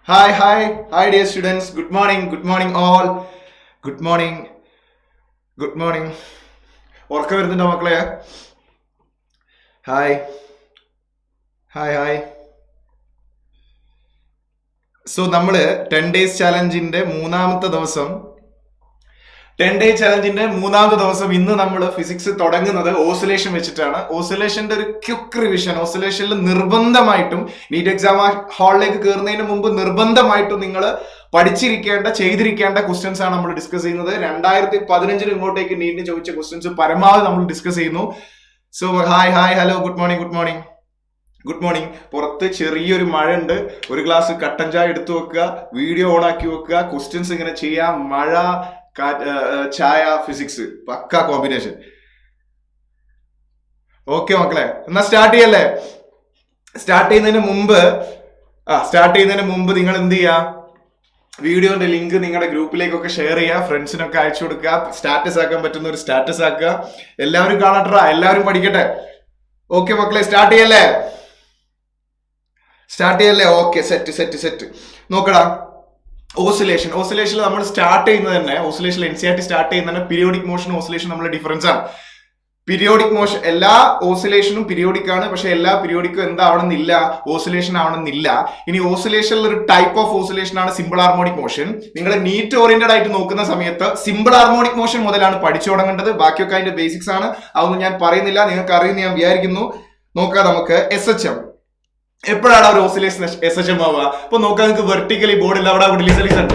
Hi, dear students. Good morning, all. Good morning. ഉറക്കം വരുന്നുണ്ടോ മക്കളെ? ഹായ്. സോ നമ്മള് 10 days ചാലഞ്ചിന്റെ മൂന്നാമത്തെ ദിവസം ഇന്ന് നമ്മൾ ഫിസിക്സ് തുടങ്ങുന്നത് ഓസിലേഷൻ വെച്ചിട്ടാണ്. ഓസിലേഷന്റെ ഒരു ക്വിക്ക് റിവിഷൻ. ഓസിലേഷനിൽ നിർബന്ധമായിട്ടും നീറ്റ് എക്സാം ഹാളിലേക്ക് കയറുന്നതിന് മുമ്പ് നിർബന്ധമായിട്ടും നിങ്ങൾ ചെയ്തിരിക്കേണ്ട ക്വസ്റ്റ്യൻസ് ആണ് നമ്മൾ ഡിസ്കസ് ചെയ്യുന്നത്. 2015 ഇങ്ങോട്ടേക്ക് നീറ്റിന് ചോദിച്ച ക്വസ്റ്റ്യൻസ് പരമാവധി നമ്മൾ ഡിസ്കസ് ചെയ്യുന്നു. So hi hello good morning. പുറത്ത് ചെറിയൊരു മഴ ഉണ്ട്. ഒരു ഗ്ലാസ് കട്ടൻ ചായ എടുത്തു വെക്കുക, വീഡിയോ ഓൺ ആക്കി വെക്കുക, ക്വസ്റ്റ്യൻസ് ഇങ്ങനെ ചെയ്യാം. മഴ, ചായ, ഫിസിക്സ്, പക്ക കോമ്പിനേഷൻ. ഓക്കെ മക്കളെ, എന്നാ സ്റ്റാർട്ട് ചെയ്യല്ലേ? സ്റ്റാർട്ട് ചെയ്യുന്നതിന് മുമ്പ് നിങ്ങൾ എന്ത് ചെയ്യാ? വീഡിയോന്റെ ലിങ്ക് നിങ്ങളുടെ ഗ്രൂപ്പിലേക്കൊക്കെ ഷെയർ ചെയ്യുക, ഫ്രണ്ട്സിനൊക്കെ അയച്ചു കൊടുക്കുക, സ്റ്റാറ്റസ് ആക്കാൻ പറ്റുന്ന ഒരു സ്റ്റാറ്റസ് ആക്കുക. എല്ലാവരും കാണട്ടെ, എല്ലാവരും പഠിക്കട്ടെ. ഓക്കെ മക്കളെ, സ്റ്റാർട്ട് ചെയ്യല്ലേ? Okay, set. നോക്കടാ, ഓസിലേഷനിൽ നമ്മൾ സ്റ്റാർട്ട് ചെയ്യുന്നത് തന്നെ, ഓസിലേഷൻ NCERT സ്റ്റാർട്ട് ചെയ്യുന്നത് തന്നെ പീരിയോഡിക് മോഷൻ ഓസിലേഷൻ നമ്മളെ ഡിഫറൻസ് ആണ്. പീരിയോഡിക് മോഷൻ, എല്ലാ ഓസിലേഷനും പീരിയോഡിക് ആണ്, പക്ഷെ എല്ലാ പീരിയോഡിക്കും എന്താവണമെന്നില്ല, ഓസിലേഷൻ ആവണമെന്നില്ല. ഇനി ഓസിലേഷനിൽ ഒരു ടൈപ്പ് ഓഫ് ഓസിലേഷൻ ആണ് സിമ്പിൾ ഹാർമോണിക് മോഷൻ. നിങ്ങൾ നീറ്റ് ഓറിയന്റഡ് ആയിട്ട് നോക്കുന്ന സമയത്ത് സിമ്പിൾ ഹാർമോണിക് മോഷൻ മുതലാണ് പഠിച്ചു തുടങ്ങേണ്ടത്. ബാക്കിയൊക്കെ അതിന്റെ ബേസിക്സ് ആണ്, അതൊന്നും ഞാൻ പറയുന്നില്ല, നിങ്ങൾക്ക് അറിയുന്ന ഞാൻ വിചാരിക്കുന്നു. നോക്കാം നമുക്ക് SHM. എപ്പോഴാണ് ഒരു ഓസിലേഷൻ SHM ആവുക? അപ്പൊ നോക്കാം, നിങ്ങൾക്ക് വെർട്ടിക്കലി ബോർഡിൽ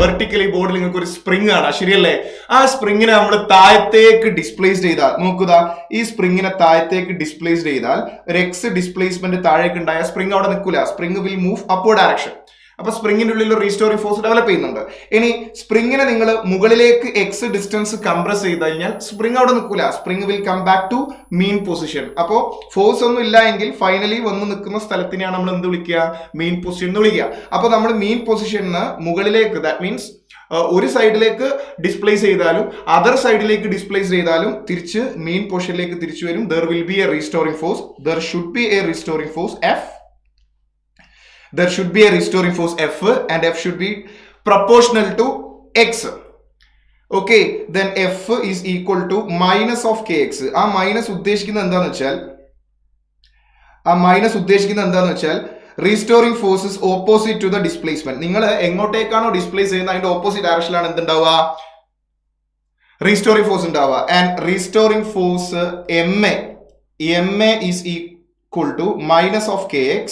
വെർട്ടിക്കലി ബോർഡിൽ നിങ്ങൾക്ക് ഒരു സ്പ്രിംഗ് ആണ്, ശരിയല്ലേ? ആ സ്പ്രിങ്ങിനെ നമ്മൾ താഴത്തേക്ക് ഡിസ്പ്ലേസ്ഡ് ചെയ്താൽ, നോക്കുക, ഈ സ്പ്രിങ്ങിനെ താഴത്തേക്ക് ഡിസ്പ്ലേസ്ഡ് ചെയ്താൽ ഒരു എക്സ് ഡിസ്പ്ലേസ്മെന്റ് താഴേക്ക് ഉണ്ടായ സ്പ്രിംഗ് അവിടെ നിൽക്കില്ല. Spring will move upward direction. അപ്പൊ സ്പ്രിങ്ങിന്റെ ഉള്ളിൽ റീസ്റ്റോറിംഗ് ഫോഴ്സ് ഡെവലപ്പ് ചെയ്യുന്നുണ്ട്. ഇനി സ്പ്രിങ്ങിനെ നിങ്ങൾ മുകളിലേക്ക് എക്സ് ഡിസ്റ്റൻസ് കംപ്രസ് ചെയ്ത് കഴിഞ്ഞാൽ സ്പ്രിംഗ് അവിടെ നിൽക്കില്ല. Spring will come back to mean position. അപ്പോ ഫോഴ്സ് ഒന്നും ഇല്ല എങ്കിൽ ഫൈനലി വന്ന് നിൽക്കുന്ന സ്ഥലത്തിനെയാണ് നമ്മൾ എന്ത് വിളിക്കുക? മീൻ പൊസിഷൻ എന്ന് വിളിക്കുക. അപ്പൊ നമ്മൾ മീൻ പൊസിഷനിൽ മുകളിലേക്ക്, ദാറ്റ് മീൻസ് ഒരു സൈഡിലേക്ക് ഡിസ്പ്ലേസ് ചെയ്താലും അതർ സൈഡിലേക്ക് ഡിസ്പ്ലേസ് ചെയ്താലും തിരിച്ച് മീൻ പൊസിഷനിലേക്ക് തിരിച്ചു വരും. There will be A restoring force. There should be A restoring force F. There should be a restoring force F, and F should be proportional to X. Okay, then F is equal to minus of Kx. ആ minus ഉദ്ദേശിക്കുന്നത് എന്താന്ന് വെച്ചാൽ restoring force is opposite to the displacement. നിങ്ങൾ എങ്ങോട്ടേക്കാണോ displace ചെയ്യുന്നത് അതിന്റെ opposite ഡയറക്ഷനിലാണ് എന്തുണ്ടാവുക? റീസ്റ്റോറിംഗ് ഫോഴ്സ് ഉണ്ടാവുക. And restoring force MA is equal to minus of Kx.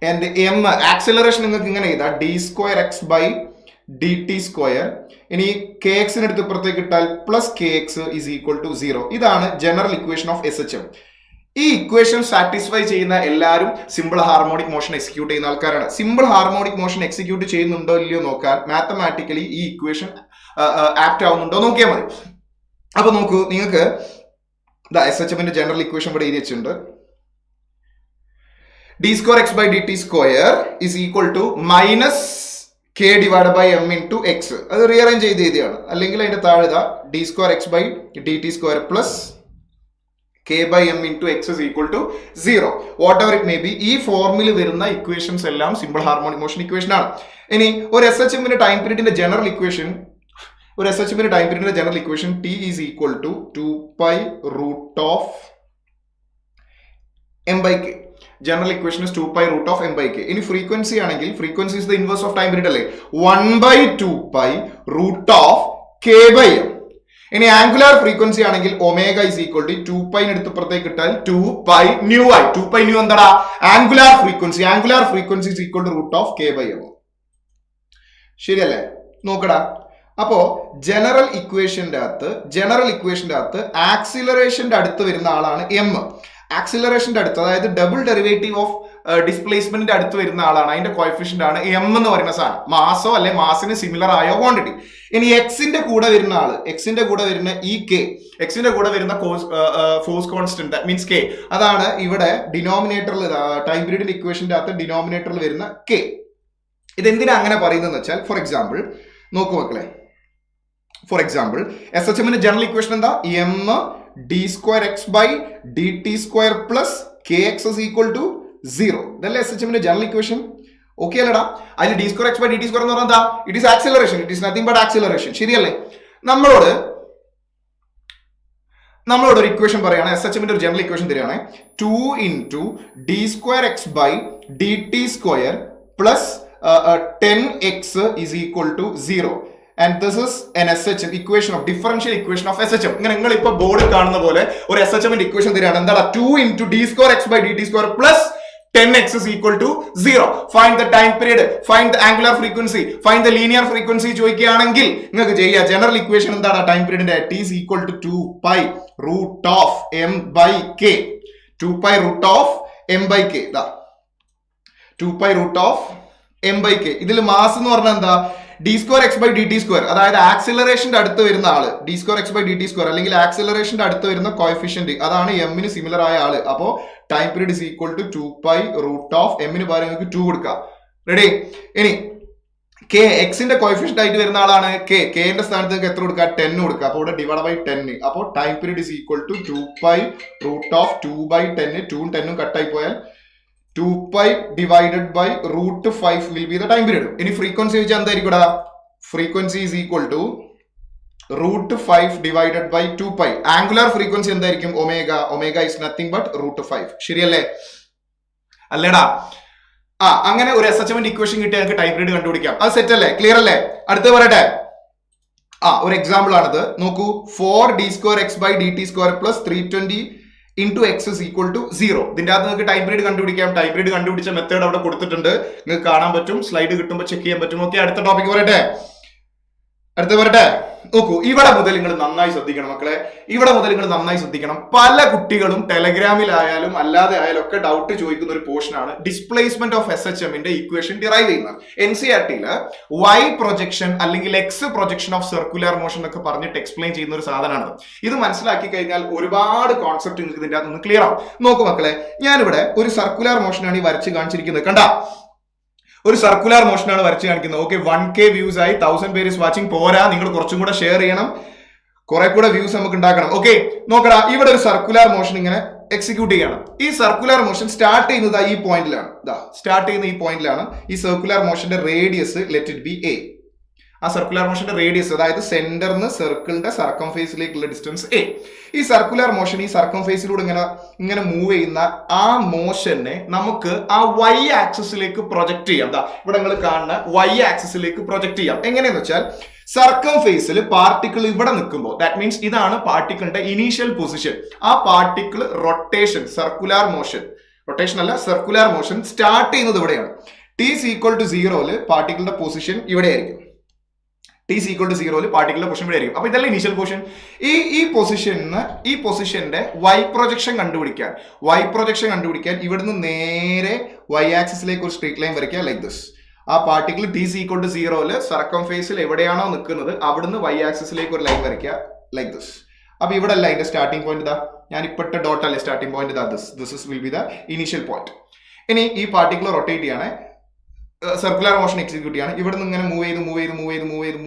And M, acceleration നിങ്ങൾക്ക് ഇങ്ങനെ ചെയ്താൽ d²x/dt². ഇനി kx എടുത്ത് ഇപ്പുറത്തേക്ക് ഇട്ടാൽ plus kx is equal to 0. ഇതാണ് ജനറൽ ഇക്വേഷൻ ഓഫ് SHM. ഈ ഇക്വേഷൻ സാറ്റിസ്ഫൈ ചെയ്യുന്ന എല്ലാവരും സിമ്പിൾ ഹാർമോണിക് മോഷൻ എക്സിക്യൂട്ട് ചെയ്യുന്ന ആൾക്കാരാണ്. സിമ്പിൾ ഹാർമോണിക് മോഷൻ എക്സിക്യൂട്ട് ചെയ്യുന്നുണ്ടോ ഇല്ലയോ നോക്കാൻ മാത്തമാറ്റിക്കലി ഈ ഇക്വേഷൻ ആപ്റ്റ് ആവുന്നുണ്ടോ നോക്കിയാൽ മതി. അപ്പൊ നോക്കൂ, നിങ്ങൾക്ക് SHMന്റെ ജനറൽ ഇക്വേഷൻ ഇവിടെ എഴുതി വെച്ചിട്ടുണ്ട്. d²x/dt² is equal to minus k divided by m into x. അത് റീഅറേഞ്ച് ചെയ്ത് എഴുതിയാണ്. അല്ലെങ്കിൽ അതിന്റെ താഴെ d²x/dt² plus k by m into x is equal to 0. Whatever it may be, ഈ ഫോർമിൽ വരുന്ന ഇക്വേഷൻസ് എല്ലാം സിമ്പിൾ ഹാർമോണിക് മോഷൻ ഇക്വേഷൻ ആണ്. ഇനി ഒരു SHMന്റെ ടൈം പീരീഡിന്റെ general equation T is equal to 2π root of m/k. General equation is 2π root of m/k. ഇനി frequency ആണെങ്കിൽ frequency is the inverse of time period അല്ലേ? 1/2π root of k/m. ഇനി angular frequency ആണെങ്കിൽ ഒമേഗ ഇസ് ഈക്വൽ ടു 2π എടുത്തപ്പുറത്തേക്ക് ഇട്ടാൽ 2π nu ആയി. 2π nu എന്താടാ? Angular frequency is equal to root of k/m. ശരിയല്ലേ? നോക്കടാ, അപ്പോ ജനറൽ ഇക്വേഷന്റെ അകത്ത് ആക്സിലറേഷന്റെ അടുത്ത് വരുന്ന ആളാണ് M. ആക്സിലറേഷന്റെ അടുത്ത്, അതായത് ഡബിൾ ഡെറിവേറ്റീവ് ഓഫ് ഡിസ്പ്ലേസ്മെന്റിന്റെ അടുത്ത് വരുന്ന ആളാണ്, അതിന്റെ കോഎഫിഷ്യന്റ് ആണ് M എന്ന് പറയുന്ന സാധനം. മാസോ അല്ലെ മാസിന് സിമിലർ ആയോ ക്വാണ്ടിറ്റി. ഇനി എക്സിന്റെ കൂടെ വരുന്ന ഈ K, എക്സിന്റെ കൂടെ വരുന്ന force constant, that means K, അതാണ് ഇവിടെ ഡിനോമിനേറ്ററിൽ, ടൈം പീരീഡിന്റെ ഇക്വേഷന്റെ അകത്ത് ഡിനോമിനേറ്ററിൽ വരുന്ന K. ഇതെന്തിനാ അങ്ങനെ പറയുന്നതെന്ന് വെച്ചാൽ, ഫോർ എക്സാമ്പിൾ നോക്കൂ മക്കളെ, SHMന്റെ ജനറൽ ഇക്വേഷൻ എന്താ? M d²x/dt² plus kx is equal to 0. ഇതല്ലേ SHMന്റെ ജനറൽ ഇക്വേഷൻ. ഓക്കെ അല്ലടാ? അതിൽ d square x by dt square എന്ന് പറഞ്ഞാൽ എന്താ? It is acceleration. It is nothing but acceleration. ശരിയല്ലേ? നമ്മളോട് ഒരു ഇക്വേഷൻ പറയാണ്, SHMന്റെ ഒരു ജനറൽ ഇക്വേഷൻ തരികയാണ്. 2 into d square x by dt square plus 10x is equal to 0. And this is an SHM equation of differential equation of SHM. ഇങ്ങനെ നിങ്ങൾ ഇപ്പൊ ബോർഡിൽ കാണുന്ന പോലെ ഒരു SHMന്റെ ഇക്വേഷൻ തരികയാണ്. എന്താണ്? 2 into d square x by dt square plus 10x is equal to 0. Find the time period, find the angular frequency, find the linear frequency ചോദിക്കുകയാണെങ്കിൽ നിങ്ങൾക്ക് ചെയ്യാം. ജനറൽ ഇക്വേഷൻ എന്താണ്? ടൈം പീരീഡിന്റെ t is equal to 2 pi root of m by k. 2 pi root of m by k. 2 pi root of m by k. ഇതിൽ mass എന്ന് പറഞ്ഞാൽ എന്താ? d square x by dt square, അതായത് ആക്സിലറേഷന്റെ അടുത്ത് വരുന്ന ആള് d square x by dt square അല്ലെങ്കിൽ ആക്സിലറേഷന്റെ അടുത്ത് വരുന്ന കോഎഫിഷ്യന്റ്, അതാണ് m ന് സിമിലർ ആയ ആള്. അപ്പോ time period is equal to 2 pi root of m ന് പകരം നിങ്ങൾക്ക് 2 കൊടുക്കാം. റെഡി? ഇനി k, x ന്റെ കോഎഫിഷ്യന്റ് ആയിട്ട് വരുന്ന ആളാണ് k. k ന്റെ സ്ഥാനത്ത് നിങ്ങൾക്ക് എത്ര കൊടുക്കുക? 10 കൊടുക്കുക. അപ്പോൾ ഇവിടെ ഡിവൈഡ് ബൈ 10. അപ്പോൾ time period is equal to 2 pi root of 2 by 10. 2 ഉം 10 ഉം കട്ടായി പോയാൽ 2 pi divided by root 5 will be the time period. ഇനി ഫ്രീക്വൻസി ചോദിച്ചാൽ എന്തായിരിക്കും? Frequency is equal to root 5 divided by 2 pi. Angular frequency എന്തായിരിക്കും? Omega is nothing but root 5. ശരിയല്ലേ? അല്ലേടാ? അങ്ങനെ ഒരു SHMന്റെ ഇക്വേഷൻ കിട്ടി നമുക്ക് ടൈം പീരീഡ് കണ്ടുപിടിക്കാം. അത് സെറ്റ് അല്ലേ? ക്ലിയർ അല്ലേ? അടുത്ത് പറയട്ടെ. ഒരു എക്സാമ്പിൾ ആണിത്. നോക്കൂ. 4d square x by dt square plus 320 into x is equal to 0. ഇതിന്റെ അകത്ത് നിങ്ങൾക്ക് ടൈം പീരീഡ് കണ്ടുപിടിക്കാം. ടൈം പീരീഡ് കണ്ടുപിടിച്ച മെത്തേഡ് അവിടെ കൊടുത്തിട്ടുണ്ട്, നിങ്ങൾക്ക് കാണാൻ പറ്റും. സ്ലൈഡ് കിട്ടുമ്പോൾ ചെക്ക് ചെയ്യാൻ പറ്റും. ഓക്കെ, അടുത്ത ടോപ്പിക് പറയട്ടെ. നോക്കൂ, ഇവിടെ മുതൽ നിങ്ങൾ നന്നായി ശ്രദ്ധിക്കണം മക്കളെ. ഇവിടെ മുതൽ നിങ്ങൾ നന്നായി ശ്രദ്ധിക്കണം. പല കുട്ടികളും ടെലഗ്രാമിലായാലും അല്ലാതെ ആയാലും ഒക്കെ ഡൗട്ട് ചോദിക്കുന്ന ഒരു പോർഷൻ ആണ് ഡിസ്പ്ലേസ്മെന്റ് ഓഫ് SHMന്റെ ഇക്വേഷൻ ഡിറൈവ് ചെയ്യുന്നത്. NCERTയില് y പ്രൊജക്ഷൻ അല്ലെങ്കിൽ x projection of circular motion എന്നൊക്കെ പറഞ്ഞിട്ട് എക്സ്പ്ലെയിൻ ചെയ്യുന്ന ഒരു സാധനമാണ്. ഇത് മനസ്സിലാക്കി കഴിഞ്ഞാൽ ഒരുപാട് കോൺസെപ്റ്റ് നിങ്ങൾക്ക് ഇതിന്റെ അകത്ത് നിന്ന് ക്ലിയർ ആവും. നോക്കൂ മക്കളെ, ഞാനിവിടെ ഒരു സർക്കുലർ മോഷനാണ് ഈ വരച്ച് കാണിച്ചിരിക്കുന്നത്. കണ്ട, ഒരു സർക്കുലർ മോഷനാണ് വരച്ച് കാണിക്കുന്നത്. ഓക്കെ, 1K വ്യൂസ് ആയി, 1000 പേര് വാച്ചിങ് പോരാ, നിങ്ങൾ കുറച്ചും കൂടെ ഷെയർ ചെയ്യണം, കുറെ കൂടെ വ്യൂസ് നമുക്ക് ഉണ്ടാക്കണം. ഓക്കെ, നോക്കടാ, ഇവിടെ ഒരു സർക്കുലർ മോഷൻ ഇങ്ങനെ എക്സിക്യൂട്ട് ചെയ്യണം. ഈ സർക്കുലർ മോഷൻ സ്റ്റാർട്ട് ചെയ്യുന്നത് ഈ പോയിന്റിലാണ്. ഈ സർക്കുലർ മോഷന്റെ radius let it be a. ആ സർക്കുലർ മോഷന്റെ റേഡിയസ്, അതായത് സെന്ററിന് സർക്കിളിന്റെ സർക്കംഫേസിലേക്കുള്ള ഡിസ്റ്റൻസ് a. ഈ സർക്കുലർ മോഷൻ ഈ സർക്കംഫേസിലൂടെ ഇങ്ങനെ മൂവ് ചെയ്യുന്ന ആ മോഷനെ നമുക്ക് ആ y ആക്സിസിലേക്ക് പ്രൊജക്ട് ചെയ്യാം. ഇവിടെ നിങ്ങൾ കാണുന്ന y ആക്സിസിലേക്ക് പ്രൊജക്ട് ചെയ്യാം. എങ്ങനെയെന്ന് വെച്ചാൽ സർക്കംഫേസിൽ പാർട്ടിക്കിൾ ഇവിടെ നിൽക്കുമ്പോൾ, ദാറ്റ് മീൻസ് ഇതാണ് പാർട്ടിക്കിളിന്റെ ഇനീഷ്യൽ പൊസിഷൻ. ആ പാർട്ടിക്കിൾ സർക്കുലർ മോഷൻ സ്റ്റാർട്ട് ചെയ്യുന്നത് ഇവിടെയാണ്. t is equal to 0 പാർട്ടിക്കിളിന്റെ പൊസിഷൻ ഇവിടെ ആയിരിക്കും. t is equal to 0 പാർട്ടിക്കിളിന്റെ പൊസിഷൻ ഇവിടെ ആയിരിക്കും. അപ്പൊ ഇതല്ല ഇനീഷ്യൽ പൊസിഷൻ. ഈ പൊസിഷന്റെ y പ്രൊജക്ഷൻ കണ്ടുപിടിക്കാൻ ഇവിടുന്ന് നേരെ y ആക്സിസിലേക്ക് ഒരു സ്ട്രേറ്റ് ലൈൻ വരയ്ക്കുക, ലൈക്ക് ദിസ്. ആ particle t is equal to 0 സർക്കംഫേസിൽ എവിടെയാണോ നിൽക്കുന്നത് അവിടുന്ന് y ആക്സിസിലേക്ക് ഒരു ലൈൻ വരയ്ക്കുക, ലൈക്ക് ദിസ്. അപ്പൊ ഇവിടെ അല്ല അതിന്റെ സ്റ്റാർട്ടിംഗ് പോയിന്റ്. ഞാൻ ഇപ്പോഴത്തെ ഡോട്ട് അല്ലേ starting point. This will be the initial point. ഇനി ഈ പാർട്ടിക്കിൾ റൊട്ടേറ്റ് ചെയ്യാണ്, സർക്കുലർ മോഷൻ എക്സിക്യൂട്ട് ചെയ്യാണ്. ഇവിടെ നിന്ന് ഇങ്ങനെ മൂവ്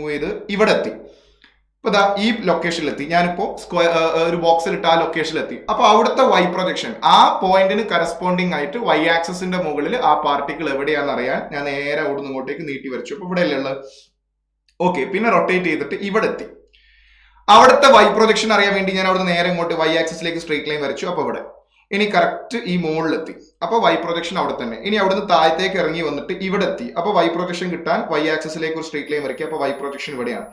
ചെയ്ത് ഇവിടെ എത്തി. ഇപ്പൊ ഈ ലൊക്കേഷനിലെത്തി. ഞാനിപ്പോ ഒരു ബോക്സിൽ ഇട്ട് ആ ലൊക്കേഷനിലെത്തി. അപ്പൊ അവിടുത്തെ y പ്രൊജക്ഷൻ ആ പോയിന്റിന് കറസ്പോണ്ടിങ് ആയിട്ട് y ആക്സിസിന്റെ മുകളിൽ ആ പാർട്ടിക്കിൾ എവിടെയാണെന്ന് അറിയാൻ ഞാൻ നേരെ അവിടുന്ന് ഇങ്ങോട്ടേക്ക് നീട്ടി വരച്ചു. അപ്പൊ ഇവിടെ അല്ലേ ഉള്ളത്. ഓക്കെ, പിന്നെ റൊട്ടേറ്റ് ചെയ്തിട്ട് ഇവിടെ എത്തി. അവിടുത്തെ y പ്രൊജക്ഷൻ അറിയാൻ വേണ്ടി ഞാൻ അവിടെ നേരെ ഇങ്ങോട്ട് y ആക്സിസിലേക്ക് സ്ട്രേറ്റ് ലൈൻ വരച്ചു. അപ്പൊ ഇവിടെ ഇനി കറക്റ്റ് ഈ മുകളിലെത്തി. അപ്പൊ y പ്രൊജക്ഷൻ അവിടെ തന്നെ. ഇനി അവിടുന്ന് താഴത്തേക്ക് ഇറങ്ങി വന്നിട്ട് ഇവിടെ എത്തി. അപ്പൊ y പ്രൊജക്ഷൻ കിട്ടാൻ y ആക്സിസിലേക്ക് ഒരു സ്ട്രേറ്റ് ലൈൻ വരയ്ക്കുക. അപ്പൊ y പ്രൊജക്ഷൻ ഇവിടെയാണ്.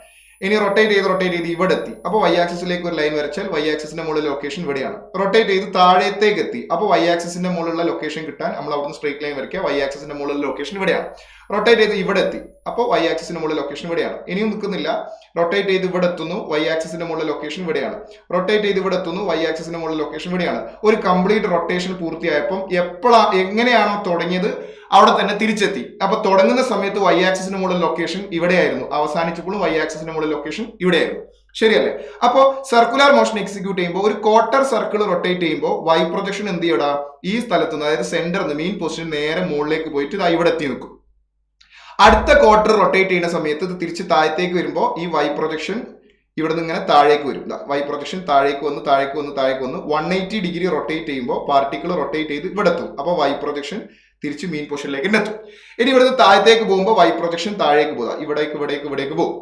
ഇനി റൊട്ടേറ്റ് ചെയ്ത് ഇവിടെ എത്തി. അപ്പൊ y ആക്സിസിലേക്ക് ഒരു ലൈൻ വരച്ചാൽ y ആക്സിസിന്റെ മുകളിൽ ലൊക്കേഷൻ ഇവിടെയാണ്. റൊട്ടേറ്റ് ചെയ്ത് താഴത്തേക്ക് എത്തി. അപ്പൊ y ആക്സിസിന്റെ മുകളിലുള്ള ലൊക്കേഷൻ കിട്ടാൻ നമ്മൾ അവിടുന്ന് സ്ട്രേറ്റ് ലൈൻ വരയ്ക്കുക. y ആക്സിസിന്റെ മുകളിലുള്ള ലൊക്കേഷൻ ഇവിടെയാണ്. റൊട്ടേറ്റ് ചെയ്ത് ഇവിടെ എത്തി. അപ്പോൾ y ആക്സിസിന്റെ മുകളിൽ ലൊക്കേഷൻ ഇവിടെയാണ്. ഇനിയും നിൽക്കുന്നില്ല. റൊട്ടേറ്റ് ചെയ്ത് ഇവിടെ എത്തുന്നു, y ആക്സിസിന്റെ മുകളിൽ ലൊക്കേഷൻ ഇവിടെയാണ്. റൊട്ടേറ്റ് ചെയ്ത് ഇവിടെ എത്തുന്നു, y ആക്സിസിന്റെ മുകളിൽ ലൊക്കേഷൻ ഇവിടെയാണ്. ഒരു കംപ്ലീറ്റ് റൊട്ടേഷൻ പൂർത്തിയായപ്പോൾ എങ്ങനെയാണോ തുടങ്ങിയത് അവിടെ തന്നെ തിരിച്ചെത്തി. അപ്പൊ തുടങ്ങുന്ന സമയത്ത് y ആക്സിസിന്റെ മുകളിൽ ലൊക്കേഷൻ ഇവിടെയായിരുന്നു, അവസാനിച്ചപ്പോഴും y ആക്സിസിന്റെ മുകളിൽ ലൊക്കേഷൻ ഇവിടെയായിരുന്നു. ശരിയല്ലേ? അപ്പോൾ സർക്കുലർ മോഷൻ എക്സിക്യൂട്ട് ചെയ്യുമ്പോൾ ഒരു ക്വാർട്ടർ സർക്കിൾ റൊട്ടേറ്റ് ചെയ്യുമ്പോൾ y പ്രൊജക്ഷൻ എന്ത് ചെയ്യടാ? ഈ സ്ഥലത്ത് നിന്ന്, അതായത് സെന്ററിൽ മെയിൻ പൊസിഷൻ നേരെ മുകളിലേക്ക് പോയിട്ട് ഇതാ ഇവിടെ എത്തി നിൽക്കും. അടുത്ത ക്വാർട്ടർ റൊട്ടേറ്റ് ചെയ്യുന്ന സമയത്ത് ഇത് തിരിച്ച് താഴത്തേക്ക് വരുമ്പോൾ ഈ y പ്രൊജക്ഷൻ ഇവിടെ നിന്ന് ഇങ്ങനെ താഴേക്ക് വരും. y പ്രൊജക്ഷൻ താഴേക്ക് വന്ന് 180 ഡിഗ്രി റൊട്ടേറ്റ് ചെയ്യുമ്പോൾ പാർട്ടിക്കിൾ റൊട്ടേറ്റ് ചെയ്ത് ഇവിടെ എത്തും. അപ്പോൾ y പ്രൊജക്ഷൻ തിരിച്ച് മീൻ പൊസിഷനിലേക്ക് എത്തും. ഇനി ഇവിടുന്ന് താഴത്തേക്ക് പോകുമ്പോൾ വൈ പ്രൊജക്ഷൻ താഴേക്ക് പോകാം, ഇവിടേക്ക് പോകും.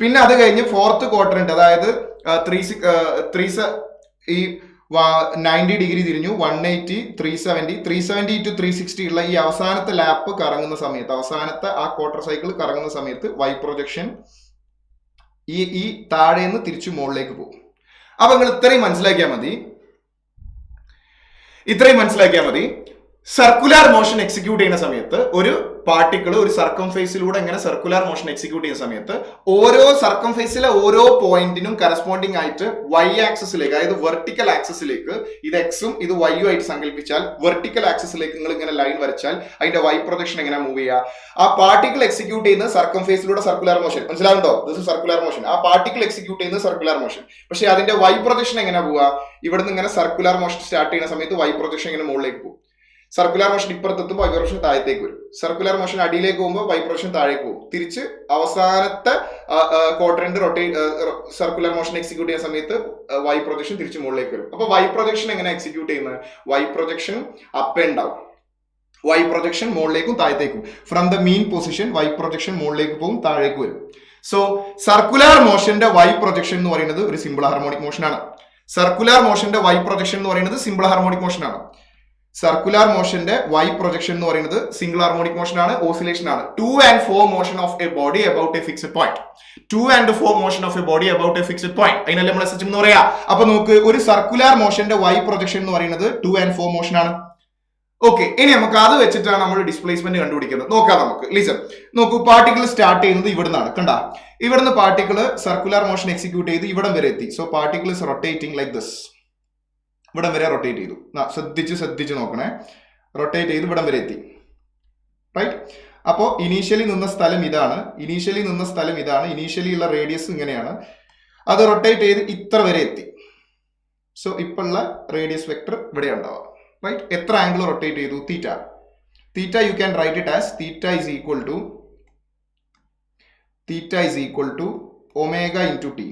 പിന്നെ അത് കഴിഞ്ഞ് ഫോർത്ത് ക്വാഡ്രന്റ്, അതായത് ഈ 90 ഡിഗ്രി തിരിഞ്ഞു, 180, 370, 370 to 360 ഉള്ള ഈ അവസാനത്തെ ലാപ്പ് കറങ്ങുന്ന സമയത്ത്, അവസാനത്തെ ആ ക്വാർട്ടർ സൈക്കിൾ കറങ്ങുന്ന സമയത്ത് വൈ പ്രൊജക്ഷൻ ഈ താഴേന്ന് തിരിച്ചു മുകളിലേക്ക് പോകും. അപ്പൊ നിങ്ങൾ ഇത്രയും മനസ്സിലാക്കിയാൽ മതി. സർക്കുലർ മോഷൻ എക്സിക്യൂട്ട് ചെയ്യുന്ന സമയത്ത് ഒരു പാർട്ടിക്കിൾ ഒരു സർക്കംഫേസിലൂടെ ഇങ്ങനെ സർക്കുലർ മോഷൻ എക്സിക്യൂട്ട് ചെയ്യുന്ന സമയത്ത് ഓരോ സർക്കംഫേസിലെ ഓരോ പോയിന്റിനും കറസ്പോണ്ടിങ് ആയിട്ട് വൈ ആക്സിസിലേക്ക്, അതായത് വെർട്ടിക്കൽ ആക്സിസിലേക്ക്, ഇത് എക്സും ഇത് വൈയും ആയിട്ട് സങ്കല്പിച്ചാൽ വെർട്ടിക്കൽ ആക്സിസിലേക്ക് നിങ്ങൾ ഇങ്ങനെ ലൈൻ വരച്ചാൽ അതിന്റെ വൈ പ്രൊജക്ഷൻ എങ്ങനെ മൂവ് ചെയ്യുക? ആ പാർട്ടിക്കിൾ എക്സിക്യൂട്ട് ചെയ്യുന്ന സർക്കംഫേസിലൂടെ സർക്കുലർ മോഷൻ, മനസ്സിലാവുണ്ടോ? This is circular motion. ആ പാർട്ടിക്കിൾ എക്സിക്യൂട്ട് ചെയ്യുന്ന സർക്കുലർ മോഷൻ. പക്ഷെ അതിന്റെ വൈ പ്രൊജക്ഷൻ എങ്ങനെ പോവുക? ഇവിടുന്ന് ഇങ്ങനെ സർക്കുലർ മോഷൻ സ്റ്റാർട്ട് ചെയ്യുന്ന സമയത്ത് വൈ പ്രൊജക്ഷൻ ഇങ്ങനെ മുകളിലേക്ക് പോകും. സർക്കുലർ മോഷൻ ഇപ്പുറത്തെത്തുമ്പോൾ വൈബ്രേഷൻ താഴത്തേക്ക് വരും. സർക്കുലർ മോഷൻ അടിയിലേക്ക് പോകുമ്പോൾ വൈബ്രേഷൻ താഴേക്ക് പോകും. തിരിച്ച് അവസാനത്തെ ക്വാഡ്രന്റ് സർക്കുലർ മോഷൻ എക്സിക്യൂട്ട് ചെയ്യുന്ന സമയത്ത് വൈ പ്രൊജക്ഷൻ തിരിച്ച് മുകളിലേക്ക് വരും. അപ്പൊ വൈ പ്രൊജക്ഷൻ എങ്ങനെ എക്സിക്യൂട്ട് ചെയ്യുന്നത്? Y projection up and down, y projection മുകളിലേക്കും താഴത്തേക്കും. From the mean position y projection മുകളിലേക്ക് പോകും, താഴേക്ക് വരും. സോ സർക്കുലർ മോഷന്റെ വൈ പ്രൊജക്ഷൻ എന്ന് പറയുന്നത് ഒരു സിമ്പിൾ ഹാർമോണിക് മോഷൻ ആണ്. സർക്കുലർ മോഷന്റെ വൈ പ്രൊജക്ഷൻ എന്ന് പറയുന്നത് സിമ്പിൾ ഹാർമോണിക് മോഷൻ ആണ്. സർക്കുലർ മോഷന്റെ വൈ പ്രൊജക്ഷൻ എന്ന് പറയുന്നത് സിംഗിൾ ഹാർമോണിക് മോഷൻ ആണ്, ഓസിലേഷൻ ആണ്. 2 and 4 motion of a body about A fixed point. 2 and 4 motion of a body about A fixed point. അതിനല്ലേ നമ്മൾ എസ് എന്ന് പറയാ. അപ്പൊ നമുക്ക് ഒരു സർക്കുലർ മോഷന്റെ വൈ പ്രൊജക്ഷൻ എന്ന് പറയുന്നത് 2 and 4 മോഷൻ ആണ്. ഓക്കെ, ഇനി നമുക്ക് അത് വെച്ചിട്ടാണ് നമ്മൾ ഡിസ്പ്ലേസ്മെന്റ് കണ്ടുപിടിക്കുന്നത്. നോക്കാം നമുക്ക്. ലിസൺ, നോക്കൂ, പാർട്ടിക്കിൾ സ്റ്റാർട്ട് ചെയ്യുന്നത് ഇവിടുന്നാണ്. കണ്ട, ഇവിടുന്ന് പാർട്ടിക്കിൾ സർക്കുലർ മോഷൻ എക്സിക്യൂട്ട് ചെയ്ത് ഇവിടം വരെ എത്തി. So particle is rotating like this. ഇവിടം വരെ റൊട്ടേറ്റ് ചെയ്തു. ശ്രദ്ധിച്ച് നോക്കണേ. റൊട്ടേറ്റ് ചെയ്ത് ഇവിടം വരെ എത്തി. റൈറ്റ്. അപ്പോൾ ഇനീഷ്യലി നിന്ന സ്ഥലം ഇതാണ്. ഇനീഷ്യലി ഉള്ള റേഡിയസ് ഇങ്ങനെയാണ്. അത് റൊട്ടേറ്റ് ചെയ്ത് ഇത്ര വരെ എത്തി. സോ ഇപ്പോൾ ഉള്ള റേഡിയസ് വെക്ടർ ഇവിടെ ഉണ്ടാവുക. റൈറ്റ്. എത്ര ആംഗിൾ റൊട്ടേറ്റ് ചെയ്തു? Theta you can write it as theta is equal to omega into t.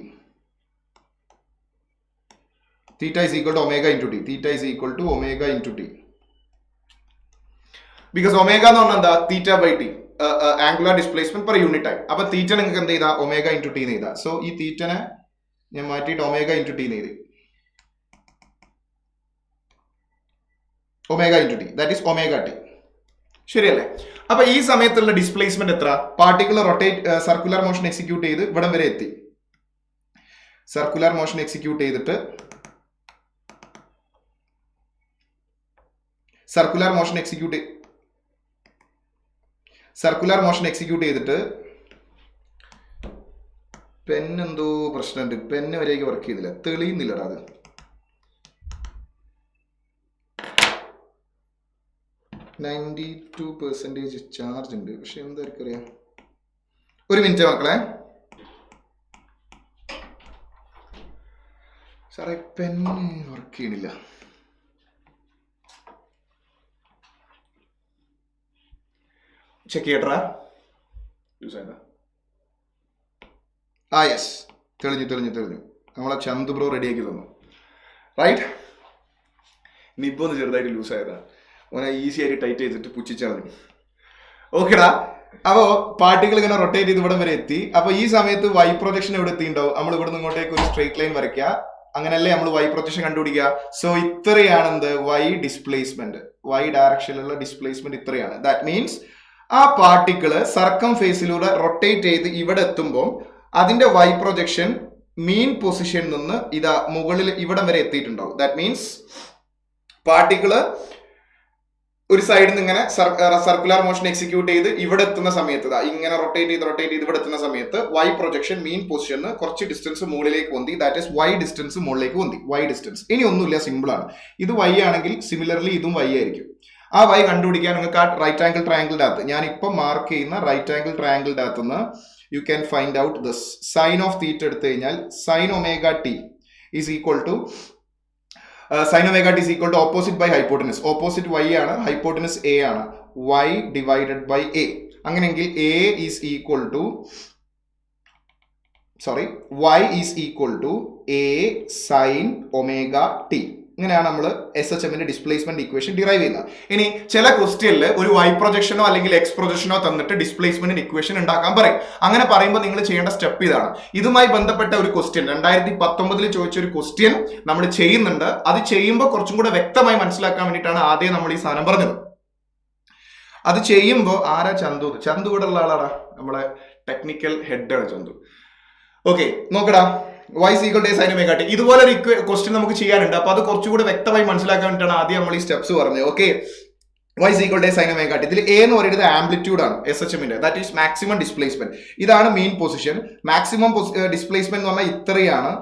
Theta is equal to omega into t. Because omega എന്ന് പറഞ്ഞാൽ എന്താ? theta by t, angular displacement per unit time. അപ്പൊ തീറ്റ നിങ്ങൾക്ക് എന്ത് ചെയ്താ? omega into t എന്ന് ചെയ്താ. So ഈ തീറ്റനെ ഞാൻ മാറ്റിയിട്ട് omega into t എന്ന് എഴുതി. omega into t, that is omega t. ശരിയല്ലേ? അപ്പൊ ഈ സമയത്തുള്ള ഡിസ്പ്ലേസ്മെന്റ് എത്ര? പാർട്ടിക്കിൾ സർക്കുലർ മോഷൻ എക്സിക്യൂട്ട് ചെയ്ത് ഇവിടം വരെ എത്തി. സർക്കുലർ മോഷൻ എക്സിക്യൂട്ട് ചെയ്തിട്ട് സർക്കുലർ മോഷൻ എക്സിക്യൂട്ട് ചെയ്തിട്ട് പെന്നെന്തോ പ്രശ്നമുണ്ട്. പെന്ന് വരെയൊക്കെ വർക്ക് ചെയ്തില്ല, തെളിയുന്നില്ലടാ. അത് 92% ചാർജ് ഉണ്ട്. പക്ഷെ എന്തായിരിക്കും അറിയാം. ഒരു മിനിറ്റ് മക്കളെ. സാറേ പെന്ന് വർക്ക് ചെയ്യണില്ല. ചെക്ക് ചെയ്യട്ടാ. യെസ്, തെളിഞ്ഞു. നമ്മളെ ചന്തു ബ്രോ റെഡിയാക്കി തന്നു. റൈറ്റ്. നിബ് ഒന്ന് ചെറുതായിട്ട് ലൂസ് ആയതാ. ഓനെ ഈസി ആയിട്ട് ടൈറ്റ് ചെയ്തിട്ട് പുച്ഛിച്ചളഞ്ഞു. ഓക്കെടാ. അപ്പോൾ പാർട്ടിക്കിൾ ഇങ്ങനെ റൊട്ടേറ്റ് ചെയ്ത് ഇവിടം വരെ എത്തി. അപ്പൊ ഈ സമയത്ത് വൈ പ്രൊജക്ഷൻ എവിടെ എത്തിയിട്ടുണ്ടാവും? നമ്മൾ ഇവിടെ നിന്ന് ഇങ്ങോട്ടേക്ക് ഒരു സ്ട്രേറ്റ് ലൈൻ വരയ്ക്കുക. അങ്ങനല്ലേ നമ്മൾ വൈ പ്രൊജക്ഷൻ കണ്ടുപിടിക്കുക. സോ ഇത്രയാണ് എന്ത്? Y displacement. വൈ ഡയറക്ഷനിലുള്ള ഡിസ്പ്ലേസ്മെന്റ് ഇത്രയാണ്. ദാറ്റ് മീൻസ് ആ പാർട്ടിക്കിള് സർക്കംഫേസിലൂടെ റൊട്ടേറ്റ് ചെയ്ത് ഇവിടെ എത്തുമ്പോൾ അതിന്റെ വൈ പ്രൊജക്ഷൻ മീൻ പൊസിഷനിൽ നിന്ന് ഇതാ മുകളിൽ ഇവിടം വരെ എത്തിയിട്ടുണ്ടാവും. ദാറ്റ് മീൻസ് പാർട്ടിക്കിള് ഒരു സൈഡിൽ നിന്ന് ഇങ്ങനെ സർക്കുലർ മോഷൻ എക്സിക്യൂട്ട് ചെയ്ത് ഇവിടെ എത്തുന്ന സമയത്ത് ഇങ്ങനെ റൊട്ടേറ്റ് ചെയ്ത് ഇവിടെ എത്തുന്ന സമയത്ത് വൈ പ്രൊജക്ഷൻ മീൻ പൊസിഷന് കുറച്ച് ഡിസ്റ്റൻസ് മുകളിലേക്ക് പൊന്തി. ദാറ്റ് ഈസ് വൈ ഡിസ്റ്റൻസ് മുകളിലേക്ക് പൊന്തി. വൈ ഡിസ്റ്റൻസ് ഇനി ഒന്നുമില്ല, സിമ്പിൾ ആണ്. ഇത് വൈ ആണെങ്കിൽ സിമിലർലി ഇതും വൈ ആയിരിക്കും. ആ വൈ കണ്ടുപിടിക്കാൻ നിങ്ങൾക്ക് ആ റൈറ്റ് ആംഗിൾ ട്രയാംഗിളിന്റെ അകത്ത് ഞാൻ ഇപ്പം മാർക്ക് ചെയ്യുന്ന റൈറ്റ് ആംഗിൾ ട്രയാംഗിളിന്റെ അകത്ത് നിന്ന് you can find out this. Sine of theta എടുത്തു കഴിഞ്ഞാൽ sine omega t is equal to sin omega t is equal to opposite by hypotenuse. Opposite y ആണ്, hypotenuse a ആണ്. y divided by a. അങ്ങനെയെങ്കിൽ y is equal to a sin omega t. ഇങ്ങനെയാണ് നമ്മൾ SHMന്റെ displacement equation derive ചെയ്യുന്നത്. ഇനി ചില ക്വസ്റ്റ്യനിൽ ഒരു Y പ്രൊജക്ഷനോ അല്ലെങ്കിൽ X പ്രൊജക്ഷനോ തന്നിട്ട് ഡിസ്പ്ലേസ്മെന്റിന് ഇക്വേഷൻ ഉണ്ടാക്കാൻ പറയും. അങ്ങനെ പറയുമ്പോൾ നിങ്ങൾ ചെയ്യേണ്ട സ്റ്റെപ്പ് ഇതാണ്. ഇതുമായി ബന്ധപ്പെട്ട ഒരു ക്വസ്റ്റ്യൻ 2019 ചോദിച്ച ഒരു ക്വസ്റ്റ്യൻ നമ്മൾ ചെയ്യുന്നുണ്ട്. അത് ചെയ്യുമ്പോൾ കുറച്ചും കൂടെ വ്യക്തമായി മനസ്സിലാക്കാൻ വേണ്ടിയിട്ടാണ് ആദ്യം നമ്മൾ ഈ സാധനം പറഞ്ഞത്. അത് ചെയ്യുമ്പോൾ ആരാ ചന്തു ഇവിടെ ഉള്ള ആളാടാ, നമ്മളെ ടെക്നിക്കൽ ഹെഡാണ് ചന്തു. ഓക്കെ, നോക്കടാ, y = a sin omega t. ഇതുപോലെ ഒരു ക്വസ്റ്റ്യൻ നമുക്ക് ചെയ്യാനുണ്ട്. അപ്പൊ അത് കുറച്ചുകൂടി വ്യക്തമായി മനസ്സിലാക്കാൻ വേണ്ടിയിട്ടാണ് ആദ്യം നമ്മൾ ഈ സ്റ്റെപ്സ് പറഞ്ഞത്. Okay, y = a sin omega t. ഇതിൽ a എന്ന് പറയുന്നത് ആംപ്ലിറ്റ്യൂഡ് ആണ് SHMന്റെ, ദാറ്റ് ഈസ് മാക്സിമം ഡിസ്പ്ലേസ്മെന്റ്. ഇതാണ് മീൻ പൊസിഷൻ. മാക്സിമം ഡിസ്പ്ലേസ്മെന്റ് എന്ന് പറഞ്ഞാൽ ഇത്രയാണ്.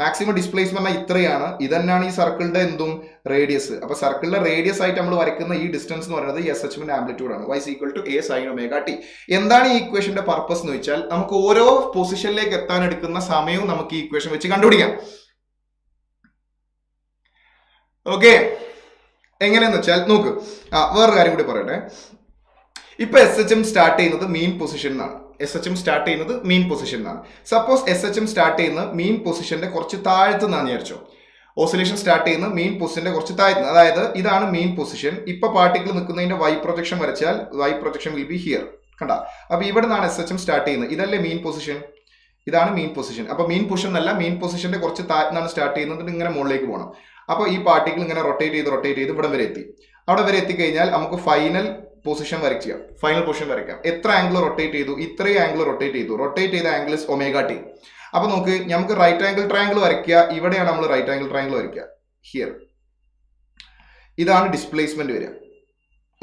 മാക്സിമം ഡിസ്പ്ലേസ്മെന്റ് ഇത്രയാണ്. ഇതന്നെയാണ് ഈ സർക്കിളിന്റെ എന്തും റേഡിയസ്. അപ്പൊ സർക്കിളിന്റെ റേഡിയസ് ആയിട്ട് നമ്മൾ വരയ്ക്കുന്ന ഈ ഡിസ്റ്റൻസ് എന്ന് പറയുന്നത് SHMന്റെ ആംപ്ലിറ്റ്യൂഡ് ആണ്. y = a sin omega t. എന്താണ് ഈ ഇക്വേഷന്റെ പർപ്പസ് എന്ന് വെച്ചാൽ നമുക്ക് ഓരോ പൊസിഷനിലേക്ക് എത്താൻ എടുക്കുന്ന സമയവും നമുക്ക് ഈ ഇക്വേഷൻ വെച്ച് കണ്ടുപിടിക്കാം. ഓക്കെ, എങ്ങനെയെന്ന് വെച്ചാൽ നോക്ക്, വേറൊരു കാര്യം കൂടി പറയട്ടെ. ഇപ്പൊ SHM സ്റ്റാർട്ട് ചെയ്യുന്നത് മീൻ പൊസിഷൻ എന്നാണ്. SHM സ്റ്റാർട്ട് ചെയ്യുന്നത് മീൻ പൊസിഷൻ എന്നാണ്. സപ്പോസ് SHM സ്റ്റാർട്ട് ചെയ്യുന്നത് മീൻ പൊസിഷന്റെ കുറച്ച് താഴത്തുനിന്നാണ് വിചാരിച്ചോ. ഓസിലേഷൻ സ്റ്റാർട്ട് ചെയ്യുന്നത് മീൻ പൊസിഷന്റെ കുറച്ച് താഴത്തുനിന്ന്. അതായത് ഇതാണ് മീൻ പൊസിഷൻ. ഇപ്പൊ പാർട്ടിക്കിൾ നിൽക്കുന്നതിന്റെ Y പ്രൊജക്ഷൻ വരച്ചാൽ Y projection will be here. കണ്ട, അപ്പൊ ഇവിടെ നിന്നാണ് SHM സ്റ്റാർട്ട് ചെയ്യുന്നത്. ഇതല്ലേ മീൻ പൊസിഷൻ, ഇതാണ് മീൻ പൊസിഷൻ. അപ്പൊ മീൻ പൊസിഷൻ എന്നല്ല, മീൻ പൊസിഷന്റെ കുറച്ച് താഴത്തുനിന്നാണ് സ്റ്റാർട്ട് ചെയ്യുന്നത്. ഇങ്ങനെ മുകളിലേക്ക് പോകണം. അപ്പൊ ഈ പാർട്ടിക്കിൾ ഇങ്ങനെ റൊട്ടേറ്റ് ചെയ്ത് ഇവിടെ വരെ എത്തി. അവിടെ വരെ എത്തിക്കഴിഞ്ഞാൽ നമുക്ക് ഫൈനൽ പൊസിഷൻ വരയ്ക്കാം. ഫൈനൽ പൊസിഷൻ വരയ്ക്കാം. എത്ര ആംഗിൾ റൊട്ടേറ്റ് ചെയ്തു? ഇത്രയും ആംഗിൾ റൊട്ടേറ്റ് ചെയ്തു. റൊട്ടേറ്റ് ചെയ്ത ആംഗിൾ ഇസ് ഒമേഗ ടി. അപ്പൊ നോക്ക്, നമുക്ക് റൈറ്റ് ആംഗിൾ ട്രയാംഗിൾ വരയ്ക്കുക. ഇവിടെയാണ് നമ്മൾ റൈറ്റ് ആംഗിൾ ട്രയാംഗിൾ വരയ്ക്കുക, ഹിയർ. ഇതാണ് ഡിസ്പ്ലേസ്മെന്റ് വരിക.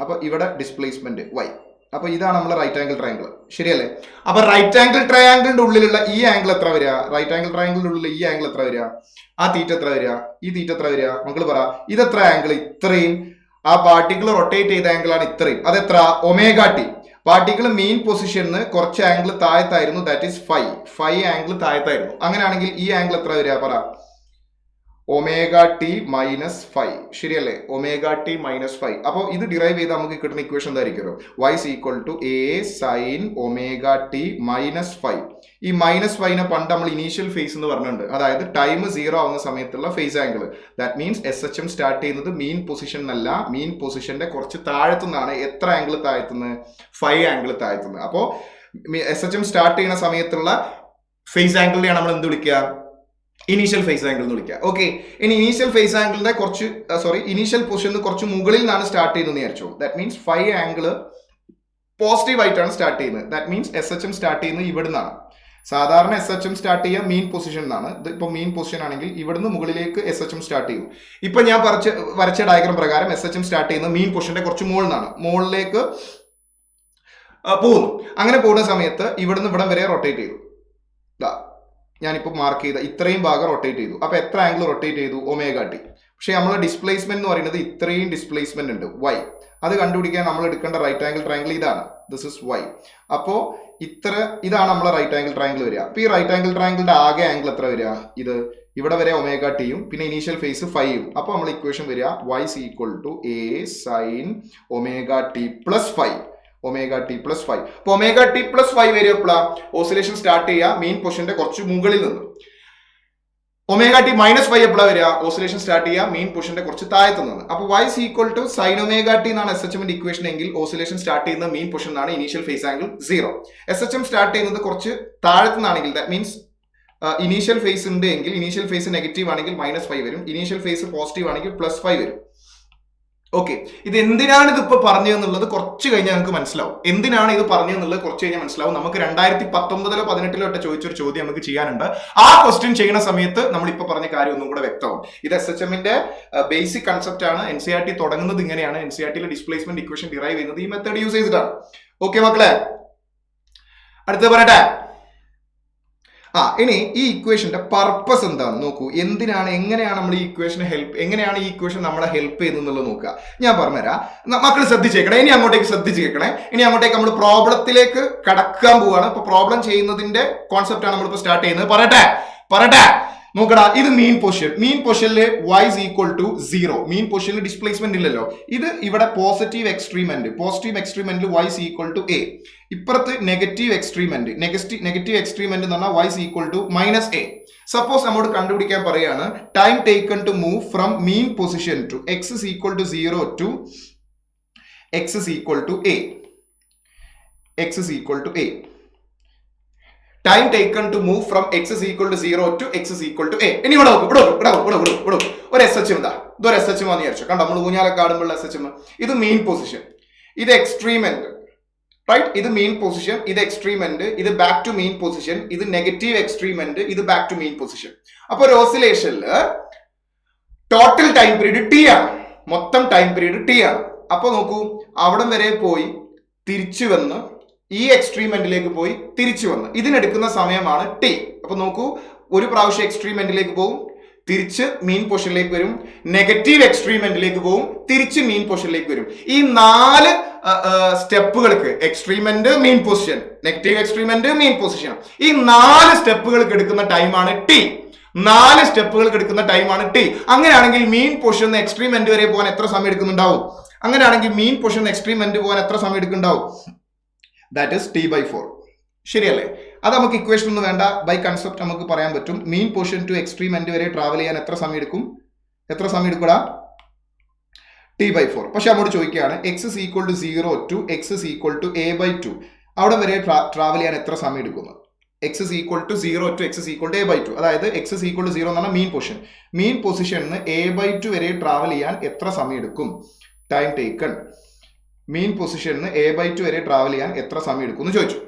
അപ്പൊ ഇവിടെ ഡിസ്പ്ലേസ്മെന്റ് y. അപ്പൊ ഇതാണ് നമ്മൾ റൈറ്റ് ആംഗിൾ ട്രയാംഗിൾ, ശരിയല്ലേ? അപ്പൊ റൈറ്റ് ആംഗിൾ ട്രയാംഗിളിന്റെ ഉള്ളിലുള്ള ഈ ആംഗിൾ എത്ര വരിക? റൈറ്റ് ആംഗിൾ ട്രയാംഗിളിന്റെ ഉള്ളിൽ ഈ ആംഗിൾ എത്ര വരിക? ആ തീറ്റ എത്ര വരിക? ഈ തീറ്റ എത്ര വരിക? മക്കൾ പറ, ഇതെത്ര ആംഗിൾ? ഇത്രയും. ആ പാർട്ടിക്കിൾ റൊട്ടേറ്റ് ചെയ്ത ആംഗിൾ ആണ് ഇത്രയും. അതെത്ര? Omega T. പാർട്ടിക്കിൾ മീൻ പൊസിഷനിൽ കുറച്ച് ആംഗിൾ താഴത്തായിരുന്നു, ദാറ്റ് ഈസ് 5 ആംഗിൾ താഴത്തായിരുന്നു. അങ്ങനെയാണെങ്കിൽ ഈ ആംഗിൾ എത്ര വരിക? പറ, ഒമേഗ ടി മൈനസ് 5, ശരിയല്ലേ? Omega T minus 5. അപ്പോൾ ഇത് ഡിറൈവ് ചെയ്ത് നമുക്ക് കിട്ടുന്ന ഇക്വേഷൻ എന്തായിരിക്കും? y = a sin omega T minus 5. ഈ മൈനസ് 5നെ പണ്ട് നമ്മൾ ഇനീഷ്യൽ ഫേസ് എന്ന് പറഞ്ഞിട്ടുണ്ട്. അതായത് ടൈം 0 ആവുന്ന സമയത്തുള്ള phase angle. That means SHM start ചെയ്യുന്നത് മീൻ പൊസിഷൻ അല്ല, മീൻ പൊസിഷന്റെ കുറച്ച് താഴത്തുനിന്നാണ്. എത്ര ആംഗിൾ താഴത്തുനിന്ന്? 5 ആംഗിൾ താഴത്തുനിന്ന്. അപ്പോൾ SHM സ്റ്റാർട്ട് ചെയ്യുന്ന സമയത്തുള്ള ഫേസ് ആംഗിളിനെയാണ് നമ്മൾ എന്ത് വിളിക്കുക? ഇനീഷ്യൽ ഫേസ് ആംഗിൾ എന്ന് വിളിക്കുക. ഓക്കെ, ഇനി ഇനീഷ്യൽ ഫേസ് ആംഗിളിന്റെ ഇനീഷ്യൽ പൊസിഷൻ കുറച്ച് മുകളിൽ നിന്നാണ് സ്റ്റാർട്ട് ചെയ്യുന്നത് വിചാരിച്ചു. ദാറ്റ് മീൻസ് 5 ആംഗിൾ പോസിറ്റീവ് ആയിട്ടാണ് സ്റ്റാർട്ട് ചെയ്യുന്നത്. ദാറ്റ് മീൻസ് SHM സ്റ്റാർട്ട് ചെയ്യുന്നത് ഇവിടെ നിന്നാണ്. സാധാരണ SHM സ്റ്റാർട്ട് ചെയ്യുക മീൻ പൊസിഷൻ എന്നാണ്. ഇതിപ്പോ മീൻ പൊസിഷൻ ആണെങ്കിൽ ഇവിടുന്ന് മുകളിലേക്ക് SHM സ്റ്റാർട്ട് ചെയ്യും. ഇപ്പൊ ഞാൻ വരച്ച ഡയഗ്രാം പ്രകാരം SHM സ്റ്റാർട്ട് ചെയ്യുന്നത് മീൻ പൊസിഷന്റെ കുറച്ച് മുകളിൽ നിന്നാണ്, മുകളിലേക്ക് പോകുന്നു. അങ്ങനെ പോകുന്ന സമയത്ത് ഇവിടുന്ന് ഇവിടം വരെ റൊട്ടേറ്റ് ചെയ്തു. ഞാനിപ്പോ മാർക്ക് ചെയ്ത ഇത്രയും ഭാഗം റൊട്ടേറ്റ് ചെയ്തു. അപ്പൊ എത്ര ആംഗിൾ റൊട്ടേറ്റ് ചെയ്തു? Omega T. പക്ഷെ നമ്മൾ ഡിസ്പ്ലേസ്മെന്റ് എന്ന് പറയുന്നത് ഇത്രയും ഡിസ്പ്ലേസ്മെന്റ് ഉണ്ട്, y. അത് കണ്ടുപിടിക്കാൻ നമ്മൾ എടുക്കേണ്ട റൈറ്റ് ആംഗിൾ ട്രയാംഗിൾ ഇതാണ്, ദിസ് ഇസ് y. അപ്പോ ഇതാണ് നമ്മളെ റൈറ്റ് ആംഗിൾ ട്രയാംഗിൾ വരിക. അപ്പൊ ഈ റൈറ്റ് ആംഗിൾ ട്രയാംഗിളിന്റെ ആകെ ആംഗിൾ എത്ര വരിക? ഇത് ഇവിടെ വരെ ഒമേഗ ടിയും പിന്നെ ഇനീഷ്യൽ ഫേസ് 5ഉം. അപ്പൊ നമ്മൾ ഇക്വേഷൻ വരിക y = a sin omega t plus 5. Omega t plus 5. അപ്പൊ ഒമേഗ ടി പ്ലസ് 5 വരെ ഓസിലേഷൻ സ്റ്റാർട്ട് ചെയ്യുക മീൻ പൊസിഷന്റെ കുറച്ച് മുകളിൽ നിന്ന്. ഒമേഗ ടി മൈനസ് 5 എപ്പോഴാണ് വരിക? ഓസിലേഷൻ സ്റ്റാർട്ട് ചെയ്യുക മീൻ പൊസിഷന്റെ കുറച്ച് താഴത്ത് നിന്ന്. അപ്പൊ y = sin ഒമേഗ ടി എന്നാണ് SHMന്റെ ഇക്വേഷൻ എങ്കിൽ ഓസിലേഷൻ സ്റ്റാർട്ട് ചെയ്യുന്ന മീൻ പൊസിഷൻ ആണ്. Initial phase angle 0. SHM start ചെയ്യുന്നത് കുറച്ച് താഴത്ത് നിന്നാണെങ്കിൽ, ദാറ്റ് മീൻസ് ഇനീഷ്യൽ ഫേസ് ഉണ്ട് എങ്കിൽ ഇനീഷ്യൽ ഫേസ് നെഗറ്റീവ് ആണെങ്കിൽ -5 വരും. ഇനീഷ്യൽ ഫേസ് പോസിറ്റീവ് ആണെങ്കിൽ +5 വരും. ഓക്കെ, ഇത് എന്തിനാണ് ഇതിപ്പോ പറഞ്ഞതെന്നുള്ളത് കുറച്ച് കഴിഞ്ഞാൽ നമുക്ക് മനസ്സിലാവും. എന്തിനാണ് ഇത് പറഞ്ഞതെന്നുള്ളത് കുറച്ച് കഴിഞ്ഞാൽ മനസ്സിലാവും. നമുക്ക് 2019-ലോ 18-ലോ ചോദിച്ചൊരു ചോദ്യം നമുക്ക് ചെയ്യാനുണ്ട്. ആ ക്വസ്റ്റ്യൻ ചെയ്യുന്ന സമയത്ത് നമ്മൾ ഇപ്പൊ പറഞ്ഞ കാര്യം ഒന്നും കൂടെ വ്യക്തമാവും. ഇത് SHMന്റെ ബേസിക് കൺസെപ്റ്റ് ആണ്. NCERT തുടങ്ങുന്നത് ഇങ്ങനെയാണ്. NCERTയിലെ ഡിസ്പ്ലേസ്മെന്റ് ഇക്വേഷൻ ഡിറൈവ് ചെയ്യുന്നത് ഈ മെത്തേഡ് യൂസ് ചെയ്തിട്ടാണ്. ഓക്കെ മക്കളെ, അടുത്ത പറയട്ടെ. ഇനി ഈ ഇക്വേഷന്റെ പർപ്പസ് എന്താന്ന് നോക്കൂ. എങ്ങനെയാണ് നമ്മൾ ഈ ഇക്വേഷനെ എങ്ങനെയാണ് ഈ ഇക്വേഷൻ നമ്മളെ ഹെൽപ്പ് ചെയ്യുന്നത് നോക്കുക. ഞാൻ പറഞ്ഞുതരാം, മക്കൾ ശ്രദ്ധിച്ചേക്കണേ. ഇനി അങ്ങോട്ടേക്ക് ശ്രദ്ധിച്ച് കേൾക്കണേ. ഇനി അങ്ങോട്ടേക്ക് നമ്മൾ പ്രോബ്ലത്തിലേക്ക് കടക്കാൻ പോവാണ്. ഇപ്പൊ പ്രോബ്ലം ചെയ്യുന്നതിന്റെ കോൺസെപ്റ്റ് ആണ് നമ്മളിപ്പോ സ്റ്റാർട്ട് ചെയ്യുന്നത്. പറയട്ടെ. നോക്കടാ, ഇത് മീൻ പൊസിഷനില് y is equal to 0. Mean പൊസിഷനിൽ ഡിസ്പ്ലേസ്മെന്റ് ഇല്ലല്ലോ. ഇത് ഇവിടെ പോസിറ്റീവ് എക്സ്ട്രീമെന്റിൽ y is equal to a. ഇപ്പുറത്ത് നെഗറ്റീവ് എക്സ്ട്രീമെന്റ് എന്ന് പറഞ്ഞാൽ y is equal to -a. Suppose നമ്മോട് കണ്ടുപിടിക്കാൻ പറയാണ് time taken to move from mean position to x is equal to 0 to x is equal to a. Time taken to move from x is equal to 0 to x is equal to a. ഇനി ഇവിടെ ഒരു SH എന്താ, ഇതൊരു SH വന്ന് വിചാരിച്ചു. കണ്ടോ, നമ്മൾ ഊഞ്ഞാലൊക്കെ ആടുമ്പോഴുള്ള SH. ഇത് മീൻ പൊസിഷൻ, ഇത് എക്സ്ട്രീമെന്റ്, റൈറ്റ്? ഇത് മീൻ പൊസിഷൻ, ഇത് എക്സ്ട്രീമെന്റ്, ഇത് ബാക്ക് ടു മീൻ പൊസിഷൻ, ഇത് നെഗറ്റീവ് എക്സ്ട്രീമെന്റ്, ഇത് ബാക്ക് ടു മീൻ പൊസിഷൻ. അപ്പൊ ഒരു ഓസിലേഷനില് ടോട്ടൽ ടൈം പീരീഡ് ടി ആണ്, മൊത്തം ടൈം പീരീഡ് ടി ആണ്. അപ്പൊ നോക്കൂ, അവിടം വരെ പോയി തിരിച്ചു വന്ന് ഈ എക്സ്ട്രീമെന്റിലേക്ക് പോയി തിരിച്ചു വന്ന് ഇതിനെടുക്കുന്ന സമയമാണ് ടി. അപ്പൊ നോക്കൂ, ഒരു പ്രാവശ്യം എക്സ്ട്രീമെന്റിലേക്ക് പോകും, തിരിച്ച് മീൻ പൊസിഷനിലേക്ക് വരും, നെഗറ്റീവ് എക്സ്ട്രീമെന്റിലേക്ക് പോകും, തിരിച്ച് മീൻ പൊസിഷനിലേക്ക് വരും. ഈ 4 സ്റ്റെപ്പുകൾക്ക്, extreme end, mean position, negative extreme end, mean position, ഈ 4 സ്റ്റെപ്പുകൾക്ക് എടുക്കുന്ന ടൈമാണ് ടി. 4 സ്റ്റെപ്പുകൾക്ക് എടുക്കുന്ന ടൈമാണ് ടി. അങ്ങനെയാണെങ്കിൽ മീൻ പൊസിഷൻ എക്സ്ട്രീമെന്റ് വരെ പോകാൻ എത്ര സമയം എടുക്കുന്നുണ്ടാവും? അങ്ങനെയാണെങ്കിൽ മീൻ പൊസിഷൻ എക്സ്ട്രീമെന്റ് പോകാൻ എത്ര സമയം എടുക്കുന്നുണ്ടാവും? That is t/4. ശരിയല്ലേ? അത് നമുക്ക് ഇക്വേഷൻ ഒന്നും വേണ്ട, ബൈ കൺസെപ്റ്റ് നമുക്ക് പറയാൻ പറ്റും. മീൻ പൊസിഷൻ ടു എക്സ്ട്രീമെന്റ് വരെ ട്രാവൽ ചെയ്യാൻ എത്ര സമയം എടുക്കും? എടുക്കൂടാ? t/4. പക്ഷെ നമ്മോട് ചോദിക്കുകയാണ് x is equal to 0 to x is equal to a/2. അവിടെ വരെ ട്രാവൽ ചെയ്യാൻ എത്ര സമയം എടുക്കുന്നു? x is equal to 0 to x is equal to a/2. അതായത് x is equal to 0 എന്ന് പറഞ്ഞാൽ മീൻ പൊസിഷനിൽ a/2 വരെ ട്രാവൽ ചെയ്യാൻ എത്ര സമയം എടുക്കും? ടൈം ടേക്കൺ മീൻ പൊസിഷനിൽ a/2 വരെ ട്രാവൽ ചെയ്യാൻ എത്ര സമയം എടുക്കും എന്ന് ചോദിച്ചു.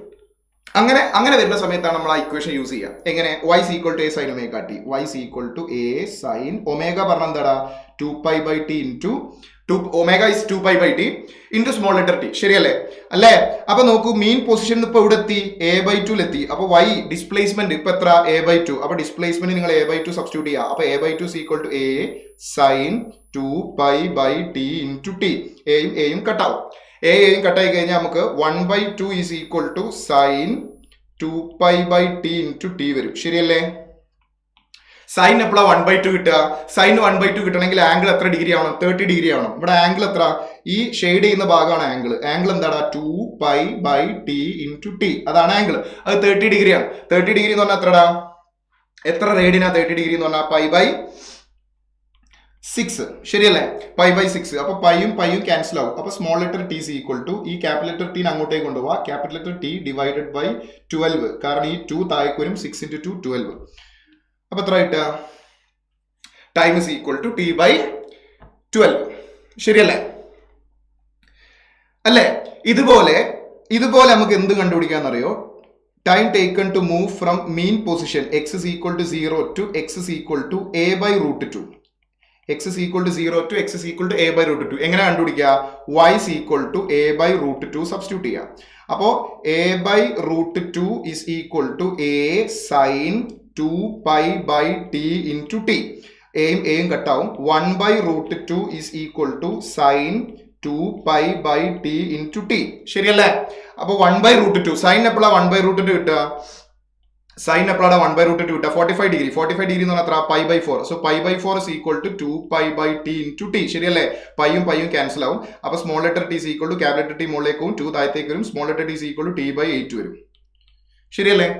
അങ്ങനെ വരുന്ന സമയത്താണ് നമ്മൾ ആ ഇക്വേഷൻ യൂസ് ചെയ്യുക. എങ്ങനെ? y is equal to a sin omega t. y is equal to a sin omega പറഞ്ഞാൽ എന്താടാ? 2π/t into omega is 2π/t into small letter t. ശരിയല്ലേ? അല്ലേ? അപ്പൊ നോക്കൂ, മീൻ പൊസിഷൻ ഇപ്പൊ ഇവിടെ എത്തി, a/2 എത്തി. അപ്പൊ y ഡിസ്പ്ലേസ്മെന്റ് ഇപ്പൊ എത്ര? a/2. അപ്പൊ ഡിസ്പ്ലേസ്മെന്റ് നിങ്ങൾ a/2 സബ്സ്റ്റിറ്റ്യൂട്ട് ചെയ്യുക. അപ്പൊ a/2 is equal to a sin 2π/t into t. എയും കട്ടാവും. എയും കട്ടായി കഴിഞ്ഞാൽ നമുക്ക് 1/2 is equal to sin 2π/t into t വരും. ശരിയല്ലേ? സൈൻ എപ്പോഴാണ് 1/2 കിട്ടുക? സൈൻ 1/2 കിട്ടണമെങ്കിൽ ആംഗിൾ എത്ര ഡിഗ്രി ആവണം? 30 ഡിഗ്രി ആവണം. ഇവിടെ ആംഗിൾ എത്ര? ഈ ഷെയ്ഡ് ചെയ്യുന്ന ഭാഗമാണ് ആംഗിൾ എന്താടാ? 2π/t into t. അതാണ് ആംഗിൾ. അത് 30 ഡിഗ്രിയാണ്. 30 ഡിഗ്രി എന്ന് പറഞ്ഞാൽ എത്രടാ? എത്ര റേഡിയനാ 30 ഡിഗ്രി എന്ന് പറഞ്ഞാൽ? π/6. ശരിയല്ലേ? π/6. അപ്പൊ പൈയും ക്യാൻസൽ ആവും. അപ്പൊ small letter t is equal to ഈ ക്യാപിറ്റൽ ലെറ്റർ ടീനെ അങ്ങോട്ടേക്ക് കൊണ്ടുപോവാ. Capital letter t divided by 12. കാരണം ഈ 2 താഴേക്ക് വരും. 6 into 2 12. അപ്പൊ എത്ര കിട്ടുക? Time is equal to t/12. ശരിയല്ലേ? അല്ലേ? ഇതുപോലെ നമുക്ക് എന്ത് കണ്ടുപിടിക്കാന്നറിയോ? Time taken to move from mean position x is equal to 0 to x is equal to a/√2. x is equal to 0 to x is equal to a/√2. എങ്ങനെ കണ്ടുപിടിക്കുക? y is equal to a/√2 substitute ചെയ്യുക. അപ്പോ a/√2 is equal to a sin 2π/t into t. എയും കട്ടാവും. 1/√2 is equal to sin 2π/t into t. ശരിയല്ലേ? അപ്പൊ 1/√2 sign എപ്പോഴാണ് 1/√2 കിട്ടുക? Sign എപ്പോഴാണ് 1/√2 കിട്ടുക? 45 ഡിഗ്രി. 45 ഡിഗ്രി എന്ന് പറഞ്ഞാൽ π/4. So π/4 is equal to 2π/t into t. ശരിയല്ലേ? പൈയും ക്യാൻസൽ ആവും. അപ്പൊ small letter t is equal to capital letter T മുകളിലേക്ക് പോകും, 2 താഴത്തേക്ക് വരും. Small letter t is equal to t/8 വരും. ശരിയല്ലേ?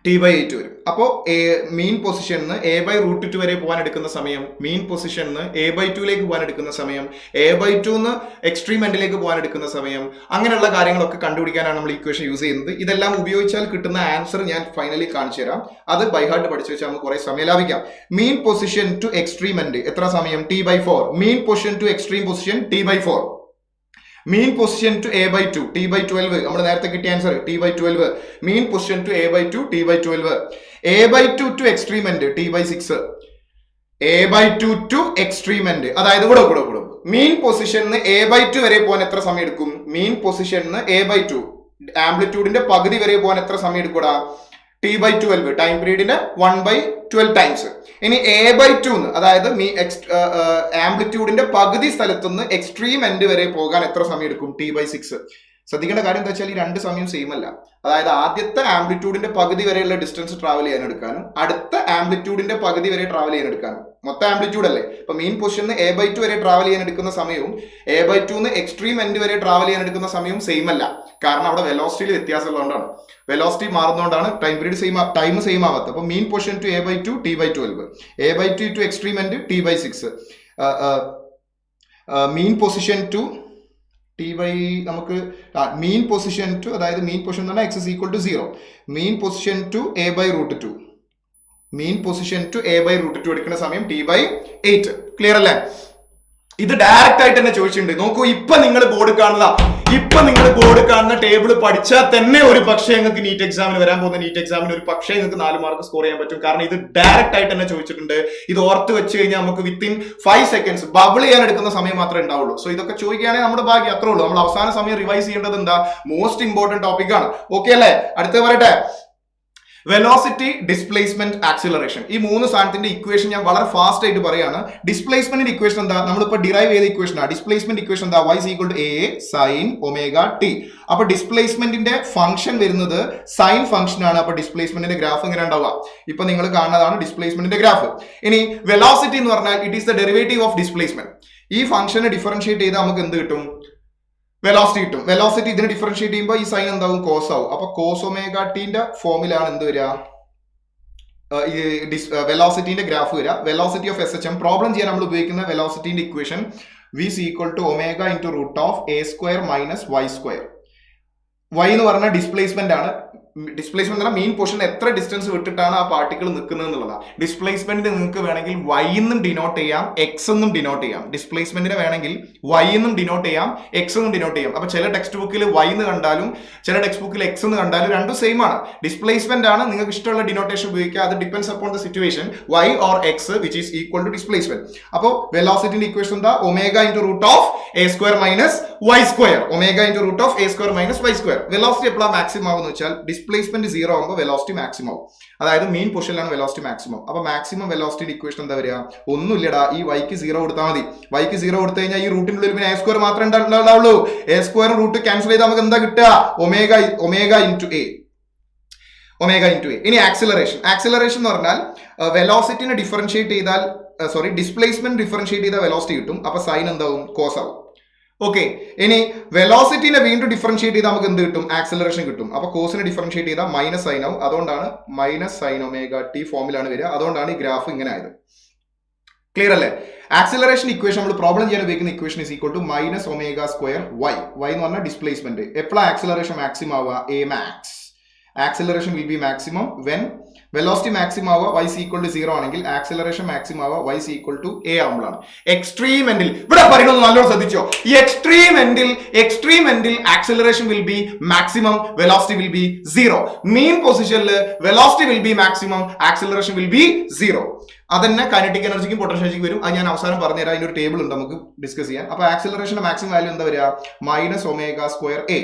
t/8 വരും. അപ്പോൾ മീൻ പൊസിഷനിൽ a/√2 വരെ പോകാൻ എടുക്കുന്ന സമയം, മീൻ പൊസിഷനിൽ a/2ലേക്ക് പോകാൻ എടുക്കുന്ന സമയം, a/2 എക്സ്ട്രീമെന്റിലേക്ക് പോകാൻ എടുക്കുന്ന സമയം, അങ്ങനെയുള്ള കാര്യങ്ങളൊക്കെ കണ്ടുപിടിക്കാനാണ് നമ്മൾ ഇക്വേഷൻ യൂസ് ചെയ്യുന്നത്. ഇതെല്ലാം ഉപയോഗിച്ചാൽ കിട്ടുന്ന ആൻസർ ഞാൻ ഫൈനലി കാണിച്ചു തരാം. അത് ബൈ ഹാർട്ട് പഠിച്ചു വെച്ചാൽ നമുക്ക് കുറെ സമയം ലാഭിക്കാം. മീൻ പൊസിഷൻ ടു എക്സ്ട്രീമെന്റ് എത്ര സമയം? t/4. Mean position to extreme position t/4. Mean position to a/2 t/12. നമ്മൾ നേരത്തെ കിട്ടിയ answer t/12. Mean position to a/2 t/12. a/2 to extreme end t/6. a/2 to extreme end, അതായത് കൂടെ മീൻ പൊസിഷനിൽ a/2 വരെ പോകാൻ എത്ര സമയം എടുക്കും? മീൻ പൊസിഷനിൽ a/2 ആംപ്ലിറ്റ്യൂഡിന്റെ പകുതി വരെ പോകാൻ എത്ര സമയം എടുക്കൂടാ? t/12. Time പീരീഡിന്റെ 1/12 times. ഇനി a/2 അതായത് ആംപ്ലിറ്റ്യൂഡിന്റെ പകുതി സ്ഥലത്തുനിന്ന് എക്സ്ട്രീം എൻഡ് വരെ പോകാൻ എത്ര സമയം എടുക്കും? t/6. ശ്രദ്ധിക്കേണ്ട കാര്യം എന്താ വെച്ചാൽ ഈ രണ്ട് സമയം സെയിം അല്ല. അതായത് ആദ്യത്തെ ആംപ്ലിറ്റ്യൂഡിന്റെ പകുതി വരെയുള്ള ഡിസ്റ്റൻസ് ട്രാവൽ ചെയ്യാൻ എടുക്കാനും അടുത്ത ആംപ്ലിറ്റ്യൂഡിന്റെ പകുതി വരെ ട്രാവൽ ചെയ്യാൻ എടുക്കാനും. മൊത്തം ആംപ്ലിറ്റ്യൂഡ് അല്ലേ. അപ്പൊ മെയിൻ പൊസിഷൻ A/2 വരെ ട്രാവൽ ചെയ്യാൻ എടുക്കുന്ന സമയവും A/2 എക്സ്ട്രീം എൻഡ് വരെ ട്രാവൽ ചെയ്യാൻ എടുക്കുന്ന സമയവും സെയിം അല്ല. കാരണം അവിടെ വെലോസിറ്റിയിൽ വ്യത്യാസം ഉള്ളതുകൊണ്ടാണ്. വെലോസിറ്റി മാറുന്നതുകൊണ്ടാണ് ടൈം പീരീഡ് ടൈം സെയിം ആവാത്തത്. അപ്പൊ main position to A/2 T/12, A/2 to extreme end T/6, mean position to നമുക്ക് മീൻ പൊസിഷൻ ടു, അതായത് മീൻ പൊസിഷൻ എന്ന് പറഞ്ഞാൽ x is equal to 0, mean position to A/√2, mean position to A/√2 എടുക്കുന്ന സമയം T/8. Clear അല്ലേ? ഇത് direct ആയിട്ട് തന്നെ ചോദിച്ചിട്ടുണ്ട്. നോക്കൂ, ഇപ്പൊ നിങ്ങൾ ബോർഡ് കാണുന്ന ടേബിൾ പഠിച്ചാൽ തന്നെ ഒരു പക്ഷേ നിങ്ങൾക്ക് നീറ്റ് എക്സാമിന് വരാൻ പോകുന്ന നീറ്റ് എക്സാമിന് ഒരു പക്ഷേ നിങ്ങൾക്ക് 4 മാർക്ക് സ്കോർ ചെയ്യാൻ പറ്റും. കാരണം ഇത് ഡയറക്റ്റ് ആയിട്ട് തന്നെ ചോദിച്ചിട്ടുണ്ട്. ഇത് ഓർത്ത് വെച്ച് കഴിഞ്ഞാൽ നമുക്ക് വിത്തിൻ 5 സെക്കൻഡ്സ് ബബിൾ ചെയ്യാൻ എടുക്കുന്ന സമയം മാത്രമേ ഉണ്ടാവുള്ളൂ. സോ ഇതൊക്കെ ചോദിക്കുകയാണെങ്കിൽ നമ്മുടെ ഭാഗ്യം, അത്രേ ഉള്ളൂ. നമ്മൾ അവസാന സമയം റിവൈസ് ചെയ്യേണ്ടത് എന്താ, മോസ്റ്റ് ഇമ്പോർട്ടന്റ് ടോപ്പിക് ആണ്. ഓക്കെ അല്ലേ? അടുത്ത പറയട്ടെ, വെലോസിറ്റി, ഡിസ്പ്ലേസ്മെന്റ്, ആക്സിലറേഷൻ. ഈ 3 സാധനത്തിന്റെ ഇക്വേഷൻ ഞാൻ വളരെ ഫാസ്റ്റ് ആയിട്ട് പറയാണ്. ഡിസ്പ്ലേസ്മെന്റിന്റെ ഇക്വേഷൻ എന്താ, നമ്മളിപ്പോ ഡിറൈവ് ചെയ്ത ഇക്വേഷൻ ആണ്. ഡിസ്പ്ലേസ്മെന്റ് ഇക്വേഷൻ എന്താ, y is equal to a sin omega t. അപ്പൊ ഡിസ്പ്ലേസ്മെന്റിന്റെ ഫംഗ്ഷൻ വരുന്നത് സൈൻ ഫംഗ്ഷൻ ആണ്. അപ്പൊ ഡിസ്പ്ലേസ്മെന്റിന്റെ ഗ്രാഫ് ഇങ്ങനെ ഉണ്ടാവുക. ഇപ്പൊ നിങ്ങൾ കാണുന്നതാണ് ഡിസ്പ്ലേസ്മെന്റിന്റെ ഗ്രാഫ്. ഇനി വെലോസിറ്റി എന്ന് പറഞ്ഞാൽ it is the derivative of displacement. ഈ ഫംഗ്ഷനെ ഡിഫറൻഷിയേറ്റ് ചെയ്താൽ നമുക്ക് എന്ത് കിട്ടും, വെലോസിറ്റി കിട്ടും. വെലോസിറ്റി ഇതിനെ ഡിഫറൻഷിയേറ്റ് ചെയ്യുമ്പോൾ ഈ സൈൻ എന്താവും, കോസ് ആവും. അപ്പൊ കോസ് ഒമേഗ ടിന്റെ ഫോമിലാണ് എന്ത് വരിക, വെലോസിറ്റിന്റെ ഗ്രാഫ് വരിക. വെലോസിറ്റി ഓഫ് SHM പ്രോബ്ലം ചെയ്യാൻ നമ്മൾ ഉപയോഗിക്കുന്ന വെലോസിറ്റിന്റെ equation v is equal to omega into root of a square minus y square. y എന്ന് പറഞ്ഞാൽ ഡിസ്പ്ലേസ്മെന്റ് ആണ്. ഡിസ്പ്ലേസ്മെന്റ് എന്നാൽ മെയിൻ പൊസിഷൻ എത്ര ഡിസ്റ്റൻസ് വിട്ടിട്ടാണ് ആ പാർട്ടിക്കിൾ നിൽക്കുന്നത് എന്നുള്ളതാണ്. ഡിസ്പ്ലേസ്മെന്റിന് നിങ്ങൾക്ക് വേണമെങ്കിൽ y എന്നും ഡിനോട്ട് ചെയ്യാം, x എന്നും ഡിനോട്ട് ചെയ്യാം. ഡിസ്പ്ലേസ്മെന്റിന് വേണമെങ്കിൽ y എന്നും ഡിനോട്ട് ചെയ്യാം, x എന്നും ഡിനോട്ട് ചെയ്യാം. അപ്പൊ ചില ടെക്സ്റ്റ് ബുക്കിൽ y എന്ന് കണ്ടാലും ചില ടെക്സ്റ്റ് ബുക്കിൽ x എന്ന് കണ്ടാലും രണ്ടും സെയിം ആണ്. ഡിസ്പ്ലേസ്മെന്റ് ആണ്, നിങ്ങൾക്ക് ഇഷ്ടമുള്ള ഡിനോട്ടേഷൻ ഉപയോഗിക്കുക. അത് depends upon the situation, y or x which is equal to displacement. അപ്പോൾ വെലോസിറ്റിന്റെ ഇക്വേഷൻ എന്താ, omega into root of a square minus y square, omega into root of a square minus y square. Velocity എപ്പോഴാണ് maximum ആവുമെന്ന് വെച്ചാൽ displacement 0 ആകുമ്പോൾ velocity maximum ആവും. അതായത് main പൊസിഷനിലാണ് വെലോസിറ്റി മാക്സിമം. അപ്പൊ മാക്സിമം വെലോസിറ്റി ഇക്വേഷൻ എന്താ വരിക, ഒന്നുമില്ലടാ, ഈ വൈക്ക് 0 കൊടുത്താൽ മതി. വൈക്ക് 0 കൊടുത്തു കഴിഞ്ഞാൽ ഈ റൂട്ടിന്റെ ഉള്ളിൽ പിന്നെ a square മാത്രമേ ഉണ്ടാവുള്ളൂ. a square റൂട്ട് ക്യാൻസൽ ചെയ്താൽ നമുക്ക് എന്താ കിട്ടുക, ഒമേഗ ഇൻടു a. ഇനി ആക്സിലറേഷൻ എന്ന് പറഞ്ഞാൽ വെലോസിറ്റിനെ ഡിഫറൻഷിയേറ്റ് ചെയ്താൽ, ഡിസ്പ്ലേസ്മെന്റ് ഡിഫറൻഷിയേറ്റ് ചെയ്താൽ വെലോസിറ്റി കിട്ടും. അപ്പൊ സൈൻ എന്താവും, കോസ് ആവും. ഓക്കെ, ഇനി വെലോസിറ്റിനെ വീണ്ടും ഡിഫറൻഷിയേറ്റ് ചെയ്താൽ നമുക്ക് എന്ത് കിട്ടും, ആക്സിലറേഷൻ കിട്ടും. അപ്പൊ കോസിനെ ഡിഫറൻഷിയേറ്റ് ചെയ്താൽ മൈനസ് സൈൻ ആവും. അതുകൊണ്ടാണ് മൈനസ് സൈൻ ഒമേഗ ടി ഫോമിലാണ് വരിക. അതുകൊണ്ടാണ് ഈ ഗ്രാഫ് ഇങ്ങനെ ആയത്. ക്ലിയർ അല്ലേ? ആക്സിലറേഷൻ ഇക്വേഷൻ നമ്മൾ പ്രോബ്ലം ചെയ്യാൻ ഉപയോഗിക്കുന്ന equation is equal to minus omega square y. y എന്ന് പറഞ്ഞാൽ ഡിസ്പ്ലേസ്മെന്റ്. എപ്പോഴാണ് ആക്സിലറേഷൻ മാക്സിമം ആവുക, a max. Acceleration will be maximum when velocity maximum ആവുക y is equal to 0 ആണെങ്കിൽ, ആക്സിലറേഷൻ മാക്സിമം ആവുക y is equal to a ആവുമ്പോഴാണ്. Extreme എൻഡിൽ ഇവിടെ പറയുന്നത് നല്ലോണം ശ്രദ്ധിച്ചോ, ഈ എക്സ്ട്രീം എൻഡിൽ acceleration will be maximum, velocity will be 0. Mean പൊസിഷനിൽ velocity will be maximum, acceleration will be 0. അതന്നെ കൈനറ്റിക് എനർജിക്കും പൊട്ടൻഷ്യൽ എനർജിക്കും വരും. അത് ഞാൻ അവസാനം പറഞ്ഞുതരാം. അതിന്റെ ഒരു ടേബിൾ ഉണ്ട് നമുക്ക് ഡിസ്കസ് ചെയ്യാൻ. അപ്പൊ ആക്സിലറേഷന്റെ മാക്സിമം വാല്യൂ എന്താ വരിക, മൈനസ് ഒമേഗ സ്ക്വയർ a.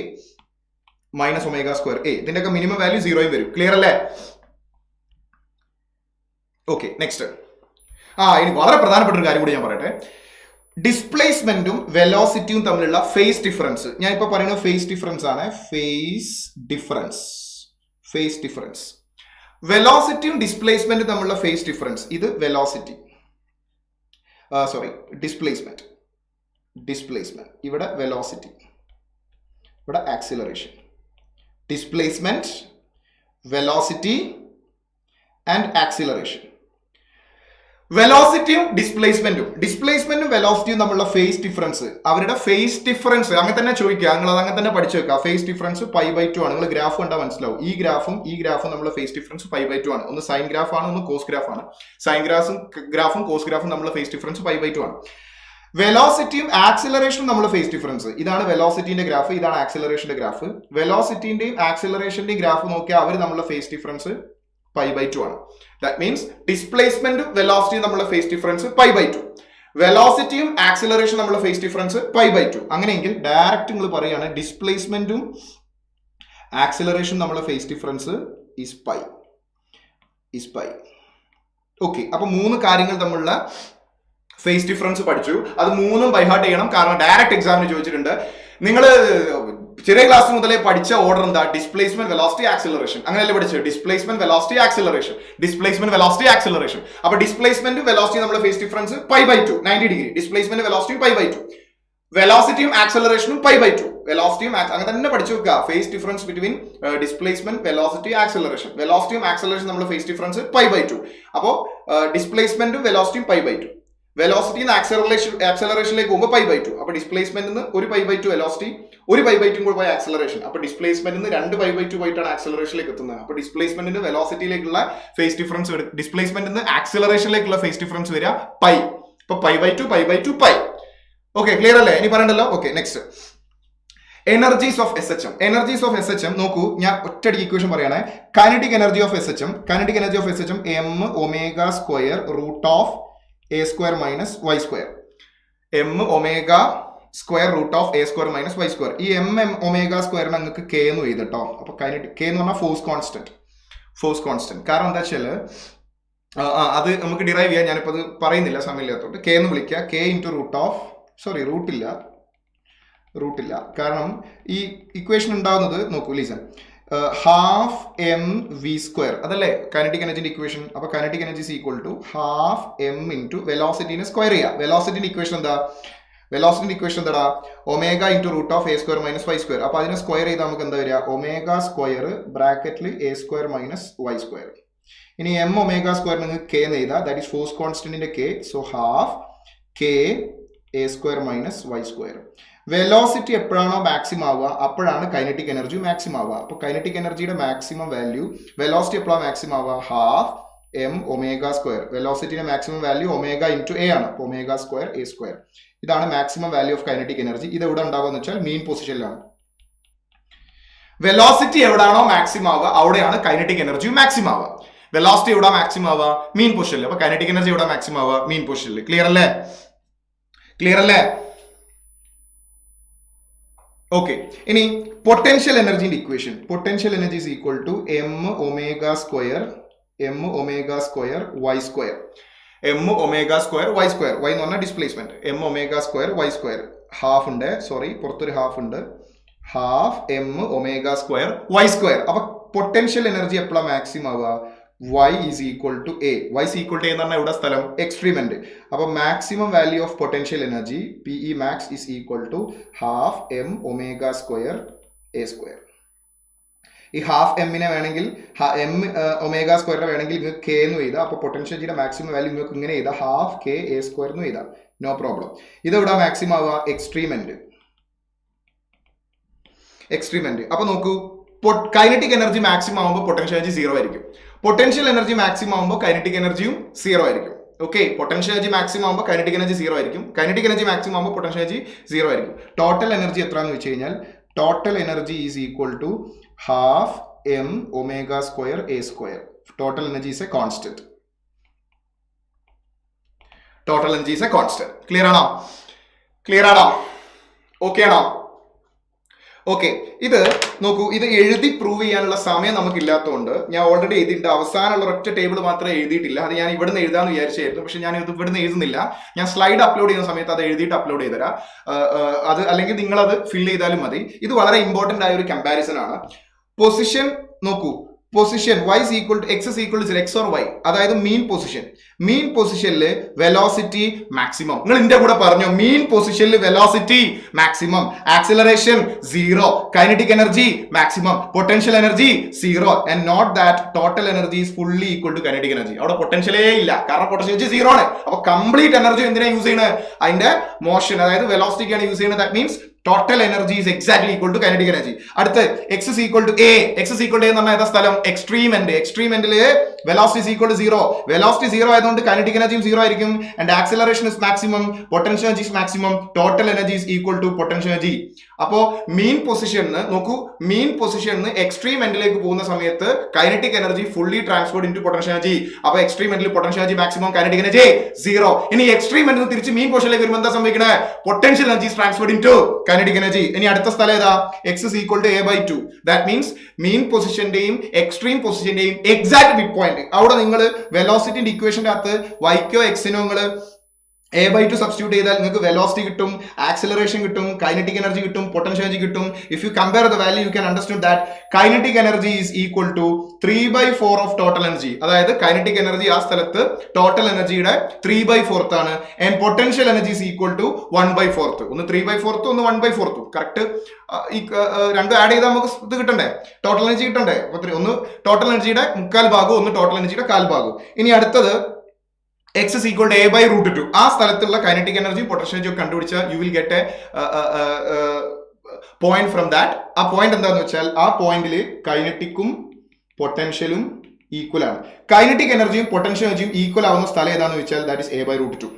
ഇതിന്റെ ഒക്കെ മിനിമം വാല്യൂ 0 വരും. ക്ലിയർ അല്ലേ? Okay, next. ഇനി വളരെ പ്രധാനപ്പെട്ട ഒരു കാര്യം കൂടി ഞാൻ പറയട്ടെ. ഡിസ്പ്ലേസ്മെന്റും വെലോസിറ്റിയും തമ്മിലുള്ള ഫേസ് ഡിഫറൻസ്. ഞാൻ ഇപ്പൊ പറയുന്നത് ഫേസ് ഡിഫറൻസ് ആണ്. ഫേസ് ഡിഫറൻസ് വെലോസിറ്റിയും ഡിസ്പ്ലേസ്മെന്റും തമ്മിലുള്ള ഫേസ് ഡിഫറൻസ്. ഇത് വെലോസിറ്റി, ഡിസ്പ്ലേസ്മെന്റ്. ഇവിടെ വെലോസിറ്റി, ഇവിടെ acceleration. Displacement, velocity and acceleration. വെലോസിറ്റിയും ഡിസ്പ്ലേസ്മെന്റും വെലോസിറ്റിയും തമ്മിലുള്ള ഫേസ് ഡിഫറൻസ്, അവരുടെ ഫേസ് ഡിഫറൻസ് അങ്ങനെ തന്നെ ചോദിക്കുക. നിങ്ങൾ അത് അങ്ങനെ തന്നെ പഠിച്ചു വെക്കുക. ഫേസ് ഡിഫറൻസ് π/2 ആണ്. നിങ്ങൾ ഗ്രാഫ് കണ്ടാൽ മനസ്സിലാവും. ഈ ഗ്രാഫും തമ്മിലുള്ള ഫേസ് ഡിഫറൻസ് π/2 ആണ്. ഒന്ന് സൈൻ ഗ്രാഫ് ആണ്, ഒന്ന് കോസ് ഗ്രാഫ് ആണ്. സൈൻ ഗ്രാഫും കോസ് ഗ്രാഫും തമ്മിലുള്ള ഫേസ് ഡിഫറൻസ് π/2 ആണ്. വെലോസിറ്റിയും ആക്സിലറേഷനും നമ്മൾ ഫേസ് ഡിഫറൻസ്. ഇതാണ് വെലോസിറ്റിന്റെ ഗ്രാഫ്, ഇതാണ് ആക്സിലറേഷന്റെ ഗ്രാഫ്. വെലോസിറ്റിന്റെയും ആക്സിലറേഷന്റെയും ഗ്രാഫ് നോക്കിയാൽ അവർ തമ്മിലുള്ള ഫേസ് ഡിഫറൻസ് π/2 ആണ്. ദാറ്റ് മീൻസ് ഡിസ്പ്ലേസ്മെന്റും വെലോസിറ്റിയും തമ്മിലുള്ള ഫേസ് ഡിഫറൻസ് π/2. വെലോസിറ്റിയും ആക്സിലറേഷൻ തമ്മിലുള്ള ഫേസ് ഡിഫറൻസ് π/2. അങ്ങനെയെങ്കിൽ ഡയറക്റ്റ് നിങ്ങൾ പറയുകയാണ് ഡിസ്പ്ലേസ്മെന്റും ആക്സിലറേഷൻ തമ്മിലുള്ള ഫേസ് ഡിഫറൻസ് ഈസ് π. ഓക്കെ, അപ്പൊ 3 കാര്യങ്ങൾ തമ്മിലുള്ള ഫേസ് ഡിഫറൻസ് പഠിച്ചു. അത് 3 ബൈ ഹാർട്ട് ചെയ്യണം. കാരണം ഡയറക്റ്റ് എക്സാമിന് ചോദിച്ചിട്ടുണ്ട്. നിങ്ങൾ ചെറിയ ക്ലാസ് മുതലേ പഠിച്ച ഓർഡർ എന്താ? Displacement velocity acceleration. അങ്ങനെയല്ലേ പഠിച്ചത്? Displacement velocity acceleration, displacement velocity acceleration. അപ്പൊ ഡിസ്പ്ലേസ്മെന്റ് വെലോസിറ്റി നമ്മുടെ phase difference π/2 90 degree. Displacement velocity π/2, വെലോസിറ്റിയും ആക്സിലറേഷനും π/2. വെലോസിറ്റിയും അങ്ങനെ തന്നെ പഠിച്ചു വെക്കുക. Phase difference between displacement velocity acceleration. വെലോസിറ്റിയും ആക്സിലറേഷൻ നമ്മുടെ ഫേസ് ഡിഫറൻസ് π/2. അപ്പോ ഡിസ്പ്ലേസ്മെന്റും വെലോസിറ്റിയും π/2. വെലോസിറ്റി ആക്സിലറേഷനിലേക്ക് പോകുമ്പോൾ π/2. അപ്പൊ ഡിസ്പ്ലേസ്മെന്റിന് ഒരു π/2 വെലോസിറ്റി, ഒരു π/2 കൂടെ പോയ ആക്സിലറേഷൻ. അപ്പൊ ഡിസ്പ്ലേസ്മെന്റിന് 2 π/2 പോയിട്ടാണ് ആക്സിലറേഷനിലേക്ക് എത്തുന്നത്. അപ്പൊ ഡിസ്പ്ലേസ്മെന്റിന് വെലോസിറ്റിയിലേക്കുള്ള ഫേസ് ഡിഫറൻസ്, ഡിസ്പ്ലേസ്മെന്റിന് ആക്സിലറേഷനിലേക്കുള്ള ഫേസ് ഡിഫറൻസ് വരിക π. അപ്പൊ π/2 π. ഓക്കെ, ക്ലിയർ അല്ലേ? ഇനി പറയണ്ടല്ലോ. Okay, next energies of SHM. Energies of SHM നോക്കൂ, ഞാൻ ഒറ്റടി ഇക്വേഷൻ പറയണേ. Kinetic energy of SHM, kinetic energy of SHM m omega square root of a square minus y square. m omega square root of a square minus y square. ഈ m omega സ്ക്വയറിന് നിങ്ങൾക്ക് k എന്ന് എഴുതട്ടോ. അപ്പൊ kinetic k എന്ന് പറഞ്ഞാൽ force constant. കാരണം എന്താ വെച്ചാല് അത് നമുക്ക് ഡിറൈവ് ചെയ്യാൻ ഞാനിപ്പോൾ അത് പറയുന്നില്ല, സമയമില്ലാത്തോട്ട് k എന്ന് വിളിക്കുക. k into root of, sorry റൂട്ടില്ല, കാരണം ഈ ഇക്വേഷൻ ഉണ്ടാവുന്നത് നോക്കൂ, listen, half m v square, അതല്ലേ കൈനറ്റിക് എനർജിന്റെ ഇക്വേഷൻ. അപ്പൊ kinetic energy is equal to half m into വെലോസിറ്റിനെ സ്ക്വയർ ചെയ്യുക. വെലോസിറ്റിന്റെ ഇക്വേഷൻ എന്താ? എന്താ? Omega into root of a square minus y square. അപ്പൊ അതിനെ സ്ക്വയർ ചെയ്താൽ നമുക്ക് എന്താ വരിക? ഒമേഗ സ്ക്വയർ ബ്രാക്കറ്റിൽ a square minus y square. ഇനി m ഒമേഗ സ്ക്വയർ നിങ്ങൾക്ക് k എന്ന് എഴുതാം, ദാറ്റ് ഈസ് ഫോഴ്സ് കോൺസ്റ്റന്റിന്റെ k. So half k a square minus y square. Velocity എപ്പോഴാണോ മാക്സിമം ആവുക അപ്പോഴാണ് കൈനറ്റിക് എനർജി മാക്സിമം ആവുക. അപ്പോൾ കൈനറ്റിക് എനർജിയുടെ മാക്സിമം വാല്യൂ, വെലോസിറ്റി എപ്പോഴാണ് മാക്സിമം ആവുക? Half m omega square. വെലോസിറ്റിയുടെ maximum value omega into a ആണ്. അപ്പോൾ ഒമേഗ സ്ക്വയർ a സ്ക്വയർ. ഇതാണ് maximum value of kinetic energy. ഇത് എവിടെ ഉണ്ടാവുക എന്ന് വെച്ചാൽ മീൻ പൊസിഷനിലാണ്. വെലോസിറ്റി എവിടാണോ മാക്സിമം ആവുക അവിടെയാണ് കൈനറ്റിക് എനർജി മാക്സിമം ആവുക. വെലോസിറ്റി എവിടെ മാക്സിമം ആവുക? മീൻ പൊസിഷനിൽ. അപ്പോൾ കൈനറ്റിക് എനർജി എവിടെ മാക്സിമം ആവുക? മീൻ പൊസിഷനിൽ. ക്ലിയർ അല്ലേ? ഓക്കെ, ഇനി പൊട്ടൻഷ്യൽ എനർജിന്റെ equation. Potential energy is equal to m omega square y square. m omega square y square. y എന്ന് പറഞ്ഞാൽ displacement. m omega square y square. Half ഉണ്ട്, സോറി പുറത്തൊരു ഹാഫ് ഉണ്ട്. Half m omega square y square. അപ്പൊ potential energy എപ്പോഴാണ് maximum ആവുക? y is equal to a. y is equal to എന്ന് പറഞ്ഞാൽ ഇവിടെ സ്ഥലം എക്സ്ട്രീമെന്റ്. അപ്പൊ maximum value of potential energy PE max is equal to half m omega square a square. ഈ half എമ്മിനെ വേണമെങ്കിൽ m ഒമേഗ സ്ക്വയറിനെ വേണമെങ്കിൽ നിങ്ങൾക്ക് k എന്ന് എഴുതാം. അപ്പൊ പൊട്ടൻഷ്യൽ എനർജിയുടെ മാക്സിമം വാല്യൂ നിങ്ങൾക്ക് ഇങ്ങനെ എഴുതാം, ഹാഫ് k a സ്ക്വയർ എന്ന് എഴുതാം. No problem. ഇതെവിടെ മാക്സിമം ആവുക? എക്സ്ട്രീമെന്റ്. അപ്പൊ നോക്കൂ, കൈനറ്റിക് എനർജി മാക്സിമം ആവുമ്പോൾ പൊട്ടൻഷ്യൽ എനർജി 0 ആയിരിക്കും. പൊട്ടൻഷ്യൽ എനർജി മാക്സിമം ആവുമ്പോൾ കൈനറ്റിക് എനർജിയും 0 ആയിരിക്കും. ഓക്കെ, പൊട്ടൻഷ്യൽ എനർജി മാക്സിമം ആവുമ്പോൾ കൈനറ്റിക് എനർജി 0 ആയിരിക്കും. കൈനറ്റിക് എനർജി മാക്സിമം ആവുമ്പോൾ പൊട്ടൻഷ്യൽ എനർജി 0 ആയിരിക്കും. ടോട്ടൽ എനർജി എത്രയാണെന്ന് വെച്ച് കഴിഞ്ഞാൽ total energy is equal to half m omega square a square. Total energy is a constant. Clear ആണോ? ഓക്കെ ആണോ? Okay, ഇത് നോക്കൂ, ഇത് എഴുതി പ്രൂവ് ചെയ്യാനുള്ള സമയം നമുക്കില്ലാത്തതുകൊണ്ട് ഞാൻ ഓൾറെഡി എഴുതിയിട്ടുണ്ട്. അവസാനമുള്ള ഒറ്റ ടേബിൾ മാത്രമേ എഴുതിയിട്ടില്ല. അത് ഞാൻ ഇവിടുന്ന് എഴുതാമെന്ന് വിചാരിച്ചായിരുന്നു, പക്ഷെ ഞാൻ ഇത് ഇവിടുന്ന് എഴുതുന്നില്ല. ഞാൻ സ്ലൈഡ് അപ്ലോഡ് ചെയ്യുന്ന സമയത്ത് അത് എഴുതിയിട്ട് അപ്ലോഡ് ചെയ്തുതരാം. അത് അല്ലെങ്കിൽ നിങ്ങളത് ഫില്ല് ചെയ്താലും മതി. ഇത് വളരെ ഇമ്പോർട്ടൻ്റ് ആയ ഒരു കമ്പാരിസൺ ആണ്. പൊസിഷൻ നോക്കൂ, position y is equal to x is equal to x or y, അതായത് മീൻ പൊസിഷനിൽ വെലോസിറ്റി മാക്സിമം. നിങ്ങൾ ഇതിന്റെ കൂടെ പറഞ്ഞു, മീൻ പൊസിഷനിൽ velocity maximum, acceleration 0, kinetic energy maximum, potential energy 0 and note that total energy is fully equal to kinetic energy. അവിടെ പൊട്ടൻഷ്യലേ ഇല്ല, കാരണം പൊട്ടൻഷ്യൽ എനർജി 0 ആണ്. അപ്പൊ കംപ്ലീറ്റ് എനർജി എന്തിനാണ് യൂസ് ചെയ്യുന്നത്? അതിന്റെ മോഷൻ, അതായത് വെലോസിറ്റിക്കാണ് യൂസ് ചെയ്യുന്നത്. That means total energy is exactly equal to kinetic energy. അടുത്ത് x is equal to a. x is equal to a എന്ന് പറഞ്ഞാൽ ഏതാ സ്ഥലം? എക്സ്ട്രീം എൻഡിൽ velocity is equal to 0. velocity 0 ആയതുകൊണ്ട് kinetic energy 0 ആയിരിക്കും. and acceleration is maximum, potential energy is maximum, total energy is equal to potential energy. അപ്പോ മീൻ പൊസിഷനിൽ നോക്കൂ, മീൻ പൊസിഷനിൽ എക്സ്ട്രീം എൻഡിലേക്ക് പോകുന്ന സമയത്ത് kinetic energy fully transferred into potential energy. അപ്പൊ എക്സ്ട്രീം എൻഡിൽ potential energy maximum, kinetic energy 0. ഇനി എക്സ്ട്രീം എൻഡിൽ നിന്ന് തിരിച്ച് മീൻ പൊസിഷനിലേക്ക് വരുമ്പോൾ എന്താ സംഭവിക്കുന്നത്? potential energy is transferred into kinetic energy. ഇനി അടുത്ത സ്ഥലം ഏതാ? x is equal to a/2. that means mean പൊസിഷന്റെയും എക്സ്ട്രീം പൊസിഷന്റെയും എക്സാക്ട് മിഡ് പോയിന്റ്. അവിടെ നിങ്ങൾ വെലോസിറ്റിന്റെ ഇക്വേഷന്റെ അകത്ത് y-ക്കോ x-നോ നിങ്ങൾ A by 2 സബ്സ്റ്റിറ്റ്യൂട്ട് ചെയ്താൽ നിങ്ങൾക്ക് വെലോസിറ്റി കിട്ടും, ആക്സിലറേഷൻ കിട്ടും, കൈനറ്റിക് എനർജി കിട്ടും, പൊട്ടൻഷ്യൽ എനർജി കിട്ടും. If you compare the value you can understand that kinetic energy is equal to 3/4 of total energy. അതായത് കൈനറ്റിക് എനർജി ആ സ്ഥലത്ത് ടോട്ടൽ എനർജിയുടെ 3/4 ആണ്. And potential energy is equal to 1/4. ഒന്ന് 3/4 ഒന്ന് 1/4. കറക്റ്റ് ഈ രണ്ടും ആഡ് ചെയ്താൽ നമുക്ക് ഇത് കിട്ടണ്ടേ, ടോട്ടൽ എനർജി കിട്ടണ്ടേ. ഒന്ന് ടോട്ടൽ എനർജിയുടെ 1/4 ഭാഗവും ഒന്ന് ടോട്ടൽ എനർജിയുടെ 1/4 ഭാഗവും. ഇനി അടുത്തത് x is equal to a by root 2. ആ സ്ഥലത്തുള്ള കൈനറ്റിക് എനർജി പൊട്ടൻഷ്യൽ എനർജി കണ്ടുപിടിച്ചാൽ you will get A point from that. ആ പോയിന്റ് എന്താന്ന് വെച്ചാൽ ആ പോയിന്റിൽ കൈനറ്റിക്കും പൊട്ടൻഷ്യലും ഈക്വൽ ആണ്. കൈനറ്റിക് എനർജിയും പൊട്ടൻഷ്യൽ എനർജിയും ഈക്വൽ ആവുന്ന സ്ഥലം ഏതാന്ന് വെച്ചാൽ that is a by root 2.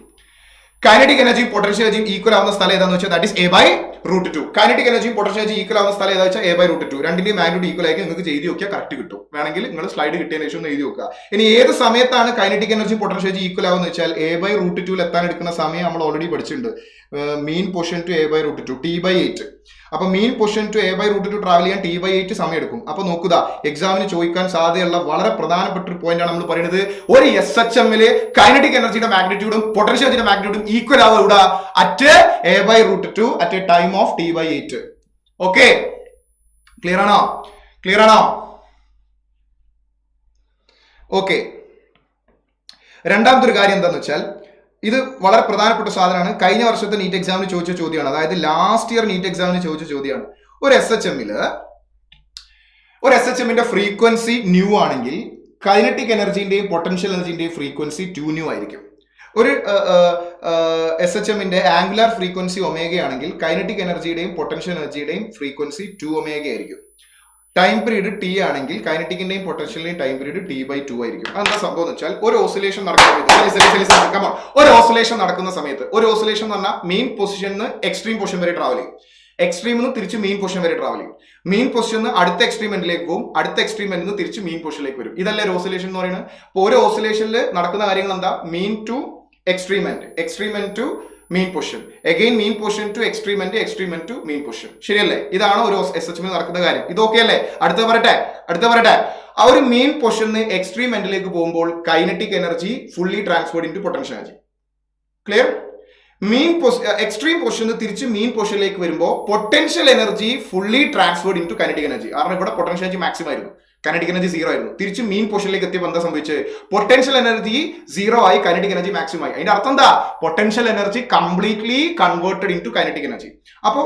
Kinetic എനർജിയും പൊട്ടൻഷ്യൽ എനർജിയും ഈക്വൽ ആവുന്ന സ്ഥലം ഏതാന്ന് വെച്ചാൽ that is a by root 2. Kinetic എനർജിയും പൊട്ടൻഷ്യൽ എനർജി ഈക്വൽ ആവുന്ന സ്ഥലം ഏതാ വെച്ചാൽ a by root 2. രണ്ടിന്റെയും മാഗ്നിറ്റ്യൂഡ് ഈക്വൽ ആയി നിങ്ങൾക്ക് ചെയ്ത് നോക്കിയാൽ കറക്റ്റ് കിട്ടും. വേണമെങ്കിൽ നിങ്ങൾ സ്ലൈഡ് കിട്ടിയതിനു ശേഷം ഒന്ന് എഴുതി നോക്കുക. ഇനി ഏത് സമയത്താണ് kinetic energy potential energy equal ആവുന്ന വെച്ചാൽ a by root 2 എത്താൻ എടുക്കുന്ന സമയം നമ്മൾ ഓൾറെഡി പഠിച്ചിട്ടുണ്ട്. Mean position to a by root 2 t/8. അപ്പൊ mean position to a by root 2 travel ചെയ്യാൻ t/8 സമയം എടുക്കും. അപ്പൊ നോക്കുക, എക്സാമിന് ചോദിക്കാൻ സാധ്യതയുള്ള വളരെ പ്രധാനപ്പെട്ട ഒരു പോയിന്റ് ആണ് നമ്മൾ പറയുന്നത്. ഒരു SHM-ല് കൈനറ്റിക് എനർജിയുടെ മാഗ്നിറ്റ്യൂഡും പൊട്ടൻഷ്യൽ എനർജിയുടെ മാഗ്നിറ്റ്യൂഡും ഈക്വൽ ആവുക ഇവിടെ at a by root 2 at A time of t/8. Okay, clear ആണോ? ക്ലിയർ ആണോ? ഓക്കെ, രണ്ടാമത്തെ ഒരു കാര്യം എന്താന്ന് വെച്ചാൽ ഇത് വളരെ പ്രധാനപ്പെട്ട സാധനമാണ്. കഴിഞ്ഞ വർഷത്തെ നീറ്റ് എക്സാമിന് ചോദിച്ച ചോദ്യമാണ്. അതായത് ലാസ്റ്റ് ഇയർ നീറ്റ് എക്സാമിന് ചോദിച്ച ചോദ്യമാണ്. ഒരു SHM-ന്റെ ഫ്രീക്വൻസി ന്യൂ ആണെങ്കിൽ കൈനറ്റിക് എനർജിന്റെയും പൊട്ടൻഷ്യൽ എനർജിന്റെയും ഫ്രീക്വൻസി 2 ന്യൂ ആയിരിക്കും. ഒരു SHM-ന്റെ ആംഗുലാർ ഫ്രീക്വൻസി ഒമേഗ ആണെങ്കിൽ കൈനറ്റിക് എനർജിയുടെയും പൊട്ടൻഷ്യൽ എനർജിയുടെയും ഫ്രീക്വൻസി 2 ഒമേഗ ആയിരിക്കും. ടൈം പീരീഡ് ടി ആണെങ്കിൽ കൈനറ്റിക്കിന്റെയും പൊട്ടൻഷ്യലിന്റെയും ടൈം പീരീഡ് t/2 ആയിരിക്കും. അതെന്താ സംഭവം എന്ന് വെച്ചാൽ ഒരു ഓസിലേഷൻ നടക്കുന്ന സമയത്ത് ഒരു ഓസിലേഷൻ എന്ന് പറഞ്ഞാൽ മെയിൻ പൊസിഷനിൽ എക്സ്ട്രീം പൊസിഷൻ വരെ ട്രാവൽ ചെയ്യും. എക്സ്ട്രീമിൽ നിന്ന് തിരിച്ച് മെയിൻ പൊസിഷൻ വരെ ട്രാവൽ ചെയ്യും. മെയിൻ പൊസിഷൻ അടുത്ത എക്സ്ട്രീം എൻഡിലേക്ക് പോകും. അടുത്ത എക്സ്ട്രീം എൻഡിൽ നിന്ന് തിരിച്ച് മെയിൻ പൊസിഷനിലേക്ക് വരും. ഇതല്ലേ ഒരു ഓസിലേഷൻ എന്ന് പറയുന്നത്. അപ്പോൾ ഒരു ഓസിലേഷനിൽ നടക്കുന്ന കാര്യങ്ങൾ എന്താ? Main to extreme end, extreme end to main position, again main position to extreme end, extreme end to main position. ശരിയല്ലേ? ഇതാണ് ഒരു SHM നടക്കുന്ന കാര്യം. ഇത് ഓക്കെ അല്ലേ? അടുത്ത പറയട്ടെ. ആ ഒരു മെയിൻ പൊസിഷന് എക്സ്ട്രീം എൻഡിലേക്ക് പോകുമ്പോൾ kinetic energy fully transferred into potential energy. Clear? Extreme പൊസിഷന് തിരിച്ച് മെയിൻ പൊസിഷനിലേക്ക് വരുമ്പോൾ potential energy fully transferred into kinetic energy. കാരണം ഇവിടെ പൊട്ടൻഷ്യൽ എനർജി മാക്സിമം ആയിരുന്നു, കൈനറ്റിക് എനർജി 0 ആയിരുന്നു. തിരിച്ച് മെയിൻ പൊസിഷനിലേക്ക് എത്തിയപ്പോൾ എന്താ സംഭവിച്ചത്? പൊട്ടൻഷ്യൽ എനർജി 0 ആയി, കൈനറ്റിക് എനർജി മാക്സിമം ആയി. അതിന്റെ അർത്ഥം എന്താ? Potential energy completely converted into kinetic energy. അപ്പോൾ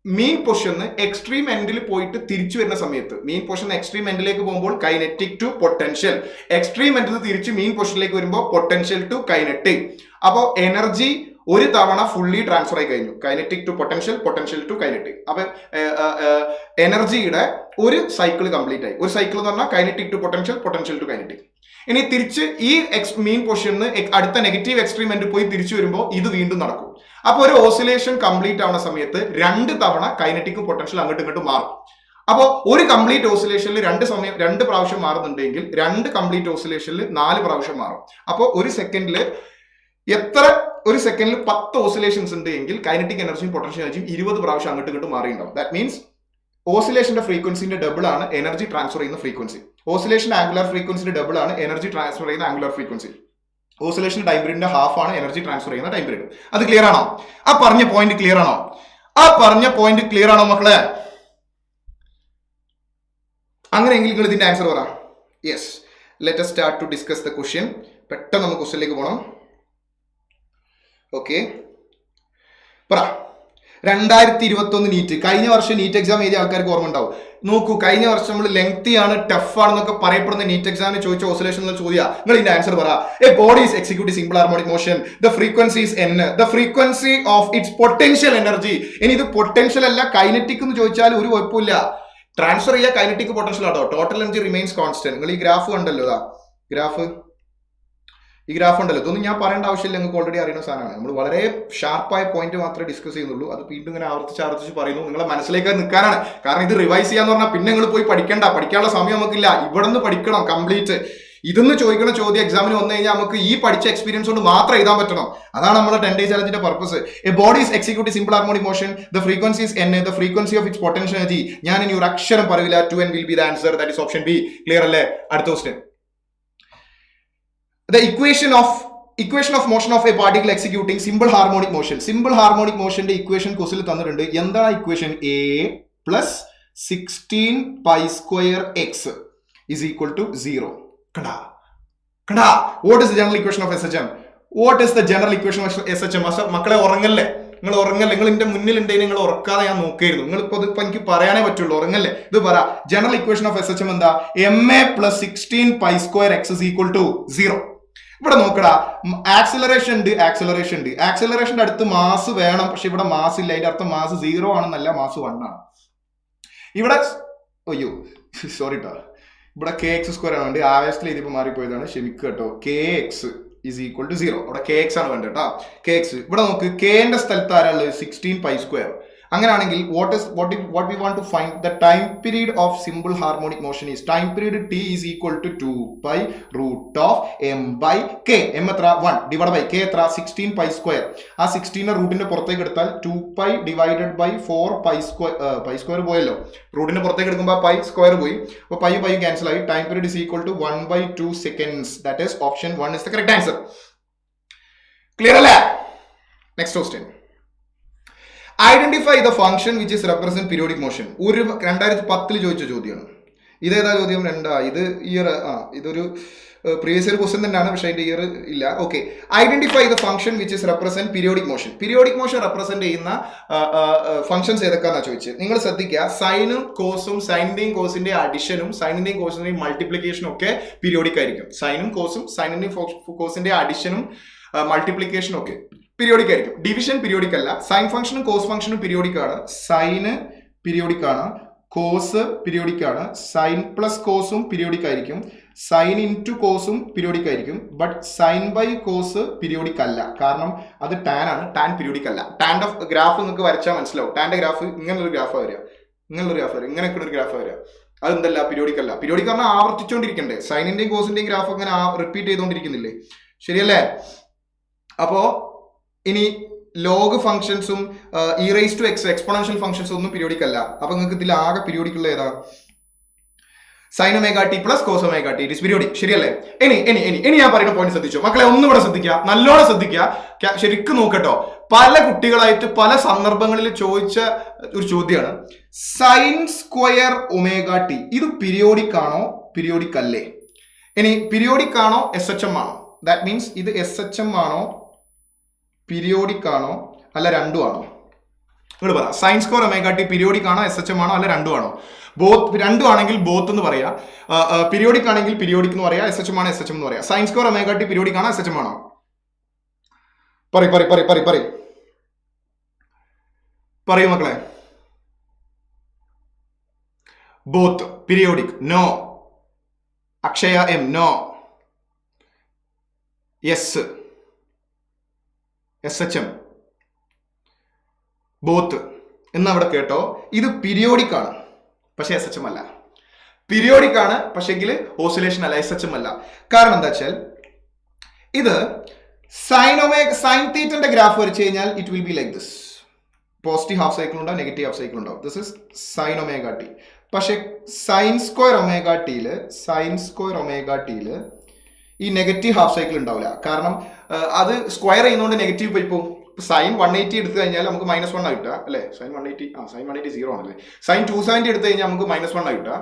മെയിൻ പൊസിഷന് എക്സ്ട്രീം എൻഡിൽ പോയിട്ട് തിരിച്ചു വരുന്ന സമയത്ത്, മെയിൻ പൊസിഷൻ എക്സ്ട്രീം എൻഡിലേക്ക് പോകുമ്പോൾ കൈനറ്റിക് ടു പൊട്ടൻഷ്യൽ, എക്സ്ട്രീം എൻഡിൽ തിരിച്ച് മെയിൻ പൊസിഷനിലേക്ക് വരുമ്പോൾ പൊട്ടൻഷ്യൽ ടു കൈനറ്റിക്. അപ്പോൾ എനർജി ഒരു തവണ ഫുള്ളി ട്രാൻസ്ഫർ ആയി കഴിഞ്ഞു, kinetic to potential, potential to kinetic. അപ്പൊ എനർജിയുടെ ഒരു സൈക്കിൾ കംപ്ലീറ്റ് ആയി. ഒരു സൈക്കിൾ എന്ന് പറഞ്ഞാൽ kinetic to potential, potential to kinetic. ഇനി തിരിച്ച് ഈ മെയിൻ പൊസിഷന് അടുത്ത നെഗറ്റീവ് എക്സ്ട്രീം എൻഡ് പോയി തിരിച്ചു വരുമ്പോൾ ഇത് വീണ്ടും നടക്കും. അപ്പൊ ഒരു ഓസിലേഷൻ കംപ്ലീറ്റ് ആവുന്ന സമയത്ത് 2 തവണ കൈനറ്റിക്കും പൊട്ടൻഷ്യൽ അങ്ങോട്ടും ഇങ്ങോട്ടും മാറും. അപ്പോൾ ഒരു കംപ്ലീറ്റ് ഓസിലേഷനിൽ 2 പ്രാവശ്യം മാറുന്നുണ്ടെങ്കിൽ 2 കംപ്ലീറ്റ് ഓസിലേഷനിൽ 4 പ്രാവശ്യം മാറും. അപ്പോൾ ഒരു സെക്കൻഡിൽ 10 ഓസിലേഷൻസ് ഉണ്ട് എങ്കിൽ കൈനറ്റിക് എനർജിയും പൊട്ടൻഷ്യൽ എനർജിയും 20 പ്രാവശ്യം അങ്ങോട്ടും ഇങ്ങോട്ടും മാറിയിട്ടുണ്ടാവും. ദാറ്റ് മീൻസ് ഓസിലേഷന്റെ ഫ്രീക്വൻസിന്റെ ഡബിൾ ആണ് എനർജി ട്രാൻസ്ഫർ ചെയ്യുന്ന ഫ്രീക്വൻസി. ഓസിലേഷൻ ആംഗുലാർ ഫ്രീക്വൻസിന്റെ ഡബിൾ ആണ് എനർജി ട്രാൻസ്ഫർ ചെയ്യുന്ന ആംഗുലാർ ഫ്രീക്വൻസി. ഓസിലേഷൻ ടൈം പീരീഡിന്റെ ഹാഫ് ആണ് എനർജി ട്രാൻസ്ഫർ ചെയ്യുന്ന ടൈം പീരീഡ്. അത് ക്ലിയർ ആണോ? ആ പറഞ്ഞ പോയിന്റ് ക്ലിയർ ആണോ മക്കളെ? അങ്ങനെയെങ്കിൽ നിങ്ങൾ ഇതിന്റെ ആൻസർ പറ. Yes, let us start to discuss the question. പെട്ടെന്ന് നമുക്ക് ക്വസ്റ്റ്യനിലേക്ക് പോകണം. ഓക്കെ, പറ. 2021 നീറ്റ്, കഴിഞ്ഞ വർഷം നീറ്റ് എക്സാം എഴുതിയ ആൾക്കാർക്ക് ഓർമ്മ ഉണ്ടാവും. നോക്കൂ, കഴിഞ്ഞ വർഷം നമ്മൾ ലെങ്തി ആണ്, ടഫ് ആണെന്നൊക്കെ പറയപ്പെടുന്ന നീറ്റ് എക്സാമിന് ചോദിച്ച ഓസിലേഷൻ എന്നുള്ള ചോദ്യം. നിങ്ങൾ ഇതിന്റെ ആൻസർ പറ. A body is execute simple harmonic motion, the frequency is n, the frequency of its potential energy. ഇനി ഇത് പൊട്ടൻഷ്യൽ അല്ല കൈനറ്റിക് എന്ന് ചോദിച്ചാൽ ഒരു കുഴപ്പമില്ല. ട്രാൻസ്ഫർ ചെയ്യുക കൈനറ്റിക് പൊട്ടൻഷ്യൽ ആട്ടോ. Total energy remains constant. നിങ്ങൾ ഈ ഗ്രാഫ് കണ്ടല്ലോ, ഈ ഗ്രാഫ് ഉണ്ടല്ലോ, ഇതൊന്നും ഞാൻ പറയേണ്ട ആവശ്യമില്ല, നിങ്ങൾക്ക് ഓൾറെഡി അറിയുന്ന സാധനമാണ്. നമ്മൾ വളരെ ഷാർപ്പായ പോയിന്റ് മാത്രമേ ഡിസ്കസ് ചെയ്യുന്നുള്ളൂ. അത് വീണ്ടും ഇങ്ങനെ ആവർത്തിച്ച് പറയുന്നു, നിങ്ങളെ മനസ്സിലേക്ക് നിൽക്കാനാണ്. കാരണം ഇത് റിവൈസ് ചെയ്യാന്ന് പറഞ്ഞാൽ പിന്നെ നിങ്ങൾ പോയി പഠിക്കാനുള്ള സമയം നമുക്കില്ല. ഇവിടെ നിന്ന് പഠിക്കണം കംപ്ലീറ്റ്. ഇതൊന്ന് ചോദിക്കുന്ന ചോദ്യം എക്സാമിന് വന്നു കഴിഞ്ഞാൽ നമുക്ക് ഈ പഠിച്ച എക്സ്പീരിയൻസ് കൊണ്ട് മാത്രം എഴുതാൻ പറ്റണം. അതാണ് നമ്മുടെ 10 ഡേ ചാലഞ്ചിന്റെ purpose. A body is execute simple harmonic motion, the frequency is n, the frequency of its potential energy. ഞാൻ ഇനി ഒരു അക്ഷരം പറയില്ല. 2n will be the answer. That is option B. Clear അല്ലേ? അടുത്ത question. The equation of equation of motion of a particle executing simple harmonic motion. Simple harmonic മോഷന്റെ equation ക്വസ്റ്റിൽ തന്നിട്ടുണ്ട്. എന്താണ് equation? a plus 16 pi square x is equal to 0. കണ്ടാ? What is the general equation of SHM? What is the general equation of SHM? മക്കളെ ഉറങ്ങല്ലേ, നിങ്ങൾ ഉറങ്ങല്ലേ, നിങ്ങൾ എന്റെ മുന്നിലുണ്ടെങ്കിൽ നിങ്ങൾ ഉറക്കാതെ ഞാൻ നോക്കിയിരുന്നു. നിങ്ങൾ ഇപ്പൊ എനിക്ക് പറയാനേ പറ്റുള്ളൂ, ഉറങ്ങല്ലേ. ഇത് പറ, ജനറൽ ഇക്വേഷൻ ഓഫ് SHM എന്താ? ma plus 16 pi square x is equal to 0. ഇവിടെ നോക്കടാ, ആക്സിലറേഷൻ ഉണ്ട്. ആക്സിലറേഷന്റെ അടുത്ത് മാസ് വേണം, പക്ഷെ ഇവിടെ മാസ് ഇല്ല. അതിന്റെ അർത്ഥം മാസ് 0 ആണെന്നല്ല, മാസ് 1 ആണ്. ഇവിടെ അയ്യോ സോറി ട്ടോ, ഇവിടെ kx² ആണ്. ആവേശത്തിൽ ഇതിപ്പോ മാറിപ്പോയതാണ്, ക്ഷമിക്കുക കേട്ടോ. kx is equal to 0. അവിടെ kx ആണ് വേണ്ടത് കേട്ടോ. kx ഇവിടെ നോക്ക്, k ന്റെ സ്ഥലത്ത് ആരാളുള്ളത്? 16 pi square. അങ്ങനെയാണെങ്കിൽ what we want to find the time period of simple harmonic motion is time period t is equal to 2 pi root of m by k. m എത്ര? 1 divided by k എത്ര? 16 pi square. ആ 16 റൂട്ടിന്റെ പുറത്തേക്ക് എടുത്താൽ 2 pi divided by 4 pi square പോയല്ലോ. റൂട്ടിന്റെ പുറത്തേക്ക് എടുക്കുമ്പോൾ pi square പോയി, അപ്പോൾ pi cancel ആയി. time period is equal to 1/2 seconds. that is option 1 is the correct answer. Clear അല്ലേ? Next question. Identify the function which is represent periodic motion. ഒരു 2010 ചോദിച്ച ചോദ്യമാണ്. ഇതേതാ ചോദ്യം? ഇത് ഇയർ ഇതൊരു പ്രീവിയസ് ഇയർ ക്വസ്റ്റ്യൻ തന്നെയാണ്, പക്ഷേ അതിന്റെ ഇയർ ഇല്ല. Okay, identify the function which is represent periodic motion. Periodic motion represent ചെയ്യുന്ന ഫംഗ്ഷൻസ് ഏതൊക്കെയാണെന്നാ ചോദിച്ചത്. നിങ്ങൾ ശ്രദ്ധിക്കുക, സൈനും കോസും, സൈനിന്റെയും കോസിന്റെയും അഡിഷനും സൈനിന്റെയും കോസിന്റെയും മൾട്ടിപ്ലിക്കേഷനും ഒക്കെ പീരിയോഡിക് ആയിരിക്കും. സൈനും കോസും, സൈനിന്റെയും കോസിന്റെയും അഡിഷനും മൾട്ടിപ്ലിക്കേഷനും ഒക്കെ പീരിയോഡിക് ആയിരിക്കും. ഡിവിഷൻ പീരിയോഡിക് അല്ല. സൈൻ ഫംഗ്ഷനും കോസ് ഫംഗ്ഷനും പീരിയോഡിക് ആണ്. സൈന് പീരിയോഡിക് ആണ്, കോസ് പീരിയോഡിക് ആണ്. സൈൻ പ്ലസ് കോസും പീരിയോഡിക് ആയിരിക്കും. സൈൻ ഇൻറ്റു കോസും പീരിയോഡിക് ആയിരിക്കും. But sine by cos periodic അല്ല, കാരണം അത് ടാൻ ആണ്. ടാൻ പീരിയോഡിക് അല്ല. ടാൻ്റെ ഗ്രാഫ് നിങ്ങൾക്ക് വരച്ചാൽ മനസ്സിലാവും. ടാൻ്റെ ഗ്രാഫ് ഇങ്ങനൊരു ഗ്രാഫാണ് വരിക, ഇങ്ങനെയൊക്കെ ഒരു ഗ്രാഫാണ് വരിക. അതെന്തല്ല? പീരിയോഡിക് അല്ല. പീരിയോഡിക് പറഞ്ഞാൽ ആവർത്തിച്ചുകൊണ്ടിരിക്കണ്ടേ. സൈനിന്റെയും കോസിന്റെയും ഗ്രാഫ് അങ്ങനെ റിപ്പീറ്റ് ചെയ്തുകൊണ്ടിരിക്കുന്നില്ലേ? ശരിയല്ലേ? അപ്പോ ഇനി ലോഗ് ഫംഗ്ഷൻസും എക്സ്പോണൻഷ്യൽ ഫംഗ്ഷൻസും ഒന്നും പീരിയോഡിക് അല്ല. അപ്പൊ നിങ്ങൾക്ക് ഇതിൽ ആകെ പീരിയോഡിക് ഉള്ള ഏതാ? Sine omega t plus cos omega t. It is periodic. ശരിയല്ലേ? ഇനി ഞാൻ പറയുന്ന പോയിന്റ് ശ്രദ്ധിച്ചോ മക്കളെ, ഒന്നും കൂടെ ശ്രദ്ധിക്കുക, നല്ലോണം ശ്രദ്ധിക്കുക, ശരിക്കും നോക്കട്ടോ. പല കുട്ടികളായിട്ട് പല സന്ദർഭങ്ങളിൽ ചോദിച്ച ഒരു ചോദ്യമാണ് സൈൻ സ്ക്വയർ ഒമേഗ ടി. ഇത് പീരിയോഡിക് ആണോ പീരിയോഡിക് അല്ലേ? ഇനി പീരിയോഡിക് ആണോ SHM ആണോ? ദാറ്റ് മീൻസ് ഇത് SHM ആണോ പീരിയോഡിക് ആണോ അല്ല രണ്ടും ആണോ? നിങ്ങൾ പറ. Sign square omega t periodic ആണോ SHM ആണോ അല്ല രണ്ടും ആണോ? രണ്ടും ആണെങ്കിൽ ബോത്ത് എന്ന് പറയാ. പീരിയോഡിക് ആണെങ്കിൽ പീരിയോഡിക് എന്ന് പറയാ. SHM ആണ് SHM എന്ന് പറയാ. Sine square omega t periodic ആണോ SHM ആണോ? പറയൂ മക്കളെ. Both. Periodic no. Akshaya M no. Yes. SHM both എന്നവിടെ കേട്ടോ. ഇത് പീരിയോഡിക് ആണ്, പക്ഷെ SHM അല്ല. പീരിയോഡിക് ആണ്, പക്ഷെങ്കിൽ ഓസിലേഷൻ അല്ല, SHM അല്ല. കാരണം എന്താ വെച്ചാൽ ഇത് സൈൻ തീറ്റന്റെ ഗ്രാഫ് വരച്ചു കഴിഞ്ഞാൽ it will be like this. Positive half cycle ഉണ്ടാവും, നെഗറ്റീവ് ഹാഫ് സൈക്കിൾ ഉണ്ടാവും. This is sign omega T. പക്ഷെ സൈൻ സ്ക്വയർ ഒമേഗ ടിയില് ഈ നെഗറ്റീവ് ഹാഫ് സൈക്കിൾ ഉണ്ടാവില്ല. കാരണം അത് സ്ക്വയർ ചെയ്യുന്നതുകൊണ്ട് നെഗറ്റീവ് പോയി പോകും. സൈൻ 180 എടുത്തു കഴിഞ്ഞാൽ നമുക്ക് -1 ആയിട്ടാ അല്ലേ? സൈൻ 180 0 ആണല്ലേ? സൈൻ 270 എടുത്തു കഴിഞ്ഞാൽ നമുക്ക് -1 ആയിട്ടാ.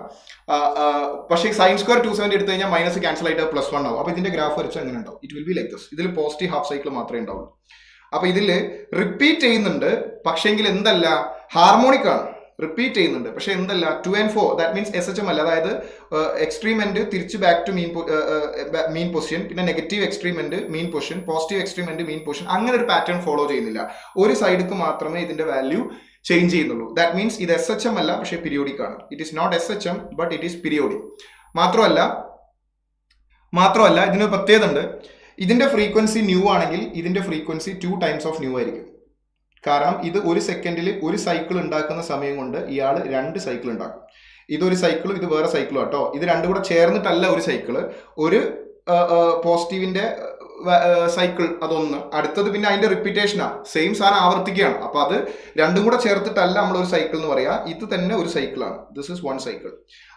പക്ഷേ സൈൻ സ്ക്വയർ 270 എടുത്തു കഴിഞ്ഞാൽ മൈനസ് ക്യാൻസൽ ആയിട്ട് +1 ആവും. അപ്പൊ ഇതിന്റെ ഗ്രാഫ് വരച്ചാൽ എങ്ങനെ ഉണ്ടാവും? It will be like this. ഇതിൽ പോസിറ്റീവ് ഹാഫ് സൈക്കിൾ മാത്രമേ ഉണ്ടാവുള്ളൂ. അപ്പൊ ഇതിൽ റിപ്പീറ്റ് ചെയ്യുന്നുണ്ട്, പക്ഷെങ്കിൽ എന്തല്ല, ഹാർമോണിക് ആണ്. റിപ്പീറ്റ് ചെയ്യുന്നുണ്ട്, പക്ഷെ എന്തല്ല 2 and 4. ദാറ്റ് മീൻസ് SHM അല്ല. അതായത് എക്സ്ട്രീം എൻഡ് തിരിച്ച് ബാക്ക് ടു മീൻ പൊസിഷൻ, പിന്നെ negative extreme end mean position, positive extreme end mean position, അങ്ങനെ ഒരു പാറ്റേൺ ഫോളോ ചെയ്യുന്നില്ല. ഒരു സൈഡിക്ക് മാത്രമേ ഇതിന്റെ വാല്യൂ ചേഞ്ച് ചെയ്യുന്നുള്ളൂ. ദാറ്റ് മീൻസ് ഇത് SHM അല്ല, പക്ഷേ പീരിയോഡിക് ആണ്. It is not SHM but it is periodic. മാത്രമല്ല ഇതിന് പ്രത്യേകത ഉണ്ട്. ഇതിന്റെ ഫ്രീക്വൻസി ന്യൂ ആണെങ്കിൽ ഇതിന്റെ ഫ്രീക്വൻസി 2 times of ന്യൂ ആയിരിക്കും. കാരണം ഇത് ഒരു സെക്കൻഡിൽ ഒരു സൈക്കിൾ ഉണ്ടാക്കുന്ന സമയം കൊണ്ട് ഇയാൾ 2 സൈക്കിൾ ഉണ്ടാക്കും. ഇതൊരു സൈക്കിളും ഇത് വേറെ സൈക്കിളും കേട്ടോ. ഇത് രണ്ടും കൂടെ ചേർന്നിട്ടല്ല ഒരു സൈക്കിള്. ഒരു പോസിറ്റീവിന്റെ സൈക്കിൾ അതൊന്ന്, അടുത്തത് പിന്നെ അതിന്റെ റിപ്പീറ്റേഷനാണ്, സെയിം സാധനം ആവർത്തിക്കുകയാണ്. അപ്പൊ അത് രണ്ടും കൂടെ ചേർത്തിട്ടല്ല നമ്മൾ ഒരു സൈക്കിൾ എന്ന് പറയാ, ഇത് തന്നെ ഒരു സൈക്കിളാണ്. This is one cycle.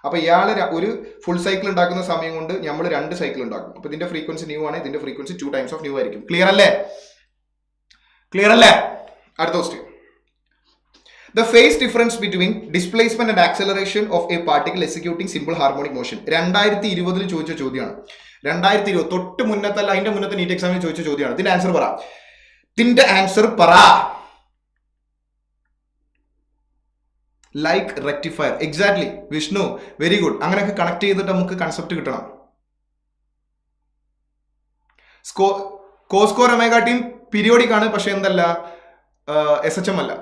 അപ്പൊ ഇയാൾ ഒരു ഫുൾ സൈക്കിൾ ഉണ്ടാക്കുന്ന സമയം കൊണ്ട് നമ്മൾ 2 സൈക്കിൾ ഉണ്ടാക്കും. അപ്പൊ ഇതിന്റെ ഫ്രീക്വൻസി ന്യൂ ആണ്, ഇതിന്റെ ഫ്രീക്വൻസി 2 ടൈംസ് ഓഫ് ന്യൂ ആയിരിക്കും. ക്ലിയർ അല്ലേ? ക്ലിയർ അല്ലേ? അടുത്ത question. The phase difference between displacement and acceleration of a particle executing simple harmonic motion. 2020 ചോദിച്ച ചോദ്യമാണ്. 2020 തൊട്ട് മുന്നത്തല്ല, അതിന്റെ മുന്നത്തെ നീറ്റ് എക്സാമിന് ചോദിച്ച ചോദ്യമാണ്. ഇതിന്റെ ആൻസർ പറ. Like rectifier. Exactly Vishnu, very good. അങ്ങനെയൊക്കെ കണക്ട് ചെയ്തിട്ട് നമുക്ക് കൺസെപ്റ്റ് കിട്ടണം. കോസ്കോർ ഒമേഗ ടീം പീരിയോഡിക് ആണ്, പക്ഷെ എന്തല്ല, SHM അല്ല.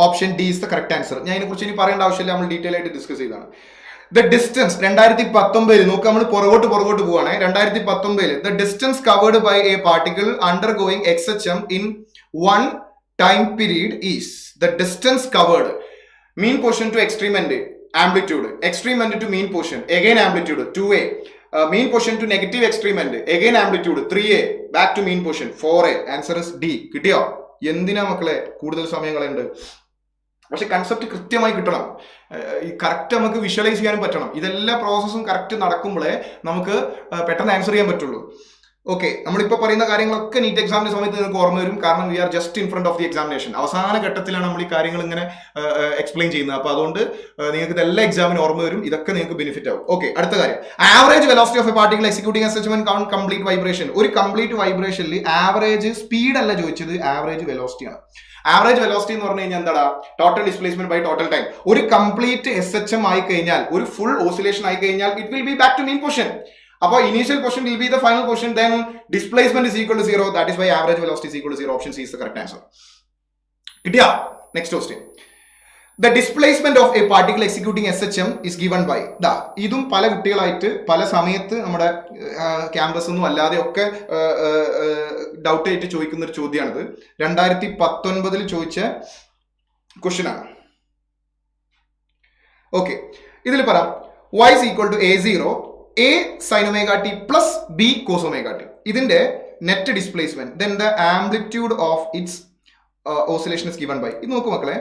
Option D is the correct answer. ഞാൻ ഇതിനെക്കുറിച്ച് ഇനി പറയേണ്ട ആവശ്യമില്ല, നമ്മൾ ഡീറ്റെയിൽ ആയിട്ട് ഡിസ്കസ് ചെയ്താണ്. ദ ഡിസ്റ്റൻസ് 2019 നോക്കുക, നമ്മൾ പുറകോട്ട് പോവാണ്. 2019 the distance covered by a particle undergoing XHM in 1 time period is the distance covered. Mean portion to extreme end amplitude, extreme end to mean portion, again amplitude 2a, mean portion to negative extreme end, again amplitude 3a, back to mean portion 4a. Answer is D. കിട്ടിയോ? എന്തിനാ മക്കളെ കൂടുതൽ സമയങ്ങളുണ്ട്? പക്ഷെ concept കൃത്യമായി കിട്ടണം, ഈ correct നമുക്ക് visualise ചെയ്യാനും പറ്റണം. ഇതെല്ലാ പ്രോസസ്സും കറക്റ്റ് നടക്കുമ്പോഴേ നമുക്ക് പെട്ടെന്ന് ആൻസർ ചെയ്യാൻ പറ്റുള്ളൂ. ഓക്കെ, നമ്മളിപ്പോൾ പറയുന്ന കാര്യങ്ങളൊക്കെ നീറ്റ് എക്സാമിന്റെ സമയത്ത് നിങ്ങൾക്ക് ഓർമ്മ വരും. കാരണം we are just in front of the examination. അവസാന ഘട്ടത്തിലാണ് നമ്മൾ ഈ കാര്യങ്ങൾ ഇങ്ങനെ എക്സ്പ്ലെയിൻ ചെയ്യുന്നത്. അപ്പോൾ അതുകൊണ്ട് നിങ്ങൾക്ക് ഇതെല്ലാം എക്സാമിന് ഓർമ്മ വരും. ഇതൊക്കെ നിങ്ങൾക്ക് ബെനിഫിറ്റ് ആവും. ഓക്കെ, അടുത്ത കാര്യം, average velocity of a particle executing SHM count complete vibration. ഒരു കംപ്ലീറ്റ് വൈബ്രേഷനിൽ ആവറേജ് സ്പീഡ് അല്ല ചോദിച്ചത്, ആവറേജ് വെലോസിറ്റി ആണ്. ആവറേജ് വെലോസിറ്റി എന്ന് പറഞ്ഞു കഴിഞ്ഞാൽ എന്താ? Total displacement by total time. ഒരു കംപ്ലീറ്റ് SHM ആയി കഴിഞ്ഞാൽ, ഒരു ഫുൾ ഓസിലേഷൻ ആയി കഴിഞ്ഞാൽ, it will be back to mean position. അപ്പോൾ initial position will be the final position, then displacement is equal to 0. That is why average velocity is equal to 0. Option C is the correct answer. കിട്ടിയാ? Next question. The displacement of a particle executing SHM is given by. ഇതും പല കുട്ടികളായിട്ട് പല സമയത്ത് നമ്മുടെ campus ഒന്നും അല്ലാതെ ഒക്കെ ഡൗട്ട് ആയിട്ട് ചോദിക്കുന്ന ഒരു ചോദ്യമാണിത്. 2019 ചോദിച്ച ക്വസ്റ്റ്യൻ ആണ്. ഓക്കെ, ഇതിൽ പറയാം y is equal to a0 a sin omega t plus b cos omega t. ഇതിന്റെ net displacement, then the amplitude of its oscillation is given by. ഇത് നോക്കൂ മക്കളെ,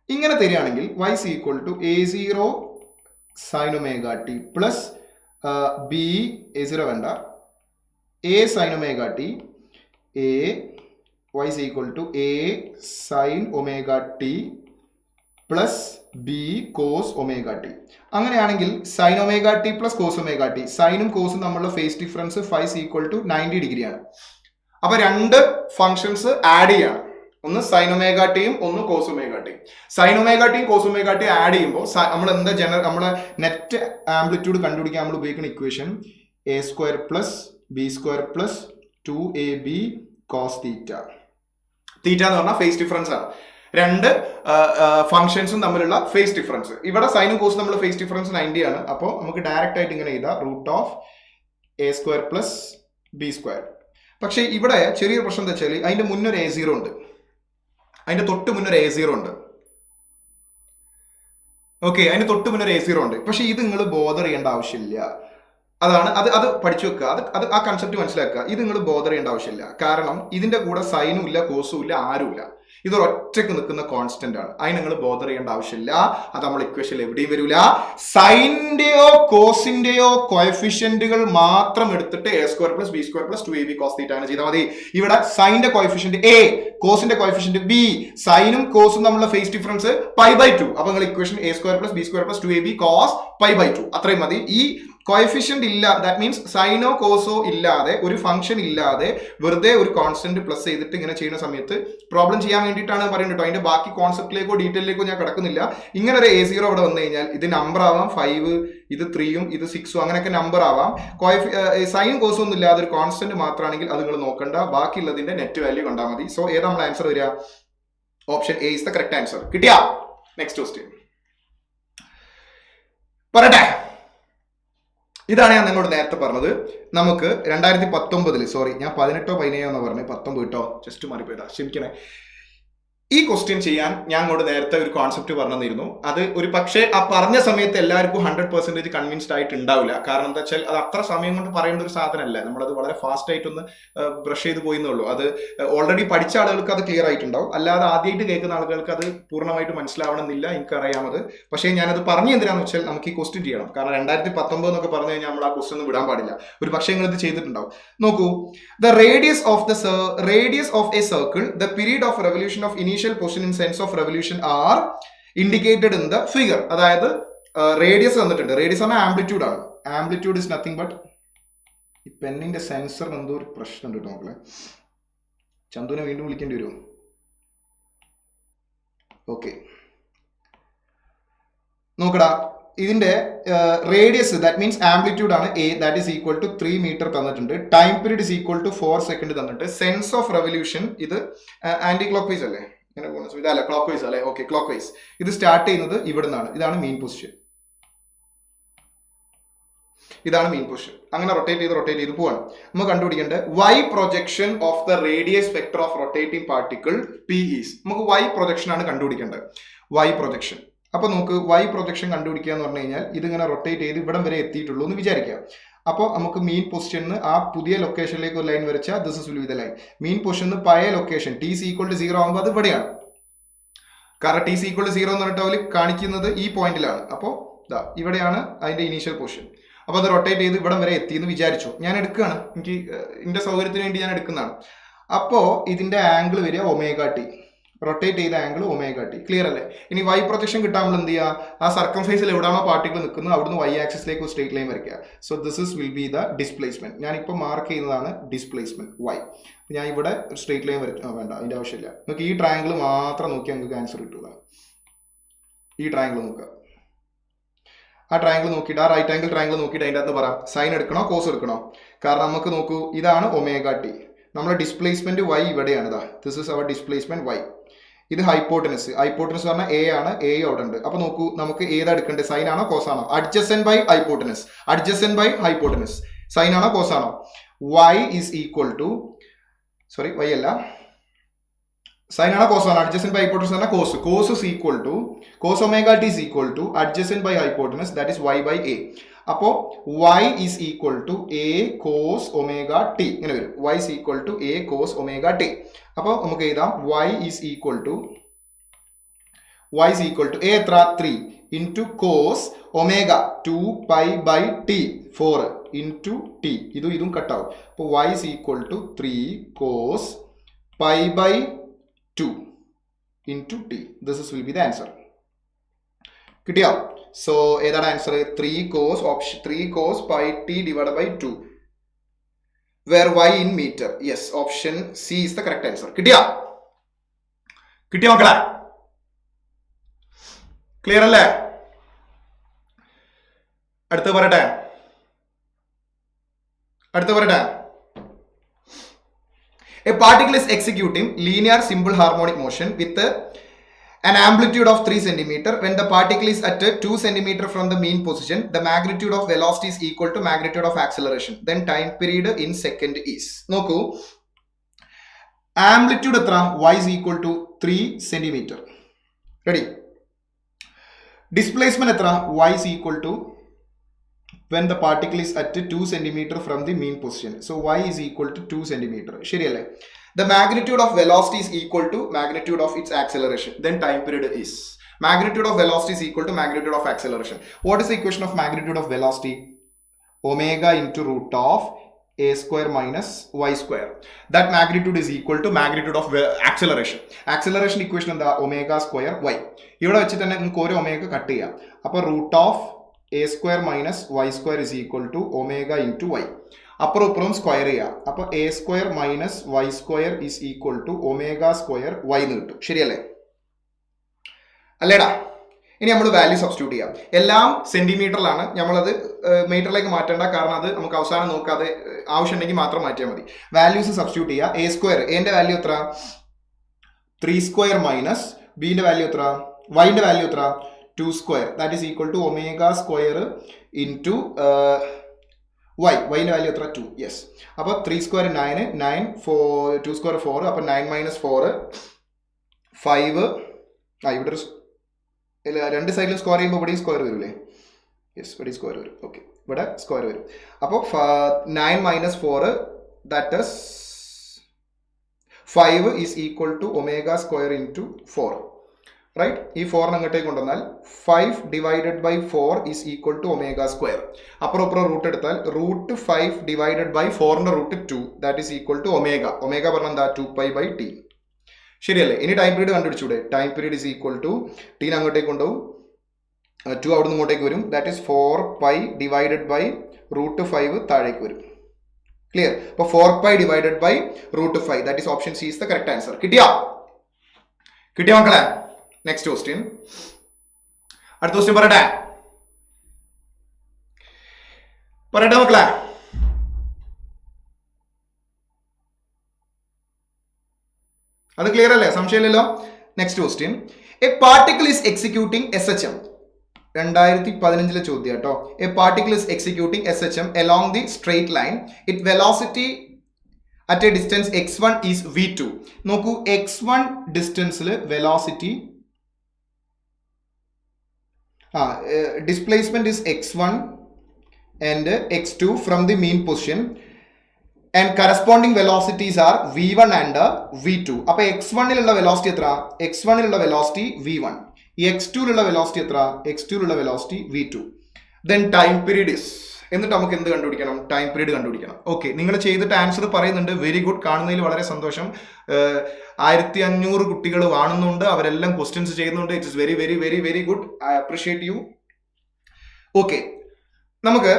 ഇങ്ങനെ തരികയാണെങ്കിൽ y is equal to a0 sin omega t plus b a0 വേണ്ട, a sin omega t, a y is equal to a sin omega t plus b cos omega t. അങ്ങനെയാണെങ്കിൽ sine omega t plus cos omega t, സൈനും കോസും തമ്മിലുള്ള phase difference phi equal to 90 degree ആണ്. അപ്പൊ 2 functions add ചെയ്യാണ്, ഒന്ന് sign omega ടിയും ഒന്ന് cos omega t. Sine omega ടിയും കോസ് ഒമേഗ ടി ആഡ് ചെയ്യുമ്പോൾ നമ്മൾ എന്താ നമ്മളെ നെറ്റ് ആംപ്ലിറ്റ്യൂഡ് കണ്ടുപിടിക്കാൻ നമ്മൾ ഉപയോഗിക്കുന്ന equation a² plus b² plus 2ab cos theta. Theta എന്ന് പറഞ്ഞാൽ ഫേസ് ഡിഫറൻസ് ആണ്, 2 ഫംഗ്ഷൻസും തമ്മിലുള്ള ഫേസ് ഡിഫറൻസ്. ഇവിടെ സൈനും കോസും തമ്മിലുള്ള ഫേസ് ഡിഫറൻസ് 90 ആണ്. അപ്പോൾ നമുക്ക് ഡയറക്റ്റ് ആയിട്ട് ഇങ്ങനെ എഴുതാം, √a² പ്ലസ് b². പക്ഷേ ഇവിടെ ചെറിയൊരു പ്രശ്നം എന്താ വെച്ചാൽ അതിന്റെ മുന്നൊരു a0 ഉണ്ട്, അതിന്റെ തൊട്ട് മുന്നൊരു a0 ഉണ്ട്. ഓക്കെ, അതിന്റെ തൊട്ട് മുന്നൊരു a0 ഉണ്ട്. പക്ഷെ ഇത് നിങ്ങൾ ബോധർ ചെയ്യേണ്ട ആവശ്യമില്ല. അതാണ് അത് പഠിച്ചു വെക്കുക, അത് ആ കൺസെപ്റ്റ് മനസ്സിലാക്കുക. ഇത് നിങ്ങൾ ബോധർ ചെയ്യേണ്ട ആവശ്യമില്ല. കാരണം ഇതിന്റെ കൂടെ സൈനും ഇല്ല, കോസും ഇല്ല, ആരുമില്ല. ഇതൊരു ഒറ്റക്ക് നിൽക്കുന്ന കോൺസ്റ്റന്റ് ആണ്. അതിന് നിങ്ങൾ ബോധർ ചെയ്യേണ്ട ആവശ്യമില്ല. അത് നമ്മൾ ഇക്വേഷനിൽ എവിടെയും വരില്ല. സൈന്റെയോ കോസിന്റെയോ കോഎഫിഷ്യന്റുകൾ മാത്രം എടുത്തിട്ട് a² plus b² plus 2ab cos തീറ്റ ആണ് ചെയ്താൽ മതി. ഇവിടെ സൈന്റെ കോഎഫിഷ്യന്റ് a, കോസിന്റെ കോഎഫിഷ്യന്റ് b, സൈനും കോസും തമ്മിലുള്ള ഫേസ് ഡിഫറൻസ് π/2. അപ്പൊ നിങ്ങൾ equation a² plus b² plus 2ab cos π/2 അത്രയും മതി. ഈ കോഎഫിഷ്യന്റ് ഇല്ല, ദാറ്റ് മീൻസ് സൈനോ കോസോ ഇല്ലാതെ, ഒരു ഫംഗ്ഷൻ ഇല്ലാതെ വെറുതെ ഒരു കോൺസ്റ്റന്റ് പ്ലസ് ചെയ്തിട്ട് ഇങ്ങനെ ചെയ്യുന്ന സമയത്ത് പ്രോബ്ലം ചെയ്യാൻ വേണ്ടിയിട്ടാണ് പറയുന്നത് കേട്ടോ. അതിന്റെ ബാക്കി കോൺസെപ്റ്റിലേക്കോ ഡീറ്റെയിലേക്കോ ഞാൻ കിടക്കുന്നില്ല. ഇങ്ങനെ ഒരു a0 അവിടെ വന്നു കഴിഞ്ഞാൽ ഇത് നമ്പർ ആവാം, 5, ഇത് 3ഉം ഇത് 6ഉം അങ്ങനെയൊക്കെ നമ്പർ ആവാം. സൈനും കോസും ഒന്നും ഇല്ലാതെ ഒരു കോൺസ്റ്റന്റ് മാത്രമാണെങ്കിൽ അത് നിങ്ങൾ നോക്കണ്ട, ബാക്കിയുള്ളതിന്റെ നെറ്റ് വാല്യൂ കണ്ടാൽ മതി. സോ ഏതാ നമ്മൾ ആൻസർ വരിക? Option A is the correct answer. കിട്ടിയാ? നെക്സ്റ്റ് ക്വസ്റ്റ്യൻ പറയട്ടെ. ഇതാണ് ഞാൻ നിങ്ങളോട് നേരത്തെ പറഞ്ഞത്. നമുക്ക് 2019, സോറി ഞാൻ 18 17 എന്ന് പറഞ്ഞു, 19 കേട്ടോ, ജസ്റ്റ് മാറിപ്പോയതാ, ക്ഷമിക്കണേ. ഈ ക്വസ്റ്റ്യൻ ചെയ്യാൻ ഞാൻ അങ്ങോട്ട് നേരത്തെ ഒരു കോൺസെപ്റ്റ് പറഞ്ഞു തന്നിരുന്നു. അത് ഒരു പക്ഷേ ആ പറഞ്ഞ സമയത്ത് എല്ലാവർക്കും 100% കൺവിൻസ്ഡ് ആയിട്ട് ഉണ്ടാവില്ല. കാരണം എന്താ വെച്ചാൽ അത് അത്ര സമയം കൊണ്ട് പറയേണ്ട ഒരു സാധനമല്ല. നമ്മളത് വളരെ ഫാസ്റ്റ് ആയിട്ടൊന്ന് ബ്രഷ് ചെയ്ത് പോയിന്നുള്ളൂ. അത് ഓൾറെഡി പഠിച്ച ആളുകൾക്ക് അത് ക്ലിയർ ആയിട്ടുണ്ടാവും. അല്ലാതെ ആദ്യമായിട്ട് കേൾക്കുന്ന ആളുകൾക്ക് അത് പൂർണ്ണമായിട്ട് മനസ്സിലാവണമെന്നില്ല, എനിക്കറിയാമത്. പക്ഷേ ഞാനത് പറഞ്ഞു എന്തിനാന്ന് വെച്ചാൽ നമുക്ക് ഈ ക്വസ്റ്റ്യൻ ചെയ്യണം. കാരണം 2019 എന്നൊക്കെ പറഞ്ഞു കഴിഞ്ഞാൽ നമ്മൾ ആ ക്വസ്റ്റ്യൻ ഒന്നും വിടാൻ പാടില്ല. ഒരു പക്ഷേ നിങ്ങൾ ഇത് ചെയ്തിട്ടുണ്ടാവും. നോക്കൂ, the radius of A circle, the period of revolution of initial position in sense of revolution are indicated in the figure. അതായത് റേഡിയസ് തന്നിട്ടുണ്ട്. റേഡിയസ് ആണ് ആംപ്ലിറ്റ്യൂഡ് ആണ്. ആംപ്ലിറ്റ്യൂഡ് ഇസ് നത്തിങ് ബട്ട്, ഈ പെന്നിന്റെ സെൻസറിന് എന്തോ ഒരു പ്രശ്നം ഉണ്ട് മക്കളെ. ചന്തുവിനെ വീണ്ടും വിളിക്കേണ്ടി വരുമോ? ഓക്കെ, നോക്കടാ, ഇതിന്റെ റേഡിയസ് ദാറ്റ് മീൻസ് ആംപ്ലിറ്റ്യൂഡ് ആണ് a, that is equal to 3 metre തന്നിട്ടുണ്ട്. Time period is equal to 4 second തന്നിട്ട്. സെൻസ് ഓഫ് റെവല്യൂഷൻ ഇത് ആന്റി ക്ലോക്ക് വൈസ് അല്ലേ? ഇതല്ല, ക്ലോക്ക് വൈസ് അല്ലെ? Okay, clockwise. ഇത് സ്റ്റാർട്ട് ചെയ്യുന്നത് ഇവിടെ നിന്നാണ്. ഇതാണ് മെയിൻ പൊസിഷൻ. ഇതാണ് മെയിൻ പൊസിഷൻ. അങ്ങനെ റൊട്ടേറ്റ് ചെയ്ത് പോവാണ്. നമുക്ക് കണ്ടുപിടിക്കേണ്ടത് y projection of the radius vector of rotating particle p is. നമുക്ക് y പ്രൊജക്ഷൻ ആണ് കണ്ടുപിടിക്കേണ്ടത്. y projection. അപ്പൊ നമുക്ക് y പ്രൊജക്ഷൻ കണ്ടുപിടിക്കുക എന്ന് പറഞ്ഞു കഴിഞ്ഞാൽ ഇതിങ്ങനെ റൊട്ടേറ്റ് ചെയ്ത് ഇവിടം വരെ എത്തിയിട്ടുള്ളൂ എന്ന് വിചാരിക്കുക. അപ്പോൾ നമുക്ക് മെയിൻ പൊസിഷനിൽ ആ പുതിയ ലൊക്കേഷനിലേക്ക് ഒരു ലൈൻ വരച്ചാൽ this is will be the line. Main പൊസിഷനിൽ പഴയ location t is equal to 0 ആകുമ്പോൾ അത് ഇവിടെയാണ്. കാരണം t is equal to 0 എന്ന് പറഞ്ഞിട്ട് അവർ കാണിക്കുന്നത് ഈ പോയിന്റിലാണ്. അപ്പോൾ ഇവിടെയാണ് അതിന്റെ ഇനീഷ്യൽ പൊസിഷൻ. അപ്പോൾ അത് റൊട്ടേറ്റ് ചെയ്ത് ഇവിടം വരെ എത്തി എന്ന് വിചാരിച്ചു. ഞാൻ എടുക്കുകയാണ്, എനിക്ക് എന്റെ സൗകര്യത്തിന് വേണ്ടി ഞാൻ എടുക്കുന്നതാണ്. അപ്പോൾ ഇതിന്റെ ആംഗിൾ വരിക ω t. റൊട്ടേറ്റ് ചെയ്ത ആംഗിൾ ω t. ക്ലിയർ അല്ലേ? ഇനി y പ്രൊജക്ഷൻ കിട്ടാൻ നമ്മൾ എന്ത് ചെയ്യുക? ആ സർക്കംഫേസിൽ എവിടെയാണോ പാർട്ടിക്കിൾ നിൽക്കുന്നത് അവിടുന്ന് y ആക്സിസിലേക്ക് ഒരു സ്ട്രേറ്റ് ലൈൻ വരയ്ക്കുക. So this is will be the displacement. ഞാനിപ്പോൾ മാർക്ക് ചെയ്യുന്നതാണ് ഡിസ്പ്ലേസ്മെന്റ് y. ഞാൻ ഇവിടെ ഒരു സ്ട്രേറ്റ് ലൈൻ വരയ്ക്കും. വേണ്ട, അതിന്റെ ആവശ്യമില്ല. നമുക്ക് ഈ ട്രയാങ്കിൾ മാത്രം നോക്കി നമുക്ക് ആൻസർ കിട്ടുക. ഈ ട്രയാങ്കിൾ നോക്കുക. ആ ട്രയാങ്കിൾ നോക്കിയിട്ട്, ആ റൈറ്റ് ആംഗിൾ ട്രയാങ്കിൾ നോക്കിയിട്ട് അതിൻ്റെ അകത്ത് പറയാം സൈൻ എടുക്കണോ കോസ് എടുക്കണോ. കാരണം നമുക്ക് നോക്കൂ, ഇതാണ് ω t. നമ്മുടെ ഡിസ്പ്ലേസ്മെന്റ് y ഇവിടെയാണ്. This is our displacement y. ഇത് ഹൈപ്പോട്ടനസ്. ഹൈപ്പോട്ടനസ് പറഞ്ഞാൽ എ ആണ്. എ അവിടെ ഉണ്ട്. അപ്പൊ നോക്കൂ, നമുക്ക് ഏതാ എടുക്കേണ്ടത്? സൈൻ ആണോ കോസ് ആണോ? Adjacent by hypotenuse. Adjacent by hypotenuse. Sine ആണോ കോസ് ആണോ? y is equal to, sorry y അല്ല, സൈൻ ആണോ കോസ് ആണോ? അഡ്ജസന്റ് ബൈ ഹൈപ്പോട്ടനസ് പറഞ്ഞാൽ cos. Cos is equal to, cos ω t is equal to adjacent by hypotenuse, that is y by a. അപ്പോൾ y is equal to a cos ω t. ഇങ്ങനെ വരും. y is equal to a cos ω t. അപ്പോൾ നമുക്ക് എഴുതാം y is equal to a എത്ര? 3 into cos ω 2π/t 4 into t. ഇതും കട്ടാവും. അപ്പോൾ y is equal to 3 cos π/2 into t. This will be the answer. കിട്ടിയോ? സോ ഏതാണ് answer? 3 cos πt divided by 2, where y in meter. Yes, option C is the correct answer. കിട്ടിയോ മക്കളെ? Clear അല്ലേ? അടുത്ത് പറയട്ടെ. A particle is executing linear simple harmonic motion with an amplitude of 3 cm. When the particle is at 2 cm from the mean position, the magnitude of velocity is equal to magnitude of acceleration. Then time period in second is. നോക്കൂ, amplitude എത്ര? y is equal to 3 cm. Ready? Displacement എത്ര? y is equal to, when the particle is at 2 cm from the mean position. So y is equal to 2 cm. ശരിയല്ലേ? The magnitude of velocity is equal to magnitude of its acceleration. Then time period is. Magnitude of velocity is equal to magnitude of acceleration. What is the equation of magnitude of velocity? Omega into root of a square minus y square. That magnitude is equal to magnitude of acceleration. Acceleration equation എന്താ? omega square y. ഇവിടെ വെച്ചിട്ട് തന്നെ നിങ്ങൾക്ക് ഒരു omega cut ചെയ്യാം. അപ്പോൾ root of a square minus y square is equal to omega into y. അപ്പുറം ഇപ്പുറം സ്ക്വയർ ചെയ്യാം. അപ്പോൾ a square minus y square is equal to omega square y എന്ന് കിട്ടും. ശരിയല്ലേ? അല്ലേടാ? ഇനി നമ്മൾ വാല്യൂ സബ്സ്റ്റിറ്റ്യൂട്ട് ചെയ്യാം. എല്ലാം സെന്റിമീറ്ററിലാണ്. നമ്മളത് മീറ്ററിലേക്ക് മാറ്റേണ്ട, കാരണം അത് നമുക്ക് അവസാനം നോക്കാതെ ആവശ്യമുണ്ടെങ്കിൽ മാത്രം മാറ്റിയാൽ മതി. വാല്യൂസ് സബ്സ്റ്റിറ്റ്യൂട്ട് ചെയ്യുക. എ സ്ക്വയർ, എന്റെ വാല്യൂ എത്ര? 3 സ്ക്വയർ മൈനസ് ബിന്റെ വാല്യൂ എത്ര? വൈന്റെ വാല്യൂ എത്ര? 2 square. That is equal to omega square into വൈൻ്റെ വാല്യൂ എത്ര? 2. യെസ്. അപ്പോൾ 3 സ്ക്വയർ 9, 2 സ്ക്വയർ 4, അപ്പോൾ 9 മൈനസ് 4, 5 ഇവിടെ രണ്ട് സൈഡിലും സ്ക്വയർ ചെയ്യുമ്പോൾ ഇവിടെ സ്ക്വയർ വരില്ലേ? യെസ്, ഇവിടെ സ്ക്വയർ വരും. ഓക്കെ, ഇവിടെ സ്ക്വയർ വരും. അപ്പോൾ 9 minus 4 that is 5 is equal to omega square into 4. Right? ഈ 4 അങ്ങോട്ടേക്ക് കൊണ്ടുവന്നാൽ 5 divided by 4 is equal to omega square. അപ്പുറം അപ്പുറം റൂട്ട് എടുത്താൽ √5 divided by 4ന്റെ √2 that is equal to omega. Omega പറഞ്ഞാൽ എന്താ? 2π/t. ശരിയല്ലേ? ഇനി ടൈം പീരീഡ് കണ്ടുപിടിച്ചൂടെ? Time period is equal to ടീന് അങ്ങോട്ടേക്ക് കൊണ്ടുപോകും, 2 അവിടെ നിന്ന് ഇങ്ങോട്ടേക്ക് വരും. ദാറ്റ് ഈസ് 4π divided by √5 താഴേക്ക് വരും. ക്ലിയർ? അപ്പോൾ 4π divided by √5 that is option C is the correct answer. കിട്ടിയോ മക്കളെ? Next question. അടുത്ത ക്വസ്റ്റ്യൻ പറയട്ടെ മക്കളെ? അത് ക്ലിയർ അല്ലേ? സംശയമില്ലല്ലോ. Next question. A particle is executing SHM. 2015 ചോദ്യം കേട്ടോ. A particle is executing SHM along the straight line. Its velocity at a distance x1 is v2. നോക്കൂ, x1 ഡിസ്റ്റൻസിൽ velocity displacement is x1 and x2 from the mean position and corresponding velocities are v1 and v2. അപ്പോൾ x1 ലുള്ള velocity എത്ര? x1 ലുള്ള velocity v1. x2 ലുള്ള velocity എത്ര? x2 ലുള്ള velocity v2. then time period is, എന്നിട്ട് നമുക്ക് എന്ത് കണ്ടുപിടിക്കണം? ടൈം പീരീഡ് കണ്ടുപിടിക്കണം. ഓക്കെ, നിങ്ങൾ ചെയ്തിട്ട് ആൻസർ പറയുന്നുണ്ട്. വെരി ഗുഡ്, കാണുന്നതിൽ വളരെ സന്തോഷം. 1500 കുട്ടികൾ കാണുന്നുണ്ട്, അവരെല്ലാം ക്വസ്റ്റ്യൻസ് ചെയ്യുന്നുണ്ട്. It's very very very very good. I appreciate you. Okay, നമുക്ക്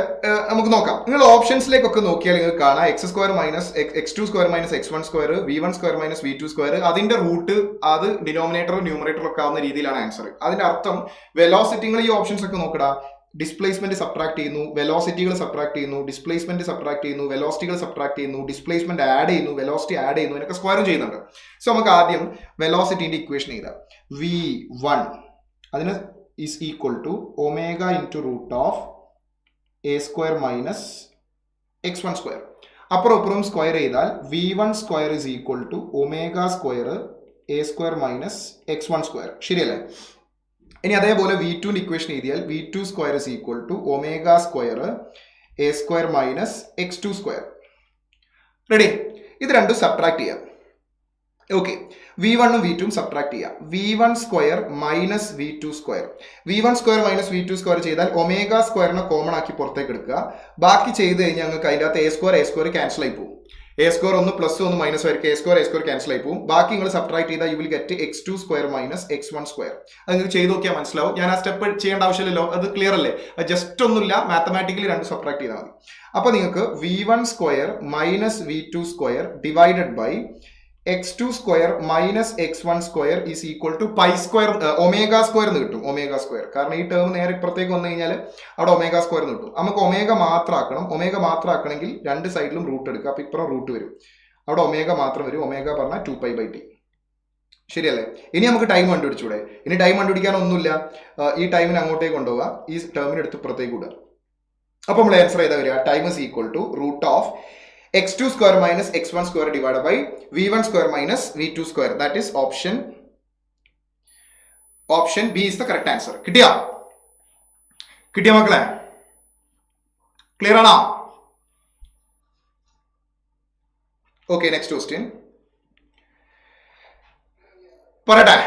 നോക്കാം. നിങ്ങൾ ഓപ്ഷൻസിലേക്കൊക്കെ നോക്കിയാൽ നിങ്ങൾക്ക് കാണാം x² minus x2² minus x1² v1² minus v2². അതിന്റെ റൂട്ട് അത് ഡിനോമിനേറ്ററും ന്യൂമറേറ്ററും ഒക്കെ ആവുന്ന രീതിയിലാണ് ആൻസർ. അതിന്റെ അർത്ഥം വെലോസിറ്റി, നിങ്ങൾ ഈ ഓപ്ഷൻസ് ഒക്കെ നോക്കടാ. ഡിസ്പ്ലേസ്മെന്റ് സബ്ട്രാക്ട് ചെയ്യുന്നു, വെലോസിറ്റികൾ സബ്ട്രാക്ട് ചെയ്യുന്നു, ഡിസ്പ്ലേസ്മെന്റ് സബ്ട്രാക്ട് ചെയ്യുന്നു, വെലോസിറ്റികൾ സബ്ട്രാക്ട് ചെയ്യുന്നു, ഡിസ്പ്ലേസ്മെന്റ് ആഡ് ചെയ്യുന്നു, വെലോസിറ്റി ആഡ് ചെയ്യുന്നു, എന്നൊക്കെ സ്ക്വയറും ചെയ്യുന്നുണ്ട്. സോ നമുക്ക് ആദ്യം വെലോസിറ്റിന്റെ ഇക്വേഷൻ എഴുതാം. v1 അതിന് is equal to omega into √a² minus x1². അപ്പുറം ഇപ്പുറം സ്ക്വയർ ചെയ്താൽ v1² ഈസ് ഈക്വൽ ടു ഒമേഗ² a² മൈനസ് x1². ശരിയല്ലേ? ഇനി അതേപോലെ v2ന്റെ ഇക്വേഷൻ എഴുതിയാൽ v2² is equal to omega² a² minus x2². Ready? ഇത് രണ്ടും സബ്ട്രാക്ട് ചെയ്യാം. ഓക്കെ, v1ഉം v2ഉം സബ്ട്രാക്ട് ചെയ്യാം. v1² minus v2². v1² minus v2² ചെയ്താൽ ഒമേഗ² കോമൺ ആക്കി പുറത്തേക്ക് എടുക്കുക. ബാക്കി ചെയ്ത് കഴിഞ്ഞാൽ ഞങ്ങൾക്ക് അതിൻ്റെ അകത്ത് a² ക്യാൻസൽ ആയി പോകും. a² ഒന്ന് പ്ലസ് ഒന്ന് മൈനസ് ആയിരിക്കും, a² ക്യാൻസൽ ആയി പോകും. ബാക്കി നിങ്ങൾ സബ്ട്രാക്ട് ചെയ്താൽ you will get x2² minus x1². അത് നിങ്ങൾക്ക് ചെയ്ത് നോക്കിയാൽ മനസ്സിലാവും. ഞാൻ ആ സ്റ്റെപ്പ് ചെയ്യേണ്ട ആവശ്യമില്ലല്ലോ, അത് ക്ലിയർ അല്ലേ? ജസ്റ്റ് ഒന്നുമില്ല, മാത്തമാറ്റിക്കലി രണ്ട് സബ്ട്രാക്ട് ചെയ്താൽ മതി. അപ്പൊ നിങ്ങൾക്ക് v1² minus v2² divided by x2² minus x1² is equal to ഒമേഗ² എന്ന് കിട്ടും. ഒമേഗ², കാരണം ഈ ടേം നേരെ ഇപ്പുറത്തേക്ക് വന്നു കഴിഞ്ഞാൽ അവിടെ ഒമേഗ² എന്ന് കിട്ടും. നമുക്ക് ഒമേഗ മാത്രം ആക്കണം. ഒമേഗ മാത്രം ആക്കണമെങ്കിൽ രണ്ട് സൈഡിലും റൂട്ട് എടുക്കുക. അപ്പൊ ഇപ്പുറം റൂട്ട് വരും, അവിടെ ഒമേഗ മാത്രം വരും. ഒമേഗ പറഞ്ഞാൽ 2π/t. ശരിയല്ലേ? ഇനി നമുക്ക് ടൈം കണ്ടുപിടിച്ചൂടെ? ഇനി ടൈം കണ്ടുപിടിക്കാനൊന്നുമില്ല. ഈ ടൈമിന് അങ്ങോട്ടേക്ക് കൊണ്ടുപോവുക, ഈ ടേമിന് എടുത്ത് ഇപ്പുറത്തേക്ക് വിടുക. അപ്പൊ നമ്മൾ ആൻസർ ചെയ്താൽ വരിക time is equal to √x2² minus x1² divided by v1² minus v2². That is option B is the correct answer. കിട്ടിയ മക്കളെ? ക്ലിയർ ആണോ? ഓക്കെ, നെക്സ്റ്റ് ക്വസ്റ്റ്യൻ പറയട്ടെ.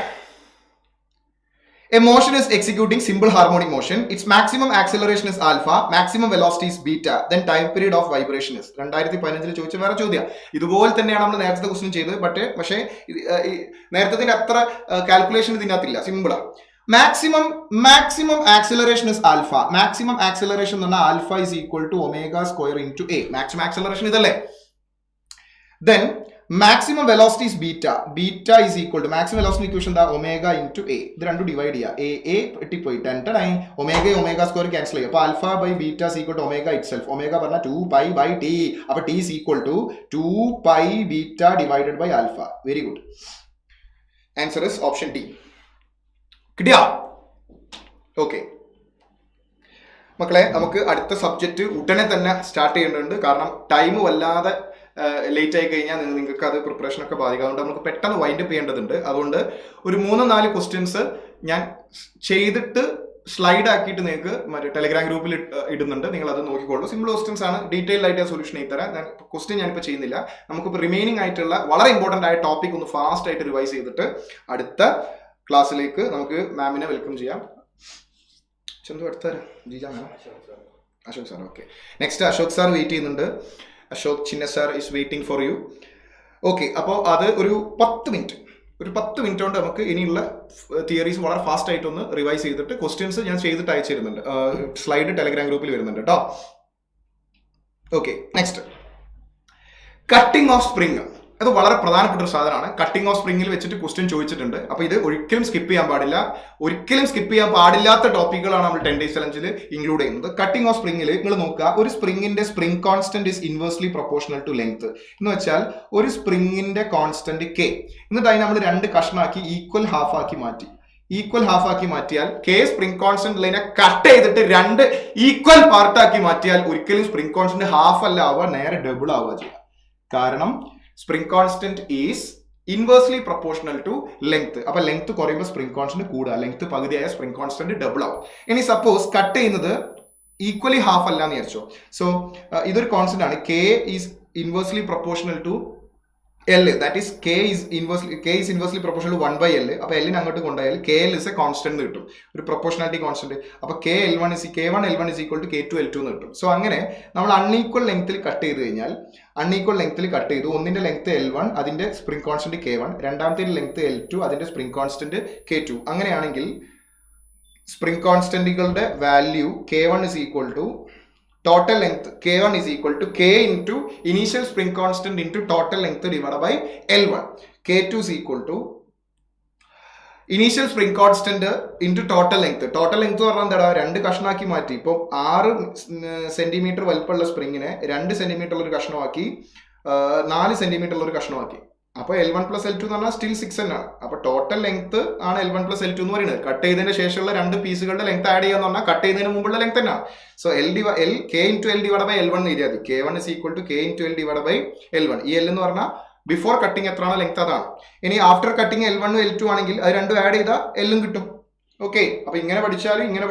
A motion is executing simple harmonic motion. Its maximum acceleration is alpha, maximum velocity is beta, then time period of vibration is. 2015 ചോദിച്ച വേറെ ചോദ്യം. ഇതുപോലെ തന്നെയാണ് നമ്മൾ നേരത്തെ ക്വസ്റ്റ്യൻ ചെയ്തത്. പക്ഷേ നേരത്തെ അത്ര കാൽക്കുലേഷൻ ഇതിനകത്തില്ല, സിമ്പിളാ. Maximum acceleration is alpha. Maximum acceleration എന്ന് പറഞ്ഞാൽ alpha is equal to omega into a. Maximum acceleration ഇതല്ലേ? Then maximum velocity is beta. Beta is equal to maximum velocity equation da omega into a. ഇത് രണ്ടും divide ചെയ്യുക. a പെട്ടിപ്പോയി 10 ഒമേഗ² cancel ചെയ്യും. അപ്പോൾ alpha by beta is equal to omega itself. Omega പറഞ്ഞാൽ 2π/t. അപ്പോൾ t is equal to 2π beta divided by alpha. Very good. Answer is option D. കിട്ടിയാ? Okay മക്കളെ, നമുക്ക് അടുത്ത സബ്ജക്റ്റ് ഉടനെ തന്നെ സ്റ്റാർട്ട് ചെയ്യേണ്ടതുണ്ട്. കാരണം ടൈം വല്ലാതെ ലേറ്റ് ആയി കഴിഞ്ഞാൽ നിങ്ങൾക്ക് അത് പ്രിപ്പറേഷനൊക്കെ ബാധിക്കും. അതുകൊണ്ട് നമുക്ക് പെട്ടെന്ന് വൈൻഡ് അപ്പ് ചെയ്യേണ്ടതുണ്ട്. അതുകൊണ്ട് ഒരു 3-4 ക്വസ്റ്റ്യൻസ് ഞാൻ ചെയ്തിട്ട് സ്ലൈഡ് ആക്കിയിട്ട് നിങ്ങൾക്ക് മറ്റേ ടെലിഗ്രാം ഗ്രൂപ്പിൽ ഇടുന്നുണ്ട്. നിങ്ങൾ അത് നോക്കിക്കോളൂ. സിമ്പിൾ ക്വസ്റ്റ്യൻസ് ആണ്. ഡീറ്റെയിൽ ആയിട്ട് സൊല്യൂഷൻ ചെയ്ത് തരാം. ഞാൻ ക്വസ്റ്റ്യൻ ഞാനിപ്പോൾ ചെയ്യുന്നില്ല. നമുക്കിപ്പോൾ റിമൈനിങ് ആയിട്ടുള്ള വളരെ ഇമ്പോർട്ടൻ്റ് ആയ ടോപ്പിക് ഒന്ന് ഫാസ്റ്റ് ആയിട്ട് റിവൈസ് ചെയ്തിട്ട് അടുത്ത ക്ലാസ്സിലേക്ക് നമുക്ക് മാമിനെ വെൽക്കം ചെയ്യാം. ചെന്തു അടുത്ത Ashok sir. Okay, next Ashok sir wait ചെയ്യുന്നുണ്ട്. Ashok Chinna sir is waiting for you. Okay, അപ്പോൾ അത് ഒരു 10 മിനിറ്റ് കൊണ്ട് നമുക്ക് ഇനിയുള്ള തിയറീസ് വളരെ ഫാസ്റ്റ് ആയിട്ടൊന്ന് റിവൈസ് ചെയ്തിട്ട് ക്വസ്റ്റ്യൻസ് ഞാൻ ചെയ്തിട്ട് അയച്ചു തരുന്നുണ്ട്. സ്ലൈഡ് ടെലിഗ്രാം ഗ്രൂപ്പിൽ വരുന്നുണ്ട് കേട്ടോ. Okay, next cutting of spring. അത് വളരെ പ്രധാനപ്പെട്ട ഒരു സാധനമാണ്. കട്ടിംഗ് ഓഫ് സ്പ്രിങ്ങിൽ വെച്ചിട്ട് ക്വസ്റ്റ്യൻ ചോദിച്ചിട്ടുണ്ട്. അപ്പോൾ ഇത് ഒരിക്കലും സ്കിപ്പ് ചെയ്യാൻ പാടില്ല. ഒരിക്കലും സ്കിപ്പ് ചെയ്യാൻ പാടില്ലാത്ത ടോപ്പിക്കുകളാണ് നമ്മൾ 10 days ചലഞ്ചിൽ ഇൻക്ലൂഡ് ചെയ്യുന്നത്. കട്ടിംഗ് ഓഫ് സ്പ്രിങ്ങിൽ നിങ്ങൾ നോക്കുക, ഒരു സ്പ്രിങ്ങിന്റെ spring constant is inversely proportional to length എന്ന് വെച്ചാൽ ഒരു സ്പ്രിങ്ങിന്റെ കോൺസ്റ്റന്റ് കെ, എന്നിട്ട് അതിന് നമ്മൾ 2 കഷ്ണാക്കി ഈക്വൽ ഹാഫ് ആക്കി മാറ്റിയാൽ കെ സ്പ്രിംഗ് കോൺസ്റ്റന്റ് ലൈനെ കട്ട് ചെയ്തിട്ട് 2 ഈക്വൽ പാർട്ടാക്കി മാറ്റിയാൽ ഒരിക്കലും സ്പ്രിംഗ് കോൺസ്റ്റന്റ് ഹാഫ് അല്ല ആവുക, നേരെ ഡബിൾ ആവുക ചെയ്യുക. കാരണം spring constant is inversely proportional to length. അപ്പൊ ലെങ്ത് കുറയുമ്പോൾ സ്പ്രിംഗ് കോൺസ്റ്റന്റ് കൂടുക, ലെങ്ത് പകുതിയായ സ്പ്രിംഗ് കോൺസ്റ്റന്റ് ഡബിൾ ആവും. ഇനി സപ്പോസ് കട്ട് ചെയ്യുന്നത് ഈക്വലി ഹാഫ് അല്ല എന്ന് വിചാരിച്ചോ. സോ ഇതൊരു കോൺസ്റ്റന്റ് ആണ്. K is inversely proportional to L, that is K is inversely proportional to 1/L. അപ്പോൾ L അങ്ങോട്ട് കൊണ്ടുപോയാൽ KL is a constant കിട്ടും, ഒരു പ്രൊപ്പോർഷണാലിറ്റി കോൺസ്റ്റന്റ്. അപ്പോൾ K1 L1 is equal to K2 L2 എന്ന് കിട്ടും. സോ അങ്ങനെ നമ്മൾ അൺഈക്വൽ ലെങ്ത്തിൽ കട്ട് ചെയ്ത് കഴിഞ്ഞാൽ, ഒന്നിന്റെ ലെങ്ത് L1 അതിന്റെ സ്പ്രിംഗ് കോൺസ്റ്റന്റ് K1, രണ്ടാമത്തെ ലെങ്ത് L2 അതിന്റെ സ്പ്രിംഗ് കോൺസ്റ്റന്റ് K2. അങ്ങനെയാണെങ്കിൽ സ്പ്രിംഗ് കോൺസ്റ്റന്റുകളുടെ value K1 is equal to total length K1 is equal to K into initial spring constant into total length divided by L1. K2 is equal to initial spring constant into total length. Total length എന്ന് പറഞ്ഞാൽ എന്താ, 2 കഷ്ണമാക്കി മാറ്റി. ഇപ്പോൾ 6 centimetre വലിപ്പമുള്ള സ്പ്രിങ്ങിനെ 2 centimetre ഒരു കഷ്ണമാക്കി, 4 centimetre ഒരു കഷ്ണമാക്കി. അപ്പോൾ L1 plus L2 എന്ന് പറഞ്ഞാൽ സ്റ്റിൽ 6 തന്നെയാണ്. അപ്പോൾ ടോട്ടൽ ലെങ്ത് ആണ് L1 plus L2 എന്ന് പറയുന്നത്. കട്ട് ചെയ്തതിന് ശേഷമുള്ള 2 പീസുകളുടെ ലെങ്ത് ആഡ് ചെയ്യാന്ന് പറഞ്ഞാൽ കട്ട് ചെയ്തതിന് മുമ്പുള്ള ലെങ്ത് തന്നെയാണ്. So K into L divided by L1 എന്ന് എഴുതിയാൽ മതി. K1 is equal to K into L divided by L1. ഈ L എന്ന് പറഞ്ഞാൽ ബിഫോർ കട്ടിങ് എത്രയാണ് ലെങ്ത് അതാണ്. ഇനി ആഫ്റ്റർ കട്ടിങ് L1 L2 ആണെങ്കിൽ അത് രണ്ടും ആഡ് ചെയ്താൽ L കിട്ടും. ഓക്കെ, അപ്പൊ ഇങ്ങനെ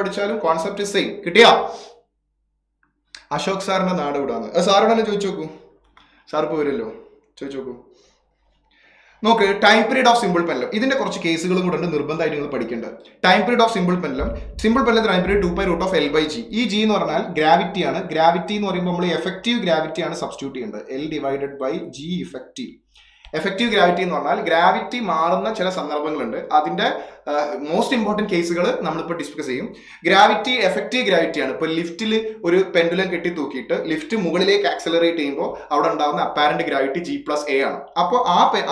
പഠിച്ചാലും കോൺസെപ്റ്റ് സെയിം. കിട്ടിയാ? അശോക് സാറിന്റെ നാട് വിടാന്ന് സാറോട് തന്നെ ചോദിച്ചു നോക്കൂ. സാർ ഇപ്പോൾ വരുമല്ലോ, ചോദിച്ചു നോക്കൂ. നോക്ക്, time period of simple pendulum. ഇതിന്റെ കുറച്ച് കേസുകളും കൂടെ ഉണ്ട് നിർബന്ധമായിട്ട് നിങ്ങൾ പഠിക്കേണ്ടത്. Time period of simple pendulum time period 2π√L/G. ഈ G എന്ന് പറഞ്ഞാൽ ഗ്രാവിറ്റി ആണ്. ഗ്രാവിറ്റി എന്ന് പറയുമ്പോൾ നമ്മൾ എഫക്റ്റീവ് ഗ്രാവിറ്റി ആണ് സബ്സ്റ്റിറ്റ്യൂട്ട് ചെയ്യേണ്ടത്. L/G effective. എഫക്റ്റീവ് ഗ്രാവിറ്റി എന്ന് പറഞ്ഞാൽ ഗ്രാവിറ്റി മാറുന്ന ചില സന്ദർഭങ്ങളുണ്ട്. അതിന്റെ മോസ്റ്റ് ഇമ്പോർട്ടൻറ്റ് കേസുകൾ നമ്മളിപ്പോൾ ഡിസ്കസ് ചെയ്യും. ഗ്രാവിറ്റി എഫക്റ്റീവ് ഗ്രാവിറ്റിയാണ്. ഇപ്പോൾ ലിഫ്റ്റിൽ ഒരു പെൻഡുലം കെട്ടി തൂക്കിയിട്ട് ലിഫ്റ്റ് മുകളിലേക്ക് ആക്സലറേറ്റ് ചെയ്യുമ്പോൾ അവിടെ ഉണ്ടാകുന്ന അപ്പാരന്റ് ഗ്രാവിറ്റി G+A ആണ്. അപ്പോൾ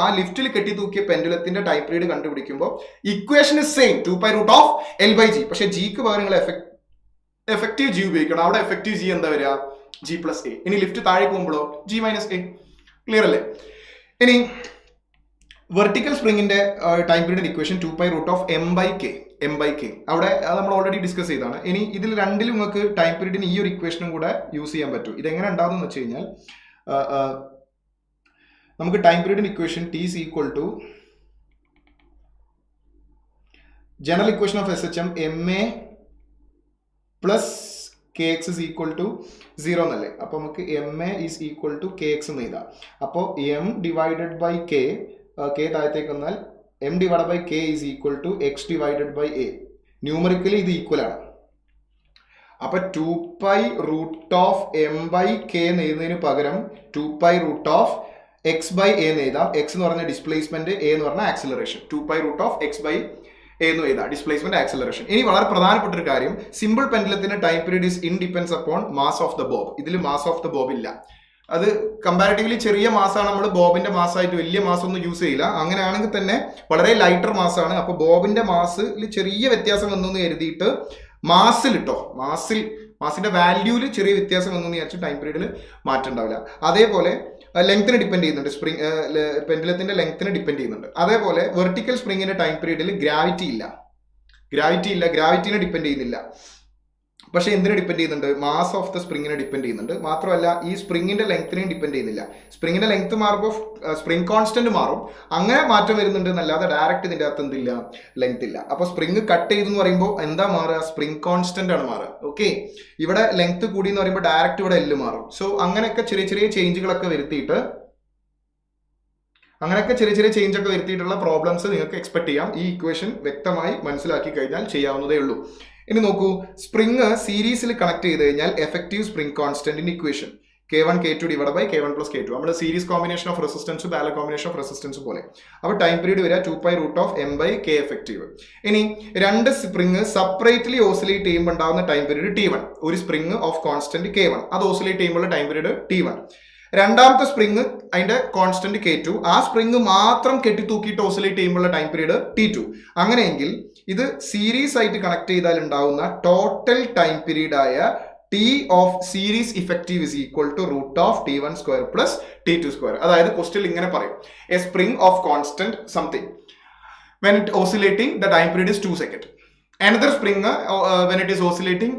ആ ലിഫ്റ്റിൽ കെട്ടി തൂക്കിയ പെൻഡുലത്തിന്റെ ടൈം പീരീഡ് കണ്ടുപിടിക്കുമ്പോൾ ഇക്വേഷൻ ഇസ് സെയിം 2π√L/G. പക്ഷേ ജിക്ക് പകരം നിങ്ങൾ എഫക്റ്റീവ് G ഉപയോഗിക്കണം. അവിടെ എഫക്റ്റീവ് G എന്താ വരിക? G+A. ഇനി ലിഫ്റ്റ് താഴേക്ക് പോകുമ്പോഴോ G-A. ക്ലിയർ അല്ലേ? ഇനി വെർട്ടിക്കൽ സ്പ്രിങ്ങിന്റെ ടൈം പീരീഡ് ഇക്വേഷൻ 2π√M/K. അവിടെ അത് നമ്മൾ ഓൾറെഡി ഡിസ്കസ് ചെയ്താണ്. ഇനി ഇതിൽ രണ്ടിലും നിങ്ങൾക്ക് ടൈം പീരീഡിന് ഈ ഒരു ഇക്വേഷനും കൂടെ യൂസ് ചെയ്യാൻ പറ്റും. ഇതെങ്ങനെ ഉണ്ടാവുമെന്ന് വെച്ച് കഴിഞ്ഞാൽ നമുക്ക് ടൈം പീരീഡിന് equation T is equal to general equation of SHM MA plus KX is equal to 0 എന്നല്ലേ. അപ്പോൾ നമുക്ക് MA is equal to KX എന്ന് എഴുതാം. അപ്പോൾ M divided by K, K താഴത്തേക്ക് വന്നാൽ M divided by K is equal to X divided by A. Numerically ഇത് equal ആണ്. അപ്പോൾ 2π√M/K എന്ന് എഴുതുന്നതിന് പകരം 2π√X/A എന്ന് എഴുതാം. X എന്ന് പറഞ്ഞ ഡിസ്പ്ലേസ്മെന്റ്, A എന്ന് പറഞ്ഞ ആക്സിലറേഷൻ. 2π√X/A എന്ന് എഴുതാം, ഡിസ്പ്ലേസ്മെന്റ് ആക്സിലറേഷൻ. ഇനി വളരെ പ്രധാനപ്പെട്ട ഒരു കാര്യം, സിമ്പിൾ പെൻഡലത്തിന്റെ time period is independs upon mass of the bob. ഇതിൽ മാസ് ഓഫ് ദ ബോബ് ഇല്ല. അത് കമ്പാരിറ്റീവ്ലി ചെറിയ മാസമാണ്. നമ്മൾ ബോബിന്റെ മാസമായിട്ട് വലിയ മാസം ഒന്നും യൂസ് ചെയ്യില്ല. അങ്ങനെയാണെങ്കിൽ തന്നെ വളരെ ലൈറ്റർ മാസമാണ്. അപ്പോൾ ബോബിന്റെ മാസിൽ ചെറിയ വ്യത്യാസം വന്നു എന്ന് കരുതിയിട്ട് മാസിന്റെ വാല്യൂല് ചെറിയ വ്യത്യാസം വന്നു എന്ന് വിചാരിച്ചു ടൈം പീരീഡിൽ മാറ്റം ഉണ്ടാവില്ല. അതേപോലെ ലെങ്ത്തിന് ഡിപ്പെൻഡ് ചെയ്യുന്നുണ്ട്. പെൻഡുലത്തിന്റെ ലെങ്ത്തിന് ഡിപ്പെൻഡ് ചെയ്യുന്നുണ്ട്. അതേപോലെ വെർട്ടിക്കൽ സ്പ്രിങ്ങിന്റെ ടൈം പീരീഡിൽ ഗ്രാവിറ്റിനെ ഡിപ്പെൻഡ് ചെയ്യുന്നില്ല. പക്ഷേ എന്തിനെ ഡിപ്പെൻഡ് ചെയ്യുന്നുണ്ട്? മാസ് ഓഫ് ദ സ്പ്രിങ്ങിനെ ഡിപ്പെൻഡ് ചെയ്യുന്നുണ്ട്. മാത്രമല്ല ഈ സ്പ്രിങ്ങിന്റെ ലെങ്ത്തിനെയും ഡിപ്പെൻഡ് ചെയ്യുന്നില്ല. സ്പ്രിങ്ങിന്റെ ലെങ്ത് മാറുമ്പോൾ സ്പ്രിങ് കോൺസ്റ്റന്റ് മാറും, അങ്ങനെ മാറ്റം വരുന്നുണ്ട് എന്നല്ലാതെ ഡയറക്റ്റ് ഇതിൻ്റെ അകത്ത് എന്തില്ല, ലെങ്ത് ഇല്ല. അപ്പോൾ സ്പ്രിങ് കട്ട് ചെയ്തെന്ന് പറയുമ്പോൾ എന്താ മാറുക? സ്പ്രിങ് കോൺസ്റ്റന്റ് ആണ് മാറുക. ഓക്കെ, ഇവിടെ ലെങ്ത് കൂടി എന്ന് പറയുമ്പോൾ ഡയറക്റ്റ് ഇവിടെ എല്ല് മാറും. സോ അങ്ങനെയൊക്കെ ചെറിയ ചെറിയ ചേഞ്ചുകളൊക്കെ വരുത്തിയിട്ട് ചേഞ്ച് ഒക്കെ വരുത്തിയിട്ടുള്ള പ്രോബ്ലംസ് നിങ്ങൾക്ക് എക്സ്പെക്ട് ചെയ്യാം. ഈ ഇക്വേഷൻ വ്യക്തമായി മനസ്സിലാക്കി കഴിഞ്ഞാൽ ചെയ്യാവുന്നതേ ഉള്ളൂ. ഇനി നോക്കൂ, സ്പ്രിങ് സീരീസിൽ കണക്ട് ചെയ്ത് കഴിഞ്ഞാൽ എഫക്റ്റീവ് സ്പ്രിങ് കോൺസ്റ്റന്റിന്റെ equation K1 K2 divided by K1 plus K2. നമ്മുടെ series combination of resistance parallel combination of resistance പോലെ. അപ്പോൾ ടൈം പീരീഡ് വരിക 2π√m/K എഫക്റ്റീവ്. ഇനി രണ്ട് സ്പ്രിങ് സെപ്പറേറ്റ്ലി ഓസിലേറ്റ് ചെയ്യുമ്പോൾ ഉണ്ടാകുന്ന ടൈം പീരീഡ് T1. ഒരു സ്പ്രിങ് ഓഫ് കോൺസ്റ്റന്റ് K1, അത് ഓസിലേറ്റ് ചെയ്യുമ്പോൾ ടൈം പീരീഡ് T1. രണ്ടാമത്തെ സ്പ്രിങ് അതിന്റെ കോൺസ്റ്റന്റ് K2, ആ സ്പ്രിങ് മാത്രം കെട്ടിത്തൂക്കിയിട്ട് ഓസിലേറ്റ് ചെയ്യുമ്പോൾ ടൈം പീരീഡ് T2. അങ്ങനെയെങ്കിൽ ഇത് സീരീസ് ആയിട്ട് കണക്ട് ചെയ്താൽ ഉണ്ടാവുന്ന ടോട്ടൽ ടൈം പീരീഡ് ആയ T of series effective is equal to root of T1 square plus T2 square. അതായത് ക്വസ്റ്റ്യൻ ഇങ്ങനെ പറയും, a spring of constant something when it oscillating the time period is 2 seconds. Another spring when it is oscillating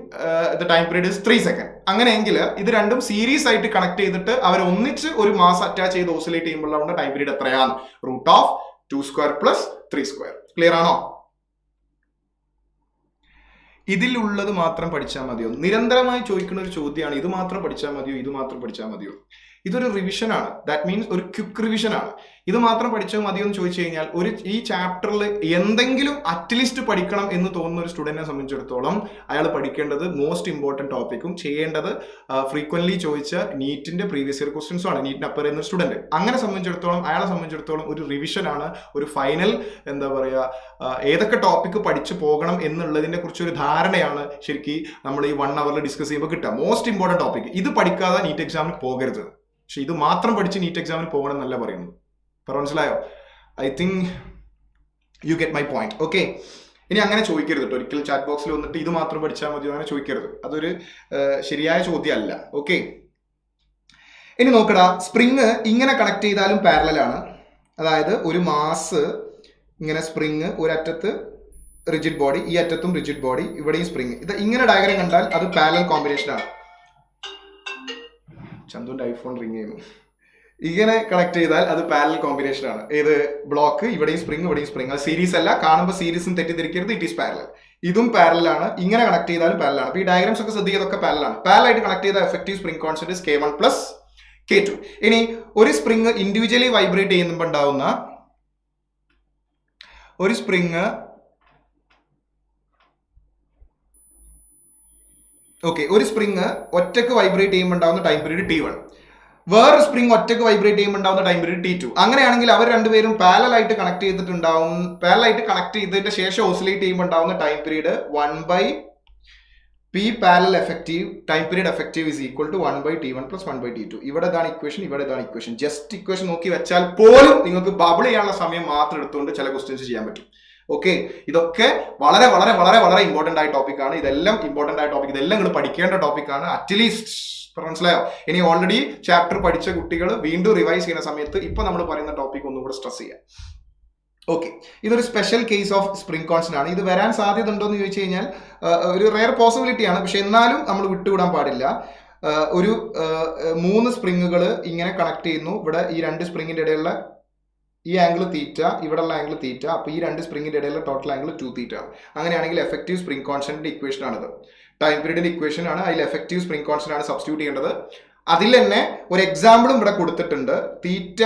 the time period is 3 seconds. അങ്ങനെയെങ്കിൽ ഇത് രണ്ടും series ആയിട്ട് connect ചെയ്തിട്ട് അവർ ഒന്നിച്ച് ഒരു മാസ് അറ്റാച്ച് ചെയ്ത് ഓസിലേറ്റ് ചെയ്യുമ്പോൾ ടൈം പീരീഡ് എത്രയാണ്? Root of 2 square plus 3 square. Clear ആണോ? ഇതിലുള്ളത് മാത്രം പഠിച്ചാൽ മതിയോ? നിരന്തരമായി ചോദിക്കുന്ന ഒരു ചോദ്യമാണ്, ഇത് മാത്രം പഠിച്ചാൽ മതിയോ, ഇത് മാത്രം പഠിച്ചാൽ മതിയോ? ഇതൊരു റിവിഷൻ ആണ്. ദാറ്റ് മീൻസ് ഒരു ക്വിക്ക് റിവിഷൻ ആണ്. ഇത് മാത്രം പഠിച്ചാൽ മതിയോ എന്ന് ചോദിച്ചു കഴിഞ്ഞാൽ ഈ ചാപ്റ്ററിൽ എന്തെങ്കിലും അറ്റ്ലീസ്റ്റ് പഠിക്കണം എന്ന് തോന്നുന്ന ഒരു സ്റ്റുഡന്റിനെ സംബന്ധിച്ചിടത്തോളം അയാൾ പഠിക്കേണ്ടത് മോസ്റ്റ് ഇമ്പോർട്ടൻറ്റ് ടോപ്പിക്കും ചെയ്യേണ്ടത് ഫ്രീക്വന്റ്ലി ചോദിച്ച നീറ്റിന്റെ പ്രീവിയസ് ഇയർ ക്വസ്റ്റ്യൻസും ആണ്. നീറ്റിന് അപ്പർ എന്ന സ്റ്റുഡന്റ് അയാളെ സംബന്ധിച്ചിടത്തോളം ഒരു റിവിഷൻ ആണ്, ഒരു ഫൈനൽ എന്താ പറയുക, ഏതൊക്കെ ടോപ്പിക്ക് പഠിച്ചു പോകണം എന്നുള്ളതിനെ കുറിച്ച് ഒരു ധാരണയാണ് ശരിക്കും നമ്മൾ ഈ 1 hour ഡിസ്കസ് ചെയ്യുമ്പോൾ കിട്ടുക. Most important topic. ഇത് പഠിക്കാതെ നീറ്റ് എക്സാമിന് പോകരുത്. പക്ഷെ ഇത് മാത്രം പഠിച്ച് നീറ്റ് എക്സാമിന് പോകണം എന്നല്ല പറയുന്നു. മനസ്സിലായോ? I think you get my point. Okay, ഇനി അങ്ങനെ ചോദിക്കരുത് കേട്ടോ. ഒരിക്കലും ചാറ്റ് ബോക്സിൽ വന്നിട്ട് ഇത് മാത്രം പഠിച്ചാൽ മതി അങ്ങനെ ചോദിക്കരുത്. അതൊരു ശരിയായ ചോദ്യമല്ല. ഓക്കെ, ഇനി നോക്കടാ, സ്പ്രിങ് ഇങ്ങനെ കണക്ട് ചെയ്താലും പാരലലാണ്. അതായത് ഒരു മാസ് ഇങ്ങനെ സ്പ്രിങ് ഒരറ്റത്ത് റിജിഡ് ബോഡി, ഈ അറ്റത്തും റിജിഡ് ബോഡി, ഇവിടെയും സ്പ്രിങ്. ഇത് ഇങ്ങനെ ഡയഗ്രം കണ്ടാൽ അത് പാരലൽ കോമ്പിനേഷൻ ആണ്. ചന്തുവിന്റെ ഐഫോൺ റിങ് ചെയ്യുന്നു. ഇങ്ങനെ കണക്ട് ചെയ്താൽ അത് പാരലൽ കോമ്പിനേഷൻ ആണ്. ഏത് ബ്ലോക്ക്, ഇവിടെയും സ്പ്രിങ് ഇവിടെയും സ്പ്രിങ്. അത് സീരീസ് അല്ല, കാണുമ്പോൾ സീരീസും തെറ്റിദ്ധരിക്കരുത്. It is parallel. ഇതും പാരലൽ ആണ്. ഇങ്ങനെ കണക്ട് ചെയ്താലും പാരലൽ ആണ്. ഈ ഡയഗ്രാംസ് ഒക്കെ ശ്രദ്ധിക്കുന്നതൊക്കെ പാരലൽ ആണ്. പാരലൽ ആയിട്ട് കണക്ട് ചെയ്ത effective spring constant K1 plus K2. ഇനി ഒരു സ്പ്രിങ് ഇൻഡിവിജ്വലി വൈബ്രേറ്റ് ചെയ്യുമ്പോൾ ഉണ്ടാവുന്ന ഒരു സ്പ്രിങ് ഒരു സ്പ്രിങ് ഒറ്റക്ക് വൈബ്രേറ്റ് ചെയ്യുമ്പോൾ ഉണ്ടാവുന്ന ടൈം പീരീഡ് T1. വേറെ സ്പ്രിങ് ഒറ്റക്ക് വൈബ്രേറ്റ് ചെയ്യുമ്പോൾ ഉണ്ടാവുന്ന ടൈം പീരീഡ് T2. അങ്ങനെയാണെങ്കിൽ അവർ രണ്ടുപേരും പാരലൽ ആയിട്ട് കണക്ട് ചെയ്തിട്ടുണ്ടാവും. പാരലൽ ആയിട്ട് കണക്ട് ചെയ്തതിന്റെ ശേഷം ഓസിലേറ്റ് ചെയ്യുമ്പോൾ ഉണ്ടാവുന്ന time period 1/P parallel effective time period effective is equal to 1/T1 plus 1/T2. ഇവിടെ ഇതാണ് ഇക്വേഷൻ, ഇവിടെ ഇതാണ് ഇക്വേഷൻ. ജസ്റ്റ് ഇക്വേഷൻ നോക്കി വെച്ചാൽ പോലും നിങ്ങൾക്ക് ബബിൾ ചെയ്യാനുള്ള സമയം മാത്രം എടുത്തുകൊണ്ട് ചില ക്വസ്റ്റ്യൻസ് ചെയ്യാൻ പറ്റും. ഓക്കെ, ഇതൊക്കെ വളരെ വളരെ വളരെ വളരെ ഇമ്പോർട്ടന്റ് ആയ ടോപ്പിക്കാണ്. ഇതെല്ലാം ഇമ്പോർട്ടന്റ് ആയ ടോപ്പിക്, ഇതെല്ലാം നിങ്ങൾ പഠിക്കേണ്ട ടോപ്പിക്കാണ്. അറ്റ്ലീസ്റ്റ് മനസ്സിലായോ? ഇനി ഓൾറെഡി ചാപ്റ്റർ പഠിച്ച കുട്ടികൾ വീണ്ടും റിവൈസ് ചെയ്യുന്ന സമയത്ത് ഇപ്പൊ നമ്മൾ പറയുന്ന ടോപ്പിക് ഒന്നും കൂടെ സ്ട്രെസ് ചെയ്യാം. ഓക്കെ, ഇതൊരു special case of spring constant ആണ്. ഇത് വരാൻ സാധ്യത ഉണ്ടോ എന്ന് ചോദിച്ചു കഴിഞ്ഞാൽ ഒരു റെയർ പോസിബിലിറ്റി ആണ്. പക്ഷെ എന്നാലും നമ്മൾ വിട്ടുവിടാൻ പാടില്ല. ഒരു 3 സ്പ്രിങ്ങുകൾ ഇങ്ങനെ കണക്ട് ചെയ്യുന്നു. ഇവിടെ ഈ 2 സ്പ്രിങ്ങിന്റെ ഇടയിലുള്ള ഈ ആംഗിൾ തീറ്റ, ഇവിടെയുള്ള ആംഗിൾ തീറ്റ. അപ്പോൾ ഈ 2 സ്പ്രിങ്ങിന്റെ ഇടയിലുള്ള ടോട്ടൽ ആംഗിൾ 2 തീറ്റ. അങ്ങനെയാണെങ്കിൽ എഫക്റ്റീവ് സ്പ്രിങ് കോൺസ്റ്റന്റിന്റെ ഇക്വേഷൻ ആണിത്. ടൈം പീരീഡിന്റെ ഇക്വേഷൻ ആണ്. അതിൽ എഫക്റ്റീവ് സ്പ്രിങ് കോൺസ്റ്റന്റ് ആണ് സബ്സ്റ്റിറ്റ്യൂട്ട് ചെയ്യേണ്ടത്. അതിൽ തന്നെ ഒരു എക്സാമ്പിളും ഇവിടെ കൊടുത്തിട്ടുണ്ട്. തീറ്റ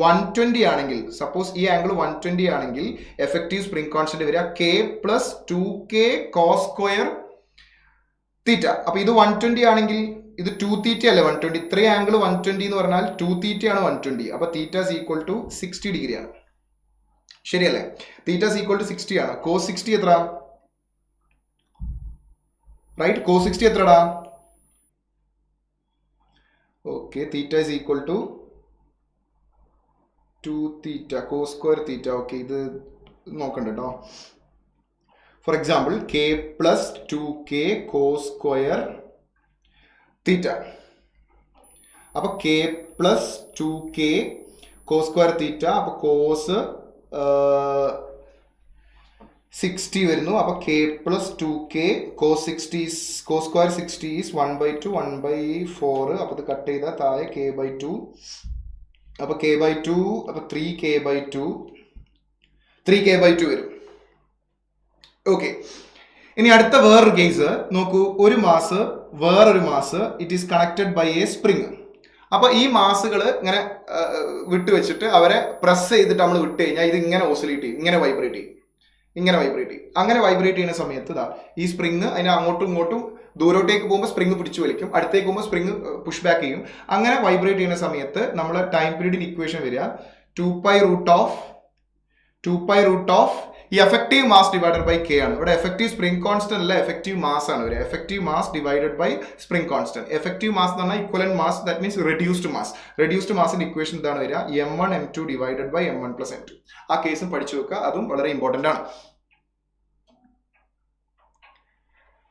120 ആണെങ്കിൽ, സപ്പോസ് ഈ ആംഗിൾ 120 ആണെങ്കിൽ എഫക്റ്റീവ് സ്പ്രിങ് കോൺസ്റ്റന്റ് വരിക K plus 2K cos square theta. അപ്പൊ ഇത് 120 ആണെങ്കിൽ ഇത് 2 തീറ്റ അല്ലേ 120. ഇത്രയും ആംഗിൾ 120 എന്ന് പറഞ്ഞാൽ 2 തീറ്റ ആണ് 120. അപ്പൊ തീറ്റ is equal to 60 ഡിഗ്രി ആണ്. ശരിയല്ലേ? തീറ്റ is equal to 60 ആണ്. cos 60 എത്ര? റൈറ്റ്, cos 60 എത്രടാ? Okay, theta is equal to 2 theta cos square theta. Okay, ഇത് നോക്കണ്ട കേട്ടോ. For example K plus 2K cos square theta. അപ്പൊ K plus 2K cos square theta. അപ്പൊ കോസ് 60 വരുന്നു. അപ്പോൾ k plus 2k cos 60 is cos square 60 is 1/2 1/4. അപ്പോൾ ഇത് cut ചെയ്താൽ താഴെ k/2. അപ്പോൾ k/2 അപ്പോൾ 3k/2 വരും. ഓക്കെ, ഇനി അടുത്ത വേറൊരു കേസ് നോക്കൂ. ഒരു മാസ് വേറൊരു mass it is connected by a spring. അപ്പൊ ഈ മാസുകൾ ഇങ്ങനെ വിട്ടുവെച്ചിട്ട് അവരെ പ്രസ് ചെയ്തിട്ട് നമ്മൾ വിട്ട് കഴിഞ്ഞാൽ ഇത് ഇങ്ങനെ ഓസിലേറ്റ് ചെയ്യും, ഇങ്ങനെ വൈബ്രേറ്റ് ചെയ്യും. അങ്ങനെ വൈബ്രേറ്റ് ചെയ്യുന്ന സമയത്ത് ഈ സ്പ്രിങ് അതിനെ അങ്ങോട്ടും ഇങ്ങോട്ടും ദൂരോട്ടേക്ക് പോകുമ്പോൾ സ്പ്രിങ് പിടിച്ചു വലിക്കും, അടുത്തേക്ക് പോകുമ്പോൾ സ്പ്രിങ് പുഷ് ബാക്ക് ചെയ്യും. അങ്ങനെ വൈബ്രേറ്റ് ചെയ്യുന്ന സമയത്ത് നമ്മൾ ടൈം പീരീഡിന് ഇക്വേഷൻ വരിക 2π റൂട്ട് ഓഫ് ഈ effective mass divided by K ആണ്. ഇവിടെ എഫക്റ്റീവ് സ്പ്രിംഗ് കോൺസ്റ്റന്റ് അല്ല, എഫക്റ്റീവ് മാസ് ആണ് വരിക. Effective mass divided by spring constant. Effective mass എന്ന് പറഞ്ഞാൽ equivalent mass, that means reduced mass. Reduced മാസിന്റെ ഇക്വേഷൻ ഇതാണ് വരിക, m1 m2 divided by m1 plus m2. ആ കേസും പഠിച്ചു വെക്കുക, അതും വളരെ ഇമ്പോർട്ടന്റ് ആണ്.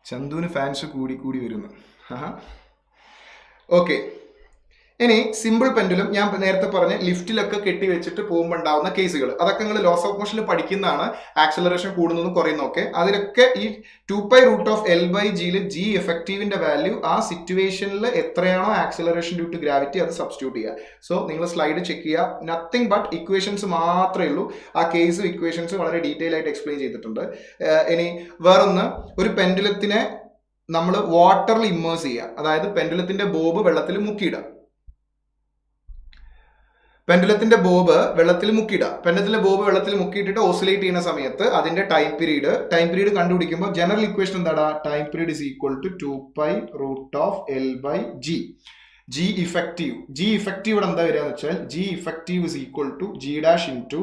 ചന്തുവിന് ഫാൻസ് കൂടി വരുന്നു. ഓക്കെ, ഇനി സിമ്പിൾ പെൻഡുലം ഞാൻ നേരത്തെ പറഞ്ഞ ലിഫ്റ്റിലൊക്കെ കെട്ടി വെച്ചിട്ട് പോകുമ്പോൾ ഉണ്ടാവുന്ന കേസുകൾ, അതൊക്കെ നിങ്ങൾ ലോസ് ഓഫ് മോഷനിൽ പഠിക്കുന്നതാണ്. ആക്സലറേഷൻ കൂടുന്നതും കുറയുന്നതൊക്കെ അതിലൊക്കെ ഈ 2π റൂട്ട് ഓഫ് L/Gയിൽ ജി എഫക്റ്റീവിന്റെ വാല്യൂ ആ സിറ്റുവേഷനിൽ എത്രയാണോ ആക്സലറേഷൻ ഡ്യൂ ടു ഗ്രാവിറ്റി അത് സബ്സ്റ്റിറ്റ്യൂട്ട് ചെയ്യുക. സോ നിങ്ങൾ സ്ലൈഡ് ചെക്ക് ചെയ്യുക, നത്തിങ് ബട്ട് ഇക്വേഷൻസ് മാത്രമേ ഉള്ളൂ. ആ കേസും ഇക്വേഷൻസ് വളരെ ഡീറ്റെയിൽ ആയിട്ട് എക്സ്പ്ലെയിൻ ചെയ്തിട്ടുണ്ട്. ഇനി വേറൊന്ന്, ഒരു പെൻഡുലത്തിനെ നമ്മൾ വാട്ടറിൽ ഇമ്മേഴ്സ് ചെയ്യുക, അതായത് പെൻഡുലത്തിന്റെ ബോബ് വെള്ളത്തിൽ മുക്കിയിടുക. പെൻഡുലത്തിന്റെ ബോബ് വെള്ളത്തിൽ മുക്കിയിട്ടിട്ട് ഓസിലേറ്റ് ചെയ്യുന്ന സമയത്ത് അതിന്റെ ടൈം പീരീഡ് കണ്ടുപിടിക്കുമ്പോൾ ജനറൽ ഇക്വേഷൻ എന്താടാ? Time period is equal to 2π root of L/G. G effective ഇവിടെ എന്താ വരിക എന്ന് വെച്ചാൽ G effective is equal to G' into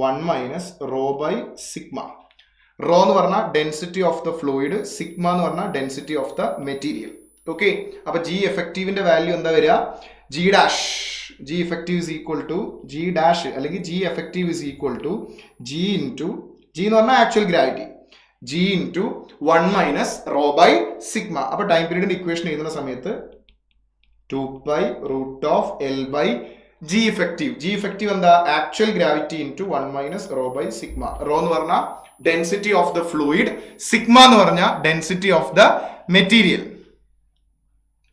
1 minus rho by sigma. Rho എന്ന് പറഞ്ഞാൽ density of the fluid, sigma എന്ന് പറഞ്ഞാൽ density of the material. Okay, അപ്പൊ ജി എഫക്റ്റീവിന്റെ വാല്യൂ എന്താ വരിക? G' effective is equal to G' അല്ലെങ്കിൽ G effective is equal to G into G എന്ന് പറഞ്ഞാൽ actual gravity, G into 1 minus rho by sigma. അപ്പൊ ടൈം പീരീഡിന്റെ ഇക്വേഷൻ എഴുതുന്ന സമയത്ത് 2π റൂട്ട് ഓഫ് L/G effective എന്താ? Actual gravity into 1 minus rho by sigma. Rho എന്ന് പറഞ്ഞാൽ density of the fluid, sigma എന്ന് പറഞ്ഞാൽ density of the material.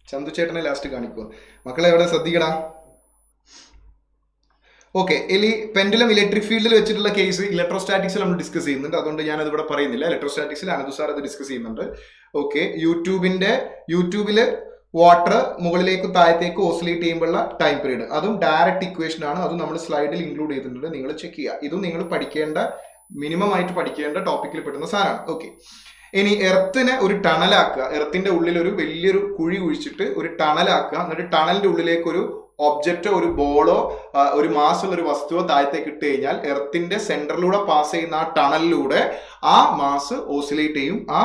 Chandu ചേട്ടനെ ലാസ്റ്റ് കാണിക്കുക മക്കളെ, എവിടെ ശ്രദ്ധിക്കടാ. ഓക്കെ, ഇനി പെൻഡുലം ഇലക്ട്രിക് ഫീൽഡിൽ വെച്ചിട്ടുള്ള കേസ് ഇലക്ട്രോസ്റ്റാറ്റിക്സിൽ നമ്മൾ ഡിസ്കസ് ചെയ്യുന്നുണ്ട്, അതുകൊണ്ട് ഞാനത് ഇവിടെ പറയുന്നില്ല. ഇലക്ട്രോസ്റ്റാറ്റിക്സിൽ അനന്തു സാർ അത് ഡിസ്കസ് ചെയ്യുന്നുണ്ട്. ഓക്കെ, യൂട്യൂബില് വാട്ടർ മുകളിലേക്കും താഴത്തേക്കും ഓസിലേറ്റ് ചെയ്യുമ്പോഴുള്ള ടൈം പീരീഡ്, അതും ഡയറക്റ്റ് ഇക്വേഷൻ ആണ്. അതും നമ്മൾ സ്ലൈഡിൽ ഇൻക്ലൂഡ് ചെയ്തിട്ടുണ്ട്, നിങ്ങൾ ചെക്ക് ചെയ്യുക. ഇതും നിങ്ങൾ മിനിമം ആയിട്ട് പഠിക്കേണ്ട ടോപ്പിക്കിൽ പെടുന്ന സാധനമാണ്. ഓക്കെ, ഇനി എർത്തിനെ ഒരു ടണലാക്കുക, എർത്തിന്റെ ഉള്ളിൽ ഒരു വലിയൊരു കുഴി കുഴിച്ചിട്ട് ഒരു ടണലാക്കുക, എന്നിട്ട് ടണലിന്റെ ഉള്ളിലേക്ക് ഒരു ഒബ്ജക്റ്റോ ഒരു ബോളോ ഒരു മാസുള്ള ഒരു വസ്തുവോ താഴത്തേക്ക് ഇട്ട് കഴിഞ്ഞാൽ എർത്തിന്റെ സെന്ററിലൂടെ പാസ് ചെയ്യുന്ന ആ ടണലിലൂടെ ആ മാസ് ഓസിലേറ്റ് ചെയ്യും. ആ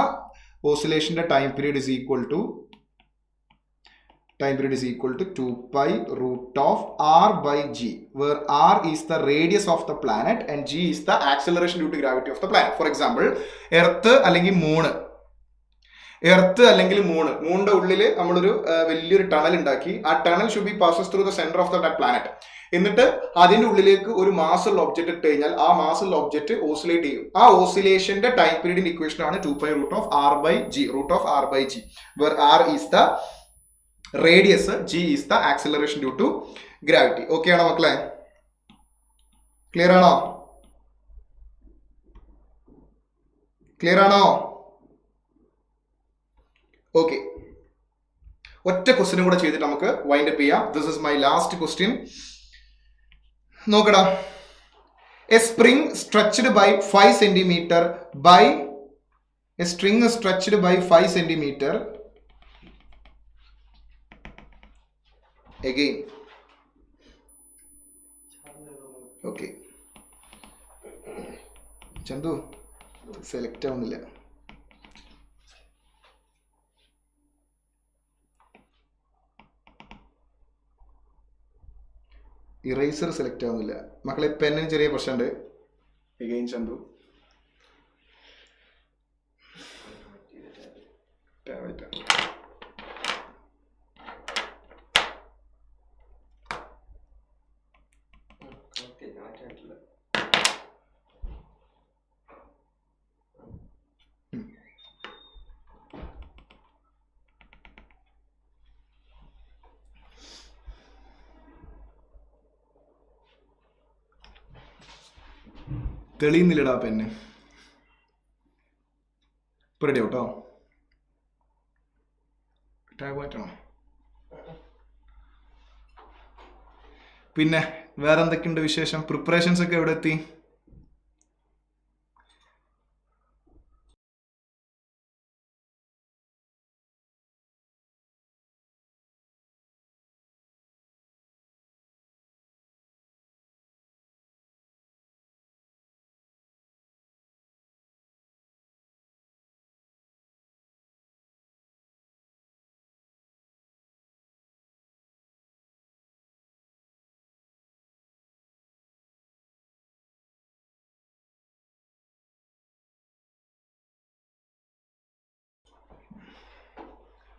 ഓസിലേഷന്റെ time period is equal to 2π root of R/G, where R is the radius of the planet and G is the acceleration due to gravity of the planet. For example, earth അല്ലെങ്കിൽ മൂണിന്റെ ഉള്ളിൽ നമ്മളൊരു വലിയൊരു tunnel ഉണ്ടാക്കി. ആ tunnel should be passes through the centre of the planet. എന്നിട്ട് അതിന്റെ ഉള്ളിലേക്ക് ഒരു മാസുള്ള ഒബ്ജക്റ്റ് ഇട്ട് കഴിഞ്ഞാൽ ആ മാസുള്ള ഒബ്ജക്റ്റ് ഓസിലേറ്റ് ചെയ്യും. ആ ഓസിലേഷന്റെ ടൈം പീരീഡിന്റെ ഇക്വേഷൻ ആണ് 2π root of R/G, where R is the radius, G is the acceleration due to gravity. Okay ആണോ മക്കളെ? ക്ലിയർ ആണോ? ഓക്കെ, ഒറ്റ ക്വസ്റ്റ്യനും കൂടെ ചെയ്തിട്ട് നമുക്ക് വൈൻഡ് അപ്പ് ചെയ്യാം. This is my last question. നോക്കടാ, a spring stretched by 5 centimeter by a string stretched by 5 centimeter again. Okay, Chanthu select ആവുന്നില്ല. ഇറേസർ സെലക്ട് ആവുന്നില്ല മക്കളെ, പെന്നിന് ചെറിയ പ്രശ്നമുണ്ട്. എഗെയിൻ ചന്തു, തെളിയുന്നില്ലടാ പെന്ന്. ഇപ്പോൾ റെഡി ആവട്ടോ. ടാബ് മാറ്റണോ? പിന്നെ വേറെ എന്തൊക്കെയുണ്ട് വിശേഷം? പ്രിപ്പറേഷൻസ് ഒക്കെ എവിടെ എത്തി?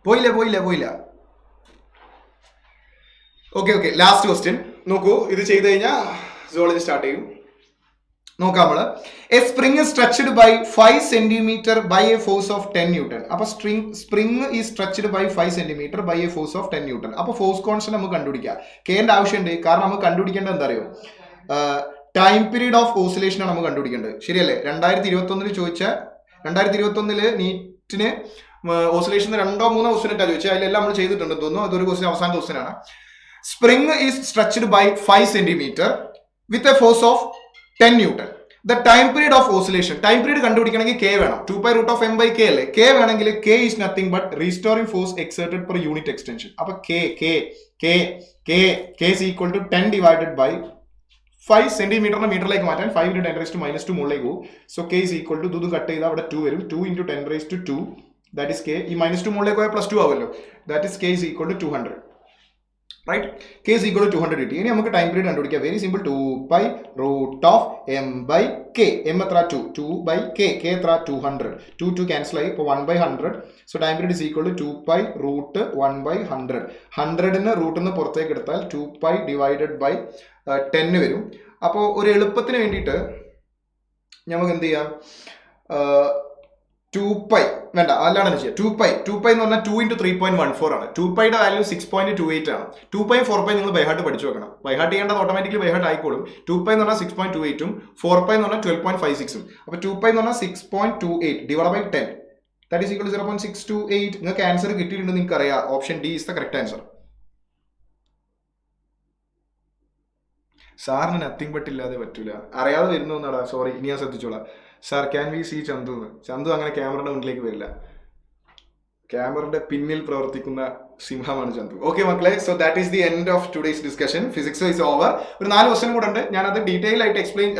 പോയില്ല. ഓക്കെ, ലാസ്റ്റ് ക്വസ്റ്റ്യൻ നോക്കൂ. ഇത് ചെയ്ത് കഴിഞ്ഞാൽ സുവോളജി സ്റ്റാർട്ട് ചെയ്യും. നോക്കാം നമ്മള്. A spring stretched by 5 centimetre by a force of 10 newton. അപ്പൊ സ്പ്രിങ് ഈ stretched by 5 centimetre by a force of 10 newton. അപ്പൊ ഫോഴ്സ് കോൺസ്റ്റന്റ് നമുക്ക് കണ്ടുപിടിക്കാം. കേന്റെ ആവശ്യമുണ്ട്, കാരണം നമുക്ക് കണ്ടുപിടിക്കേണ്ടത് എന്താ അറിയോ? ടൈം പീരീഡ് ഓഫ് ഓസിലേഷൻ ആണ് നമുക്ക് കണ്ടുപിടിക്കേണ്ടത്. ശരിയല്ലേ? 2021 ചോദിച്ച 2021 നീറ്റിന് ഓസിലേഷൻ 2 or 3 ക്വസ്റ്റ്യൻ ചോദിച്ചാൽ അതിലെല്ലാം നമ്മൾ ചെയ്തിട്ടുണ്ട് തോന്നുന്നു. അതൊരു ക്വസ്റ്റ്യൻ അവസാന ക്വസ്റ്റ്യനാണ്. Spring is stretched by 5 centimetre with a force of 10 newton. The time period of oscillation. Time period കണ്ടുപിടിക്കണമെങ്കിൽ കെ വേണം. 2π√m/k അല്ലേ? കെ വേണമെങ്കിൽ K is nothing but restoring force exerted per unit extension. അപ്പൊ K is equal to 10 divided by 5 സെന്റിമീറ്ററിനെ മീറ്ററിലേക്ക് മാറ്റാൻ 5 × 10⁻² മുകളിലേക്ക് പോകും. So K is equal to ഇത് കട്ട് ചെയ്താൽ അവിടെ 2 വരും. 2 × 10⁻², ദാറ്റ് ഈസ് കെ. ഈ -2 മുകളിലേക്ക് പോയാൽ +2 ആവുമല്ലോ. That is k is equal to 200. Right? K is equal to 200 കിട്ടി. ഇനി നമുക്ക് ടൈം പീരീഡ് കണ്ടുപിടിക്കാം. Very simple. 2π√m/k. m എത്ര? 2. 2/k. k എത്ര? 200. 2 ക്യാൻസൽ ആയി. ഇപ്പോൾ 1/100. So time period is equal to 2π√1/100. 100ന് റൂട്ടിൽ പുറത്തേക്ക് എടുത്താൽ 2π ഡിവൈഡഡ് ബൈ 10 വരും. അപ്പോൾ ഒരു എളുപ്പത്തിന് വേണ്ടിയിട്ട് നമുക്ക് എന്ത് ചെയ്യാം? 2π വേണ്ട, അല്ലാണ്ട് ചെയ്യാം. 2π എന്ന് പറഞ്ഞാൽ 2 × 3.14 ആണ്. 2πയുടെ വാല്യൂ 6.28 ആണ്. 2π 4π നിങ്ങൾ ബൈഹാർട്ട് പഠിച്ചു വെക്കണം. ബൈഹാർട്ട് ചെയ്യേണ്ടത് ഓട്ടോമാറ്റിക്കലി ബൈഹാർട്ട് ആയിക്കോളും. 2π എന്ന് പറഞ്ഞാൽ 6.28ഉം 4π എന്ന് പറഞ്ഞാൽ 12.56ഉം. അപ്പോൾ 2π എന്ന് പറഞ്ഞാൽ 6.28 divide by 10, that is equal to 0.628. നിങ്ങൾക്ക് ആൻസർ കിട്ടിയിട്ടുണ്ട്. നിങ്ങൾക്ക് അറിയാം. Option D is the correct answer. സാറിന് നത്തിങ് ബട്ട് ഇല്ലാതെ പറ്റൂല. അറിയാതെ വരുന്നു എന്നാടാ. സോറി, ഇനി ഞാൻ ശ്രദ്ധിച്ചോളാം. Sir can we see Chandu? Chandu അങ്ങനെ ക്യാമറയുടെ മുന്നിലേക്ക് വരില്ല. ക്യാമറയുടെ പിന്നിൽ പ്രവർത്തിക്കുന്ന സിംഹമാണ് ചന്തു. ഓക്കെ മക്കളെ, so that is the end of today's discussion. Physics is over. ഒരു 4 ക്വസ്റ്റ്യൻ കൂടെ ഉണ്ട്. ഞാനത് ഡീറ്റെയിൽ ആയിട്ട് എക്സ്പ്ലെയിൻ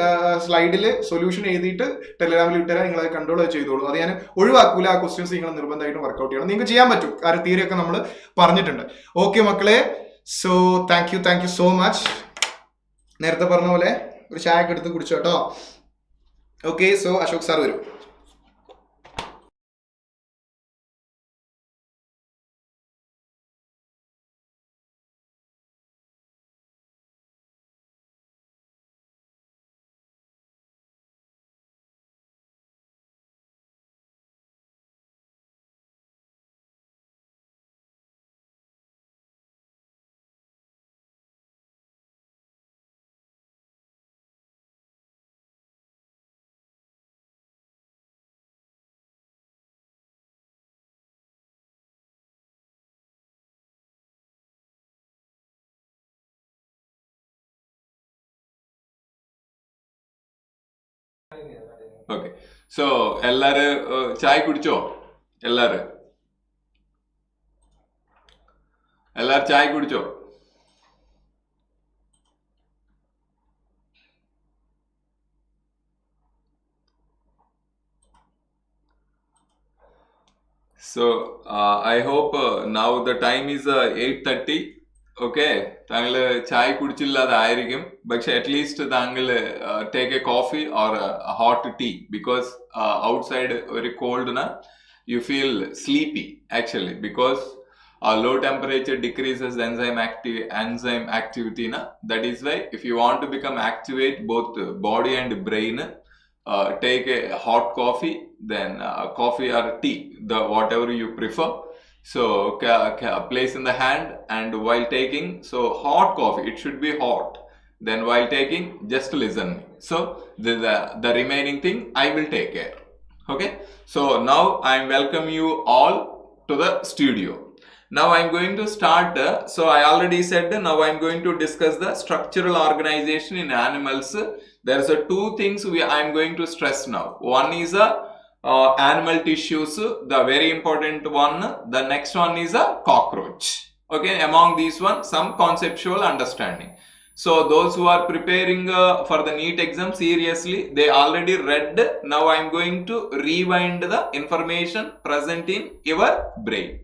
സ്ലൈഡിൽ സൊല്യൂഷൻ എഴുതിയിട്ട് ടെലിഗ്രാമിൽ ഇട്ടുതരാം. നിങ്ങൾ അത് കൺട്രോൾ ചെയ്തോളൂ. അത് ഞാൻ ഒഴിവാക്കൂല. ആ ക്വസ്റ്റ്യൻസ് നിങ്ങൾ നിർബന്ധമായിട്ടും വർക്ക്ഔട്ട് ചെയ്യണം. നിങ്ങൾക്ക് ചെയ്യാൻ പറ്റും. കാരണം തിയറി ഒക്കെ നമ്മൾ പറഞ്ഞിട്ടുണ്ട്. ഓക്കെ മക്കളെ, so thank you so much. നേരത്തെ പറഞ്ഞ പോലെ ഒരു ചായ ഒക്കെ എടുത്ത് കുടിച്ചോ കേട്ടോ. ഓക്കെ, സോ അശോക് സാർ വരും. ഓക്കെ, സോ എല്ലാരും ചായ കുടിച്ചോ? എല്ലാരും ചായ കുടിച്ചോ? So I hope now the time is 8:30. ഓക്കെ, താങ്കൾ ചായ കുടിച്ചില്ലാതെ ആയിരിക്കും. പക്ഷെ അറ്റ്ലീസ്റ്റ് താങ്കൾ take a coffee or hot tea, because outside ഒരു കോൾഡിന് you feel sleepy actually, because low temperature decreases enzyme activity na. That is why if you want to become activate both body and brain, take a hot coffee, then coffee or tea, whatever you prefer. So place in the hand, and while taking, so hot coffee, it should be hot. Then while taking, just listen. So the remaining thing I will take care. Okay. So now I welcome you all to the studio. Now I'm going to start. So I already said now I'm going to discuss the structural organization in animals. There's two things I'm going to stress now. One is animal tissues, the very important one. The next one is a cockroach. Okay, among these one, some conceptual understanding. So those who are preparing for the NEET exam seriously, they already read. Now I'm going to rewind the information present in your brain.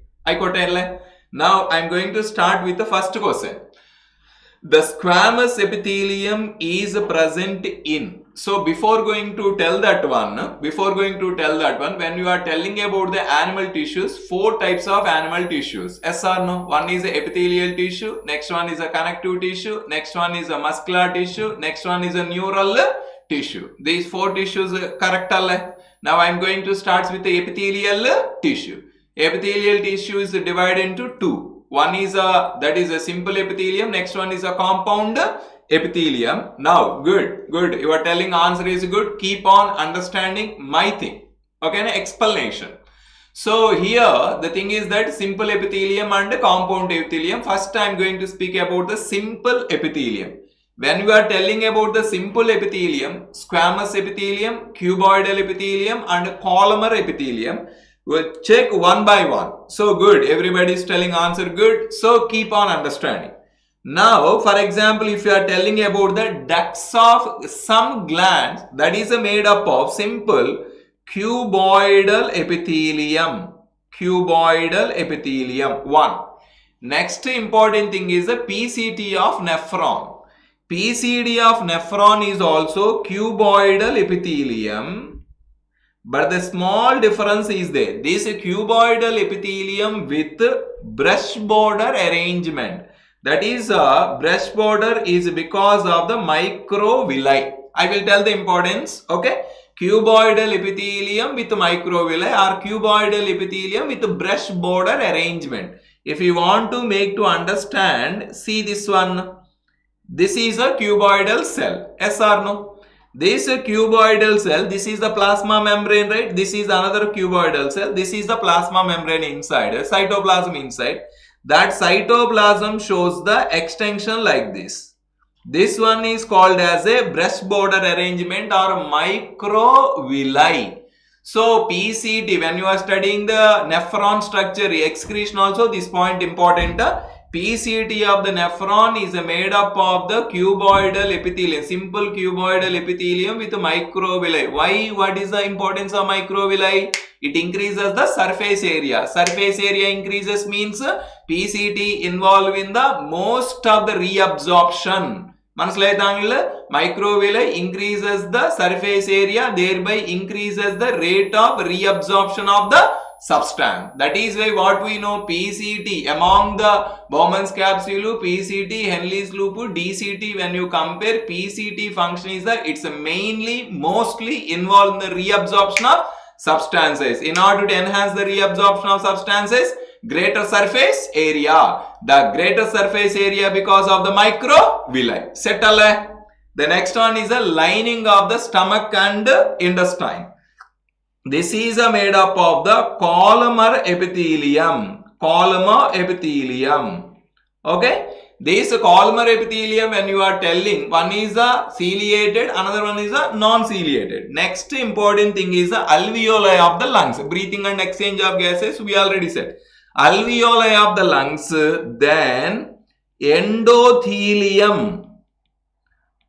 Now I'm going to start with the first question. The squamous epithelium is present in. So before going to tell that one, when you are telling about the animal tissues, 4 types of animal tissues. Yes or no? One is a epithelial tissue, next one is a connective tissue, next one is a muscular tissue, next one is a neural tissue. These 4 tissues correct. Now I am going to start with the epithelial tissue. Epithelial tissue is divided into 2. One is that is a simple epithelium. Next one is a compound epithelium. Now, good. You are telling answer is good. Keep on understanding my thing. Okay, an explanation. So here the thing is that simple epithelium and compound epithelium. First I am going to speak about the simple epithelium. When we are telling about the simple epithelium, squamous epithelium, cuboidal epithelium and columnar epithelium, we'll check one by one. So good, everybody is telling answer good. So keep on understanding. Now, for example, if you are telling about the ducts of some glands, that is made up of simple cuboidal epithelium. Cuboidal epithelium, 1. Next important thing is the PCT of nephron. PCD of nephron is also cuboidal epithelium. But the small difference is there. This cuboidal epithelium with brush border arrangement. That is brush border is because of the microvilli. I will tell the importance. Okay. Cuboidal epithelium with microvilli or cuboidal epithelium with brush border arrangement. If you want to make to understand, see this one. This is a cuboidal cell. Yes or no? This cuboidal cell, this is the plasma membrane, right? This is another cuboidal cell. This is the plasma membrane inside, cytoplasm inside. That cytoplasm shows the extension like this. This one is called as a brush border arrangement or microvilli. So PCT, when you are studying the nephron structure, excretion also, this point important. PCT of the nephron is made up of the cuboidal epithelium, simple cuboidal epithelium with microvilli. Why? What is the importance of microvilli? It increases the surface area. Surface area increases means PCT involved in the most of the reabsorption. Microvilli increases the surface area, thereby increases the rate of reabsorption of the substance. That is why what we know PCT among the Bowman's capsule, PCT, Henle's loop, DCT, when you compare PCT function is that it's mostly involved in the reabsorption of substances. In order to enhance the reabsorption of substances, greater surface area. The greater surface area because of the microvilli. Settle. The next one is the lining of the stomach and intestine. This is made up of the columnar epithelium. Columnar epithelium. Okay. This columnar epithelium, when you are telling, one is a ciliated, another one is a non-ciliated. Next important thing is the alveoli of the lungs. Breathing and exchange of gases, we already said. Alveoli of the lungs, then endothelium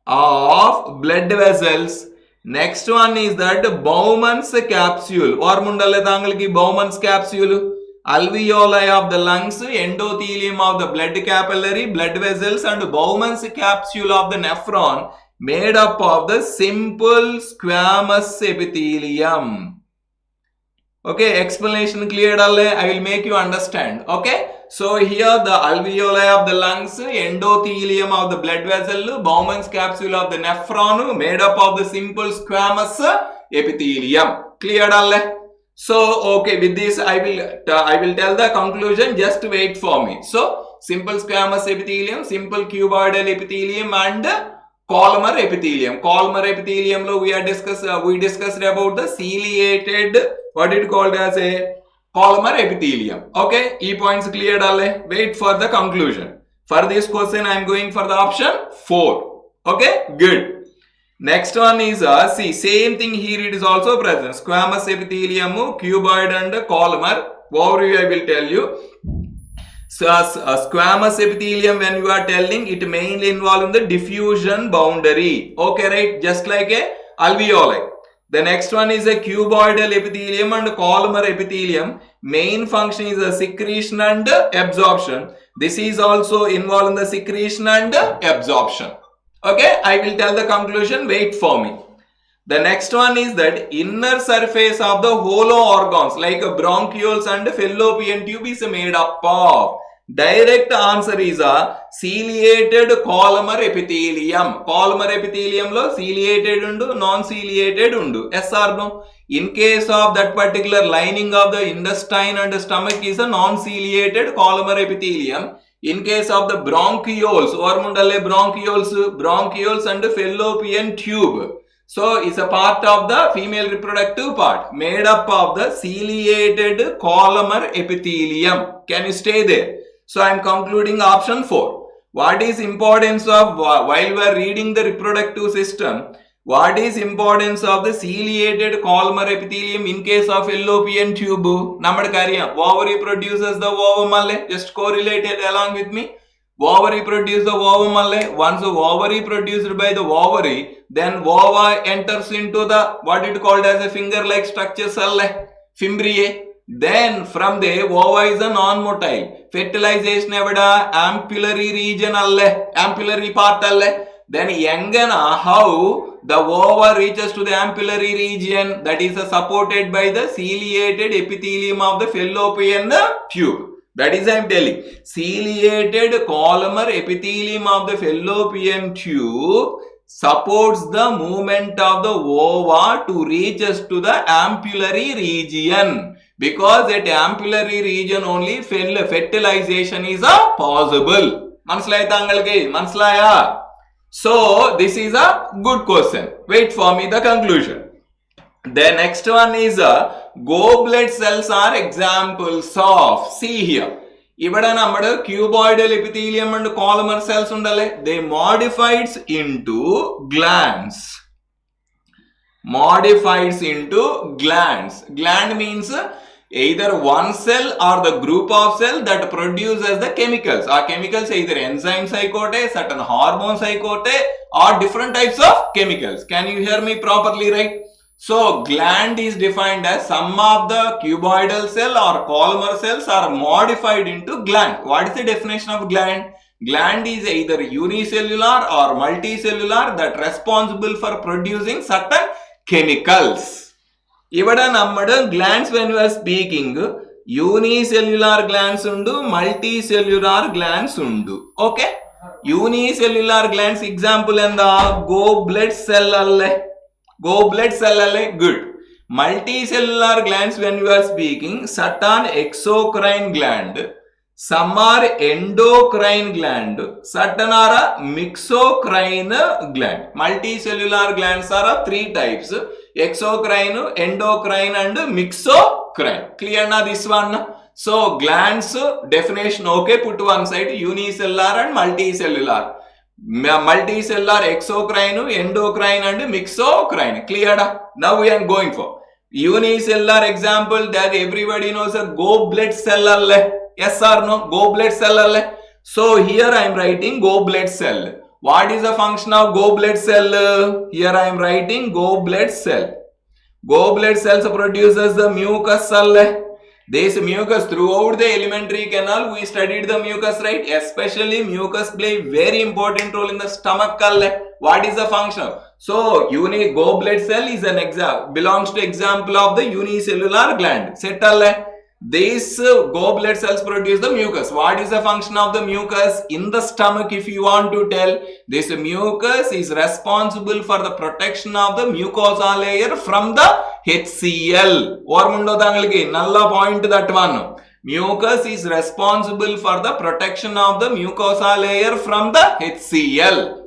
of blood vessels. Next one is that Bowman's capsule. Ormundalle thangalki Bowman's capsule. Alveoli of the lungs, endothelium of the blood capillary, blood vessels and Bowman's capsule of the nephron made up of the simple squamous epithelium. Okay, explanation clear? I will make you understand. Okay. So here the alveoli of the lungs, endothelium of the blood vessel, Bowman's capsule of the nephron made up of the simple squamous epithelium. Clear? So okay, with this I will tell the conclusion. Just wait for me. So simple squamous epithelium, simple cuboidal epithelium and columnar epithelium. Columnar epithelium lo we discussed about the ciliated, what it called as a columnar epithelium. Okay, e points cleared alle. Wait for the conclusion. For this question I am going for the option 4. Okay, good. Next one is see, same thing here, it is also present. Squamous epithelium, cuboid and columnar. Overview I will tell you. So squamous epithelium, when you are telling, it mainly involved in the diffusion boundary. Okay, right? Just like a alveoli. The next one is a cuboidal epithelium and columnar epithelium. Main function is a secretion and absorption. This is also involved in the secretion and absorption. Okay, I will tell the conclusion. Wait for me. The next one is that inner surface of the hollow organs like bronchioles and fallopian tube is made up of. Direct answer is a ciliated columnar epithelium. Columnar epithelium lo ciliated undu, non-ciliated undu. Yes or no? In case of that particular lining of the intestine and stomach is a non-ciliated columnar epithelium. In case of the bronchioles, bronchioles and fallopian tube. So it's a part of the female reproductive part, made up of the ciliated columnar epithelium. Can you stay there? So I am concluding option 4. What is importance of, while we are reading the reproductive system, what is importance of the ciliated columnar epithelium in case of fallopian tube? Nammadu kariyam, ovary produces the ovum alle. Just correlate it along with me. Ovary produces the ovum alle. Once the ovary produced by the ovary, then ova enters into the, what it called as a finger-like structure cell, fimbriae. Then from there, ova is a non-motile. Fertilization evada ampullary region alle, ampullary part alle. Then yangana, how the ova reaches to the ampullary region, that is supported by the ciliated epithelium of the fallopian tube. That is I am telling. Ciliated columnar epithelium of the fallopian tube supports the movement of the ova to reach us to the ampullary region. Because at ampullary region only fertilization is possible. Manslaya tangalke? Manslaya? So this is a good question. Wait for me the conclusion. The next one is goblet cells are examples of. See here. Ivada nammadu cuboidal epithelium and columnar cells undale. They modifies into glands. Modifies into glands. Gland means either one cell or the group of cell that produces the chemicals. Our chemicals either enzymes aikote, certain hormones aikote, or different types of chemicals. Can you hear me properly, right? So gland is defined as some of the cuboidal cell or columnar cells are modified into gland. What is the definition of gland? Gland is either unicellular or multicellular that responsible for producing certain chemicals. Ivada nammadu glands, when we are speaking, unicellular glands undu, multicellular glands undu. Okay? Unicellular glands example enda goblet cell alle. Goblet cell alle, good. Multicellular glands, when we are speaking, certain exocrine gland, some are endocrine gland, certain are mixocrine gland. Multicellular glands are of 3 types: exocrine, endocrine and mixocrine. Clear na this one? So glands definition, okay, put one side, unicellular and multicellular. Multicellular, exocrine, endocrine and mixocrine. Clear? Now we are going for unicellular example that everybody knows, a goblet cell alle. Yes or no? Goblet cell alle. So here I am writing goblet cell. What is the function of goblet cell? Here I am writing goblet cell. Goblet cells produces the mucus cell. This mucus, throughout the elementary canal we studied the mucus, right? Especially mucus play very important role in the stomach. What is the function? So goblet cell is an belongs to example of the unicellular gland. Set alle. These goblet cells produce the mucus. What is the function of the mucus in the stomach? If you want to tell, this mucus is responsible for the protection of the mucosa layer from the HCl. Ormundo dangaliki nalla point that one. Mucus is responsible for the protection of the mucosa layer from the HCl.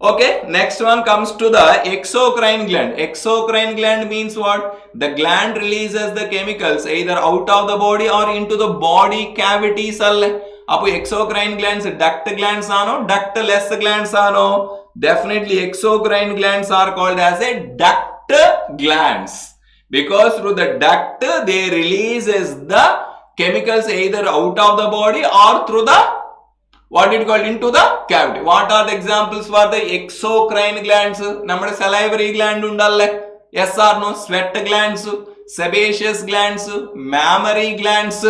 Okay, next one comes to the exocrine gland. Exocrine gland means what? The gland releases the chemicals either out of the body or into the body cavities. Appo exocrine glands duct glands ano, ductless glands ano? Definitely exocrine glands are called as a duct glands, because through the duct they releases the chemicals either out of the body or through the what it called into the cavity. What are the examples for the exocrine glands? Nammade salivary gland undalle, yes or no? Sweat glands, sebaceous glands, mammary glands,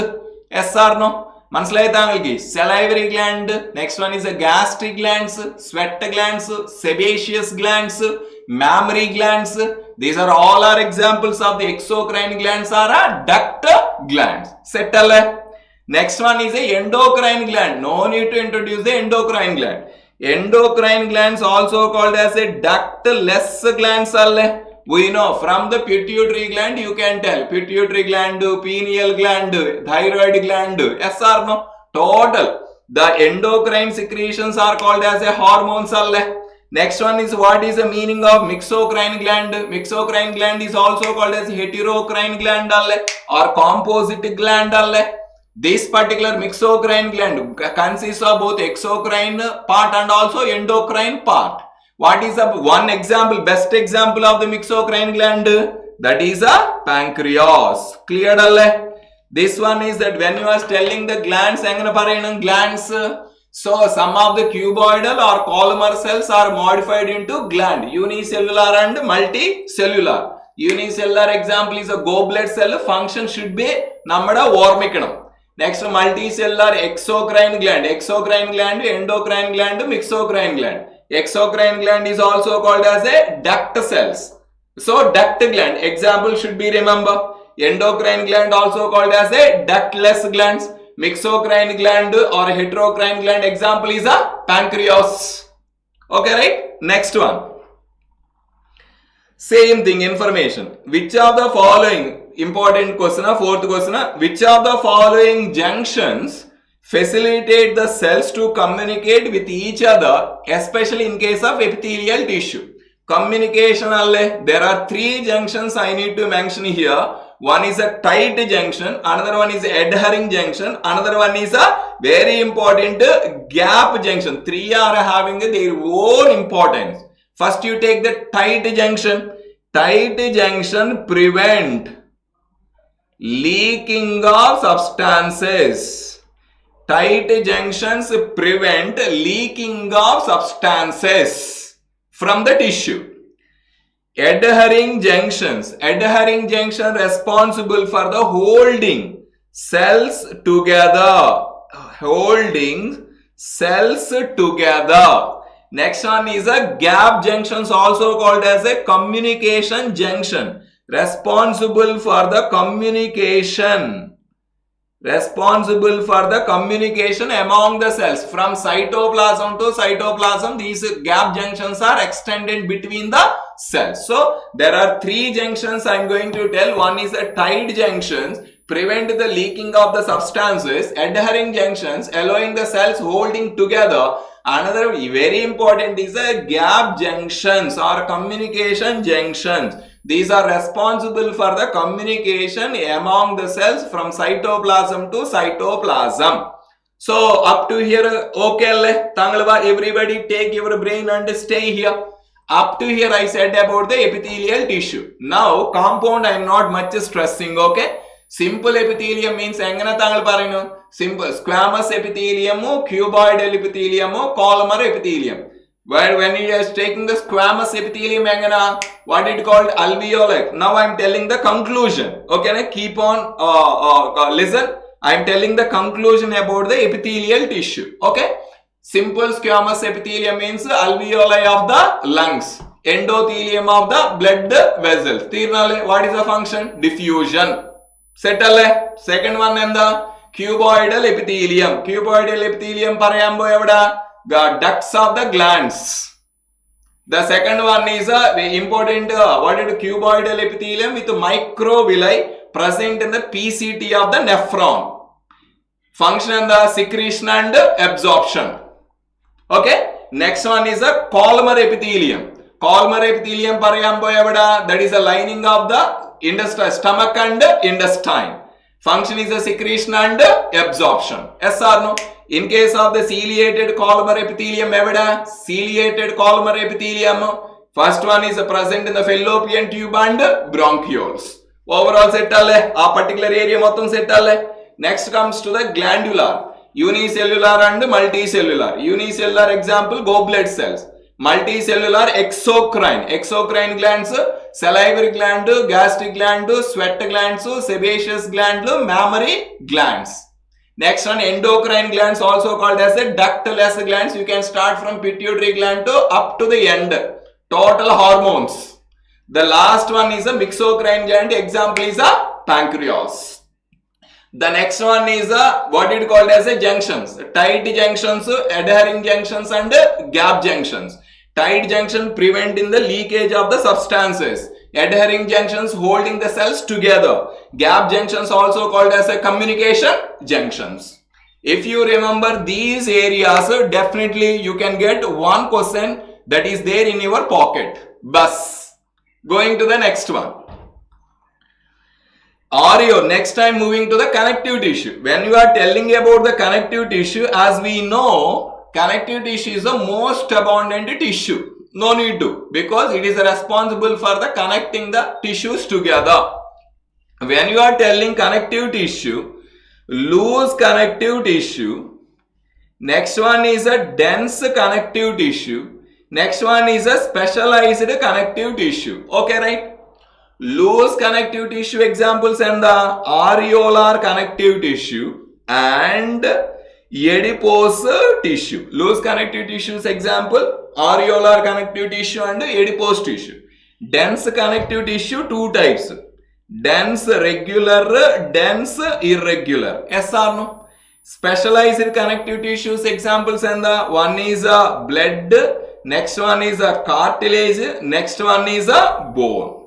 yes or no? മനസ്സിലായി താങ്കൾക്ക്? Salivary gland, next one is a gastric glands, sweat glands, sebaceous glands, mammary glands. These are all are examples of the exocrine glands or duct glands. Set alle. Next one is a endocrine gland. No need to introduce the endocrine gland. Endocrine glands also called as a ductless glands. We know from the pituitary gland you can tell pituitary gland, pineal gland, thyroid gland, yes or no? Total the endocrine secretions are called as a hormones. Next one is what is the meaning of mixocrine gland? Mixocrine gland is also called as heterocrine gland or composite gland. This particular mixocrine gland consists of both exocrine part and also endocrine part. What is the one example, best example of the mixocrine gland? That is a pancreas. Clear? This one is that when you are telling the glands, glands. So some of the cuboidal or columnar cells are modified into gland, unicellular and multicellular. Unicellular example is a goblet cell. Function should be nammada ormikkanam. Next, multicellular exocrine gland. Exocrine gland, endocrine gland, mixocrine gland. Exocrine gland is also called as a duct cells. So duct gland example should be remember. Endocrine gland also called as a ductless glands. Mixocrine gland or heterocrine gland example is a pancreas. Okay, right? Next one. Same thing, information. Which of the following, important question, fourth question, which of the following junctions facilitate the cells to communicate with each other, especially in case of epithelial tissue? Communication, there are three junctions I need to mention here. One is a tight junction, another one is adhering junction, another one is a very important gap junction. Three are having their own importance. First you take the tight junction. Tight junction prevent leaking of substances. Tight junctions prevent leaking of substances from the tissue. Adhering junctions responsible for the holding cells together. Holding cells together. Next one is a gap junctions, also called as a communication junction, responsible for the communication among the cells from cytoplasm to cytoplasm. These gap junctions are extended between the cells. So there are three junctions I am going to tell. One is a tight junctions, prevent the leaking of the substances. Adhering junctions, allowing the cells holding together. Another very important is a gap junctions or communication junctions. These are responsible for the communication among the cells from cytoplasm to cytoplasm. So up to here, okay, Tangalva, everybody take your brain and stay here. Up to here I said about the epithelial tissue. Now compound I am not much stressing, okay. Simple epithelium means engana tangal parayunu? Simple squamous epithelium, cuboidal epithelium, columnar epithelium. Where when you are taking the squamous epithelium, what it called alveoli. Now I am telling the conclusion. Okay, keep on listen. I am telling the conclusion about the epithelial tissue. Okay, simple squamous epithelium means alveoli of the lungs, endothelium of the blood vessels. What is the function? Diffusion. Settle. Second one and the cuboidal epithelium. Cuboidal epithelium parayambo evada? The ducts of the glands. The second one is the important what is cuboidal epithelium with microvilli present in the PCT of the nephron. Function and the secretion and absorption. Okay. Next one is a columnar epithelium. Columnar epithelium parayambo evada, that is a lining of the stomach and intestine. Function is a secretion and absorption. Yes or no? In case of the ciliated columnar epithelium evada, ciliated columnar epithelium, first one is present in the fallopian tube and bronchioles. Overall set alle, a particular area mottham set alle. Next comes to the glandular, unicellular and multicellular. Unicellular example, goblet cells. Multicellular, exocrine. Exocrine glands, salivary gland, gastric gland, sweat glands, sebaceous gland, mammary glands. Next one, endocrine glands, also called as a ductless glands. You can start from pituitary gland to up to the end. Total hormones. The last one is a myxocrine gland. Example is a pancreas. The next one is what it called as a junctions. Tight junctions, adhering junctions and gap junctions. Tight junction preventing the leakage of the substances. Adhering junctions holding the cells together. Gap junctions also called as a communication junctions. If you remember these areas, definitely you can get one question that is there in your pocket. Bus. Going to the next one. Ario, next time moving to the connective tissue. When you are telling about the connective tissue, as we know, connective tissue is the most abundant tissue. No need to, because it is responsible for the connecting the tissues together. When you are telling connective tissue, loose connective tissue. Next one is a dense connective tissue. Next one is a specialized connective tissue. Okay, right? Loose connective tissue examples and the areolar connective tissue and adipose tissue. Loose connective tissues example, areolar connective tissue and adipose tissue. Dense connective tissue, two types. Dense regular, dense irregular. Yes or no? Specialized connective tissues examples and the one is a blood, next one is a cartilage, next one is a bone.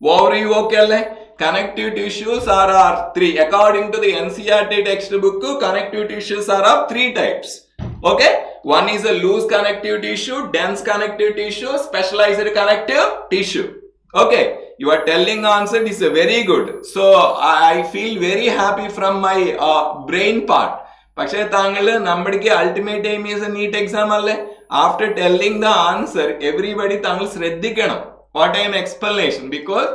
Overview okay? Connective tissues are three. According to the NCERT textbook, connective tissues are of three types. Okay? One is a loose connective tissue, dense connective tissue, specialized connective tissue. Okay? You are telling answer is very good. So I feel very happy from my brain part. പക്ഷേ താങ്കൾ നമ്മുടെ ultimate aim is a NEET exam അല്ലേ? After telling the answer, everybody താങ്കൾ ശ്രദ്ധിക്കണം. What I am explanation, because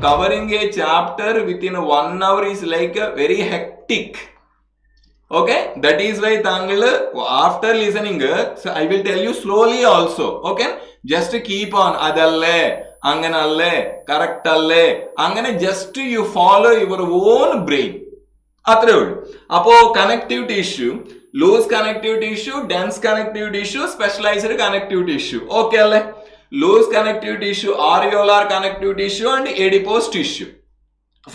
covering a chapter within 1 hour is like a very hectic. Okay, that is why tangal after listening, so I will tell you slowly also. Okay, just keep on adalle anganalle correct alle angane, just you follow your own brain. Atre ullu. Appo connective tissue, loose connective tissue, dense connective tissue, specialized connective tissue. Okay alle? Loose connective tissue, areolar connective tissue and adipose tissue.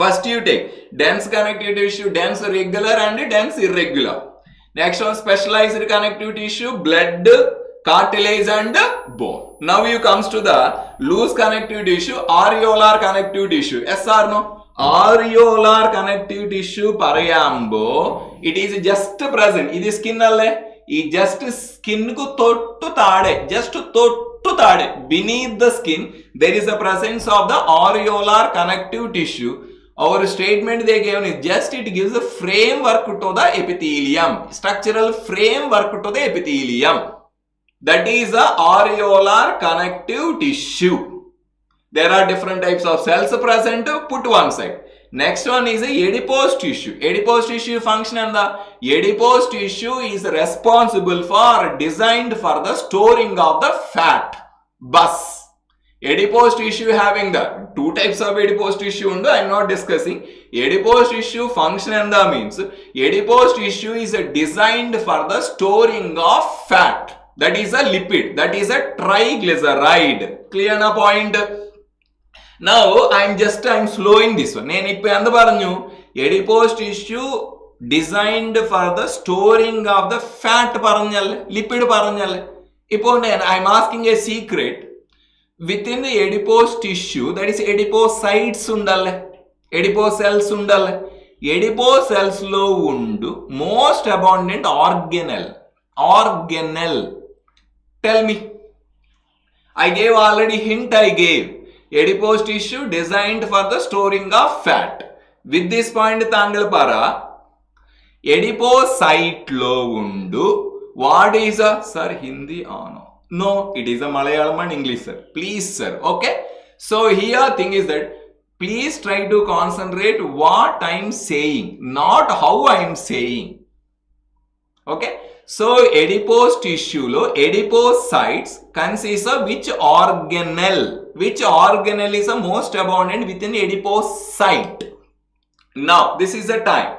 First you take dense connective tissue, dense regular and dense irregular. Next one, specialized connective tissue, blood, cartilage and bone. Now you comes to the loose connective tissue, areolar connective tissue. Yes or no? Areolar connective tissue parayambo, it is just present. It is skin alle. It just skin ku tottu taade, just tottu beneath the skin, there is a presence of the areolar connective tissue. Our statement they gave is just it gives a framework to the epithelium, structural framework to the epithelium. That is the areolar connective tissue. There are different types of cells present. Put one side. Next one is a adipose tissue. Adipose tissue function, and the adipose tissue is responsible for designed for the storing of the fat. Bus. Adipose tissue having the two types of adipose tissue. I am not discussing. Adipose tissue function and the means adipose tissue is designed for the storing of fat. That is a lipid. That is a triglyceride. Clear na point? Now I am slowing this one. Adipose tissue designed for the storing of the fat lipid I am asking a secret. Within the adipose tissue, that is adipocytes adipose cells adipose cells lo undu most abundant organelle Tell me. I gave already hint I gave. Adipose tissue designed for the storing of fat. With this point താങ്കൾ പറ adipose lo undu. What is a sir Hindi ano? No, it is a Malayalam and English, sir. Please, sir. Okay. So here thing is that please try to concentrate what I am saying, not how I am saying. Okay. So adipose tissue lo adipocytes consists of which organelle? Which organelle is the most abundant within adipocyte? Now this is the time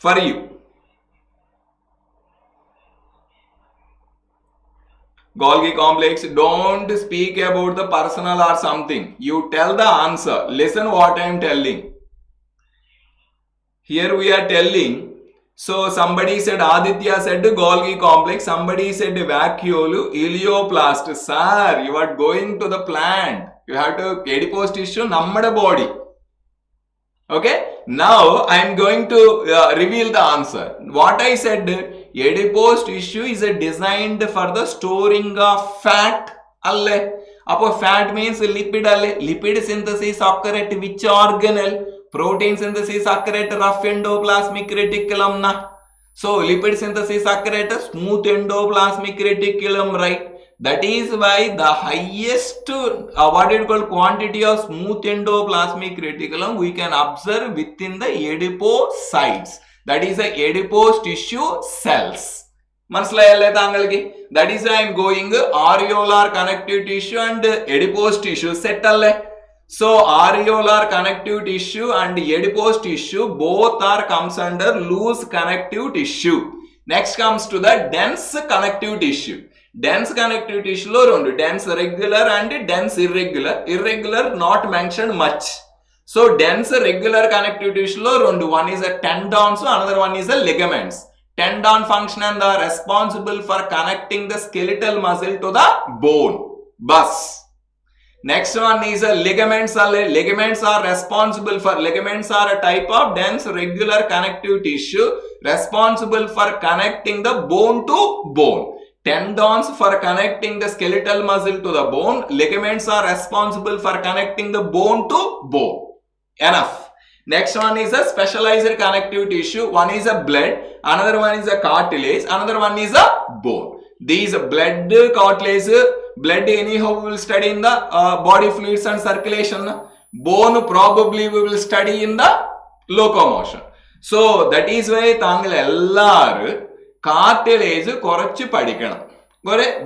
for you. Golgi complex, don't speak about the personal or something. You tell the answer. Listen what I am telling. Here we are telling. So somebody said, Aditya said Golgi complex. Somebody said vacuole, ilioplast. Sir, you are going to the plant. You have to adipose tissue, nammada body. Okay. Now I am going to reveal the answer. What I said. Adipose tissue is designed for the storing of fat. Alle. Appo fat means lipid. Alle. Lipid synthesis occur at which organelle? Protein synthesis occur at rough endoplasmic reticulum. Na. So lipid synthesis occur at smooth endoplasmic reticulum, right? That is why the highest quantity of smooth endoplasmic reticulum we can observe within the adipocytes. That is the adipose tissue cells. That is why I am going areolar connective tissue and adipose tissue set. So areolar connective tissue and adipose tissue both are comes under loose connective tissue. Next comes to the dense connective tissue. Dense connective tissue lo rendu, dense regular and dense irregular. Irregular not mentioned much. So dense regular connective tissue lo rendu, one is a tendons, another one is a ligaments. Tendon function and are responsible for connecting the skeletal muscle to the bone. Bus. Next one is a ligaments. Ligaments are responsible for, ligaments are a type of dense regular connective tissue responsible for connecting the bone to bone. Tendons for connecting the skeletal muscle to the bone. Ligaments are responsible for connecting the bone to bone. Enough. Next one is a specialized connective tissue. One is a blood, another one is a cartilage, another one is a bone. These blood, cartilage, blood anyhow we will study in the body fluids and circulation. Bone probably we will study in the locomotion. So that is why thangal ellaru cartilage korchu padikkanam.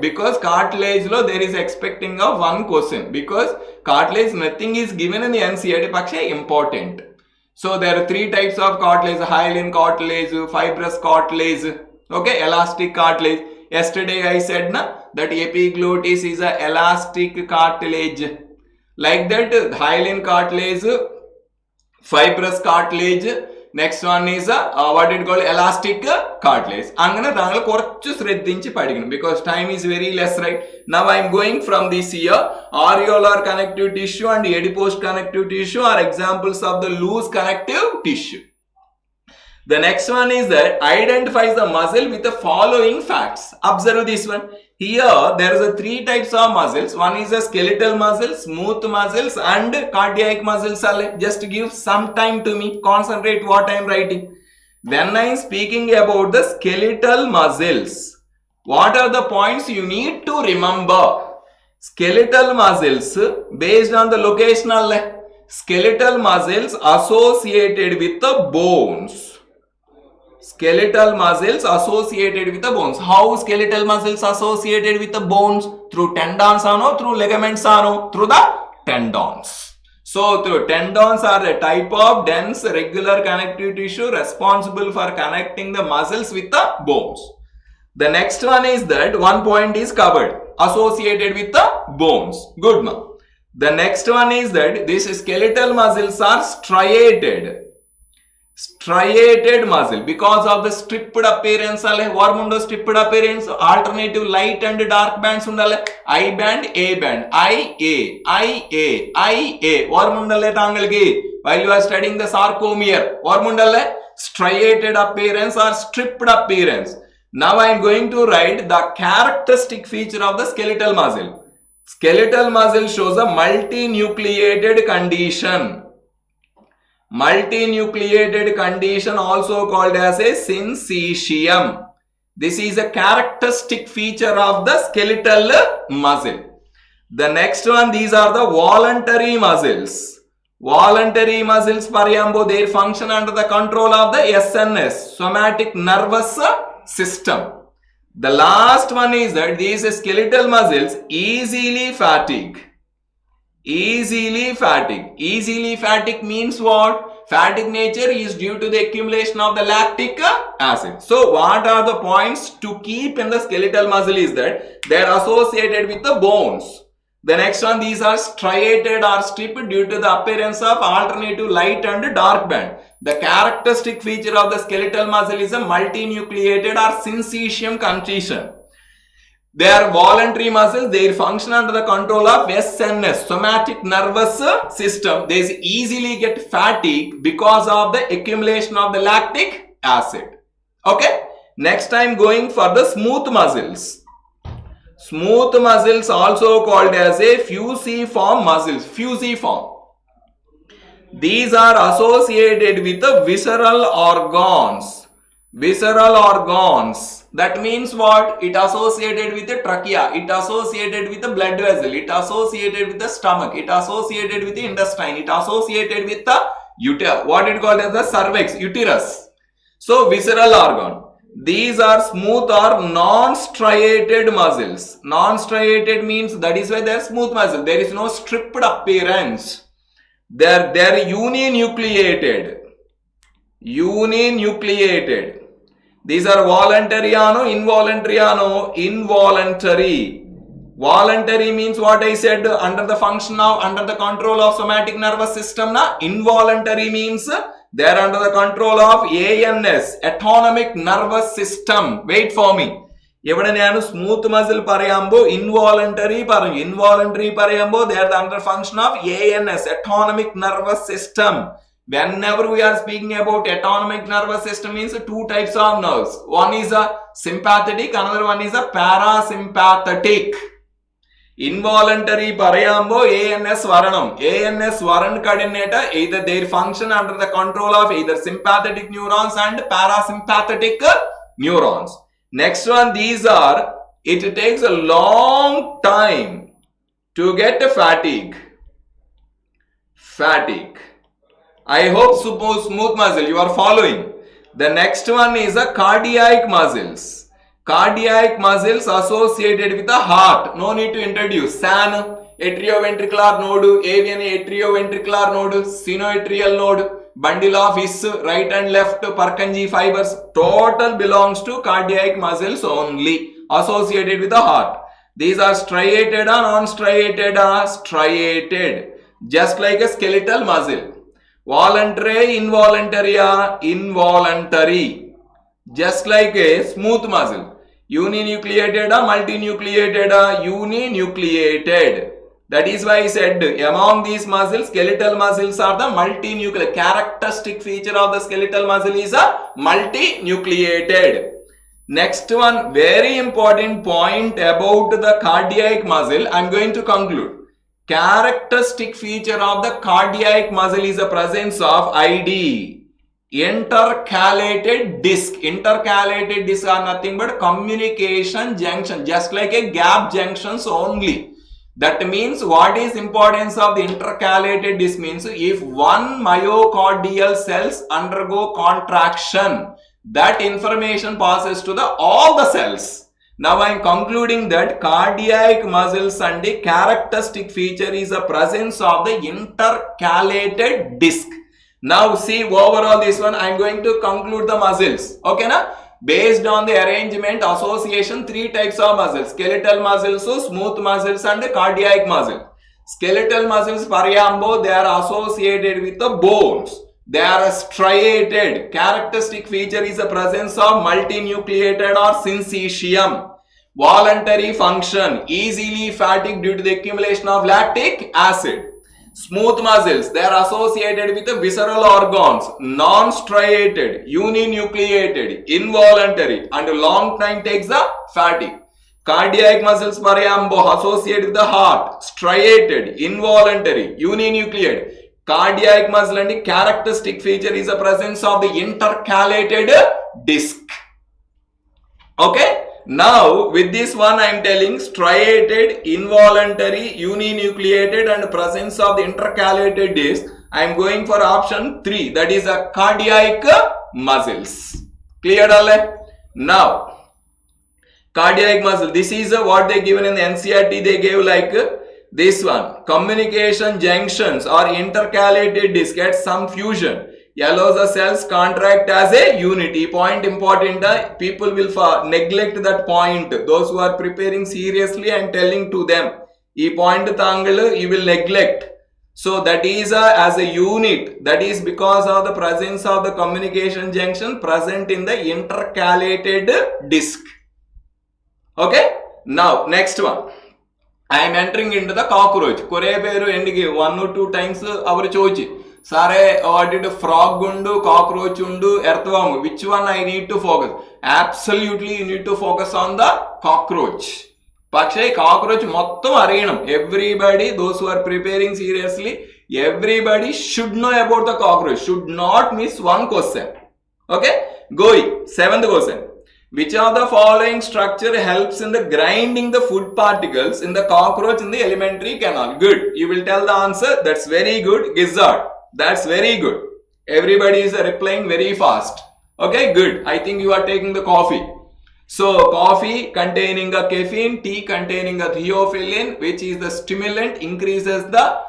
Because cartilage lo there is expecting of one question, because cartilage nothing is given in the NCERT pakshe important. So there are three types of cartilage: hyaline cartilage, fibrous cartilage, okay, elastic cartilage. Yesterday I said na that epiglottis is a elastic cartilage. Like that, hyaline cartilage, fibrous cartilage. Next one is what it called elastic cartilage. Angana thangal korchu shraddhinchi padikkanam because time is very less, right? Now I am going from this here. Areolar connective tissue and adipose connective tissue are examples of the loose connective tissue. The next one is that identifies the muscle with the following facts. Observe this one. Here there is a three types of muscles. One is a skeletal muscle, smooth muscles and cardiac muscles. Just give some time to me. Concentrate what I am writing. When I am speaking about the skeletal muscles, what are the points you need to remember? Skeletal muscles based on the locational. Skeletal muscles associated with the bones. Skeletal muscles associated with the bones. How skeletal muscles associated with the bones? Through tendons or no? Through ligaments or no? Through the tendons. So through tendons are a type of dense regular connective tissue responsible for connecting the muscles with the bones. The next one is that one point is covered, associated with the bones. Good man. The next one is that these skeletal muscles are striated. Striated muscle because of the stripped appearance. Warmundo stripped appearance, alternative light and dark bands undale. I band, A band, IA. Warmundale tangalgi while you are studying the sarcomere. Warmundale striated appearance or stripped appearance. Now I am going to write the characteristic feature of the skeletal muscle. Skeletal muscle shows a multinucleated condition. Multinucleated condition also called as a syncytium. This is a characteristic feature of the skeletal muscle. The next one, these are the voluntary muscles. Voluntary muscles parayambo, they function under the control of the SNS, somatic nervous system. The last one is that these skeletal muscles easily fatigue. Easily fatigue. Easily fatigue means what? Fatigue nature is due to the accumulation of the lactic acid. So what are the points to keep in the skeletal muscle is that they are associated with the bones. The next one, these are striated or stripped due to the appearance of alternative light and dark band. The characteristic feature of the skeletal muscle is a multinucleated or syncytium condition. They are voluntary muscles. They function under the control of SNS, somatic nervous system. They easily get fatigue because of the accumulation of the lactic acid. Okay. Next I am going for the smooth muscles. Smooth muscles also called as a fusiform muscles. Fusiform. These are associated with the visceral organs. Visceral organs. That means what? It associated with the trachea. It associated with the blood vessel. It associated with the stomach. It associated with the intestine. It associated with the uterus. What it called as the cervix, uterus. So visceral organ. These are smooth or non-striated muscles. Non-striated means that is why they are smooth muscle. There is no stripped appearance. They are uninucleated. Uninucleated. These are voluntary involuntary involuntary. Voluntary means what I said, under the function of, under the control of somatic nervous system. Involuntary means they are under the control of ANS, autonomic nervous system. Wait for me. Smooth muscle parayambo, involuntary paranju. Involuntary parayambo, they are under function of ANS, autonomic nervous system. Whenever we are speaking about autonomic nervous system, means two types of nerves. One is a sympathetic, another one is a parasympathetic. Involuntary parayambo ANS varanam. ANS varan coordinator, either they function under the control of either sympathetic neurons and parasympathetic neurons. Next one, these are, it takes a long time to get fatigue. Fatigue. I hope smooth muscle you are following. The next one is a cardiac muscles. Cardiac muscles associated with the heart. No need to introduce. SAN, atrioventricular node, avian atrioventricular node, sinoatrial node, bundle of his right and left Purkinje fibers. Total belongs to cardiac muscles only, associated with the heart. These are striated or non-striated? Striated. Just like a skeletal muscle. Voluntary, involuntary, involuntary. Just like a smooth muscle. Uninucleated, multinucleated, uninucleated. That is why I said among these muscles, skeletal muscles are the multinucleated. Characteristic feature of the skeletal muscle is a multinucleated. Next one, very important point about the cardiac muscle. I am going to conclude. Characteristic feature of the cardiac muscle is the presence of ID, intercalated disc. Intercalated disc are nothing but communication junction, just like a gap junctions only. That means what is importance of the intercalated disc means if one myocardial cells undergo contraction, that information passes to the all the cells. Now I am concluding that cardiac muscles and the characteristic feature is the presence of the intercalated disc. Now see overall this one, I am going to conclude the muscles. Okay na? Based on the arrangement, association, three types of muscles. Skeletal muscles, smooth muscles and cardiac muscle. Skeletal muscles, parayambo, they are associated with the bones. They are striated. Characteristic feature is the presence of multinucleated or syncytium. Voluntary function, easily fatigue due to the accumulation of lactic acid. Smooth muscles, they are associated with the visceral organs, non-striated, uninucleated, involuntary, and a long time takes the fatigue. Cardiac muscles associated with the heart, striated, involuntary, uninucleated. Cardiac muscle and characteristic feature is the presence of the intercalated disc. Okay? Now, with this one I am telling striated, involuntary, uninucleated and presence of the intercalated disc. I am going for option 3, that is a cardiac muscles. Clear darling? Now, cardiac muscle, this is what they given in the NCERT, they gave like this one. Communication junctions or intercalated disc at some fusion allows the cells contract as a unity. Point important, people will neglect that point. Those who are preparing seriously, I am telling to them, this point you will neglect. So that is as a unit, that is because of the presence of the communication junction present in the intercalated disc. Okay, now next one. I am entering into the cockroach. Kore peru endige 1 or 2 times avaru choichi. Sare, what did frog undu, cockroach undu, earthworm? Which one I need to focus? Absolutely, you need to focus on the cockroach. Pakshe cockroach mottam arinam. Everybody, those who are preparing seriously, everybody should know about the cockroach. Should not miss one question. Okay, going 7th question. Which of the following structure helps in the grinding the food particles in the cockroach in the alimentary canal? Good. You will tell the answer. That's very good. Gizzard. That's very good. Everybody is replying very fast. Okay, good. I think you are taking the coffee. So, coffee containing a caffeine, tea containing a theophylline, which is the stimulant, increases the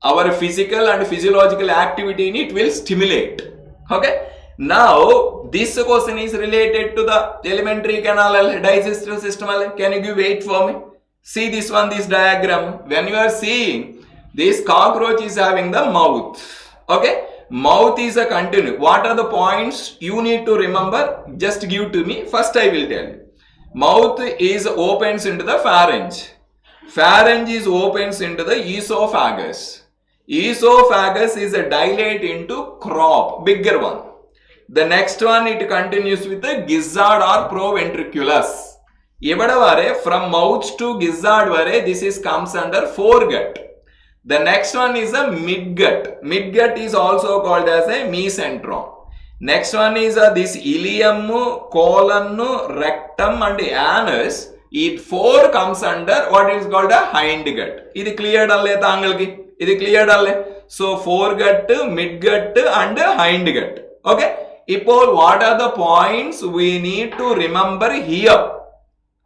our physical and physiological activity in it will stimulate. Okay. Now, this question is related to the alimentary canal digestive system. Can you give wait for me? See this one, this diagram. When you are seeing this cockroach is having the mouth. Okay. Mouth is a continue. What are the points you need to remember? Just give to me. First I will tell you. Mouth is opens into the pharynx. Pharynx is opens into the esophagus. Esophagus is a dilate into crop, bigger one. The next one, it continues with the gizzard or proventriculus. From mouth to gizzard, this is comes under foregut. The next one is a midgut. Midgut is also called as a mesenteron. Next one is this ileum, colon, rectum and anus. It 4 comes under what is called a hindgut. Is it clear? Is it clear? So foregut, midgut and hindgut. Okay. Now, what are the points we need to remember here?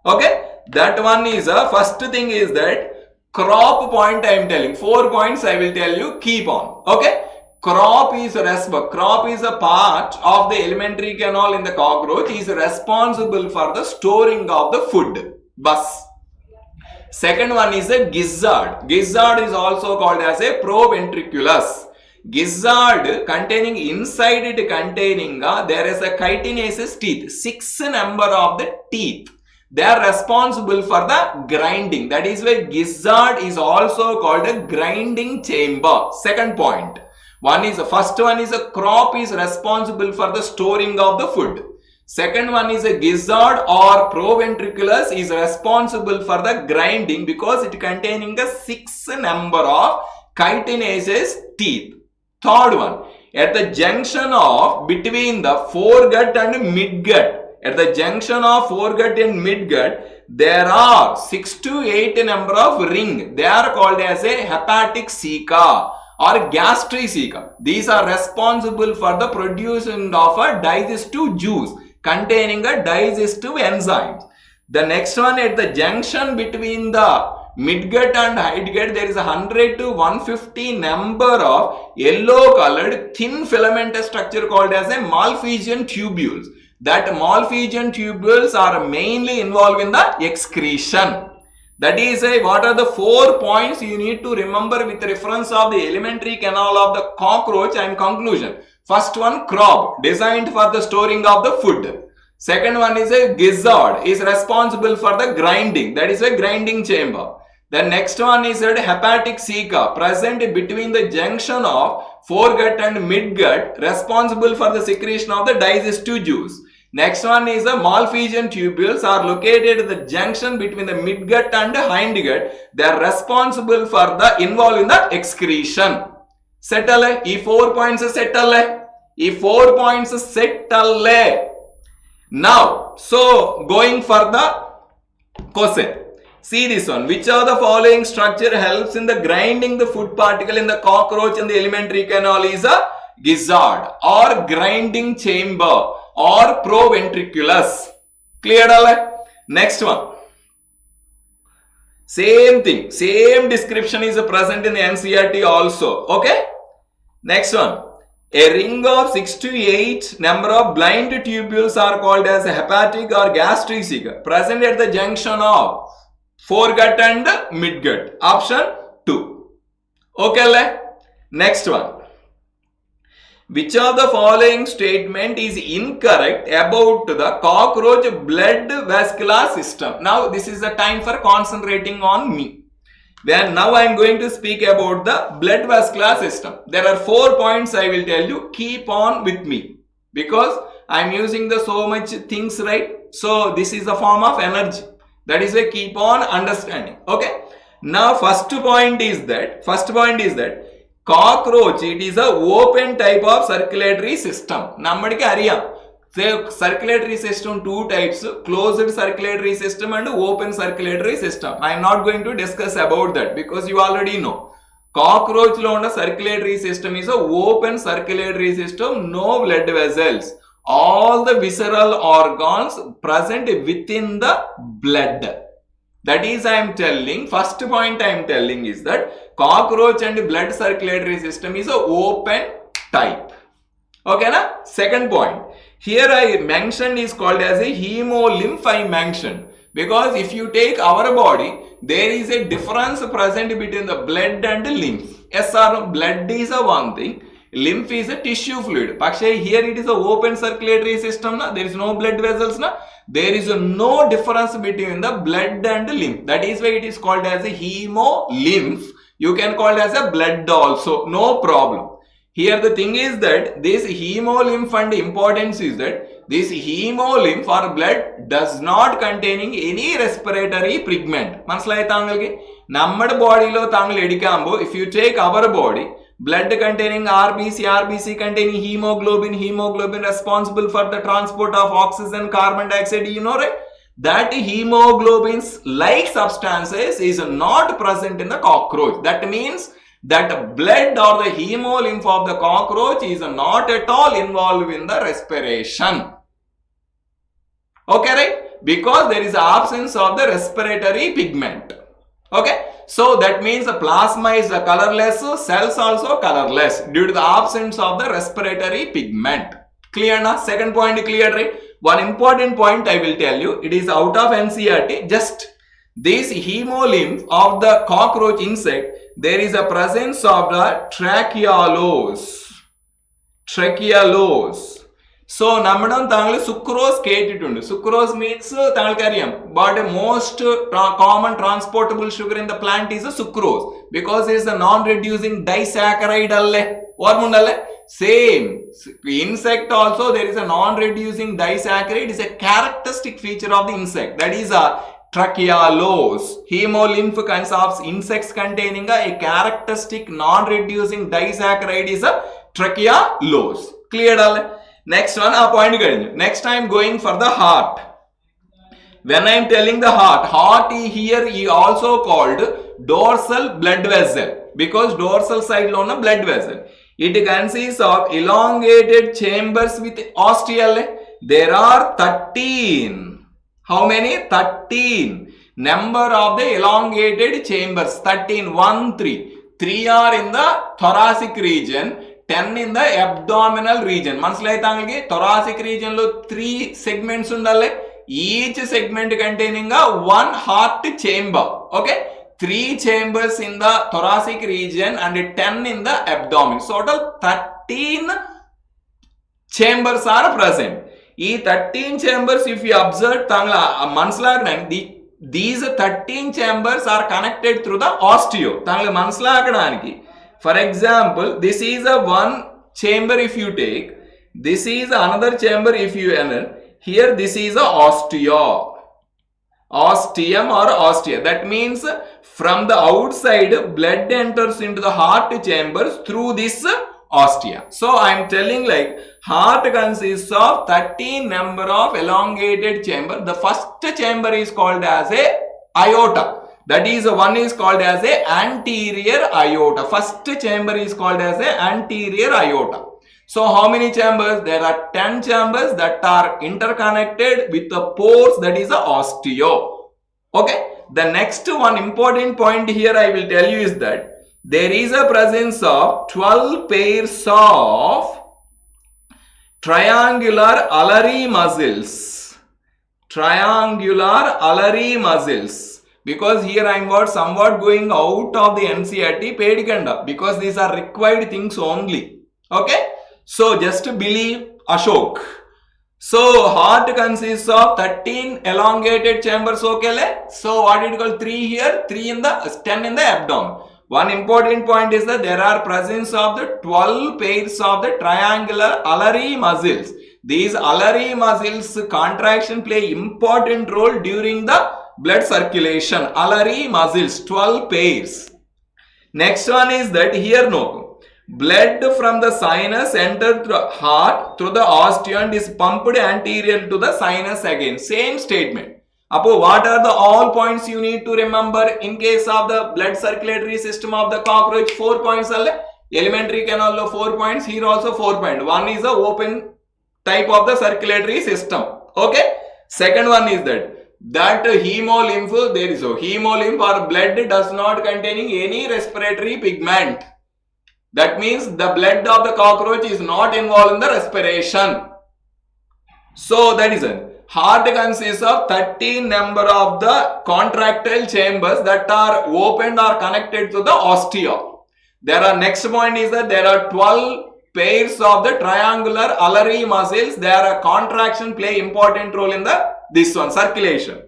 Okay, that one is first thing is that crop point I am telling. 4 points I will tell you. Keep on. Okay, crop is a part of the alimentary canal in the cockroach. Is responsible for the storing of the food. Bus. Second one is a gizzard. Gizzard is also called as a proventriculus. Gizzard containing inside it containing there is a chitinaceous teeth, 6 number of the teeth. They are responsible for the grinding. That is why gizzard is also called a grinding chamber. Second point. First one is a crop is responsible for the storing of the food. Second one is a gizzard or proventriculus is responsible for the grinding because it containing a 6 number of chitinaceous teeth. Third one, at the junction of between the foregut and midgut, at the junction of foregut and midgut, there are 6 to 8 number of ring. They are called as a hepatic ceca or gastric ceca. These are responsible for the producing of a digestive juice containing a digestive enzymes. The next one, at the junction between the midgut and hindgut, there is 100 to 150 number of yellow colored thin filamentous structure called as a Malpighian tubules. That Malpighian tubules are mainly involved in the excretion. That is what are the 4 points you need to remember with reference of the alimentary canal of the cockroach and conclusion. First one, crop, designed for the storing of the food. Second one is a gizzard, is responsible for the grinding. That is a grinding chamber. Then next one is that hepatic ceca present between the junction of foregut and midgut, responsible for the secretion of the digestive juice. Next one is the Malpighian tubules are located at the junction between the midgut and hindgut. They are responsible for the involved in the excretion. Settle? E 4 points settle. E 4 points settle. Now, so going for the question. See this one. Which of the following structure helps in the grinding the food particle in the cockroach and the alimentary canal is a gizzard or grinding chamber or proventriculus. Clear? Next one. Same thing. Same description is present in the NCERT also. Okay. Next one. A ring of 6 to 8 number of blind tubules are called as hepatic or gastric ceca, present at the junction of foregut and midgut. Option 2. Okay. Next one. Which of the following statement is incorrect about the cockroach blood vascular system? Now this is the time for concentrating on me. Then now I am going to speak about the blood vascular system. There are 4 points I will tell you. Keep on with me because I am using the so much things, right? So this is a form of energy. That is why keep on understanding. Okay. Now first point is that cockroach, it is a open type of circulatory system. Nammadiki ariyam. Circulatory system 2 types, closed circulatory system and open circulatory system. I am not going to discuss about that because you already know. Cockroach lo unna circulatory system is a open circulatory system, no blood vessels. All the visceral organs present within the blood. That is I am telling, first point I am telling is that cockroach and blood circulatory system is a open type. Okay na? Second point. Here I mentioned is called as a hemolymph. I mentioned because if you take our body, there is a difference present between the blood and the lymph. Yes or no? Blood is a one thing, lymph is a tissue fluid. Pakshe here it is a open circulatory system. Na? There is no blood vessels. Na? There is no difference between the blood and the lymph. That is why it is called as a hemolymph. You can call it as a blood also. No problem. Here the thing is that this hemolymph and importance is that this hemolymph or blood does not containing any respiratory pigment. Manasalayi thangalki? Nammade body lo thangal edikkambo, if you take our body, blood containing RBC containing hemoglobin responsible for the transport of oxygen, carbon dioxide, you know, right? That hemoglobins like substances is not present in the cockroach. That means that blood or the hemolymph of the cockroach is not at all involved in the respiration. Okay, right? Because there is absence of the respiratory pigment. Okay, so that means the plasma is colorless, cells also colorless due to the absence of the respiratory pigment. Clear na? Second point clear, right? One important point I will tell you, it is out of NCERT. Just this hemolymph of the cockroach insect, there is a presence of the tracheolose. So nammadam thangal sucrose ketittundu. Sucrose means thangalkariyam, but most common transportable sugar in the plant is a sucrose because it is a non-reducing disaccharide alle. Ormundalle? Same. Insect also there is a non-reducing disaccharide. It is a characteristic feature of the insect. That is a tracheolose. Hemolymph kinds of insects containing a characteristic non-reducing disaccharide is a tracheolose. Clear? Next one, point. Next I am going for the heart. When I am telling the heart here is also called dorsal blood vessel because dorsal side lo na blood vessel. It consists of elongated chambers with ostiole. There are 13. How many? 13. Number of the elongated chambers. 13. 1, 3. 3 are in the thoracic region. 10 in the abdominal region. Manasalayi thangalki? Thoracic region lo 3 segments undalle. Each segment containing a 1 heart chamber. Okay? 3 chambers in the thoracic region and 10 in the abdomen. So total 13 chambers are present. These 13 chambers, if you observe, the these 13 chambers are connected through the osteo. For example, this is a one chamber if you take, this is another chamber if you enter, here this is a osteo. Ostium or ostia. That means from the outside, blood enters into the heart chambers through this ostia. So I am telling like heart consists of 13 number of elongated chamber. The first chamber is called as a aorta. That is one is called as a anterior aorta. First chamber is called as a anterior aorta. So how many chambers? There are 10 chambers that are interconnected with the pores, that is a osteo. Okay. The next one important point here I will tell you is that there is a presence of 12 pairs of triangular alary muscles. Triangular alary muscles. Because here I am somewhat going out of the NCERT pedikanda, because these are required things only. Okay. So just believe Ashok. So heart consists of 13 elongated chambers. Okay. So what did you call 3 here? 3 in the 10 in the abdomen. One important point is that there are presence of the 12 pairs of the triangular alary muscles. These alary muscles contraction play important role during the blood circulation. Alary muscles 12 pairs. Next one is that here no. Blood from the sinus enters through the heart through the osteo and is pumped anterior to the sinus again. Same statement. Apo, what are the all points you need to remember in case of the blood circulatory system of the cockroach? 4 points. Elementary canal 4 points. Here also 4 points. One is the open type of the circulatory system. Okay. Second one is that hemolymph, there is a hemolymph or blood does not containing any respiratory pigment. That means the blood of the cockroach is not involved in the respiration. So that is it. Heart consists of 13 number of the contractile chambers that are opened or connected to the osteo. There are next point is that there are 12 pairs of the triangular alary muscles. Their contraction play important role in this one circulation.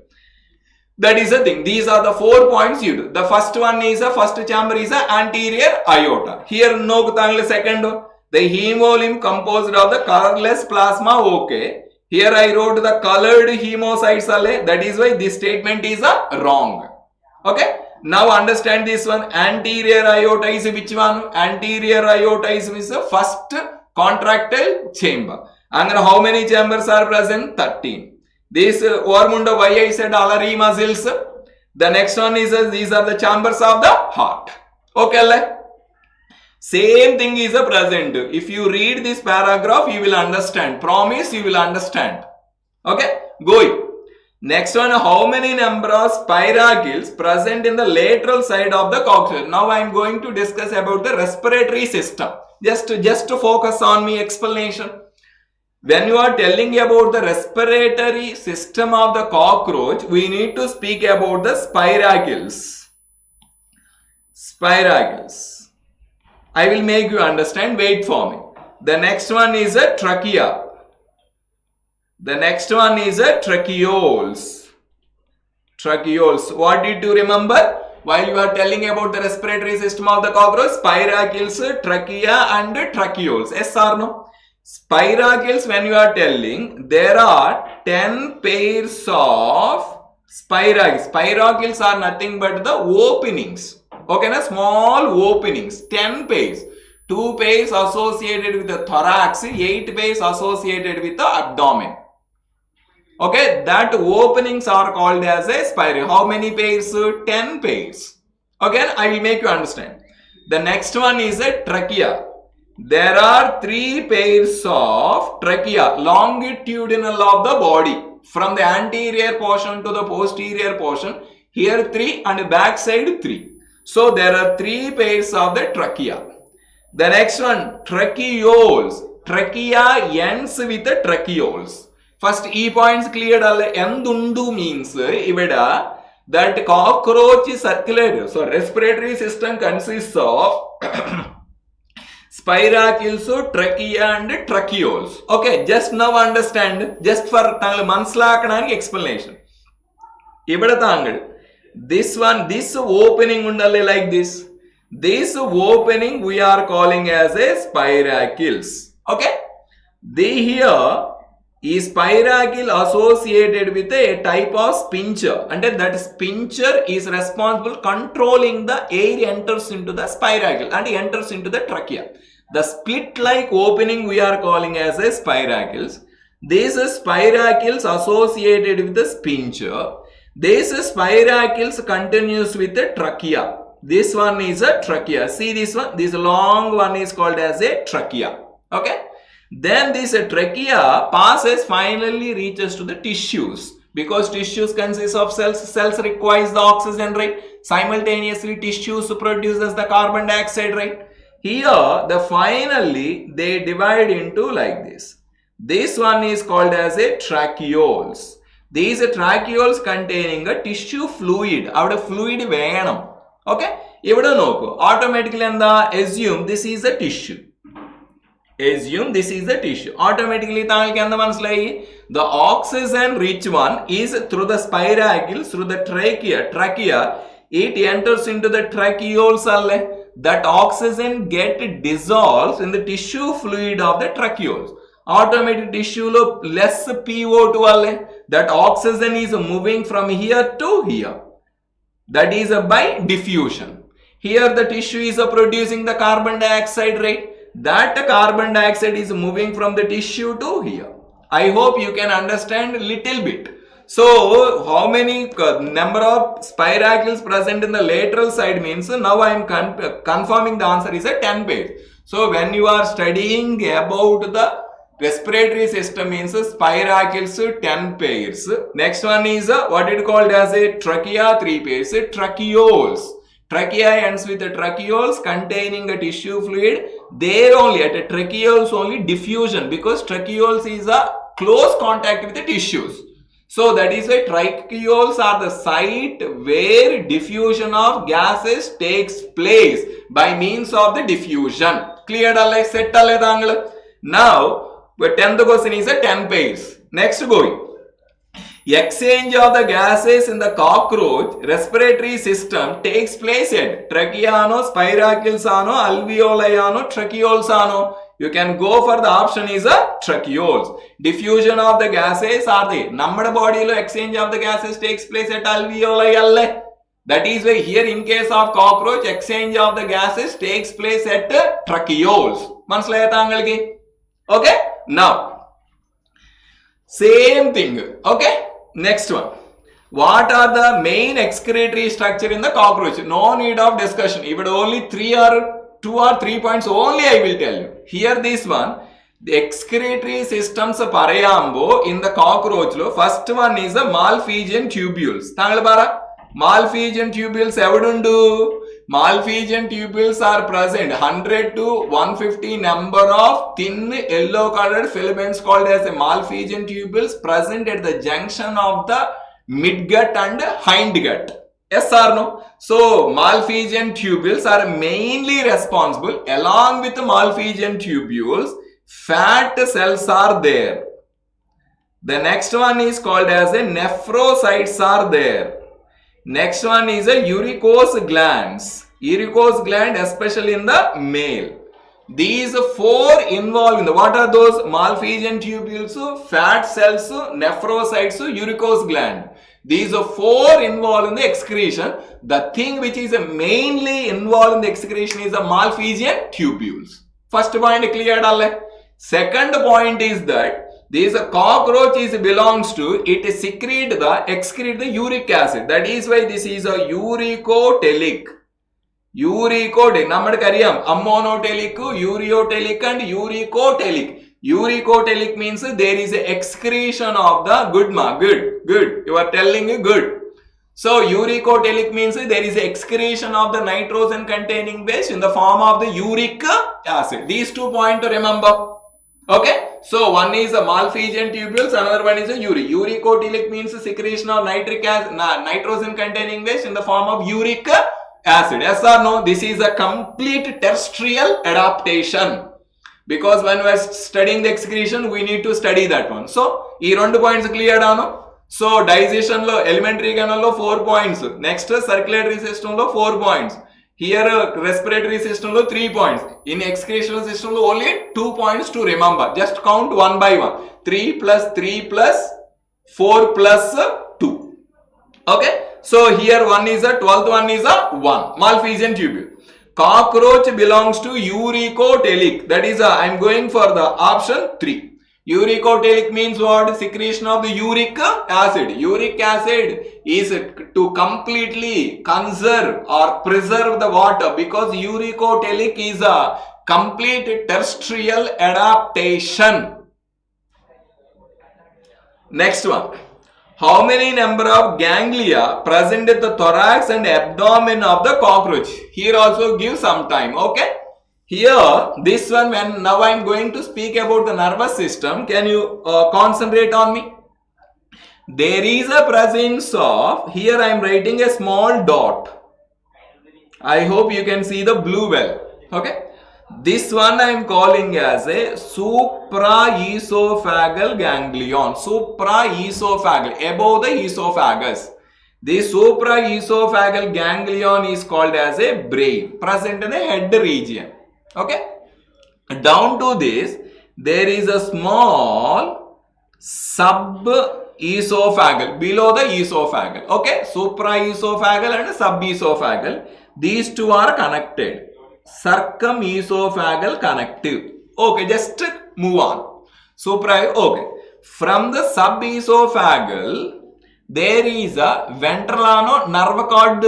That is the thing. These are the 4 points you do. The first one is a first chamber is a anterior aorta. Here no second. The hemolymph composed of the colorless plasma. Okay. Here I wrote the colored hemocytes. That is why this statement is wrong. Okay. Now understand this one. Anterior aorta is which one? Anterior aorta is the first contractile chamber. And how many chambers are present? 13. This Ormunda, why I said alary muscles. The next one is these are the chambers of the heart. Okay. Same thing is present. If you read this paragraph, you will understand. Promise you will understand. Okay. Going. Next one, how many number of spiracles present in the lateral side of the cockroach? Now I am going to discuss about the respiratory system. Just to focus on me explanation. When you are telling about the respiratory system of the cockroach, we need to speak about the spiracles. Spiracles. I will make you understand. Wait for me. The next one is a trachea. The next one is a tracheoles. Tracheoles. What did you remember? While you are telling about the respiratory system of the cockroach, spiracles, trachea and tracheoles. Yes or no? Spiracles, when you are telling, there are 10 pairs of spiracles. Spiracles are nothing but the openings. Okay, na? Small openings. 10 pairs. 2 pairs associated with the thorax, 8 pairs associated with the abdomen. Okay, that openings are called as a spiral. How many pairs? 10 pairs. Okay, I will make you understand. The next one is a trachea. There are 3 pairs of trachea, longitudinal of the body, from the anterior portion to the posterior portion. Here 3 and back side 3. So there are 3 pairs of the trachea. The next one, tracheoles. Trachea ends with the tracheoles. First E points cleared. Endundu means that cockroach is circulated. So respiratory system consists of spiracles, trachea and tracheoles. Okay, just now understand. Just for manslakanani explanation. ഇവിടെ താങ്കൾ this opening undalle like this. This opening we are calling as a spiracles. Okay, they here is spiracle associated with a type of spincher, and that spincher is responsible controlling the air enters into the spiracle and enters into the trachea. The split like opening we are calling as a spiracles. These spiracles associated with the spincher. This spiracles continues with the trachea. This one is a trachea. See this one? This long one is called as a trachea. Okay. Then this trachea passes, finally reaches to the tissues. Because tissues consist of cells. Cells requires the oxygen, right? Simultaneously tissues produces the carbon dioxide, right? Here, finally they divide into like this. This one is called as a tracheoles. These tracheoles containing a tissue fluid. Avada fluid venam. Okay? Ivada noku. Automatically assume this is a tissue. Assume this is the tissue. Automatically the oxygen rich one is through the spiracles, through the trachea, it enters into the tracheoles. That oxygen get dissolves in the tissue fluid of the tracheoles. Automatic tissue lo less PO2 that oxygen is moving from here to here. That is by diffusion. Here the tissue is producing the carbon dioxide, right? That carbon dioxide is moving from the tissue to here. I hope you can understand a little bit. So, how many number of spiracles present in the lateral side means now I am confirming the answer is a 10 pairs. So, when you are studying about the respiratory system means spiracles 10 pairs. Next one is what it called as a trachea 3 pairs. Tracheoles. Trachea ends with the tracheoles containing a tissue fluid. There only at a tracheoles only diffusion, because tracheoles is a close contact with the tissues. So that is why tracheoles are the site where diffusion of gases takes place by means of the diffusion. Clear? Set now, the 10th question is a 10 pairs. Next going. Exchange of the gases in the cockroach respiratory system takes place at trachea ano, spiracles ano, alveoli ano, tracheoles ano. You can go for the option is a tracheoles. Diffusion of the gases are the number body lo exchange of the gases takes place at alveoli alle. That is why here in case of cockroach exchange of the gases takes place at tracheoles. Manaslayaya thangalki? Okay? Now, same thing. Okay? Next one. What are the main excretory structure in the cockroach? No need of discussion. If it only 2 or 3 points only I will tell you. Here this one, the excretory systems parayambo in the cockroach lo, first one is the Malpighian tubules. Thangal bara? Malpighian tubules evadundu? Malpighian tubules are present 100 to 150 number of thin yellow colored filaments called as a Malpighian tubules present at the junction of the midgut and hindgut. Yes or no? So Malpighian tubules are mainly responsible. Along with the Malpighian tubules, fat cells are there. The next one is called as a nephrocytes are there. Next one is a uricose glands. Uricose gland especially in the male. These 4 involved in the, what are those? Malpighian tubules, fat cells, nephrocytes, uricose gland. These 4 involved in the excretion. The thing which is mainly involved in the excretion is the Malpighian tubules. First point cleared. Second point is that this cockroach belongs to, it excrete the uric acid. That is why this is a uricotelic. Uricotelic. Nammadu kariyam ammonotelic, ureotelic and uricotelic. Uricotelic means there is a excretion of the good. You are telling good. So uricotelic means there is a excretion of the nitrogen containing base in the form of the uric acid. These 2 points to remember. Okay. So one is a Malpighian tubules, another one is a uricotelic means secretion of nitric acid, nitrogen containing base in the form of uric acid. Yes or no? This is a complete terrestrial adaptation. Because when we are studying the excretion, we need to study that one. So, these 2 points clear down. So digestion lo elementary canal lo 4 points. Next circulatory system lo 4 points. Here respiratory system lo 3 points. In excretional system lo only 2 points to remember. Just count one by one. 3 plus 3 plus 4 plus 2. Okay. So here one is a 12th one is a 1. Malphizian tubule. Cockroach belongs to uricotelic. That is I am going for the option 3. Uricotelic means what? Secretion of the uric acid. Uric acid is to completely conserve or preserve the water, because uricotelic is a complete terrestrial adaptation. Next one. How many number of ganglia present at the thorax and abdomen of the cockroach? Here also give some time. Okay. Here, this one, when now I am going to speak about the nervous system, can you concentrate on me? There is a presence of, here I am writing a small dot. I hope you can see the blue well. Okay. This one I am calling as a supraesophageal ganglion. Supraesophageal, above the esophagus. This supraesophageal ganglion is called as a brain, present in the head region. Okay. Down to this, there is a small sub-esophageal, below the esophageal. Okay. Supraesophageal and sub-esophageal. These two are connected. Circumesophageal connective. Okay. Just move on. Okay. From the sub-esophageal, there is a ventral nerve cord.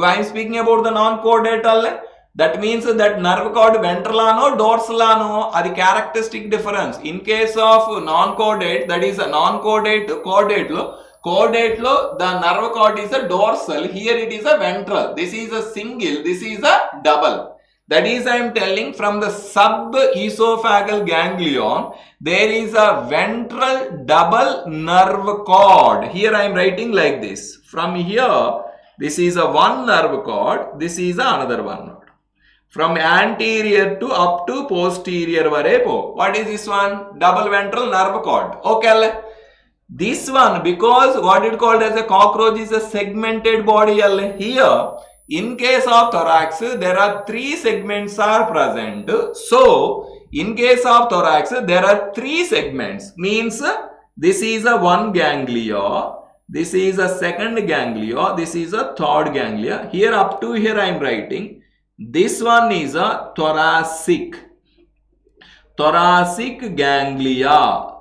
I am speaking about the non-chordatal. That means that nerve cord ventral dorsal adi characteristic difference. In case of non-chordate, that is a non-chordate chordate lo the nerve cord is a dorsal. Here it is a ventral. This is a single. This is a double. That is I am telling, from the sub-esophageal ganglion, there is a ventral double nerve cord. Here I am writing like this. From here, this is a one nerve cord. This is another one. From anterior to up to posterior varepo. What is this one? Double ventral nerve cord. Okay. This one, because what it called as a cockroach is a segmented body. Here, in case of thorax, there are 3 segments are present. So, in case of thorax, there are 3 segments. Means, this is a one ganglia. This is a second ganglia. This is a third ganglia. Here up to here I am writing. This one is a thoracic ganglia.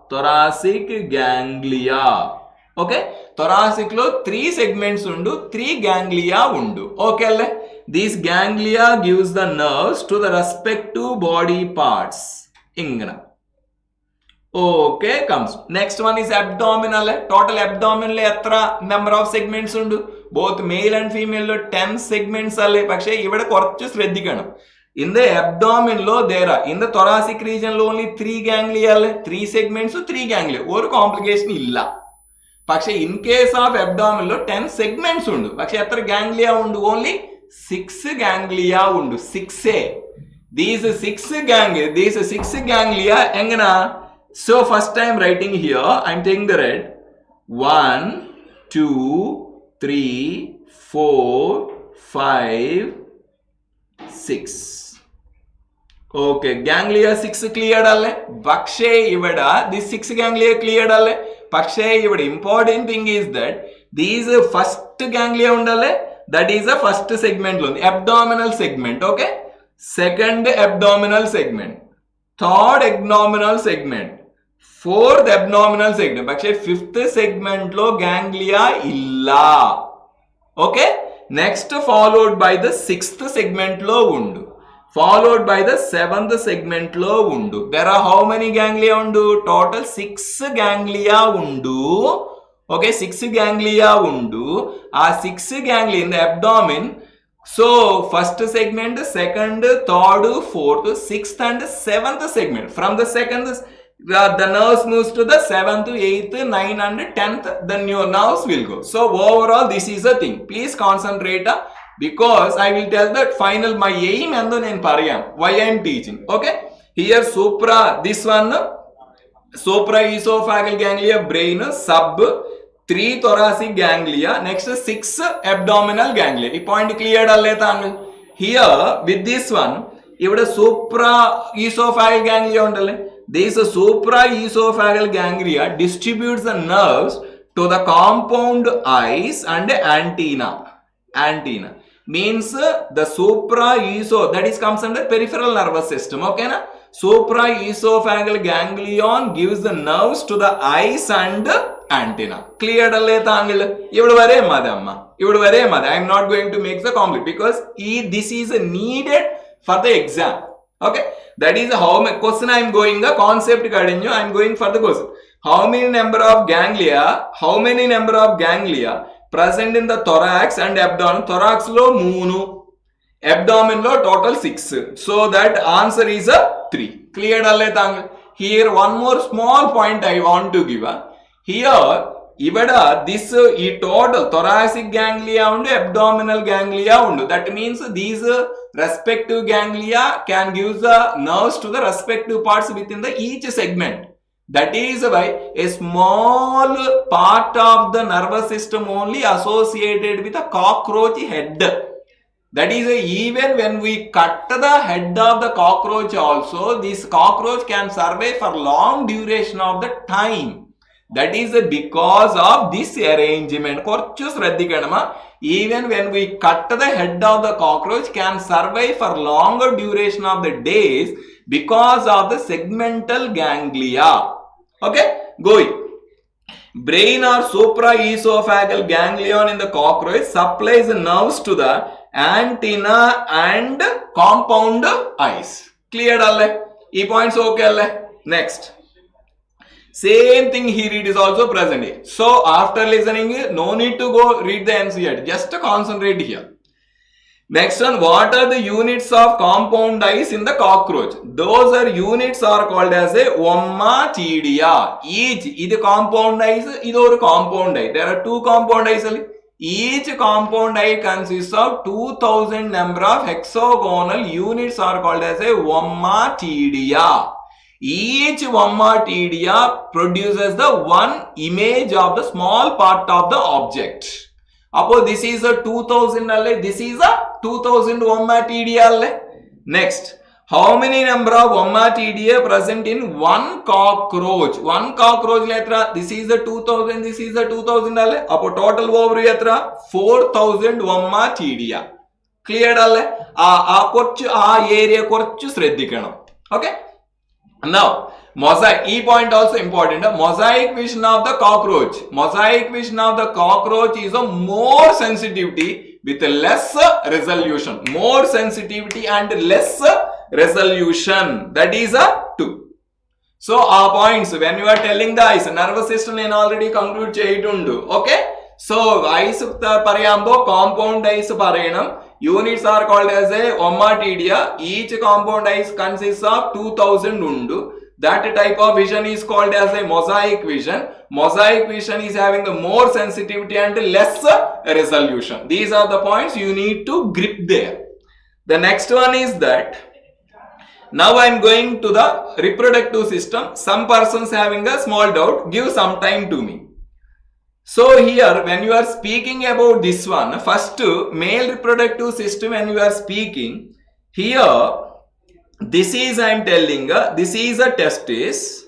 Okay. Thoracic lo 3 segments undu, 3 ganglia undu. Okay. These ganglia gives the nerves to the respective body parts. Ingana. Okay, comes. Next one is abdominal. Total abdominal etra number of segments undu. Both male and female 10 segments alle. Pakshe ivada korchu shraddhikkanam. In the abdomen lo there are, in the thoracic region lo only 3 ganglia alle. 3 segments, 3 ganglia. Or complication illa. Pakshe in case of abdomen lo 10 segments undu. Pakshe etra ganglia undu? Only 6 ganglia undu. 6a. These 6 ganglia engana. So first time writing here, I am taking the red. 1, 2, 3, 4, 5, 6. Okay, ganglia 6 cleared alle. Pakshe ivada this 6 ganglia cleared alle. Pakshe ivada important thing is that these first ganglia undale. That is the first segment lo, abdominal segment. Okay, second abdominal segment, third abdominal segment, fourth abdominal segment. Pakshe fifth segment lo ganglia illa. Okay, next followed by the 6th segment lo undu, followed by the 7th segment lo undu. There are how many ganglia undu? Total 6 ganglia undu. Okay, 6 ganglia undu. 6 ganglia in the abdomen. So first segment, second, third, fourth, 6th and 7th segment. From the second, the nerves moves to the 7th, 8th, 9th and 10th. The new nerves will go. So overall this is a thing. Please concentrate, because I will tell that final my aim and then why I am teaching. Okay. Here this one, supraesophageal ganglia, brain, sub, 3 thoracic ganglia, next 6 abdominal ganglia. This point cleared here with this one. Here supra-esophageal ganglia. This supra-esophageal ganglia distributes the nerves to the compound eyes and antenna. Antenna means the that is comes under peripheral nervous system. Okay, na? Supra-esophageal ganglion gives the nerves to the eyes and antenna. Cleared alle tangle? I am not going to make the complete because this is needed for the exam. Okay, that is how my question I am going. The concept I am going for the question. How many number of ganglia present in the thorax and abdomen? Thorax lo 3, abdomen lo total 6. So that answer is a 3. Cleared alle tangle? Here one more small point I want to give. Here this total thoracic ganglia and abdominal ganglia undu. That means these respective ganglia can give the nerves to the respective parts within the each segment. That is why a small part of the nervous system only associated with a cockroach head. That is even when we cut the head of the cockroach also, this cockroach can survive for long duration of the time. That is because of this arrangement. Even when we cut the head of the cockroach can survive for longer duration of the days because of the segmental ganglia. Okay, going. Brain or supraesophageal ganglion in the cockroach supplies nerves to the antenna and compound eyes. Cleared alle? E points okay alle? Next. Same thing here it is also present. So after listening, no need to go read the NCERT. Just concentrate here. Next one, what are the units of compound eyes in the cockroach? Those are units are called as a ommatidia. Each is compound eyes, this is compound eye. There are 2 compound eyes. Each compound eye consists of 2000 number of hexagonal units are called as a ommatidia. Each ommatidia produces the one image of the small part of the object. Appo this is a 2000 alle, this is a 2000 ommatidia alle. Next, how many number of ommatidia present in one cockroach? One cockroach letra, this is a 2000, this is a 2000 alle. Appo total over letra 4000 ommatidia. Cleared alle? Area korchu sreddikkanam. Okay? Now, mosaic, E point also important. Mosaic vision of the cockroach. Mosaic vision of the cockroach is a more sensitivity with less resolution. More sensitivity and less resolution. That is a 2. So, our points when you are telling the eyes, nervous system I already conclude cheyidundu. Okay? So, eyes parayambo compound eyes parayanam. Units are called as a ommatidia. Each compound eyes consists of 2000 undu. That type of vision is called as a mosaic vision. Mosaic vision is having the more sensitivity and less resolution. These are the points you need to grip there. The next one is that now I am going to the reproductive system. Some persons having a small doubt, give some time to me. So here when you are speaking about this one, first male reproductive system when you are speaking, here this is I am telling, this is a testis,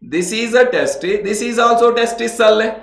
this is a testis, this is also testis, a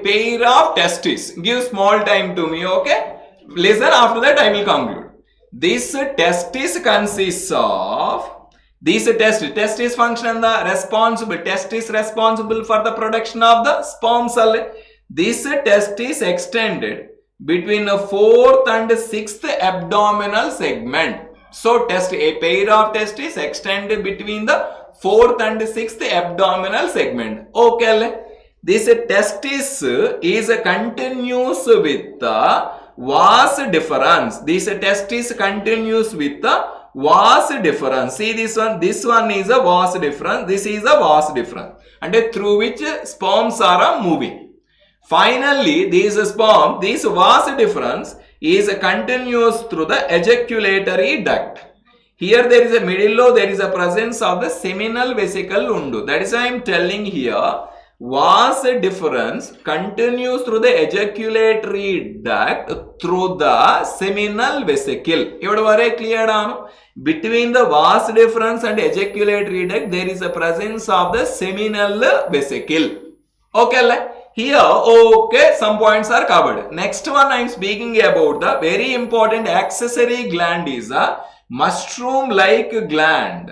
pair of testis. Give small time to me, okay? Listen, after that I will conclude. This testis consists of this testis function the responsible testis responsible for the production of the sperm cell. This testis extended between the 4th and 6th abdominal segment. So a pair of testis extended between the 4th and 6th abdominal segment. Okay, this testis is continuous with the vas deferens. This testis continues with the vas deferens. See this one is a vas deferens, this is a vas deferens, and through which sperms are moving. Finally, this sperm, this vas deferens is continuous through the ejaculatory duct. Here there is a medulla, there is a presence of the seminal vesicle undu. That is why I am telling here, vas deferens continues through the ejaculatory duct through the seminal vesicle. ഇവിടെ വരെ clear ആണ്. Between the vas deferens and ejaculatory duct there is a presence of the seminal vesicle. Okay alle? Here, okay, some points are covered. Next one I am speaking about the very important accessory gland is a mushroom-like gland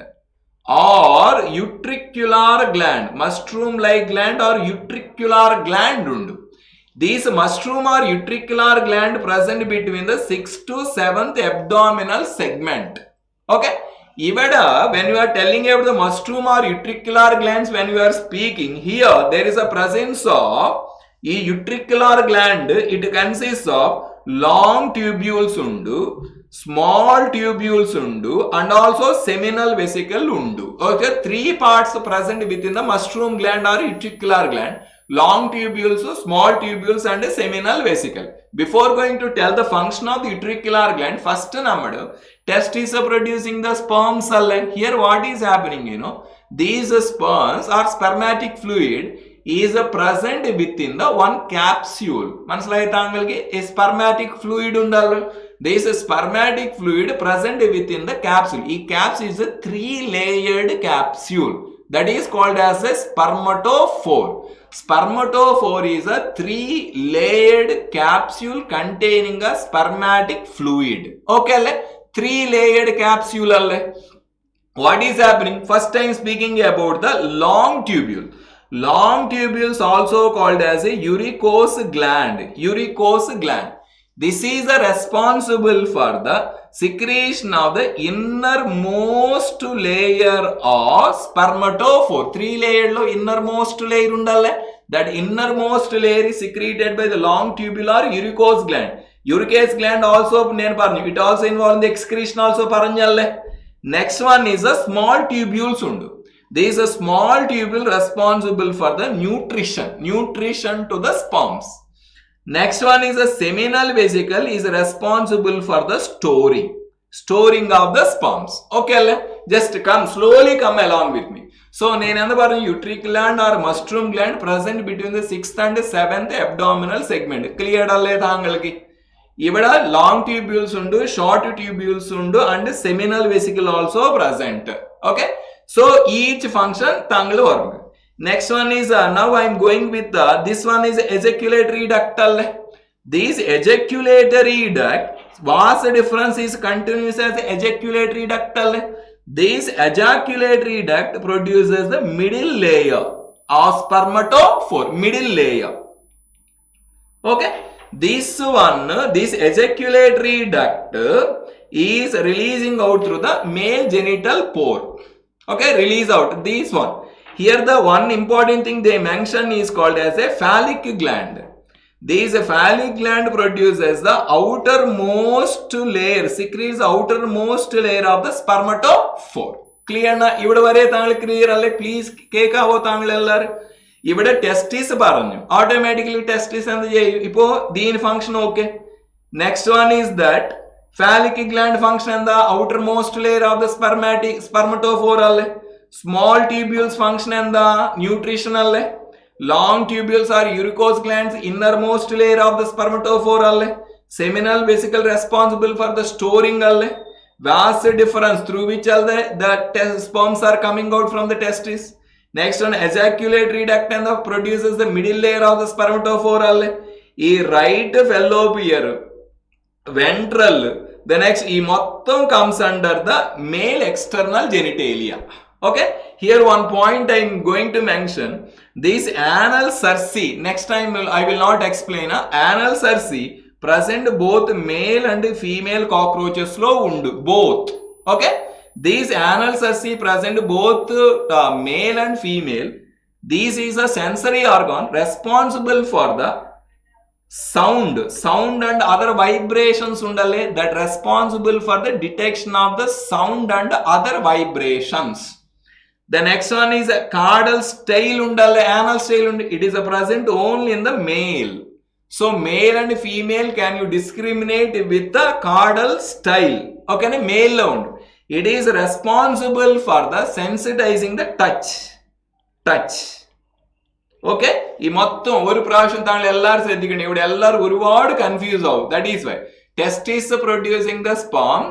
or utricular gland. Mushroom-like gland or utricular gland undu. These mushroom or utricular gland present between the 6th to 7th abdominal segment. Okay. Even when you are telling about the mushroom or utricular glands, when you are speaking, here there is a presence of a utricular gland. It consists of long tubules undu, small tubules undu, and also seminal vesicle undu. Okay, 3 parts present within the mushroom gland or utricular gland. Long tubules, small tubules, and a seminal vesicle. Before going to tell the function of the utricular gland, first namadu testes are producing the sperm cell. Here what is happening, you know, these sperms or spermatic fluid is present within the one capsule. Manasalayi thangalki a spermatic fluid undalu. There is a spermatic fluid present within the capsule. This capsule is a 3-layered capsule that is called as a spermatophore. Spermatophore is a 3-layered capsule containing a spermatic fluid. Okay, 3-layered capsule. What is happening? First time speaking about the long tubule. Long tubules also called as a uricose gland. Uricose gland. This is responsible for the secretion of the innermost layer of spermatophore. 3-layered innermost layer undalle. That innermost layer is secreted by the long tubular uricose gland. Uricose gland also it also involves the excretion also paranjalle. Next one is a small tubules undu. There is a small tubule responsible for the nutrition to the sperms. Next one is a seminal vesicle is responsible for the storing of the sperms. Okay, just slowly come along with me. So, utric gland or mushroom gland present between the 6th and 7th abdominal segment. Clear alle thangalki. Ivada long tubules undu, short tubules undu, and seminal vesicle also present. Okay. So each function thangal work. Next one is now I am going with this one is ejaculatory duct. This ejaculatory duct, vas deferens is continuous as ejaculatory duct. This ejaculatory duct produces the middle layer of spermatophore. Middle layer. Okay. This ejaculatory duct is releasing out through the male genital pore. Okay, release out this one. Here the one important thing they mention is called as a phallic gland. This phallic gland produces the outermost layer, secretes the outermost layer of the spermatophore. Clear na? Ivada vare thangal clear alle? Please kekavo thangal ellaru. Ivada testis paranju. Automatically testis and ipo deen function okay. Next one is that phallic gland function and the outermost layer of the spermatophore. Small tubules function and the nutritional. Long tubules are uricose glands, innermost layer of the spermatophore. Seminal vesicle responsible for the storing. Vas deferens through which the sperms are coming out from the testis. Next one, ejaculatory duct and the produces the middle layer of the spermatophore. Right fallopian, ventral. The next mottham comes under the male external genitalia. Okay, here one point I am going to mention. This anal cerci, next time I will not explain. Anal cerci present both male and female cockroaches lo undu. Both. Okay, these anal cerci present both male and female. This is a sensory organ responsible for the sound and other vibrations undalle, that responsible for the detection of the sound and other vibrations. The next one is a caudal style undalle, anal style undalle. It is present only in the male. So male and female can you discriminate with the caudal style. Okay, male undu. It is responsible for the sensitizing the touch. Okay, ഈ മൊത്തം ഒരു പ്രാവശ്യം താങ്കൾ എല്ലാവരും ശ്രദ്ധിക്കണം. ഇവിടെ എല്ലാവരും ഒരുപാട് കൺഫ്യൂസ് ആവും. That is why test is producing the sperm,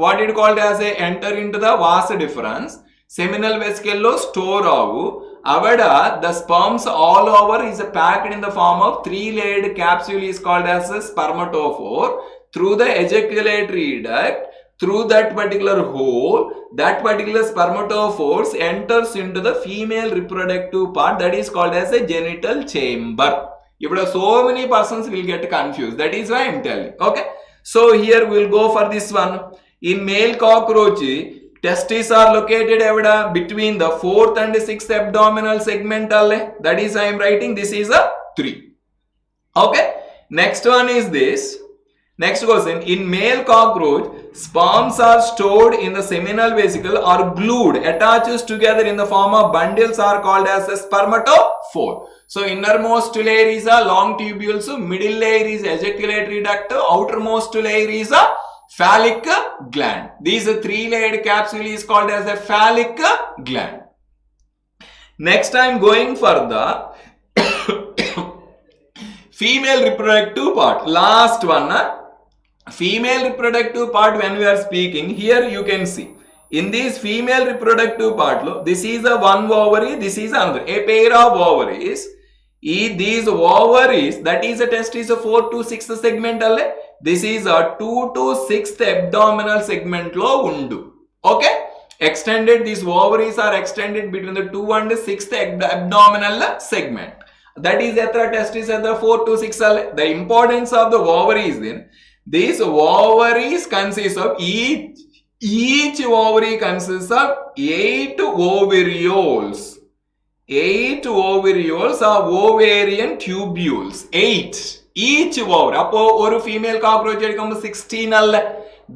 what it called as a enter into the vas deferens, seminal vesicle lo store avu, avada the sperms all over is packed in the form of 3-layered capsule is called as a spermatophore. Through the ejaculatory duct, through that particular hole, that particular spermatophores enters into the female reproductive part, that is called as a genital chamber. So many persons will get confused. That is why I am telling. Okay. So here we will go for this one. In male cockroach, testes are located between the 4th and 6th abdominal segment. That is I am writing. This is a 3. Okay. Next one is this. Next question. In male cockroach, sperms are stored in the seminal vesicle or glued, attaches together in the form of bundles are called as a spermatophore. So innermost layer is a long tubules, middle layer is ejaculatory duct, outermost layer is a phallic gland. These 3-layered capsule is called as a phallic gland. Next I am going for the female reproductive part. Last one. Female reproductive part, when we are speaking, here you can see. In this female reproductive part, this is a one ovary, this is another. A pair of ovaries. These ovaries, that is a testis 4th to 6th segment. This is a 2 to 6th abdominal segment lo undu. Okay? Extended, these ovaries are extended between the 2 and 6th abdominal segment. That is etra testis etra 4 to 6. The importance of the ovaries then, these ovaries consist of each ovary consists of 8 ovarioles. 8 ovarioles are ovarian tubules. 8 each ovary. Appo oru female cockroach edukkumbol 16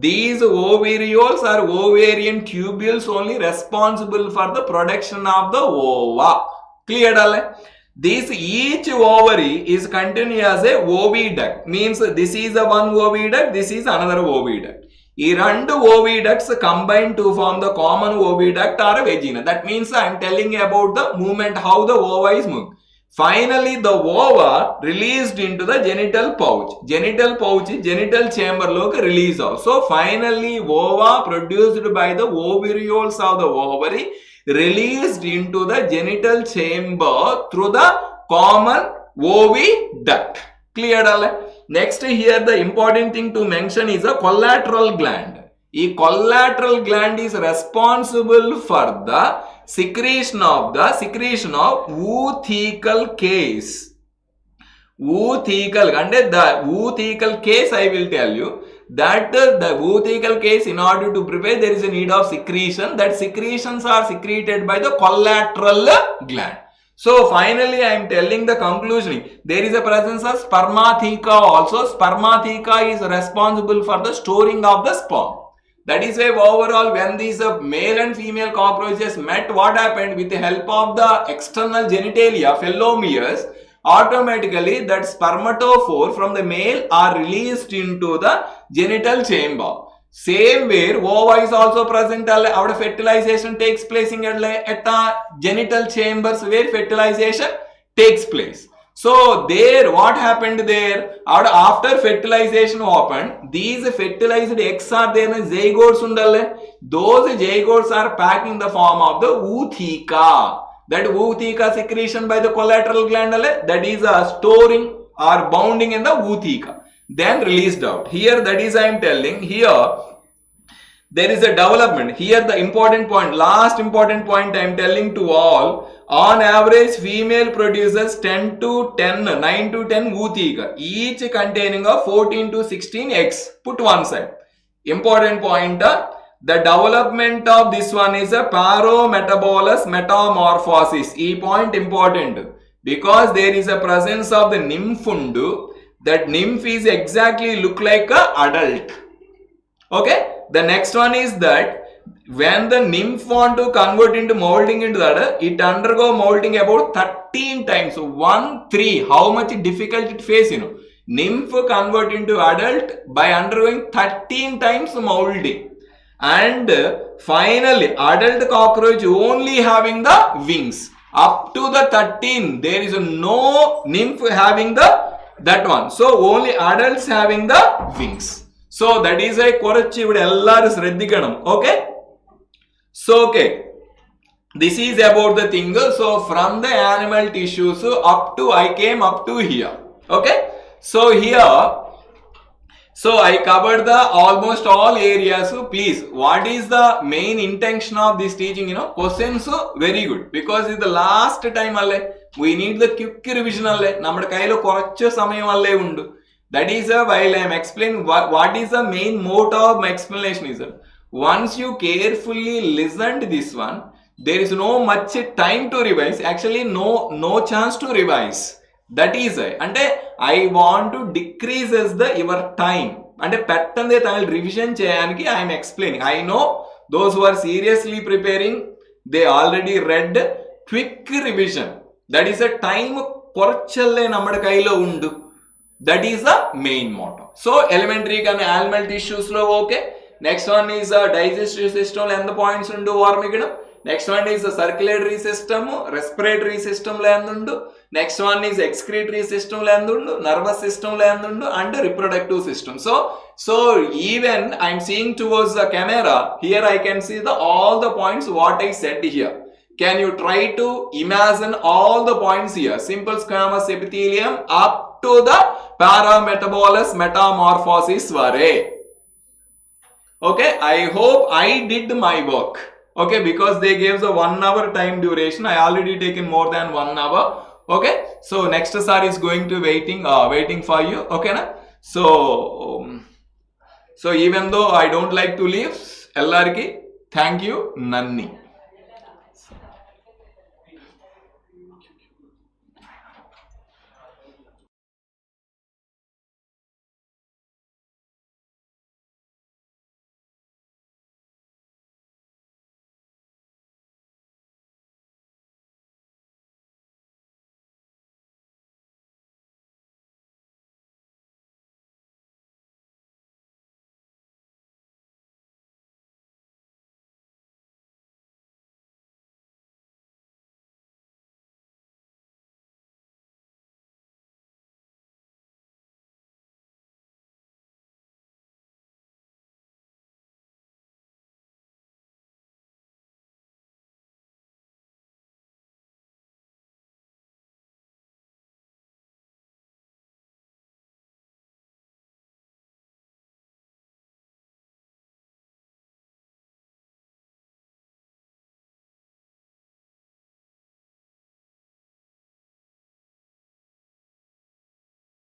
These ovarioles are ovarian tubules only responsible for the production of the ova. Clear alle? This each ovary is continuous a oviduct. Means this is a one oviduct, this is another oviduct. These two oviducts combine to form the common oviduct or a vagina. That means I am telling you about the movement, how the ova is moving. Finally, the ova released into the genital pouch. Genital pouch, genital chamber look release out. So finally, ova produced by the ovarioles of the ovary released into the genital chamber through the common oviduct. Clear? Next here the important thing to mention is a collateral gland. A collateral gland is responsible for the secretion of oothecal case. Oothecal, and the oothecal case I will tell you that the oothecal case, in order to prepare, there is a need of secretion. That secretions are secreted by the collateral gland. So finally I am telling the conclusion. There is a presence of spermatheca also. Spermatheca is responsible for the storing of the sperm. That is why overall when these male and female cockroaches met, what happened? With the help of the external genitalia, phelomeres, automatically that spermatophore from the male are released into the genital chamber. Same way, ova is also present. Our fertilization takes place in genital chambers where fertilization takes place. So there, what happened there? After fertilization happened, these fertilized eggs are there in zygotes. Those zygotes are packed in the form of the ootheca. That ootheca secretion by the collateral gland, that is storing or bounding in the ootheca. Then released out. Here, that is I am telling, here there is a development. Here the important point, last important point I am telling to all. On average, female produces 9 to 10 ootheca, each containing of 14 to 16 eggs. Put one side. Important point, the development of this one is a parometabolous metamorphosis. E point important because there is a presence of the nymph undu. That nymph is exactly look like a adult. Okay. The next one is that when the nymph want to convert into molding into that, it undergo molding about 13 times. So 1-3, how much difficult it face, Nymph convert into adult by undergoing 13 times molding. And finally, adult cockroach only having the wings. Up to the 13, there is no nymph having that one. So only adults having the wings. So that is a korchu ivide ellaru sradhikanam. Okay. So okay, this is about the thing. So from the animal tissues up to I came up to here. Okay. So here, so I covered the almost all areas. Please, what is the main intention of this teaching? Questions very good, because it's the last time alle we need the quick revision alle nammade kayil korchu samayam alle undu. That is while I am explaining what is the main motto of my explanation is that once you carefully listen to this one, there is no much time to revise. Actually, no chance to revise. That is ante I want to decrease your time. Ante pettande thangal revision cheyaniki I am explaining. I know those who are seriously preparing, they already read quick revision. That is a time korchalle nammade kayilo undu. That is the main motto. So elementary and animal tissues lo okay. Next one is digestive system and the points undu oormikkanam. Next one is the circulatory system, respiratory system lo endu. Next one is excretory system lo endu, nervous system lo endu, and reproductive system. So even I am seeing towards the camera, here I can see all the points what I said here. Can you try to imagine all the points here? Simple squamous epithelium up to the parametabolous metamorphosis vare. Okay, I hope I did my work. Okay, because they gave the 1 hour time duration. I already taken more than 1 hour. Okay, so next sir is going to waiting for you. Okay, na? So even though I don't like to leave, ellarki thank you, nanni.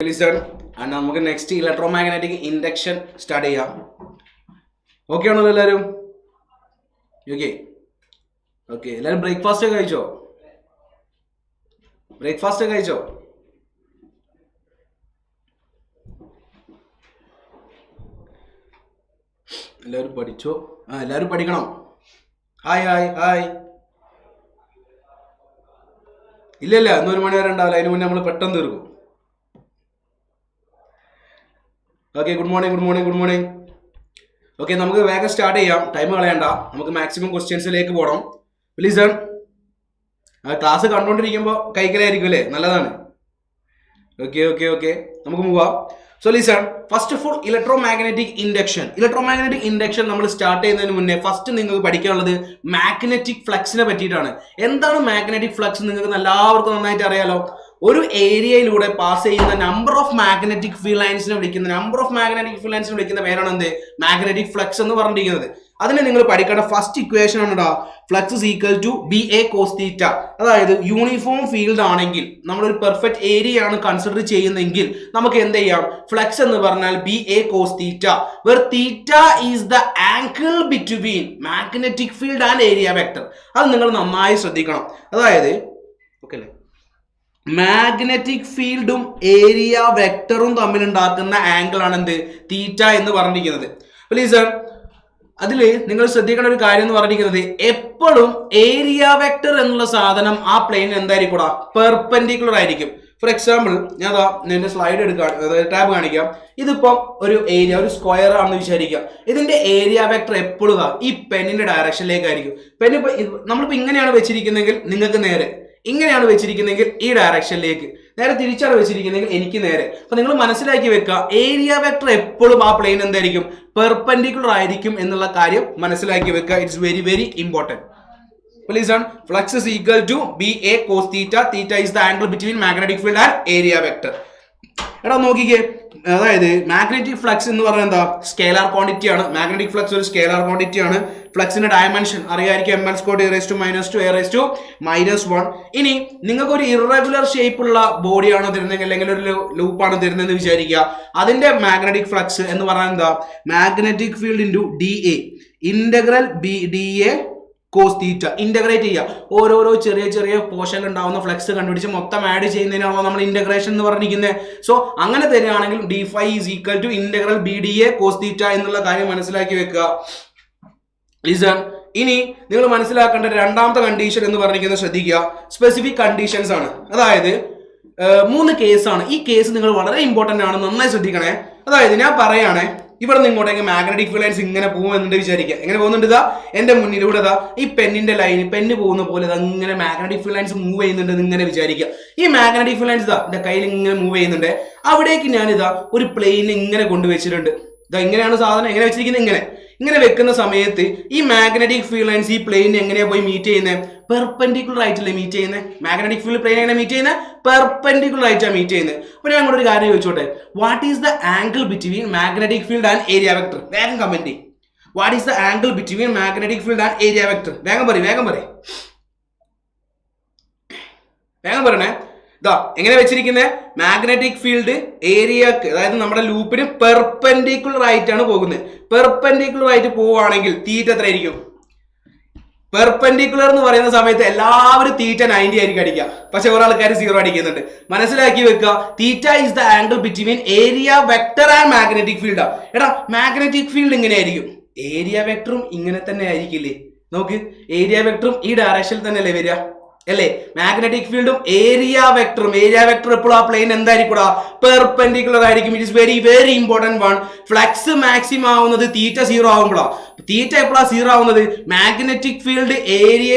Listen, and നമുക്ക് next electromagnetic induction start ചെയ്യാം. Okay ആണല്ലോ എല്ലാവരും? Okay എല്ലാവരും breakfast കഴിച്ചോ? എല്ലാവരും പഠിച്ചോ? എല്ലാവരും പഠിക്കണം. ഹായ്. ഇല്ല ഇന്ന് 1 മണി വരെ ഉണ്ടാവില്ല. അതിന് മുന്നേ നമ്മൾ പെട്ടെന്ന് തീർക്കും. Okay, good morning. ഓക്കെ, നമുക്ക് വേഗം സ്റ്റാർട്ട് ചെയ്യാം. ടൈം കളയണ്ട. നമുക്ക് മാക്സിമം ക്വസ്റ്റ്യൻസിലേക്ക് പോകണം. പ്ലീസ് ക്ലാസ് കണ്ടുകൊണ്ടിരിക്കുമ്പോൾ കൈക്കലായിരിക്കും അല്ലേ? നല്ലതാണ്. ഓക്കെ നമുക്ക് പോവാം. So listen, first of all electromagnetic induction നമ്മൾ സ്റ്റാർട്ട് ചെയ്യുന്നതിന് മുന്നേ ഫസ്റ്റ് നിങ്ങൾക്ക് പഠിക്കാനുള്ളത് മാഗ്നറ്റിക് ഫ്ലക്സിനെ പറ്റിയിട്ടാണ്. എന്താണ് മാഗ്നറ്റിക് ഫ്ലക്സ്? നിങ്ങൾക്ക് എല്ലാവർക്കും നന്നായിട്ട് അറിയാലോ. ഒരു ഏരിയയിലൂടെ പാസ് ചെയ്യുന്ന നമ്പർ ഓഫ് മാഗ്നറ്റിക് ഫീൽഡ് ലൈൻസിനെ വിളിക്കുന്ന പേരാണ് എന്ത്? മാഗ്നറ്റിക് ഫ്ലക്സ് എന്ന് പറഞ്ഞിരിക്കുന്നത്. അതിന് നിങ്ങൾ പഠിക്കേണ്ട ഫസ്റ്റ് ഇക്വേഷൻ ആണ് flux is equal to BA cos θ. അതായത് യൂണിഫോം ഫീൽഡ് ആണെങ്കിൽ നമ്മളൊരു പെർഫെക്റ്റ് ഏരിയ ആണ് കൺസിഡർ ചെയ്യുന്നതെങ്കിൽ നമുക്ക് എന്ത് ചെയ്യാം? ഫ്ലക്സ് എന്ന് പറഞ്ഞാൽ BA cos θ, where θ is the angle between magnetic field and area vector. അത് നിങ്ങൾ നന്നായി ശ്രദ്ധിക്കണം. അതായത് ഓക്കെ അല്ലേ, മാഗ്നറ്റിക് ഫീൽഡും ഏരിയ വെക്ടറും തമ്മിൽ ഉണ്ടാക്കുന്ന ആംഗിൾ ആണ് എന്ത്? തീറ്റ എന്ന് പറഞ്ഞിരിക്കുന്നത്. പ്ലീസ് അതിൽ നിങ്ങൾ ശ്രദ്ധിക്കേണ്ട ഒരു കാര്യം എന്ന് പറഞ്ഞിരിക്കുന്നത്, എപ്പോഴും ഏരിയ വെക്ടർ എന്നുള്ള സാധനം ആ പ്ലെയിൻ എന്തായിരിക്കും? പെർപെൻഡിക്കുലർ ആയിരിക്കും. ഫോർ എക്സാമ്പിൾ, ഞാൻ എന്റെ സ്ലൈഡ് എടുക്കാം, ടാബ് കാണിക്കാം. ഇതിപ്പം ഒരു ഏരിയ, ഒരു സ്ക്വയർ ആണെന്ന് വിചാരിക്കുക. ഇതിന്റെ ഏരിയ വെക്ടർ എപ്പോഴും ഈ പെന്നിന്റെ ഡയറക്ഷനിലേക്കായിരിക്കും. പെൻ നമ്മളിപ്പോ ഇങ്ങനെയാണ് വെച്ചിരിക്കുന്നതെങ്കിൽ നിങ്ങൾക്ക് നേരെ, ഇങ്ങനെയാണ് വെച്ചിരിക്കുന്നതെങ്കിൽ ഈ ഡയറക്ഷനിലേക്ക്, നേരെ തിരിച്ചാണ് വെച്ചിരിക്കുന്നതെങ്കിൽ എനിക്ക് നേരെ. അപ്പൊ നിങ്ങൾ മനസ്സിലാക്കി വെക്കുക, ഏരിയ വെക്ടർ എപ്പോഴും ആ പ്ലെയിൻ എന്തായിരിക്കും, പെർപെൻഡിക്കുലർ ആയിരിക്കും എന്നുള്ള കാര്യം മനസ്സിലാക്കി വെക്കുക. It's very very important. Listen, flux is equal to BA cos theta. Theta is the angle between magnetic field and area vector. എടാ നോക്കിക്കേ, അതായത് മാഗ്നറ്റിക് ഫ്ലക്സ് എന്ന് പറയുന്നത് എന്താ, സ്കേലാർ ക്വാണ്ടിറ്റി ആണ്. മാഗ്നറ്റിക് ഫ്ലക്സ് ഒരു സ്കേലാർ ക്വാണ്ടിറ്റി ആണ്. ഫ്ലക്സിന്റെ ഡയമെൻഷൻ അറിയായിരിക്കും, ml സ്ക്വയർഡ് (e⁻²) ഇനി നിങ്ങൾക്ക് ഒരു ഇറഗുലർ ഷേപ്പ് ഉള്ള ബോഡിയാണ് തരുന്നതെങ്കിൽ അല്ലെങ്കിൽ ഒരു ലൂപ്പാണ് തരുന്നതെന്ന് വിചാരിക്കുക. അതിന്റെ മാഗ്നറ്റിക് ഫ്ലക്സ് എന്ന് പറയുന്നത് എന്താ, magnetic field into DA integral DA cos theta. Integrate ചെയ്യുക, ഓരോരോ ചെറിയ ചെറിയ പോർഷൻ ഉണ്ടാവുന്ന ഫ്ലക്സ് കണ്ടുപിടിച്ച് മൊത്തം ആഡ് ചെയ്യുന്നതിനാണല്ലോ നമ്മൾ ഇന്റഗ്രേഷൻ എന്ന് പറഞ്ഞിരിക്കുന്നത്. സോ അങ്ങനെ തരികയാണെങ്കിൽ d∅ is equal to integral BDA cos theta എന്നുള്ള കാര്യം മനസ്സിലാക്കി വെക്കുക. ലിസൺ, ഇനി നിങ്ങൾ മനസ്സിലാക്കേണ്ട രണ്ടാമത്തെ കണ്ടീഷൻ എന്ന് പറഞ്ഞിരിക്കുന്നത് ശ്രദ്ധിക്കുക, സ്പെസിഫിക് കണ്ടീഷൻസ് ആണ്. അതായത് 3 കേസാണ്. ഈ കേസ് നിങ്ങൾ വളരെ ഇമ്പോർട്ടന്റ് ആണ്, നന്നായി ശ്രദ്ധിക്കണേ. അതായത് ഞാൻ പറയുകയാണെ, ഇവിടെ നിന്ന് ഇങ്ങോട്ടേക്ക് മാഗ്നറ്റിക് ഫീൽഡ് ലൈൻസ് ഇങ്ങനെ പോകുന്നുണ്ട് വിചാരിക്കുക. എങ്ങനെ പോകുന്നുണ്ട്, ഇതാ എന്റെ മുന്നിലൂടെ ഇതാ ഈ പെന്നിന്റെ ലൈൻ, പെന്ന് പോകുന്ന പോലെ ഇങ്ങനെ മാഗ്നറ്റിക് ഫീൽഡ് ലൈൻസ് മൂവ് ചെയ്യുന്നുണ്ട് ഇങ്ങനെ വിചാരിക്കുക. ഈ മാഗ്നറ്റിക് ഫീൽഡ് ലൈൻസ് ഇതാ എന്റെ കയ്യിൽ ഇങ്ങനെ മൂവ് ചെയ്യുന്നുണ്ട്. അവിടേക്ക് ഞാനിതാ ഒരു പ്ലെയിൻ ഇങ്ങനെ കൊണ്ടുവച്ചിട്ടുണ്ട്. ഇതാ ഇങ്ങനെയാണ് സാധനം എങ്ങനെ വെച്ചിരിക്കുന്നത്, ഇങ്ങനെ വെക്കുന്ന സമയത്ത് ഈ മാഗ്നറ്റിക് ഫീൽഡ് ലൈൻസ് ഈ പ്ലെയിൻ എങ്ങനെയാ പോയി മീറ്റ് ചെയ്യുന്നത്, പെർപെൻഡിക്കുലർ ആയിട്ടല്ലേ മീറ്റ് ചെയ്യുന്നത്. മാഗ്നറ്റിക് ഫീൽഡ് പ്ലെയിൻ എങ്ങനെ മീറ്റ് ചെയ്യുന്നത്, പെർപെൻഡിക്കുലർ ആയിട്ടാണ് മീറ്റ് ചെയ്യുന്നത്. അപ്പൊ ഞാൻ അങ്ങോട്ട് ഒരു കാര്യം ചോദിച്ചോട്ടെ, what is the angle between magnetic field and area vector? വേഗം കമന്റ് ചെയ്യും. What is the angle between magnetic field and area vector? വേഗം പറയണേ. ഇതാ എങ്ങനെ വെച്ചിരിക്കുന്നത്, മാഗ്നറ്റിക് ഫീൽഡ് ഏരിയക്ക്, അതായത് നമ്മുടെ ലൂപ്പിന് പെർപെൻഡിക്കുലർ ആയിട്ടാണ് പോകുന്നത്. പെർപെൻഡിക്കുലർ ആയിട്ട് പോവുകയാണെങ്കിൽ തീറ്റ എത്രയായിരിക്കും? പെർപെൻഡിക്കുലർ എന്ന് പറയുന്ന സമയത്ത് എല്ലാവരും തീറ്റ 90 ആയിരിക്കും അടിക്കുക, പക്ഷെ കുറെ ആൾക്കാർ 0 അടിക്കുന്നുണ്ട്. മനസ്സിലാക്കി വെക്കുക, theta is the angle between area vector and magnetic field. എടാ മാഗ്നറ്റിക് ഫീൽഡ് ഇങ്ങനെ ആയിരിക്കും, ഏരിയ വെക്ടറും ഇങ്ങനെ തന്നെ ആയിരിക്കില്ലേ? നോക്ക്, ഏരിയ വെക്ടറും ഈ ഡയറക്ഷനിൽ തന്നെ അല്ലേ വരിക, അല്ലേ? മാഗ്നറ്റിക് ഫീൽഡും ഏരിയ വെക്ടറും എപ്പോഴും ആ പ്ലെയിൻ എന്തായിരിക്കും, പെർപെൻഡിക്കുലർ ആയിരിക്കും. It is very very important one. Flux maximum ആവുന്നത് തീറ്റ 0 ആവുമ്പോഴാണ്. തീറ്റ എപ്പോഴാണ് 0 ആവുന്നത്, മാഗ്നറ്റിക് ഫീൽഡ് ഏരിയ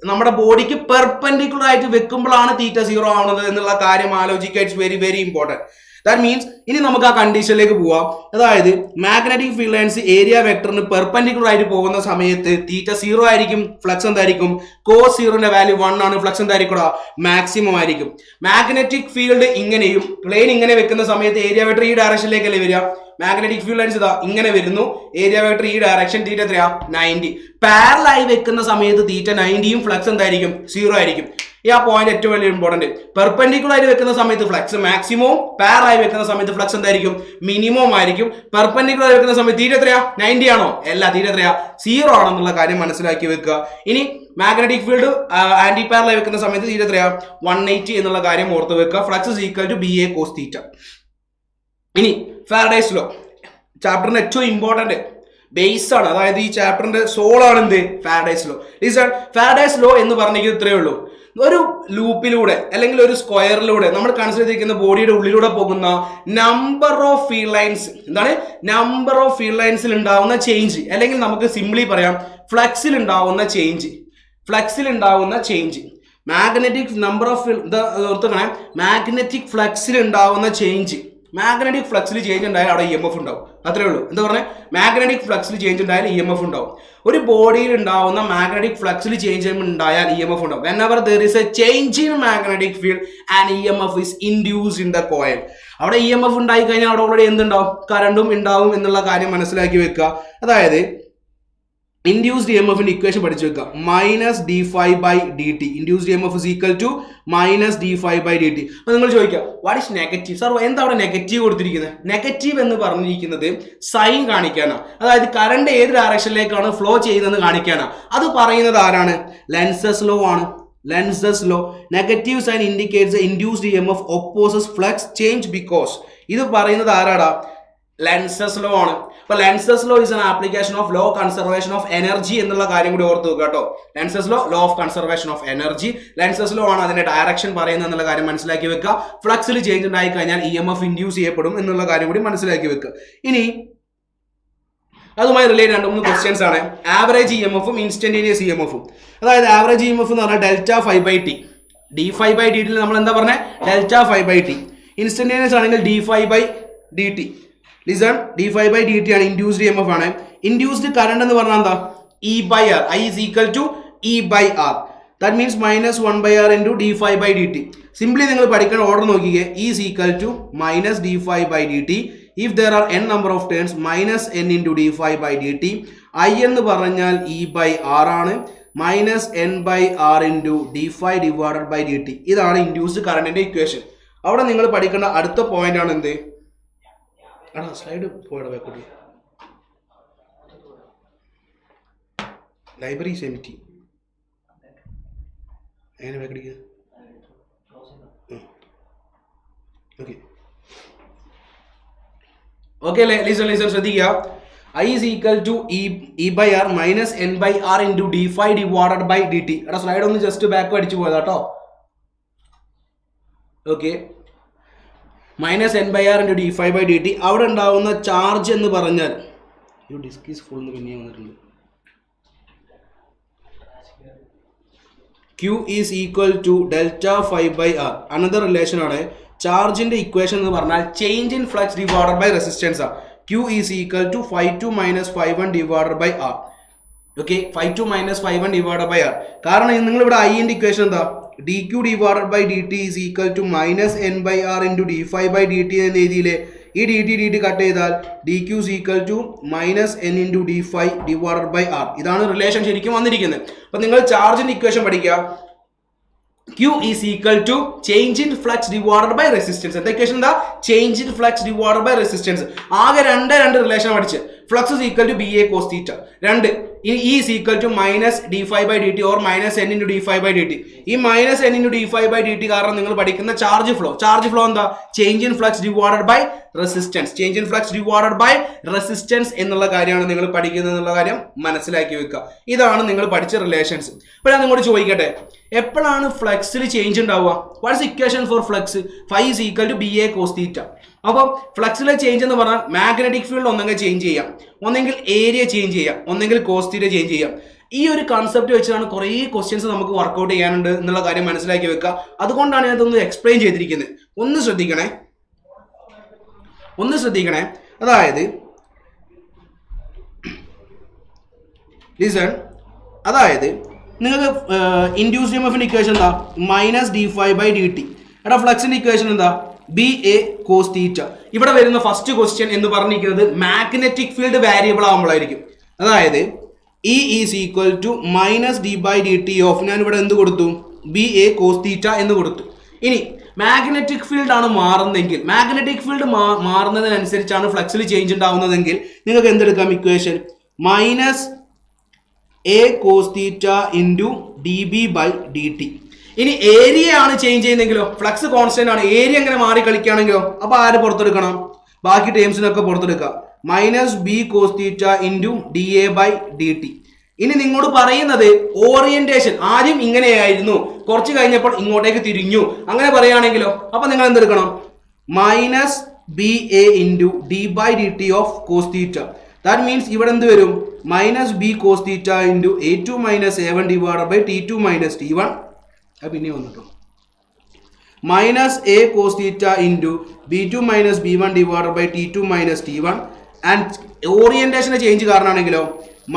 നമ്മുടെ ബോഡിക്ക് പെർപെൻഡിക്കുലർ ആയിട്ട് വെക്കുമ്പോഴാണ് തീറ്റ 0 ആവുന്നത് എന്നുള്ള കാര്യം ആലോചിക്കുക. It's very very important. That means ഇനി നമുക്ക് ആ കണ്ടീഷനിലേക്ക് പോവാം. അതായത് മാഗ്നറ്റിക് ഫീൽഡ് ലൈൻസ് ഏരിയ വെക്ടറിന് പെർപെൻഡിക്കുലർ ആയിട്ട് പോകുന്ന സമയത്ത് തീറ്റ 0 ആയിരിക്കും, ഫ്ലക്സ് എന്തായിരിക്കും, കോസ് 0ന്റെ വാല്യൂ 1 ആണ്, ഫ്ലക്സ് എന്തായിരിക്കും, മാക്സിമം ആയിരിക്കും. മാഗ്നറ്റിക് ഫീൽഡ് ഇങ്ങനെയും പ്ലെയിൻ ഇങ്ങനെ വെക്കുന്ന സമയത്ത് ഏരിയ വെക്ടർ ഈ ഡയറക്ഷനിലേക്കല്ലേ വരിക. മാഗ്നറ്റിക് ഫീൽഡ് ലൈൻസ് ഇതാ ഇങ്ങനെ വരുന്നു, ഏരിയ വെക്ടർ ഈ ഡയറക്ഷൻ, തീറ്റ എത്രയാ 90. പാരലായി വെക്കുന്ന സമയത്ത് തീറ്റ 90യും ഫ്ലക്സ് എന്തായിരിക്കും 0 ആയിരിക്കും. ഈ ആ പോയിന്റ് ഏറ്റവും വലിയ ഇമ്പോർട്ടന്റ്. പെർപെൻഡിക്കുലർ ആയി വെക്കുന്ന സമയത്ത് ഫ്ലക്സ് മാക്സിമവും, പാരലായി വെക്കുന്ന സമയത്ത് ഫ്ലക്സ് എന്തായിരിക്കും, മിനിമം ആയിരിക്കും. പെർപെൻഡിക്കുലർ ആയി വെക്കുന്ന സമയത്ത് തീറ്റ എത്രയാ 90 ആണോ? അല്ല, തീറ്റ എത്രയാ 0 ആണെന്നുള്ള കാര്യം മനസ്സിലാക്കി വെക്കുക. ഇനി മാഗ്നറ്റിക് ഫീൽഡ് ആന്റി പാരലായി വെക്കുന്ന സമയത്ത് തീറ്റ എത്രയാ 180 എന്നുള്ള കാര്യം ഓർത്ത് വെക്കുക. Flux is equal to BA cos theta. ഇനി ഫാരഡേസ് ലോ, ചാപ്റ്ററിന് ഏറ്റവും ഇമ്പോർട്ടന്റ് ബേസ് ആണ്. അതായത് ഈ ചാപ്റ്ററിന്റെ സോൾ ആണ് എന്ത്, ഫാരഡേസ് ലോ. ഫാരഡേസ് ലോ എന്ന് പറഞ്ഞിരിക്കുന്നത് ഇത്രയേ ഉള്ളൂ. ഒരു ലൂപ്പിലൂടെ അല്ലെങ്കിൽ ഒരു സ്ക്വയറിലൂടെ നമ്മൾ കൺസിഡർ ചെയ്തിരിക്കുന്ന ബോഡിയുടെ ഉള്ളിലൂടെ പോകുന്ന നമ്പർ ഓഫ് ഫീൽഡ് ലൈൻസ്, എന്താണ് നമ്പർ ഓഫ് ഫീൽഡ് ലൈൻസിൽ ഉണ്ടാവുന്ന ചേഞ്ച്, അല്ലെങ്കിൽ നമുക്ക് സിംപ്ലി പറയാം ഫ്ലക്സിൽ ഉണ്ടാവുന്ന ചേഞ്ച്. മാഗ്നറ്റിക് നമ്പർ ഓഫ് ഓർത്തുക്കണം, മാഗ്നറ്റിക് ഫ്ലക്സിൽ ഉണ്ടാവുന്ന ചേഞ്ച്. മാഗ്നറ്റിക് ഫ്ലക്സിൽ ചേഞ്ച് ഉണ്ടായാൽ അവിടെ EMF ഉണ്ടാവും. അത്രേ ഉള്ളൂ. എന്താ പറഞ്ഞത്, മാഗ്നറ്റിക് ഫ്ലക്സിൽ ചേഞ്ച് ഉണ്ടായാൽ EMF ഉണ്ടാവും. ഒരു ബോഡിയിൽ ഉണ്ടാവുന്ന മാഗ്നറ്റിക് ഫ്ലക്സിൽ ചേഞ്ച് ഉണ്ടായാൽ EMF ഉണ്ടാവും. whenever there is a change in magnetic field and EMF is induced in the coil, അവിടെ EMF ഉണ്ടായി കഴിഞ്ഞാൽ അവിടെ ഓൾറെഡി എന്തുണ്ടാവും, കറണ്ടും ഉണ്ടാവും എന്നുള്ള കാര്യം മനസ്സിലാക്കി വെക്കുക. അതായത് ഇൻഡ്യൂസ്ഡ് EMF ഇക്വേഷൻ പഠിച്ചു വെക്കുക, -d∅/dt. Induced EMF is equal to -d∅/dt. അപ്പൊ നിങ്ങൾ ചോദിക്കുക, വാട്ട് ഈസ് നെഗറ്റീവ്? സാർ എന്താ അവിടെ നെഗറ്റീവ് കൊടുത്തിരിക്കുന്നത്? നെഗറ്റീവ് എന്ന് പറഞ്ഞിരിക്കുന്നത് സൈൻ കാണിക്കാനാണ്. അതായത് കറണ്ട് ഏത് ഡയറക്ഷനിലേക്കാണ് ഫ്ലോ ചെയ്യുന്നതെന്ന് കാണിക്കാനാണ്. അത് പറയുന്നത് ആരാണ്? ലെൻസസ് ലോ ആണ്. Lenz's law. Negative sign indicates induced EMF opposes flux change because. ഇത് പറയുന്നത് ആരാടാ? ലെൻസസ് ലോ ആണ്. അപ്പൊ Lenz's law is an application of law conservation of energy എന്നുള്ള കാര്യം കൂടി ഓർത്ത് വെക്കുക കേട്ടോ. Lenz's law, law of conservation of energy. Lenz's law ആണ് അതിന്റെ ഡയറക്ഷൻ പറയുന്നത് എന്നുള്ള കാര്യം മനസ്സിലാക്കി വെക്കുക. ഫ്ലക്സിൽ ചേഞ്ച് ഉണ്ടായി കഴിഞ്ഞാൽ EMF ഇൻഡ്യൂസ് ചെയ്യപ്പെടും എന്നുള്ള കാര്യം കൂടി മനസ്സിലാക്കി വെക്കുക. ഇനി അതുമായി റിലേറ്റ് 2-3 ക്വസ്റ്റ്യൻസ് ആണ്. ആവറേജ് EMF ഉം ഇൻസ്റ്റന്റേനിയസ് EMF ഉം. അതായത് ആവറേജ് EMF എന്ന് പറഞ്ഞാൽ ΔΦ/T. d∅dt നമ്മൾ എന്താ പറഞ്ഞത് delta phi by t. Instantaneous ആണെങ്കിൽ d∅dt. ലിസൺ, d∅dt ആണ് ഇൻഡ്യൂസ്ഡ് EMF ആണ്. ഇൻഡ്യൂസ്ഡ് കറണ്ട് എന്ന് പറഞ്ഞാൽ എന്താ E/R. I is equal to E/R. That means minus 1/R into d∅dt. Simply നിങ്ങൾ പഠിക്കുന്ന ഓർഡർ നോക്കിക്കേ, E is equal to minus d∅dt. If there are n number of turns, minus n into d∅dt. I എന്ന് പറഞ്ഞാൽ E/R ആണ്, minus n/R into d∅ divided by dt. ഇതാണ് induced കറണ്ടിന്റെ equation. അവിടെ നിങ്ങൾ പഠിക്കേണ്ട അടുത്ത പോയിന്റ് ആണ് എന്ത്? സ്ലൈഡ് പോയുടെ ബാക്കോട്ട്. ലൈബ്രറി സെമിറ്റി എങ്ങനെ ബാക്കടിക്കുക? ഓക്കെ ഓക്കെ അല്ലേ? ലിസൺ ശ്രദ്ധിക്കുക. I is equal to E/R minus n/R into d∅ divided by dt. എടാ സ്ലൈഡ് ഒന്ന് ജസ്റ്റ് ബാക്ക് അടിച്ചു പോയതാ കേട്ടോ. Okay, minus n/R into d∅ dt. അവിടെ ഉണ്ടാവുന്ന ചാർജ് എന്ന് പറഞ്ഞാൽ ഡിസ്ക് ഈസ് ഫുൾ എന്ന് പിന്നെ വന്നിട്ടുണ്ട്. Q is equal to delta phi by R. Another relation ആണ്. ചാർജിന്റെ ഇക്വേഷൻ എന്ന് പറഞ്ഞാൽ change in flux divided by resistance ആണ്. Q is equal to phi2 minus phi1 divided by R. Okay, phi2 minus phi1 divided by R. കാരണം നിങ്ങൾ ഇവിടെ I ന്റെ equation എന്താ? dq divided by dt is equal to minus n/R into d∅ dt എന്ന് എഴുതിയില്ലേ? ഈ dt cut ചെയ്താൽ dq is equal to minus n into d∅ divided by R. ഇതാണ് relation ശരിക്കും വന്നിരിക്കുന്നത്. അപ്പൊ നിങ്ങൾ ചാർജിന്റെ ഇക്വേഷൻ പഠിക്കുക. Q is equal to change in flux divided by resistance. എന്താ ഇക്വേഷൻ എന്താ? Change in flux divided by resistance. ആകെ രണ്ട് റിലേഷൻ പഠിച്ച്. Flux is equal to BA cos theta. രണ്ട് E is equal to minus d∅dt or minus n into d∅dt. ഈ minus n into d∅dt കാരണം നിങ്ങൾ പഠിക്കുന്ന ചാർജ് ഫ്ലോ എന്താ? Change in flux divided by resistance. Change in flux divided by resistance എന്നുള്ള കാര്യമാണ് നിങ്ങൾ പഠിക്കുന്നത് എന്നുള്ള കാര്യം മനസ്സിലാക്കി വെക്കുക. ഇതാണ് നിങ്ങൾ പഠിച്ച റിലേഷൻസ്. അപ്പോൾ ഞാൻ നിങ്ങളോട് ചോദിക്കട്ടെ, എപ്പോഴാണ് ഫ്ലക്സിൽ ചേഞ്ച് ഉണ്ടാവുക? What's equation for flux? Phi is equal to BA cos theta. അപ്പോൾ ഫ്ലക്സിലെ ചേഞ്ച് എന്ന് പറഞ്ഞാൽ മാഗ്നറ്റിക് ഫീൽഡ് ഒന്നെങ്കിൽ ചേഞ്ച് ചെയ്യാം, ഒന്നെങ്കിൽ ഏരിയ ചേഞ്ച് ചെയ്യാം, ഒന്നെങ്കിൽ കോസ് തീറ്റ ചേഞ്ച് ചെയ്യാം. ഈ ഒരു കൺസെപ്റ്റ് വെച്ചാണ് കുറേ ക്വസ്റ്റ്യൻസ് നമുക്ക് വർക്കൗട്ട് ചെയ്യാനുണ്ട് എന്നുള്ള കാര്യം മനസ്സിലാക്കി വെക്കുക. അതുകൊണ്ടാണ് ഞാൻ ഇതൊന്ന് എക്സ്പ്ലെയിൻ ചെയ്തിരിക്കുന്നത്. ഒന്ന് ശ്രദ്ധിക്കണേ. അതായത് ലിസൺ, അതായത് നിങ്ങൾക്ക് ഇൻഡ്യൂസ്ഡ് EMFന്റെ ഇക്വേഷൻ എന്താ? Minus d∅dt. എടാ ഫ്ലക്സിന്റെ ഇക്വേഷൻ എന്താ? BA cos theta. ഇവിടെ വരുന്ന ഫസ്റ്റ് ക്വസ്റ്റ്യൻ എന്ന് പറഞ്ഞിരിക്കുന്നത് മാഗ്നറ്റിക് ഫീൽഡ് വേരിയബിൾ ആകുമ്പോഴായിരിക്കും. അതായത് E is equal to minus d/dt of, ഞാൻ ഇവിടെ എന്ത് കൊടുത്തു? BA cos theta എന്ന് കൊടുത്തു. ഇനി മാഗ്നറ്റിക് ഫീൽഡ് ആണ് മാറുന്നതെങ്കിൽ, മാഗ്നറ്റിക് ഫീൽഡ് മാറുന്നതിനനുസരിച്ചാണ് ഫ്ലക്സിൽ ചേഞ്ച് ഉണ്ടാവുന്നതെങ്കിൽ നിങ്ങൾക്ക് എന്തെടുക്കാം? Equation minus A cos theta into dB/dt. ഇനി ഏരിയ ആണ് ചേഞ്ച് ചെയ്യുന്നെങ്കിലോ? ഫ്ലക്സ് കോൺസ്റ്റന്റ് ആണ്, ഏരിയ എങ്ങനെ മാറി കളിക്കുകയാണെങ്കിലോ? അപ്പൊ ആര് പുറത്തെടുക്കണം? ബാക്കി ടേംസിനൊക്കെ പുറത്തെടുക്കുക. Minus B cos theta into dA/dt. ഇനി നിങ്ങളോട് പറയുന്നത് ഓറിയന്റേഷൻ ആദ്യം ഇങ്ങനെയായിരുന്നു, കുറച്ച് കഴിഞ്ഞപ്പോൾ ഇങ്ങോട്ടേക്ക് തിരിഞ്ഞു, അങ്ങനെ പറയുകയാണെങ്കിലോ? അപ്പൊ നിങ്ങൾ എന്തെടുക്കണം? Minus BA into d/dt of cos theta. That means ഇവിടെ എന്ത് വരും? Minus B cos theta into A2 minus A1 divided by T2 minus T1. പിന്നെ വന്നിട്ടോ minus A cos theta into B2 minus B1 divided by T2 minus T1. And ഓറിയന്റേഷന്റെ change കാരണമാണെങ്കിലോ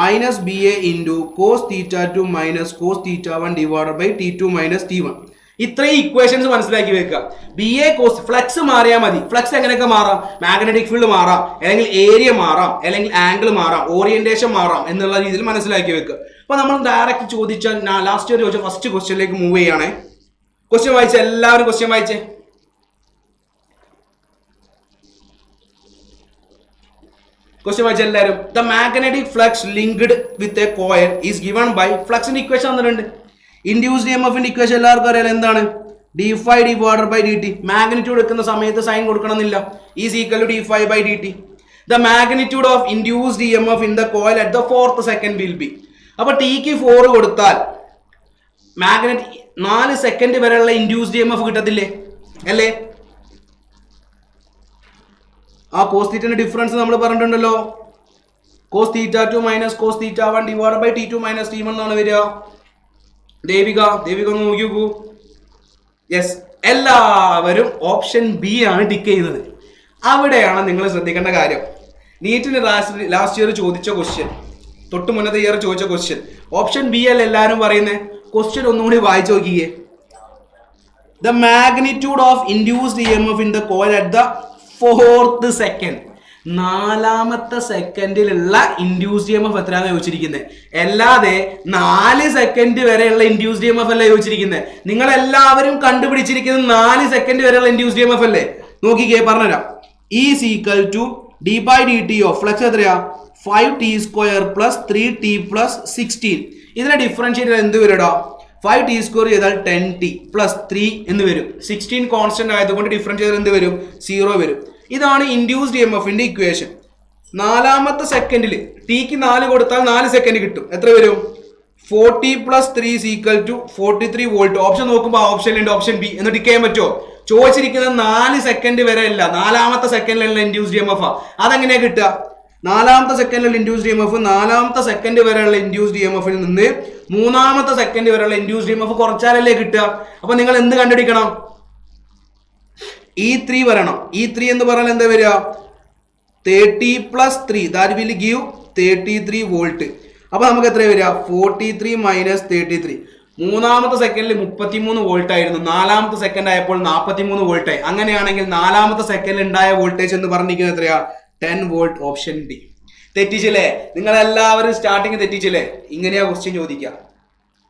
minus BA into cos theta 2 minus cos theta 1 divided by T2 minus T1. ഇത്രയും equations മനസ്സിലാക്കി വെക്കുക. BA cos flux മാറിയാൽ മതി. Flux എങ്ങനെയൊക്കെ മാറാം? Magnetic field മാറാം, അല്ലെങ്കിൽ ഏരിയ മാറാം, അല്ലെങ്കിൽ ആംഗിൾ മാറാം, ഓറിയന്റേഷൻ മാറാം എന്നുള്ള രീതിയിൽ മനസ്സിലാക്കി വെക്കുക. അപ്പൊ നമ്മൾ ഡയറക്റ്റ് ചോദിച്ചാൽ, ലാസ്റ്റ് ഇയർ ചോദിച്ച ഫസ്റ്റ് ക്വസ്റ്റ്യനിലേക്ക് മൂവ് ചെയ്യണേ. ക്വസ്റ്റ്യൻ വായിച്ചേ, എല്ലാവരും ക്വസ്റ്റ്യൻ വായിച്ചേ. ക്വസ്റ്റ്യൻ വായിച്ച എല്ലാവരും. The magnetic flux linked with a coil is given by, ഫ്ലക്സിന്റെ ഇക്വേഷൻ തന്നിട്ടുണ്ട്. ഇൻഡ്യൂസ്ഡ് EMFന്റെ ഇക്വേഷൻ എല്ലാവർക്കും അറിയാലോ എന്താണ്? d∅ divided by dt. Magnitude എടുക്കുന്ന സമയത്ത് സൈൻ കൊടുക്കണമെന്നില്ല. Is equal to d∅dt. The magnitude of induced EMF in the coil at the 4th second will be. അപ്പൊ ടിക്ക് 4 കൊടുത്താൽ മാഗ്നറ്റ് 4 സെക്കൻഡ് വരെയുള്ള ഇൻഡ്യൂസ്ഡ് EMF കിട്ടത്തില്ലേ? അല്ലേ? ആ കോസ് തീറ്റന്റെ ഡിഫറൻസ് നമ്മൾ പറഞ്ഞിട്ടുണ്ടല്ലോ. cos theta 2 minus cos theta 1 divided by T2 minus T1 എന്നാണ് വരിക. ദേവിക ഒന്ന് നോക്കി നോക്കൂ. യെസ്, എല്ലാവരും ഓപ്ഷൻ ബി ആണ് ടിക്ക് ചെയ്യുന്നത്. അവിടെയാണ് നിങ്ങൾ ശ്രദ്ധിക്കേണ്ട കാര്യം. നീറ്റിന് ലാസ്റ്റ് ഇയർ ചോദിച്ച ക്വസ്റ്റ്യൻ, തൊട്ട് മുന്നത്തെ ഇയർ ചോദിച്ച ക്വസ്റ്റ്യൻ ഓപ്ഷൻ ബി അല്ല എല്ലാവരും പറയുന്നത്. ക്വസ്റ്റ്യൻ ഒന്നുകൂടി വായിച്ചു നോക്കിയേ. The magnitude of induced EMF in the coil at the 4th second. 4ാമത്തെ സെക്കൻഡിലുള്ള ഇൻഡ്യൂസ്ഡ് EMF എത്രയാണെന്ന് ചോദിച്ചിരിക്കുന്നത്. അല്ലാതെ 4 സെക്കൻഡ് വരെയുള്ള ഇൻഡ്യൂസ്ഡ് EMF അല്ല ചോദിച്ചിരിക്കുന്നത്. നിങ്ങൾ എല്ലാവരും കണ്ടുപിടിച്ചിരിക്കുന്നത് 4 സെക്കൻഡ് വരെയുള്ള ഇൻഡ്യൂസ്ഡ് EMF അല്ലേ? നോക്കിക്കേ, പറഞ്ഞുതരാം. E is equal to d by dt of flux എത്രയാ 5t² plus 3t plus 16. ഇതിനെ ഡിഫറൻഷിയേറ്റ് എന്ത് വരും? 5t² ചെയ്താൽ 10t plus 3 എന്ന് വരും. 16 കോൺസ്റ്റന്റ് ആയതുകൊണ്ട് ഡിഫറൻസ് ചെയ്താൽ എന്ത് വരും? 0 വരും. ഇതാണ് ഇൻഡ്യൂസ്ഡ് EMFന്റെ ഇക്വേഷൻ. 4ാമത്തെ സെക്കൻഡിൽ ടിക്ക് 4 കൊടുത്താൽ 4 സെക്കൻഡ് കിട്ടും. എത്ര വരും? 40 plus 3 is equal to 43 volt. Option നോക്കുമ്പോൾ ആ ഓപ്ഷനിലുണ്ട് ഓപ്ഷൻ ബി എന്ന് ടിക്ക് ചെയ്യാൻ പറ്റുമോ? ചോദിച്ചിരിക്കുന്നത് 4 സെക്കൻഡ് വരെ അല്ല, 4ാമത്തെ സെക്കൻഡിലുള്ള ഇൻഡ്യൂസ്ഡ് EMF. അതെങ്ങനെയാ കിട്ടുക? 4ാമത്തെ സെക്കൻഡിലുള്ള ഇൻഡ്യൂസ്ഡ് EMF 4ാമത്തെ സെക്കൻഡ് വരെയുള്ള ഇൻഡ്യൂസ്ഡ് EMFൽ നിന്ന് 3ാമത്തെ സെക്കൻഡ് വരെയുള്ള ഇൻഡ്യൂസ്ഡ് EMF കുറച്ചാലല്ലേ കിട്ടുക. അപ്പൊ നിങ്ങൾ എന്ത് കണ്ടുപിടിക്കണം? E3 വരണം. E3 എന്ന് പറഞ്ഞാൽ എന്താ വരിക? 30 plus 3 that will give 33 volt. അപ്പൊ നമുക്ക് എത്ര വരിക? 43 minus 33. 3ാമത്തെ സെക്കൻഡിൽ 33 വോൾട്ട് ആയിരുന്നു, 4ാമത്തെ സെക്കൻഡ് ആയപ്പോൾ 43 വോൾട്ട് ആയി. അങ്ങനെയാണെങ്കിൽ 4ാമത്തെ സെക്കൻഡിൽ ഉണ്ടായ വോൾട്ടേജ് എന്ന് പറഞ്ഞിരിക്കുന്നത് എത്രയാ? 10 വോൾട്ട്. Option D. തെറ്റിച്ചില്ലേ? നിങ്ങൾ എല്ലാവരും സ്റ്റാർട്ടിങ് തെറ്റിച്ചില്ലേ? ഇങ്ങനെയാ ക്വസ്റ്റ്യൻ ചോദിക്കുക.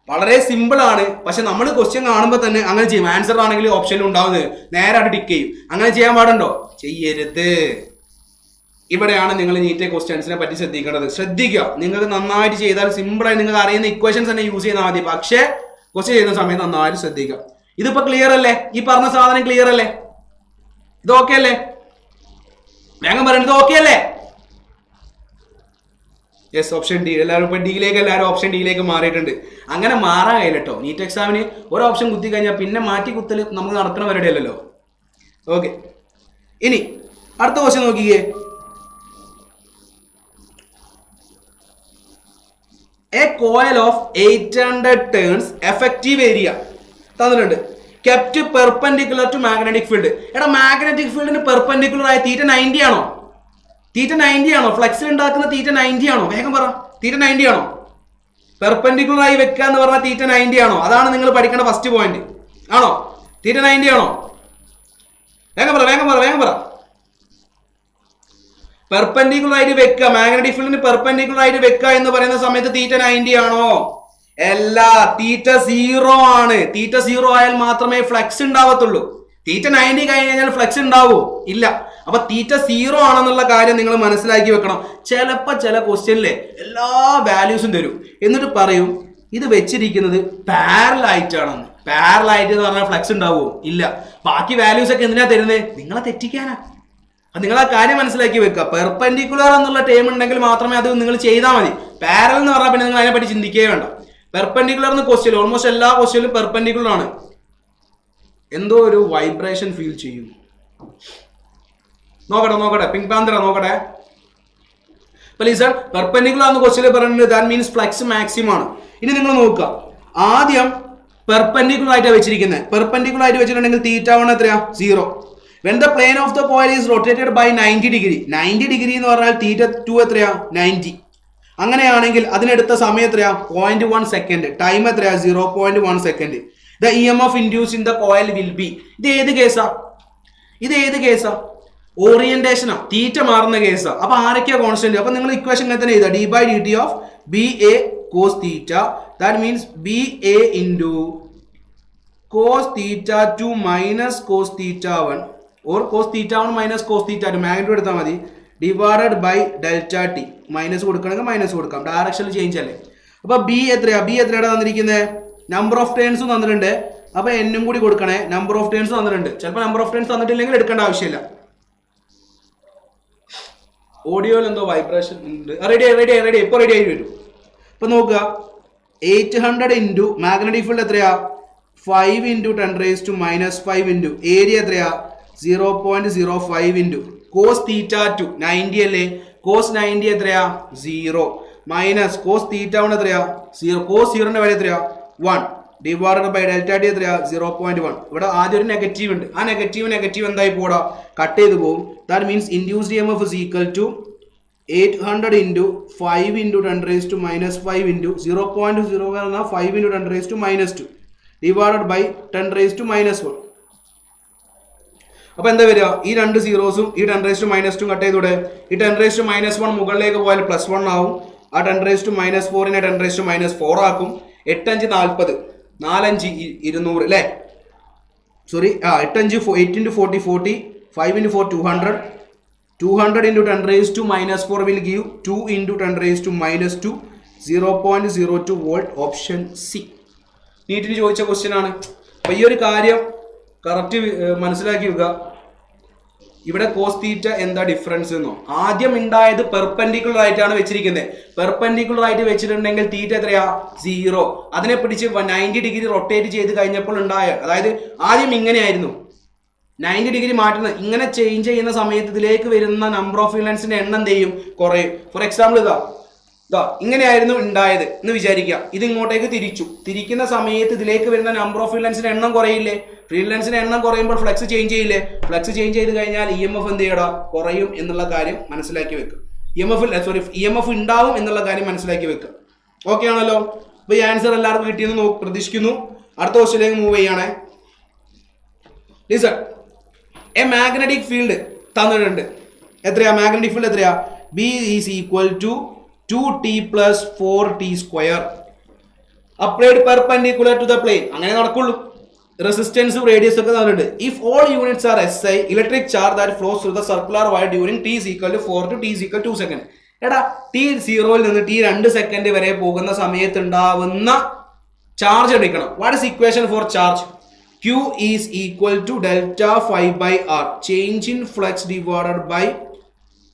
വളരെ സിമ്പിൾ ആണ്. പക്ഷെ നമ്മൾ ക്വസ്റ്റ്യൻ കാണുമ്പോൾ തന്നെ അങ്ങനെ ചെയ്യും. ആൻസർ ആണെങ്കിൽ ഓപ്ഷനിൽ ഉണ്ടാവുന്നത് നേരായിട്ട് ടിക്ക് ചെയ്യും. അങ്ങനെ ചെയ്യാൻ പാടുണ്ടോ? ചെയ്യരുത്. ഇവിടെയാണ് നിങ്ങൾ നീറ്റ് ക്വസ്റ്റ്യൻസിനെ പറ്റി ശ്രദ്ധിക്കേണ്ടത്. ശ്രദ്ധിക്കുക. നിങ്ങൾക്ക് നന്നായിട്ട് ചെയ്താൽ സിമ്പിളായി നിങ്ങൾക്ക് അറിയുന്ന ഇക്വേഷൻസ് തന്നെ യൂസ് ചെയ്താൽ മതി. പക്ഷേ ക്വസ്റ്റ്യൻ ചെയ്യുന്ന സമയത്ത് നന്നായിട്ട് ശ്രദ്ധിക്കുക. ഇതിപ്പോ ക്ലിയർ അല്ലേ? ഈ പറഞ്ഞ സാധനം ക്ലിയർ അല്ലേ? ഇത് ഓക്കെ അല്ലേ? വേഗം പറയുന്നത് ഓക്കെ അല്ലേ? Yes, option D. എല്ലാവരും ഇപ്പൊ ഡിയിലേക്ക് എല്ലാവരും ഓപ്ഷൻ ഡിയിലേക്ക് മാറിയിട്ടുണ്ട്. അങ്ങനെ മാറാൻ കഴിയില്ല കേട്ടോ. നീറ്റ് എക്സാമിന് ഒരു ഓപ്ഷൻ കുത്തി കഴിഞ്ഞാൽ പിന്നെ മാറ്റി കുത്തൽ നമുക്ക് നടക്കുന്ന പരിപാടി അല്ലല്ലോ. ഓക്കെ, ഇനി അടുത്ത ക്വസ്റ്റ്യൻ നോക്കിയേ. A coil of 800 turns effective area തന്നിട്ടുണ്ട്. Kept perpendicular to magnetic field. എടാ, മാഗ്നറ്റിക് ഫീൽഡിന് പെർപെൻഡിക്കുലർ ആയ തീറ്റ 90 ആണോ? തീറ്റ 90 ആണോ? ഫ്ലെക്സിൽ ഉണ്ടാക്കുന്ന തീറ്റ 90 ആണോ? വേഗം പറ. തീറ്റ 90 ആണോ? പെർപെൻഡിക്കുലർ ആയി വെക്കുക എന്ന് പറഞ്ഞാൽ തീറ്റ 90 ആണോ? അതാണ് നിങ്ങൾ പഠിക്കേണ്ട ഫസ്റ്റ് പോയിന്റ്. ആണോ? തീറ്റ 90 ആണോ? വേഗം പറ, വേഗം പറ, വേഗം പറ. പെർപെൻഡിക്കുലർ ആയിട്ട് വെക്കുക, മാഗ്നറ്റിക് ഫീൽഡിന് പെർപെൻഡിക്കുലർ ആയിട്ട് വെക്കുക എന്ന് പറയുന്ന സമയത്ത് തീറ്റ 90 ആണോ? അല്ല, തീറ്റ 0 ആണ്. തീറ്റ 0 ആയാൽ മാത്രമേ ഫ്ലെക്സ് ഉണ്ടാവത്തുള്ളൂ. തീറ്റ 90 കഴിഞ്ഞ് കഴിഞ്ഞാൽ ഫ്ലെക്സ് ഉണ്ടാവോ? ഇല്ല. അപ്പൊ തീറ്റ 0 ആണെന്നുള്ള കാര്യം നിങ്ങൾ മനസ്സിലാക്കി വെക്കണം. ചിലപ്പോ ചില ക്വസ്റ്റ്യനിലെ എല്ലാ വാല്യൂസും തരും, എന്നിട്ട് പറയും ഇത് വെച്ചിരിക്കുന്നത് പാരലായിട്ടാണെന്ന്. പാരലായിട്ട് എന്ന് പറഞ്ഞാൽ ഫ്ലെക്സ് ഉണ്ടാവുമോ? ഇല്ല. ബാക്കി വാല്യൂസ് ഒക്കെ എന്തിനാ തരുന്നത്? നിങ്ങളെ തെറ്റിക്കാനാ. അത് നിങ്ങൾ ആ കാര്യം മനസ്സിലാക്കി വെക്കുക. പെർപെൻഡിക്കുലർ എന്നുള്ള ടേം ഉണ്ടെങ്കിൽ മാത്രമേ അത് നിങ്ങൾ ചെയ്താൽ മതി. പാരൽ എന്ന് പറഞ്ഞാൽ പിന്നെ നിങ്ങൾ അതിനെപ്പറ്റി ചിന്തിക്കുകയേ വേണ്ട. പെർപെൻഡിക്കുലർ എന്ന് ക്വസ്റ്റ്യൻ ഓൾമോസ്റ്റ് എല്ലാ ക്വസ്റ്റ്യനിലും പെർപെൻഡിക്കുലർ ആണ്. എന്തോ ഒരു വൈബ്രേഷൻ ഫീൽ ചെയ്യും. നോക്കട്ടെ, പിങ്ക് പാന്തറ നോക്കട്ടെ. പെർപെൻഡിക്കുലർ എന്ന് ക്വസ്റ്റ്യൻ പറയുന്നത് ദാറ്റ് മീൻസ് ഫ്ലക്സ് മാക്സിമം ആണ്. ഇനി നിങ്ങൾ നോക്കുക, ആദ്യം പെർപെൻഡിക്കുലർ ആയിട്ടാണ് വെച്ചിരിക്കുന്നത്. പെർപെൻഡിക്കുലർ ആയിട്ട് വെച്ചിട്ടുണ്ടെങ്കിൽ തീറ്റ 1 എത്രയാ? 0. When the plane of the coil is rotated by 90 degree, 90 degree എന്ന് പറഞ്ഞാൽ തീറ്റ 2 എത്രയാ? 90. അങ്ങനെയാണെങ്കിൽ അതിനെടുത്ത സമയം എത്രയാ? 0.1 സെക്കൻഡ്. ടൈം എത്രയാ? 0.1 second. The EMF induced in the coil will be. ഇത് ഏത് കേസാ? ഓറിയന്റേഷനാ, തീറ്റ മാറുന്ന കേസാ. അപ്പൊ ആരൊക്കെയാ കോൺസ്റ്റന്റ്? അപ്പൊ നിങ്ങൾ ഇക്വേഷൻ ഇങ്ങനെ തന്നെ എഴുതുക. d by dt of BA cos theta, that means BA into cos theta 2 minus cos theta 1 or cos theta 1 minus cos theta 2 magnitude എടുത്താൽ മതി, divided by delta t. Minus കൊടുക്കണമെങ്കിൽ മൈനസ് കൊടുക്കാം, ഡയറക്ഷനിൽ ചേഞ്ച് അല്ലേ. അപ്പൊ ബി എത്രയാണ് തന്നിരിക്കുന്നത്? Number of ടേൺസും തന്നിട്ടുണ്ട്. അപ്പൊ എന്നും കൂടി കൊടുക്കണേ. നമ്പർ ഓഫ് ടേൺസ് തന്നിട്ടുണ്ട്. ചിലപ്പോൾ നമ്പർ ഓഫ് ടേൺസ് തന്നിട്ടില്ലെങ്കിൽ എടുക്കേണ്ട ആവശ്യമില്ല. ഓഡിയോയിൽ എന്തോ വൈബ്രേഷൻ ഉണ്ട്. റെഡി ഇപ്പോൾ റെഡി ആയി വരും. ഇപ്പൊ നോക്കുക, 800 ഇൻറ്റു മാഗ്നറ്റിക് ഫീൽഡ് എത്രയാ? 5 ഇൻറ്റു 10⁻⁻5 ഇൻറ്റു ഏരിയ എത്രയാ? 0.05 ഇൻറ്റു കോസ് തീറ്റ 2 90 അല്ലേ? കോസ് 90 എത്രയാ? 0 മൈനസ് കോസ് തീറ്റ 1 എത്രയാ? 0. കോസ് 0ന്റെ വാല്യൂ എത്രയാ? 1. ഡിവൈഡഡ് ബൈ ഡെൽറ്റ ടി എത്രയാ 0.1. ഇവിടെ ആദ്യം ഒരു നെഗറ്റീവ് ഉണ്ട്. ആ നെഗറ്റീവ് എന്തായി പോടാ കട്ട് ചെയ്ത് പോകും. That means induced EMF is equal to 800 into 5 into 10 raised to minus 5 into 0.0 പറഞ്ഞാൽ 5 into 10 raised to minus 2 divided by 10 raised to minus 1. അപ്പോൾ എന്താ വരിക? ഈ രണ്ട് സീറോസും ഈ 10 raised to minus 2 കട്ട് ചെയ്തൂടെ? ഈ 10 raised to minus 1 മുകളിലേക്ക് പോയാൽ +1 ആവും. ആ 10 raised to minus 4നെ 10 raised to minus 4 ആക്കും. 8 5 40, 4 5 200 അല്ലേ? Sorry 8 5 8 into 40 40, 5 into 4 200. 200 into 10 raised to minus 4 will give 2 into 10 raised to minus 2, 0.02 volt. Option C നീറ്റിന് ചോദിച്ച ക്വസ്റ്റ്യൻ ആണ്. അപ്പോൾ ഈ ഒരു കാര്യം കറക്റ്റ് മനസ്സിലാക്കി വെക്കുക. ഇവിടെ കോസ് തീറ്റ എന്താ ഡിഫറൻസ് എന്നോ? ആദ്യം ഉണ്ടായത് പെർപെൻഡിക്കുലർ ആയിട്ടാണ് വെച്ചിരിക്കുന്നത്. പെർപെൻഡിക്കുലർ ആയിട്ട് വെച്ചിട്ടുണ്ടെങ്കിൽ തീറ്റ എത്രയാ? 0. അതിനെ പിടിച്ച് 90 ഡിഗ്രി റൊട്ടേറ്റ് ചെയ്ത് കഴിഞ്ഞപ്പോൾ ഉണ്ടായ, അതായത് ആദ്യം ഇങ്ങനെയായിരുന്നു, 90 ഡിഗ്രി മാറ്റുന്നത്. ഇങ്ങനെ ചേഞ്ച് ചെയ്യുന്ന സമയത്ത് ഇതിലേക്ക് വരുന്ന നമ്പർ ഓഫ് ഫീൽഡ്സിന്റെ എണ്ണം എന്ത് ചെയ്യും? കുറയും. ഫോർ എക്സാമ്പിൾ ഇതാ ഇങ്ങനെയായിരുന്നു ഉണ്ടായത് എന്ന് വിചാരിക്കുക. ഇത് ഇങ്ങോട്ടേക്ക് തിരിക്കുന്ന സമയത്ത് ഇതിലേക്ക് വരുന്ന നമ്പർ ഓഫ് ഫീൽഡ്സിന്റെ എണ്ണം കുറയില്ലേ? ഫീൽഡ്സിന്റെ എണ്ണം കുറയുമ്പോൾ ഫ്ലക്സ് ചേഞ്ച് ചെയ്യില്ലേ? ഫ്ലക്സ് ചേഞ്ച് ചെയ്ത് കഴിഞ്ഞാൽ EMF എന്ത് ചെയ്യടാ? കുറയും എന്നുള്ള കാര്യം മനസ്സിലാക്കി വെക്കുക. EMF ഉണ്ടാവും എന്നുള്ള കാര്യം മനസ്സിലാക്കി വെക്കുക. ഓക്കെ ആണല്ലോ? അപ്പോൾ ഈ ആൻസർ എല്ലാവർക്കും കിട്ടിയെന്ന് പ്രതീക്ഷിക്കുന്നു. അടുത്ത ക്വസ്റ്റ്യനിലേക്ക് മൂവ് ചെയ്യണേ. ലിസൺ, എ മാഗ്നറ്റിക് ഫീൽഡ് തന്നിട്ടുണ്ട്. എത്രയാ മാഗ്നറ്റിക് ഫീൽഡ്? എത്രയാ? B is equal to 2t plus 4t square applied perpendicular to the plane. അങ്ങനെ നടക്കുള്ളൂ. റെസിസ്റ്റൻസും റേഡിയസ് ഒക്കെ തന്നിട്ടുണ്ട്. If all units are SI, electric charge that flows through the circular wire during t is equal to 4 to t is equal to 2 second. എടാ t0 നിന്ന് t2 second വരെ പോകുന്ന സമയത്ത് ഉണ്ടാവുന്ന ചാർജ് എടുക്കണം. What is equation for charge? Q is equal to delta phi by r, change in flux divided by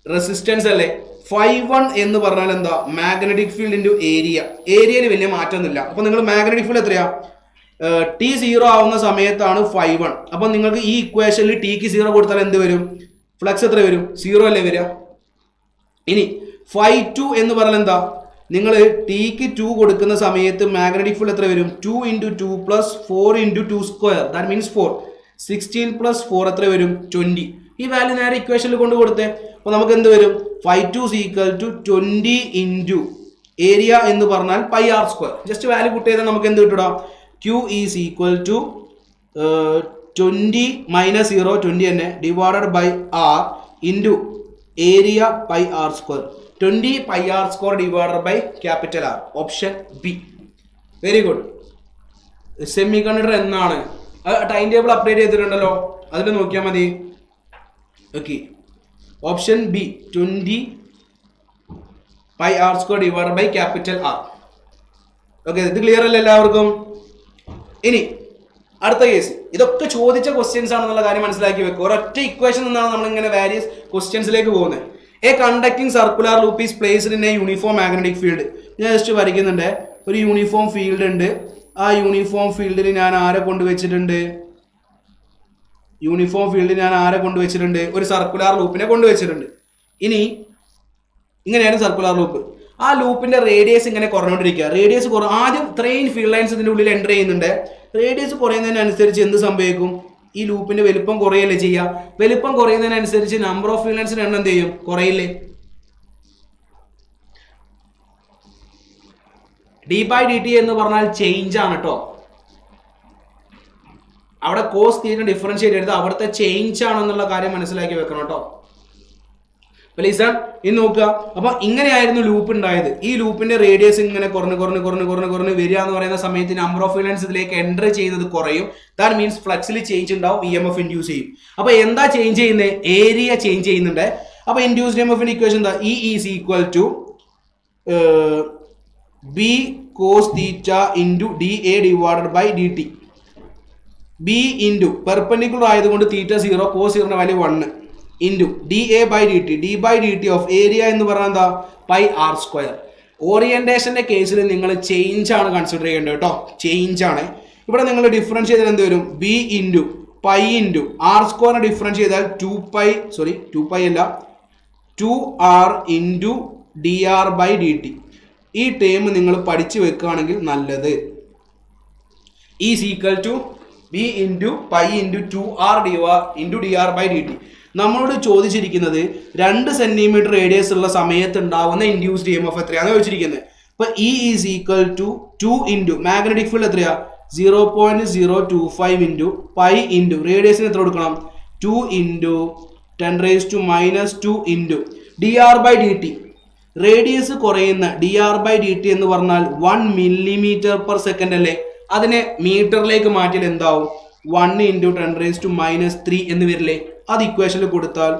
resistance അല്ലേ? Φ1 എന്ന് പറഞ്ഞാൽ എന്താ? Magnetic field into area. ഏരിയയിൽ വലിയ മാറ്റമൊന്നുമില്ല. അപ്പോൾ നിങ്ങൾ മാഗ്നറ്റിക് ഫീൽഡ് എത്രയാ? t0 ആവുന്ന സമയത്താണ് Φ1. അപ്പോൾ നിങ്ങൾക്ക് ഈ ഇക്വേഷനിൽ tക്ക് 0 കൊടുത്താൽ എന്ത് വരും? ഫ്ലക്സ് എത്ര വരും? 0 അല്ലേ വരിക? ഇനി Φ2 എന്ന് പറഞ്ഞാൽ എന്താ? നിങ്ങൾ tക്ക് 2 കൊടുക്കുന്ന സമയത്ത് മാഗ്നറ്റിക് ഫീൽഡ് എത്ര വരും? 2 into 2 plus 4 into 2 square, that means 4. 16 plus 4 എത്ര വരും? 20. ഈ വാല്യൂ നേരെ ഇക്വേഷനിൽ കൊണ്ട് കൊടുത്തേ. അപ്പോൾ നമുക്ക് എന്ത് വരും? Φ2 is equal to 20 into area എന്ന് പറഞ്ഞാൽ pi r square. Just value put ചെയ്താൽ നമുക്ക് എന്ത് കിട്ടുക? Q is equal to 20 minus 0, 20 തന്നെ, divided by R into area pi r square. 20 pi r square divided by capital R. Option B. Very good. Semiconductor എന്നാണ്? Time table update ചെയ്തിട്ടുണ്ടല്ലോ, അതിൽ നോക്കിയാൽ മതി. Okay, option B 20 pi r square divided by capital R. Okay, ഇത് clear അല്ലേ എല്ലാവർക്കും? ഇനി അടുത്ത കേസ്. ഇതൊക്കെ ചോദിച്ച ക്വസ്റ്റ്യൻസ് ആണെന്നുള്ള കാര്യം മനസ്സിലാക്കി വെക്കുക. ഒരൊറ്റ ഇക്വേഷൻ നിന്നാണ് നമ്മൾ ഇങ്ങനെ വാരിയസ് ക്വസ്റ്റ്യൻസിലേക്ക് പോകുന്നത്. A conducting circular loop is placed in A uniform magnetic field. ഞാൻ ജസ്റ്റ് വരയ്ക്കുന്നുണ്ട്. ഒരു യൂണിഫോം ഫീൽഡ് ഉണ്ട്. ആ യൂണിഫോം ഫീൽഡിൽ ഞാൻ ആരെ കൊണ്ടുവച്ചിട്ടുണ്ട്? ഒരു സർക്കുലർ ലൂപ്പിനെ കൊണ്ടുവച്ചിട്ടുണ്ട്. ഇനി ഇങ്ങനെയാണ് സർക്കുലർ ലൂപ്പ്. ആ ലൂപ്പിന്റെ റേഡിയസ് ഇങ്ങനെ കുറഞ്ഞുകൊണ്ടിരിക്കുക. റേഡിയസ് ആദ്യം ഇത്രയും ഫീൽഡ് ലൈൻസ് ഇതിന്റെ ഉള്ളിൽ എൻ്റർ ചെയ്യുന്നുണ്ട്. റേഡിയസ് കുറയുന്നതിനനുസരിച്ച് എന്ത് സംഭവിക്കും? ഈ ലൂപ്പിന്റെ വലിപ്പം കുറയല്ലേ ചെയ്യുക? വലിപ്പം കുറയുന്നതിനനുസരിച്ച് നമ്പർ ഓഫ് ഫീൽഡ് ലൈൻസിന്റെ എണ്ണം എന്ത് ചെയ്യും? കുറയില്ലേ? d/dt എന്ന് പറഞ്ഞാൽ ചേഞ്ച് ആണ് കേട്ടോ. അവിടെ കോസ് തീറ്റ ഡിഫറൻഷിയേറ്റ് ചെയ്ത് അവിടുത്തെ ചേഞ്ച് ആണെന്നുള്ള കാര്യം മനസ്സിലാക്കി വെക്കണം കേട്ടോ. പ്ലീസ് ഇനി നോക്കുക. അപ്പൊ ഇങ്ങനെയായിരുന്നു ലൂപ്പ് ഉണ്ടായത്. ഈ ലൂപ്പിന്റെ റേഡിയസ് ഇങ്ങനെ കുറഞ്ഞ് വരിക എന്ന് പറയുന്ന സമയത്ത് നമ്പർ ഓഫ് ഫീൽഡ്സ് ഇതിലേക്ക് എൻ്റർ ചെയ്യുന്നത് കുറയും. ദാറ്റ് മീൻസ് ഫ്ലക്സിൽ ചേഞ്ച് ഉണ്ടാവും, EMF ഇൻഡ്യൂസ് ചെയ്യും. അപ്പൊ എന്താ ചേഞ്ച് ചെയ്യുന്നത്? ഏരിയ ചേഞ്ച് ചെയ്യുന്നുണ്ട്. അപ്പൊ ഇൻഡ്യൂസ്ഡ് EMFന്റെ ഇക്വേഷൻ എന്താ? E is equal to B cos theta into dA divided by dt. B into perpendicular ആയതുകൊണ്ട് തീറ്റ 0, cos 0 value 1 into dA by dt. d/dt of area എന്ന് പറഞ്ഞാൽ എന്താ? Pi r square. ഓറിയന്റേഷന്റെ കേസിൽ നിങ്ങൾ ചേഞ്ച് ആണ് കൺസിഡർ ചെയ്യേണ്ടത് കേട്ടോ. ചേഞ്ച് ആണ്. ഇവിടെ നിങ്ങൾ ഡിഫറൻസ് ചെയ്താൽ എന്ത് വരും? B into pi into R സ്ക്വയറിനെ ഡിഫറൻസ് ചെയ്താൽ 2 പൈ അല്ല 2r into dr by dt. ഈ ടേം നിങ്ങൾ പഠിച്ചു വെക്കുകയാണെങ്കിൽ നല്ലത്. Is equal to B into pi into 2r dr by dt. നമ്മളോട് ചോദിച്ചിരിക്കുന്നത് 2 സെന്റിമീറ്റർ റേഡിയസ് ഉള്ള സമയത്ത് ഉണ്ടാവുന്ന ഇൻഡ്യൂസ്ഡ് EMF എത്രയാണെന്ന് ചോദിച്ചിരിക്കുന്നത്. അപ്പോൾ E is equal to 2 into magnetic field എത്രയാ 0.025 ഇൻറ്റു പൈ ഇൻറ്റു റേഡിയസിന് എത്ര കൊടുക്കണം 2 into 10⁻⁻2 into dr by dt. Radius കുറയുന്ന dr ബൈ dt എന്ന് പറഞ്ഞാൽ 1 മില്ലിമീറ്റർ പെർ സെക്കൻഡ് അല്ലേ. അതിനെ മീറ്ററിലേക്ക് മാറ്റിയാൽ എന്താവും 1 ഇൻറ്റു 10⁻³ എന്ന് വരില്ലേ. അത് ഇക്വേഷനിൽ കൊടുത്താൽ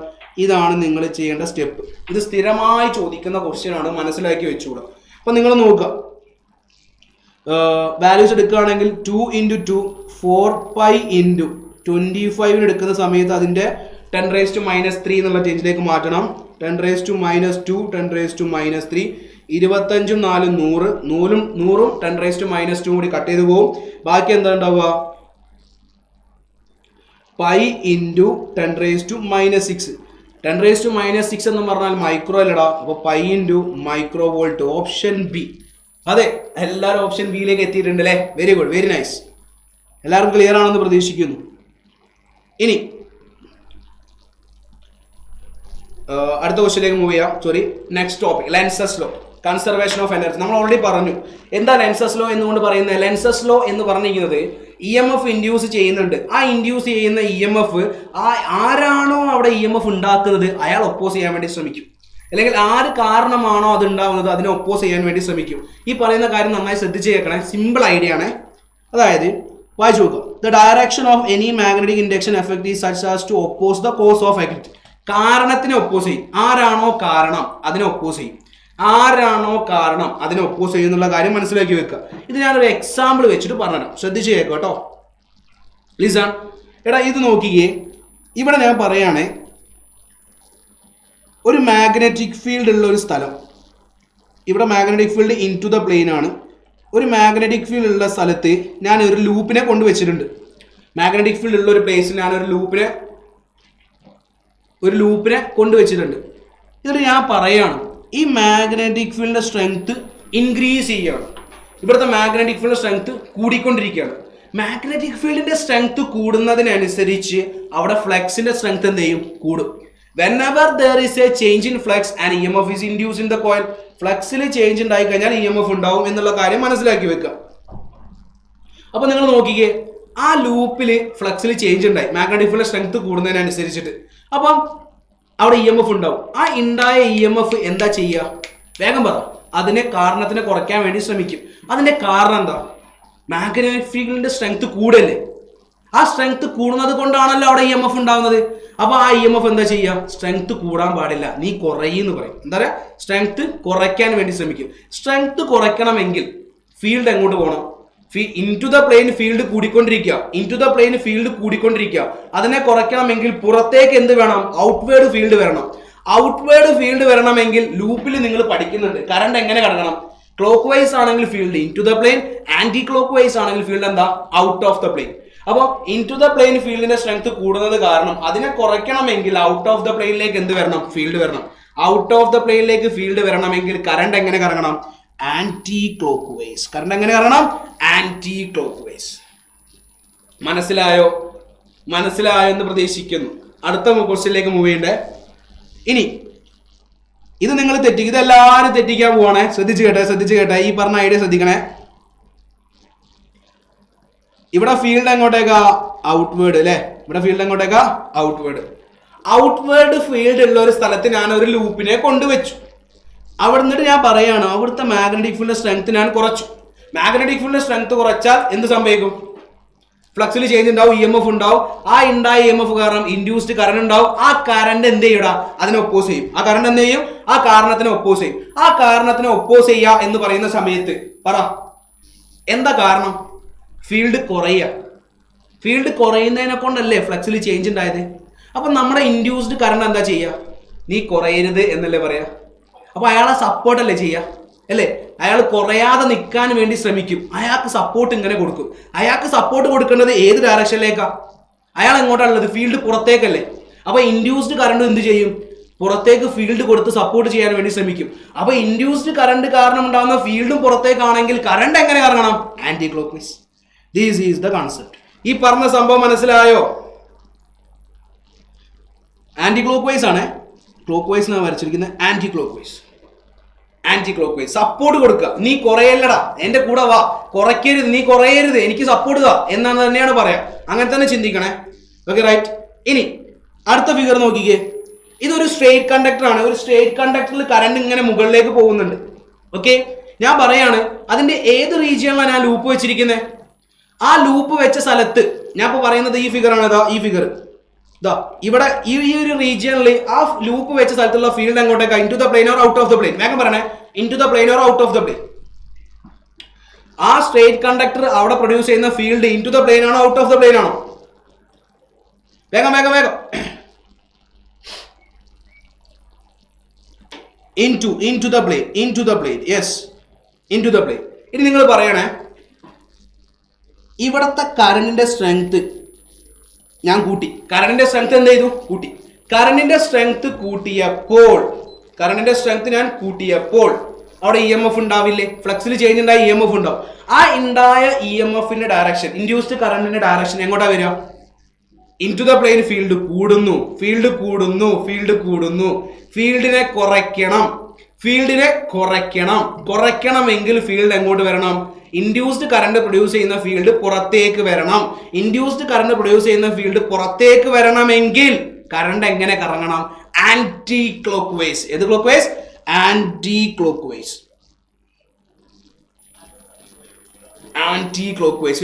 ഇതാണ് നിങ്ങൾ ചെയ്യേണ്ട സ്റ്റെപ്പ്. ഇത് സ്ഥിരമായി ചോദിക്കുന്ന ക്വസ്റ്റ്യൻ ആണ്, മനസ്സിലാക്കി വെച്ചുകൂടാ. അപ്പം നിങ്ങൾ നോക്കുക, വാല്യൂസ് എടുക്കുകയാണെങ്കിൽ 2 ഇൻറ്റു 2 4 പൈ ഇൻറ്റു 25 എടുക്കുന്ന സമയത്ത് അതിൻ്റെ 10⁻³ എന്നുള്ള ചേഞ്ചിലേക്ക് മാറ്റണം. 10⁻², 10⁻³ 25 4 100, 100 10⁻² കൂടി കട്ട് ചെയ്ത് പോകും. ബാക്കി എന്താ ഉണ്ടാവുക പൈ ഇൻറ്റു 10⁻⁻6. 10⁻⁻6 എന്ന് പറഞ്ഞാൽ മൈക്രോ അല്ലടാ. അപ്പോൾ pi into micro volt. Option B. അതെ, എല്ലാവരും ഓപ്ഷൻ ബിയിലേക്ക് എത്തിയിട്ടുണ്ട് അല്ലേ. Very good, very nice. എല്ലാവർക്കും ക്ലിയർ ആണെന്ന് പ്രതീക്ഷിക്കുന്നു. ഇനി അടുത്ത ക്വസ്റ്റ്യനിലേക്ക് മൂവ് ചെയ്യാം. Next topic Lenz's law, conservation of energy. നമ്മൾ ഓൾറെഡി പറഞ്ഞു എന്താ ലെൻസസ് ലോ എന്നുകൊണ്ട് പറയുന്നത്. ലെൻസസ് ലോ എന്ന് പറഞ്ഞിരിക്കുന്നത് EMF ഇൻഡ്യൂസ് ചെയ്യുന്നുണ്ട്. ആ ഇൻഡ്യൂസ് ചെയ്യുന്ന EMF ആരാണോ അവിടെ EMF ഉണ്ടാക്കുന്നത് അയാൾ ഒപ്പോസ് ചെയ്യാൻ വേണ്ടി ശ്രമിക്കും. അല്ലെങ്കിൽ ആര് കാരണമാണോ അത് ഉണ്ടാവുന്നത് അതിനെ ഒപ്പോസ് ചെയ്യാൻ വേണ്ടി ശ്രമിക്കും. ഈ പറയുന്ന കാര്യം നന്നായി ശ്രദ്ധിച്ച് കേൾക്കണേ. സിമ്പിൾ ഐഡിയ ആണ്. അതായത് വായിച്ചു നോക്കുക. The direction of any magnetic induction effect is such as to oppose the cause of effect. കാരണത്തിനെ ഒപ്പോസ് ചെയ്യും. ആരാണോ കാരണം അതിനെ ഒപ്പോസ് ചെയ്യും. ആരാണോ കാരണം അതിനെ ഒപ്പോസ് ചെയ്യുന്നുള്ള കാര്യം മനസ്സിലാക്കി വെക്കുക. ഇത് ഞാനൊരു എക്സാമ്പിൾ വെച്ചിട്ട് പറഞ്ഞുതരാം, ശ്രദ്ധിച്ച് കേൾക്കുക കേട്ടോ. ലിസൺ. എടാ ഇത് നോക്കിയേ, ഇവിടെ ഞാൻ പറയുകയാണേ, ഒരു മാഗ്നറ്റിക് ഫീൽഡ് ഉള്ള ഒരു സ്ഥലം. ഇവിടെ magnetic field into the plane ആണ്. ഒരു മാഗ്നറ്റിക് ഫീൽഡ് ഉള്ള സ്ഥലത്ത് ഞാൻ ഒരു ലൂപ്പിനെ കൊണ്ടുവച്ചിട്ടുണ്ട്. മാഗ്നറ്റിക് ഫീൽഡ് ഉള്ള ഒരു പ്ലേസിൽ ഞാൻ ഒരു ലൂപ്പിനെ കൊണ്ടുവച്ചിട്ടുണ്ട്. എന്നിട്ട് ഞാൻ പറയുകയാണ് ഈ മാഗ്നറ്റിക് ഫീൽഡിന്റെ സ്ട്രെങ്ത് ഇൻക്രീസ് ചെയ്യുകയാണ്. ഇവിടുത്തെ മാഗ്നറ്റിക് ഫീൽഡ് സ്ട്രെങ്ത് കൂടിക്കൊണ്ടിരിക്കുകയാണ്. മാഗ്നറ്റിക് ഫീൽഡിന്റെ സ്ട്രെങ്ത് കൂടുന്നതിനനുസരിച്ച് അവിടെ ഫ്ലക്സിന്റെ സ്ട്രെങ്ത് എന്ത് ചെയ്യും കൂടും. whenever there is a change in flux and EMF is induced in the coil, ഫ്ലക്സിൽ ചേഞ്ച് ഉണ്ടായി കഴിഞ്ഞാൽ EMF ഉണ്ടാവും എന്നുള്ള കാര്യം മനസ്സിലാക്കി വെക്കുക. അപ്പൊ നിങ്ങൾ നോക്കിക്കേ, ആ ലൂപ്പിൽ ഫ്ലക്സിൽ ചേഞ്ച് ഉണ്ടായി മാഗ്നറ്റിക് ഫീൽഡ് സ്ട്രെങ്ത് കൂടുന്നതിനനുസരിച്ചിട്ട്. അപ്പം അവിടെ EMF ഉണ്ടാവും. ആ ഉണ്ടായ EMF എന്താ ചെയ്യുക? വേഗം പറ. അതിനെ കാരണത്തിനെ കുറയ്ക്കാൻ വേണ്ടി ശ്രമിക്കും. അതിന്റെ കാരണം എന്താ? മാഗ്നറ്റിക് ഫീൽഡിന്റെ സ്ട്രെങ്ത് കൂടല്ലേ. ആ സ്ട്രെങ്ത് കൂടുന്നത് കൊണ്ടാണല്ലോ അവിടെ EMF ഉണ്ടാവുന്നത്. അപ്പൊ ആ EMF എന്താ ചെയ്യുക? സ്ട്രെങ്ത് കൂടാൻ പാടില്ല, നീ കുറയെന്ന് പറയും. എന്താ പറയുക? സ്ട്രെങ്ത് കുറയ്ക്കാൻ വേണ്ടി ശ്രമിക്കും. സ്ട്രെങ്ത് കുറയ്ക്കണമെങ്കിൽ ഫീൽഡ് എങ്ങോട്ട് പോകണം? ഇൻടു ദ പ്ലെയിൻ ഫീൽഡ് കൂടിക്കൊണ്ടിരിക്കുക. അതിനെ കുറയ്ക്കണമെങ്കിൽ പുറത്തേക്ക് എന്ത് വേണം? ഔട്ട്വേർഡ് ഫീൽഡ് വരണം. ഔട്ട്വേർഡ് ഫീൽഡ് വരണമെങ്കിൽ ലൂപ്പിൽ നിങ്ങൾ പഠിക്കുന്നുണ്ട് കറണ്ട് എങ്ങനെ കടക്കണം. ക്ലോക്ക് വൈസ് ആണെങ്കിൽ field into the plane, anti clock vice ആണെങ്കിൽ ഫീൽഡ് എന്താ? Out of the plane. അപ്പോൾ ഇൻടു ദ പ്ലെയിൻ ഫീൽഡിന്റെ സ്ട്രെങ്ത് കൂടുന്നത് കാരണം അതിനെ കുറയ്ക്കണമെങ്കിൽ ഔട്ട് ഓഫ് ദ പ്ലെയിനിലേക്ക് എന്ത് വരണം? ഫീൽഡ് വരണം. ഔട്ട് ഓഫ് ദ പ്ലെയിനിലേക്ക് ഫീൽഡ് വരണമെങ്കിൽ കറണ്ട് എങ്ങനെ കറങ്ങണം? Anticlockwise. കറണ്ട് എങ്ങനെ കറങ്ങണം? Anti clock vice. മനസ്സിലായോ എന്ന് പ്രതീക്ഷിക്കുന്നു. അടുത്ത ക്വസ്റ്റ്യനിലേക്ക് മൂവ് ചെയ്യണ്ടേ. ഇനി ഇത് നിങ്ങൾ ഇതെല്ലാവരും തെറ്റിക്കാൻ പോവാണേ. ശ്രദ്ധിച്ചു കേട്ടെ. ഈ പറഞ്ഞ ഐഡിയ ശ്രദ്ധിക്കണേ. ഇവിടെ ഫീൽഡ് എങ്ങോട്ടേക്കാ? ഔട്ട്വേർഡ് അല്ലേ. ഇവിടെ ഫീൽഡ് എങ്ങോട്ടേക്കാ? ഔട്ട്വേർഡ് ഫീൽഡ് ഉള്ള ഒരു സ്ഥലത്ത് ഞാൻ ഒരു ലൂപ്പിനെ കൊണ്ടുവച്ചു. അവിടെ നിന്നിട്ട് ഞാൻ പറയാണ് അവിടുത്തെ മാഗ്നറ്റിക് ഫീൽഡ് സ്ട്രെങ്ത് ഞാൻ കുറച്ചു. മാഗ്നറ്റിക് ഫീൽഡ് സ്ട്രെങ്ത് കുറച്ചാൽ എന്ത് സംഭവിക്കും? ഫ്ലക്സിൽ ചേഞ്ച് ഉണ്ടാവും, EMF ഉണ്ടാവും. ആ ഉണ്ടായ EMF കാരണം ഇൻഡ്യൂസ്ഡ് കറണ്ട് ഉണ്ടാവും. ആ കറണ്ട് എന്ത് ചെയ്യടാ? അതിനെ ഒപ്പോസ് ചെയ്യും. ആ കറണ്ട് എന്ത് ചെയ്യും? ആ കാരണത്തിനെ ഒപ്പോസ് ചെയ്യും. ആ കാരണത്തിനെ ഒപ്പോസ് ചെയ്യുക എന്ന് പറയുന്ന സമയത്ത് പറ എന്താ കാരണം? ഫീൽഡ് കുറയുന്നതിനെ കൊണ്ടല്ലേ ഫ്ലക്സിൽ ചേഞ്ച് ഉണ്ടായത്. അപ്പൊ നമ്മുടെ ഇൻഡ്യൂസ്ഡ് കറണ്ട് എന്താ ചെയ്യുക? നീ കുറയരുത് എന്നല്ലേ പറയാ. അപ്പൊ അയാളെ സപ്പോർട്ടല്ലേ ചെയ്യുക അല്ലേ. അയാൾ കുറയാതെ നിൽക്കാൻ വേണ്ടി ശ്രമിക്കും. അയാൾക്ക് സപ്പോർട്ട് ഇങ്ങനെ കൊടുക്കും. അയാൾക്ക് സപ്പോർട്ട് കൊടുക്കേണ്ടത് ഏത് ഡയറക്ഷനിലേക്കാ? അയാൾ എങ്ങോട്ടാണുള്ളത്? ഫീൽഡ് പുറത്തേക്കല്ലേ. അപ്പൊ ഇൻഡ്യൂസ്ഡ് കറണ്ട് എന്ത് ചെയ്യും? പുറത്തേക്ക് ഫീൽഡ് കൊടുത്ത് സപ്പോർട്ട് ചെയ്യാൻ വേണ്ടി ശ്രമിക്കും. അപ്പൊ ഇൻഡ്യൂസ്ഡ് കറണ്ട് കാരണം ഉണ്ടാകുന്ന ഫീൽഡും പുറത്തേക്കാണെങ്കിൽ കറണ്ട് എങ്ങനെ കറങ്ങണം? Anticlockwise. This is the concept. ഈ പറഞ്ഞ സംഭവം മനസ്സിലായോ? ആന്റി ക്ലോക്ക് വൈസ് ആണ്. ക്ലോക്ക് വൈസ് ആണ് വരച്ചിരിക്കുന്നത്. Anti clock vice. Anticlockwise support കൊടുക്കുക. നീ കുറയല്ലടാ, എന്റെ കൂടെ വാ, കുറയ്ക്കരുത്, നീ കുറയരുത്, എനിക്ക് സപ്പോർട്ട് താ എന്നാണ് തന്നെയാണ് പറയാ. അങ്ങനെ തന്നെ ചിന്തിക്കണേ. Okay right. ഇനി അടുത്ത ഫിഗർ നോക്കിക്കേ. ഇതൊരു സ്ട്രേറ്റ് കണ്ടക്ടർ ആണ്. ഒരു സ്ട്രേറ്റ് കണ്ടക്ടറിൽ കറണ്ട് ഇങ്ങനെ മുകളിലേക്ക് പോകുന്നുണ്ട്. ഓക്കെ, ഞാൻ പറയാണ് അതിന്റെ ഏത് റീജിയനിലാണ് ഞാൻ ലൂപ്പ് വെച്ചിരിക്കുന്നത്? ആ ലൂപ്പ് വെച്ച സ്ഥലത്ത് ഞാൻ ഇപ്പൊ പറയുന്നത് ഈ ഫിഗർ ആണ്. ഈ ഫിഗർ ഇതാ ഇവിടെ ഈ ഒരു റീജിയനിൽ ആ ലൂപ്പ് വെച്ച സ്ഥലത്തുള്ള ഫീൽഡ് എങ്ങോട്ടേക്കാ? Into the plane or out of the plane? വേഗം പറയണേ. Into the plane or out of the plane? ആ സ്ട്രേറ്റ് കണ്ടക്ടർ അവിടെ പ്രൊഡ്യൂസ് ചെയ്യുന്ന field into the plane ആണോ ഔട്ട് ഓഫ് ദ പ്ലെയിൻ ആണോ? വേഗം വേഗം വേഗം. into the plane. Yes, into the plane. ഇനി നിങ്ങൾ പറയണേ, ഇവിടത്തെ കറണ്ടിന്റെ സ്ട്രെങ്ത് ഞാൻ കൂട്ടി. കറണ്ടിന്റെ സ്ട്രെങ്ത് എന്ത് ചെയ്തു? കൂട്ടി. കറണ്ടിന്റെ സ്ട്രെങ്ത് ഞാൻ കൂട്ടിയപ്പോൾ അവിടെ ഇ എം എഫ് ഉണ്ടാവില്ലേ? ഫ്ലക്സിൽ ചേഞ്ച് ഉണ്ടായ ഇ എം എഫ് ഉണ്ടാവും. ആ ഉണ്ടായ ഇ എം എഫിന്റെ ഡയറക്ഷൻ, ഇൻഡ്യൂസ്ഡ് കറണ്ടിന്റെ ഡയറക്ഷൻ എങ്ങോട്ടാ വരിക? ഇൻടു ദ പ്ലെയിൻ ഫീൽഡ് കൂടുന്നു. ഫീൽഡിനെ കുറയ്ക്കണമെങ്കിൽ ഫീൽഡ് എങ്ങോട്ട് വരണം? ഇൻഡ്യൂസ്ഡ് കറണ്ട് പ്രൊഡ്യൂസ് ചെയ്യുന്ന ഫീൽഡ് പുറത്തേക്ക് വരണമെങ്കിൽ കറണ്ട് എങ്ങനെ കറങ്ങണം? Anticlockwise. ഏത് clock vice? Anticlockwise.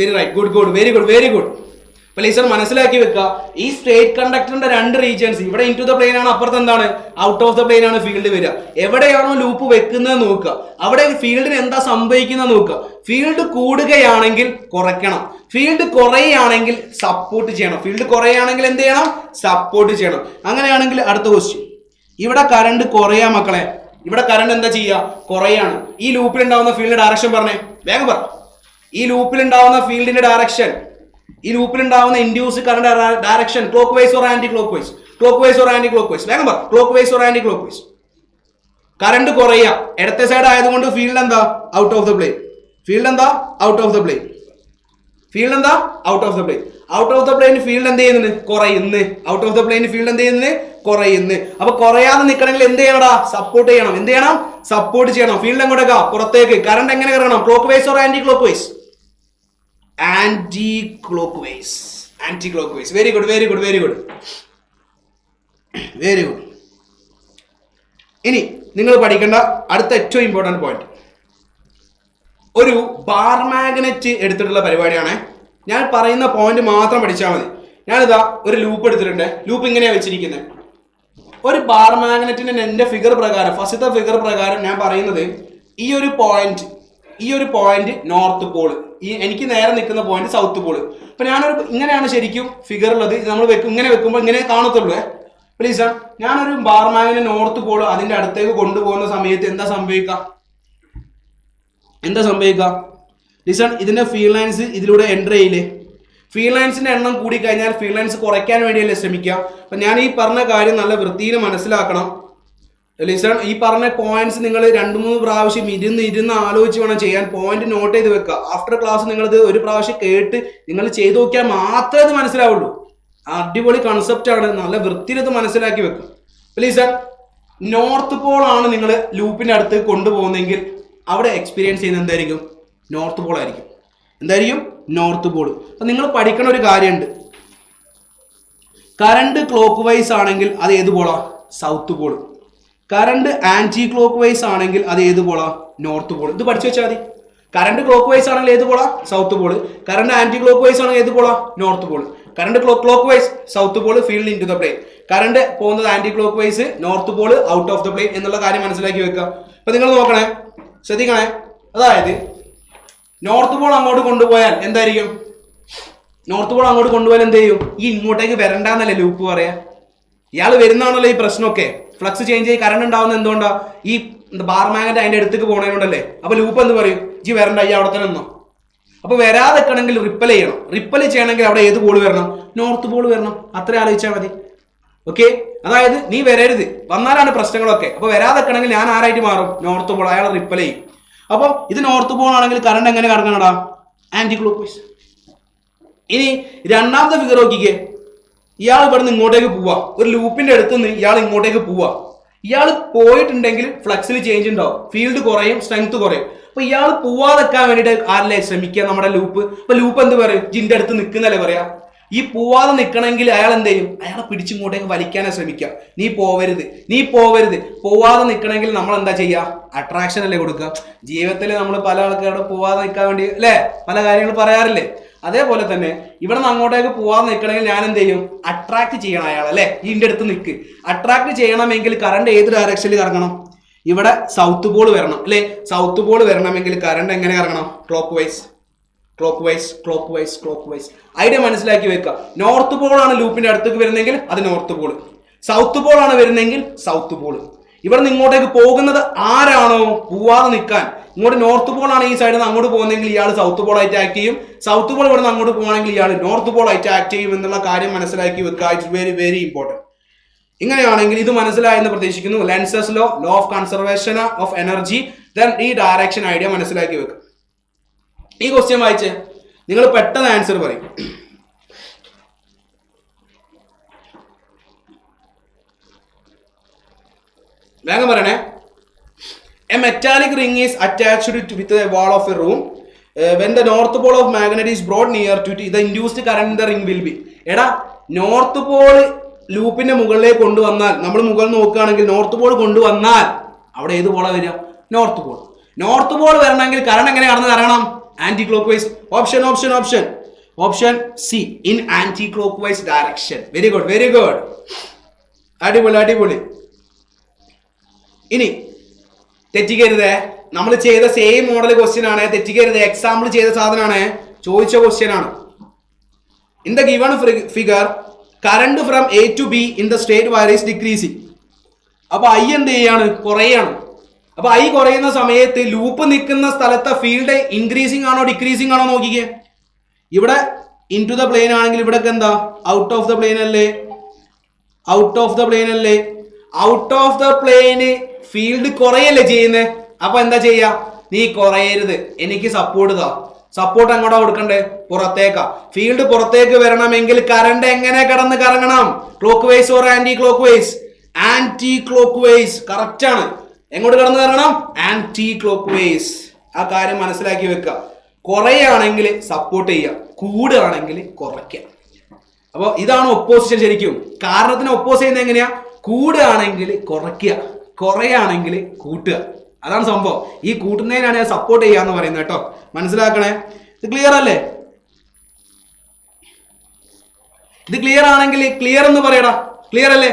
Very right. Good. Very good. പ്ലീസർ മനസ്സിലാക്കി വെക്കുക. ഈ സ്ട്രേറ്റ് കണ്ടക്ടറിന്റെ രണ്ട് റീജിയൻസ്, ഇവിടെ ഇൻ ടു ദ പ്ലെയിൻ ആണ്, അപ്പുറത്ത് എന്താണ്? ഔട്ട് ഓഫ് ദ പ്ലെയിൻ ആണ് ഫീൽഡ് വരിക. എവിടെയാണോ ലൂപ്പ് വെക്കുന്നത് നോക്കുക, അവിടെ ഫീൽഡിന് എന്താ സംഭവിക്കുന്നത് നോക്കുക. ഫീൽഡ് കൂടുകയാണെങ്കിൽ കുറയ്ക്കണം, ഫീൽഡ് കുറയുകയാണെങ്കിൽ സപ്പോർട്ട് ചെയ്യണം. എന്ത് ചെയ്യണം? സപ്പോർട്ട് ചെയ്യണം. അങ്ങനെയാണെങ്കിൽ അടുത്ത ക്വസ്റ്റ്യൻ, ഇവിടെ കറണ്ട് കുറയാ മക്കളെ. ഇവിടെ കറണ്ട് എന്താ ചെയ്യുക? കുറയാണ്. ഈ ലൂപ്പിൽ ഉണ്ടാവുന്ന ഫീൽഡിന്റെ ഡയറക്ഷൻ പറഞ്ഞേ, വേഗം പറ. ഈ ലൂപ്പിൽ ഉണ്ടാവുന്ന ഫീൽഡിന്റെ ഡയറക്ഷൻ, ഈ ലൂപ്പിൽ ഉണ്ടാവുന്ന induce current direction clockwise or anticlockwise? വേഗം പറ. Clockwise or anticlockwise? Current കുറയുക, ഇടത്തെ സൈഡ് ആയതുകൊണ്ട് ഫീൽഡ് എന്താ? Out of the plane. Out of the plane field എന്ത് ചെയ്യുന്നത്? കുറയുന്നു. അപ്പൊ കുറയാതെ നിൽക്കണമെങ്കിൽ എന്ത് ചെയ്യണടാ? സപ്പോർട്ട് ചെയ്യണം. സപ്പോർട്ട് ചെയ്യണം. ഫീൽഡ് എങ്ങോട്ടേക്കാ? പുറത്തേക്ക്. കറണ്ട് എങ്ങനെ കറങ്ങണം? Clockwise or anti clock vice? Anticlockwise. Very good. ഇനി നിങ്ങൾ പഠിക്കേണ്ട അടുത്ത ഏറ്റവും ഇമ്പോർട്ടന്റ് പോയിന്റ്, ഒരു ബാർ മാഗ്നറ്റ് എടുത്തിട്ടുള്ള പരിപാടിയാണ്. ഞാൻ പറയുന്ന പോയിന്റ് മാത്രം പഠിച്ചാൽ മതി. ഞാനിതാ ഒരു ലൂപ്പ് എടുത്തിട്ടുണ്ട്. ലൂപ്പ് ഇങ്ങനെയാണ് വെച്ചിരിക്കുന്നത്. ഒരു ബാർ മാഗ്നറ്റിന്റെ എന്റെ ഫിഗർ പ്രകാരം, ഫസ്റ്റത്തെ ഫിഗർ പ്രകാരം ഞാൻ പറയുന്നത് ഈ ഒരു പോയിന്റ് നോർത്ത് പോള്, എനിക്ക് നേരെ നിൽക്കുന്ന പോയിന്റ് സൗത്ത് പോള്. അപ്പൊ ഇങ്ങനെയാണ് ശരിക്കും ഫിഗർ ഉള്ളത്. നമ്മൾ ഇങ്ങനെ വെക്കുമ്പോൾ ഇങ്ങനെ കാണത്തുള്ളൂ. പ്ലീസ്, ഞാനൊരു ബാർ മാഗ്നറ്റ് നോർത്ത് പോള് അതിന്റെ അടുത്തേക്ക് കൊണ്ടുപോകുന്ന സമയത്ത് എന്താ സംഭവിക്കുക? ലിസൺ, ഇതിന്റെ ഫീൽഡ് ലൈൻസ് ഇതിലൂടെ എൻ്റർ ചെയ്യില്ലേ? ഫീൽഡ് ലൈൻസിന്റെ എണ്ണം കൂടി കഴിഞ്ഞാൽ ഫീൽഡ് ലൈൻസ് കുറയ്ക്കാൻ വേണ്ടിയല്ലേ ശ്രമിക്കുക. അപ്പൊ ഞാൻ ഈ പറഞ്ഞ കാര്യം നല്ല വൃത്തിയിൽ മനസ്സിലാക്കണം. ലിസൺ, ഈ പറഞ്ഞ പോയിന്റ്സ് നിങ്ങൾ 2-3 പ്രാവശ്യം ഇരുന്ന് ആലോചിച്ച് വേണം ചെയ്യാൻ. പോയിന്റ് നോട്ട് ചെയ്ത് വെക്കുക. ആഫ്റ്റർ ക്ലാസ് നിങ്ങളിത് ഒരു പ്രാവശ്യം കേട്ട് നിങ്ങൾ ചെയ്ത് നോക്കിയാൽ മാത്രമേ ഇത് മനസ്സിലാവുള്ളൂ. അടിപൊളി കൺസെപ്റ്റ് ആണ്. നല്ല വൃത്തിയിൽ ഇത് മനസ്സിലാക്കി വെക്കുക. ലിസൺ, നോർത്ത് പോൾ ആണ് നിങ്ങൾ ലൂപ്പിന്റെ അടുത്ത് കൊണ്ടുപോകുന്നെങ്കിൽ അവിടെ എക്സ്പീരിയൻസ് ചെയ്യുന്നത് എന്തായിരിക്കും? നോർത്ത് പോൾ ആയിരിക്കും. North Paul. അപ്പൊ നിങ്ങൾ പഠിക്കണ ഒരു കാര്യമുണ്ട്. കറണ്ട് ക്ലോക്ക് വൈസ് ആണെങ്കിൽ അത് ഏത് പോളാ? South pole. Current anti clock vice ആണെങ്കിൽ അത് ഏത് പോളാ? North Paul. ഇത് പഠിച്ചു വെച്ചാൽ മതി. കറണ്ട് ക്ലോക്ക് വൈസ് ആണെങ്കിൽ ഏത് പോളാ? South pole. Current anti clock vice ആണെങ്കിൽ ഏത് പോളാ? North pole. Current clockwise south pole, field into the plane. Current പോകുന്നത് anticlockwise, north pole, out of the plane എന്നുള്ള കാര്യം മനസ്സിലാക്കി വെക്കുക. അപ്പൊ നിങ്ങൾ നോക്കണേ, ശ്രദ്ധിക്കണേ. അതായത് നോർത്ത് പോൾ അങ്ങോട്ട് കൊണ്ടുപോയാൽ എന്തായിരിക്കും? എന്ത് ചെയ്യും? ഈ ഇങ്ങോട്ടേക്ക് വരണ്ടെന്നല്ലേ ലൂപ്പ് പറയാ? ഇയാൾ വരുന്നതാണല്ലോ ഈ പ്രശ്നമൊക്കെ. ഫ്ലക്സ് ചേഞ്ച് ചെയ്ത് കറണ്ട് ഉണ്ടാവുന്ന എന്തുകൊണ്ടാ? ഈ ബാർ മാഗ്നറ്റ് അതിന്റെ അടുത്തേക്ക് പോണതുകൊണ്ടല്ലേ. അപ്പൊ ലൂപ്പ് എന്ത് പറയും? ജി വരണ്ട, ഈ അവിടെ തന്നെ നിന്നോ. അപ്പൊ വരാതെ നിൽക്കണമെങ്കിൽ റിപ്പൽ ചെയ്യണമെങ്കിൽ അവിടെ ഏത് പോൾ വരണം? നോർത്ത് പോൾ വരണം. അത്ര ആലോചിച്ചാൽ മതി. ഓക്കെ, അതായത് നീ വരരുത്, വന്നാലാണ് പ്രശ്നങ്ങളൊക്കെ. അപ്പൊ വരാതെ നിൽക്കണമെങ്കിൽ ഞാൻ ആരായിട്ട് മാറും? North Paul. അയാൾ റിപ്പൽ ചെയ്യും. അപ്പൊ ഇത് നോർത്ത് പോൾ ആണെങ്കിൽ കറണ്ട് എങ്ങനെ കറങ്ങണടാ? Anti clock vice. ഇനി രണ്ടാമത്തെ ഫിഗർ നോക്കിക്കേ. ഇയാൾ ഇവിടെ നിന്ന് ഇങ്ങോട്ടേക്ക് പോവാ, ഒരു ലൂപ്പിന്റെ അടുത്ത് നിന്ന് ഇയാൾ ഇങ്ങോട്ടേക്ക് പോവാ. ഇയാൾ പോയിട്ടുണ്ടെങ്കിൽ ഫ്ലക്സിൽ ചേഞ്ച് ഉണ്ടാവും, ഫീൽഡ് കുറയും, സ്ട്രെങ്ത് കുറയും. അപ്പൊ ഇയാൾ പോവാതെക്കാൻ വേണ്ടിയിട്ട് ആരല്ലേ ശ്രമിക്കുക നമ്മുടെ ലൂപ്പ്. അപ്പൊ ലൂപ്പ് എന്ത് പറയും? ജിന്റെ അടുത്ത് നിൽക്കുന്നല്ലേ പറയാ. ഈ പോവാതെ നിൽക്കണമെങ്കിൽ അയാൾ എന്ത് ചെയ്യും? അയാളെ പിടിച്ചിങ്ങോട്ടേക്ക് വലിക്കാനാ ശ്രമിക്കുക. നീ പോവരുത്, നീ പോവരുത്. പോവാതെ നിൽക്കണമെങ്കിൽ നമ്മൾ എന്താ ചെയ്യുക? അട്രാക്ഷൻ അല്ലേ കൊടുക്കുക. ജീവിതത്തിൽ നമ്മൾ പല ആൾക്കാരോട് പോവാതെ നിൽക്കാൻ വേണ്ടി അല്ലേ പല കാര്യങ്ങൾ പറയാറില്ലേ. അതേപോലെ തന്നെ ഇവിടെ നിന്ന് അങ്ങോട്ടേക്ക് പോവാതെ നിൽക്കണമെങ്കിൽ ഞാൻ എന്ത് ചെയ്യും? അട്രാക്ട് ചെയ്യണം അയാളെ അല്ലെ. ഇതിന്റെ അടുത്ത് നിൽക്ക്. അട്രാക്ട് ചെയ്യണമെങ്കിൽ കറണ്ട് ഏത് ഡയറക്ഷനിൽ കറങ്ങണം? ഇവിടെ സൗത്ത് പോൾ വരണം അല്ലെ. സൗത്ത് പോൾ വരണമെങ്കിൽ കറണ്ട് എങ്ങനെ കറങ്ങണം? Clockwise, clockwise, clockwise, clockwise. Idea മനസ്സിലാക്കി വെക്കുക. നോർത്ത് പോൾ ആണ് ലൂപ്പിന്റെ അടുത്തേക്ക് വരുന്നെങ്കിൽ അത് നോർത്ത് പോൾ, സൗത്ത് പോൾ ആണ് വരുന്നെങ്കിൽ സൗത്ത് പോൾ. ഇവിടെ നിന്ന് ഇങ്ങോട്ടേക്ക് പോകുന്നത് ആരാണോ പോവാതെ നിൽക്കാൻ, ഇങ്ങോട്ട് നോർത്ത് പോൾ ആണ് ഈ സൈഡിൽ നിന്ന് അങ്ങോട്ട് പോകുന്നെങ്കിൽ ഇയാൾ സൗത്ത് പോൾ ആയിട്ട് ആക്ട് ചെയ്യും. സൗത്ത് പോൾ ഇവിടെ നിന്ന് അങ്ങോട്ട് പോകുകയാണെങ്കിൽ ഇയാൾ നോർത്ത് പോൾ ആയിട്ട് ആക്ട് ചെയ്യും എന്നുള്ള കാര്യം മനസ്സിലാക്കി വെക്കുക. It's very very important. ഇങ്ങനെയാണെങ്കിൽ ഇത് മനസ്സിലായെന്ന് പ്രതീക്ഷിക്കുന്നു. Lenses law, law of conservation of energy, then ഈ ഡയറക്ഷൻ ഐഡിയ മനസ്സിലാക്കി വെക്കുക. ഈ ക്വസ്റ്റ്യൻ വായിച്ച് നിങ്ങൾ പെട്ടെന്ന് ആൻസർ പറയും. വേഗം പറയണേ. A metallic ring is attached with the wall of a room. When the north pole of magnet is brought near to it, the induced current in the ring will be. എടാ north Paul ലൂപ്പിന്റെ മുകളിലേക്ക് കൊണ്ടുവന്നാൽ, നമ്മൾ മുകളിൽ നോക്കുകയാണെങ്കിൽ north Paul കൊണ്ടുവന്നാൽ അവിടെ ഏത് പോളാ വരിക? North pole. നോർത്ത് പോൾ വരണമെങ്കിൽ കറണ്ട് എങ്ങനെ കടന്ന് കറങ്ങണം? Anticlockwise. Option option option option C, in anticlockwise direction. Very good, very good. അടിപൊളി, അടിപൊളി. ഇനി തെറ്റിക്കരുതേ, നമ്മൾ ചെയ്ത സെയിം മോഡൽ ക്വസ്റ്റ്യൻ ആണ്. തെറ്റിക്കരുത്, എക്സാമ്പിൾ ചെയ്ത സാധനമാണ്, ചോദിച്ച ക്വസ്റ്റ്യൻ ആണ്. In the given figure current from A to B in the straight wire is decreasing. അപ്പൊ ഐ എന്ത് ചെയ്യാണ്? കുറയാണ്. അപ്പൊ ഐ കുറയുന്ന സമയത്ത് ലൂപ്പ് നിൽക്കുന്ന സ്ഥലത്തെ ഫീൽഡ് ഇൻക്രീസിങ് ആണോ ഡിക്രീസിങ് ആണോ നോക്കിക്കേ. ഇവിടെ ഇൻ ടു ദ പ്ലെയിൻ ആണെങ്കിൽ ഇവിടെ എന്താ? ഔട്ട് ഓഫ് ദ പ്ലെയിൻ അല്ലേ? ഔട്ട് ഓഫ് ദ പ്ലെയിൻ അല്ലേ? ഔട്ട് ഓഫ് ദ പ്ലെയിന് ഫീൽഡ് കുറയല്ലേ ചെയ്യുന്നത്. അപ്പൊ എന്താ ചെയ്യാ? നീ കുറയരുത്, എനിക്ക് സപ്പോർട്ട് താ. സപ്പോർട്ട് എങ്ങോട്ടാ കൊടുക്കണ്ടേ? പുറത്തേക്കാ. ഫീൽഡ് പുറത്തേക്ക് വരണമെങ്കിൽ കറണ്ട് എങ്ങനെ കടന്ന് കറങ്ങണം? Clockwise or anti clock vice? Anticlockwise. Correct ആണ്. എങ്ങോട്ട് കടന്ന് കറങ്ങണം? Anti clock vice. ആ കാര്യം മനസ്സിലാക്കി വെക്കുക. കുറയാണെങ്കിൽ സപ്പോർട്ട് ചെയ്യുക, കൂടുകയാണെങ്കിൽ കുറയ്ക്കുക. അപ്പോൾ ഇതാണ് ഒപ്പോസിഷൻ. ശരിക്കും കാരണത്തിന് ഒപ്പോസ് ചെയ്യുന്നത് എങ്ങനെയാ? കൂടുകയാണെങ്കിൽ കുറയ്ക്കുക, കുറയാണെങ്കിൽ കൂട്ടുക. അതാണ് സംഭവം. ഈ കൂട്ടുന്നതിനാണ് ഞാൻ സപ്പോർട്ട് ചെയ്യാന്ന് പറയുന്നത് കേട്ടോ. മനസ്സിലാക്കണേ. ഇത് ക്ലിയർ അല്ലേ? ഇത് ക്ലിയർ ആണെങ്കിൽ ക്ലിയർ എന്ന് പറയടാ. ക്ലിയർ അല്ലേ?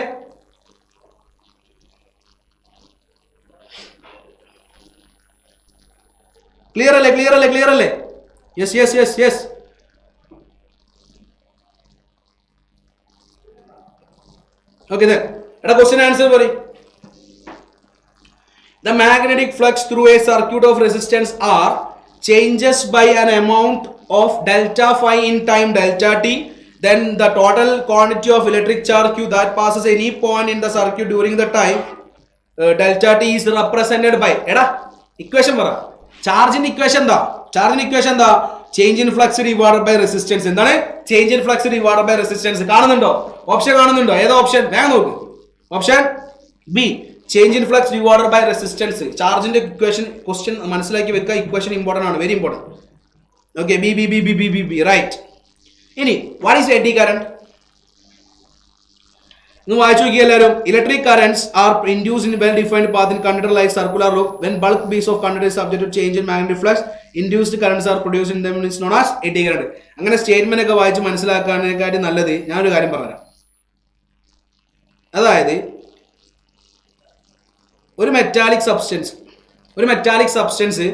ക്ലിയർ അല്ലേ? ക്ലിയർ അല്ലേ? ക്ലിയർ അല്ലേ? Yes yes yes yes. Okay, എടാ ക്വസ്റ്റ്യൻ ആൻസർ പറയും. The magnetic flux through a circuit of resistance R changes by an amount of delta phi in time delta t. Then the total quantity of electric charge Q that passes any point in the circuit during the time delta t is represented by. എടാ equation പറ. ചാർജിന്റെ equation എന്താ? ചാർജിന്റെ equation എന്താ? Change in flux divided by resistance. എന്താണ് change in flux divided by resistance? കാണുന്നുണ്ടോ? Option കാണുന്നുണ്ടോ? ഏതാ ഓപ്ഷൻ? വേഗം നോക്ക്. Option B, change in flux divided by resistance. ചാർജിന്റെ ഇക്വേഷൻ ക്വസ്റ്റ്യൻ മനസ്സിലാക്കി വെക്കുക. ഇക്വേഷൻ ഇമ്പോർട്ടന്റ് ആണ്, very important. Okay, B B B B B B B right. ഇനി വാട്ട് ഈസ് എഡി കറന്റ്? ഒന്ന് വായിച്ചു നോക്കിയ എല്ലാവരും. Electric currents R induced in well defined path in conductor like circular loop. When bulk piece of conductor is subject to change in magnetic flux, induced currents are produced in them is known as eddy current. അങ്ങനെ statement ഒക്കെ വായിച്ച് മനസ്സിലാക്കാനേക്കാട്ടി നല്ലത് ഞാനൊരു കാര്യം പറഞ്ഞുതരാം. അതായത് ഒരു metallic substance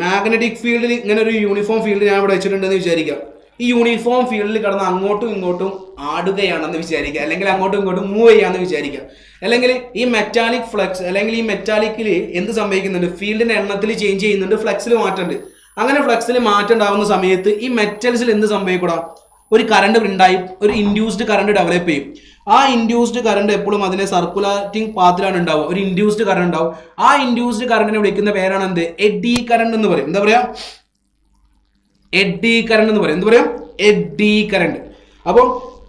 magnetic ഫീൽഡിൽ ഇങ്ങനെ ഒരു യൂണിഫോം ഫീൽഡ് ഞാൻ ഇവിടെ വെച്ചിട്ടുണ്ടെന്ന് വിചാരിക്കാം. ഈ യൂണിഫോം ഫീൽഡിൽ കിടന്ന് അങ്ങോട്ടും ഇങ്ങോട്ടും ആടുകയാണെന്ന് വിചാരിക്കുക, അല്ലെങ്കിൽ അങ്ങോട്ടും ഇങ്ങോട്ടും മൂവ് ചെയ്യാന്ന് വിചാരിക്കുക. അല്ലെങ്കിൽ ഈ മെറ്റാലിക് ഫ്ലക്സ് അല്ലെങ്കിൽ ഈ മെറ്റാലിക്കിൽ എന്ത് സംഭവിക്കുന്നുണ്ട്? ഫീൽഡിന്റെ എണ്ണത്തിൽ ചേഞ്ച് ചെയ്യുന്നുണ്ട്, ഫ്ലക്സിൽ മാറ്റമുണ്ട്. അങ്ങനെ ഫ്ലക്സിൽ മാറ്റം ഉണ്ടാകുന്ന സമയത്ത് ഈ മെറ്റൽസിൽ എന്ത് സംഭവിക്കൂടാ? ഒരു കറണ്ട് ഉണ്ടായി, ഒരു ഇൻഡ്യൂസ്ഡ് കറണ്ട് ഡെവലപ്പ് ചെയ്യും. ആ ഇൻഡ്യൂസ്ഡ് കറണ്ട് എപ്പോഴും അതിനെ സർക്കുലേറ്റിംഗ് പാത്തിലാണ് ഉണ്ടാവുക. ഒരു ഇൻഡ്യൂസ്ഡ് കറണ്ട് ഉണ്ടാവും. ആ ഇൻഡ്യൂസ്ഡ് കറണ്ടിനെ വിളിക്കുന്ന പേരാണ് എന്ത്? എഡി കറണ്ട് എന്ന് പറയും. എന്താ പറയാ? എഡി കറണ്ട് എന്ന് പറയും. എന്ത് പറയും? Eddy current. അപ്പം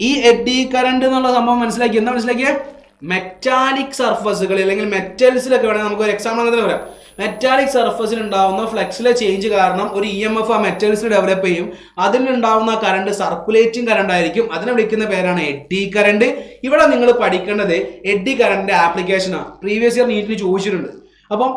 ഈ എഡ്ഡി കറണ്ട് എന്നുള്ള സംഭവം മനസ്സിലാക്കി. എന്താ മനസ്സിലാക്കിയത്? മെറ്റാലിക് സർഫസുകൾ അല്ലെങ്കിൽ മെറ്റൽസിലൊക്കെ വേണമെങ്കിൽ നമുക്ക് ഒരു എക്സാമ്പിൾ അങ്ങനെ പറയാം. മെറ്റാലിക് സർഫസിൽ ഉണ്ടാവുന്ന ഫ്ലക്സിലെ ചേഞ്ച് കാരണം ഒരു ഇ എം എഫ് ആ മെറ്റൽസിൽ ഡെവലപ്പ് ചെയ്യും. അതിനുണ്ടാവുന്ന കറണ്ട് സർക്കുലേറ്റിംഗ് കറണ്ട് ആയിരിക്കും. അതിനെ വിളിക്കുന്ന പേരാണ് എഡ്ഡി കറണ്ട്. ഇവിടെ നിങ്ങൾ പഠിക്കേണ്ടത് എഡ്ഡി കറണ്ടിന്റെ ആപ്ലിക്കേഷനാണ്. പ്രീവിയസ് ഇയർ നീറ്റിന് ചോദിച്ചിട്ടുണ്ട്. അപ്പം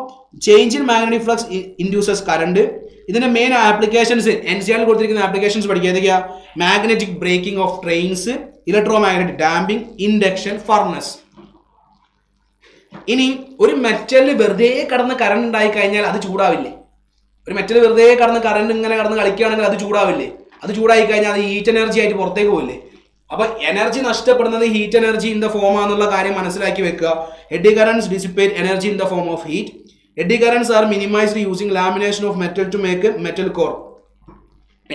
change in magnetic flux induces current. ഇതിന്റെ മെയിൻ ആപ്ലിക്കേഷൻസ് NCERT കൊടുത്തിരിക്കുന്ന ആപ്ലിക്കേഷൻസ് പഠിക്കുക. ഏതൊക്കെയാ? Magnetic braking of trains, electromagnetic damping, induction furnace. ഇനി ഒരു മെറ്റലിൽ വെറുതെ കടന്ന് കറണ്ട് ഉണ്ടായി കഴിഞ്ഞാൽ അത് ചൂടാവില്ലേ? ഒരു മെറ്റൽ വെറുതെ കടന്ന് കറണ്ട് ഇങ്ങനെ കടന്ന് കളിക്കുകയാണെങ്കിൽ അത് ചൂടാവില്ലേ? അത് ചൂടായി കഴിഞ്ഞാൽ അത് ഹീറ്റ് എനർജി ആയിട്ട് പുറത്തേക്ക് പോവില്ലേ? അപ്പൊ എനർജി നഷ്ടപ്പെടുന്നത് heat energy in the form ആണെന്നുള്ള കാര്യം മനസ്സിലാക്കി വെക്കുക. Eddy currents dissipate energy in the form of heat. Eddy currents are minimized using lamination of metal to make metal core.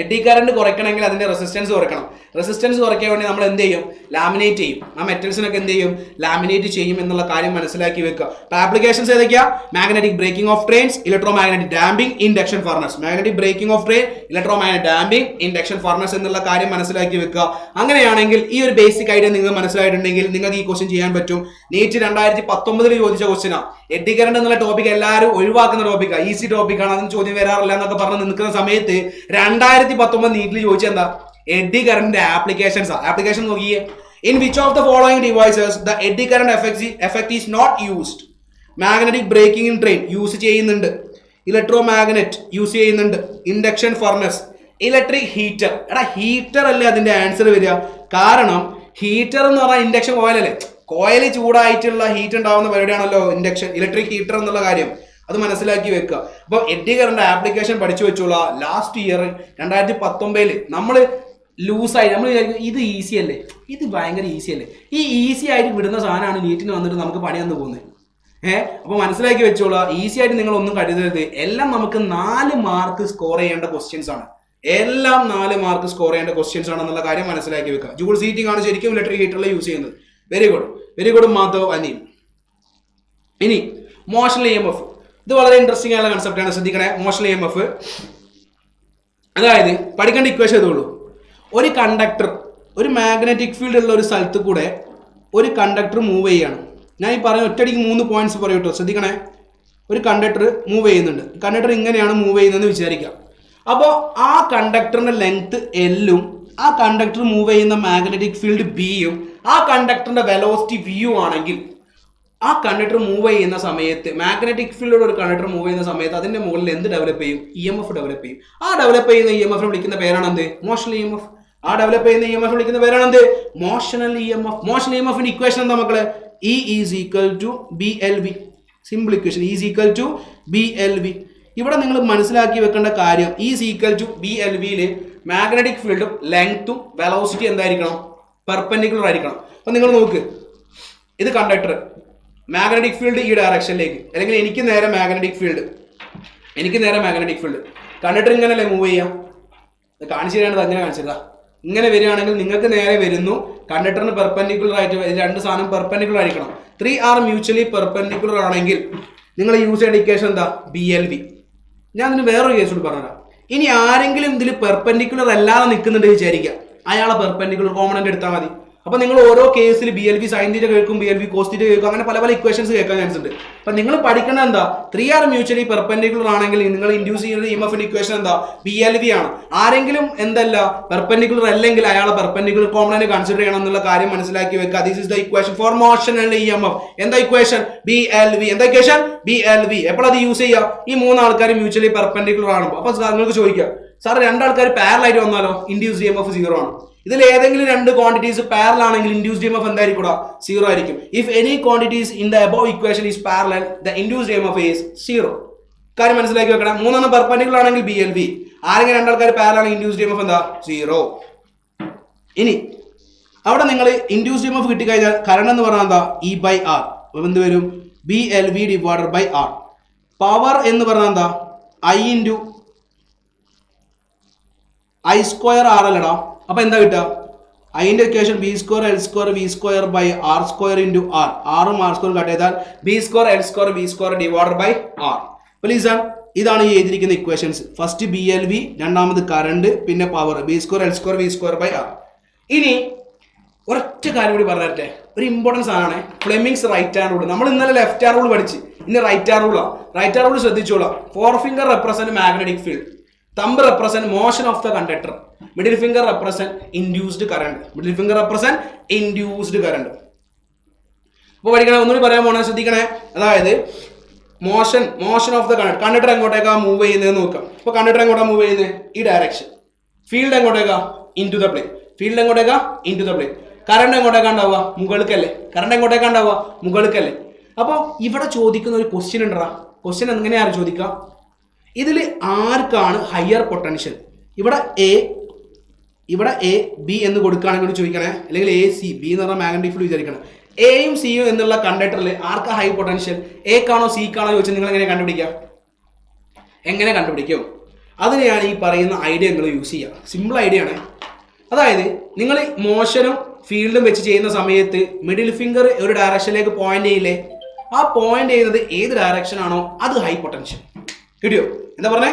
Eddy current കുറയ്ക്കണമെങ്കിൽ അതിന്റെ റെസിസ്റ്റൻസ് കുറയ്ക്കണം. റെസിസ്റ്റൻസ് കുറയ്ക്കാൻ വേണ്ടി നമ്മൾ എന്ത് ചെയ്യും? ലാമിനേറ്റ് ചെയ്യും. ആ മെറ്റൽസിനൊക്കെ എന്ത് ചെയ്യും? ലാമിനേറ്റ് ചെയ്യും എന്നുള്ള കാര്യം മനസ്സിലാക്കി വെക്കുക. അപ്പൊ ആപ്ലിക്കേഷൻസ് ഏതൊക്കെയാ? Magnetic braking of trains, electromagnetic damping, induction furnace. Magnetic braking of train, electromagnetic damping, induction furnace എന്നുള്ള കാര്യം മനസ്സിലാക്കി വെക്കുക. അങ്ങനെയാണെങ്കിൽ ഈ ഒരു ബേസിക് ഐഡിയ നിങ്ങൾ മനസ്സിലായിട്ടുണ്ടെങ്കിൽ നിങ്ങൾക്ക് ഈ ക്വസ്റ്റ്യൻ ചെയ്യാൻ പറ്റും. നീറ്റ് 2019 ചോദിച്ച ക്വസ്റ്റ്യനാ. എഡ്ഡി കറണ്ട് എന്നുള്ള ടോപ്പിക് എല്ലാവരും ഒഴിവാക്കുന്ന ടോപ്പിക്കാണ്, ഈസി ടോപ്പിക്കാണ്, അതിന് ചോദ്യം വരാറില്ല എന്നൊക്കെ പറഞ്ഞ് നിൽക്കുന്ന സമയത്ത് 2019 നീറ്റിൽ ചോദിച്ചത് എന്താ? എഡ്ഡി കറണ്ടിന്റെ ആപ്ലിക്കേഷൻസ്. ആപ്ലിക്കേഷൻ നോക്കിയേ. In which of the following devices the eddy current effect is not used? Magnetic braking in train use ചെയ്യുന്നുണ്ട്, ഇലക്ട്രോ മാഗ്നറ്റ് യൂസ് ചെയ്യുന്നുണ്ട്, ഇൻഡക്ഷൻ ഫർണസ്, ഇലക്ട്രിക് ഹീറ്റർ. എടാ ഹീറ്റർ അല്ലേ അതിന്റെ ആൻസർ വരിക? കാരണം ഹീറ്റർ എന്ന് പറഞ്ഞാൽ ഇൻഡക്ഷൻ കോയിലല്ലേ? കോയിൽ ചൂടായിട്ടുള്ള ഹീറ്റ് ഉണ്ടാവുന്ന പരിപാടിയാണല്ലോ ഇൻഡക്ഷൻ ഇലക്ട്രിക് ഹീറ്റർ എന്നുള്ള കാര്യം. അത് മനസ്സിലാക്കി വെക്കുക. അപ്പോൾ എഡ്ഡി കറണ്ട് ആപ്ലിക്കേഷൻ പഠിച്ചു വെച്ചോളാം. ലാസ്റ്റ് ഇയർ 2019 നമ്മൾ ലൂസായി നമ്മൾ വിചാരിക്കും ഇത് ഈസി അല്ലേ, ഇത് ഭയങ്കര ഈസി അല്ലേ, ഈ ഈസി ആയിട്ട് വിടുന്ന സാധനമാണ് നീറ്റിന് വന്നിട്ട് നമുക്ക് പണി തന്നു പോകുന്നത്. അപ്പോൾ മനസ്സിലാക്കി വെച്ചോളാം. ഈസി ആയിട്ട് നിങ്ങൾ ഒന്നും കരുതരുത്. എല്ലാം നമുക്ക് 4 മാർക്ക് സ്കോർ ചെയ്യേണ്ട ക്വസ്റ്റ്യൻസ് ആണ്. എല്ലാം 4 മാർക്ക് സ്കോർ ചെയ്യേണ്ട ക്വസ്റ്റ്യൻസ് ആണെന്നുള്ള കാര്യം മനസ്സിലാക്കി വെക്കുക. ജൂൾ സീറ്റിംഗ് ആണ് ശരിക്കും ഇലക്ട്രിക് ഹീറ്ററിൽ യൂസ് ചെയ്യുന്നത്. Very good, very good Madhav Anil. ഇനി മോഷണൽ EMF. ഇത് വളരെ ഇൻട്രസ്റ്റിംഗ് ആയുള്ള കൺസെപ്റ്റ് ആണ്. ശ്രദ്ധിക്കണേ. മോഷണൽ EMF അതായത് പഠിക്കേണ്ട ഇക്വേഷൻ ഇതുള്ളൂ. ഒരു കണ്ടക്ടർ ഒരു മാഗ്നറ്റിക് ഫീൽഡ് ഉള്ള ഒരു സ്ഥലത്ത് കൂടെ ഒരു കണ്ടക്ടർ മൂവ് ചെയ്യാണ്. ഞാൻ ഈ പറഞ്ഞ ഒറ്റയടിക്ക് 3 പോയിന്റ്സ് പറയും കേട്ടോ, ശ്രദ്ധിക്കണേ. ഒരു കണ്ടക്ടർ മൂവ് ചെയ്യുന്നുണ്ട്. കണ്ടക്ടർ ഇങ്ങനെയാണ് മൂവ് ചെയ്യുന്നതെന്ന് വിചാരിക്കാം. അപ്പോൾ ആ കണ്ടക്ടറിന്റെ ലെങ്ത് L-ഉം ആ കണ്ടക്ടർ മൂവ് ചെയ്യുന്ന മാഗ്നറ്റിക് ഫീൽഡ് B-യും ആ കണ്ടക്ടറിന്റെ വെലോസിറ്റി V-യും ആണെങ്കിൽ ആ കണ്ടക്ടർ മൂവ് ചെയ്യുന്ന സമയത്ത് മാഗ്നറ്റിക് ഫീൽഡിലൂടെ ഒരു കണ്ടക്ടർ മൂവ് ചെയ്യുന്ന സമയത്ത് അതിന്റെ മുകളിൽ എന്ത് ഡെവലപ്പ് ചെയ്യും? EMF ഡെവലപ്പ് ചെയ്യും. ആ ഡെവലപ്പ് ചെയ്യുന്ന EMF വിളിക്കുന്ന പേരാണ് എന്ത്? Motional EMF. ആ ഡെവലപ്പ് ചെയ്യുന്ന EMF വിളിക്കുന്ന പേരാണ് എന്ത്? Motional EMF. മോഷണൽ EMFന്റെ ഇക്വേഷൻ എന്താ മക്കളെ? E is equal to BLV. Simple equation. E is equal to BLV. ഇവിടെ നിങ്ങൾ മനസ്സിലാക്കി വെക്കേണ്ട കാര്യം E ഈസ് ഈക്വൽ ടു BLVയില് മാഗ്നറ്റിക് ഫീൽഡും ലെങ്ത്തും വെലോസിറ്റി എന്തായിരിക്കണം? പെർപെൻഡിക്കുലർ ആയിരിക്കണം. അപ്പൊ നിങ്ങൾ നോക്ക്, ഇത് കണ്ടക്ടർ, മാഗ്നറ്റിക് ഫീൽഡ് ഈ ഡയറക്ഷനിലേക്ക്, അല്ലെങ്കിൽ എനിക്ക് നേരെ മാഗ്നറ്റിക് ഫീൽഡ്, കണ്ടക്ടർ ഇങ്ങനെയല്ലേ മൂവ് ചെയ്യാം? കാണിച്ചു തരാണത് അങ്ങനെ കാണിച്ചതാ. ഇങ്ങനെ വരികയാണെങ്കിൽ നിങ്ങൾക്ക് നേരെ വരുന്നു, കണ്ടക്ടറിന് പെർപെൻഡിക്കുലർ ആയിട്ട് 2 സാധനം പെർപെൻഡിക്കുലർ ആയിരിക്കണം. 3 ആർ മ്യൂച്വലി പെർപെൻഡിക്കുലർ ആണെങ്കിൽ നിങ്ങൾ യൂസ് ചെയ്യേണ്ട ഇക്വേഷൻ എന്താ? BLV. ഞാൻ അതിന് വേറൊരു കേസ് കൂടി പറഞ്ഞുതരാം. ഇനി ആരെങ്കിലും ഇതിൽ പെർപെൻഡിക്കുലർ അല്ലാതെ നിൽക്കുന്നുണ്ട് വിചാരിക്കുക, അയാളെ പെർപെൻഡിക്കുലർ കോമ്പണന്റ് എടുത്താൽ മതി. അപ്പൊ നിങ്ങൾ ഓരോ കേസിൽ BLV സൈൻ തീറ്റ കേൾക്കും, BLV കോസ് തീറ്റ കേൾക്കും, അങ്ങനെ പല ഇക്വേഷൻസ് കേൾക്കാൻ ചാൻസ് ഉണ്ട്. അപ്പൊ നിങ്ങൾ പഠിക്കേണ്ടത് എന്താ? 3 ആർ മ്യൂച്വലി പെർപെൻഡിക്കുലർ ആണെങ്കിൽ നിങ്ങൾ ഇൻഡ്യൂസ് ചെയ്യുന്ന EMFന്റെ ഇക്വേഷൻ എന്താ? BLV ആണ്. ആരെങ്കിലും എന്തല്ല പെർപെൻഡിക്കുലർ അല്ലെങ്കിൽ അയാളെ പെർപെൻഡിക്കുലർ കോമ്പണന്റ് കൺസിഡർ ചെയ്യണം എന്നുള്ള കാര്യം മനസ്സിലാക്കി വെക്കുക. This is the equation for motional EMF. എന്താ ഇക്വേഷൻ? BLV. എന്താ ഇക്വേഷൻ? BLV. എപ്പോഴത് യൂസ് ചെയ്യുക? ഈ 3 ആൾക്കാർ മ്യൂച്വലി പെർപെൻഡിക്കുലർ ആണ്. അപ്പൊ നിങ്ങൾക്ക് ചോദിക്കുക, സാർ 2 ആൾക്കാർ പാരലൽ ആയിട്ട് വന്നാലോ? ഇൻഡ്യൂസ്ഡ് EMF 0 ആണ്. ഇതിൽ ഏതെങ്കിലും 2 ക്വാണ്ടിറ്റീസ് പാരലൽ ആണെങ്കിൽ ഇൻഡ്യൂസ്ഡ് EMF എന്തായിരിക്കും? 0 ആയിരിക്കും. If any quantities in the above equation is parallel the induced EMF is 0. കാര്യം മനസ്സിലാക്കി വെക്കണം. 3 പെർപെൻഡിക്കുലർ ആണെങ്കിൽ BLV, ആരെങ്കിലും 2 ആൾക്കാർ പാരലൽ ആണെങ്കിൽ ഇൻഡ്യൂസ്ഡ് EMF എന്താ? 0. ഇനി അവിടെ നിങ്ങൾ ഇൻഡ്യൂസ്ഡ് EMF കിട്ടിക്കഴിഞ്ഞാൽ കറണ്ട് എന്ന് പറഞ്ഞാൽ എന്താ? E/R. എന്ത് വരും? BLV divided by R. Power എന്ന് പറഞ്ഞാൽ എന്താ? I × I²R അപ്പൊ എന്താ കിട്ടുക? അതിന്റെ equation B² L² V² by R² into R. R ഉം R² കട്ട് ചെയ്താൽ B² L² V² divided by R. Please ഇതാണ് ഈ എഴുതിയിരിക്കുന്ന ഇക്വേഷൻസ്. ഫസ്റ്റ് BLV, രണ്ടാമത് കറണ്ട്, പിന്നെ പവർ B², L² V²/R. ഇനി ഒരൊറ്റ കാര്യം കൂടി പറഞ്ഞു തരട്ടെ, ഒരു ഇമ്പോർട്ടൻസ് ആണ് ഫ്ലെമിങ്സ് റൈറ്റ് ഹാൻഡ് റൂൾ. നമ്മൾ ഇന്നലെ ലെഫ്റ്റ് ഹാൻഡ് റൂൾ പഠിച്ച്, ഇന്ന് റൈറ്റ് ഹാൻഡ് റൂളാണ്. റൈറ്റ് ഹാൻഡ് റൂൾ ശ്രദ്ധിച്ചോളാം. 4 finger represent magnetic field, thumb represent motion of the conductor, middle finger represent induced current. അപ്പോൾ പഠിക്കണേ, ഒന്നുകൂടി പറയാൻ പോണേ, ശ്രദ്ധിക്കണേ. അതായത് മോഷൻ ഓഫ് ദ കണ്ടക്ടർ എങ്ങോട്ടേക്കാ മൂവ് ചെയ്യുന്നത് നോക്കാം. ഇപ്പോൾ കണ്ടക്ടർ എങ്ങോട്ടാ മൂവ് ചെയ്യുന്നത്? ഈ ഡയറക്ഷൻ. ഫീൽഡ് എങ്ങോട്ടേക്കാ? Into the plane. Current എങ്ങോട്ടേക്കാ ഉണ്ടാവുക? മുകൾക്കല്ലേ. അപ്പോൾ ഇവിടെ ചോദിക്കുന്ന ഒരു ക്വസ്റ്റ്യൻ ഉണ്ടോ? ക്വസ്റ്റ്യൻ എങ്ങനെയാണ് ചോദിക്കുക? ഇതിൽ ആർക്കാണ് ഹയർ പൊട്ടൻഷ്യൽ? ഇവിടെ എ ബി എന്ന് കൊടുക്കുകയാണെങ്കിൽ ചോദിക്കണേ, അല്ലെങ്കിൽ AC B എന്ന് പറഞ്ഞാൽ മാഗ്നറ്റിക് ഫീൽഡ് വിചാരിക്കണം. എയും സിയും എന്നുള്ള കണ്ടക്ടറിൽ ആർക്കാ ഹൈ പൊട്ടൻഷ്യൽ? എക്കാണോ സിക്കാണോ ചോദിച്ചാൽ നിങ്ങൾ എങ്ങനെ കണ്ടുപിടിക്കും? അതിനെയാണ് ഈ പറയുന്ന ഐഡിയ നിങ്ങൾ യൂസ് ചെയ്യുക. സിമ്പിൾ ഐഡിയ ആണ്. അതായത് നിങ്ങൾ മോഷനും ഫീൽഡും വെച്ച് ചെയ്യുന്ന സമയത്ത് മിഡിൽ ഫിംഗർ ഒരു ഡയറക്ഷനിലേക്ക് പോയിന്റ് ചെയ്യില്ലേ? ആ പോയിന്റ് ചെയ്യുന്നത് ഏത് ഡയറക്ഷൻ ആണോ അത് ഹൈ പൊട്ടൻഷ്യൽ. കിട്ടിയോ? എന്താ പറഞ്ഞേ?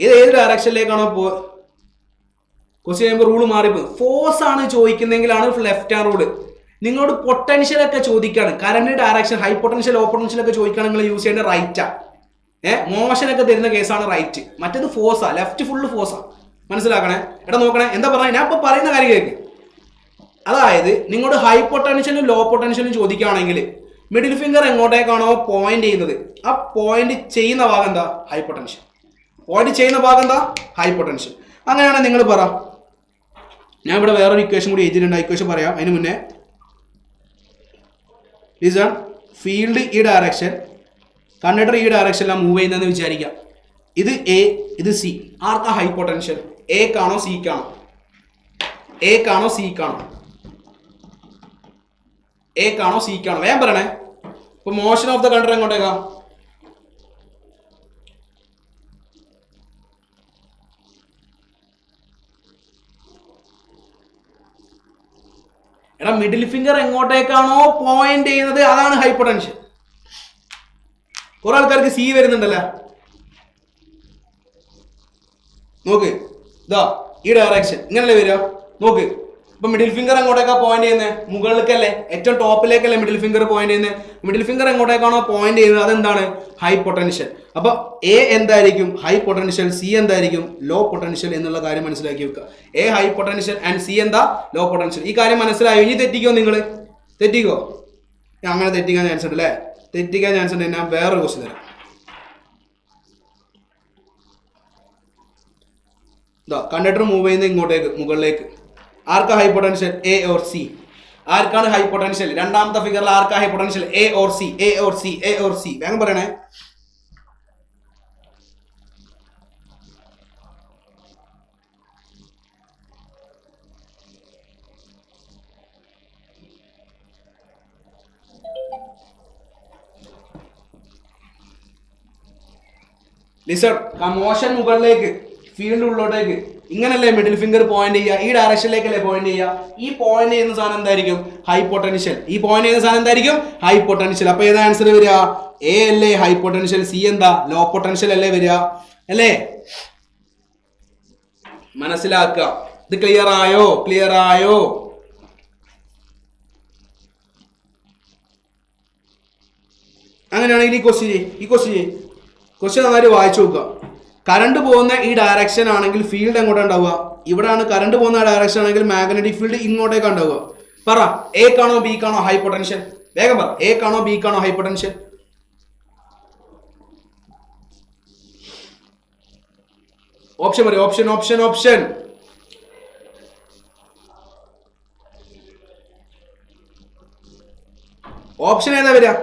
ഏത് ഡയറക്ഷനിലേക്കാണോ ക്വസ്റ്റ്യൻ ചെയ്യുമ്പോൾ റൂള് മാറിപ്പോകും. ഫോഴ്സ് ആണ് ചോദിക്കുന്നതെങ്കിലാണ് ലെഫ്റ്റ് ഹാൻഡ് റൂള്. നിങ്ങളോട് പൊട്ടൻഷ്യൽ ഒക്കെ ചോദിക്കുകയാണ്, current direction, high potential, low potential ഒക്കെ ചോദിക്കുകയാണ്, നിങ്ങൾ യൂസ് ചെയ്യേണ്ട റൈറ്റാ. മോഷൻ ഒക്കെ തരുന്ന കേസാണ് റൈറ്റ്. മറ്റേത് ഫോഴ്സാ, ലെഫ്റ്റ് ഫുള്ള് ഫോഴ്സാ. മനസ്സിലാക്കണേ. എടാ നോക്കണേ, എന്താ പറഞ്ഞ ഞാൻ ഇപ്പൊ പറയുന്ന കാര്യം കേൾക്ക്. അതായത് നിങ്ങളോട് ഹൈ പൊട്ടൻഷ്യലും ലോ പൊട്ടൻഷ്യലും ചോദിക്കുകയാണെങ്കിൽ മിഡിൽ ഫിംഗർ എങ്ങോട്ടേക്കാണോ പോയിന്റ് ചെയ്യുന്നത്, ആ പോയിന്റ് ചെയ്യുന്ന ഭാഗം എന്താ? High potential. അങ്ങനെയാണെങ്കിൽ നിങ്ങൾ പറ. ഞാൻ ഇവിടെ വേറൊരു ഇക്വേഷൻ കൂടി എഴുതിയിട്ടുണ്ട്. ഇക്വേഷൻ പറയാം. അതിന് മുന്നേ ലിസൺ. ഫീൽഡ് ഈ ഡയറക്ഷൻ, കണ്ടക്ടർ ഈ ഡയറക്ഷനിലാണ് മൂവ് ചെയ്യുന്നതെന്ന് വിചാരിക്കാം. ഇത് എ, ഇത് സി. ആർക്കാ ഹൈ പൊട്ടൻഷ്യൽ? എക്കാണോ സിക്കാണോ? വേഗം പറയണേ. ഇപ്പൊ മോഷൻ ഓഫ് ദ കണ്ടക്ടർ എങ്ങോട്ടേക്കാ? എടാ മിഡിൽ ഫിംഗർ എങ്ങോട്ടേക്കാണോ പോയിന്റ് ചെയ്യുന്നത് അതാണ് ഹൈ പൊട്ടൻഷ്യൽ. കുറെ ആൾക്കാർക്ക് സി വരുന്നുണ്ടല്ലോ. നോക്ക്, ഇതാ ഈ ഡയറക്ഷൻ ഇങ്ങനല്ലേ വരിക? നോക്ക്, ഇപ്പൊ മിഡിൽ ഫിംഗർ എങ്ങോട്ടേക്കാ പോയിന്റ് ചെയ്യുന്നത്? മുകളിലേക്കല്ലേ, ഏറ്റവും ടോപ്പിലേക്കല്ലേ മിഡിൽ ഫിംഗർ പോയിന്റ് ചെയ്യുന്നത്. മിഡിൽ ഫിംഗർ എങ്ങോട്ടേക്കാണോ പോയിന്റ് ചെയ്യുന്നത് അതെന്താണ്? High potential. അപ്പൊ എ എന്തായിരിക്കും? High potential. സി എന്തായിരിക്കും? ലോ പൊട്ടൻഷ്യൽ എന്നുള്ള കാര്യം മനസ്സിലാക്കി വെക്കുക. A high potential and C എന്താ? Low potential. ഈ കാര്യം മനസ്സിലായോ? ഇനി തെറ്റിക്കോ? അങ്ങനെ തെറ്റിക്കാൻ ചാൻസ് ഉണ്ട് അല്ലേ? ഞാൻ വേറൊരു ക്വസ്റ്റ്യൻ തരാം. കണ്ടക്ടർ മൂവ് ചെയ്യുന്നത് ഇങ്ങോട്ടേക്ക്, മുകളിലേക്ക്. ആർക്കാ high potential? A or C. ആർക്കാണ് ഹൈ പൊട്ടൻഷ്യൽ? രണ്ടാമത്തെ ഫിഗറിൽ ആർക്കാ high potential? A or C. വേഗം പറയണേ. ലിസൺ. മോഷൻ മുകളിലേക്ക്, ഫീൽഡ് ഉള്ളോട്ടേക്ക്. ഇങ്ങനല്ലേ മിഡിൽ ഫിംഗർ പോയിന്റ് ചെയ്യുക? ഈ ഡയറക്ഷനിലേക്കല്ലേ പോയിന്റ് ചെയ്യുക? ഈ പോയിന്റ് ചെയ്യുന്ന സാധനം എന്തായിരിക്കും? High potential. അപ്പൊ ഏതാ ആൻസർ വരിക? എ അല്ലേ ഹൈ പൊട്ടൻഷ്യൽ, സി എന്താ? ലോ പൊട്ടൻഷ്യൽ അല്ലേ വരിക? അല്ലേ? മനസ്സിലാക്കുക. ഇത് ക്ലിയർ ആയോ? അങ്ങനെയാണെങ്കിൽ ഈ ക്വസ്റ്റ്യൻ നന്നായിട്ട് വായിച്ചു നോക്കുക. കറണ്ട് പോകുന്ന ഈ ഡയറക്ഷൻ ആണെങ്കിൽ ഫീൽഡ് എങ്ങോട്ടാണ് ഉണ്ടാവുക? ഇവിടെയാണ് കറണ്ട് പോകുന്ന ഡയറക്ഷൻ ആണെങ്കിൽ മാഗ്നറ്റിക് ഫീൽഡ് ഇങ്ങോട്ടേക്കാണ് ഉണ്ടാവുക. പറ, എക്കാണോ ബിക്കാണോ ഹൈ പൊട്ടൻഷ്യൽ? വേഗം പറ, എക്കാണോ ബിക്കാണോ ഹൈ പൊട്ടൻഷ്യൽ? ഓപ്ഷൻ പറയും. ഓപ്ഷൻ ഏതാ വരിക?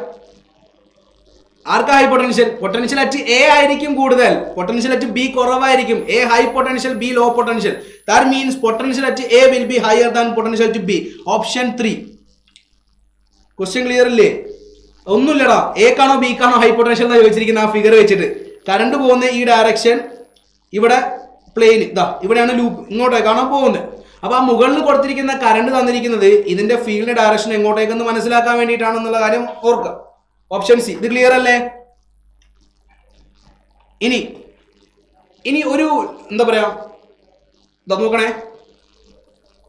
ആർക്കാ high potential? Potential at A ആയിരിക്കും കൂടുതൽ, പൊട്ടൻഷ്യൽ അറ്റ് ബി കുറവായിരിക്കും. A high potential, B low potential. That means potential at A will be higher than potential at B. Option 3. Question clear ഇല്ലേ? ഒന്നുമില്ലടാ. എക്കാണോ ബിക്കാണോ ഹൈ പൊട്ടൻഷ്യൽ എന്നാ ചോദിച്ചിരിക്കുന്ന ആ figure വെച്ചിട്ട്. കറണ്ട് പോകുന്ന ഈ ഡയറക്ഷൻ, ഇവിടെ പ്ലെയിൻ, ഇതാ ഇവിടെയാണ് ലൂപ്പ്, ഇങ്ങോട്ടേക്കാണോ പോകുന്നത്. അപ്പൊ ആ മുകളിൽ കൊടുത്തിരിക്കുന്ന കറണ്ട് തന്നിരിക്കുന്നത് ഇതിന്റെ ഫീൽഡ് ഡയറക്ഷൻ എങ്ങോട്ടേക്കെന്ന് മനസ്സിലാക്കാൻ വേണ്ടിയിട്ടാണെന്നുള്ള കാര്യം ഓർക്കുക. Option C. ഇത് ക്ലിയർ അല്ലേ? ഇനി ഇനി ഒരു എന്താ പറയാ നോക്കണേ,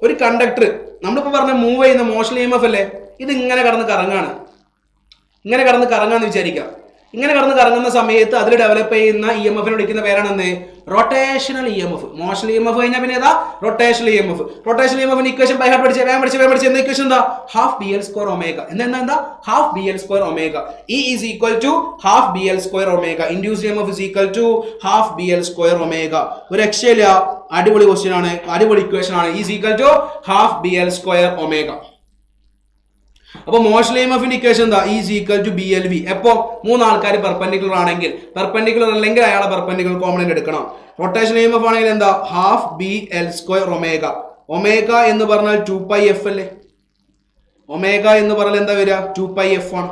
ഒരു കണ്ടക്ടർ നമ്മളിപ്പോൾ പറഞ്ഞ മൂവ് ചെയ്യുന്ന മോഷൻ EMF അല്ലേ, ഇത് ഇങ്ങനെ കടന്ന് കറങ്ങാന്ന് വിചാരിക്കാം. ഇങ്ങനെ കടന്ന് കറങ്ങുന്ന സമയത്ത് അതിൽ ഡെവലപ്പ് ചെയ്യുന്ന EMF വിളിക്കുന്ന പേരാണെന്ന് റൊട്ടേഷണൽ EMF. മോഷൻ EMF കഴിഞ്ഞാൽ പിന്നെ ഏതാ rotational EMF. Rotational EMF equation by heart പഠിച്ച എന്താ ഇക്വേഷൻ എന്താ ഹാഫ് BL സ്ക്വയർ ഒമേഗ. എന്താ half BL square omega. E is equal to half BL square omega. Induced EMF is equal to half BL square omega. ഒരു രക്ഷയില്ല, അടിപൊളി question ആണ്, അടിപൊളി equation ആണ്. is equal to half BL square omega. അപ്പോൾ motion EMFന്റെ equation എന്താ? Is equal to BLV. എപ്പോ മൂന്ന് ആൾക്കാർ പെർപെൻഡിക്കുലർ ആണെങ്കിൽ, പെർപെൻഡിക്കുലർ അല്ലെങ്കിൽ അയാളെ പെർപെൻഡിക്കുലർ കോമ്പണന്റ് എടുക്കണം. റൊട്ടേഷൻ EMF ആണെങ്കിൽ എന്താ? Half BL square omega. Omega എന്ന് പറഞ്ഞാൽ 2πf അല്ലേ? ഒമേഗ എന്ന് പറഞ്ഞാൽ എന്താ വരിക? 2πf ആണ്.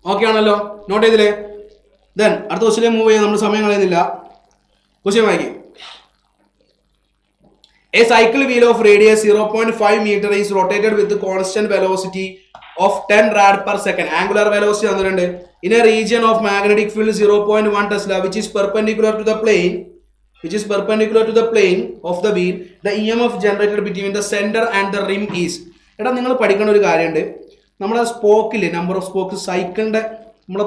ഓക്കെ ആണല്ലോ, നോട്ട് ചെയ്തില്ലേ? ദെൻ അടുത്ത ക്വസ്റ്റ്യൻ മൂവ് ചെയ്യാൻ നമ്മൾ സമയം കളയുന്നില്ല. ക്വസ്റ്റ്യൻ വായിക്കും. A cycle wheel of radius 0.5 meter is rotated with the constant velocity of 10 rad per second. Angular velocity തന്നിട്ടുണ്ട്. In a region of magnetic field 0.1 Tesla which is perpendicular to the plane of the wheel, the EMF generated between the center and the rim is. എടാ നിങ്ങൾ പഠിക്കേണ്ട ഒരു കാര്യമുണ്ട്. നമ്മുടെ സ്പോക്കില് number of spoke സൈക്കിളിന്റെ നമ്മളെ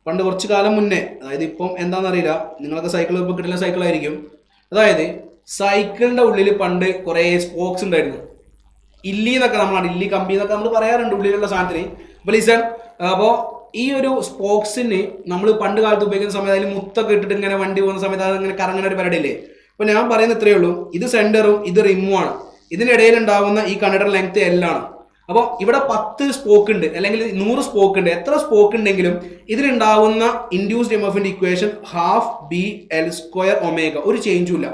പണ്ട് കുറച്ച് കാലം മുന്നേ, അതായത് ഇപ്പം എന്താണെന്നറിയില്ല, നിങ്ങളൊക്കെ സൈക്കിൾ ഇപ്പോൾ കിട്ടുന്ന സൈക്കിളായിരിക്കും. അതായത് സൈക്കിളിൻ്റെ ഉള്ളിൽ പണ്ട് കുറേ സ്പോക്സ് ഉണ്ടായിരുന്നു. ഇല്ലി എന്നൊക്കെ നമ്മളാണ്, ഇല്ലി കമ്പി എന്നൊക്കെ നമ്മൾ പറയാറുണ്ട് ഉള്ളിലുള്ള സാധനത്തിന്. അപ്പോൾ ലിസൺ, അപ്പോൾ ഈ ഒരു സ്പോക്സിന് നമ്മൾ പണ്ട് കാലത്ത് ഉപയോഗിക്കുന്ന സമയത്ത് അതിൽ മുത്തൊക്കെ ഇട്ടിട്ട് ഇങ്ങനെ വണ്ടി പോകുന്ന സമയത്ത് അത് ഇങ്ങനെ കറങ്ങുന്ന ഒരു പരിപാടിയില്ലേ. അപ്പോൾ ഞാൻ പറയുന്നത് ഇത്രയേ ഉള്ളൂ, ഇത് സെൻറ്ററും ഇത് റിമ്മുമാണ്. ഇതിനിടയിൽ ഉണ്ടാകുന്ന ഈ കണ്ടക്ടർ ലെങ്ത് L ആണ്. അപ്പോൾ ഇവിടെ 10 സ്പോക്ക് ഉണ്ട് അല്ലെങ്കിൽ 100 സ്പോക്ക് ഉണ്ട്. എത്ര സ്പോക്ക് ഉണ്ടെങ്കിലും ഇതിലുണ്ടാവുന്ന ഇൻഡ്യൂസ്ഡ് EMFന്റെ equation half BL square omega, ഒരു ചേഞ്ചും ഇല്ല.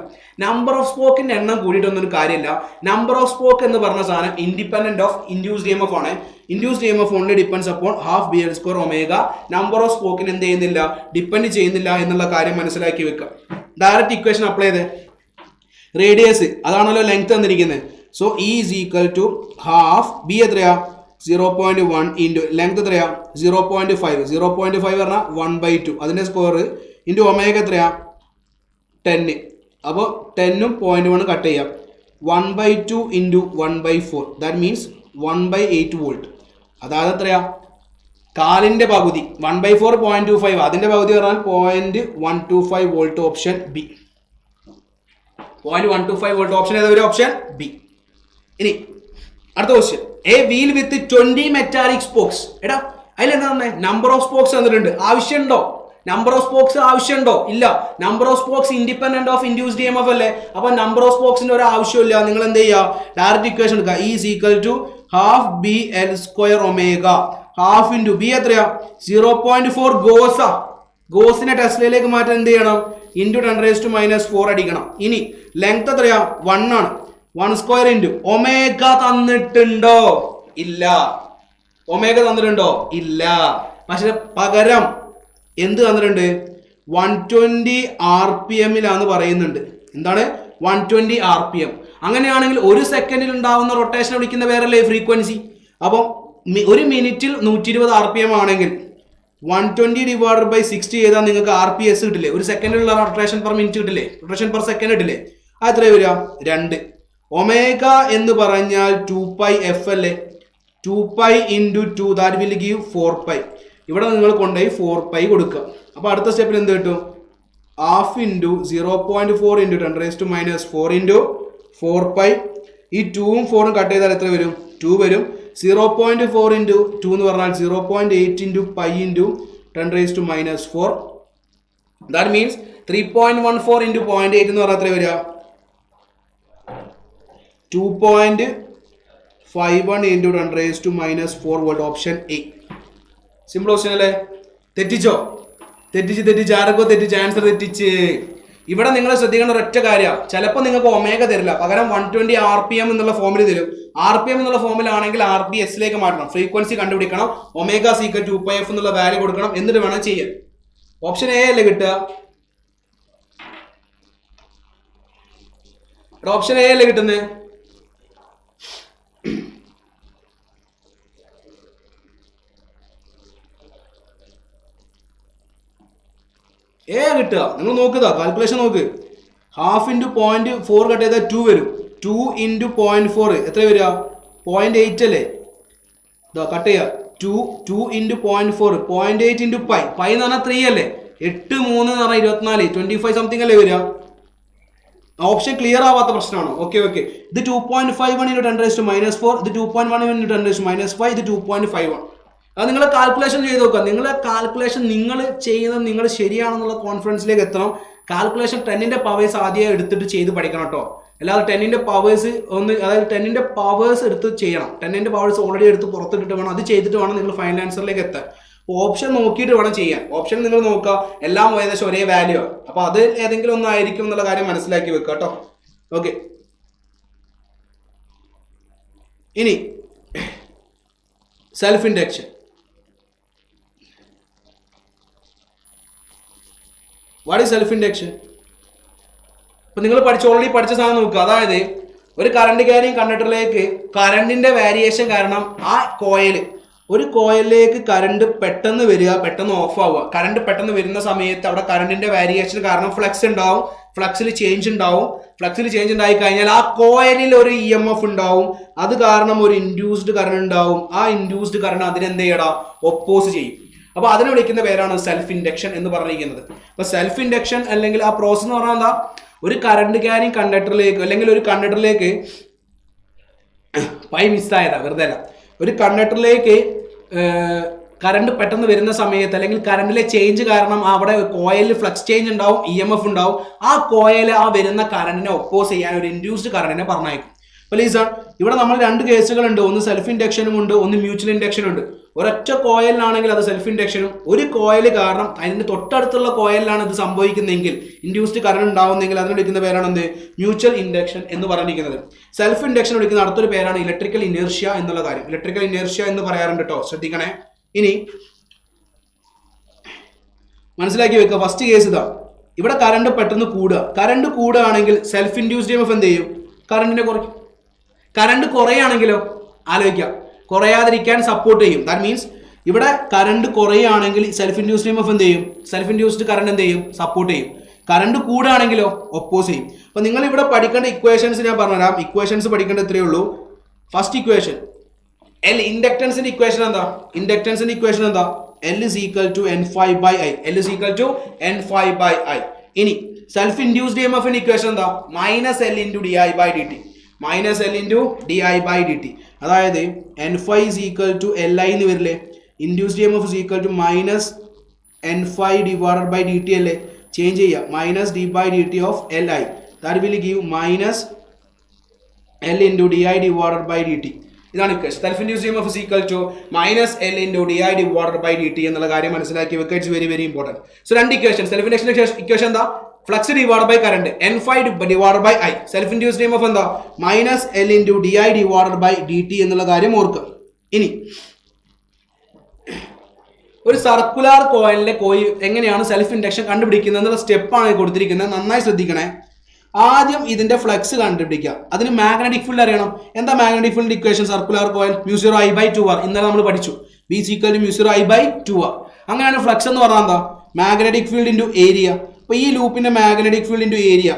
നമ്പർ ഓഫ് സ്പോക്കിന്റെ എണ്ണം കൂടിയിട്ടൊന്നും കാര്യമില്ല. നമ്പർ ഓഫ് സ്പോക്ക് എന്ന് പറഞ്ഞ സാധനം ഇൻഡിപെൻഡന്റ് ഓഫ് ഇൻഡ്യൂസ്ഡ് EMF ആണ്. Induced EMF only depends upon half BL square omega. Number of സ്പോക്കിന് എന്ത് ചെയ്യുന്നില്ല, ഡിപ്പെൻഡ് ചെയ്യുന്നില്ല എന്നുള്ള കാര്യം മനസ്സിലാക്കി വെക്കുക. ഡയറക്റ്റ് ഇക്വേഷൻ അപ്ലൈ ചെയ്ത് റേഡിയസ് അതാണല്ലോ ലെങ്ത് തന്നിരിക്കുന്നത്. So E is equal to half B എത്രയാ 0.1 ഇൻറ്റു ലെങ്ത് എത്രയാ 0.5. 0.5 പറഞ്ഞാൽ 1/2 അതിൻ്റെ സ്ക്വയർ ഇൻറ്റു ഒമേഗ എത്രയാ 10. അപ്പോൾ 10ഉം 0.1 കട്ട് ചെയ്യാം. 1/2 ഇൻറ്റു 1/4 ദാറ്റ് മീൻസ് 1/8 വോൾട്ട്. അതായത് എത്രയാ കാലിൻ്റെ പകുതി. 1/4 0.25, അതിൻ്റെ പകുതി പറഞ്ഞാൽ 0.125 volt. Option B. 0.125 volt option ഏതാ വരും? Option B. ഇനി അടുത്ത question. A wheel with 20 metallic spokes. എടാ അതിലെന്താ തന്നെ നമ്പർ ഓഫ് സ്പോക്സ് തന്നിട്ടുണ്ട്. ആവശ്യമുണ്ടോ? നമ്പർ ഓഫ് സ്പോക്സ് ആവശ്യമുണ്ടോ? ഇല്ല. Number of spokes independent of induced EMF അല്ലേ. അപ്പൊ നമ്പർ ഓഫ് സ്പോക്സിന്റെ ഒരു ആവശ്യമില്ല. നിങ്ങൾ എന്ത് ചെയ്യുക? ഡയറക്റ്റ് ഇക്വേഷൻ എടുക്കുക. E is equal to half BL square omega. Half into B എത്രയാ 0.4 ഗോസാ. ഗോസിനെ ടെസ്ലയിലേക്ക് മാറ്റാൻ എന്ത് ചെയ്യണം? ഇൻറ്റു 10⁻⁻⁴ അടിക്കണം. ഇനി ലെങ്ത് എത്രയാ 1 ആണ്. 1 സ്ക്വയർ ഇൻറ്റു ഒമേഗ തന്നിട്ടുണ്ടോ? ഇല്ല. ഒമേഗ തന്നിട്ടുണ്ടോ? ഇല്ല. പക്ഷെ പകരം എന്ത് തന്നിട്ടുണ്ട്? 120 RPM പറയുന്നുണ്ട്. എന്താണ്? 120 RPM. അങ്ങനെയാണെങ്കിൽ ഒരു സെക്കൻഡിൽ ഉണ്ടാവുന്ന റൊട്ടേഷൻ വിളിക്കുന്ന പേരല്ലേ ഫ്രീക്വൻസി. അപ്പം ഒരു മിനിറ്റിൽ 120 RPM ആണെങ്കിൽ 120 ഡിവൈഡഡ് ബൈ 60 ചെയ്താൽ നിങ്ങൾക്ക് RPS കിട്ടില്ലേ? ഒരു സെക്കൻഡിലുള്ള റൊട്ടേഷൻ പെർ മിനിറ്റ് കിട്ടില്ലേ? റൊട്ടേഷൻ പെർ സെക്കൻഡ് കിട്ടില്ലേ? അത് എത്രയാണ് വരിക? 2. ഒമേഗ എന്ന് പറഞ്ഞാൽ 2πf അല്ലേ. 2π ഇൻറ്റു 2 ദാറ്റ് വിൽ ഗീവ് 4π. ഇവിടെ നിങ്ങൾ കൊണ്ടുപോയി 4π കൊടുക്കുക. അപ്പോൾ അടുത്ത സ്റ്റെപ്പിൽ എന്ത് കിട്ടും? Half into 0.4 into 10⁻⁴ into 4π. ഈ 2ഉം 4ഉം കട്ട് ചെയ്താൽ എത്ര വരും? 2 വരും. 0.4 ഇൻറ്റു 2 എന്ന് പറഞ്ഞാൽ 0.8 into π into 10⁻⁴. That means 3.14 into 0.8 എന്ന് പറഞ്ഞാൽ എത്ര വരിക? 2.51 into 10⁻⁴ volt. Option A. Simple question അല്ലേ? തെറ്റിച്ചോ? തെറ്റിച്ച് ആരൊക്കെ തെറ്റിച്ച് ആൻസർ തെറ്റിച്ച്. ഇവിടെ നിങ്ങൾ ശ്രദ്ധിക്കേണ്ട ഒരൊറ്റ കാര്യമാണ്, ചിലപ്പോൾ നിങ്ങൾക്ക് ഒമേഗ തരില്ല, പകരം 120 RPM എന്നുള്ള ഫോമിൽ തരും. RPM എന്നുള്ള ഫോമിലാണെങ്കിൽ RPSലേക്ക് മാറ്റണം, ഫ്രീക്വൻസി കണ്ടുപിടിക്കണം, ഒമേഗ സീക്ക 2πf എന്നുള്ള വാല്യൂ കൊടുക്കണം, എന്നിട്ട് വേണം ചെയ്യാൻ. ഓപ്ഷൻ എ അല്ലേ കിട്ടുക? ഓപ്ഷൻ എ അല്ലേ കിട്ടുന്നത്? നിങ്ങൾ നോക്കുക, കാൽക്കുലേഷൻ നോക്ക്. 1/2 into 0.4 കട്ട് ചെയ്താൽ 2 വരും. 2 into 0.4 എത്ര വരിക? 0.8 അല്ലേ? ഇതാ കട്ട് ചെയ്യുക. 2 into 0.4 0.8 into പൈ എന്ന് പറഞ്ഞാൽ 3 അല്ലേ? 8 3 എന്ന് പറഞ്ഞാൽ 24 25 സംതിങ് അല്ലേ വരിക? ഓപ്ഷൻ ക്ലിയർ ആവാത്ത പ്രശ്നമാണോ? ഓക്കെ. ഇത് 2.51 into 10⁻⁻4, ഇത് 2.1 into 10⁻⁵, ഇത് 2.51. അത് നിങ്ങൾ കാൽക്കുലേഷൻ ചെയ്ത് നോക്കുക. നിങ്ങളെ കാൽക്കുലേഷൻ നിങ്ങൾ ചെയ്യുന്നത് നിങ്ങൾ ശരിയാണെന്നുള്ള കോൺഫിഡൻസിലേക്ക് എത്തണം. കാൽക്കുലേഷൻ 10ന്റെ പവേഴ്സ് ആദ്യം എടുത്തിട്ട് ചെയ്ത് പഠിക്കണം കേട്ടോ. അല്ലാതെ 10ന്റെ പവേഴ്സ് അതായത് 10ന്റെ പവേഴ്സ് എടുത്ത് ചെയ്യണം. 10ന്റെ പവേഴ്സ് ഓൾറെഡി എടുത്ത് പുറത്തിട്ടിട്ട് വേണം, അത് ചെയ്തിട്ട് വേണം നിങ്ങൾ ഫൈനൽ ആൻസറിലേക്ക് എത്താൻ. ഓപ്ഷൻ നോക്കിയിട്ട് വേണം ചെയ്യാൻ. ഓപ്ഷൻ നിങ്ങൾ നോക്കുക, എല്ലാം ഏകദേശം ഒരേ വാല്യൂ ആണ്. അപ്പൊ അത് ഏതെങ്കിലും ഒന്നായിരിക്കും എന്നുള്ള കാര്യം മനസ്സിലാക്കി വെക്കുക കേട്ടോ. ഓക്കെ, ഇനി self induction. What is self induction? ഇപ്പൊ നിങ്ങൾ ഓൾറെഡി പഠിച്ച സാധനം നോക്കുക. അതായത് ഒരു കറണ്ട് ക്യാരിങ് കണ്ടക്ടറിലേക്ക് കറണ്ടിന്റെ വേരിയേഷൻ കാരണം ആ ഒരു കോയിലിലേക്ക് കറണ്ട് പെട്ടെന്ന് വരിക, പെട്ടെന്ന് ഓഫ് ആവുക. കറണ്ട് പെട്ടെന്ന് വരുന്ന സമയത്ത് അവിടെ കറണ്ടിന്റെ വേരിയേഷൻ കാരണം ഫ്ലക്സ് ഉണ്ടാവും, ഫ്ലക്സിൽ ചേഞ്ച് ഉണ്ടാവും. ഫ്ലക്സിൽ ചേഞ്ച് ഉണ്ടായി കഴിഞ്ഞാൽ ആ കോയിലിൽ ഒരു EMF ഉണ്ടാവും. അത് കാരണം ഒരു ഇൻഡ്യൂസ്ഡ് കറണ്ട് ഉണ്ടാവും. ആ ഇൻഡ്യൂസ്ഡ് കറണ്ട് അതിനെന്ത് ചെയ്യടാ? ഒപ്പോസ് ചെയ്യും. അപ്പൊ അതിനെ വിളിക്കുന്ന പേരാണ് സെൽഫ് ഇൻഡക്ഷൻ എന്ന് പറഞ്ഞിരിക്കുന്നത്. അപ്പൊ സെൽഫ് ഇൻഡക്ഷൻ അല്ലെങ്കിൽ ആ പ്രോസസ് എന്ന് പറഞ്ഞാൽ എന്താ? ഒരു കറണ്ട് ക്യാരിങ് കണ്ടക്ടറിലേക്ക് അല്ലെങ്കിൽ ഒരു കണ്ടക്ടറിലേക്ക് പൈ മിസ്സായതാ, വെറുതെ അല്ല. ഒരു കണ്ടക്ടറിലേക്ക് കറണ്ട് പെട്ടെന്ന് വരുന്ന സമയത്ത് അല്ലെങ്കിൽ കറണ്ടിലെ ചേഞ്ച് കാരണം അവിടെ കോയിലിൽ ഫ്ലക്സ് ചേഞ്ച് ഉണ്ടാവും, EMF ഉണ്ടാവും. ആ കോയിൽ ആ വരുന്ന കറണ്ടിനെ ഒപ്പോസ് ചെയ്യാൻ ഒരു ഇൻഡ്യൂസ്ഡ് കറണ്ടിനെ പറഞ്ഞയക്കും. പ്ലീസ്, ഇവിടെ നമ്മൾ 2 കേസുകളുണ്ട്. ഒന്ന് സെൽഫ് ഇൻഡക്ഷനും ഉണ്ട്, ഒന്ന് മ്യൂച്വൽ ഇൻഡക്ഷനും ഉണ്ട്. ഒരൊറ്റ കോയിലാണെങ്കിൽ അത് സെൽഫ് ഇൻഡക്ഷനും, ഒരു കോയിൽ കാരണം അതിന്റെ തൊട്ടടുത്തുള്ള കോയിലാണ് ഇത് സംഭവിക്കുന്നതെങ്കിൽ ഇൻഡ്യൂസ്ഡ് കറണ്ട് ഉണ്ടാവുന്നെങ്കിൽ അതിന് വിളിക്കുന്ന പേരാണ് എന്ത്? മ്യൂച്വൽ ഇൻഡക്ഷൻ എന്ന് പറഞ്ഞിരിക്കുന്നത്. സെൽഫ് ഇൻഡക്ഷൻ വിളിക്കുന്ന അടുത്തൊരു പേരാണ് ഇലക്ട്രിക്കൽ ഇനേർഷ്യ എന്നുള്ള കാര്യം. ഇലക്ട്രിക്കൽ ഇനേർഷ്യ എന്ന് പറയാറുണ്ട് കേട്ടോ, ശ്രദ്ധിക്കണേ. ഇനി മനസ്സിലാക്കി വെക്കുക. ഫസ്റ്റ് കേസ് ഇതാ, ഇവിടെ കറണ്ട് പെട്ടെന്ന് കൂടുക. കറണ്ട് കൂടുകയാണെങ്കിൽ സെൽഫ് ഇൻഡ്യൂസ്ഡ് EMF എന്ത് ചെയ്യും? കറണ്ടിനെ കുറയ്ക്കും. കറണ്ട് കുറയാണെങ്കിലോ ആലോചിക്കാം, കുറയാതിരിക്കാൻ സപ്പോർട്ട് ചെയ്യും. ദാറ്റ് മീൻസ് ഇവിടെ കറണ്ട് കുറയുകയാണെങ്കിൽ സെൽഫ് ഇൻഡ്യൂസ്ഡ് EMF എന്ത് ചെയ്യും? സെൽഫ് ഇൻഡ്യൂസ്ഡ് കറണ്ട് എന്ത് ചെയ്യും? സപ്പോർട്ട് ചെയ്യും. കറണ്ട് കൂടുകയാണെങ്കിലോ ഒപ്പോസ് ചെയ്യും. അപ്പൊ നിങ്ങൾ ഇവിടെ പഠിക്കേണ്ട ഇക്വേഷൻസ് ഞാൻ പറഞ്ഞുതരാം. ഇക്വേഷൻസ് പഠിക്കേണ്ട ഇത്രയേ ഉള്ളൂ. ഫസ്റ്റ് ഇക്വേഷൻ ഇൻഡക്ടൻസിന്റെ ഇക്വേഷൻ എന്താ? ഇൻഡക്ടൻസിന്റെ ഇക്വേഷൻ എന്താ? L is equal to N∅/I. L is equal to N∅/I. ഇനി സെൽഫ് ഇൻഡ്യൂസ്ഡ് EMF ഇക്വേഷൻ എന്താ? -L into di/dt. -L into di/dt. അതായത് N∅ is equal to Li എന്ന് വരില്ലേ? Induced EMF is equal to -N∅/dt അല്ലേ? Change ചെയ്യുക, -d/dt of Li. That will give -L into di/dt. ഇതാണ് equation. Self induced EMF is equal to -L into di/dt എന്നുള്ള കാര്യം മനസ്സിലാക്കി വെക്കുക. It's very very important. So 2 equation. Self induction equation എന്താ? Flux divide by current N∅ divide by I. Self induced EMF എന്താ? -L into di/dt എന്നുള്ള കാര്യം ഓർക്കുക. ഇനി ഒരു സർക്കുലർ കോയിലിന്റെ എങ്ങനെയാണ് സെൽഫ് ഇൻഡക്ഷൻ കണ്ടുപിടിക്കുന്നത് എന്നുള്ള സ്റ്റെപ്പാണ് കൊടുത്തിരിക്കുന്നത്. നന്നായി ശ്രദ്ധിക്കണേ. ആദ്യം ഇതിന്റെ ഫ്ലക്സ് കണ്ടുപിടിക്കുക. അതിന് മാഗ്നറ്റിക് ഫീൽഡ് അറിയണം. എന്താ magnetic field equation? Circular coil μ0I/2r. ഇന്നലെ നമ്മൾ പഠിച്ചു. B is equal to μ0I/2r. അങ്ങനെയാണ് ഫ്ലക്സ് എന്ന് പറഞ്ഞാൽ എന്താ? Magnetic field into area. അപ്പൊ ഈ ലൂപ്പിന്റെ magnetic field into area,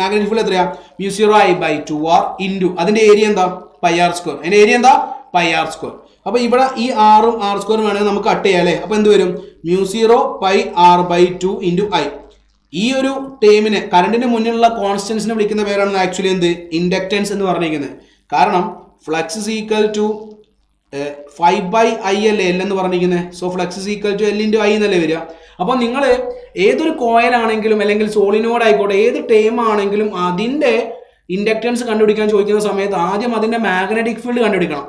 magnetic field എത്രയാ? μ0I/2r ഇൻറ്റു അതിന്റെ ഏരിയ എന്താ? πr². അതിന്റെ ഏരിയ എന്താ? πr². അപ്പൊ ഇവിടെ ഈ r-ഉം r² വേണമെങ്കിൽ നമുക്ക് കട്ട് ചെയ്യാം അല്ലേ? അപ്പൊ എന്ത് വരും? μ0πr/2 into I. ഈ ഒരു ടേമിനെ കറണ്ടിന് മുന്നിലുള്ള കോൺസ്റ്റൻസിനെ വിളിക്കുന്ന പേരാണ് ആക്ച്വലി എന്ത്? ഇൻഡക്റ്റൻസ് എന്ന് പറഞ്ഞിരിക്കുന്നത്. കാരണം flux is equal to 5/I അല്ലേ L എന്ന് പറഞ്ഞിരിക്കുന്നത്. So flux is equal to L into I എന്നല്ലേ വരിക. അപ്പോൾ നിങ്ങൾ ഏതൊരു കോയിലാണെങ്കിലും അല്ലെങ്കിൽ സോളിനോഡ് ആയിക്കോട്ടെ, ഏത് ടേം ആണെങ്കിലും അതിന്റെ ഇൻഡക്റ്റൻസ് കണ്ടുപിടിക്കാൻ ചോദിക്കുന്ന സമയത്ത് ആദ്യം അതിന്റെ മാഗ്നറ്റിക് ഫീൽഡ് കണ്ടുപിടിക്കണം,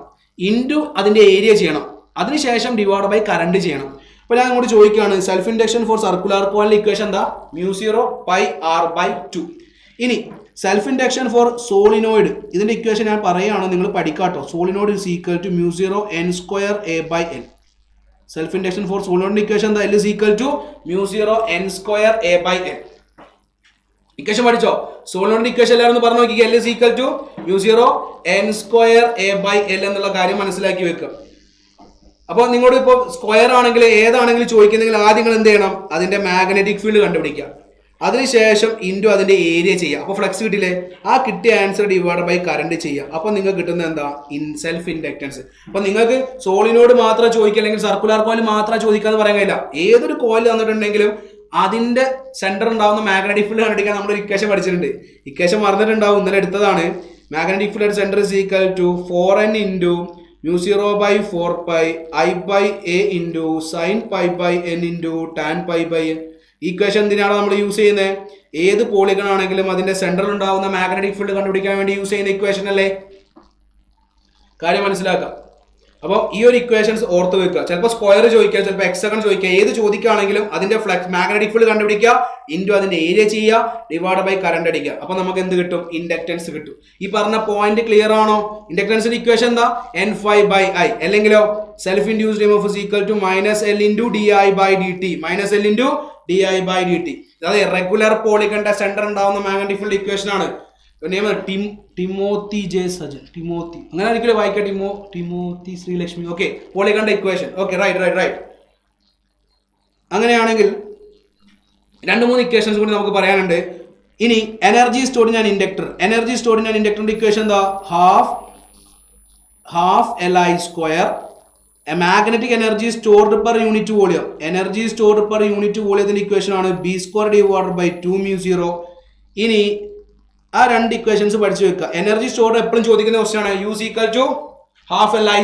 ഇൻറ്റു അതിന്റെ ഏരിയ ചെയ്യണം, അതിനുശേഷം ഡിവൈഡ് ബൈ കറണ്ട് ചെയ്യണം. അപ്പോൾ ഞാൻ അങ്ങോട്ട് ചോദിക്കുകയാണ്, സെൽഫ് ഇൻഡക്ഷൻ ഫോർ സർക്കുലർ കോയിലിന്റെ ഇക്വേഷൻ എന്താ? μ0πr/2. ഇനി സെൽഫ് ഇൻഡക്ഷൻ ഫോർ സോളിനോയിഡ്, ഇതിന്റെ ഇക്വേഷൻ ഞാൻ പറയുകയാണ്, നിങ്ങൾ പഠിക്കാട്ടോ. Solenoid is equal to μ0n²a/L. Self induction for സോളിനോയിഡിന്റെ ഇക്വേഷൻ എന്താ? L is equal to μ0n²a/L. Equation പഠിച്ചോ? സോളിനോയിഡിന്റെ ഇക്വേഷൻ എല്ലാവരും പറഞ്ഞു നോക്കി. L is equal to μ0n²a/L എന്നുള്ള കാര്യം മനസ്സിലാക്കി വെക്കുക. അപ്പോൾ നിങ്ങളോട് ഇപ്പോൾ സ്ക്വയർ ആണെങ്കിൽ ഏതാണെങ്കിലും ചോദിക്കുന്നെങ്കിൽ ആദ്യം നിങ്ങൾ എന്ത് ചെയ്യണം? അതിന്റെ മാഗ്നറ്റിക് ഫീൽഡ് കണ്ടുപിടിക്കുക. അതിനുശേഷം ഇൻറ്റു അതിൻ്റെ ഏരിയ ചെയ്യുക. അപ്പോൾ ഫ്ലക്സ് കിട്ടില്ലേ? ആ കിട്ടിയ ആൻസർ ഡിവൈഡ് ബൈ കറണ്ട് ചെയ്യുക. അപ്പോൾ നിങ്ങൾക്ക് കിട്ടുന്നത് എന്താ? Self inductance. അപ്പോൾ നിങ്ങൾക്ക് സോളിനോട് മാത്രം ചോദിക്കുക അല്ലെങ്കിൽ സർക്കുലർ കോയിൽ മാത്രം ചോദിക്കാന്ന് പറയാൻ കഴിയില്ല. ഏതൊരു കോയിൽ തന്നിട്ടുണ്ടെങ്കിലും അതിന്റെ സെന്റർ ഉണ്ടാവുന്ന മാഗ്നറ്റിക് ഫീൽഡ് കണ്ടുപിടിക്കാൻ നമ്മൾ ഇക്വേഷൻ പഠിച്ചിട്ടുണ്ട്. ഇക്വേഷൻ മറന്നിട്ടുണ്ടാവും, ഇന്നലെ എടുത്തതാണ്. Magnetic field centre is equal to 4n into μ0 by 4 pi I by a into sin pi by n into tan pi by n. Equation എന്തിനാണ് നമ്മൾ യൂസ് ചെയ്യുന്നത്? ഏത് പോളിഗൺ ആണെങ്കിലും അതിന്റെ സെന്ററിൽ ഉണ്ടാവുന്ന മാഗ്നറ്റിക് ഫീൽഡ് കണ്ടുപിടിക്കാൻ വേണ്ടി യൂസ് ചെയ്യുന്ന ഇക്വേഷൻ അല്ലേ? കാര്യം മനസ്സിലാക്കാം. അപ്പോൾ ഈ ഒരു ഇക്വേഷൻസ് ഓർത്ത് വെക്കുക. ചിലപ്പോൾ സ്ക്വയർ ചോദിക്കുക, ചിലപ്പോൾ ഹെക്സഗൺ ചോദിക്കുക. ഏത് ചോദിക്കുകയാണെങ്കിലും അതിന്റെ ഫ്ലക്സ് മാഗ്നറ്റിക് ഫീൽഡ് കണ്ടുപിടിക്കുക, ഇൻറ്റു അതിന്റെ ഏരിയ ചെയ്യുക, ഡിവൈഡ് ബൈ കറണ്ട് അടിക്കുക. അപ്പോൾ നമുക്ക് എന്ത് കിട്ടും? ഇൻഡക്റ്റൻസ് കിട്ടും. ഈ പറഞ്ഞ പോയിന്റ് ക്ലിയർ ആണോ? ഇൻഡക്റ്റൻസിന്റെ ഇക്വേഷൻ എന്താ? N∅/I. അല്ലെങ്കിലോ self induced EMF is equal to -L into di/dt. -L into di/dt. അതായത് റെഗുലർ പോളിഗണിന്റെ സെന്റർ ഉണ്ടാവുന്ന മാഗ്നറ്റിക് ഫീൽഡ് ഇക്വേഷൻ ആണ്. ടിമോത്തി ജെ സജൻ, ടിമോത്തി അങ്ങനെ ഒരിക്കലും വായിക്കാം. ടിമോത്തി ശ്രീലക്ഷ്മി. ഓക്കെ, പോളിഗണിന്റെ ഇക്വേഷൻ. Okay, right. അങ്ങനെയാണെങ്കിൽ 2-3 ഇക്വേഷൻസ് കൂടി നമുക്ക് പറയാനുണ്ട്. ഇനി energy stored in inductor. Energy stored in ഇൻഡക്ടറിന്റെ ഇക്വേഷൻ എന്താ? Half Li². Magnetic energy stored per unit volume. Energy stored per unit വോളിയത്തിന്റെ ഇക്വേഷൻ ആണ് B² ഡിവൈഡഡ് ബൈ 2μ0. ഇനി ആ 2 ഇക്വേഷൻസ് പഠിച്ചു വെക്കുക. എനർജി സ്റ്റോർഡ് എപ്പോഴും ചോദിക്കുന്ന ക്വസ്റ്റ്യൻ ആണ്. U is equal to half Li².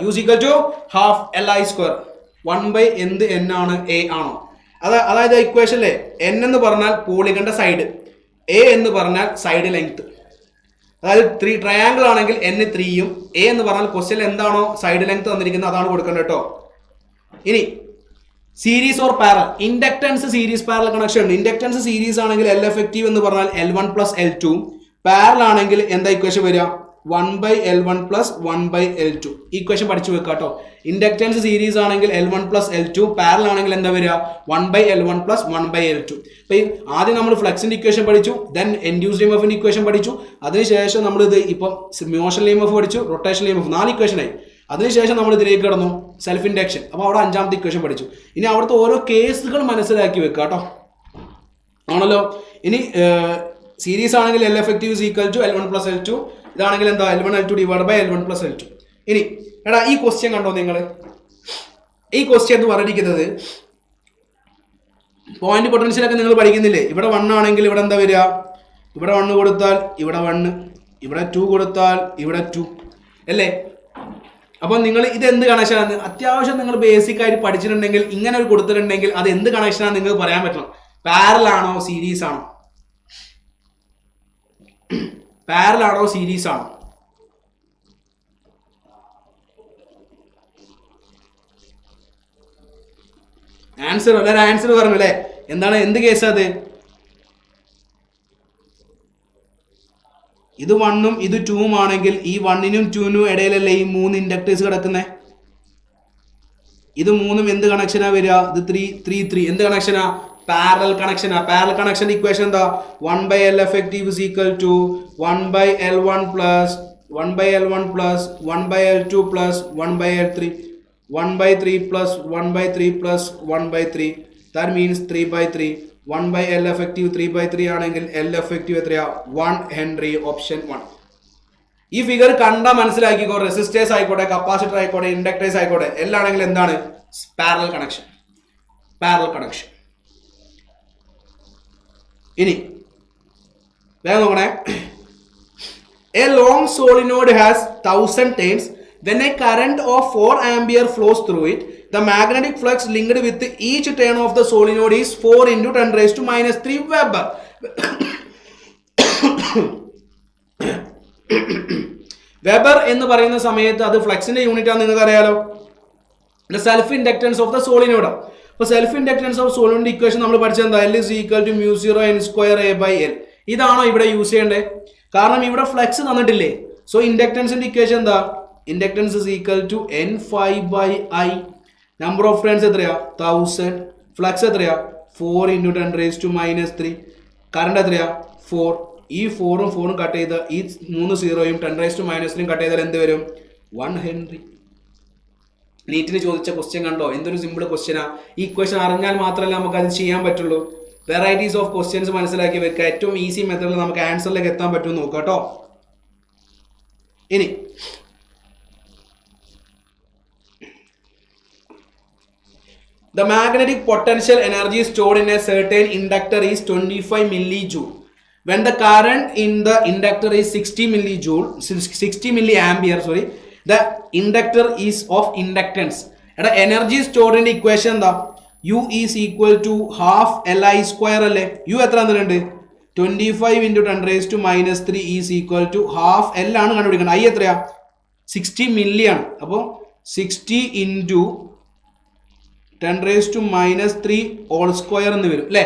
U is equal to half Li². 1 എന്ത് n ആണ്? a ആണോ? അതായത് ഇക്വേഷനിലെ n എന്ന് പറഞ്ഞാൽ പോളിഗണിന്റെ സൈഡ്, a എന്ന് പറഞ്ഞാൽ സൈഡ് ലെങ്ത്. അതായത് 3 ട്രയാങ്കിൾ ആണെങ്കിൽ n 3ഉം, a എന്ന് പറഞ്ഞാൽ ക്വസ്റ്റ്യൻ എന്താണോ സൈഡ് ലെങ്ത് തന്നിരിക്കുന്നത് അതാണ് കൊടുക്കേണ്ടത് കേട്ടോ. ഇനി series or parallel. Inductance series parallel connection ഉണ്ട്. ഇൻഡക്റ്റൻസ് സീരീസ് ആണെങ്കിൽ L എഫക്റ്റീവ് എന്ന് പറഞ്ഞാൽ L1 plus L2. പാരൽ ആണെങ്കിൽ എന്താ ഇക്വേഷൻ വരിക? 1/L1 plus 1/L2. ഇക്വേഷൻ പഠിച്ചു വെക്കുക കേട്ടോ. ഇൻഡക്റ്റൻസ് സീരീസ് ആണെങ്കിൽ L1 plus L2, പാരൽ ആണെങ്കിൽ എന്താ വരിക? 1/L1 plus 1/L2. അപ്പൊ ആദ്യം നമ്മൾ ഫ്ലക്സിന്റെ ഇക്വേഷൻ പഠിച്ചു, ദെൻ ഇൻഡ്യൂസ്ഡ് EMF ഇക്വേഷൻ പഠിച്ചു. അതിനുശേഷം നമ്മൾ ഇത് ഇപ്പം മോഷണൽ EMF പഠിച്ചു, റൊട്ടേഷണൽ EMF, 4 ഇക്വേഷനായി. അതിനുശേഷം നമ്മൾ ഇതിലേക്ക് കടന്നു സെൽഫ് ഇൻഡക്ഷൻ. അപ്പോൾ അവിടെ 5ാമത്തെ ഇക്വേഷൻ പഠിച്ചു. ഇനി അവിടുത്തെ ഓരോ കേസുകൾ മനസ്സിലാക്കി വെക്കുക കേട്ടോ. ആണല്ലോ. ഇനി സീരീസ് ആണെങ്കിൽ L effective is equal to L1 plus L2. ഇതാണെങ്കിൽ എന്താ? L1 L2 divide by L1 plus L2. ഇനി എടാ ഈ ക്വസ്റ്റ്യൻ കണ്ടോ നിങ്ങൾ? ഈ ക്വസ്റ്റ്യൻ എന്ന് പറഞ്ഞിരിക്കുന്നത് പോയിന്റ് പൊട്ടൻഷ്യലൊക്കെ നിങ്ങൾ പഠിക്കുന്നില്ലേ? ഇവിടെ 1 ആണെങ്കിൽ ഇവിടെ എന്താ വരിക? ഇവിടെ 1 കൊടുത്താൽ ഇവിടെ 1, ഇവിടെ 2 കൊടുത്താൽ ഇവിടെ 2 അല്ലേ? അപ്പോൾ നിങ്ങൾ ഇത് എന്ത് കണക്ഷനാണ്? അത്യാവശ്യം നിങ്ങൾ ബേസിക് ആയിട്ട് പഠിച്ചിട്ടുണ്ടെങ്കിൽ ഇങ്ങനെ ഒരു കൊടുത്തിട്ടുണ്ടെങ്കിൽ അത് എന്ത് കണക്ഷനാണ് നിങ്ങൾക്ക് പറയാൻ പറ്റണം. പാരൽ ആണോ സീരീസ് ആണോ? പാരൽ ആണോ സീരീസ് ആണോ? ആൻസർ എല്ലാവരും ആൻസർ പറഞ്ഞു അല്ലേ? എന്താണ്, എന്ത് കേസാ അത്? ഇത് 1ഉം ഇത് 2ഉം ആണെങ്കിൽ ഈ 1നും 2നും ഇടയിലല്ലേ ഈ 3 ഇൻഡക്ടേഴ്സ് കിടക്കുന്നത്? ഇത് 3ഉം എന്ത് കണക്ഷനാ വരിക? ഇത് 3 എന്ത് കണക്ഷനാ? പാരലൽ കണക്ഷനാ. പാരലൽ കണക്ഷന്റെ ഇക്വേഷൻ എന്താ? 1/L effective is equal to 1/L1 plus 1/L1 plus 1/L2 plus 1/L3. 1/3 plus 1/3 plus 1/3. That means 3/3. 1/L effective 3/3 ആണെങ്കിൽ L എഫക്റ്റീവ് എത്രയാ? 1 ഹെൻറി. ഓപ്ഷൻ 1. ഈ ഫിഗർ കണ്ടാൽ മനസ്സിലാക്കിക്കോ. റെസിസ്റ്റേഴ്സ് ആയിക്കോട്ടെ, കപ്പാസിറ്റർ ആയിക്കോട്ടെ, ഇൻഡക്ടേഴ്സ് ആയിക്കോട്ടെ, എല്ലാണെങ്കിൽ എന്താണ്? Parallel connection. Parallel connection. ഇനി വേഗം നോക്കണേ. A long solenoid has 1000 turns. When a current of 4 ampere flows through it, the magnetic flux linked with each turn of the solenoid is 4 into 10⁻³ Weber. Weber എന്ന് പറയുന്ന സമയത്ത് അത് ഫ്ലക്സിന്റെ unit ആണ്, നിങ്ങൾക്ക് അറിയാലോ. Self inductance of the solenoid. അപ്പോൾ self inductance of solenoid equation നമ്മൾ പഠിച്ചത് എന്താ? L is equal to μ0 n² A/L. ഇതാണോ ഇവിടെ യൂസ് ചെയ്യേണ്ടത്? കാരണം ഇവിടെ ഫ്ലക്സ് തന്നിട്ടില്ലേ. സോ ഇൻഡക്റ്റൻസിന്റെ ഇക്വേഷൻ എന്താ? Inductance is equal to N∅/I. Number of turns എത്രയാ? 1000. ഫ്ലക്സ് എത്രയാ? 4 into 10⁻³ കറണ്ട് എത്രയാ? 4. ഈ 4ഉം 4ഉം കട്ട് ചെയ്ത് ഈ 3 0യും 10⁻³ കട്ട് ചെയ്താൽ എന്ത് വരും? 1 ഹെൻറി. നീറ്റിന് ചോദിച്ച ക്വസ്റ്റ്യൻ കണ്ടോ? എന്തൊരു സിമ്പിൾ ക്വസ്റ്റ്യനാ. ഈ ഇക്വേഷൻ അറിഞ്ഞാൽ മാത്രമല്ല നമുക്ക് അത് ചെയ്യാൻ പറ്റുള്ളൂ. വെറൈറ്റീസ് ഓഫ് ക്വസ്റ്റ്യൻസ് മനസ്സിലാക്കി വെക്കുക. ഏറ്റവും ഈസി മെത്തേഡിൽ നമുക്ക് ആൻസറിലേക്ക് എത്താൻ പറ്റുമെന്ന് നോക്കാം കേട്ടോ. ഇനി the magnetic potential energy stored in a certain inductor is 25 millijoule. When the current in the inductor is 60 milliampere, the inductor is of inductance. And the energy stored in the equation, the U is equal to half Li square. U എത്ര തന്നിട്ടുണ്ട്? 25 into 10 raised to minus 3 is equal to half L ആണ് കണ്ടുപിടിക്കുന്നത്. I എത്രയാ? 60 million. അപ്പോൾ 60 into 10 raised to minus 3 all square എന്ന് വരും അല്ലേ?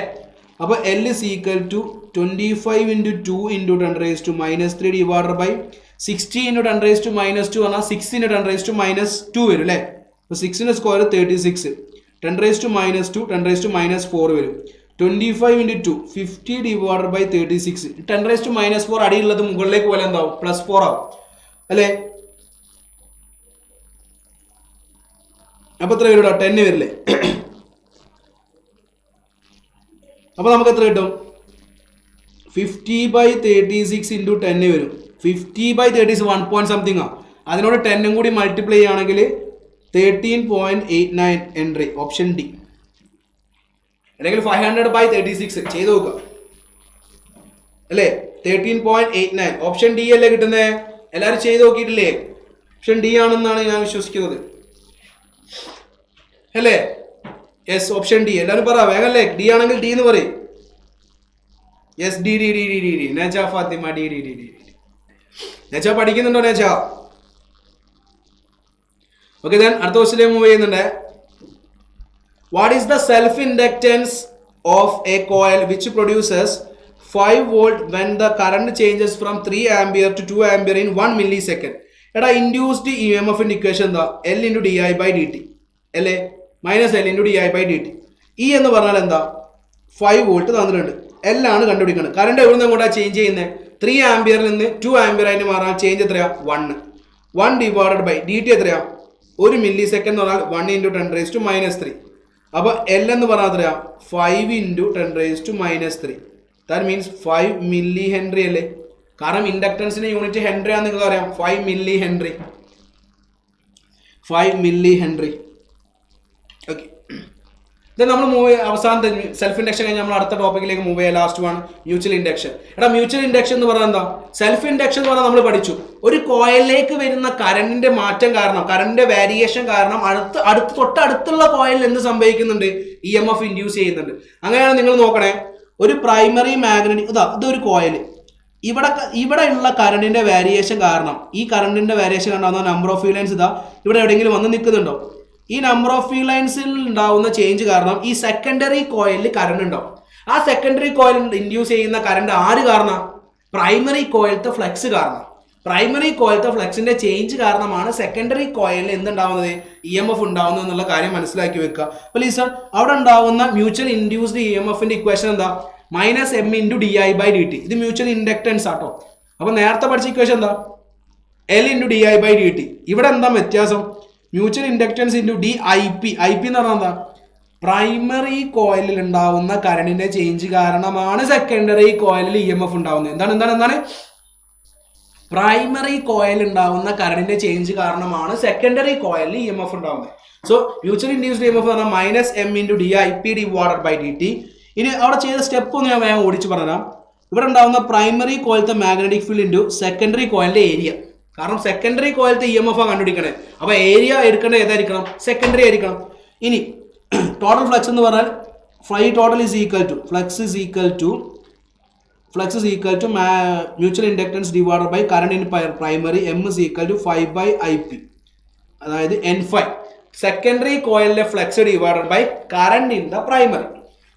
അപ്പോൾ L is equal to 25 into 2 into 10 raised to minus 3 divided by 60 into 10 raised to minus 2 പറഞ്ഞാൽ 6 into 10 raised to minus 2 വരും അല്ലേ? അപ്പോൾ 6 square 36, 10 raised to minus 2, 10 raised to minus 4 വരും. 25 into 2, 50 divided by 36. 10 raised to minus 4 അടിയുള്ളത് മുകളിലേക്ക് പോലെ എന്താവും? Plus 4 ആവും അല്ലേ? അപ്പോൾ എത്ര വരും? 10 വരില്ലേ? അപ്പോൾ നമുക്ക് എത്ര കിട്ടും? 50 by 36 into 10 വരും. 50 by 30 is 1 point something ആ. അതിനോട് 10 കൂടി മൾട്ടിപ്ലൈ ചെയ്യുകയാണെങ്കിൽ 13.89 എൻട്രി, ഓപ്ഷൻ ഡി. അല്ലെങ്കിൽ 500 by 36 ചെയ്ത് നോക്കുക അല്ലേ? 13.89 ഓപ്ഷൻ ഡി അല്ലേ കിട്ടുന്നത്? എല്ലാവരും ചെയ്ത് നോക്കിയിട്ടില്ലേ? ഓപ്ഷൻ ഡി ആണെന്നാണ് ഞാൻ വിശ്വസിക്കുന്നത് അല്ലേ? Yes, option D. എല്ലാവരും പറ വേഗം അല്ലേ? ഡി ആണെങ്കിൽ ഡി എന്ന് പറയും. Yes, D D D D D D. Necha Fathima D D D D. Necha പഠിക്കുന്നുണ്ടോ നേച്ച? ഓക്കെ, ദെൻ അടുത്ത ക്വസ്റ്റിലേക്ക് മൂവ് ചെയ്യുന്നുണ്ട്. What is the self inductance of a coil which produces 5 volt when the current changes from 3 ampere to 2 ampere in 1 millisecond? എടാ, induced E M എഫിന്റെ equation എന്താ? L into di by dt അല്ലേ? Minus L into di by dt. E എന്ന് പറഞ്ഞാൽ എന്താ? 5 volt തന്നിട്ടുണ്ട്. L ആണ് കണ്ടുപിടിക്കുന്നത്. കറണ്ട് എവിടെ നിന്ന് അങ്ങോട്ടാണ് ചേഞ്ച് ചെയ്യുന്നത്? 3 ആംപിയറിൽ നിന്ന് 2 ആംപിയർ ആയിട്ട് മാറാൻ ചേഞ്ച് എത്രയാ? 1 ഡിവൈഡഡ് ബൈ dt എത്രയാ? 1 മില്ലി സെക്കൻഡ് എന്ന് പറഞ്ഞാൽ 1 into 10 raised to minus 3. അപ്പോൾ L എന്ന് പറഞ്ഞാൽ എത്രയാ? 5 into 10 raised to minus 3. That means 5 milli Henry അല്ലേ? കാരണം ഇൻഡക്ടൻസിന്റെ യൂണിറ്റ് ഹെൻറി ആണെന്ന് നിങ്ങൾക്ക് അറിയാം. 5 milli Henry. 5 milli Henry. Okay, ഇത് നമ്മൾ മൂവ് അവസാനത്തെ സെൽഫ് ഇൻഡക്ഷൻ കഴിഞ്ഞ് നമ്മൾ അടുത്ത ടോപ്പിക്കിലേക്ക് മൂവ് ചെയ്യാം. Last one mutual induction. എടാ, മ്യൂച്വൽ ഇൻഡക്ഷൻ എന്ന് പറഞ്ഞാൽ എന്താ? സെൽഫ് ഇൻഡക്ഷൻ എന്ന് പറഞ്ഞാൽ നമ്മൾ പഠിച്ചു, ഒരു കോയിലിലേക്ക് വരുന്ന കറണ്ടിന്റെ മാറ്റം കാരണം, കറണ്ടിന്റെ വേരിയേഷൻ കാരണം തൊട്ടടുത്തുള്ള കോയിലിൽ എന്ത് സംഭവിക്കുന്നുണ്ട്? ഇ എം എഫ് ഇൻഡ്യൂസ് ചെയ്യുന്നുണ്ട്. അങ്ങനെയാണ് നിങ്ങൾ നോക്കണേ. ഒരു പ്രൈമറി മാഗ്നറ്റിക് ഇതൊരു കോയിൽ, ഇവിടെ ഉള്ള കറണ്ടിന്റെ വേരിയേഷൻ കാരണം, ഈ കറണ്ടിന്റെ വേരിയേഷൻ ഉണ്ടാകുന്ന നമ്പർ ഓഫ് ഫീ ലൈൻസ് ഇവിടെ എവിടെയെങ്കിലും വന്ന് നിൽക്കുന്നുണ്ടോ? ഈ നമ്പർ ഓഫ് ഫീ ലൈൻസിൽ ഉണ്ടാവുന്ന ചേഞ്ച് കാരണം ഈ സെക്കൻഡറി കോയിലിൽ കറണ്ട് ഉണ്ടാവും. ആ സെക്കൻഡറി കോയിൽ ഇൻഡ്യൂസ് ചെയ്യുന്ന കറണ്ട് ആര് കാരണം? പ്രൈമറി കോയിലത്തെ ഫ്ലക്സ് കാരണം. പ്രൈമറി കോയിലത്തെ ഫ്ലക്സിന്റെ ചേഞ്ച് കാരണമാണ് സെക്കൻഡറി കോയിലിൽ എന്തുണ്ടാവുന്നത്? ഇ എം എഫ് ഉണ്ടാവുന്നത് എന്നുള്ള കാര്യം മനസ്സിലാക്കി വെക്കുക. അപ്പോൾ ലിസൺ, അവിടെ ഉണ്ടാവുന്ന മ്യൂച്വൽ ഇൻഡ്യൂസ്ഡ് ഇ എം എഫിന്റെ ഇക്വേഷൻ എന്താ? Minus M into D I by D T. ഇത് മ്യൂച്വൽ ഇൻഡക്റ്റൻസ് ആട്ടോ. അപ്പോൾ നേരത്തെ പഠിച്ച ഇക്വേഷൻ എന്താ? L into D I by D T. ഇവിടെ എന്താ വ്യത്യാസം? Mutual inductance into D I P. I P എന്ന് പറഞ്ഞാൽ എന്താ? പ്രൈമറി കോയിലിൽ ഉണ്ടാവുന്ന കറണ്ടിന്റെ ചേഞ്ച് കാരണമാണ് സെക്കൻഡറി കോയിലിൽ ഇ എം എഫ് ഉണ്ടാവുന്നത്. എന്താണ്? പ്രൈമറി കോയിൽ ഉണ്ടാവുന്ന കറണ്ടിന്റെ ചേഞ്ച് കാരണമാണ് സെക്കൻഡറി കോയിലിൽ ഇ എം എഫ് ഉണ്ടാവുന്നത്. So mutual induced E M F എന്ന് പറഞ്ഞാൽ minus M into D I P divided by D T. ഇനി അവിടെ ചെയ്ത സ്റ്റെപ്പ് ഒന്ന് ഞാൻ വേഗം ഓടിച്ചു പറഞ്ഞുതരാം. ഇവിടെ ഉണ്ടാവുന്ന പ്രൈമറി കോയിലത്തെ മാഗ്നറ്റിക് ഫീൽഡ് ഇൻറ്റു സെക്കൻഡറി കോയിലിന്റെ ഏരിയ. കാരണം സെക്കൻഡറി കോയിലത്തെ ഇ എം എഫ് കണ്ടുപിടിക്കണേ. അപ്പോൾ ഏരിയ എടുക്കേണ്ടത് ഏതായിരിക്കണം? സെക്കൻഡറി ആയിരിക്കണം. ഇനി ടോട്ടൽ ഫ്ലക്സ് എന്ന് പറഞ്ഞാൽ phi total is equal to flux is equal to mutual inductance divided by current in primary. M is equal to 5 by IP, അതായത് N5. സെക്കൻഡറി കോയിലിലെ flux divided by current in the primary.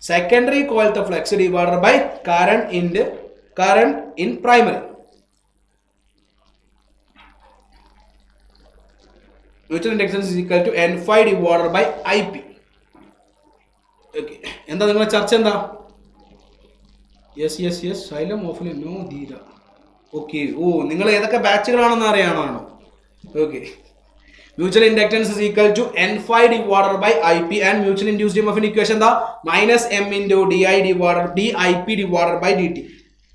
Secondary കോയിലത്തെ flux divided by current in primary. Mutual inductance is equal to N5 divided by IP. Okay, എന്താ നിങ്ങളുടെ ചർച്ച എന്താ? Yes Xylem offline no Dheera. Okay, നിങ്ങൾ ഏതൊക്കെ ബാച്ചുകളാണെന്ന് അറിയാനാണോ? Okay, Mutual inductance is equal to N phi divided by IP and mutual induced EMF in equation the minus M into DIP divided by DT.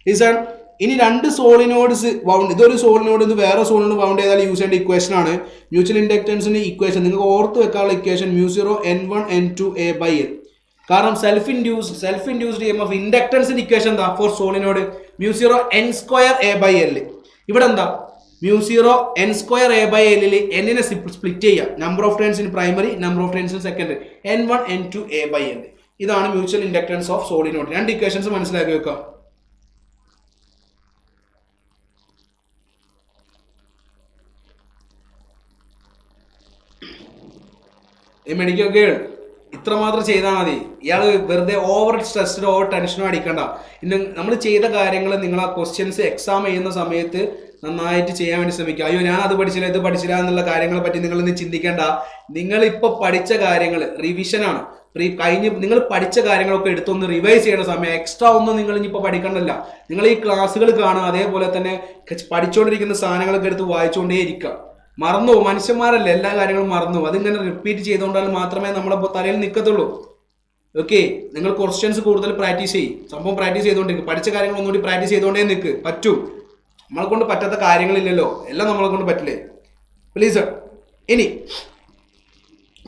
Listen, ഇനി രണ്ട് സോളിനോഡ്സ് wound, ഇതൊരു solenoid ഇത് വേറെ സോളിനോട് wound ചെയ്താൽ use ചെയ്യേണ്ട ഇക്വേഷൻ ആണ് mutual ഇൻഡക്റ്റൻസിന്റെ equation. നിങ്ങൾക്ക് ഓർത്ത് വെക്കാനുള്ള ഇക്വേഷൻ μ0 N1 N2 A/L. കാരണം സെൽഫ് ഇൻഡ്യൂസ്ഡ് EMF ഇൻഡക്റ്റൻസിന്റെ ഇക്വേഷൻ എന്താ ഫോർ സോളിനോഡ് μ0 N2 A/L. ഇവിടെ എന്താ μ0 N2 A/L ൽ എന്നിനെ സ്പ്ലിറ്റ് ചെയ്യുക, number of turns in primary, number of turns in secondary, N1 N2 A/L. ഇതാണ് മ്യൂച്വൽ ഇൻഡക്റ്റൻസ് ഓഫ് സോളിനോഡ്. രണ്ട് equations മനസ്സിലാക്കി വെക്കുക. ഈ മെഡിക്കൽ ഗേൾ ഇത്രമാത്രം ചെയ്താൽ മതി. ഇയാൾ വെറുതെ ഓവർ സ്ട്രെസ്ഡ് ഓവർ ടെൻഷനോ അടിക്കണ്ട. ഇന്ന് നമ്മൾ ചെയ്ത കാര്യങ്ങൾ നിങ്ങൾ ആ ക്വസ്റ്റ്യൻസ് എക്സാം ചെയ്യുന്ന സമയത്ത് നന്നായിട്ട് ചെയ്യാൻ വേണ്ടി ശ്രമിക്കുക. അയ്യോ ഞാൻ അത് പഠിച്ചില്ല ഇത് പഠിച്ചില്ല എന്നുള്ള കാര്യങ്ങളെ പറ്റി നിങ്ങളിന്ന് ചിന്തിക്കേണ്ട. നിങ്ങൾ ഇപ്പോൾ പഠിച്ച കാര്യങ്ങൾ റിവിഷനാണ്. നിങ്ങൾ പഠിച്ച കാര്യങ്ങളൊക്കെ എടുത്തൊന്ന് റിവൈസ് ചെയ്യുന്ന സമയം എക്സ്ട്രാ ഒന്നും നിങ്ങൾ ഇനിയിപ്പോൾ പഠിക്കണ്ടല്ല. നിങ്ങൾ ഈ ക്ലാസ്സുകൾ കാണുക, അതേപോലെ തന്നെ പഠിച്ചുകൊണ്ടിരിക്കുന്ന സാധനങ്ങളൊക്കെ എടുത്ത് വായിച്ചുകൊണ്ടേ ഇരിക്കുക. മറന്നു, മനുഷ്യന്മാരല്ലേ, എല്ലാ കാര്യങ്ങളും മറന്നു. അതിങ്ങനെ റിപ്പീറ്റ് ചെയ്തുകൊണ്ടാൽ മാത്രമേ നമ്മളെ തലയിൽ നിൽക്കത്തുള്ളൂ. ഓക്കെ, നിങ്ങൾ ക്വസ്റ്റ്യൻസ് കൂടുതൽ പ്രാക്ടീസ് ചെയ്യും, സംഭവം പ്രാക്ടീസ് ചെയ്തുകൊണ്ടിരിക്കും. പഠിച്ച കാര്യങ്ങൾ ഒന്നുകൂടി പ്രാക്ടീസ് ചെയ്തുകൊണ്ടേ നിൽക്ക്. പറ്റും, നമ്മളെ കൊണ്ട് പറ്റാത്ത കാര്യങ്ങളില്ലല്ലോ, എല്ലാം നമ്മളെ കൊണ്ട് പറ്റില്ലേ. പ്ലീസ്. ഇനി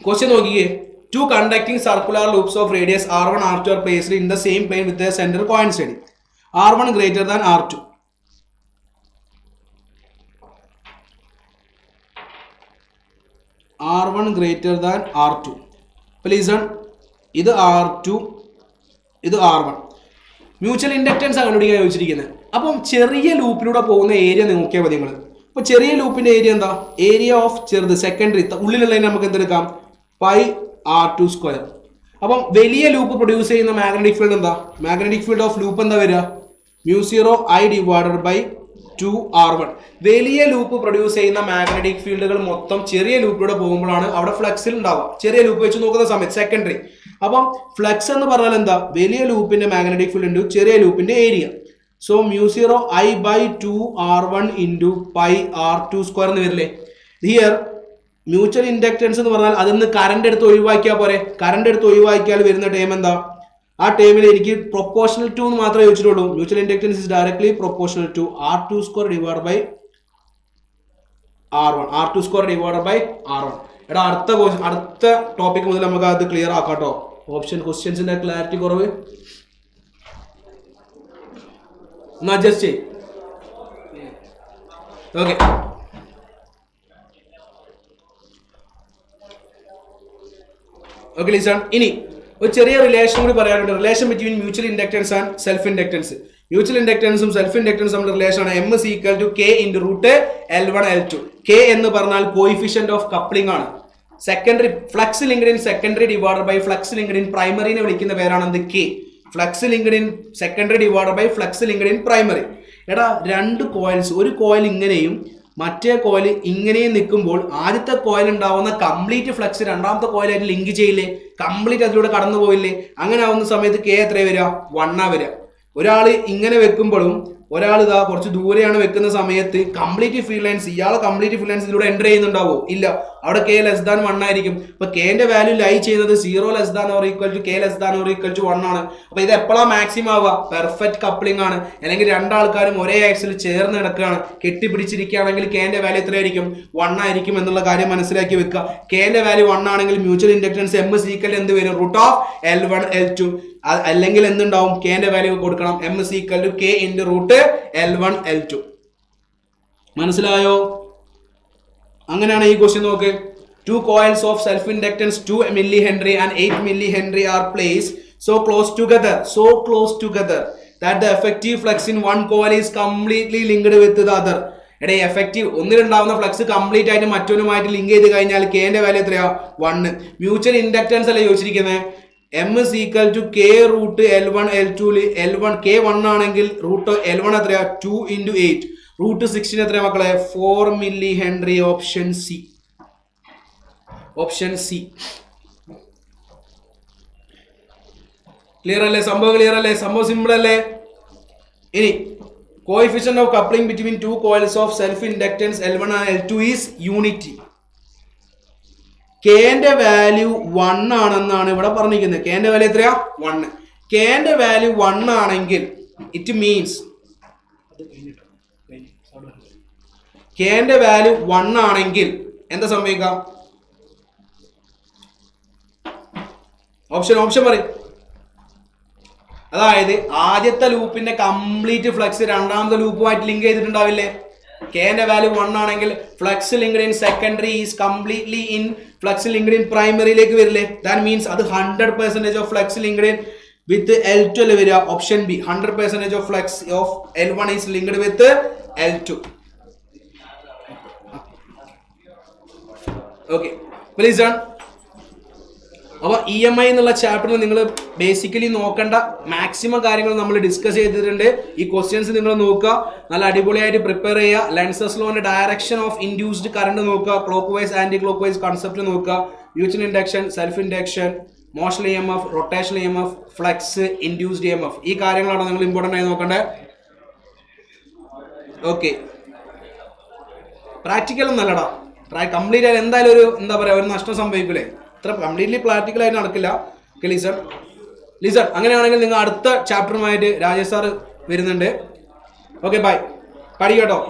ക്വസ്റ്റ്യൻ നോക്കിയേ. Two conducting circular loops of radius R1 R2 are placed in the same plane with their center coinciding. R1 greater than R2. R1 greater than R2. Please listen. ഇത് R2, ഇത് R1. Mutual inductance ആണ് കണ്ടുപിടിക്കാൻ ചോദിച്ചിരിക്കുന്നത്. അപ്പം ചെറിയ ലൂപ്പിലൂടെ പോകുന്ന area നോക്കിയാൽ മതി നിങ്ങൾ. അപ്പോൾ ചെറിയ ലൂപ്പിന്റെ ഏരിയ എന്താ? ഏരിയ ഓഫ് ചെറുത് സെക്കൻഡറി ഉള്ളിലുള്ളതിന് നമുക്ക് എന്തെടുക്കാം? Pi R2². അപ്പം വലിയ ലൂപ്പ് പ്രൊഡ്യൂസ് ചെയ്യുന്ന മാഗ്നറ്റിക് ഫീൽഡ് എന്താ? മാഗ്നറ്റിക് ഫീൽഡ് ഓഫ് ലൂപ്പ് എന്താ വരിക? μ0 I divided by 2R1. വലിയ ലൂപ്പ് പ്രൊഡ്യൂസ് ചെയ്യുന്ന മാഗ്നറ്റിക് ഫീൽഡുകൾ മൊത്തം ചെറിയ ലൂപ്പിലൂടെ പോകുമ്പോഴാണ് അവിടെ ഫ്ലക്സിൽ ഉണ്ടാവുക. ചെറിയ ലൂപ്പ് വെച്ച് നോക്കുന്ന സമയത്ത് സെക്കൻഡറി. അപ്പം ഫ്ലക്സ് എന്ന് പറഞ്ഞാൽ എന്താ? വലിയ ലൂപ്പിന്റെ മാഗ്നറ്റിക് ഫീൽഡ് ഇൻറ്റു ചെറിയ ലൂപ്പിന്റെ area. So μ0 I by 2R1 into pi R2² എന്ന് വരില്ലേ? ഹിയർ മ്യൂച്വൽ ഇൻഡക്റ്റൻസ് എന്ന് പറഞ്ഞാൽ അതിന്ന് കറണ്ട് എടുത്ത് ഒഴിവാക്കിയാൽ പോരെ. കറണ്ട് എടുത്ത് ഒഴിവാക്കിയാൽ വരുന്ന ടേം എന്താ? ആ ടേമിൽ എനിക്ക് പ്രൊപ്പോർഷണൽ ടു എന്ന് മാത്രമേ ചോദിച്ചിട്ടുള്ളൂ. Mutual inductance is directly proportional to R2² divide by R1. R2² divide by R1. എടാ അടുത്ത ടോപ്പിക് മുതൽ നമുക്ക് അത് ക്ലിയർ ആക്കാം കേട്ടോ. ഓപ്ഷൻ ക്വസ്റ്റ്യൻസിന്റെ ക്ലാരിറ്റി കുറവ് ഒന്ന് അഡ്ജസ്റ്റ് ചെയ്യും. Okay, okay listen. ഇനി ഒരു ചെറിയ റിലേഷൻ കൂടി പറയാനുണ്ട്. Relation between mutual inductance and self inductance. Mutual ഇൻഡക്റ്റൻസും സെൽഫ് ഇൻഡക്റ്റൻസും നമ്മുടെ റിലേഷൻ ആണ് M is equal to K into root L1 L2. K എന്ന് പറഞ്ഞാൽ കോയിഫിഷ്യന്റ് ഓഫ് കപ്ലിംഗ് ആണ്. Secondary flux linked in secondary divided by flux linked in പ്രൈമറിനെ വിളിക്കുന്ന പേരാണ് എന്ത്? K. Flux linked in secondary divided by flux linked in primary. എടാ രണ്ട് coils, ഒരു കോയിൽ ഇങ്ങനെയും മറ്റേ കോയിൽ ഇങ്ങനെയും നിൽക്കുമ്പോൾ ആദ്യത്തെ കോയിൽ ഉണ്ടാവുന്ന കംപ്ലീറ്റ് ഫ്ലക്സ് രണ്ടാമത്തെ കോയിലായിട്ട് ലിങ്ക് ചെയ്യില്ലേ? കംപ്ലീറ്റ് അതിലൂടെ കടന്നു പോയില്ലേ? അങ്ങനെ ആവുന്ന സമയത്ത് K എത്ര വരിക? 1 വരിക. ഒരാൾ ഇങ്ങനെ വെക്കുമ്പോഴും ഒരാൾ ഇതാ കുറച്ച് ദൂരെയാണ് വെക്കുന്ന സമയത്ത് കംപ്ലീറ്റ് ഫീൽഡ് ലൈൻസ് ഇയാളെ കംപ്ലീറ്റ് ഫീൽഡ് ലൈൻസ് ഇതിലൂടെ എൻ്റർ ചെയ്യുന്നുണ്ടാവോ? ഇല്ല. അവിടെ K less than 1 ആയിരിക്കും. അപ്പൊ Kന്റെ വാല്യൂ ലൈ ചെയ്യുന്നത് 0 less than or equal to K less than or equal to 1 ആണ്. അപ്പൊ ഇത് എപ്പോഴാണ് മാക്സിമം ആവുക? പെർഫെക്റ്റ് കപ്ലിംഗ് ആണ്. അല്ലെങ്കിൽ രണ്ടാൾക്കാരും ഒരേ ആക്സിൽ ചേർന്ന് കിടക്കുകയാണ്, കെട്ടിപ്പിടിച്ചിരിക്കുകയാണെങ്കിൽ Kന്റെ വാല്യൂ എത്രയായിരിക്കും? 1 ആയിരിക്കും എന്നുള്ള കാര്യം മനസ്സിലാക്കി വെക്കുക. Kന്റെ വാല്യൂ 1 ആണെങ്കിൽ mutual inductance M is equal എന്ത് വരും? √ L1 L2. അല്ലെങ്കിൽ എന്തുണ്ടാവും? Kന്റെ വാല്യൂ കൊടുക്കണം. M is equal to K into √ L1 L2. മനസ്സിലായോ? അങ്ങനെയാണ് ഈ ക്വസ്റ്റ്യൻ നോക്ക്. 2 coils of self inductance 2 millihenry and 8 millihenry are placed so close together that the effective flux in one coil is completely linked with the other. എടേ effective ഒന്നിലുണ്ടാവുന്ന flux complete ആയിട്ട് മറ്റൊന്നുമായിട്ട് link ചെയ്ത് കഴിഞ്ഞാൽ Kന്റെ value എത്രയാ? 1. Mutual inductance അല്ലേ ചോദിച്ചിരിക്കുന്നത്? M is equal to K √ L1 L2. L1 K 1 ആണെങ്കിൽ √ L1 എത്രയാ? 2 into 8. √16 എത്രയാ മക്കളെ? 4 millihenry. Option C. Option C. Clear അല്ലേ? സംഭവം ക്ലിയർ അല്ലേ? സംഭവം സിമ്പിൾ അല്ലേ? ഇനി coefficient of coupling between 2 coils of self inductance L1 and L2 is unity. കെന്റെ വാല്യൂ 1 ആണെന്നാണ് ഇവിടെ പറഞ്ഞിരിക്കുന്നത്. കെന്റെ വാല്യൂ എത്രയാ? 1. കെന്റെ വാല്യൂ 1 ആണെങ്കിൽ ഇറ്റ് മീൻസ് കെന്റെ വാല്യൂ 1 ആണെങ്കിൽ എന്താ സംഭവിക്കുക? ഓപ്ഷൻ പറയും. അതായത് ആദ്യത്തെ ലൂപ്പിന്റെ കംപ്ലീറ്റ് ഫ്ലക്സ് രണ്ടാമത്തെ ലൂപ്പുമായിട്ട് ലിങ്ക് ചെയ്തിട്ടുണ്ടാവില്ലേ? കെന്റെ വാല്യൂ 1 ആണെങ്കിൽ flux linked in secondary is completely in flux linked in പ്രൈമറിയിലേക്ക് വരില്ലേ? ദാറ്റ് മീൻസ് അത് 100% of flux linked in with L2 അല്ലേ വരിക? Option B 100% of flux of L1 is linked with L2. Okay, please done. അപ്പോൾ EMI എന്നുള്ള ചാപ്റ്ററിൽ നിങ്ങൾ basically നോക്കേണ്ട മാക്സിമം കാര്യങ്ങൾ നമ്മൾ ഡിസ്കസ് ചെയ്തിട്ടുണ്ട്. ഈ ക്വസ്റ്റ്യൻസ് നിങ്ങൾ നോക്കുക, നല്ല അടിപൊളിയായിട്ട് പ്രിപ്പയർ ചെയ്യുക. ലെൻസസ് ലോന്റെ ഡയറക്ഷൻ ഓഫ് ഇൻഡ്യൂസ്ഡ് കറണ്ട് നോക്കുക, clock vice anticlockwise concept നോക്കുക, mutual induction, self induction, motional EMF, rotational EMF, flux, induced EMF, ഈ കാര്യങ്ങളാണ് നിങ്ങൾ ഇമ്പോർട്ടൻ്റ് ആയി നോക്കേണ്ടത്. ഓക്കെ, പ്രാക്ടിക്കലും നല്ലടാ. കംപ്ലീറ്റ് ആയാലും എന്തായാലും ഒരു എന്താ പറയുക, ഒരു നഷ്ടം സംഭവിക്കില്ലേ? ഇത്ര കംപ്ലീറ്റ്ലി പ്രാക്ടിക്കൽ ആയിട്ട് നടക്കില്ല. ഓക്കെ ലിസൺ, അങ്ങനെയാണെങ്കിൽ നിങ്ങൾ അടുത്ത ചാപ്റ്ററുമായിട്ട് രാജേഷ് സാർ വരുന്നുണ്ട്. Okay, bye. പഠിക്കട്ടോ.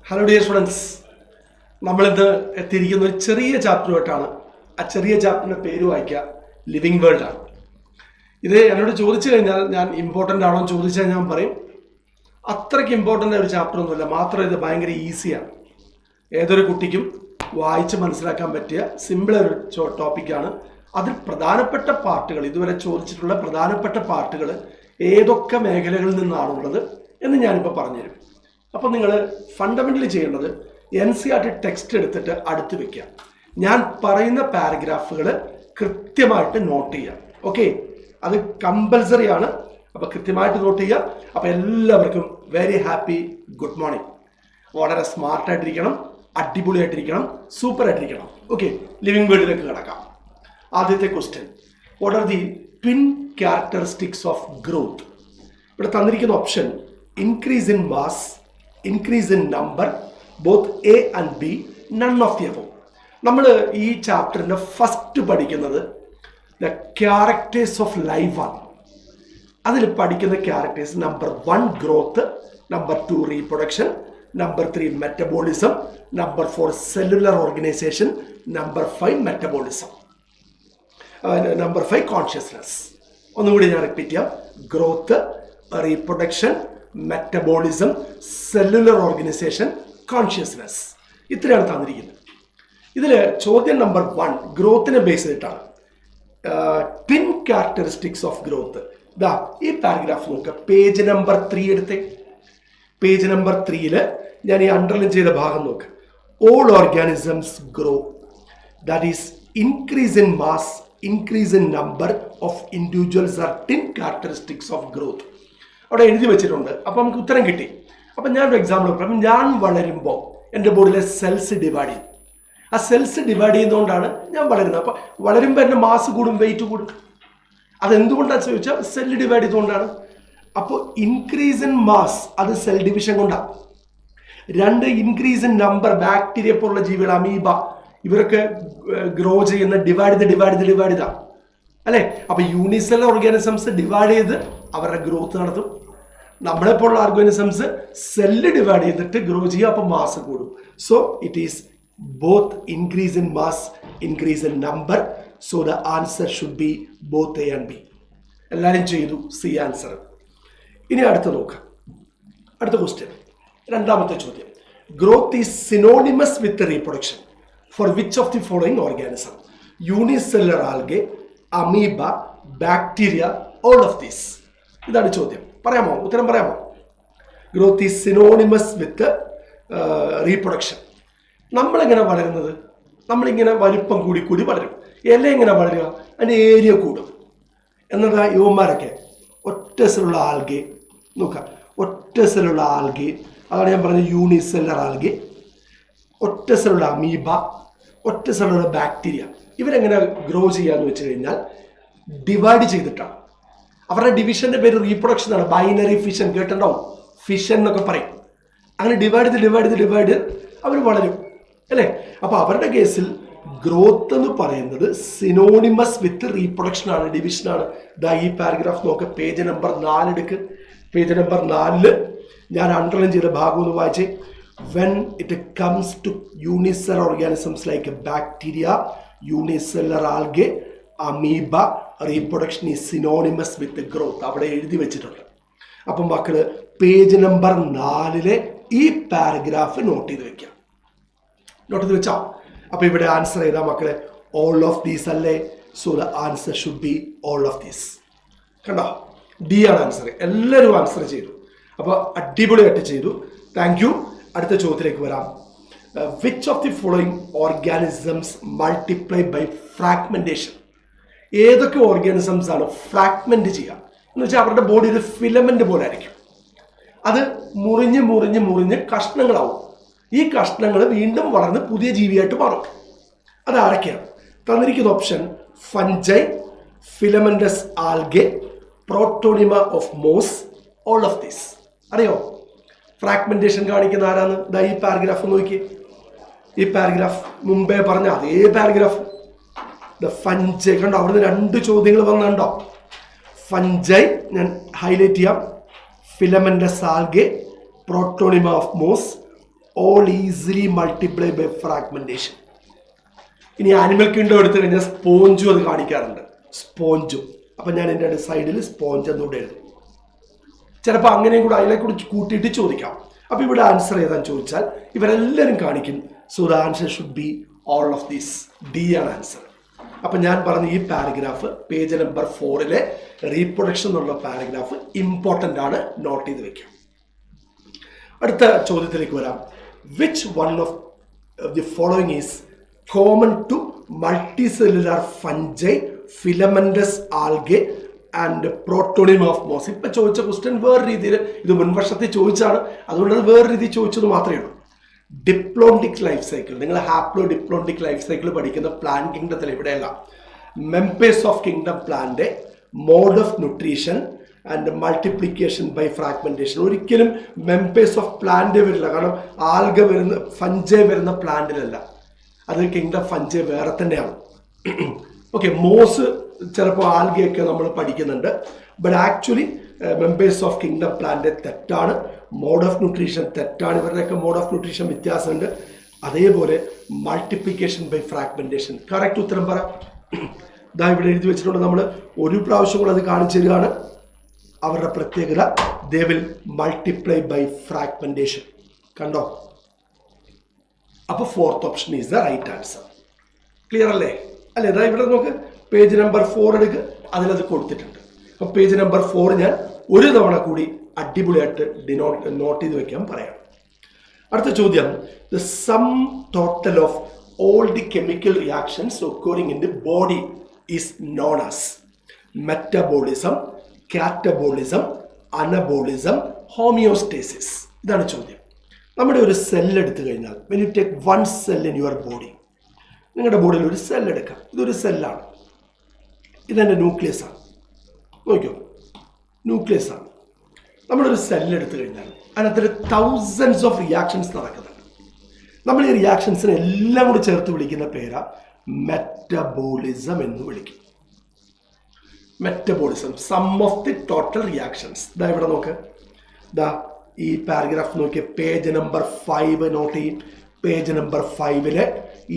ഹലോ ഡിയർ സ്റ്റുഡൻസ്, നമ്മളിന്ന് എത്തിയിരിക്കുന്ന ഒരു ചെറിയ ചാപ്റ്ററുമായിട്ടാണ്. ആ ചെറിയ ചാപ്റ്ററിൻ്റെ പേര് വായിക്കുക, ലിവിങ് വേൾഡ് ആണ്. ഇത് എന്നോട് ചോദിച്ചു കഴിഞ്ഞാൽ ഞാൻ ഇമ്പോർട്ടൻ്റ് ആണോ എന്ന് ചോദിച്ചാൽ ഞാൻ പറയും അത്രയ്ക്ക് ഇമ്പോർട്ടൻ്റ് ഒരു ചാപ്റ്റർ ഒന്നുമില്ല, മാത്രം ഇത് ഭയങ്കര ഈസിയാണ്. ഏതൊരു കുട്ടിക്കും വായിച്ച് മനസ്സിലാക്കാൻ പറ്റിയ സിമ്പിൾ ഒരു ടോപ്പിക്കാണ്. അതിൽ പ്രധാനപ്പെട്ട പാർട്ടുകൾ, ഇതുവരെ ചോദിച്ചിട്ടുള്ള പ്രധാനപ്പെട്ട പാർട്ടുകൾ ഏതൊക്കെ മേഖലകളിൽ നിന്നാണുള്ളത് എന്ന് ഞാനിപ്പോൾ പറഞ്ഞുതരും. അപ്പോൾ നിങ്ങൾ ഫണ്ടമെൻ്റലി ചെയ്യേണ്ടത് NCERT ടെക്സ്റ്റ് എടുത്തിട്ട് അടുത്ത് വെക്കുക. ഞാൻ പറയുന്ന പാരഗ്രാഫുകൾ കൃത്യമായിട്ട് നോട്ട് ചെയ്യുക. ഓക്കെ, അത് കമ്പൽസറി ആണ്. അപ്പോൾ കൃത്യമായിട്ട് നോട്ട് ചെയ്യുക. അപ്പോൾ എല്ലാവർക്കും വെരി ഹാപ്പി ഗുഡ് മോർണിംഗ്. വളരെ സ്മാർട്ടായിട്ടിരിക്കണം, അടിപൊളിയായിട്ടിരിക്കണം, സൂപ്പറായിട്ടിരിക്കണം. ഓക്കെ, ലിവിങ് വേൾഡിലേക്ക് കിടക്കാം. ആദ്യത്തെ question, what are the twin characteristics of growth? ഇവിടെ തന്നിരിക്കുന്ന option increase in mass, increase in number, both A and B, none of the above. നമ്മൾ ഈ ചാപ്റ്ററിൻ്റെ ഫസ്റ്റ് പഠിക്കുന്നത് ദ ക്യാരക്ടേഴ്സ് ഓഫ് ലൈഫ് ആണ്. അതിൽ പഠിക്കുന്ന characters number 1 growth, number 2 reproduction, number 3 metabolism, number 4 cellular organisation, number 5 metabolism, number 5 consciousness. ഒന്നുകൂടി ഞാൻ repeat ചെയ്യാം. Growth, reproduction, metabolism, cellular organisation, consciousness. ഇത്രയാണ് തന്നിരിക്കുന്നത്. ഇതിൽ ചോദ്യം നമ്പർ 1 ഗ്രോത്തിനെ ബേസ് ചെയ്തിട്ടാണ്. Twin characteristics of growth. ഇതാ ഈ പാരഗ്രാഫ് നോക്കുക, പേജ് നമ്പർ 3 എടുത്തേ. പേജ് നമ്പർ 3 ഞാൻ ഈ അണ്ടർലൈൻ ചെയ്ത ഭാഗം നോക്ക്. All organisms grow, that is increase in mass, increase in number of individuals are twin characteristics of growth. അവിടെ എഴുതി വെച്ചിട്ടുണ്ട്. അപ്പോൾ നമുക്ക് ഉത്തരം കിട്ടി. അപ്പം ഞാനൊരു എക്സാമ്പിൾ പറയാം. ഞാൻ വളരുമ്പോൾ എൻ്റെ ബോഡിയിലെ സെൽസ് ഡിവൈഡ് ചെയ്യും. ആ സെൽസ് ഡിവൈഡ് ചെയ്യുന്നതുകൊണ്ടാണ് ഞാൻ വളരുന്നത്. അപ്പോൾ വളരുമ്പോൾ എൻ്റെ മാസ് കൂടും, വെയിറ്റ് കൂടും. അതെന്തുകൊണ്ടാണെന്ന് ചോദിച്ചാൽ സെൽ ഡിവൈഡ് ചെയ്തുകൊണ്ടാണ്. അപ്പോൾ ഇൻക്രീസ് ഇൻ മാസ് അത് സെൽ ഡിവിഷൻ കൊണ്ടാണ്. 2 ഇൻക്രീസ് ഇൻ നമ്പർ, ബാക്ടീരിയ പോലുള്ള ജീവികൾ, അമീബ, ഇവരൊക്കെ ഗ്രോ ചെയ്യുന്ന ഡിവൈഡ് ചെയ്താണ് അല്ലേ? അപ്പോൾ യൂണിസെൽ ഓർഗാനിസംസ് ഡിവൈഡ് ചെയ്ത് അവരുടെ ഗ്രോത്ത് നടത്തും. നമ്മളെപ്പോലുള്ള ഓർഗാനിസംസ് സെല്ല് ഡിവൈഡ് ചെയ്തിട്ട് ഗ്രോ ചെയ്യുക, അപ്പോൾ മാസ് കൂടും. So it is both increase in mass, increase in number. So the answer should B both A and B. എല്ലാവരും ചെയ്തു സി ആൻസർ. ഇനി അടുത്ത നോക്കാം. അടുത്ത ക്വസ്റ്റ്യൻ, രണ്ടാമത്തെ ചോദ്യം. Growth is synonymous with reproduction for which of the following organism? Unicellular algae, amoeba, bacteria, all of these. ഇതാണ് ചോദ്യം. പറയാമോ? ഉത്തരം പറയാമോ? Growth is synonymous with reproduction. നമ്മളെങ്ങനെ വളരുന്നത്? നമ്മളിങ്ങനെ വലിപ്പം കൂടി കൂടി വളരും. ഇല എങ്ങനെ വളരുക? അതിൻ്റെ ഏരിയ കൂടും. എന്നതാ യുവന്മാരൊക്കെ ഒറ്റ സെല്ലുള്ള ആൽഗെ നോക്കാം. ഒറ്റ സെല്ലുള്ള ആൽഗെ, അതാണ് ഞാൻ പറഞ്ഞത് യൂണിസെല്ലർ ആൽഗെ. ഒറ്റ സെല്ലുള്ള അമീബ, ഒറ്റ സെല്ലുള്ള ബാക്ടീരിയ. ഇവരെങ്ങനെ ഗ്രോ ചെയ്യാന്ന് വെച്ച് കഴിഞ്ഞാൽ ഡിവൈഡ് ചെയ്തിട്ടാണ്. അവരുടെ ഡിവിഷന്റെ പേര് റീപ്രൊഡക്ഷൻ ആണ്. ബൈനറി ഫിഷൻ കേട്ടിട്ടുണ്ടാവും, ഫിഷൻ എന്നൊക്കെ പറയും. അങ്ങനെ ഡിവൈഡ് അവർ വളരും അല്ലേ? അപ്പൊ അവരുടെ കേസിൽ ഗ്രോത്ത് എന്ന് പറയുന്നത് സിനോണിമസ് വിത്ത് റീപ്രൊഡക്ഷൻ ആണ്, ഡിവിഷൻ ആണ്. ദാ ഈ പാരഗ്രാഫ് നോക്ക്, പേജ് നമ്പർ 4 എടുക്ക്. പേജ് നമ്പർ 4 ഞാൻ അണ്ടർലൈൻ ചെയ്ത ഭാഗം ഒന്ന് വായിച്ചേ. When it comes to unicellular organisms like bacteria, unicellular algae, amoeba, reproduction is synonymous with the growth. അവിടെ എഴുതി വെച്ചിട്ടുണ്ട്. അപ്പം മക്കള് പേജ് നമ്പർ 4 ഈ പാരഗ്രാഫ് നോട്ട് ചെയ്ത് വെക്കാം. നോട്ട് ചെയ്ത് വെച്ചാ അപ്പൊ ഇവിടെ ആൻസർ ചെയ്താൽ മക്കളെ ഓൾ ഓഫ് ദീസ് അല്ലേ? So the answer should be all of these. കണ്ടോ? ഡി ആണ് ആൻസർ. എല്ലാവരും ആൻസർ ചെയ്തു. അപ്പോൾ അടിപൊളിയായിട്ട് ചെയ്തു. Thank you. അടുത്ത ചോദ്യത്തിലേക്ക് വരാം. Which of the following organisms multiply by fragmentation? ഏതൊക്കെ ഓർഗാനിസംസ് ആണ് ഫ്രാഗ്മെന്റ് ചെയ്യുക എന്ന് വെച്ചാൽ അവരുടെ ബോഡി ഒരു ഫിലമെന്റ് പോലെ ആയിരിക്കും. അത് മുറിഞ്ഞ് കഷ്ണങ്ങളാവും. ഈ കഷ്ണങ്ങൾ വീണ്ടും വളർന്ന് പുതിയ ജീവിയായിട്ട് മാറും. അത് ആരൊക്കെയാണ്? തന്നിരിക്കുന്ന option fungi, filamentous algae, protonema of moss, all of these. അറിയോ ഫ്രാഗ്മെന്റേഷൻ കാണിക്കുന്ന ആരാണ്? ദാ ഈ പാരഗ്രാഫ് നോക്കി. ഈ പാരഗ്രാഫ് മുമ്പേ പറഞ്ഞ അതേ പാരഗ്രാഫ്. ഫഞ്ചൈ കണ്ടോ? അവിടുന്ന് 2 ചോദ്യങ്ങൾ വന്നുണ്ടോ? ഫഞ്ചൈ ഞാൻ ഹൈലൈറ്റ് ചെയ്യാം. Filamentous algae, protonema of moss, all easily multiply by fragmentation. ഇനി ആനിമൽ കിങ്ഡം എടുത്തു കഴിഞ്ഞാൽ സ്പോഞ്ചും അത് കാണിക്കാറുണ്ട്. സ്പോഞ്ചും. അപ്പം ഞാൻ എൻ്റെ സൈഡിൽ സ്പോഞ്ച് എന്നുകൂടെ എഴുതും. ചിലപ്പോൾ അങ്ങനെയും കൂടെ അതിനെ കൂടി കൂട്ടിയിട്ട് ചോദിക്കാം. അപ്പോൾ ഇവിടെ ആൻസർ ഏതാന്ന് ചോദിച്ചാൽ ഇവരെല്ലാവരും കാണിക്കും. So the answer should be all of these. D ആണ് ആൻസർ. അപ്പം ഞാൻ പറഞ്ഞ ഈ പാരഗ്രാഫ് പേജ് നമ്പർ 4 റീപ്രൊഡക്ഷൻ എന്നുള്ള പാരഗ്രാഫ് ഇമ്പോർട്ടൻ്റ് ആണ്, നോട്ട് ചെയ്ത് വെക്കാം. അടുത്ത ചോദ്യത്തിലേക്ക് വരാം. Which one of the following is common to multicellular fungi, filamentous algae and protonema of moss? ഇപ്പൊ ചോദിച്ച ക്വസ്റ്റ്യൻ വേറെ രീതിയിൽ, ഇത് മുൻവർഷത്തിൽ ചോദിച്ചാണ്, അതുകൊണ്ട് അത് വേറെ രീതിയിൽ ചോദിച്ചത് മാത്രമേ ഉള്ളൂ. ഡിപ്ലോണ്ടിക് ലൈഫ് സൈക്കിൾ, നിങ്ങൾ ഹാപ്ലോ ഡിപ്ലോണ്ടിക് ലൈഫ് സൈക്കിൾ പഠിക്കുന്ന പ്ലാന്റ് കിങ്ഡത്തിൽ ഇവിടെയല്ല. Members of kingdom plant, mode of nutrition and multiplication by fragmentation. ഒരിക്കലും മെമ്പേഴ്സ് ഓഫ് പ്ലാന്റ് വരില്ല. കാരണം ആൽഗ വരുന്ന ഫഞ്ചൈ വരുന്ന പ്ലാന്റിലല്ല, അത് കിങ്ഡം ഫഞ്ചൈ വേറെ തന്നെയാണ്. ഓക്കെ, മോസ് ചിലപ്പോൾ ആൽഗയൊക്കെ നമ്മൾ പഠിക്കുന്നുണ്ട്. But actually members of kingdom plant തെറ്റാണ്. മോഡ് ഓഫ് ന്യൂട്രീഷൻ തെറ്റാണ്. ഇവരുടെയൊക്കെ മോഡ് ഓഫ് ന്യൂട്രീഷൻ വ്യത്യാസമുണ്ട്. അതേപോലെ മൾട്ടിപ്ലിക്കേഷൻ ബൈ ഫ്രാഗ്മെന്റേഷൻ. കറക്റ്റ് ഉത്തരം പറ. ഇതാ ഇവിടെ എഴുതി വെച്ചിട്ടുണ്ട്. നമ്മൾ ഒരു പ്രാവശ്യം കൂടെ അത് കാണിച്ചു തരികയാണ്. അവരുടെ പ്രത്യേകത, they will multiply by fragmentation. കണ്ടോ? അപ്പോൾ 4th option is the right answer. Clear അല്ലേ? അല്ലേ? ഇതാ ഇവിടെ നോക്ക്, പേജ് നമ്പർ 4 എടുക്കുക, അതിലത് കൊടുത്തിട്ടുണ്ട്. അപ്പോൾ പേജ് നമ്പർ 4 ഞാൻ ഒരു തവണ കൂടി അടിപൊളിയായിട്ട് നോട്ട് ചെയ്ത് വെക്കാൻ പറയാം. അടുത്ത ചോദ്യം. The sum total of all the chemical reactions occurring in the body is known as metabolism, catabolism, anabolism, homeostasis. ഇതാണ് ചോദ്യം. നമ്മുടെ ഒരു സെല്ല് എടുത്തു കഴിഞ്ഞാൽ, when you take one cell in your body, നിങ്ങളുടെ ബോഡിയിൽ ഒരു സെൽ എടുക്കാം. ഇതൊരു സെല്ലാണ്, ഇതെൻ്റെ ന്യൂക്ലിയസ് ആണ്. നോക്കിയോ, ന്യൂക്ലിയസ് ആണ്. നമ്മളൊരു സെല്ല് എടുത്തു കഴിഞ്ഞാൽ അതിനകത്തൊരു തൗസൻഡ്സ് ഓഫ് റിയാക്ഷൻസ് നടക്കുന്നുണ്ട്. നമ്മൾ ഈ റിയാക്ഷൻസിനെ എല്ലാം കൂടി ചേർത്ത് വിളിക്കുന്ന പേരാ മെറ്റബോളിസം എന്ന് വിളിക്കും. Metabolism, sum of the total reactions. ഇതാ ഇവിടെ നോക്ക്, ഈ പാരഗ്രാഫ് നോക്കിയ പേജ് നമ്പർ 5 നോട്ട് ചെയ്യും. പേജ് നമ്പർ 5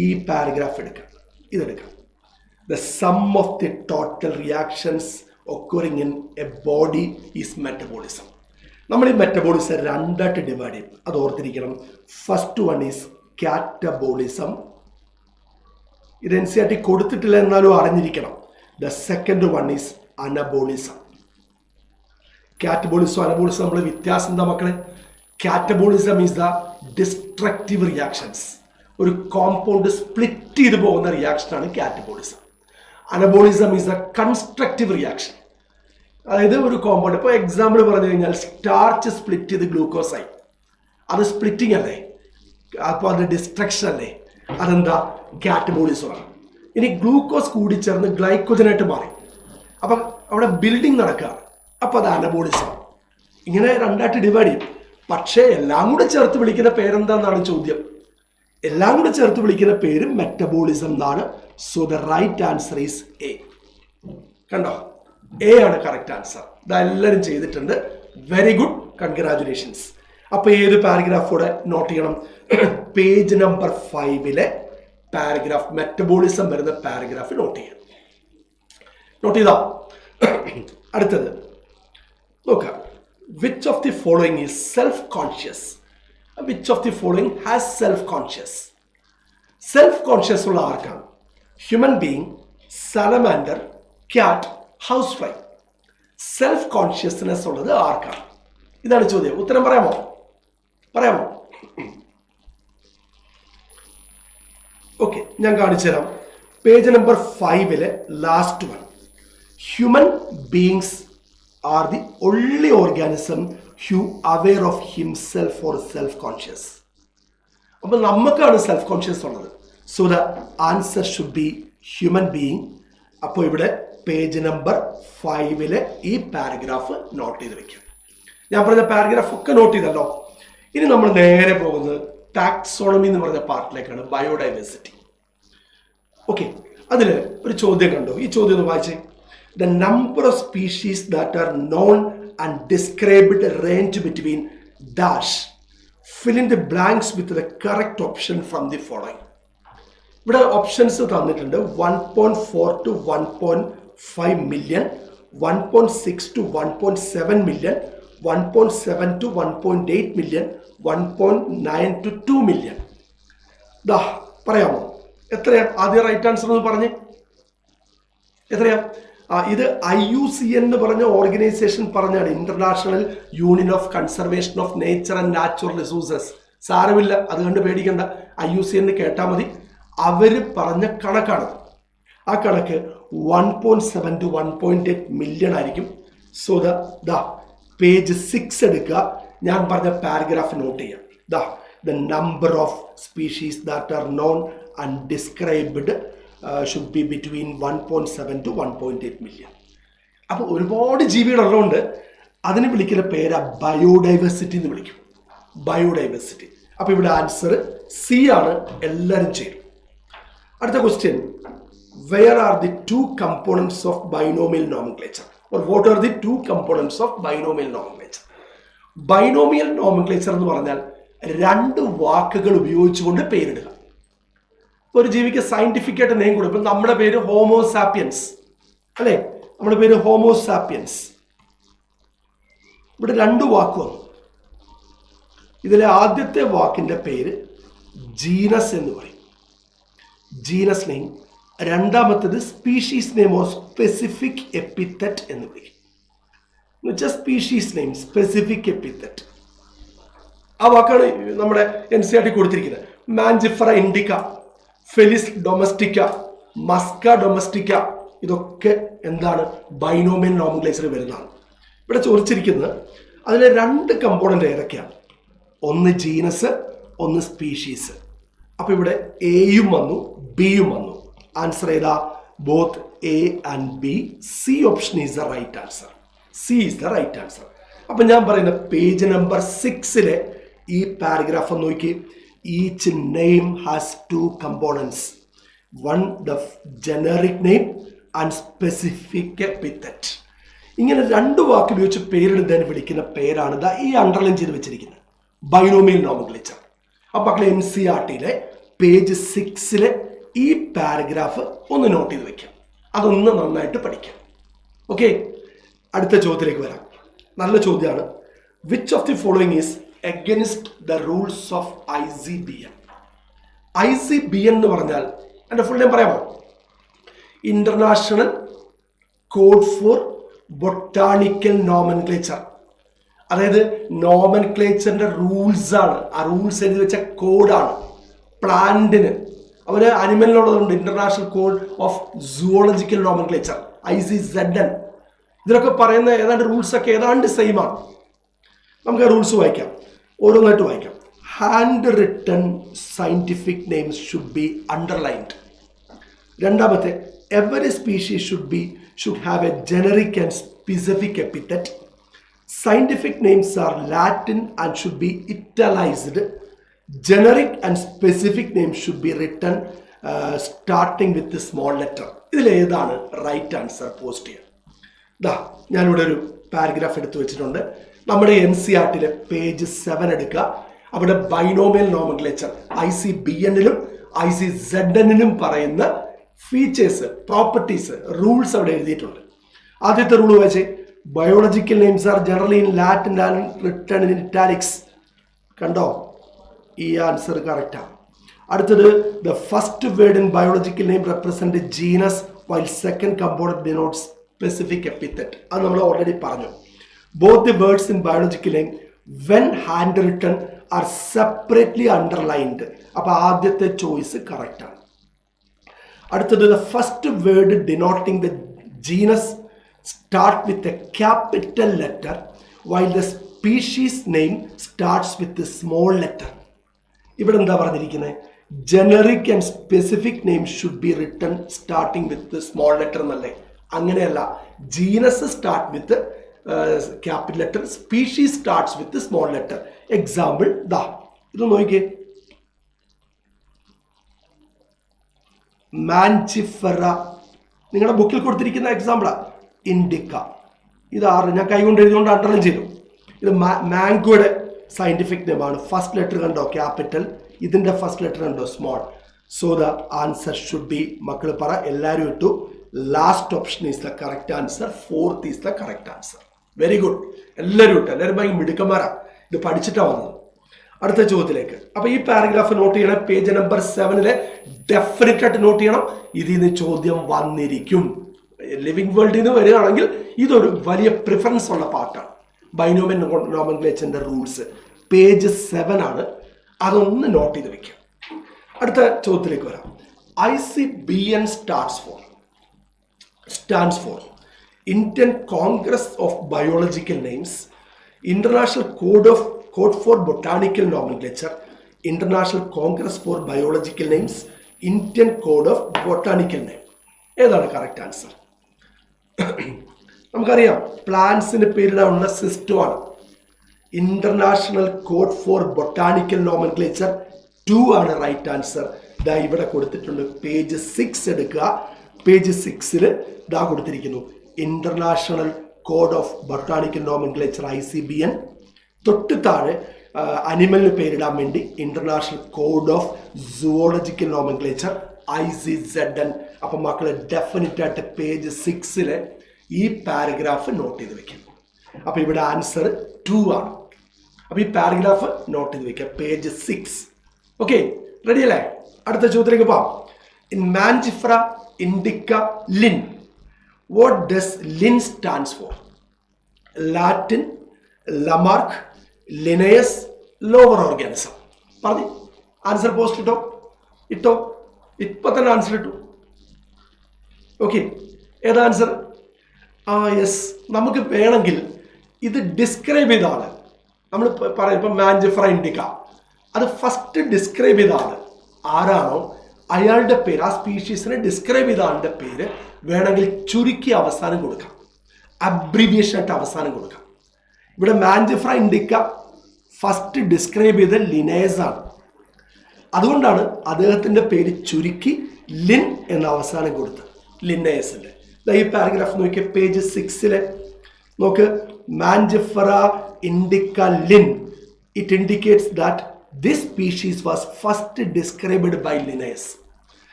ഈ പാരഗ്രാഫ് എടുക്കാം, ഇതെടുക്കാം. The sum of the total reactions occurring in a body is metabolism. നമ്മൾ ഈ മെറ്റബോളിസം രണ്ടായിട്ട് ഡിവൈഡ് ചെയ്യും, അത് ഓർത്തിരിക്കണം. First one is catabolism. ഇത് NCERT കൊടുത്തിട്ടില്ല എന്നാലും അറിഞ്ഞിരിക്കണം. The second one is anabolism. Catabolism anabolism നമ്മൾ വ്യത്യാസം എന്താ മക്കളെ? Catabolism is the destructive reactions. ഒരു കോമ്പൗണ്ട് സ്പ്ലിറ്റ് ചെയ്ത് പോകുന്ന റിയാക്ഷനാണ് catabolism. Anabolism is the constructive reaction. അതായത് ഒരു കോമ്പൗണ്ട്, ഇപ്പോൾ എക്സാമ്പിൾ പറഞ്ഞു കഴിഞ്ഞാൽ സ്റ്റാർച്ച് സ്പ്ലിറ്റ് ചെയ്ത് ഗ്ലൂക്കോസ് ആയി, അത് സ്പ്ലിറ്റിംഗ് അല്ലേ, അപ്പോൾ അത് ഡിസ്ട്രക്ഷൻ അല്ലേ, അതെന്താ? കാറ്റബോളിസമാണ്. ഇനി ഗ്ലൂക്കോസ് കൂടിച്ചേർന്ന് ഗ്ലൈക്കോജനായിട്ട് മാറി, അപ്പം അവിടെ ബിൽഡിംഗ് നടക്കുക, അപ്പം അത് അനബോളിസം. ഇങ്ങനെ രണ്ടായിട്ട് ഡിവൈഡ് ചെയ്യും. പക്ഷേ എല്ലാം കൂടെ ചേർത്ത് വിളിക്കുന്ന പേരെന്താണെന്നാണ് ചോദ്യം. എല്ലാം കൂടെ ചേർത്ത് വിളിക്കുന്ന പേര് മെറ്റബോളിസം എന്നാണ്. So the right answer is A. കണ്ടോ, എ ആണ് കറക്റ്റ് ആൻസർ. ഇതെല്ലാവരും ചെയ്തിട്ടുണ്ട്. Very good, congratulations. അപ്പൊ ഏത് പാരഗ്രാഫോടെ നോട്ട് ചെയ്യണം? പേജ് നമ്പർ 5 പാരഗ്രാഫ്, മെറ്റബോളിസം വരുന്ന പാരഗ്രാഫ് നോട്ട് ചെയ്യാം. നോട്ട് ചെയ്താ. അടുത്തത് നോക്കാം. Which of the following is self conscious? Which of the following has self conscious? Self conscious ഉള്ള ആർക്കാണ്? Human being, salamander, cat, house fly. Self consciousness ഉള്ളത് ആർക്കാണ്? ഇതാണ് ചോദ്യം. ഉത്തരം പറയാമോ? ഓക്കെ, ഞാൻ കാണിച്ചു തരാം. Page number 5 last one. Human beings are the only organism who aware of himself or self conscious. അപ്പോൾ നമുക്കാണ് സെൽഫ് കോൺഷ്യസ് ഉള്ളത്. So the answer should B human being. അപ്പോൾ ഇവിടെ പേജ് നമ്പർ 5 ഈ പാരഗ്രാഫ് നോട്ട് ചെയ്ത് വെക്കാം. ഞാൻ പറഞ്ഞ പാരഗ്രാഫ് ഒക്കെ നോട്ട് ചെയ്തല്ലോ. ഇനി നമ്മൾ നേരെ പോകുന്നത് ടാക്സോണമി എന്ന് പറഞ്ഞ പാർട്ടിലേക്കാണ്, ബയോഡൈവേഴ്സിറ്റി. ഓക്കെ, അതിൽ ഒരു ചോദ്യം കണ്ടു. ഈ ചോദ്യം ഒന്ന് വായിച്ചേ. The number of species that are known and described range between dash. Fill in the blanks with the correct option from the following. ഇവിടെ ഓപ്ഷൻസ് തന്നിട്ടുണ്ട്. 1.4 to 1.5 million, 1.6 to 1.7 million, 1.7 to 1.8 million, 1.9 to 2 million. ദാ പറയാമോ എത്രയാ? ആദ്യം right answer എന്ന് പറഞ്ഞേ, എത്രയാ? ഇത് IUCN എന്ന് പറഞ്ഞ ഓർഗനൈസേഷൻ പറഞ്ഞാണ്, international union of conservation of nature and natural resources. സാരമില്ല, അതുകൊണ്ട് പേടിക്കണ്ട, IUCN കേട്ടാൽ മതി. അവര് പറഞ്ഞ കണക്കാണ്. ആ കണക്ക് 1.7 to 1.8 മില്യൺ ആയിരിക്കും. സോ ദ പേജ് 6 എടുക്കുക. ഞാൻ പറഞ്ഞ പാരഗ്രാഫ് നോട്ട് ചെയ്യാം. The number of species that are non and described should be between 1.7 to 1.8 million. അപ്പോൾ ഒരുപാട് ജീവികളുള്ളതുകൊണ്ട് അതിനെ വിളിക്കുന്ന പേര് ബയോഡൈവേഴ്സിറ്റി എന്ന് വിളിക്കും. ബയോഡൈവേഴ്സിറ്റി. അപ്പോൾ ഇവിടെ ആൻസർ സി ആണ്. എല്ലാവരും ചെയ്യും. അടുത്ത question. Where are the 2 components of binomial nomenclature? or what are the 2 components of binomial nomenclature? Binomial nomenclature എന്ന് പറഞ്ഞാൽ 2 വാക്കുകൾ ഉപയോഗിച്ചുകൊണ്ട് പേരിടുക. ഒരു ജീവിക്ക് സയന്റിഫിക് ആയിട്ട് നെയിം കൊടുക്കും. ഇപ്പം നമ്മുടെ പേര് ഹോമോസാപ്പിയൻസ് അല്ലേ? നമ്മുടെ പേര് ഹോമോസാപ്പിയൻസ്. ഇവിടെ 2 വാക്ക് വന്നു. ഇതിലെ ആദ്യത്തെ വാക്കിന്റെ പേര് ജീനസ് എന്ന് പറയും, ജീനസ് നെയിം. രണ്ടാമത്തത് species name or specific epithet എന്ന് വിളിക്കും. എന്നുവെച്ചാൽ സ്പീഷീസ് നെയിം, സ്പെസിഫിക് എപ്പിത്തറ്റ്. ആ വാക്കാണ് നമ്മുടെ NCERT കൊടുത്തിരിക്കുന്നത്. Mangifera indica, Felis domestica, Musca domestica, ഇതൊക്കെ എന്താണ്? ബൈനോമിയൽ നോമൻക്ലേച്ചറിൽ വരുന്നതാണ്. ഇവിടെ ചോദിച്ചിരിക്കുന്നത് അതിലെ 2 കമ്പോണന്റ് ഏതൊക്കെയാണ്? ഒന്ന് ജീനസ്, ഒന്ന് സ്പീഷീസ്. അപ്പൊ ഇവിടെ എയും വന്നു, ബിയും വന്നു. ആൻസർ ഏതാ? Both A and B. C option is the right answer. C is the right answer. അപ്പൊ ഞാൻ പറയുന്ന പേജ് നമ്പർ 6 ഈ പാരഗ്രാഫ് നോക്കി. Each name has 2 components. One, the generic name and specific epithet. ഇങ്ങനെ 2 വാക്ക് ഉപയോഗിച്ച് പേരിടുന്നതിന് വിളിക്കുന്ന പേരാണ് ഈ അണ്ടർലൈൻ ചെയ്ത് വെച്ചിരിക്കുന്നത് ബൈനോമിയൽ നോമൻക്ലേച്ചർ. അപ്പോൾ മക്കളെ NCERT-യിലെ പേജ് 6-ലെ ഈ പാരഗ്രാഫ് ഒന്ന് നോട്ട് ചെയ്ത് വെക്കാം, അതൊന്ന് നന്നായിട്ട് പഠിക്കാം. ഓക്കെ, അടുത്ത ചോദ്യത്തിലേക്ക് വരാം. നല്ല ചോദ്യമാണ്. Which of the following is against the rules of ICBN? ICBN എന്ന് പറഞ്ഞാൽ എൻ്റെ ഫുൾ നെയിം പറയാമോ? International code for botanical nomenclature. അതായത് നോമൻക്ലേച്ചറിന്റെ റൂൾസ് ആണ്, ആ റൂൾസ് എഴുതി വെച്ച കോഡാണ്. പ്ലാന്റിന് അവര് അനിമലിനുള്ളതുണ്ട് international code of zoological nomenclature ICZN. ഇതിലൊക്കെ പറയുന്ന ഏതാണ്ട് റൂൾസ് ഒക്കെ ഏതാണ്ട് സെയിം ആണ്. നമുക്ക് ആ റൂൾസ് വായിക്കാം, ഓരോന്നായിട്ട് വായിക്കാം. Hand written scientific names should be underlined. രണ്ടാമത്തെ, every species should have a generic and specific epithet. Scientific names are Latin and should be italicized. Generic and specific names should be written starting with the small letter. ഇതിൽ ഏതാണ് right answer? Post ചെയ്യാം. ഞാനിവിടെ ഒരു paragraph എടുത്തു വെച്ചിട്ടുണ്ട്. നമ്മുടെ NCERT-ലെ page 7 എടുക്കുക. അവിടെ ബൈനോമിയൽ നോമൻക്ലേച്ചർ ICBN-ലും ICZN-ലും പറയുന്ന ഫീച്ചേഴ്സ്, പ്രോപ്പർട്ടീസ്, റൂൾസ് അവിടെ എഴുതിയിട്ടുണ്ട്. ആദ്യത്തെ റൂൾ വെച്ച് biological names are generally in Latin and written in italics. കണ്ടോ, ഈ ആൻസർ കറക്റ്റാണ്. അടുത്തത്, the first word in biological name represent genus while second component denotes specific epithet. അത് നമ്മൾ ഓൾറെഡി പറഞ്ഞു. Both the words in biological name when hand written are separately underlined. അപ്പോൾ ആദ്യത്തെ choice കറക്റ്റാണ്. അടുത്തത്, the first word denoting the genus start with a capital letter while the species name starts with small letter. ഇവിടെ എന്താ പറഞ്ഞിരിക്കുന്നത്? Generic and specific name should be written starting with small letter എന്നല്ലേ? അങ്ങനെയല്ല, genus start with capital letter, species starts with small letter. Example ഇത് നോക്കിക്കേ. മാൻജിഫെറ നിങ്ങളുടെ ബുക്കിൽ കൊടുത്തിരിക്കുന്ന എക്സാമ്പിളാ. ഇൻഡിക്ക, ഇത് 6 ഞാൻ കൈകൊണ്ട് എഴുതിക്കൊണ്ട് അണ്ടർലൈൻ ചെയ്തു. ഇത് മാംഗോയുടെ സയന്റിഫിക് നെയിമാണ്. ഫസ്റ്റ് ലെറ്റർ കണ്ടോ ക്യാപിറ്റൽ, ഇതിന്റെ ഫസ്റ്റ് ലെറ്റർ കണ്ടോ small. So the answer should B, മക്കൾ പറ, എല്ലാവരും ഇട്ടു. Last option is the correct answer. 4th is the correct answer. Very good, എല്ലാവരും ഇട്ടു. എല്ലാവരും ഭയങ്കര മിടുക്കന്മാരാ, ഇത് പഠിച്ചിട്ടാണ് വന്നത്. അടുത്ത ചോദ്യത്തിലേക്ക്. അപ്പൊ ഈ പാരഗ്രാഫ് നോട്ട് ചെയ്യണം. പേജ് നമ്പർ 7-ലെ ഡെഫിനറ്റ് ആയിട്ട് നോട്ട് ചെയ്യണം. ഇതിൽ നിന്ന് ചോദ്യം വന്നിരിക്കും. ലിവിംഗ് വേൾഡിൽ നിന്ന് വരികയാണെങ്കിൽ ഇതൊരു വലിയ പ്രിഫറൻസ് ഉള്ള പാർട്ടാണ്. ബൈനോമിയൽ നോമൻക്ലേച്ചറിന്റെ റൂൾസ് പേജ് 7 ആണ്. അതൊന്ന് നോട്ട് ചെയ്ത് വെക്കാം. അടുത്ത ചോദ്യത്തിലേക്ക് വരാം. ICBN stands for Indian Congress of Biological Names, International Code for Botanical Nomenclature, International Congress for Biological Names, Indian Code of Botanical Name. ഏതാണ് കറക്റ്റ് ആൻസർ? നമുക്കറിയാം, പ്ലാന്റ്സിന് പേരിടാനുള്ള സിസ്റ്റമാണ്. International code for botanical nomenclature 2 ആണ് റൈറ്റ് ആൻസർ. ദാ ഇവിടെ കൊടുത്തിട്ടുണ്ട്. Page 6 എടുക്കുക. പേജ് 6-ൽ ദാ കൊടുത്തിരിക്കുന്നു international code of botanical nomenclature ICBN. തൊട്ട് താഴെ അനിമലിന് പേരിടാൻ വേണ്ടി international code of zoological nomenclature ICZN. അപ്പം മക്കളെ ഡെഫിനറ്റ് ആയിട്ട് പേജ് 6-ലെ ഈ പാരഗ്രാഫ് നോട്ട് ചെയ്ത് വെക്കാം. അപ്പൊ ഇവിടെ ആൻസർ 2 ആണ്. അപ്പൊ ഈ പാരഗ്രാഫ് നോട്ട് ചെയ്ത് വെക്കാം. പേജ് 6. ഓക്കെ, റെഡി അല്ലേ? അടുത്ത ചോദ്യത്തിലേക്ക് പോവാം. In Mangifera, indica, Linn, what does Linn stands for? Latin, Lamarck, Linnaeus, lower organism. പറഞ്ഞു ആൻസർ പോസ്റ്റ് ഇട്ടോ. ഇപ്പൊ തന്നെ ആൻസർ ഇട്ടു. ഓക്കെ, ഏതാ ആൻസർ? യെസ്, നമുക്ക് വേണമെങ്കിൽ ഇത് ഡിസ്ക്രൈബ് ചെയ്ത ആള് നമ്മൾ പറയും. ഇപ്പം മാൻജിഫ്ര, ഇൻഡിക്ക, അത് ഫസ്റ്റ് ഡിസ്ക്രൈബ് ചെയ്ത ആള് ആരാണോ അയാളുടെ പേര്, ആ സ്പീഷീസിനെ ഡിസ്ക്രൈബ് ചെയ്ത ആളുടെ പേര് വേണമെങ്കിൽ ചുരുക്കി അവസാനം കൊടുക്കാം, അബ്രിവിയേഷൻ ആയിട്ട് അവസാനം കൊടുക്കാം. ഇവിടെ മാൻജിഫ്ര, ഇൻഡിക്ക ഫസ്റ്റ് ഡിസ്ക്രൈബ് ചെയ്ത ലിനേസ് ആണ്. അതുകൊണ്ടാണ് അദ്ദേഹത്തിന്റെ പേര് ചുരുക്കി ലിൻ എന്ന അവസാനം കൊടുത്തത്, ലിനേസിന്റെ. ഈ പാരഗ്രാഫ് നോക്കിയ പേജ് 6-ലെ നോക്ക്, Mangifera indica Linn. It indicates that this species was first described by Linnaeus.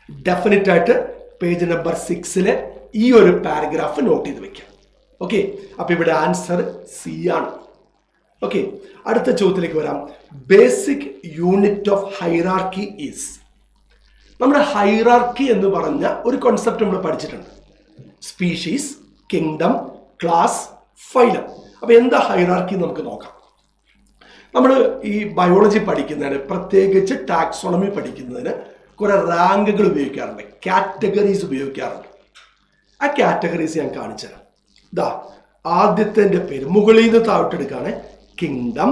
Definite ആയിട്ട് പേജ് നമ്പർ 6 ഈ ഒരു പാരഗ്രാഫ് നോട്ട് ചെയ്ത് വെക്കാം. ഓക്കെ, അപ്പൊ ഇവിടെ ആൻസർ സി ആണ്. ഓക്കെ, അടുത്ത ചോദ്യത്തിലേക്ക് വരാം. Basic unit of hierarchy is. നമ്മുടെ ഹൈറാർക്കി എന്ന് പറഞ്ഞ ഒരു കോൺസെപ്റ്റ് നമ്മൾ പഠിച്ചിട്ടുണ്ട്. Species, kingdom, class, phylum. അപ്പൊ എന്താ ഹൈറാർക്കി നമുക്ക് നോക്കാം. നമ്മൾ ഈ ബയോളജി പഠിക്കുന്നതിന്, പ്രത്യേകിച്ച് ടാക്സോണമി പഠിക്കുന്നതിന് കുറെ റാങ്കുകൾ ഉപയോഗിക്കാറുണ്ട്, കാറ്റഗറീസ് ഉപയോഗിക്കാറുണ്ട്. ആ കാറ്റഗറീസ് ഞാൻ കാണിച്ചു തരാം. ഇതാ ആദ്യത്തെ പേര് മുകളിൽ നിന്ന് താഴോട്ടെടുക്കുകയാണ്. Kingdom,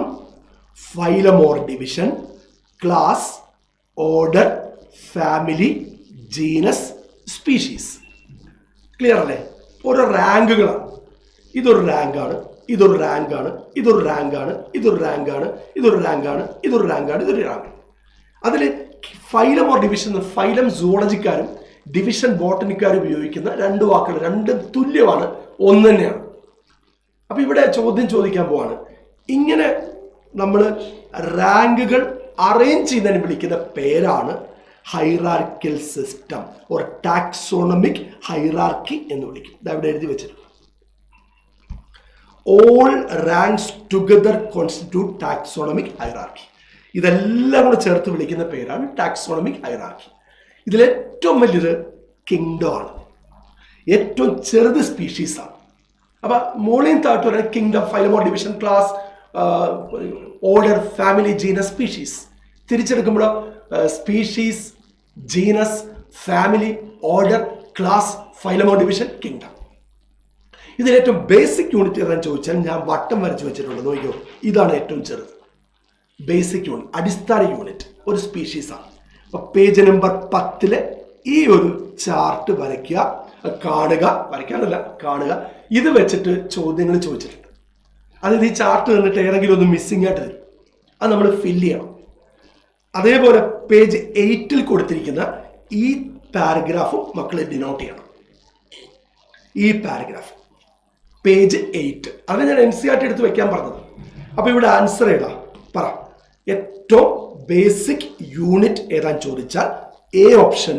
phylum or division, class, order, family, genus, species. Clear അല്ലേ? ഓരോ റാങ്കുകളാണ്. ഇതൊരു റാങ്കാണ്, ഇതൊരു റാങ്കാണ്, ഇതൊരു റാങ്കാണ്, ഇതൊരു റാങ്കാണ്, ഇതൊരു റാങ്കാണ്, ഇതൊരു റാങ്കാണ്, ഇതൊരു റാങ്ക്. അതിൽ ഫൈലം ഓർ ഡിവിഷൻ, ഫൈലം സൂളജിക്കാരും ഡിവിഷൻ ബോട്ടണിക്കാരും ഉപയോഗിക്കുന്ന രണ്ട് വാക്കുകൾ, രണ്ടും തുല്യമാണ്, ഒന്ന് തന്നെയാണ്. അപ്പൊ ഇവിടെ ചോദ്യം ചോദിക്കാൻ പോവാണ്. ഇങ്ങനെ നമ്മൾ റാങ്കുകൾ അറേഞ്ച് ചെയ്യുന്നതിന് വിളിക്കുന്ന പേരാണ് hierarchical system or taxonomic hierarchy എന്ന് വിളിക്കും. ഇതവിടെ എഴുതി വെച്ചിട്ടുണ്ട്. All ranks together constitute taxonomic hierarchy. ഇതെല്ലാം കൂടെ ചേർത്ത് വിളിക്കുന്ന പേരാണ് ടാക്സോണമിക് ഹൈറാർക്കി. ഇതിലേറ്റവും വലുത് കിങ്ഡം ആണ്, ഏറ്റവും ചെറുത് സ്പീഷീസ് ആണ്. അപ്പൊ മോളിയും താഴ്ത്തു പറയുന്നത് kingdom, phylum or division, class, order, family, genus, species. തിരിച്ചെടുക്കുമ്പോൾ species, genus, family, order, class, phylum or division, kingdom. ഇതിലേറ്റവും ബേസിക് യൂണിറ്റ് ഏതാണെന്ന് ചോദിച്ചാൽ ഞാൻ വട്ടം വരച്ച് വെച്ചിട്ടുണ്ട്. നോക്കിയോ, ഇതാണ് ഏറ്റവും ചെറുത്. ബേസിക് യൂണിറ്റ്, അടിസ്ഥാന യൂണിറ്റ് ഒരു സ്പീഷീസ് ആണ്. അപ്പൊ പേജ് നമ്പർ 10 ഈ ഒരു ചാർട്ട് വരയ്ക്കുക, കാണുക, വരയ്ക്കാനല്ല കാണുക. ഇത് വെച്ചിട്ട് ചോദ്യങ്ങൾ ചോദിച്ചിട്ടുണ്ട്. അതായത് ഈ ചാർട്ട് തന്നിട്ട് ഏതെങ്കിലും ഒന്ന് മിസ്സിംഗ് ആയിട്ട് തരും, അത് നമ്മൾ ഫില്ല് ചെയ്യണം. അതേപോലെ പേജ് 8 കൊടുത്തിരിക്കുന്ന ഈ പാരഗ്രാഫും മക്കളെ ഡിനോട്ട് ചെയ്യണം. ഈ പാരഗ്രാഫ് പേജ് 8 അത് ഞാൻ NCERT എടുത്ത് വെക്കാൻ പറഞ്ഞത്. അപ്പൊ ഇവിടെ ആൻസർ ഏതാ പറ. ഏറ്റവും ബേസിക് യൂണിറ്റ് ഏതാന്ന് ചോദിച്ചാൽ എ ഓപ്ഷൻ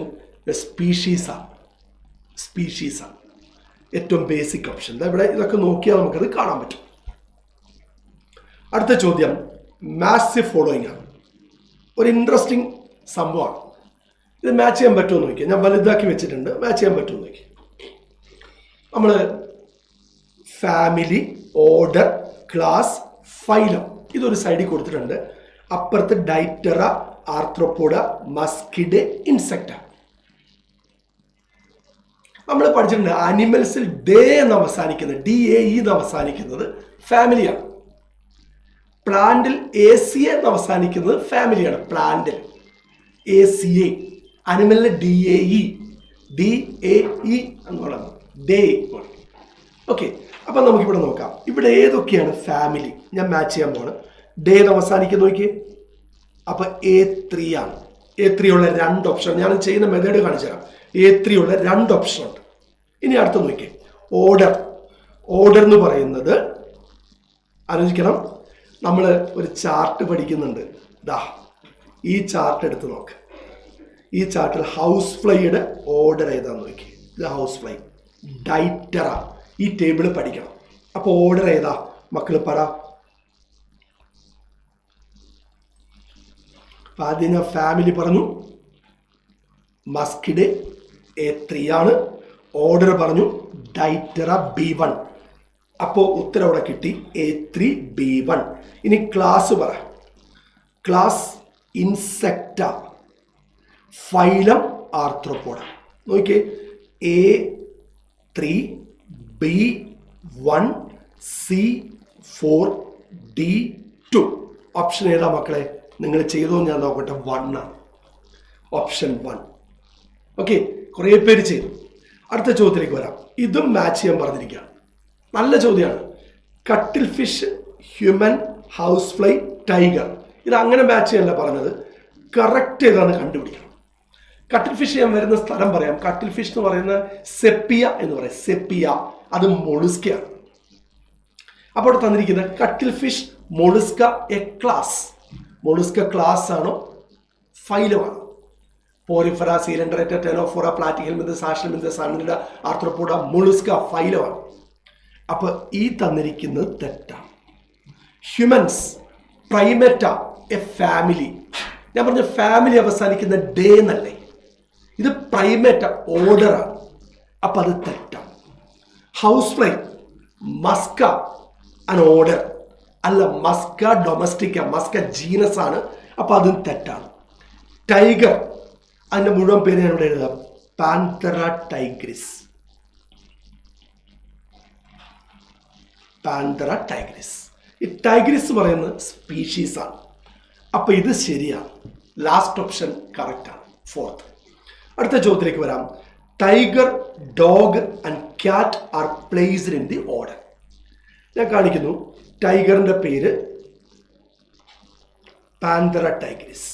സ്പീഷീസാണ്. സ്പീഷീസാണ് ഏറ്റവും ബേസിക് ഓപ്ഷൻ. ഇവിടെ ഇതൊക്കെ നോക്കിയാൽ നമുക്കത് കാണാൻ പറ്റും. അടുത്ത ചോദ്യം മാസീവ് ഫോളോയിങ് ആണ്. ഒരു ഇൻട്രസ്റ്റിംഗ് സംഭവമാണ്. ഇത് മാച്ച് ചെയ്യാൻ പറ്റുമോ എന്ന് നോക്കിയാൽ ഞാൻ വലുതാക്കി വെച്ചിട്ടുണ്ട്. മാച്ച് ചെയ്യാൻ പറ്റുമോ എന്ന് നോക്കി. നമ്മൾ ഫാമിലി, ഓർഡർ, ക്ലാസ്, ഫൈലം ഇതൊരു സൈഡിൽ കൊടുത്തിട്ടുണ്ട്. അപ്പുറത്ത് ഡൈറ്ററ, ആർത്രോപോഡ, മസ്കിഡ്, ഇൻസെക്ട. നമ്മൾ പഠിച്ചിട്ടുണ്ട് ആനിമൽസിൽ ഡേ എന്ന് അവസാനിക്കുന്നത്, DAE എന്ന് അവസാനിക്കുന്നത് ഫാമിലിയാണ്. പ്ലാന്റിൽ ACA എന്ന് അവസാനിക്കുന്നത് ഫാമിലിയാണ്. പ്ലാന്റിൽ ACA, അനിമലിൽ DAE എന്ന് പറയുന്നത് ഡേ. ഓക്കെ, അപ്പൊ നമുക്കിവിടെ നോക്കാം. ഇവിടെ ഏതൊക്കെയാണ് ഫാമിലി ഞാൻ മാച്ച് ചെയ്യാൻ പോവാണ്. ഡേ എന്ന് അവസാനിക്കുന്ന നോക്കിയേ. അപ്പൊ A3 ആണ്. A3 ഉള്ള 2 ഓപ്ഷൻ ഞാൻ ചെയ്യുന്ന മെത്തേഡ് കാണിച്ചു തരാം. A3 ഉള്ള 2 ഓപ്ഷൻ ഉണ്ട്. ഇനി അടുത്ത നോക്കിയേ ഓർഡർ. ഓർഡർ എന്ന് പറയുന്നത് ആലോചിക്കണം. നമ്മൾ ഒരു ചാർട്ട് പഠിക്കുന്നുണ്ട്. ദാ ഈ ചാർട്ട് എടുത്ത് നോക്ക്. ഈ ചാർട്ടിൽ ഹൗസ് ഫ്ലൈയുടെ ഓർഡർ ഏതാന്ന് നോക്കി. ഇത് ഹൗസ് ഫ്ലൈ, ഡൈറ്ററ. ഈ ടേബിൾ പഠിക്കണം. അപ്പൊ ഓർഡർ ഏതാ മക്കള് പറ. ആദ്യം ഞാൻ ഫാമിലി പറഞ്ഞു, മസ്കിഡ് A3 ആണ്. ഓർഡർ പറഞ്ഞു ഡൈറ്ററ B1. അപ്പോൾ ഉത്തരം അവിടെ കിട്ടി A3 B1. ഇനി ക്ലാസ് പറ. Class Insecta, phylum Arthropoda. നോക്കിയേ A3 B1 C4 D2. Option ഏതാ മക്കളെ? നിങ്ങൾ ചെയ്തോ ഞാൻ നോക്കട്ടെ. 1 ആണ് ഓപ്ഷൻ 1. ഓക്കെ, കുറേ പേര് ചെയ്തു. അടുത്ത ചോദ്യത്തിലേക്ക് വരാം. ഇതും മാച്ച് ചെയ്യാൻ പറഞ്ഞിരിക്കുകയാണ്. നല്ല ചോദ്യമാണ്. കട്ടിൽ fish, human, house fly, tiger. ഇത് അങ്ങനെ മാച്ച് ചെയ്യാനല്ല പറഞ്ഞത്. കറക്റ്റ് ഏതാന്ന് കണ്ടുപിടിക്കണം. കട്ടിൽ ഫിഷ് ഞാൻ വരുന്ന സ്ഥലം പറയാം. കട്ടിൽ ഫിഷ് എന്ന് പറയുന്നത് സെപ്പിയ എന്ന് പറയും. സെപ്പിയ അത് മൊളുസ്കയാണ്. അപ്പോൾ തന്നിരിക്കുന്ന കട്ടിൽ ഫിഷ് മൊളുസ്ക എ ക്ലാസ്. മൊളുസ്ക ക്ലാസ് ആണോ ഫൈലമാണോ? പോറിഫറ, സീലൻഡറേറ്റ, ടെനോഫോറ, പ്ലാറ്റിഹെൽമിന്ത്, സാഷൽമിന്ത്, സാൻഡ്രിഡ, ആർത്രോപോഡ, മൊളുസ്ക ഫൈലമാണ്. അപ്പൊ ഈ തന്നിരിക്കുന്നത് തെറ്റാണ്. Humans, primate a family. ഞാൻ പറഞ്ഞ ഫാമിലി അവസാനിക്കുന്ന ഡേ എന്നല്ലേ, ഇത് പ്രൈമേറ്റ ഓർഡറാണ്. അപ്പൊ അത് തെറ്റാണ്. ഹൗസ് ഫ്ലൈ മസ്ക അൻ ഓർഡർ അല്ല, മസ്ക ഡൊമസ്റ്റിക്ക, മസ്ക ജീനസ് ആണ്. അപ്പൊ അതും തെറ്റാണ്. ടൈഗർ, അതിന്റെ മുഴുവൻ പേര് ഞാൻ ഇവിടെ എഴുതാം, പാന്തറ ടൈഗ്രിസ്. Panthera tigris. ഈ ടൈഗ്രിസ് പറയുന്നത് സ്പീഷീസ് ആണ്. അപ്പൊ ഇത് ശരിയാണ്. ലാസ്റ്റ് ഓപ്ഷൻ കറക്റ്റ് ആണ്, ഫോർത്ത്. അടുത്ത ചോദ്യത്തിലേക്ക് വരാം. Tiger, dog and cat are placed in the order. ഞാൻ കാണിക്കുന്നു. ടൈഗറിന്റെ പേര് പാന്തറ ടൈഗ്രിസ്.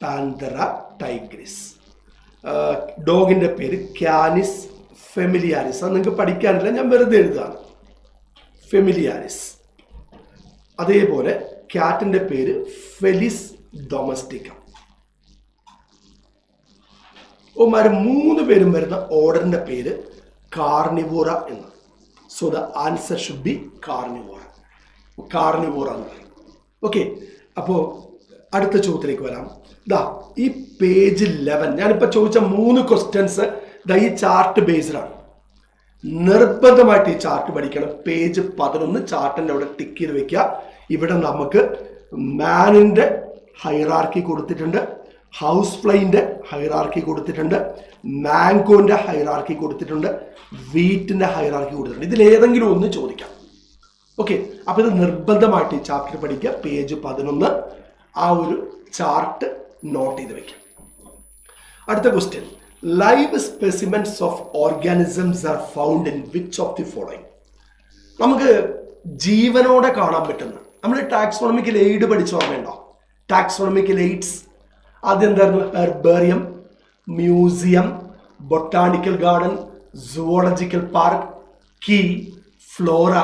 Panthera tigris. ഡോഗിന്റെ പേര് ക്യാനിസ് ഫെമിലിയാരിസ്. അത് നിങ്ങൾക്ക് പഠിക്കാനില്ല, ഞാൻ വെറുതെ എഴുതാണ്, ഫെമിലിയാരിസ്. അതേപോലെ ക്യാറ്റിന്റെ പേര് ഫെലിസ് ഡൊമസ്റ്റിക്ക. ഓമാര് 3 പേരും വരുന്ന ഓർഡറിന്റെ പേര് കാർണിവോറ എന്ന്. So the answer should B Carnivora. Carnivora എന്ന് പറയും. ഓക്കെ, അപ്പോൾ അടുത്ത ചോദ്യത്തിലേക്ക് വരാം. ദാ ഈ പേജ് 11 ഞാനിപ്പോ ചോദിച്ച 3 ക്വസ്റ്റ്യൻസ് ഈ ചാർട്ട് ബേസ്ഡ് ആണ്. നിർബന്ധമായിട്ട് ഈ ചാർട്ട് പഠിക്കണം. പേജ് 11 ചാർട്ടിന്റെ അവിടെ ടിക്ക് ചെയ്ത് വെക്കുക. ഇവിടെ നമുക്ക് മാനിന്റെ ഹൈറാർക്കി കൊടുത്തിട്ടുണ്ട്, ഹൗസ് ഫ്ലൈന്റെ ഹൈറാർക്കി കൊടുത്തിട്ടുണ്ട്, മാംഗോന്റെ ഹൈറാർക്കി കൊടുത്തിട്ടുണ്ട്, വീറ്റിന്റെ ഹൈറാർക്കി കൊടുത്തിട്ടുണ്ട്. ഇതിലേതെങ്കിലും ഒന്ന് ചോദിക്കാം. ഓക്കെ, അപ്പൊ ഇത് നിർബന്ധമായിട്ട് ഈ ചാപ്റ്റർ പഠിക്കുക. പേജ് 11 ആ ഒരു ചാർട്ട് നോട്ട് ചെയ്ത് വെക്കാം. അടുത്ത question. Live specimens of organisms are found in which of the following. നമുക്ക് ജീവനോടെ കാണാൻ പറ്റുന്ന, നമ്മൾ ടാക്സോണമിക്കൽ എയ്ഡ് പഠിച്ച ഓർമ്മയുണ്ടോ? ടാക്സോണമിക്കൽ എയ്ഡ്സ് ആദ്യം എന്തായിരുന്നു? Herbarium, museum, botanical garden, zoological park, key, flora,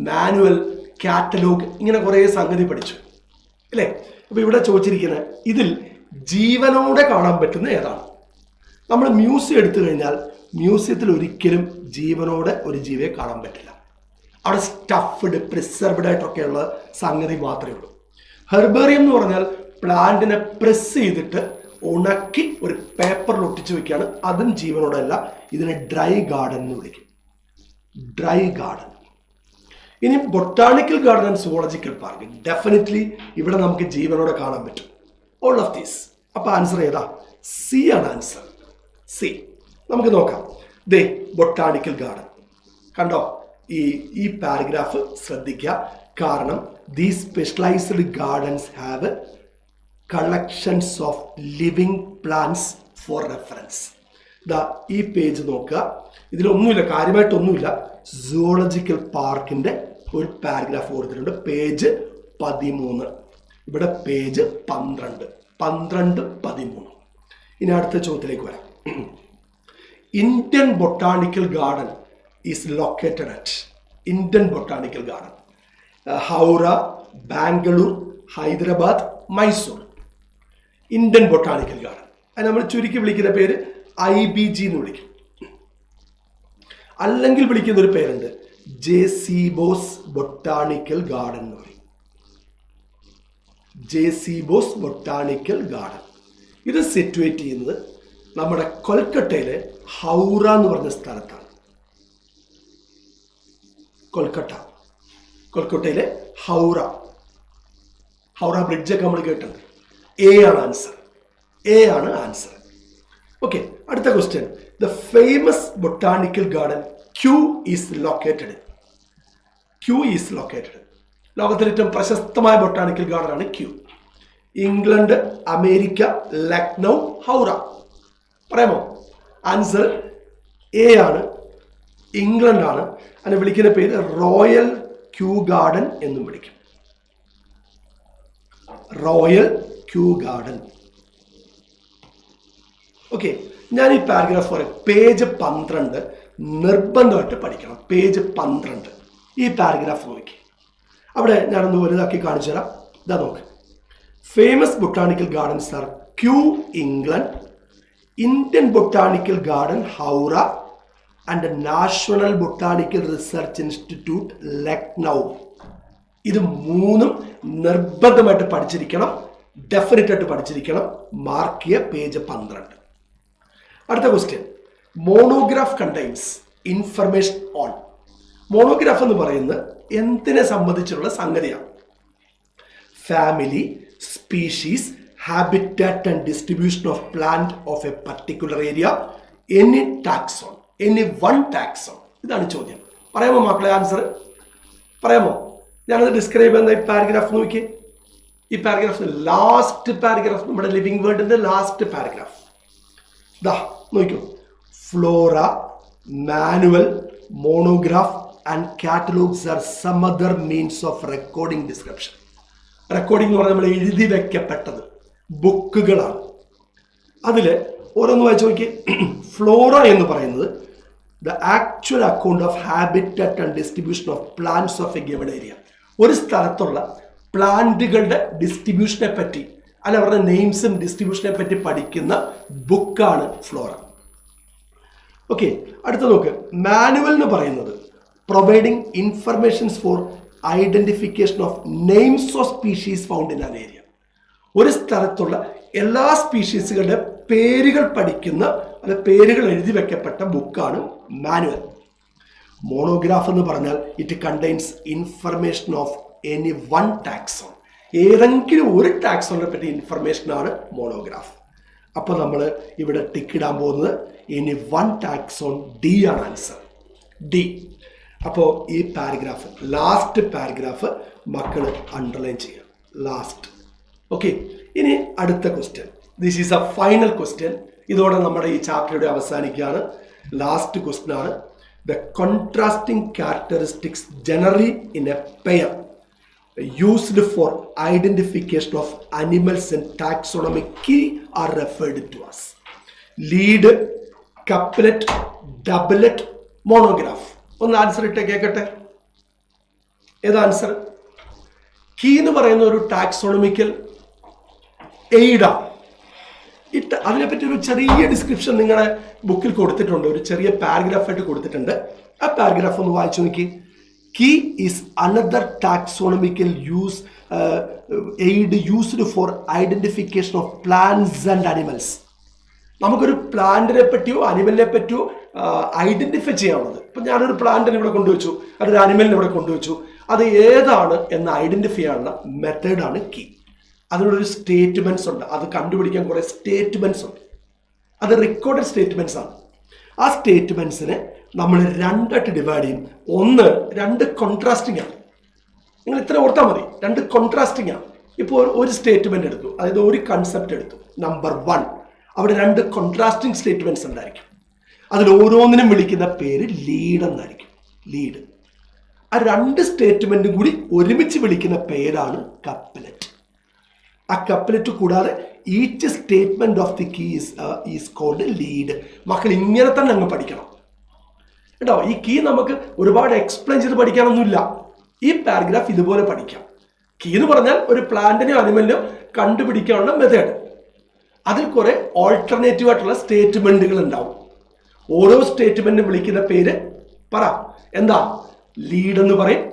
manual, catalogue, ഇങ്ങനെ കുറേ സംഗതി പഠിച്ചു അല്ലേ? അപ്പൊ ഇവിടെ ചോദിച്ചിരിക്കുന്നത് ഇതിൽ ജീവനോടെ കാണാൻ പറ്റുന്ന ഏതാണ്? നമ്മൾ മ്യൂസിയം എടുത്തു കഴിഞ്ഞാൽ മ്യൂസിയത്തിൽ ഒരിക്കലും ജീവനോടെ ഒരു ജീവിയെ കാണാൻ പറ്റില്ല. അവിടെ സ്റ്റഫ്ഡ്, പ്രിസർവ്ഡ് ആയിട്ടൊക്കെയുള്ള സംഗതി മാത്രമേ ഉള്ളൂ. ഹെർബേറിയം എന്ന് പറഞ്ഞാൽ പ്ലാന്റിനെ പ്രസ് ചെയ്തിട്ട് ഉണക്കി ഒരു പേപ്പറിൽ ഒട്ടിച്ചു വെക്കുകയാണ്. അതും ജീവനോടെ അല്ല. ഇതിനെ ഡ്രൈ ഗാർഡൻ എന്ന് വിളിക്കും. Dry garden. ഇനി botanical garden and zoological park, definitely ഇവിടെ നമുക്ക് ജീവനോടെ കാണാൻ പറ്റും. All of these. അപ്പൊ ആൻസർ ഏതാ? സി ആണ് ആൻസർ. സി. നമുക്ക് നോക്കാം. ദേ ബൊട്ടാണിക്കൽ ഗാർഡൻ കണ്ടോ? ഈ പാരഗ്രാഫ് ശ്രദ്ധിക്കുക. കാരണം these specialised gardens have collections of living plants four reference. ദാ ഈ പേജ് നോക്കുക. ഇതിലൊന്നുമില്ല, കാര്യമായിട്ടൊന്നുമില്ല. സുവോളജിക്കൽ പാർക്കിന്റെ ഒരു പാരഗ്രാഫ് കൊടുത്തിട്ടുണ്ട്. പേജ് 13. ഇവിടെ പേജ് 12, 13. ഇനി അടുത്ത ചോദ്യത്തിലേക്ക് വരാം. Indian botanical garden is located at. Indian botanical garden Howrah, Bangalore, Hyderabad, Mysore. Indian botanical garden അത് നമ്മൾ ചുരുക്കി വിളിക്കുന്ന പേര് IBG എന്ന് വിളിക്കും. അല്ലെങ്കിൽ വിളിക്കുന്ന ഒരു പേരുണ്ട്, ജെസിബോസ് ബൊട്ടാണിക്കൽ ഗാർഡൻ എന്ന് പറയും. ജെസിബോസ് ബൊട്ടാണിക്കൽ ഗാർഡൻ. ഇത് സിറ്റുവേറ്റ് ചെയ്യുന്നത് നമ്മുടെ കൊൽക്കട്ടയിലെ ഹൗറ എന്ന് പറഞ്ഞ സ്ഥലത്താണ്. കൊൽക്കട്ടയിലെ ഹൗറ. ഹൗറ ബ്രിഡ്ജൊക്കെ നമ്മൾ കേട്ടിട്ടുണ്ട്. എ ആണ് ആൻസർ. എ ആണ് ആൻസർ. ഓക്കെ, അടുത്ത question. The famous botanical garden Kew is located. Kew is located. ലോകത്തിലെ ഏറ്റവും പ്രശസ്തമായ ബൊട്ടാണിക്കൽ ഗാർഡൻ ആണ് Kew. England, America, Lucknow, Howrah. പറയാമോ? ആൻസർ എ ആണ്, ഇംഗ്ലണ്ട് ആണ്. അതിനെ വിളിക്കുന്ന പേര് റോയൽ ക്യൂ ഗാർഡൻ എന്നും വിളിക്കും. Royal Q garden. ഓക്കെ, ഞാൻ ഈ പാരഗ്രാഫ് പറയാം. പേജ് 12 നിർബന്ധമായിട്ട് പഠിക്കണം. പേജ് 12 ഈ പാരഗ്രാഫ് നോക്കി. അവിടെ ഞാനൊന്ന് വലുതാക്കി കാണിച്ചു തരാം. ഇതാ നോക്ക്. Famous botanical gardens are Kew England, Indian botanical garden Howrah and national botanical research institute Lucknow. ഇത് മൂന്നും നിർബന്ധമായിട്ട് പഠിച്ചിരിക്കണം, ഡെഫിനറ്റ് ആയിട്ട് പഠിച്ചിരിക്കണം. മാർക്ക് ചെയ്യുക പേജ് 12. അടുത്ത question, monograph contains information on. Monograph എന്ന് പറയുന്നത് എന്തിനെ സംബന്ധിച്ചുള്ള സംഗതിയാണ്? Family, species, habitat and distribution of plant of A particular area, any taxon, any one taxon. ഇതാണ് ചോദ്യം. പറയാമോ മക്കളെ ആൻസർ? പറയാമോ? ഞാനത് ഡിസ്ക്രൈബ് ചെയ്യുന്ന ഈ പാരഗ്രാഫ് നോക്കിയേ. ഈ പാരഗ്രാഫ് ലാസ്റ്റ് പാരഗ്രാഫ്, നമ്മുടെ ലിവിംഗ് വേൾഡിന്റെ ലാസ്റ്റ് പാരഗ്രാഫ്. ദാ നോക്കൂ. Flora, manual, monograph and catalogues are some other means of recording description. Recording എന്ന് പറഞ്ഞാൽ നമ്മൾ എഴുതി വെക്കപ്പെട്ടത് ബുക്കുകളാണ്. അതിൽ ഓരോന്ന് വായിച്ചു നോക്കി. ഫ്ലോറ എന്ന് പറയുന്നത് the actual account of habitat and distribution of plants of A given area. ഒരു സ്ഥലത്തുള്ള പ്ലാന്റുകളുടെ ഡിസ്ട്രിബ്യൂഷനെ പറ്റി, അല്ല അവരുടെ നെയിംസും ഡിസ്ട്രിബ്യൂഷനെ പറ്റി പഠിക്കുന്ന ബുക്കാണ് ഫ്ലോറ. ഓക്കെ, അടുത്ത നോക്ക്. മാനുവൽ എന്ന് പറയുന്നത് providing informations for identification of names of species found in an area. ഒരു സ്ഥലത്തുള്ള എല്ലാ സ്പീഷീസുകളുടെ പേരുകൾ പഠിക്കുന്ന, അല്ലെ പേരുകൾ എഴുതി വെക്കപ്പെട്ട ബുക്കാണ് മാനുവൽ. മോണോഗ്രാഫ് എന്ന് പറഞ്ഞാൽ it contains information of any one taxon. ഏതെങ്കിലും ഒരു ടാക്സോണിനെ പറ്റി ഇൻഫർമേഷൻ ആണ് മോണോഗ്രാഫ്. അപ്പോൾ നമ്മൾ ഇവിടെ ടിക്ക് ഇടാൻ പോകുന്നത് എനി വൺ ടാക്സോൺ, ഡി ആണ് ആൻസർ, ഡി. അപ്പോൾ ഈ പാരഗ്രാഫ്, ലാസ്റ്റ് പാരഗ്രാഫ് മക്കൾ അണ്ടർലൈൻ ചെയ്യാം, ലാസ്റ്റ്. ഓക്കെ, ഇനി അടുത്ത question. This is A final question. ഇതോടെ നമ്മുടെ ഈ ചാപ്റ്ററുടെ അവസാനിക്കുകയാണ്. ലാസ്റ്റ് ക്വസ്റ്റ്യൻ ആണ്. The contrasting characteristics generally in a pair used for identification of animals and taxonomic key are referred to as lead, couplet, doublet, monograph. ഒന്ന് answer ഇട്ടേ കേൾക്കട്ടെ. ഏത് answer? Key എന്ന് പറയുന്ന ഒരു ടാക്സോണമിക്കൽ എയ്ഡാണ്. അതിനെപ്പറ്റി ഒരു ചെറിയ ഡിസ്ക്രിപ്ഷൻ നിങ്ങളുടെ ബുക്കിൽ കൊടുത്തിട്ടുണ്ട്, ഒരു ചെറിയ പാരഗ്രാഫ് ആയിട്ട് കൊടുത്തിട്ടുണ്ട്. ആ പാരഗ്രാഫ് ഒന്ന് വായിച്ചു നോക്കി. Key is another taxonomical aid used for identification of plants and animals. നമുക്കൊരു പ്ലാന്റിനെ പറ്റിയോ അനിമലിനെ പറ്റിയോ ഐഡന്റിഫൈ ചെയ്യാവുന്നത്. ഇപ്പം ഞാനൊരു പ്ലാന്റിനെ ഇവിടെ കൊണ്ടുവച്ചു, അതൊരു അനിമലിനെ ഇവിടെ കൊണ്ടുവച്ചു, അത് ഏതാണ് എന്ന് ഐഡന്റിഫൈ ചെയ്യാനുള്ള മെത്തേഡാണ് കീ. അതിനൊരു സ്റ്റേറ്റ്മെന്റ്സ് ഉണ്ട്, അത് കണ്ടുപിടിക്കാൻ കുറേ സ്റ്റേറ്റ്മെന്റ്സ് ഉണ്ട്. അത് റെക്കോർഡഡ് സ്റ്റേറ്റ്മെന്റ്സ് ആണ്. ആ സ്റ്റേറ്റ്മെന്റ്സിനെ നമ്മൾ രണ്ടായിട്ട് ഡിവൈഡ് ചെയ്യും. ഒന്ന്, രണ്ട് കോൺട്രാസ്റ്റിംഗ് ആണ്. നിങ്ങൾ ഇത്ര ഓർത്താൽ മതി, രണ്ട് കോൺട്രാസ്റ്റിംഗ് ആണ്. ഇപ്പോൾ ഒരു സ്റ്റേറ്റ്മെന്റ് എടുത്തു, അതായത് ഒരു കൺസെപ്റ്റ് എടുത്തു, നമ്പർ 1. അവിടെ രണ്ട് കോൺട്രാസ്റ്റിംഗ് സ്റ്റേറ്റ്മെന്റ്സ് ഉണ്ടായിരിക്കും. അതിൽ ഓരോന്നിനും വിളിക്കുന്ന പേര് ലീഡ് എന്നായിരിക്കും, ലീഡ്. ആ രണ്ട് സ്റ്റേറ്റ്മെന്റും കൂടി ഒരുമിച്ച് വിളിക്കുന്ന പേരാണ് കപ്ലറ്റ്. ആ കപ്ലറ്റ് കൂടാതെ each statement of the key is called lead. മക്കൾ ഇങ്ങനെ തന്നെ അങ്ങ് പഠിക്കണം കേട്ടോ. ഈ കീ നമുക്ക് ഒരുപാട് എക്സ്പ്ലെയിൻ ചെയ്ത് പഠിക്കാനൊന്നുമില്ല. ഈ പാരഗ്രാഫ് ഇതുപോലെ പഠിക്കാം. കീ എന്ന് പറഞ്ഞാൽ ഒരു പ്ലാന്റിനെയോ അനിമലിനെയോ കണ്ടുപിടിക്കാനുള്ള മെത്തേഡ്. അതിൽ കുറെ ഓൾട്ടർനേറ്റീവ് ആയിട്ടുള്ള സ്റ്റേറ്റ്മെന്റുകൾ ഉണ്ടാവും. ഓരോ സ്റ്റേറ്റ്മെന്റും വിളിക്കുന്ന പേര് പറ, എന്താ? ലീഡ് എന്ന് പറയും.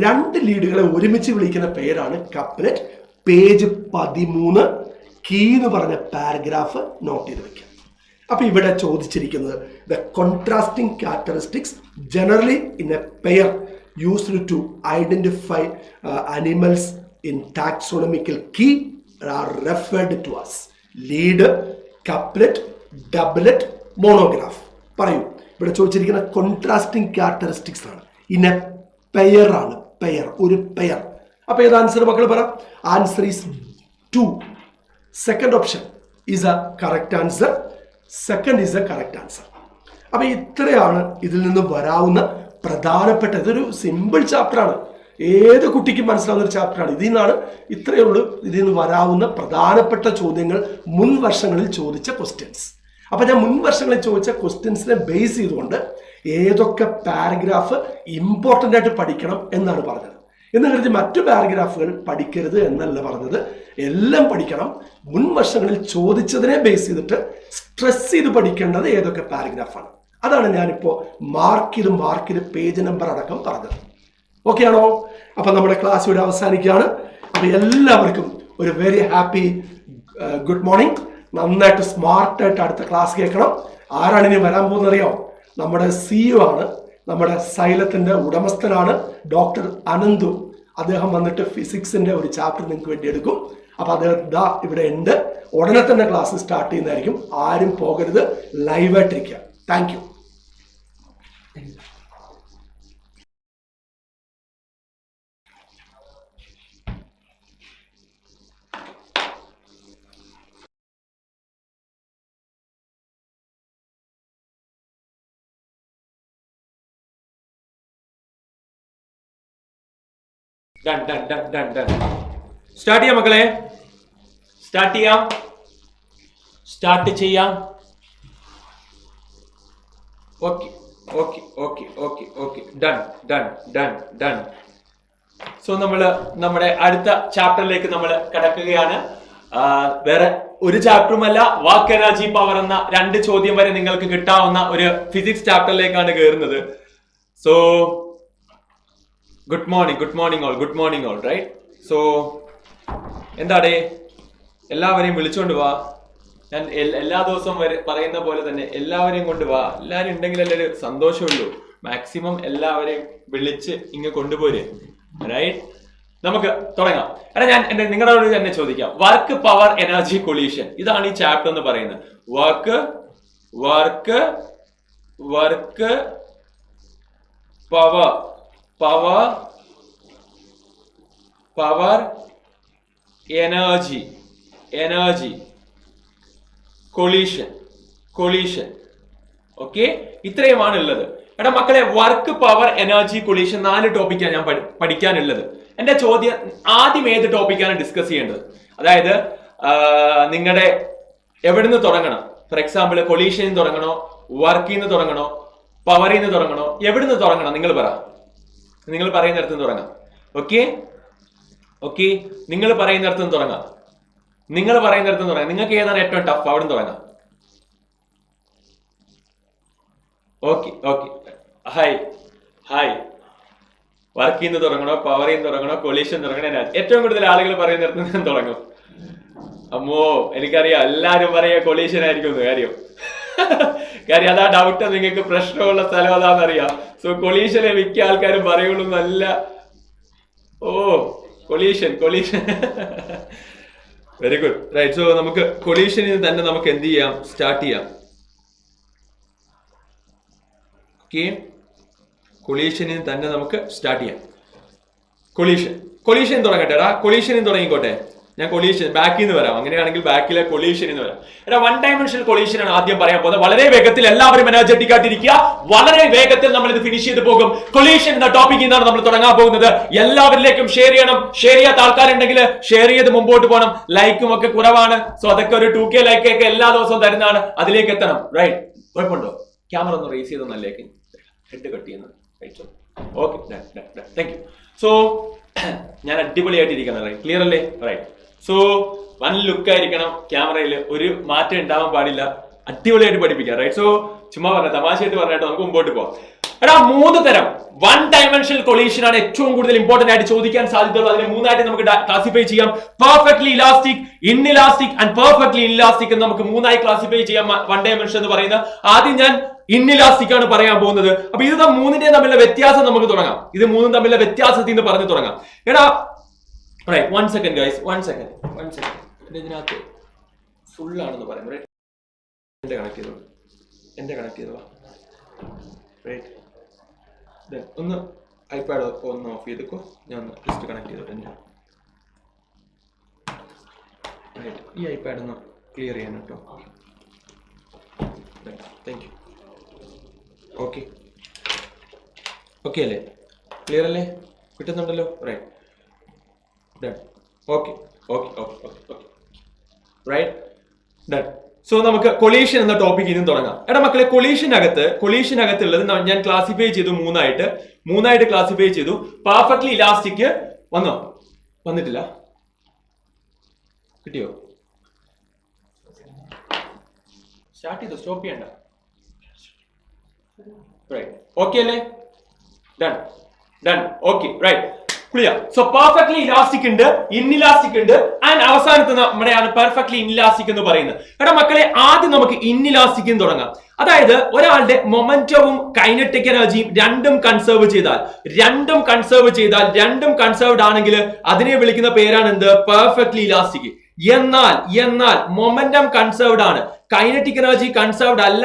രണ്ട് ലീഡുകളെ ഒരുമിച്ച് വിളിക്കുന്ന പേരാണ് കപ്ലറ്റ്. പേജ് 13 കീ എന്ന് പറഞ്ഞ പാരഗ്രാഫ് നോട്ട് ചെയ്ത് വെക്കാം. അപ്പൊ ഇവിടെ ചോദിച്ചിരിക്കുന്നത് the contrasting characteristics generally in a pair used to identify animals in taxonomical key are referred to as lead, couplet, doublet, monograph. പറയൂ, ഇവിടെ ചോദിച്ചിരിക്കുന്ന കോൺട്രാസ്റ്റിംഗ് ക്യാരക്ടറിസ്റ്റിക്സ് ആണ്. ഇൻ എ പെയർ ആണ്, പെയർ, ഒരു പെയർ. അപ്പൊ ഏത് ആൻസർ മക്കൾ പറ? Answer is 2. Second option is a correct answer. Second is a correct answer. അപ്പൊ ഇത്രയാണ് ഇതിൽ നിന്ന് വരാവുന്ന പ്രധാനപ്പെട്ട, ഇതൊരു സിമ്പിൾ ചാപ്റ്റർ ആണ്, ഏത് കുട്ടിക്കും മനസ്സിലാവുന്ന ഒരു ചാപ്റ്ററാണ്. ഇതിൽ നിന്നാണ് ഇത്രയേ ഉള്ളൂ ഇതിൽ നിന്ന് വരാവുന്ന പ്രധാനപ്പെട്ട ചോദ്യങ്ങൾ, മുൻ വർഷങ്ങളിൽ ചോദിച്ച ക്വസ്റ്റ്യൻസ്. അപ്പൊ ഞാൻ മുൻ വർഷങ്ങളിൽ ചോദിച്ച ക്വസ്റ്റ്യൻസിനെ ബേസ് ചെയ്തുകൊണ്ട് ഏതൊക്കെ പാരഗ്രാഫ് ഇമ്പോർട്ടൻ്റ് ആയിട്ട് പഠിക്കണം എന്നാണ് പറഞ്ഞത്. എന്ന് കരുതി മറ്റു പാരഗ്രാഫുകൾ പഠിക്കരുത് എന്നല്ല പറഞ്ഞത്. എല്ലാം പഠിക്കണം. മുൻ വർഷങ്ങളിൽ ചോദിച്ചതിനെ ബേസ് ചെയ്തിട്ട് സ്ട്രെസ് ചെയ്ത് പഠിക്കേണ്ടത് ഏതൊക്കെ പാരഗ്രാഫാണ്. അതാണ് ഞാനിപ്പോൾ മാർക്ക് ചെയ്ത് പേജ് നമ്പർ അടക്കം പറഞ്ഞത്. ഓക്കെ ആണോ? അപ്പൊ നമ്മുടെ ക്ലാസ് ഇവിടെ അവസാനിക്കുകയാണ്. അപ്പൊ എല്ലാവർക്കും ഒരു വെരി ഹാപ്പി ഗുഡ് മോർണിംഗ്. നന്നായിട്ട് സ്മാർട്ടായിട്ട് അടുത്ത ക്ലാസ് കേൾക്കണം. ആരാണ് ഇനി വരാൻ പോകുന്നത് അറിയോ? നമ്മുടെ CEO ആണ്, നമ്മുടെ സൈലത്തിന്റെ ഉടമസ്ഥനാണ് ഡോക്ടർ അനന്തു. അദ്ദേഹം വന്നിട്ട് ഫിസിക്സിന്റെ ഒരു ചാപ്റ്റർ നിങ്ങൾക്ക് വേണ്ടി എടുക്കും. അപ്പൊ അദ്ദേഹം ദാ ഇവിടെ ഉണ്ട്. ഉടനെ തന്നെ ക്ലാസ് സ്റ്റാർട്ട് ചെയ്യുന്നതായിരിക്കും. ആരും പോകരുത്, ലൈവായിട്ടിരിക്കുക. Thank you. സ്റ്റാർട്ട് ചെയ്യാം മക്കളെ, സ്റ്റാർട്ട് ചെയ്യാം. Okay done. സോ നമ്മുടെ അടുത്ത ചാപ്റ്ററിലേക്ക് നമ്മൾ കടക്കുകയാണ്. വേറെ ഒരു ചാപ്റ്ററുമല്ല, വർക്ക് എനർജി പവർ എന്ന 2 ചോദ്യം വരെ നിങ്ങൾക്ക് കിട്ടാവുന്ന ഒരു ഫിസിക്സ് ചാപ്റ്ററിലേക്കാണ് കയറുന്നത്. So good morning all right. So എന്താടേ, എല്ലാവരെയും വിളിച്ചോണ്ട് വാ. ഞാൻ എല്ലാ ദിവസവും പറയുന്ന പോലെ തന്നെ എല്ലാവരെയും കൊണ്ട് വാ. എല്ലാവരും ഉണ്ടെങ്കിലല്ലേ ഒരു സന്തോഷമുള്ളൂ. മാക്സിമം എല്ലാവരെയും വിളിച്ച് ഇങ്ങ് കൊണ്ടുപോരെ. റൈറ്റ്, നമുക്ക് തുടങ്ങാം. ഞാൻ നിങ്ങളോട് തന്നെ ചോദിക്കാം, വർക്ക് പവർ എനർജി കൊളീഷൻ, ഇതാണ് ഈ ചാപ്റ്റർ എന്ന് പറയുന്നത്. Work power energy collision. Okay, ഇത്രയുമാണ് ഉള്ളത്. എടാ മക്കളെ, വർക്ക് പവർ എനർജി കൊളീഷൻ 4 ടോപ്പിക്കാണ് ഞാൻ പഠിക്കാനുള്ളത്. എന്റെ ചോദ്യം, ആദ്യം ഏത് ടോപ്പിക്കാണ് ഡിസ്കസ് ചെയ്യേണ്ടത്? അതായത് നിങ്ങളുടെ എവിടുന്ന് തുടങ്ങണം? ഫോർ എക്സാമ്പിൾ, കൊളീഷനിൽ നിന്ന് തുടങ്ങണോ, വർക്കിൽ നിന്ന് തുടങ്ങണോ, പവറിൽ നിന്ന് തുടങ്ങണോ, എവിടുന്ന് തുടങ്ങണം? നിങ്ങൾ പറയുന്നിടത്ത് നിന്ന് തുടങ്ങാം. ഓക്കെ, നിങ്ങൾ പറയുന്നിടത്ത് നിന്ന് തുടങ്ങാം. നിങ്ങൾക്ക് ഏതാണ് ഏറ്റവും ടഫ്, അവിടെ നിന്ന് തുടങ്ങാം. Okay, hi. വർക്കിൽ നിന്ന് തുടങ്ങണോ, പവറിൽ നിന്ന് തുടങ്ങണോ, കൊളീഷൻ തുടങ്ങണോ? ഏറ്റവും കൂടുതൽ ആളുകൾ പറയുന്നിടത്ത് നിന്ന് തുടങ്ങും. അമ്മോ, എനിക്കറിയാം എല്ലാരും പറയാ കൊളീഷൻ ആയിരിക്കും കാര്യം. അതാ ഡൗട്ട്, നിങ്ങൾക്ക് പ്രശ്നമുള്ള സ്ഥലം അതാണെന്നറിയാം. സോ കൊളീഷനെ മിക്ക ആൾക്കാരും പറയുള്ളൂ. നല്ല collision. Very good, right. So നമുക്ക് കൊളീഷനിൽ തന്നെ നമുക്ക് എന്ത് ചെയ്യാം, സ്റ്റാർട്ട് ചെയ്യാം. ഓക്കെ, കൊളീഷനിൽ തന്നെ നമുക്ക് സ്റ്റാർട്ട് ചെയ്യാം. കൊളീഷൻ തുടങ്ങട്ടെ. കൊളീഷനിൽ തുടങ്ങിക്കോട്ടെ. ഞാൻ കൊളീഷൻ ബാക്കിൽ നിന്ന് വരാം. അങ്ങനെയാണെങ്കിൽ ബാക്കിലെ കൊളീഷനിൽ നിന്ന് വരാം. വൺ ഡയമെൻഷണൽ കൊളീഷൻ ആണ് ആദ്യം പറയാൻ പോകുന്നത്. വളരെ വേഗത്തിൽ എല്ലാവരും എനർജറ്റിക് ആയിട്ടിരിക്കുക. വളരെ വേഗത്തിൽ നമ്മൾ ഇത് ഫിനിഷ് ചെയ്ത് പോകും. കൊളീഷൻ എന്ന ടോപ്പിക്കിൽ നിന്നാണ് നമ്മൾ തുടങ്ങാൻ പോകുന്നത്. എല്ലാവരിലേക്കും ഷെയർ ചെയ്യണം. ഷെയർ ചെയ്യാത്ത ആൾക്കാരുണ്ടെങ്കിൽ ഷെയർ ചെയ്ത് മുമ്പോട്ട് പോകണം. ലൈക്കും ഒക്കെ കുറവാണ്. സോ അതൊക്കെ ഒരു 2K ലൈക്കൊക്കെ എല്ലാ ദിവസവും തരുന്നതാണ്. അതിലേക്ക് എത്തണം. റൈറ്റ്, കുഴപ്പമുണ്ടോ? ക്യാമറ ഒന്ന് റേസ് ചെയ്തൊന്നല്ലേക്ക് ഹെഡ് കട്ട് ചെയ്യുന്നത്. Okay, thank U. സോ ഞാൻ അടിപൊളിയായിട്ടിരിക്കണം. റൈറ്റ്, ക്ലിയർ അല്ലേ? റൈറ്റ്. സോ വൺ ലുക്ക് ആയിരിക്കണം ക്യാമറയിൽ, ഒരു മാറ്റം ഉണ്ടാവാൻ പാടില്ല. അടിപൊളിയായിട്ട് പഠിപ്പിക്കാം. റൈറ്റ്. സോ ചുമ്മാ പറഞ്ഞ തമാശയായിട്ട് പറഞ്ഞിട്ട് നമുക്ക് മുമ്പോട്ട് പോകാം. 3 തരം വൺ ഡയമെൻഷണൽ കൊളീഷൻ ആണ് ഏറ്റവും കൂടുതൽ ഇമ്പോർട്ടന്റ് ആയിട്ട് ചോദിക്കാൻ സാധ്യതയുള്ളൂ. അതിനെ 3 ആയിട്ട് നമുക്ക് ക്ലാസിഫൈ ചെയ്യാം. Perfectly elastic, inelastic and perfectly inelastic എന്ന് നമുക്ക് 3 ആയി ക്ലാസിഫൈ ചെയ്യാം. വൺ ഡയമെൻഷൻ എന്ന് പറയുന്നത് ആദ്യം ഞാൻ ഇൻഇലാസ്റ്റിക് ആണ് പറയാൻ പോകുന്നത്. അപ്പൊ ഇത് 3ന്റെയും തമ്മിലുള്ള വ്യത്യാസം നമുക്ക് തുടങ്ങാം. ഇത് 3ഉം തമ്മിലുള്ള വ്യത്യാസത്തിൽ നിന്ന് പറഞ്ഞു തുടങ്ങാം. Right, 1 second guys, 1 second. ഇതിനകത്ത് ഫുൾ ആണെന്ന് പറയുന്നത്. എന്റെ കണക്ട് ചെയ്തോ. റൈറ്റ്, ഒന്ന് ഐപാഡ് ഒന്ന് ഓഫ് ചെയ്തോ. ഞാൻ ഒന്ന് ജസ്റ്റ് കണക്ട് ചെയ്തോട്ടെ. ഈ ഐപാഡ് ഒന്ന് ക്ലിയർ ചെയ്യാൻ കേട്ടോ. Thank you. ഓക്കെ അല്ലേ? ക്ലിയർ അല്ലേ? കിട്ടുന്നുണ്ടല്ലോ? Right, done. Okay. Right, done. So നമുക്ക് കൊളീഷൻ എന്ന ടോപ്പിക് ഇന്നും തുടങ്ങാം. എടാ മക്കളെ, കൊളീഷനകത്തുള്ളത് ഞാൻ ക്ലാസിഫൈ ചെയ്തു മൂന്നായിട്ട് ക്ലാസിഫൈ ചെയ്തു. പെർഫെക്റ്റ്ലി ഇലാസ്റ്റിക് വന്നിട്ടില്ല, കിട്ടിയോ? സ്റ്റാർട്ട് ചെയ്തു, സ്റ്റോപ്പ് ചെയ്യണ്ട. ഓക്കെ അല്ലേ? Done. Okay, right, clear. So perfectly elastic ഉണ്ട്, ഇൻഇലാസ്റ്റിക് ഉണ്ട്, ആൻഡ് അവസാനത്തെ നമ്മുടെയാണ് പെർഫെക്റ്റ്ലി ഇൻഇലാസ്റ്റിക് എന്ന് പറയുന്നത്. എടാ മക്കളെ, ആദ്യം നമുക്ക് ഇൻഇലാസ്റ്റിക് തുടങ്ങാം. അതായത് ഒരാളുടെ മൊമെന്റവും കൈനറ്റിക് എനർജിയും രണ്ടും കൺസേർവ് ചെയ്താൽ രണ്ടും കൺസേർവ്ഡ് ആണെങ്കിൽ അതിനെ വിളിക്കുന്ന പേരാണ് എന്ത്? Perfectly elastic. എന്നാൽ മൊമെന്റം കൺസേർവ്ഡ് ആണ്, കൈനറ്റിക് എനർജി കൺസേർവ്ഡ് അല്ല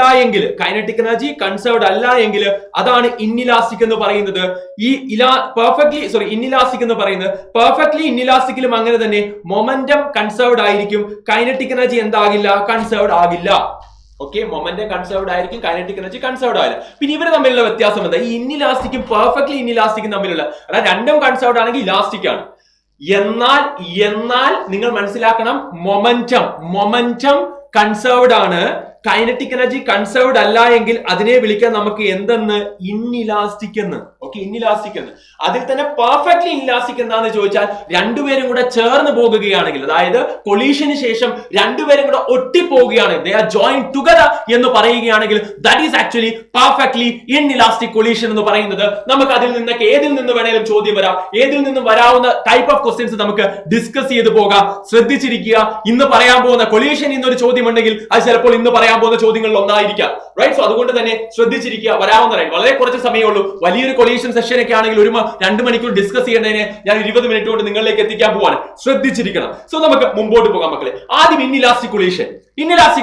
എങ്കിൽ അതാണ് ഇൻഇലാസ്റ്റിക് എന്ന് പറയുന്നത്. ഇൻഇലാസ്റ്റിക് എന്ന് പറയുന്നത് പെർഫെക്റ്റ്ലി ഇൻഇലാസ്റ്റിക്കിലും അങ്ങനെ തന്നെ മൊമെന്റം കൺസേർവ്ഡ് ആയിരിക്കും, കൈനറ്റിക് എനർജി എന്താകില്ല? കൺസേർവ്ഡ് ആകില്ല. ഓക്കെ, മൊമെന്റം കൺസേർവ്ഡ് ആയിരിക്കും, കൈനറ്റിക് എനർജി കൺസേർവ്ഡ് ആയില്ല. പിന്നെ ഇവര് തമ്മിലുള്ള വ്യത്യാസം എന്താ? ഈ ഇൻഇലാസ്റ്റിക്കും പെർഫെക്റ്റ്ലി ഇൻഇലാസ്റ്റിക്കും തമ്മിലുള്ള, അതായത് രണ്ടും കൺസേർവ്ഡ് ആണെങ്കിൽ ഇലാസ്റ്റിക് ആണ്. എന്നാൽ നിങ്ങൾ മനസ്സിലാക്കണം, മൊമെന്റം കൺസേർവ്ഡ് ആണ്, കൈനറ്റിക് എനർജി കൺസേർവ്ഡ് അല്ല എങ്കിൽ അതിനെ വിളിക്കാൻ നമുക്ക് എന്തെന്ന്? ഇൻഇലാസ്റ്റിക് എന്ന്. ഓക്കെ, ഇൻഇലാസ്റ്റിക് എന്ന്. അതിൽ തന്നെ പെർഫെക്റ്റ്ലി ഇൻഇലാസ്റ്റിക് എന്താന്ന് ചോദിച്ചാൽ രണ്ടുപേരും കൂടെ ചേർന്ന് പോകുകയാണെങ്കിൽ, അതായത് കൊളീഷന് ശേഷം രണ്ടുപേരും കൂടെ ഒട്ടിപ്പോവുകയാണെങ്കിൽ, they are joined together എന്ന് പറയുകയാണെങ്കിൽ that is actually perfectly inelastic collision എന്ന് പറയുന്നത്. നമുക്ക് അതിൽ നിന്നൊക്കെ ഏതിൽ നിന്ന് വേണേലും ചോദ്യം വരാം, ഏതിൽ നിന്നും വരാവുന്ന ടൈപ്പ് ഓഫ് ക്വസ്റ്റ്യൻസ് നമുക്ക് ഡിസ്കസ് ചെയ്ത് പോകാം. ശ്രദ്ധിച്ചിരിക്കുക, ഇന്ന് പറയാൻ പോകുന്ന കൊളീഷൻ ഇന്നൊരു ചോദ്യം ഉണ്ടെങ്കിൽ അത് ചിലപ്പോൾ ഇന്ന് പറയാൻ പോകുന്ന ചോദ്യങ്ങളിൽ ഒന്നായിരിക്കാം. റൈറ്റ്? സോ അതുകൊണ്ട് തന്നെ ശ്രദ്ധിച്ചിരിക്കുക, വരാവുന്നതായി വളരെ കുറച്ച് സമയമുള്ളൂ. വലിയൊരു കൊളീഷൻ സെഷൻ ഒക്കെ ആണെങ്കിൽ 2 മണിക്കൂർ ഡിസ്കസ് ചെയ്യേണ്ടതിനെ ഞാൻ 20 മിനിറ്റ് കൊണ്ട് നിങ്ങളിലേക്ക് എത്തിക്കാൻ പോവാണ്. ശ്രദ്ധിച്ചിരിക്കണം. സോ നമുക്ക് മുമ്പോട്ട് പോകാം മക്കളെ. ആദ്യം ഇൻഇലാസ്റ്റിക്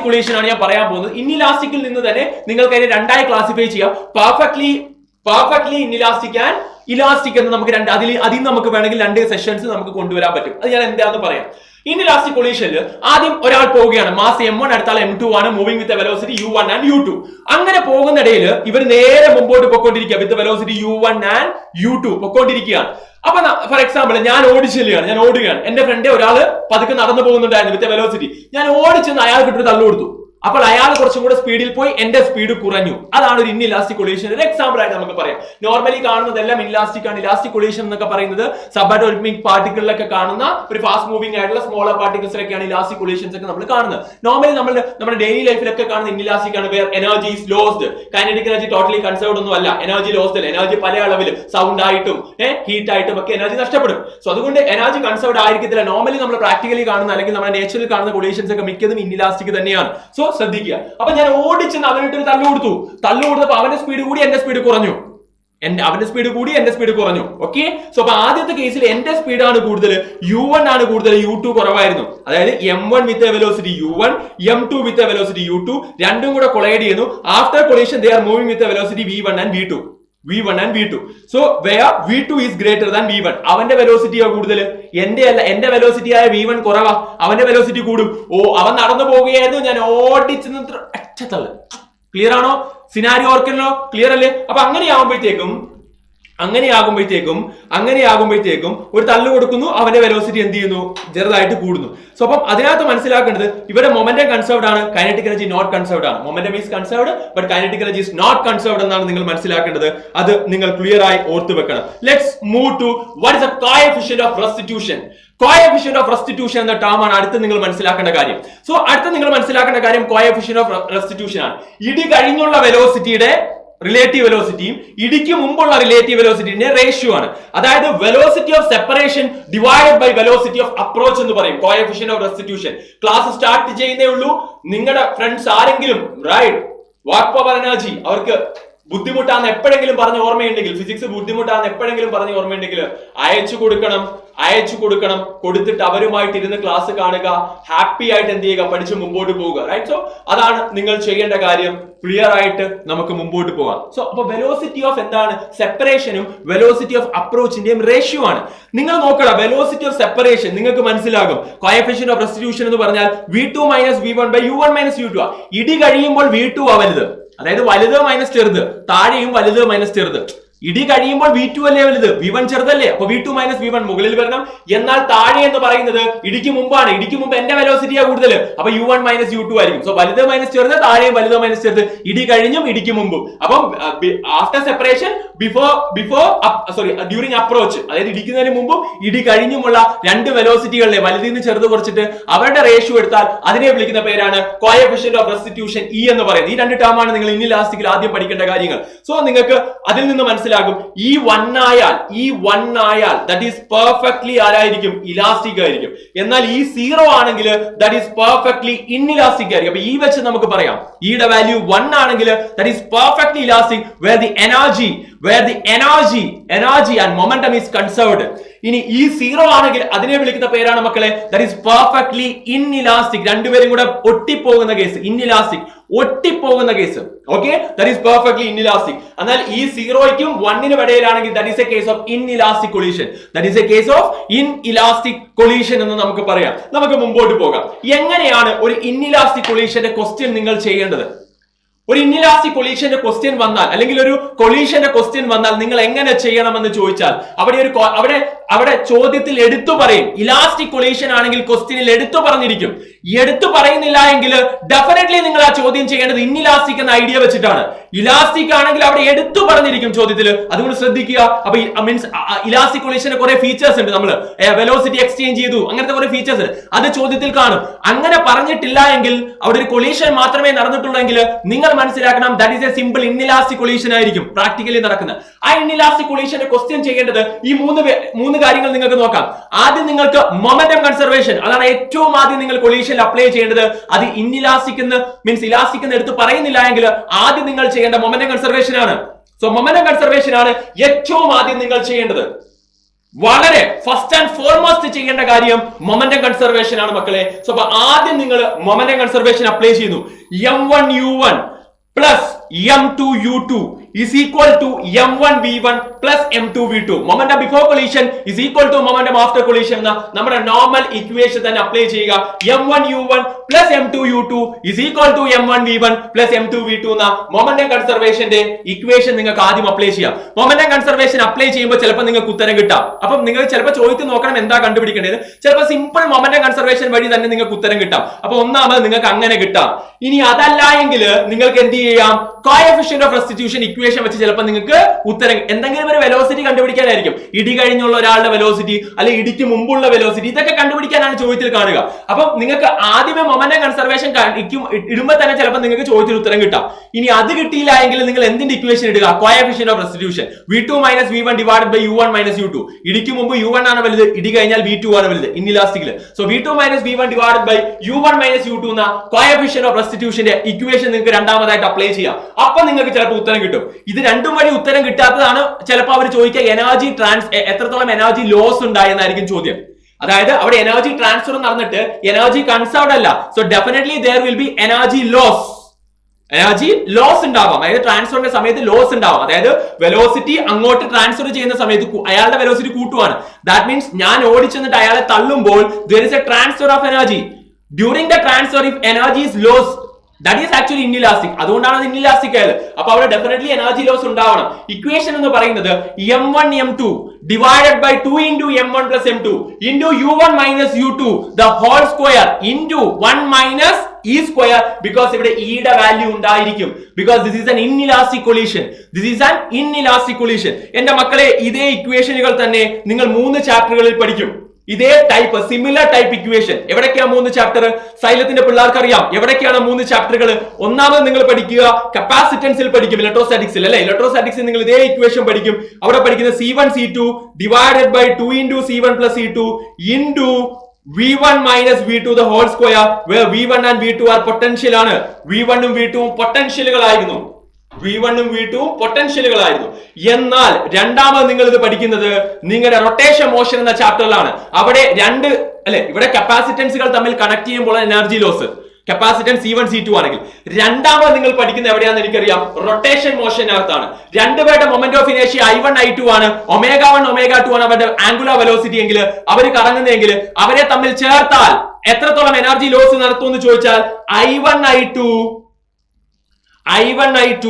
കൊളീഷൻ ആണ് ഞാൻ പറയാൻ പോകുന്നത്. ഇൻഇലാസ്റ്റിക്കിൽ നിന്ന് തന്നെ നിങ്ങൾക്ക് അതിനെ രണ്ടായി ക്ലാസിഫൈ ചെയ്യാം. പെർഫെക്റ്റ്ലി ഇൻഇലാസ്റ്റിക് ആൻഡ് ഇലാസ്റ്റിക് എന്ന് നമുക്ക് അതിൽ നമുക്ക് വേണമെങ്കിൽ 2 സെഷൻസ് നമുക്ക് കൊണ്ടുവരാൻ പറ്റും. അത് ഞാൻ എന്താണെന്ന് പറയാം. ഇൻഇലാസ്റ്റിക് കൊളീഷനിൽ ആദ്യം ഒരാൾ പോവുകയാണ്, മാസ് m1 അടുത്താൾ m2 ആണ്, moving with velocity u1 and u2. അങ്ങനെ പോകുന്നിടയിൽ ഇവർ നേരെ മുമ്പോട്ട് പൊക്കോണ്ടിരിക്കുക, വിത്ത് വെലോസിറ്റി u1 ആൻഡ് u2 പൊക്കോണ്ടിരിക്കുകയാണ്. അപ്പൊ ഫോർ എക്സാമ്പിൾ ഞാൻ ഓടുകയാണ്, എന്റെ ഫ്രണ്ട് ഒരാള് പതുക്കെ നടന്നു പോകുന്നുണ്ടായിരുന്നു വിത്ത് വെലോസിറ്റി. ഞാൻ ഓടിച്ചെന്ന് അയാൾക്ക് ഇട്ടൊരു തള്ളു കൊടുത്തു. അപ്പോൾ അയാൾ കുറച്ചും കൂടെ സ്പീഡിൽ പോയി, എന്റെ സ്പീഡ് കുറഞ്ഞു. അതാണ് ഒരു ഇൻഇലാസ്റ്റിക് കൊളീഷൻ ഒരു എക്സാമ്പിൾ ആയിട്ട് നമുക്ക് പറയാം. നോർമലി കാണുന്നതെല്ലാം ഇലാസ്റ്റിക് ആണ്. ഇലാസ്റ്റിക് കൊളീഷൻ എന്നൊക്കെ പറയുന്നത് സബാറ്റോമിക് പാർട്ടിക്കിളിലൊക്കെ കാണുന്ന ഒരു ഫാസ്റ്റ് മൂവിംഗ് ആയിട്ടുള്ള സ്മോളർ പാർട്ടിക്കിൾസിലൊക്കെയാണ് ഇലാസ്റ്റിക് കൊളീഷൻസ് ഒക്കെ നമ്മൾ കാണുന്നത്. നോർമലി നമ്മുടെ ഡെയിലി ലൈഫിലൊക്കെ കാണുന്ന ഇൻഇലാസ്റ്റിക് ആണ്, where energy is lost. Kinetic energy totally conserved ഒന്നും അല്ല, എനർജി ലോസ്ഡ് അല്ല. എനർജി പല അളവിൽ സൗണ്ട് ആയിട്ടും ഹീറ്റ് ആയിട്ടും ഒക്കെ എനർജി നഷ്ടപ്പെടും. സോ അതുകൊണ്ട് എനർജി കൺസേർവ്ഡ് ആയിരിക്കത്തില്ല. നോർമലി നമ്മൾ പ്രാക്ടിക്കലി കാണുന്ന അല്ലെങ്കിൽ നമ്മുടെ നേച്ചറിൽ കാണുന്ന കൊളീഷൻസ് ഒക്കെ മിക്കതും ഇൻഇലാസ്റ്റിക് തന്നെയാണ്. സോ ശ്രദ്ധിക്കുക. അപ്പൊ ഞാൻ ഓടിച്ചെന്ന് അവനിട്ടൊരു തള്ളു കൊടുത്തപ്പോ അവന്റെ സ്പീഡ് കൂടി എന്റെ സ്പീഡ് കുറഞ്ഞു, അവന്റെ സ്പീഡ് കൂടി എന്റെ സ്പീഡ് കുറഞ്ഞു. ഓക്കെ, സോ അപ്പൊ ആദ്യത്തെ കേസിൽ എന്റെ സ്പീഡാണ് കൂടുതൽ, u1 ആണ് കൂടുതൽ, u2 കുറവായിരുന്നു. അതായത് m1 with a velocity u1, m2 with a velocity u2 രണ്ടും കൂടെ കൊളൈഡ് ചെയ്യുന്നു. After collision they are moving with a velocity v1 and v2. So where v2 is greater than v1. അവന്റെ വെലോസിറ്റിയോ കൂടുതൽ, എന്റെ വെലോസിറ്റി ആയ v1 കുറവാ, അവന്റെ velocity കൂടും. അവൻ നടന്നു പോവുകയായിരുന്നു, ഞാൻ ഓടിച്ചെന്ന് തള്ളു. ക്ലിയർ ആണോ? സിനാരിയോ ഓർക്കണല്ലോ? ക്ലിയർ അല്ലേ? അപ്പൊ അങ്ങനെയാകുമ്പോഴത്തേക്കും ഒരു തള്ളു കൊടുക്കുന്നു, അവന്റെ വെലോസിറ്റി എന്ത് ചെയ്യുന്നു? ചെറുതായിട്ട് കൂടുന്നു. സോ അപ്പം അതിനകത്ത് മനസ്സിലാക്കേണ്ടത് ഇവിടെ മൊമെന്റം കൺസേർവ്ഡ് ആണ്, കൈനറ്റിക് എനർജി നോട്ട് കൺസേർവ്ഡ് ആണ്. Momentum is conserved but kinetic energy is not conserved എന്നാണ് നിങ്ങൾ മനസ്സിലാക്കേണ്ടത്. അത് നിങ്ങൾ ക്ലിയർ ആയി ഓർത്തു വെക്കണം. Let's move to what is the coefficient of restitution. Coefficient of restitution എന്ന ടേം ആണ് അടുത്ത് നിങ്ങൾ മനസ്സിലാക്കേണ്ട കാര്യം. സോ അടുത്ത് നിങ്ങൾ മനസ്സിലാക്കേണ്ട കാര്യം കോഎഫിഷ്യന്റ് ഓഫ് റെസ്റ്റിറ്റ്യൂഷൻ ആണ്. ഇടി കഴിഞ്ഞുള്ള വെലോസിറ്റിയുടെ റിലേറ്റീവ് വെലോസിറ്റിയും ഇടിക്ക് മുമ്പുള്ള റിലേറ്റീവ് വെലോസിറ്റിന്റെ റേഷ്യോ ആണ്. അതായത് velocity of separation divided by velocity of approach എന്ന് പറയും coefficient of restitution. Class start ചെയ്യുന്നേ ഉള്ളൂ. നിങ്ങളുടെ ഫ്രണ്ട്സ് ആരെങ്കിലും റൈറ്റ് വർക്ക് പവർ എനർജി അവർക്ക് ബുദ്ധിമുട്ടാന്ന് എപ്പോഴെങ്കിലും പറഞ്ഞ ഓർമ്മയുണ്ടെങ്കിൽ, ഫിസിക്സ് ബുദ്ധിമുട്ടാന്ന് എപ്പോഴെങ്കിലും പറഞ്ഞ ഓർമ്മയുണ്ടെങ്കിൽ അയച്ചു കൊടുക്കണം. കൊടുത്തിട്ട് അവരുമായിട്ട് ഇരുന്ന് ക്ലാസ് കാണുക, ഹാപ്പി ആയിട്ട് എന്ത് ചെയ്യുക, പഠിച്ച് മുമ്പോട്ട് പോവുക. റൈറ്റ്? സോ അതാണ് നിങ്ങൾ ചെയ്യേണ്ട കാര്യം. ക്ലിയർ ആയിട്ട് നമുക്ക് മുമ്പോട്ട് പോകാം. സോ അപ്പൊ വെലോസിറ്റി ഓഫ് എന്താണ്? സെപ്പറേഷനും വെലോസിറ്റി ഓഫ് അപ്രോച്ചിന്റെയും റേഷ്യോ ആണ്. നിങ്ങൾ നോക്കണം, വെലോസിറ്റി ഓഫ് സെപ്പറേഷൻ നിങ്ങൾക്ക് മനസ്സിലാകും. കോഎഫിഷ്യന്റ് ഓഫ് റെസ്റ്റിറ്റ്യൂഷൻ എന്ന് പറഞ്ഞാൽ v2 - v1 by u1 - u2. ഇടി കഴിയുമ്പോൾ v2 വലുത്, അതായത് വലുത് മൈനസ് ചെറുത്, താഴെയും വലുത് മൈനസ് ചെറുത്. ഇടി കഴിയുമ്പോൾ V2 അല്ലേ വലുത്, V1 ചെറുതല്ലേ, അപ്പൊ V2 മൈനസ് V1 മുകളിൽ വരണം. എന്നാൽ താഴെ എന്ന് പറയുന്നത് ഇടിക്ക് മുമ്പാണ്, ഇടിക്ക് മുമ്പ് എന്റെ വെലോസിറ്റിയാ കൂടുതൽ, അപ്പൊ U1 മൈനസ് U2 ആയിരിക്കും. സോ വലുത് മൈനസ് ചെറുത്, താഴെയും വലുത് മൈനസ് ചെറുത്, ഇടി കഴിഞ്ഞും ഇടിക്ക് മുമ്പും. അപ്പം ആഫ്റ്റർ സെപ്പറേഷൻ, ഡ്യൂറിംഗ് അപ്രോച്ച്, അതായത് ഇടിക്കുന്നതിന് മുമ്പും ഇടി കഴിഞ്ഞുമുള്ള രണ്ട് വെലോസിറ്റികളിലെ വലുതിൽ നിന്ന് ചെറുത് കുറച്ചിട്ട് അവരുടെ റേഷ്യോ എടുത്താൽ അതിനെ വിളിക്കുന്ന പേരാണ് കോഎഫിഷ്യന്റ് ഓഫ് റെസ്റ്റിറ്റ്യൂഷൻ E എന്ന് പറയുന്നത്. ഈ രണ്ട് ടേമാണ് നിങ്ങൾ ഇൻഇലാസ്റ്റിക്കിൽ ആദ്യം പഠിക്കേണ്ട കാര്യങ്ങൾ. സോ നിങ്ങൾക്ക് അതിൽ നിന്ന് മനസ്സിലാകും ഈ വൺ ആയാൽ ദാറ്റ് ഈസ് പെർഫെക്റ്റ്ലി ആരായിരിക്കും, ഇലാസ്റ്റിക് ആയിരിക്കും. എന്നാൽ ഈ 0 ആണെങ്കിൽ ദാറ്റ് ഈസ് പെർഫെക്റ്റ്ലി ഇൻഇലാസ്റ്റിക് ആയിരിക്കും. അപ്പൊ ഈ വെച്ച് നമുക്ക് പറയാം ഈയുടെ വാല്യൂ 1 ആണെങ്കിൽ that is perfectly elastic, where the energy and momentum is conserved. ഇനി ഈ 0 ആണെങ്കിൽ അതിനെ വിളിക്കുന്ന പേരാണ് മക്കളെ ദാറ്റ് ഈസ് പെർഫെക്റ്റ്ലി ഇൻഇലാസ്റ്റിക്. രണ്ടുപേരും കൂടെ ഒട്ടിപ്പോകുന്ന കേസ്, ഇൻഇലാസ്റ്റിക്, ഒട്ടിപ്പോകുന്ന case. Okay, that is perfectly inelastic. എന്നാൽ ഈ 0യ്ക്കും 1നും ഇടയിലാണെങ്കിൽ that is a case of inelastic collision. That is a case of inelastic collision എന്ന് നമുക്ക് പറയാം. നമുക്ക് മുമ്പോട്ട് പോകാം. എങ്ങനെയാണ് ഒരു ഇൻഇലാസ്റ്റിക് കൊളീഷന്റെ ക്വസ്റ്റ്യൻ നിങ്ങൾ ചെയ്യേണ്ടത്? ഒരു ഇൻഇലാസ്റ്റിക് കൊളീഷന്റെ ക്വസ്റ്റ്യൻ വന്നാൽ, അല്ലെങ്കിൽ ഒരു കൊളീഷന്റെ ക്വസ്റ്റ്യൻ വന്നാൽ നിങ്ങൾ എങ്ങനെ ചെയ്യണമെന്ന് ചോദിച്ചാൽ അവിടെ ചോദ്യത്തിൽ എടുത്തു പറയും. ഇലാസ്റ്റിക് കൊളീഷൻ ആണെങ്കിൽ ക്വസ്റ്റ്യനിൽ എടുത്തു പറഞ്ഞിരിക്കും. എടുത്തു പറയുന്നില്ല എങ്കിൽ ഡെഫിനറ്റ്ലി നിങ്ങൾ ആ ചോദ്യം ചെയ്യേണ്ടത് ഇൻഇലാസ്റ്റിക് എന്ന ഐഡിയ വെച്ചിട്ടാണ്. ഇലാസ്റ്റിക് ആണെങ്കിൽ അവിടെ എടുത്തു പറഞ്ഞിരിക്കും ചോദ്യത്തിൽ, അതുകൊണ്ട് ശ്രദ്ധിക്കുക. അപ്പൊ മീൻസ് ഇലാസ്റ്റിക് കൊളീഷന്റെ കുറെ ഫീച്ചേഴ്സ് ഉണ്ട്. നമ്മൾ വെലോസിറ്റി എക്സ്ചേഞ്ച് ചെയ്തു, അങ്ങനത്തെ കുറെ ഫീച്ചേഴ്സ് അത് ചോദ്യത്തിൽ കാണും. അങ്ങനെ പറഞ്ഞിട്ടില്ല എങ്കിൽ അവിടെ ഒരു കൊളീഷൻ മാത്രമേ നടന്നിട്ടുള്ളെങ്കിൽ നിങ്ങൾ മനസ്സിലാക്കണം that is A simple inelastic collision ആയിരിക്കും പ്രാക്ടിക്കലി നടക്കുന്നത്. ആ ഇൻഇലാസ്റ്റിക് കൊളീഷന്റെ ക്വസ്റ്റ്യൻ ചെയ്യേണ്ടത് ഈ മൂന്ന് കാര്യങ്ങൾ നിങ്ങൾക്ക് നോക്കാം. ആദ്യം നിങ്ങൾക്ക് മൊമെന്റം കൺസർവേഷൻ, അതാണ് ഏറ്റവും ആദ്യം നിങ്ങൾ കൊളീഷനിൽ അപ്ലൈ ചെയ്യേണ്ടത്. അത് ഇൻഇലാസ്റ്റിക് എന്ന് മീൻസ് ഇലാസ്റ്റിക് എന്ന് എടുത്ത് പറയുന്നില്ല എങ്കിൽ ആദ്യം നിങ്ങൾ ചെയ്യേണ്ട മൊമെന്റം കൺസർവേഷൻ ആണ്. സോ മൊമെന്റം കൺസർവേഷൻ ആണ് ഏറ്റവും ആദ്യം നിങ്ങൾ ചെയ്യേണ്ടത്. വളരെ ഫസ്റ്റ് ആൻഡ് ഫോർമോസ്റ്റ് ചെയ്യേണ്ട കാര്യം മൊമെന്റം കൺസർവേഷൻ ആണ് മക്കളെ. സോ അപ്പൊ ആദ്യം നിങ്ങൾ മൊമെന്റം കൺസർവേഷൻ അപ്ലൈ ചെയ്യുന്നു. m1u1 plus m2u2 is equal to m1v1 plus m2v2. Momentum before collision is equal to momentum after collision എന്ന നമ്മുടെ നോർമൽ ഇക്വേഷൻ തന്നെ അപ്ലൈ ചെയ്യുക. m1u1 plus m2u2 is equal to m1v1 plus m2v2 എന്ന momentum കൺസർവേഷന്റെ equation നിങ്ങൾക്ക് ആദ്യം apply ചെയ്യാം. Momentum conservation apply ചെയ്യുമ്പോൾ ചിലപ്പോൾ നിങ്ങൾക്ക് ഉത്തരം കിട്ടാം. അപ്പം നിങ്ങൾ ചിലപ്പോൾ ചോദിച്ചു നോക്കണം എന്താ കണ്ടുപിടിക്കേണ്ടത്. ചിലപ്പോൾ സിമ്പിൾ മൊമെന്റം കൺസർവേഷൻ വഴി തന്നെ നിങ്ങൾക്ക് ഉത്തരം കിട്ടാം. അപ്പൊ ഒന്നാമത് നിങ്ങൾക്ക് അങ്ങനെ കിട്ടാം. ഇനി അതല്ല എങ്കിൽ നിങ്ങൾക്ക് എന്ത് ചെയ്യാം, കോഎഫിഷ്യന്റ് ഓഫ് റെസ്റ്റിറ്റ്യൂഷൻ ഇക്വേഷൻ വെച്ച് ചിലപ്പോൾ നിങ്ങൾക്ക് ഉത്തരം എന്തെങ്കിലും ഒരു വെലോസിറ്റി കണ്ടുപിടിക്കാനായിരിക്കും. ഇടി കഴിഞ്ഞുള്ള ഒരാളുടെ വെലോസിറ്റി അല്ലെങ്കിൽ ഇടിക്ക് മുമ്പുള്ള വെലോസിറ്റി, ഇതൊക്കെ കണ്ടുപിടിക്കാനാണ് ചോദ്യത്തിൽ കാണുക. അപ്പം നിങ്ങൾക്ക് ആദ്യമേ മൊമെന്റം കൺസർവേഷൻ ഇടുമ്പോൾ തന്നെ ചിലപ്പോൾ നിങ്ങൾക്ക് ചോദ്യത്തിൽ ഉത്തരം കിട്ടാം. ഇനി അത് കിട്ടിയില്ല എങ്കിൽ നിങ്ങൾ എന്തിന്റെ ഇക്വേഷൻ ഇടുക, coefficient of restitution v2 minus v1 divided by u1 minus u2. ഇടിക്ക് മുമ്പ് u1 ആണ് വലുത്, ഇടി കഴിഞ്ഞാൽ v2 ആണ് വലുത് ഇൻഇലാസ്റ്റിക്കിൽ. So v2 minus v1 divided by u1 minus u2 എന്ന കോഎഫിഷ്യന്റ് ഓഫ് റെസ്റ്റിറ്റ്യൂഷന്റെ ഇക്വേഷൻ നിങ്ങൾക്ക് രണ്ടാമതായിട്ട് അപ്ലൈ ചെയ്യാം. അപ്പൊ നിങ്ങൾക്ക് ചിലപ്പോൾ ഉത്തരം കിട്ടും. ഇത് രണ്ടും വഴി ഉത്തരം കിട്ടാത്തതാണ് ചിലപ്പോൾ അവർ ചോദിക്കുക എനർജി എത്രത്തോളം എനർജി ലോസ് ഉണ്ടായെന്നായിരിക്കും ചോദ്യം. അതായത് അവിടെ എനർജി ട്രാൻസ്ഫർ നടന്നിട്ട് എനർജി കൺസർവ്ഡ് അല്ല. So definitely there will be energy loss ഉണ്ടാവാം. അതായത് ട്രാൻസ്ഫറിന്റെ സമയത്ത് ലോസ് ഉണ്ടാവാം. അതായത് വെലോസിറ്റി അങ്ങോട്ട് ട്രാൻസ്ഫർ ചെയ്യുന്ന സമയത്ത് അയാളുടെ വെലോസിറ്റി കൂട്ടുവാണ്. ദാറ്റ് മീൻസ് ഞാൻ ഓടിച്ചെന്നിട്ട് അയാളെ തള്ളുമ്പോൾ there is a transfer of energy. During the transfer if energy is lost, that is actually inelastic. അതുകൊണ്ടാണ് അത് ഇൻഇലാസ്റ്റിക് ആയത്. അപ്പൊ അവിടെ ഡെഫിനറ്റ്ലി എനർജി ലോസ് ഉണ്ടാവണം. ഇക്വേഷൻ എന്ന് പറയുന്നത് m1 m2 divided by 2 into m1 plus m2 into u1 minus u2 the whole square into 1 minus e square, because ഇവിടെ e യുടെ വാല്യൂ ഉണ്ടായിരിക്കും. because this is an inelastic collision. എന്റെ മക്കളെ ഇതേ ഇക്വേഷനുകൾ തന്നെ നിങ്ങൾ 3 ചാപ്റ്ററുകളിൽ പഠിക്കും. ഇതേ ടൈപ്പ് സിമിലർ ടൈപ്പ് ഇക്വേഷൻ എവിടേക്കാണ് 3 ചാപ്റ്റർ? സൈലത്തിന്റെ പിള്ളേർക്ക് അറിയാം എവിടേക്കാണ് 3 ചാപ്റ്ററുകൾ. ഒന്നാമത് നിങ്ങൾ പഠിക്കുക കപ്പാസിറ്റൻസിൽ പഠിക്കും, ഇലക്ട്രോസ്റ്റാറ്റിക്സിൽ അല്ലെ. ഇലക്ട്രോസ്റ്റാറ്റിക്സിൽ നിങ്ങൾ ഇതേ ഇക്വേഷൻ പഠിക്കും. അവിടെ പഠിക്കുന്ന C1 C2 divided by 2 into C1 plus C2 into v1 minus v2 the whole square, where v1 and v2 are potential ആണ്. v1 ഉം v2 ഉം പൊട്ടൻഷ്യലുകളായിരുന്നു. എന്നാൽ രണ്ടാമത് നിങ്ങൾ ഇത് പഠിക്കുന്നത് നിങ്ങളുടെ റൊട്ടേഷൻ മോഷൻ എന്ന ചാപ്റ്ററിലാണ്. അവിടെ ഇവിടെ കപ്പാസിറ്റൻസുകൾ തമ്മിൽ കണക്ട് ചെയ്യുമ്പോൾ energy loss capacitance C1 C2 ആണെങ്കിൽ. രണ്ടാമത് നിങ്ങൾ പഠിക്കുന്നത് എവിടെയാണെന്ന് എനിക്കറിയാം, റൊട്ടേഷൻ മോഷനകത്താണ്. രണ്ടുപേരുടെ മൊമെന്റ് ഓഫ് ഇനേഷ്യ I1 I2 ആണ്, ω1 ω2 ആണ് അവരുടെ ആംഗുലർ വെലോസിറ്റി എങ്കിൽ അവർ കറങ്ങുന്നതെങ്കിൽ അവരെ തമ്മിൽ ചേർത്താൽ എത്രത്തോളം എനർജി ലോസ് നടത്തുമെന്ന് ചോദിച്ചാൽ I1 I2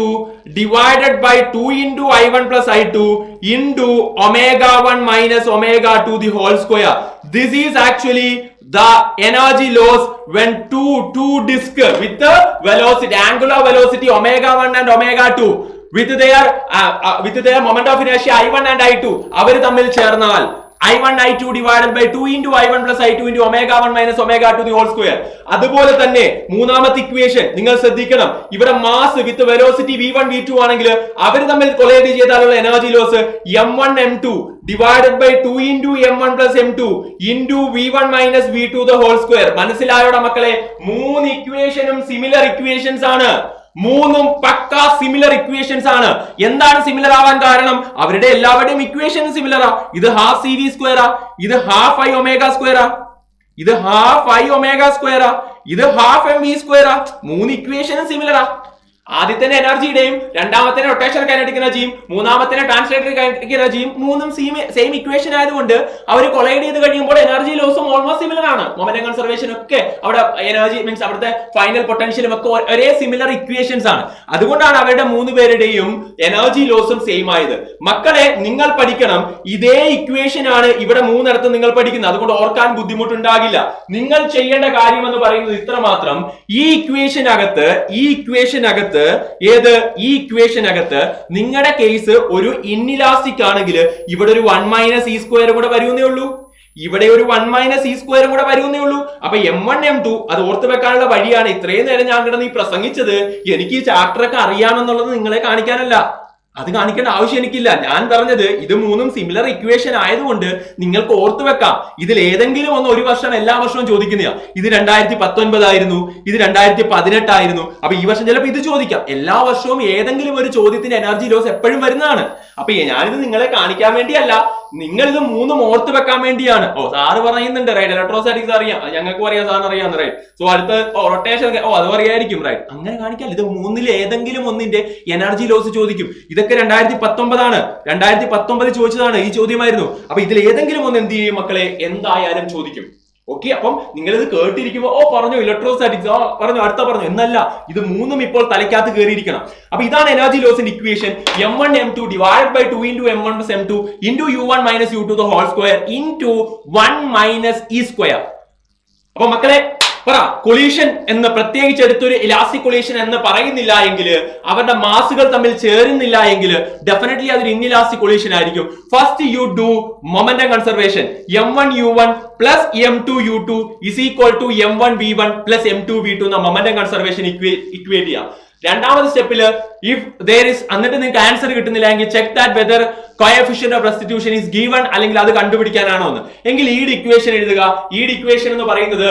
divided by 2 into I1 plus I2 into omega 1 minus omega 2 the whole square. This is actually the energy loss when two disc with the velocity, angular velocity omega 1 and omega 2 with their moment of inertia I1 and I2 അവർ തമ്മിൽ ചേർന്നാൽ I1 I2 divided by 2 into I1 plus I2 into omega 1 minus omega 2 the whole square. അതുപോലെ തന്നെ മൂന്നാമത്തെ equation നിങ്ങൾ ശ്രദ്ധിക്കണം. ഇവിടെ mass വിത്ത് velocity v1 v2 ആണെങ്കിൽ അവർ തമ്മിൽ കൊളൈഡ് ചെയ്താലുള്ള energy loss m1 m2 divided by 2 into m1 plus m2 into v1 minus v2 the whole square. മനസ്സിലായോടാ മക്കളെ? മൂന്ന് ഇക്വേഷനും സിമിലർ ഇക്വേഷൻസ് ആണ്. മൂന്നും പക്കാ സിമിലർ ഇക്വേഷൻസ് ആണ്. എന്താണ് സിമിലർ ആവാൻ കാരണം? അവരുടെ എല്ലാവരുടെയും ഇക്വേഷൻ സിമിലറാ. ഇത് ഹാഫ് സി വി സ്ക്വയറാ, ഇത് ഹാഫ് ഐ ഒമേഗ സ്ക്വയറാ, ഇത് ഹാഫ് ഐ ഒമേഗ സ്ക്വയറാ, ഇത് ഹാഫ് എം വി സ്ക്വയറാ. മൂന്ന് ഇക്വേഷനും സിമിലറാ. ആദ്യത്തെ എനർജിയുടെയും രണ്ടാമത്തെ റൊട്ടേഷൻ കൈനറ്റിക് എനർജിയും മൂന്നാമത്തെ ട്രാൻസ്ലേറ്ററി കൈനറ്റിക് എനർജിയും മൂന്നും സെയിം ഇക്വേഷൻ ആയതുകൊണ്ട് അവർ കൊളൈഡ് ചെയ്ത് കഴിയുമ്പോൾ എനർജി ലോസും ഓൾമോസ്റ്റ് സിമിലർ ആണ്. മൊമെന്റം കൺസർവേഷൻ ഒക്കെ അവിടെ എനർജി മീൻസ് അവിടുത്തെ ഫൈനൽ പൊട്ടൻഷ്യലും ഒക്കെ ഒരേ സിമിലർ ഇക്വേഷൻസ് ആണ്. അതുകൊണ്ടാണ് അവരുടെ മൂന്ന് പേരുടെയും എനർജി ലോസും സെയിം ആയത്. മക്കളെ നിങ്ങൾ പഠിക്കണം, ഇതേ ഇക്വേഷൻ ആണ് ഇവിടെ മൂന്നിടത്ത് നിങ്ങൾ പഠിക്കുന്നത്. അതുകൊണ്ട് ഓർക്കാൻ ബുദ്ധിമുട്ടുണ്ടാകില്ല. നിങ്ങൾ ചെയ്യേണ്ട കാര്യം എന്ന് പറയുന്നത് ഇത്ര മാത്രം. ഈ ഇക്വേഷനകത്ത് ഏത് ഈ ഇക്വേഷനകത്ത് നിങ്ങളുടെ കേസ് ഒരു ഇൻഇലാസ്റ്റിക് ആണെങ്കിൽ ഇവിടെ ഒരു 1 മൈനസ് ഇ സ്ക്വയർ കൂടെ വരുന്നേ ഉള്ളൂ. ഇവിടെ ഒരു 1 മൈനസ് ഇ സ്ക്വയർ കൂടെ വരുന്നേ ഉള്ളൂ. അപ്പൊ m1 m2 അത് ഓർത്ത് വെക്കാനുള്ള വഴിയാണ് ഇത്രയും നേരം ഞാൻ കിടന്ന് ഈ പ്രസംഗിച്ചത്. എനിക്ക് ഈ ചാപ്റ്ററൊക്കെ അറിയാമെന്നുള്ളത് നിങ്ങളെ കാണിക്കാനല്ല, അത് കാണിക്കേണ്ട ആവശ്യം എനിക്കില്ല. ഞാൻ പറഞ്ഞത് ഇത് മൂന്നും സിമിലർ ഇക്വേഷൻ ആയതുകൊണ്ട് നിങ്ങൾക്ക് ഓർത്തു വെക്കാം. ഇതിൽ ഏതെങ്കിലും ഒന്ന് ഒരു വർഷം എല്ലാ വർഷവും ചോദിക്കുന്നതാ. ഇത് 2019 ആയിരുന്നു, ഇത് 2018 ആയിരുന്നു. അപ്പൊ ഈ വർഷം ചിലപ്പോൾ ഇത് ചോദിക്കാം. എല്ലാ വർഷവും ഏതെങ്കിലും ഒരു ചോദ്യത്തിന് എനർജി ലോസ് എപ്പോഴും വരുന്നതാണ്. അപ്പൊ ഞാനിത് നിങ്ങളെ കാണിക്കാൻ വേണ്ടിയല്ല, നിങ്ങൾ ഇത് മൂന്നും ഓർത്ത് വെക്കാൻ വേണ്ടിയാണ്. സാറ് പറയുന്നുണ്ട് റൈറ്റ്, ഇലക്ട്രോസ്റ്റാറ്റിക്സ് അറിയാം, ഞങ്ങൾക്ക് അറിയാം, സാറിന് അറിയാം റൈറ്റ്. സോ അടുത്ത റൊട്ടേഷൻ അത് അറിയായിരിക്കും റൈറ്റ്. അങ്ങനെ കാണിക്കാൻ ഇത് മൂന്നിൽ ഏതെങ്കിലും ഒന്നിന്റെ എനർജി ലോസ് ചോദിക്കും. ഇതൊക്കെ 2019 ആണ്, 2019 ചോദിച്ചതാണ്, ഈ ചോദ്യമായിരുന്നു. അപ്പൊ ഇതിൽ ഏതെങ്കിലും ഒന്ന് എന്ത് ചെയ്യും മക്കളെ? എന്തായാലും ചോദിക്കും. ഓക്കെ, അപ്പം നിങ്ങൾ ഇത് കേട്ടിരിക്കുമ്പോ പറഞ്ഞു ഇലക്ട്രോസ്റ്റാറ്റിക്സ് പറഞ്ഞു അടുത്ത പറഞ്ഞു എന്നല്ല, ഇത് മൂന്നും ഇപ്പോൾ തലയ്ക്കകത്ത് കയറിയിരിക്കണം. അപ്പൊ ഇതാണ് എനർജി ലോസിന്റെ equation. m1 m2 divided by 2 into m1 plus m2 into u1 minus u2 the whole square into 1 minus e square. അപ്പൊ മക്കളെ പറ, കൊളീഷൻ എന്ന് പ്രത്യേകിച്ച് എടുത്തൊരു ഇലാസ്റ്റിക് കൊളീഷൻ എന്ന് പറയുന്നില്ല എങ്കിൽ, അവരുടെ മാസുകൾ തമ്മിൽ ചേരുന്നില്ല എങ്കിൽ ഡെഫിനറ്റ്ലി അതൊരു ഇൻഇലാസ്റ്റിക് കൊളീഷൻ ആയിരിക്കും. First you do momentum conservation. m1 u1 plus m2 u2 is equal to m1 v1 plus m2 v2 എന്ന മൊമെന്റം കൺസർവേഷൻ ഇക്വേറ്റ് ചെയ്യാം. രണ്ടാമത്തെ സ്റ്റെപ്പിൽ ഇഫ് there is എന്നിട്ട് നിങ്ങൾക്ക് ആൻസർ കിട്ടുന്നില്ലെങ്കിൽ check that whether coefficient of restitution is given, അല്ലെങ്കിൽ അത് കണ്ടുപിടിക്കാനാണോ എന്ന്. എങ്കിൽ ഈ ഇക്വേഷൻ എഴുതുക. ഈ ഇക്വേഷൻ എന്ന് പറയുന്നത്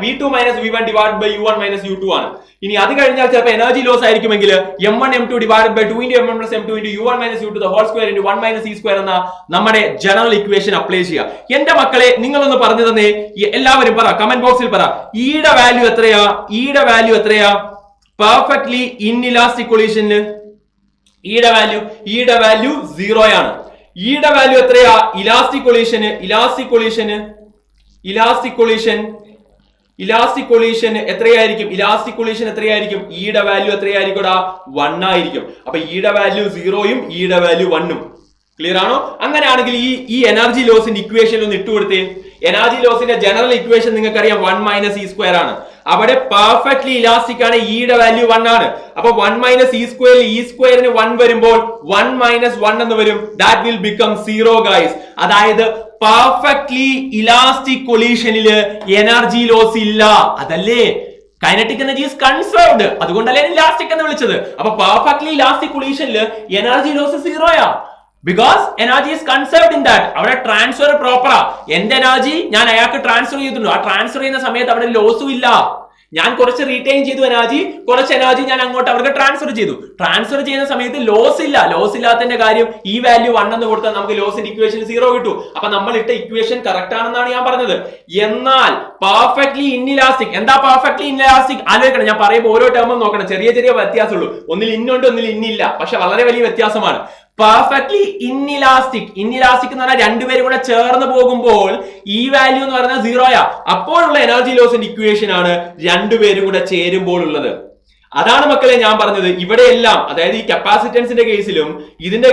v2 minus v1 divided by u1 minus u2 ആണ്. ഇനി അത് കഴിഞ്ഞാൽ ചിലപ്പോൾ എനർജി ലോസ് ആയിരിക്കുമെങ്കിൽ m1 m2 divided by 2 into m1 plus m2 into u1 minus u2 the whole square into 1 minus e square എന്ന നമ്മുടെ ജനറൽ ഇക്വേഷൻ അപ്ലൈ ചെയ്യുക. എന്റെ മക്കളെ നിങ്ങളൊന്ന് പറഞ്ഞു തന്നെ, എല്ലാവരും പറ, കമന്റ് ബോക്സിൽ പറ, ഈയുടെ വാല്യൂ എത്രയാ? ഈയുടെ വാല്യൂ എത്രയാ? പെർഫെക്റ്റ്ലി ഇൻഇലാസ്റ്റിക് കൊളീഷന് ഈയുടെ വാല്യൂ 0 ആണ്. ഈയുടെ വാല്യൂ എത്രയാ? ഇലാസ്റ്റിക് കൊളീഷന് എത്രയായിരിക്കും? ഈയുടെ വാല്യൂ എത്രയായിരിക്കും? 1 ആയിരിക്കും. അപ്പൊ ഈയുടെ വാല്യൂ 0യും ഈയുടെ വാല്യൂ 1ഉം. ക്ലിയർ ആണോ? അങ്ങനെയാണെങ്കിൽ ഈ എനർജി ലോസിന്റെ ഇക്വേഷൻ ഒന്ന് ഇട്ടുകൊടുത്തേ. എനർജി ലോസിന്റെ ജനറൽ ഇക്വേഷൻ നിങ്ങൾക്ക് അറിയാം, 1 മൈനസ് ഇ സ്ക്വയർ ആണ്. അവിടെ പെർഫെക്റ്റ്ലി ഇലാസ്റ്റിക് ആണ്, ഈയുടെ വാല്യൂ 1 ആണ്. അപ്പൊ 1 മൈനസ് ഇ സ്ക്വയറിൽ ഇ സ്ക്വയറിന് 1 വരുമ്പോൾ 1 മൈനസ് 1 എന്ന് വരും. That will become 0 guys. അതായത് പെർഫെക്റ്റ്ലി ഇലാസ്റ്റിക് കൊളീഷനില് എനർജി ലോസ് ഇല്ല. അതല്ലേ കൈനറ്റിക് എനർജി ഈസ് കൺസർവ്ഡ്, അതുകൊണ്ടല്ലേ ഇലാസ്റ്റിക് എന്ന് വിളിച്ചത്. അപ്പൊ പെർഫെക്റ്റ്ലി ഇലാസ്റ്റിക് കൊളീഷനിൽ എനർജി ലോസ് 0യാ. Because energy is conserved in that. അവിടെ ട്രാൻസ്ഫർ പ്രോപ്പറാ. എന്റെ എനർജി ഞാൻ അയാൾക്ക് ട്രാൻസ്ഫർ ചെയ്തിട്ടുണ്ട്. ആ ട്രാൻസ്ഫർ ചെയ്യുന്ന സമയത്ത് അവിടെ ലോസും ഇല്ല. ഞാൻ കുറച്ച് റീറ്റെയിൻ ചെയ്തു എനർജി, കുറച്ച് എനർജി ഞാൻ അങ്ങോട്ട് അവർക്ക് ട്രാൻസ്ഫർ ചെയ്തു. ട്രാൻസ്ഫർ ചെയ്യുന്ന സമയത്ത് ലോസ് ഇല്ല. ലോസ് ഇല്ലാത്തതിന്റെ കാര്യം ഈ വാല്യൂ 1 എന്ന് കൊടുത്താൽ നമുക്ക് ലോസിന്റെ ഇക്വേഷൻ 0 കിട്ടും. അപ്പൊ നമ്മൾ ഇട്ട ഇക്വേഷൻ കറക്റ്റ് ആണെന്നാണ് ഞാൻ പറഞ്ഞത്. എന്നാൽ പെർഫെക്റ്റ്ലി ഇൻഇലാസ്റ്റിക്, എന്താ പെർഫെക്റ്റ്ലി ഇൻഇലാസ്റ്റിക്? ആലോചിക്കണം. ഞാൻ പറയുമ്പോൾ ഓരോ ടേമും നോക്കണം. ചെറിയ വ്യത്യാസമുള്ളൂ. ഒന്നിൽ ഇന്നുണ്ട്, ഒന്നിൽ ഇന്നില്ല. പക്ഷെ വളരെ വലിയ വ്യത്യാസമാണ്. പെർഫെക്റ്റ്ലി ഇൻഇലാസ്റ്റിക് എന്ന് പറഞ്ഞാൽ രണ്ടുപേരും കൂടെ ചേർന്ന് പോകുമ്പോൾ ഈ വാല്യൂ എന്ന് പറയുന്നത് 0യാ. അപ്പോഴുള്ള എനർജി ലോസിന്റെ ഇക്വേഷൻ ആണ് രണ്ടുപേരും കൂടെ ചേരുമ്പോൾ ഉള്ളത്. അതാണ് മക്കളെ ഞാൻ പറഞ്ഞത്. ഇവിടെയെല്ലാം അതായത് ഈ കപ്പാസിറ്റൻസിന്റെ കേസിലും ഇതിന്റെ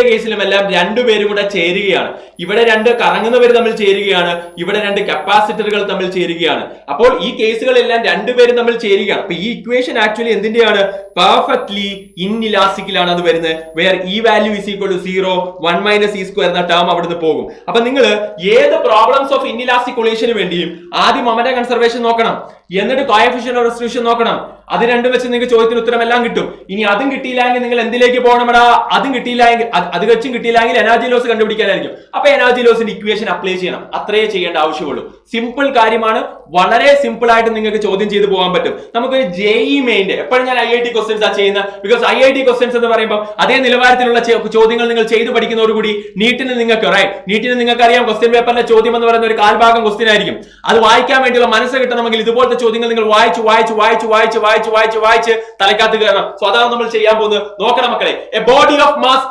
കേസിലും എല്ലാം രണ്ടുപേരും കൂടെ ചേരുകയാണ്. ഇവിടെ രണ്ട് കറങ്ങുന്നവർ തമ്മിൽ ചേരുകയാണ്, ഇവിടെ രണ്ട് കപ്പാസിറ്ററുകൾ തമ്മിൽ ചേരുകയാണ്. അപ്പോൾ ഈ കേസുകളെല്ലാം രണ്ടുപേരും തമ്മിൽ ചേരുകയാണ്. അപ്പൊ ഈ ഇക്വേഷൻ ആക്ച്വലി എന്തിന്റെയാണ്? പെർഫെക്റ്റ്ലി ഇൻഇലാസ്റ്റിക്കിലാണ് അത് വരുന്നത്. Where e value is equal to 0, 1 minus e square എന്ന ടേം അവിടുന്ന് പോകും. അപ്പൊ നിങ്ങൾ ഏത് പ്രോബ്ലംസ് ഓഫ് ഇൻഇലാസ്റ്റിക് കൊളീഷന് വേണ്ടിയും ആദ്യം മൊമെന്റം കൺസർവേഷൻ നോക്കണം, എന്നിട്ട് കോഎഫിഷ്യന്റ് ഓഫ് റെസ്റ്റിറ്റ്യൂഷൻ നോക്കണം. അത് രണ്ടും വെച്ച് നിങ്ങൾക്ക് ചോദ്യത്തിന് ഉത്തരം എല്ലാം കിട്ടും. ഇനി അതും കിട്ടിയില്ലെങ്കിൽ നിങ്ങൾ എന്തിലേക്ക് പോകണമെടാ? അതും കിട്ടിയില്ലെങ്കിൽ അത് വെച്ചും കിട്ടിയില്ലെങ്കിൽ എനർജി ലോസ് കണ്ടുപിടിക്കാനായിരിക്കും. അപ്പൊ എനർജി ലോസിന്റെ ഇക്വേഷൻ അപ്ലൈ ചെയ്യണം. അത്രയേ ചെയ്യേണ്ട ആവശ്യമുള്ളൂ. സിമ്പിൾ കാര്യമാണ്, വളരെ സിമ്പിൾ ആയിട്ട് നിങ്ങൾക്ക് ചോദ്യം ചെയ്ത് പോകാൻ പറ്റും. നമുക്ക് ജെഇ മെയിന്റെ എപ്പോഴും ഞാൻ IIT ക്വസ്റ്റ്യൻസ് ആ ചെയ്യുന്നത്. ബിക്കോസ് IIT ക്വസ്റ്റ്യൻസ് എന്ന് പറയുമ്പോൾ അതേ നിലവാരത്തിലുള്ള ചോദ്യങ്ങൾ നിങ്ങൾ ചെയ്തു പഠിക്കുന്നതോടുകൂടി നീറ്റിന് നിങ്ങൾക്ക് അറിയാം ക്വസ്റ്റ്യൻ പേപ്പറിലെ ചോദ്യം എന്ന് പറയുന്ന ഒരു കാൽഭാഗം ക്വസ്റ്റ്യൻ ആയിരിക്കും. അത് വായിക്കാൻ വേണ്ടിയുള്ള മനസ്സ് കിട്ടണമെങ്കിൽ ഇതുപോലത്തെ ചോദ്യങ്ങൾ നിങ്ങൾ വായിച്ച് തലക്കകത്ത് കയറണം. സോ അതാണ് നമ്മൾ ചെയ്യാൻ പോകുന്നത്. നോക്കണം മക്കളെ. A body of mass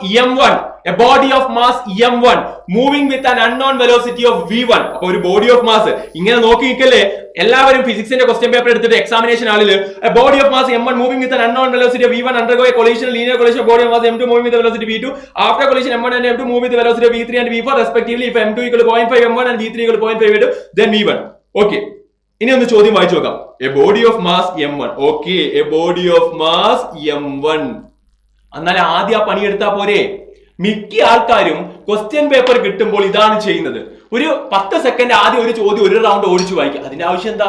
m1 moving with an unknown velocity of v1. അപ്പൊ ഒരു ബോഡി ഓഫ് മാസ് ഇങ്ങനെ നോക്കി നിൽക്കല്ലേ എല്ലാവരും ഫിസിക്സിന്റെ ക്വസ്റ്റ്യൻ പേപ്പർ എടുത്തിട്ട് എക്സാമിനേഷൻ ആളില് body of mass m1 moving with an unknown velocity of v1 undergo a collision linear collision body of mass m2 moving with the velocity v2 after collision m1 and m2 move with the velocity of v3 and v4 respectively. If m2 equal to 0.5 m1 and v3 equal to 0.5 v2 then v1. Okay, ഇനി ഒന്ന് ചോദ്യം വായിച്ചു നോക്കാം. A body of mass m1. Okay, A body of mass m1. എന്നാൽ ആദ്യം ആ പണിയെടുത്താ പോരെ? മിക്ക ആൾക്കാരും ക്വസ്റ്റ്യൻ പേപ്പർ കിട്ടുമ്പോൾ ഇതാണ് ചെയ്യുന്നത്. ഒരു 10 സെക്കൻഡ് ആദ്യം ഒരു ചോദ്യം ഒരു റൗണ്ട് ഓടിച്ചു വായിക്കുക. അതിന്റെ ആവശ്യം എന്താ?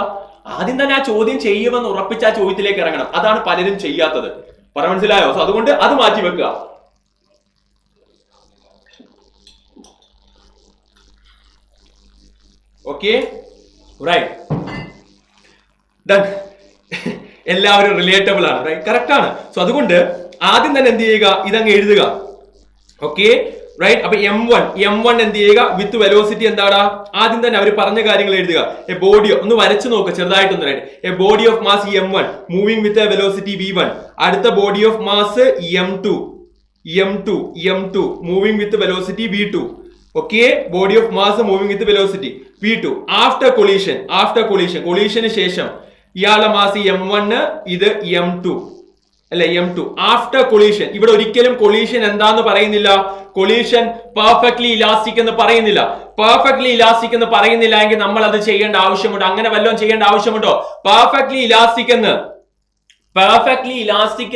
ആദ്യം തന്നെ ആ ചോദ്യം ചെയ്യുമെന്ന് ഉറപ്പിച്ച ആ ചോദ്യത്തിലേക്ക് ഇറങ്ങണം. അതാണ് പലരും ചെയ്യാത്തത്. പറഞ്ഞ മനസ്സിലായോ? സോ അതുകൊണ്ട് അത് മാറ്റി വെക്കുക. Okay, right, done. എല്ലാവരും റിലേറ്റബിൾ ആണ്, റൈറ്റ്, കറക്റ്റ് ആണ്. സോ അതുകൊണ്ട് ആദ്യം തന്നെ എന്ത് ചെയ്യുക? ഇതങ്ങ് എഴുതുക. Okay, right. അപ്പൊ m1 എന്ത് ചെയ്യുക? വിത്ത് വെലോസിറ്റി എന്താടാ? ആദ്യം തന്നെ അവർ പറഞ്ഞ കാര്യങ്ങൾ എഴുതുക. എ ബോഡി, ഒന്ന് വരച്ചു നോക്കുക ചെറുതായിട്ടൊന്ന്, right. A body of mass m1 moving with a velocity v1. അടുത്ത body of mass m2 moving with velocity v2. Okay, body of mass moving with velocity v2. After കൊളീഷന് ശേഷം ഇയാളുടെ മാസ് m1, ഇത് m2 അല്ലെ, m2. After collision, ഇവിടെ ഒരിക്കലും collision എന്താന്ന് പറയുന്നില്ല. കൊളീഷൻ പെർഫെക്റ്റ്ലി ഇലാസ്റ്റിക് എന്ന് പറയുന്നില്ല. പെർഫെക്റ്റ്ലി ഇലാസ്റ്റിക് എന്ന് പറയുന്നില്ല എങ്കിൽ നമ്മൾ അത് ചെയ്യേണ്ട ആവശ്യമുണ്ടോ? അങ്ങനെ വല്ലതും ചെയ്യേണ്ട ആവശ്യമുണ്ടോ? പെർഫെക്റ്റ്ലി ഇലാസ്റ്റിക്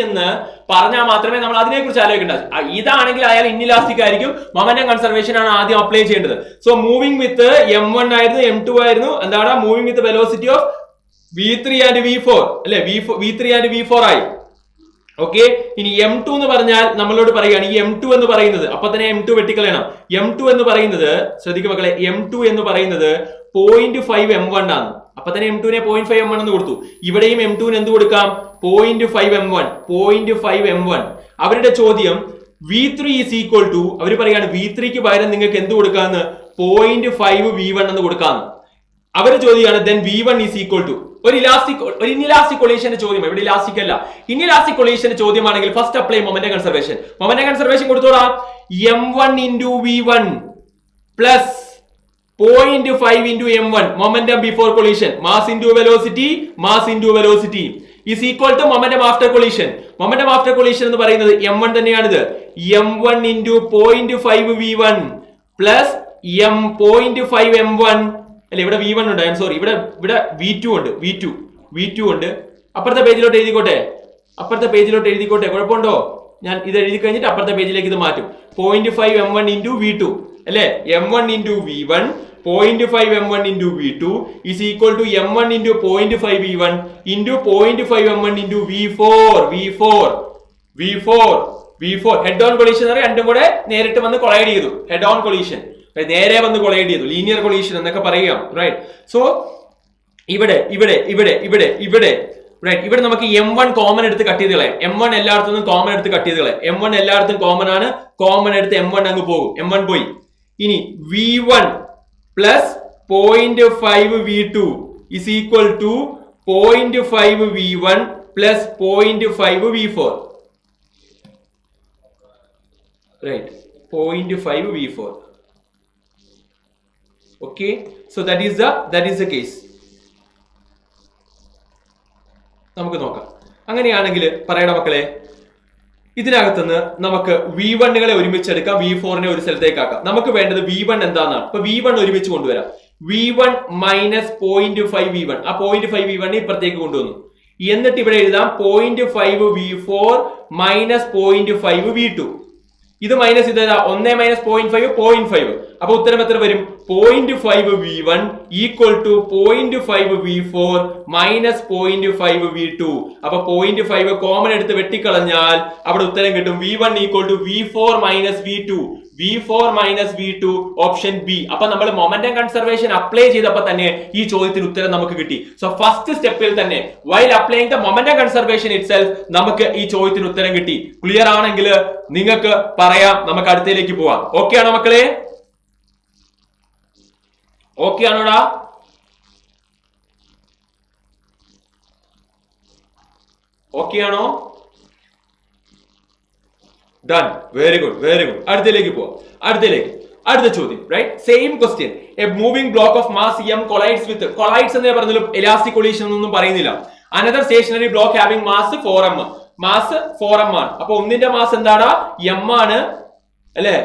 എന്ന് പറഞ്ഞാൽ മാത്രമേ നമ്മൾ അതിനെക്കുറിച്ച് ആലോചിക്കേണ്ട. ഇതാണെങ്കിൽ അയാൾ ഇൻഇലാസ്റ്റിക് ആയിരിക്കും. മൊമെന്റം കൺസർവേഷൻ ആണ് ആദ്യം അപ്ലൈ ചെയ്യേണ്ടത്. സോ മൂവിംഗ് വിത്ത് m1 ആയിരുന്നു, m2 ആയിരുന്നു. എന്താണ്? Moving with velocity of v3 and v4 അല്ലെ, v3 ആൻഡ് v4 ആയി. ഓക്കെ, ഇനി m2 എന്ന് പറഞ്ഞാൽ നമ്മളോട് പറയുകയാണ് ഈ m2 എന്ന് പറയുന്നത്, അപ്പൊ തന്നെ m2 വെട്ടിക്കളയണം. m2 എന്ന് പറയുന്നത്, ശ്രദ്ധിക്കുക മക്കളെ, m2 എന്ന് പറയുന്നത് 0.5 m1 ആണ്. അപ്പൊ തന്നെ m2 നെ 0.5 m1 എന്ന് കൊടുത്തു. ഇവിടെയും m2 ന് എന്ത് കൊടുക്കാം? 0.5 m1. അവരുടെ ചോദ്യം v3 ഈസ് ഈക്വൽ ടു, അവർ പറയാണ് v3ക്ക് പകരം നിങ്ങൾക്ക് എന്ത് കൊടുക്കാന്ന്? 0.5 v1 എന്ന് കൊടുക്കാന്ന്. അവർ ചോദ്യമാണ് then v1 is equal to ഒരു ഇൻഇലാസ്റ്റിക് കൊളീഷന്റെ ചോദ്യം. ഇവിടെ ഇലാസ്റ്റിക് അല്ല, ഇൻഇലാസ്റ്റിക് കൊളീഷന്റെ ചോദ്യമാണെങ്കിൽ ഫസ്റ്റ് അപ്ലൈ മൊമെന്റം കൺസർവേഷൻ കൊടുത്തോടാ. m1 into v1 plus 0.5 into m1 momentum before collision, mass into velocity is equal to momentum after collision. Momentum after collision എന്ന് പറയുന്നത് m1 തന്നെയാണിത്. m1 into 0.5 v1 plus 0.5 m1 അല്ലെ, ഇവിടെ v1 ഉണ്ട്, sorry, ഇവിടെ v2 ഉണ്ട്, v2 ഉണ്ട്. അപ്പുറത്തെ പേജിലോട്ട് എഴുതിക്കോട്ടെ, കുഴപ്പമുണ്ടോ? ഞാൻ ഇത് എഴുതി കഴിഞ്ഞിട്ട് അപ്പുറത്തെ പേജിലേക്ക് ഇത് മാറ്റും. 0.5 m1 into v2 അല്ലെ, m1 into v1 0.5 m1 into v2 is equal to m1 into 0.5 v1 into 0.5 m1 into v4 head on collision രണ്ടും കൂടെ നേരിട്ട് വന്ന് കൊളൈഡ് ചെയ്തു. head on collision നേരെ വന്ന് കൊളൈഡ് ചെയ്തു, ലീനിയർ കൊളീഷൻ എന്നൊക്കെ പറയാം, റൈറ്റ്. സോ ഇവിടെ റൈറ്റ്, ഇവിടെ നമുക്ക് m1 കോമൺ എടുത്ത് കട്ട് ചെയ്ത് കളയാം. m1 എല്ലായിടത്തും കോമൺ എടുത്ത് കട്ട് ചെയ്ത് കളയാം. m1 എല്ലായിടത്തും കോമൺ ആണ്, കോമൺ എടുത്ത് m1 അങ്ങ് പോകും, m1 പോയി. ഇനി v1 plus 0.5 v2 is equal to 0.5 v1 plus 0.5 v4, right, 0.5 v4. Okay, so that is the case. നമുക്ക് നോക്കാം. അങ്ങനെയാണെങ്കിൽ പറയണ മക്കളെ, ഇതിനകത്തുനിന്ന് നമുക്ക് V1കളെ ഒരുമിച്ചെടുക്കാം, V4നെ ഒരു സ്ഥലത്തേക്ക് ആക്കാം. നമുക്ക് വേണ്ടത് V1 എന്താണെന്നാണ്. അപ്പൊ V1 ഒരുമിച്ച് കൊണ്ടുവരാം. V1 മൈനസ് 0.5 V1, ആ 0.5 V1 ഇപ്പുറത്തേക്ക് കൊണ്ടുവന്നു. എന്നിട്ട് ഇവിടെ എഴുതാം 0.5 V4 മൈനസ് 0.5 V2. ഇത് മൈനസ് ഇത് 1 മൈനസ് 0.5 0.5. അപ്പൊ ഉത്തരം എത്ര വരും? 0.5 V1 equal to 0.5 V4 minus 0.5 V2. അപ്പൊ 0.5 കോമൺ എടുത്ത് വെട്ടിക്കളഞ്ഞാൽ അവിടെ ഉത്തരം കിട്ടും V1 equal to V4 minus V2. V4 minus V2 option B. അപ്പൊ നമ്മൾ മൊമെന്റം കൺസർവേഷൻ അപ്ലൈ ചെയ്തപ്പോൾ തന്നെ ഈ ചോദ്യത്തിന് ഉത്തരം നമുക്ക് കിട്ടി. സോ ഫസ്റ്റ് സ്റ്റെപ്പിൽ തന്നെ while applying the momentum conservation itself നമുക്ക് ഈ ചോദ്യത്തിന് ഉത്തരം കിട്ടി. ക്ലിയർ ആണെങ്കിൽ നിങ്ങൾക്ക് പറയാം, നമുക്ക് അടുത്തയിലേക്ക് പോവാം. ഓക്കെ ആണോ മക്കളെ? ഓക്കെ ആണോടാ? ഓക്കെ ആണോ? Done. Very good, very good. അടുത്തയിലേക്ക് പോവാം. അടുത്ത ചോദ്യം, right? Same question. A moving block of mass m collides with, collides എന്ന് പറഞ്ഞാലും ഇലാസ്റ്റിക് കൊളീഷൻ ഒന്നും പറയുന്നില്ല. Another stationary block having mass 4m, mass 4m ആണ്. അപ്പൊ ഒന്നിന്റെ മാസ് എന്താടാ? m ആണ് അല്ലെ?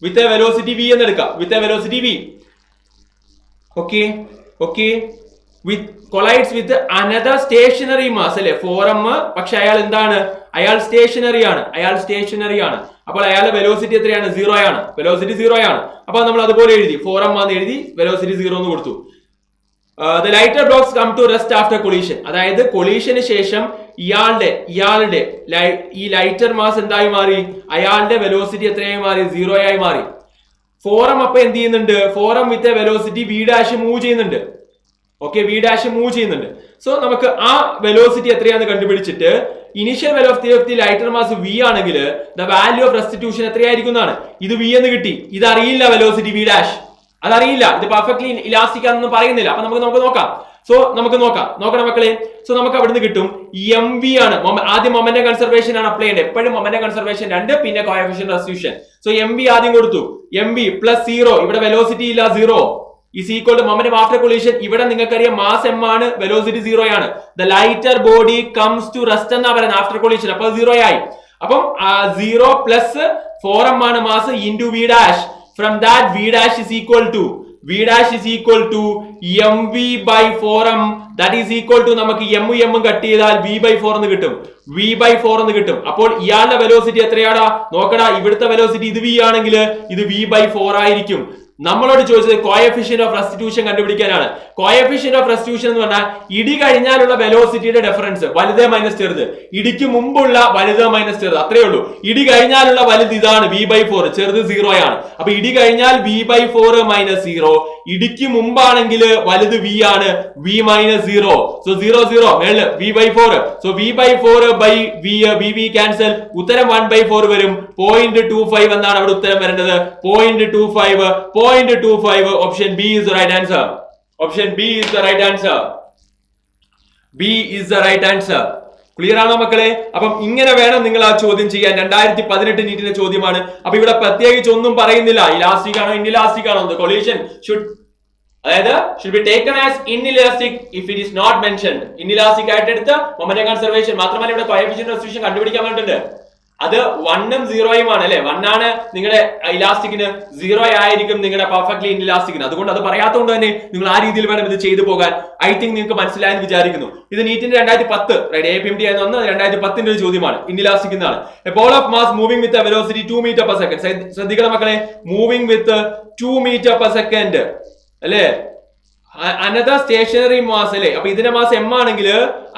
വിത്ത് എ വെലോസിറ്റി v എന്ന് എടുക്കാം. With a velocity v. Okay with collides with another stationary mass അല്ലെ? 4m. പക്ഷെ അയാൾ എന്താണ്? അയാൾ സ്റ്റേഷനറി ആണ്. അപ്പോൾ അയാളുടെ വെലോസിറ്റി എത്രയാണ്? 0 ആണ്. വെലോസിറ്റി 0 ആണ്. അപ്പൊ നമ്മൾ അതുപോലെ എഴുതി 4m എന്ന് എഴുതി, വെലോസിറ്റി 0 എന്ന് കൊടുത്തു. The lighter blocks come to rest after collision. അതായത് കൊളീഷന് ശേഷം ഇയാളുടെ ഈ ലൈറ്റർ മാസ് എന്തായി മാറി? അയാളുടെ വെലോസിറ്റി എത്രയായി മാറി? 0 ആയി മാറി. 4m അപ്പൊ എന്ത് ചെയ്യുന്നുണ്ട്? 4m with velocity v' move ചെയ്യുന്നുണ്ട്. ഓക്കെ, v' മൂവ് ചെയ്യുന്നുണ്ട്. സോ നമുക്ക് ആ വെലോസിറ്റി എത്രയാണെന്ന് കണ്ടുപിടിച്ചിട്ട് initial velocity of the lighter mass v ആണെങ്കിൽ ദ വാല്യൂ ഓഫ് റെസ്റ്റിറ്റ്യൂഷൻ എത്രയായിരിക്കും എന്നാണ്. ഇത് v എന്ന് കിട്ടി. ഇത് അറിയില്ല, വെലോസിറ്റി v', അതറിയില്ല. ഇത് പെർഫെക്റ്റ്ലി ഇലാസ്റ്റിക് ആണെന്ന് പറയുന്നില്ല. അപ്പൊ നമുക്ക് നോക്കാം. സോ നമുക്ക് നോക്കണം മക്കളെ. സോ നമുക്ക് അവിടുന്ന് കിട്ടും mv ആണ്. ആദ്യം മൊമെന്റം കൺസർവേഷൻ ആണ് അപ്ലൈ ചെയ്യേണ്ടത്. എപ്പോഴും മൊമെന്റം കൺസർവേഷൻ 2, പിന്നെ കോഎഫിഷ്യന്റ് റെസ്റ്റിറ്റ്യൂഷൻ. സോ mv ആദ്യം കൊടുത്തു. mv പ്ലസ് 0, ഇവിടെ വെലോസിറ്റി ഇല്ല, 0 is equal to momentum after collision. ഇവിടെ നിങ്ങൾക്കറിയാം മാസ് m ആണ്, വെലോസിറ്റി 0 ആണ്. The lighter body comes to rest എന്നാ പറയുന്നത് ആഫ്റ്റർ കൊളീഷൻ. അപ്പൊ 0 ആയി. അപ്പം 0 പ്ലസ് 4m ആണ് mass into v'. From that v' is equal to mv by 4m. That is equal to നമുക്ക് m കട്ട് ചെയ്താൽ v/4 എന്ന് കിട്ടും. അപ്പോൾ ഇയാളുടെ വെലോസിറ്റി എത്രയാടാ? നോക്കടാ, ഇവിടുത്തെ വെലോസിറ്റി ഇത് v ആണെങ്കിൽ ഇത് v/4 ആയിരിക്കും. നമ്മളോട് ചോദിച്ചത് കോഎഫിഷ്യന്റ് ഓഫ് റെസ്റ്റിറ്റ്യൂഷൻ കണ്ടുപിടിക്കാനാണ്. കോഎഫിഷ്യന്റ് ഓഫ് റെസ്റ്റിറ്റ്യൂഷൻ എന്ന് പറഞ്ഞാൽ ഇടി കഴിഞ്ഞാലുള്ള വെലോസിറ്റിയുടെ ഡിഫറൻസ്, വലുത് മൈനസ് ചെറുത്. ഇടിക്ക് മുമ്പുള്ള വലുത് മൈനസ് ചെറുത്, അത്രേ ഉള്ളൂ. ഇടി കഴിഞ്ഞാലുള്ള വലുത് ഇതാണ് v/4, ചെറുത് 0 ആണ്. അപ്പൊ ഇടി കഴിഞ്ഞാൽ v/4 മൈനസ് 0. ഇടിക്ക് മുമ്പാണെങ്കിൽ വലുത് v ആണ്, v മൈനസ് 0. സോ 0 മേളില് v/4. So v/4 by v cancel. ഉത്തരം 1/4 വരും. 0.25 എന്നാണ് അവിടെ ഉത്തരം വരേണ്ടത്. 0.25. Option B is the right answer. B is the right answer. Clear ആണോ മക്കളെ? അപ്പം ഇങ്ങനെ വേണം നിങ്ങൾ ആ ചോദ്യം ചെയ്യാൻ. 2018 നീറ്റിന്റെ ചോദ്യമാണ്. അപ്പൊ ഇവിടെ പ്രത്യേകിച്ച് ഒന്നും പറയുന്നില്ല. ഇലാസ്റ്റിക് ആണോ ഇൻഇലാസ്റ്റിക് ആണോ? Collision should be taken as inelastic if it is not mentioned. Inelastic ആയിട്ട് എടുത്ത് മൊമെന്റം കൺസർവേഷൻ മാത്രമല്ല ഇവിടെ കോഎഫിഷ്യന്റ് റെസ്റ്റിറ്റ്യൂഷൻ കണ്ടുപിടിക്കാൻ വേണ്ടിട്ടുണ്ട്. അത് 1ഉം 0ഉം ആണ് അല്ലെ? 1 ആണ് നിങ്ങളുടെ ഇലാസ്റ്റിക്കിന്, 0 ആയിരിക്കും നിങ്ങളുടെ പെർഫെക്റ്റ്ലി ഇൻഇലാസ്റ്റിക്കിന്. അതുകൊണ്ട് അത് പറയാത്തതുകൊണ്ട് തന്നെ നിങ്ങൾ ആ രീതിയിൽ വേണം ഇത് ചെയ്തു പോകാൻ. ഐ തിങ്ക് നിങ്ങൾക്ക് മനസ്സിലായെന്ന് വിചാരിക്കുന്നു. ഇത് നീറ്റിന്റെ 2010 APMT ആയി വന്ന 2010 ഒരു ചോദ്യമാണ്. ഇൻഇലാസ്റ്റിക് എന്നാണ്. A ball of mass moving with velocity 2 metre per second. ശ്രദ്ധിക്കണം മക്കളെ, moving with 2 metre per second അല്ലെ? അനദർ സ്റ്റേഷനറി മാസ് അല്ലെ? അപ്പൊ ഇതിന്റെ മാസ് m ആണെങ്കിൽ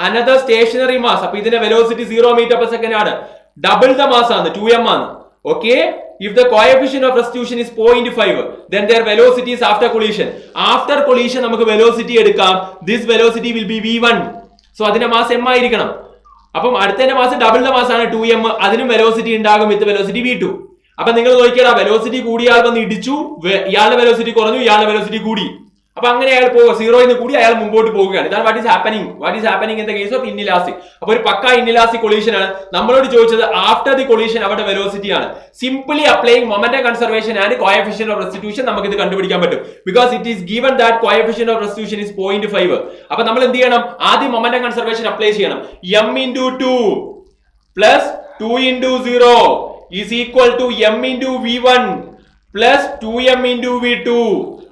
അനദർ സ്റ്റേഷനറി മാസ്, അപ്പൊ ഇതിന്റെ വെലോസിറ്റി 0 മീറ്റർ പെർ സെക്കൻഡ് ആണ്. ഡബിൾ ദ മാസ് ആണ്, 2m ആണ്. Okay, if the coefficient of restitution is 0.5 then their velocity is after collision. After collision നമുക്ക് വെലോസിറ്റി എടുക്കാം. This velocity will be v1. So അതിന്റെ mass m ആയിരിക്കണം. അപ്പം അടുത്തതിന്റെ mass double the mass ആണ്, 2m. അതിനും velocity ഉണ്ടാകും വിത്ത് velocity v2. അപ്പൊ നിങ്ങൾ നോക്കിയാൽ വെലോസിറ്റി കൂടിയാൽ വന്ന് ഇടിച്ചു, ഇയാളുടെ വെലോസിറ്റി കുറഞ്ഞു, ഇയാളുടെ വെലോസിറ്റി കൂടി. അപ്പൊ അങ്ങനെ അയാൾ പോവുക, സീറോയിൽ നിന്ന് കൂടി അയാൾ മുമ്പോട്ട് പോവുകയാണ്. ഇതാണ് what is happening in the case of inelastic. അപ്പൊ ഒരു പക്ക ഇന്നിലാസ്റ്റിക് കൊളീഷൻ ആണ്. നമ്മളോട് ചോദിച്ചത് ആഫ്റ്റർ ദി കൊളീഷൻ അവിടെ വെലോസിറ്റി ആണ്. Simply applying momentum conservation and coefficient of restitution നമുക്ക് ഇത് കണ്ടുപിടിക്കാൻ പറ്റും. Because it is given that coefficient of restitution is 0.5. അപ്പൊ നമ്മൾ എന്ത് ചെയ്യണം? ആദ്യം മൊമെന്റം കൺസർവേഷൻ അപ്ലൈ ചെയ്യണം. m into 2 plus 2 into 0 is equal to m into v1 plus 2m into v2.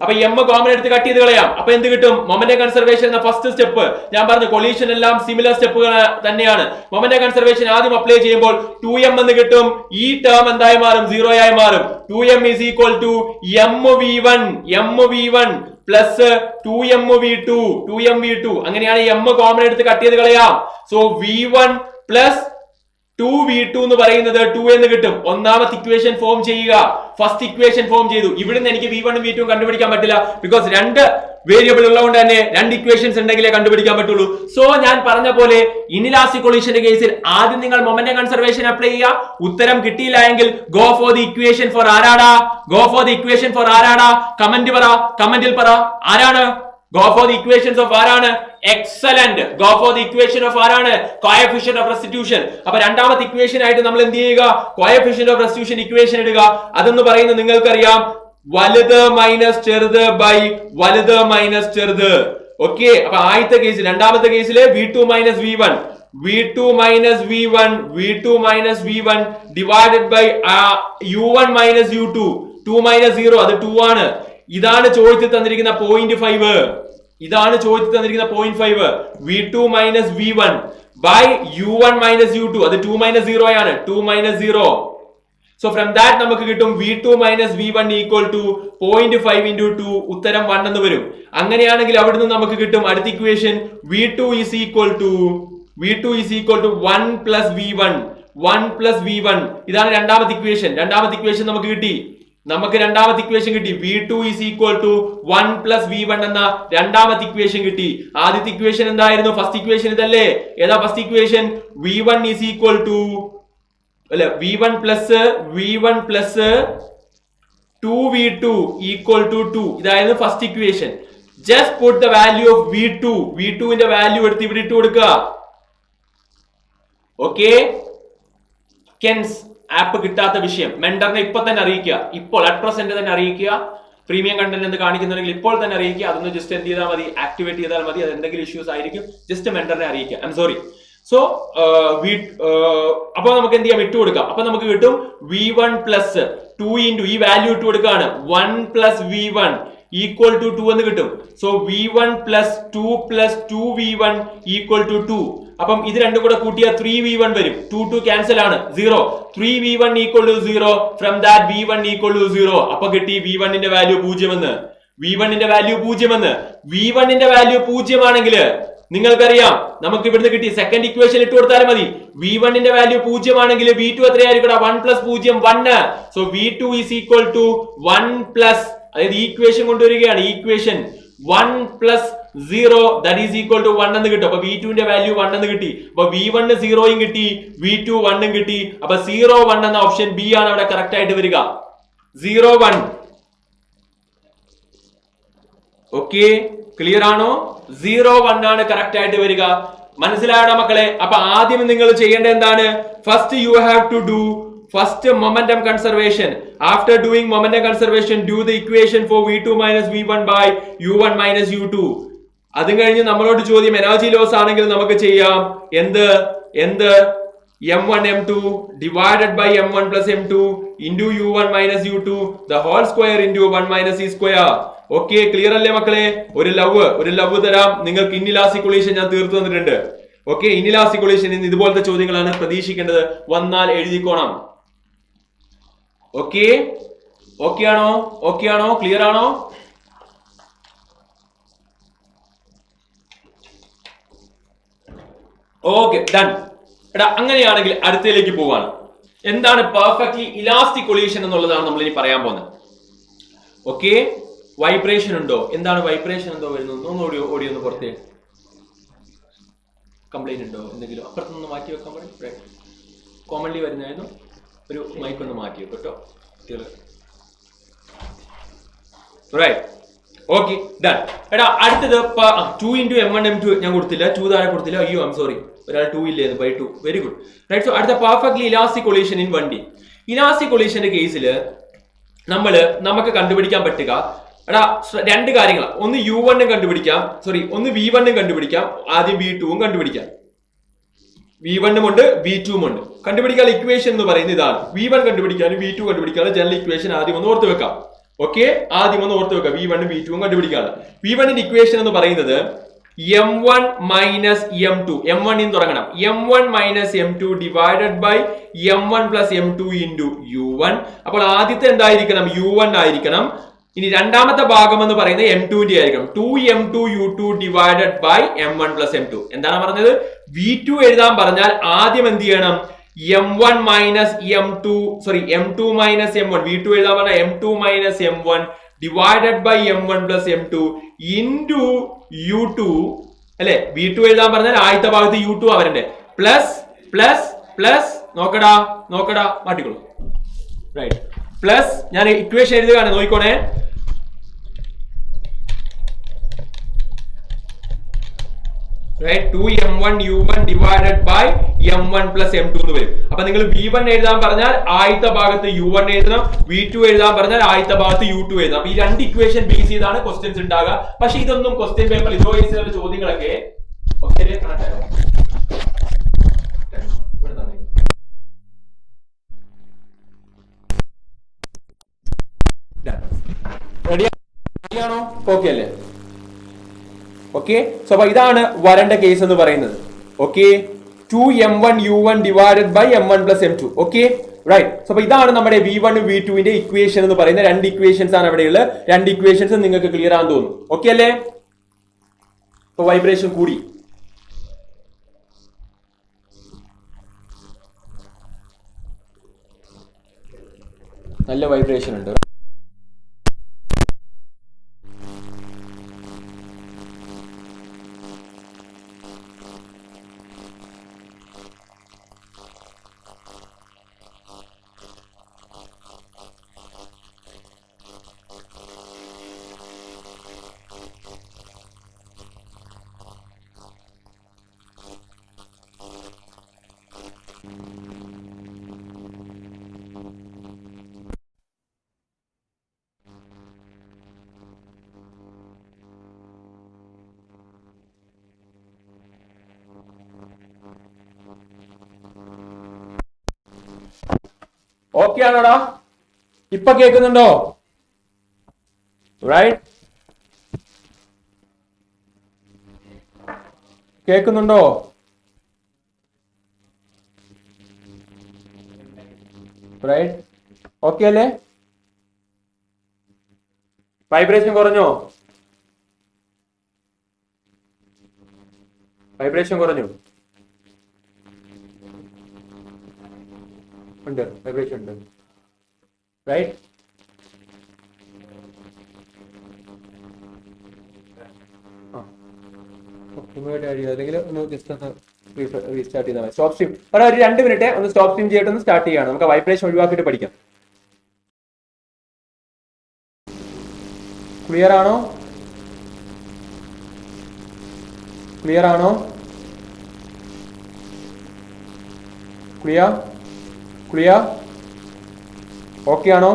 അപ്പൊ m കോമൺ എടുത്ത് കട്ട് ചെയ്ത് കളയാം. അപ്പൊ എന്ത് കിട്ടും? മൊമെന്റം കൺസർവേഷൻ എന്ന ഫസ്റ്റ് സ്റ്റെപ്പ്. ഞാൻ പറഞ്ഞു കൊളീഷൻ എല്ലാം സിമിലർ സ്റ്റെപ്പുകൾ തന്നെയാണ്. മൊമെന്റം കൺസർവേഷൻ ആദ്യം അപ്ലൈ ചെയ്യുമ്പോൾ 2m എന്ന് കിട്ടും. ഈ ടേം എന്തായി മാറും? 0 ആയി മാറും. 2m is equal to mv1 plus 2mv2. അങ്ങനെയാണ് m കോമൺ എടുത്ത് കട്ട് ചെയ്ത് കളയാം. സോ v1 പ്ലസ് 2v2 എന്ന് പറയുന്നത് 2 എന്ന് കിട്ടും. ഒന്നാമത്തെ ഇക്വേഷൻ ഫോം ചെയ്യുക. ഫസ്റ്റ് ഇക്വേഷൻ ഫോം ചെയ്തു. ഇവിടുന്ന് എനിക്ക് v1 ഉം v2 കണ്ടുപിടിക്കാൻ പറ്റില്ല. ബിക്കോസ് രണ്ട് വേരിയബിൾ ഉള്ളതുകൊണ്ട് തന്നെ രണ്ട് ഇക്വേഷൻസ് ഉണ്ടെങ്കിലേ കണ്ടുപിടിക്കാൻ പറ്റുള്ളൂ. സോ ഞാൻ പറഞ്ഞ പോലെ ഇന്നിലാസ്റ്റിക് കൊളീഷന്റെ കേസിൽ ആദ്യം നിങ്ങൾ മൊമെന്റം കൺസർവേഷൻ അപ്ലൈ ചെയ്യുക. ഉത്തരം കിട്ടിയില്ല എങ്കിൽ go for the equation for ആരാടാ? കമന്റിൽ പറ ആരാണ്? Go for the equations of ആരാണ്? Excellent. Go for the equation of ആരാണ്? Coefficient of restitution. അപ്പൊ രണ്ടാമത്തെ ഇക്വേഷൻ ആയിട്ട് നമ്മൾ എന്ത് ചെയ്യുക? Coefficient of restitution ഇക്വേഷൻ ഇടുക. അതെന്ന് പറയുന്നത് നിങ്ങൾക്കറിയാം, വലുത് മൈനസ് ചെറുത് ബൈ വലുത് മൈനസ് ചെറുത്. ഓക്കെ. അപ്പൊ ആദ്യത്തെ കേസിൽ, രണ്ടാമത്തെ കേസില് v2 minus v1 divided by u1 minus u2. 2 minus 0 അത് 2 ആണ്. ഇതാണ് ചോദിച്ചു തന്നിരിക്കുന്ന 0.5. v2 minus v1 by u1 minus u2 അത് 2 minus 0 ആണ്. 2 minus 0. So from that നമുക്ക് കിട്ടും v2 minus v1 equal to 0.5 into 2. ഉത്തരം 1 എന്ന് വരും. അങ്ങനെയാണെങ്കിൽ അവിടുന്ന് നമുക്ക് കിട്ടും അടുത്ത equation v2 is equal to 1 plus v1. ഇതാണ് രണ്ടാമത്തെ ഇക്വേഷൻ. നമുക്ക് രണ്ടാമത്തെ ഇക്വേഷൻ കിട്ടി. v2 is equal to 1 plus v1 എന്ന രണ്ടാമത്തെ ഇക്വേഷൻ കിട്ടി. ആദ്യത്തെ ഇക്വേഷൻ എന്തായിരുന്നു? ഫസ്റ്റ് ഇക്വേഷൻ ഇതല്ലേ? ഏതാ first equation? v1 is equal to v1 plus 2v2 equal to 2. ഇതായിരുന്നു first equation. just put the value of v2 ന്റെ വാല്യൂ എടുത്ത് ഇവിടെ ഇട്ട് കൊടുക്കുക. ഓക്കെ. കെൻസ് ആപ്പ് കിട്ടാത്ത വിഷയം മെന്ററിനെ ഇപ്പൊ തന്നെ അറിയിക്കുക. ഇപ്പോൾ അറ്റ് പ്രസന്റ് തന്നെ അറിയിക്കുക. പ്രീമിയം കണ്ടന്റ് എന്ന് കാണിക്കുന്നുണ്ടെങ്കിൽ ഇപ്പോൾ തന്നെ അറിയിക്കുക. അതൊന്ന് ജസ്റ്റ് എന്ത് ചെയ്താൽ മതി? ആക്ടിവേറ്റ് ചെയ്താൽ മതി. അത് എന്തെങ്കിലും ഇഷ്യൂസ് ആയിരിക്കും. ജസ്റ്റ് മെന്ററിനെ അറിയിക്കുക. I M sorry. സോ അപ്പൊ നമുക്ക് എന്ത് ചെയ്യാം? ഇട്ട് കൊടുക്കാം. അപ്പൊ നമുക്ക് കിട്ടും v1 പ്ലസ് 2 into ഈ വാല്യൂ ഇട്ട് കൊടുക്കുകയാണ്. 1 plus v1 equal to 2 എന്ന് കിട്ടും. So v1 plus 2 plus 2v1 equal to 2. അപ്പം ഇത് രണ്ടും കൂടെ കൂട്ടിയാൽ 3v1 വരും. 2 ക്യാൻസൽ ആണ്. 0. 3v1 equal to 0. From that v1 equal to 0. അപ്പൊ കിട്ടി v1 ന്റെ വാല്യൂ 0 എന്ന്. v1 ന്റെ വാല്യൂ 0 ആണെങ്കിൽ നിങ്ങൾക്കറിയാം നമുക്ക് ഇവിടുന്ന് കിട്ടി. സെക്കൻഡ് ഇക്വേഷൻ ഇട്ട് കൊടുത്താലും മതി. v1 ന്റെ വാല്യൂ 0 ആണെങ്കിൽ v2 എത്രയായിരിക്കും? 1 plus 0 1. So v2 is equal to 1 plus, അതായത് ഈ ഇക്വേഷൻ കൊണ്ടുവരികയാണ്. ഈ equation 1 plus 0 that is equal to 1 എന്ന് കിട്ടും. അപ്പൊ v2 ന്റെ വാല്യൂ 1 എന്ന് കിട്ടി. അപ്പൊ v1 0 കിട്ടി, v2 1 കിട്ടി. അപ്പൊ 0 1 എന്ന ഓപ്ഷൻ ബി ആണ് അവിടെ കറക്റ്റ് ആയിട്ട് വരിക. 0 1. ഓക്കെ, ക്ലിയർ ആണോ? 0 1 ആണ് കറക്റ്റ് ആയിട്ട് വരിക. മനസ്സിലായോ മക്കളെ? അപ്പൊ ആദ്യം നിങ്ങൾ ചെയ്യേണ്ടത് എന്താണ്? First you have to do momentum conservation. After doing momentum conservation, do the equation for v2 minus v1 by u1 minus u2. അതും കഴിഞ്ഞ് നമ്മളോട് ചോദ്യം എനർജി ലോസ് ആണെങ്കിൽ നമുക്ക് ചെയ്യാം എന്ത് m1 m2 divided by m1 plus m2 into u1 minus u2 the whole square into 1 minus e square. Okay, clear അല്ലേ മക്കളെ? ഒരു ലവ് തരാം നിങ്ങൾക്ക്. ഇന്നിലാസ്റ്റിക് കൊളീഷൻ ഞാൻ തീർത്തു തന്നിട്ടുണ്ട്. ഓക്കെ, ഇന്നിലാസ്റ്റിക് കൊളീഷൻ ഇതുപോലത്തെ ചോദ്യങ്ങളാണ് പ്രതീക്ഷിക്കേണ്ടത്. വന്നാൽ എഴുതിക്കോണം. ഓക്കെ ആണോ? ക്ലിയർ ആണോ? Okay, done. എടാ അങ്ങനെയാണെങ്കിൽ അടുത്തതിലേക്ക് പോവാണ്. എന്താണ് പെർഫെക്റ്റ്ലി ഇലാസ്റ്റിക് കൊളീഷൻ എന്നുള്ളതാണ് നമ്മൾ ഇനി പറയാൻ പോകുന്നത്. ഓക്കെ, വൈബ്രേഷൻ ഉണ്ടോ? എന്താണ് വൈബ്രേഷൻ? എന്തോ വരുന്നു. ഓടി ഒന്ന് പുറത്തേ. കംപ്ലൈന്റ് ഉണ്ടോ? എന്തെങ്കിലും അപ്പുറത്തൊന്ന് മാറ്റി വെക്കാൻ പറയും. കോമൺലി വരുന്നതായിരുന്നു. ഒരു മൈക്ക് ഒന്ന് മാറ്റി വെക്കും കേട്ടോ. Right, okay done. എടാ അടുത്തത് 2 into m1 m2 ഞാൻ കൊടുത്തില്ല, 2 താഴെ കൊടുത്തില്ല, അയ്യോ ഐം സോറി, ഒരാൾ 2 ഇല്ലേ, by 2, very good right. So അടുത്ത perfectly elastic collision in 1D. Elastic കൊളീഷന്റെ കേസിൽ നമുക്ക് കണ്ടുപിടിക്കാൻ പറ്റുക എടാ രണ്ട് കാര്യങ്ങളാണ്. ഒന്ന് u1 കണ്ടുപിടിക്കാം, സോറി ഒന്ന് v1 കണ്ടുപിടിക്കാം, ആദ്യം v2 കണ്ടുപിടിക്കാം. v1 ഉണ്ട് v2 ഉണ്ട്. കണ്ടുപിടിക്കാനുള്ള ഇക്വേഷൻ എന്ന് പറയുന്നത് ഇതാണ്. v1 കണ്ടുപിടിക്കാനും v2 കണ്ടുപിടിക്കാനും ജനറൽ ഇക്വേഷൻ ആദ്യം ഒന്ന് ഓർത്ത് വെക്കാം. ഓക്കെ, ആദ്യം ഒന്ന് ഓർത്ത് വെക്കാം, v1 v2 കണ്ടുപിടിക്കാണ്. v1 ഇക്വേഷൻ എന്ന് പറയുന്നത് m1 minus m2, m1 in തുടങ്ങണം, m1 minus m2 divided by m1 plus m2 into u1. അപ്പോൾ ആദ്യത്തെ എന്തായിരിക്കണം, u1 ആയിരിക്കണം. ഇനി രണ്ടാമത്തെ ഭാഗം എന്ന് പറയുന്നത് m2 ന്റെ ആയിരിക്കണം, 2m2 u2 divided by m1 plus m2. എന്താണ് പറഞ്ഞത്, v2 എഴുതാൻ പറഞ്ഞാൽ ആദ്യം എന്ത് ചെയ്യണം, m1 minus m2, sorry m2 minus m1, v2 എഴുതാൻ പറഞ്ഞാൽ m2 minus m1 divided by m1 plus m2 into u2 അല്ലെ. v2 എഴുതാൻ പറഞ്ഞാൽ ആദ്യത്തെ ഭാഗത്ത് u2 അവരുടെ പ്ലസ് പ്ലസ് പ്ലസ് നോക്കടാ മാറ്റിക്കോളൂ, റൈറ്റ്. പ്ലസ് ഞാൻ ഇക്വേഷൻ എഴുതുകയാണ്, നോക്കിക്കോണേ. Right, 2m1 u1 divided by m1 plus m2 എന്ന് വരും. അപ്പൊ നിങ്ങൾ v1 എഴുതാൻ പറഞ്ഞാൽ ആദ്യത്തെ ഭാഗത്ത് u1 എഴുതണം, v2 എഴുതാൻ പറഞ്ഞാൽ ആദ്യത്തെ ഭാഗത്ത് u2 എഴുതണം. അപ്പൊ ഈ രണ്ട് ഇക്വേഷൻ ബേസ് ചെയ്താണ് ക്വസ്റ്റ്യൻസ് ഉണ്ടാകുക. പക്ഷെ ഇതൊന്നും ക്വസ്റ്റ്യൻ പേപ്പർ ഇതോയിലുള്ള ചോദ്യങ്ങളൊക്കെ റെഡിയാണോ? ഓക്കെ അല്ലേ? ഓക്കെ, സോ അപ്പൊ ഇതാണ് വരേണ്ട കേസ് എന്ന് പറയുന്നത്. Okay, 2m1 u1 divided by m1 plus m2. Okay right. So അപ്പൊ ഇതാണ് നമ്മുടെ v1 v2 ഇക്വേഷൻ എന്ന് പറയുന്ന രണ്ട് ഇക്വേഷൻസ് ആണ് അവിടെയുള്ള. രണ്ട് ഇക്വേഷൻസ് നിങ്ങൾക്ക് ക്ലിയർ ആണെന്ന് തോന്നുന്നു. ഓക്കെ അല്ലേ? ഇപ്പൊ വൈബ്രേഷൻ കൂടി, നല്ല വൈബ്രേഷൻ ഉണ്ട്. ഓക്കെ ആണോടാ? ഇപ്പൊ കേൾക്കുന്നുണ്ടോ? റൈറ്റ്, കേൾക്കുന്നുണ്ടോ? റൈറ്റ്, ഓക്കെ അല്ലേ? വൈബ്രേഷൻ കുറഞ്ഞോ? വൈബ്രേഷൻ കുറഞ്ഞു? ഉണ്ട്, വൈബ്രേഷൻ ഉണ്ട്. റൈറ്റ്, അല്ലെങ്കിൽ ഒന്ന് ജസ്റ്റ് ഒന്ന് റീസ്റ്റാർട്ട് ചെയ്താൽ മതി. സ്റ്റോപ്പ് സ്ട്രീം ഒരു 2 മിനിറ്റ് ഒന്ന് സ്റ്റോപ്പ് സ്ട്രീം ചെയ്തിട്ട് ഒന്ന് സ്റ്റാർട്ട് ചെയ്യണം. നമുക്ക് വൈബ്രേഷൻ ഒഴിവാക്കിയിട്ട് പഠിക്കാം. ക്ലിയർ ആണോ? ക്ലിയർ ആണോ? ക്ലിയർ ക്ലിയർ ഓക്കെ ആണോ?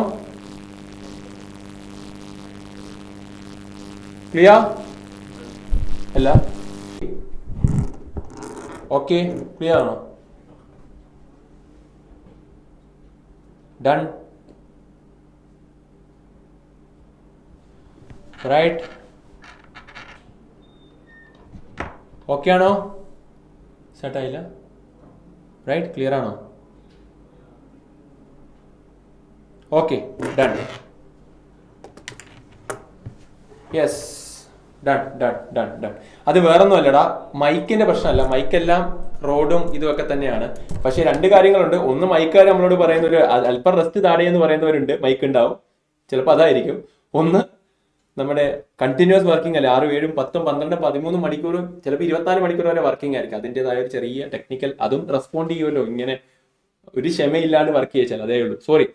ക്ലിയർ അല്ല? ഓക്കെ, ക്ലിയർ ആണോ? ഡൺ, റൈറ്റ്, ഓക്കെ ആണോ? സെറ്റായില്ല? റൈറ്റ്, ക്ലിയർ ആണോ? Okay, done. Yes, done done done done. അത് വേറൊന്നും അല്ലടാ, മൈക്കിന്റെ പ്രശ്നമല്ല. മൈക്കെല്ലാം റോഡും ഇതുമൊക്കെ തന്നെയാണ്. പക്ഷെ 2 കാര്യങ്ങളുണ്ട്. ഒന്ന്, മൈക്കാർ നമ്മളോട് പറയുന്ന ഒരു അല്പം റെസ്റ്റ് താഴെയെന്ന് പറയുന്നവരുണ്ട്, മൈക്ക് ഉണ്ടാവും, ചിലപ്പോൾ അതായിരിക്കും. ഒന്ന്, നമ്മുടെ കണ്ടിന്യൂസ് വർക്കിംഗ് അല്ലേ, 6, 7, 10, 12, 13 മണിക്കൂറും ചിലപ്പോൾ 24 മണിക്കൂർ വരെ വർക്കിംഗ് ആയിരിക്കും. അതിൻ്റെതായ ഒരു ചെറിയ ടെക്നിക്കൽ, അതും റെസ്പോണ്ട് ചെയ്യുമല്ലോ. ഇങ്ങനെ ഒരു ക്ഷമയില്ലാണ്ട് വർക്ക് ചെയ്യിച്ചാൽ അതേ ഉള്ളൂ. സോറി.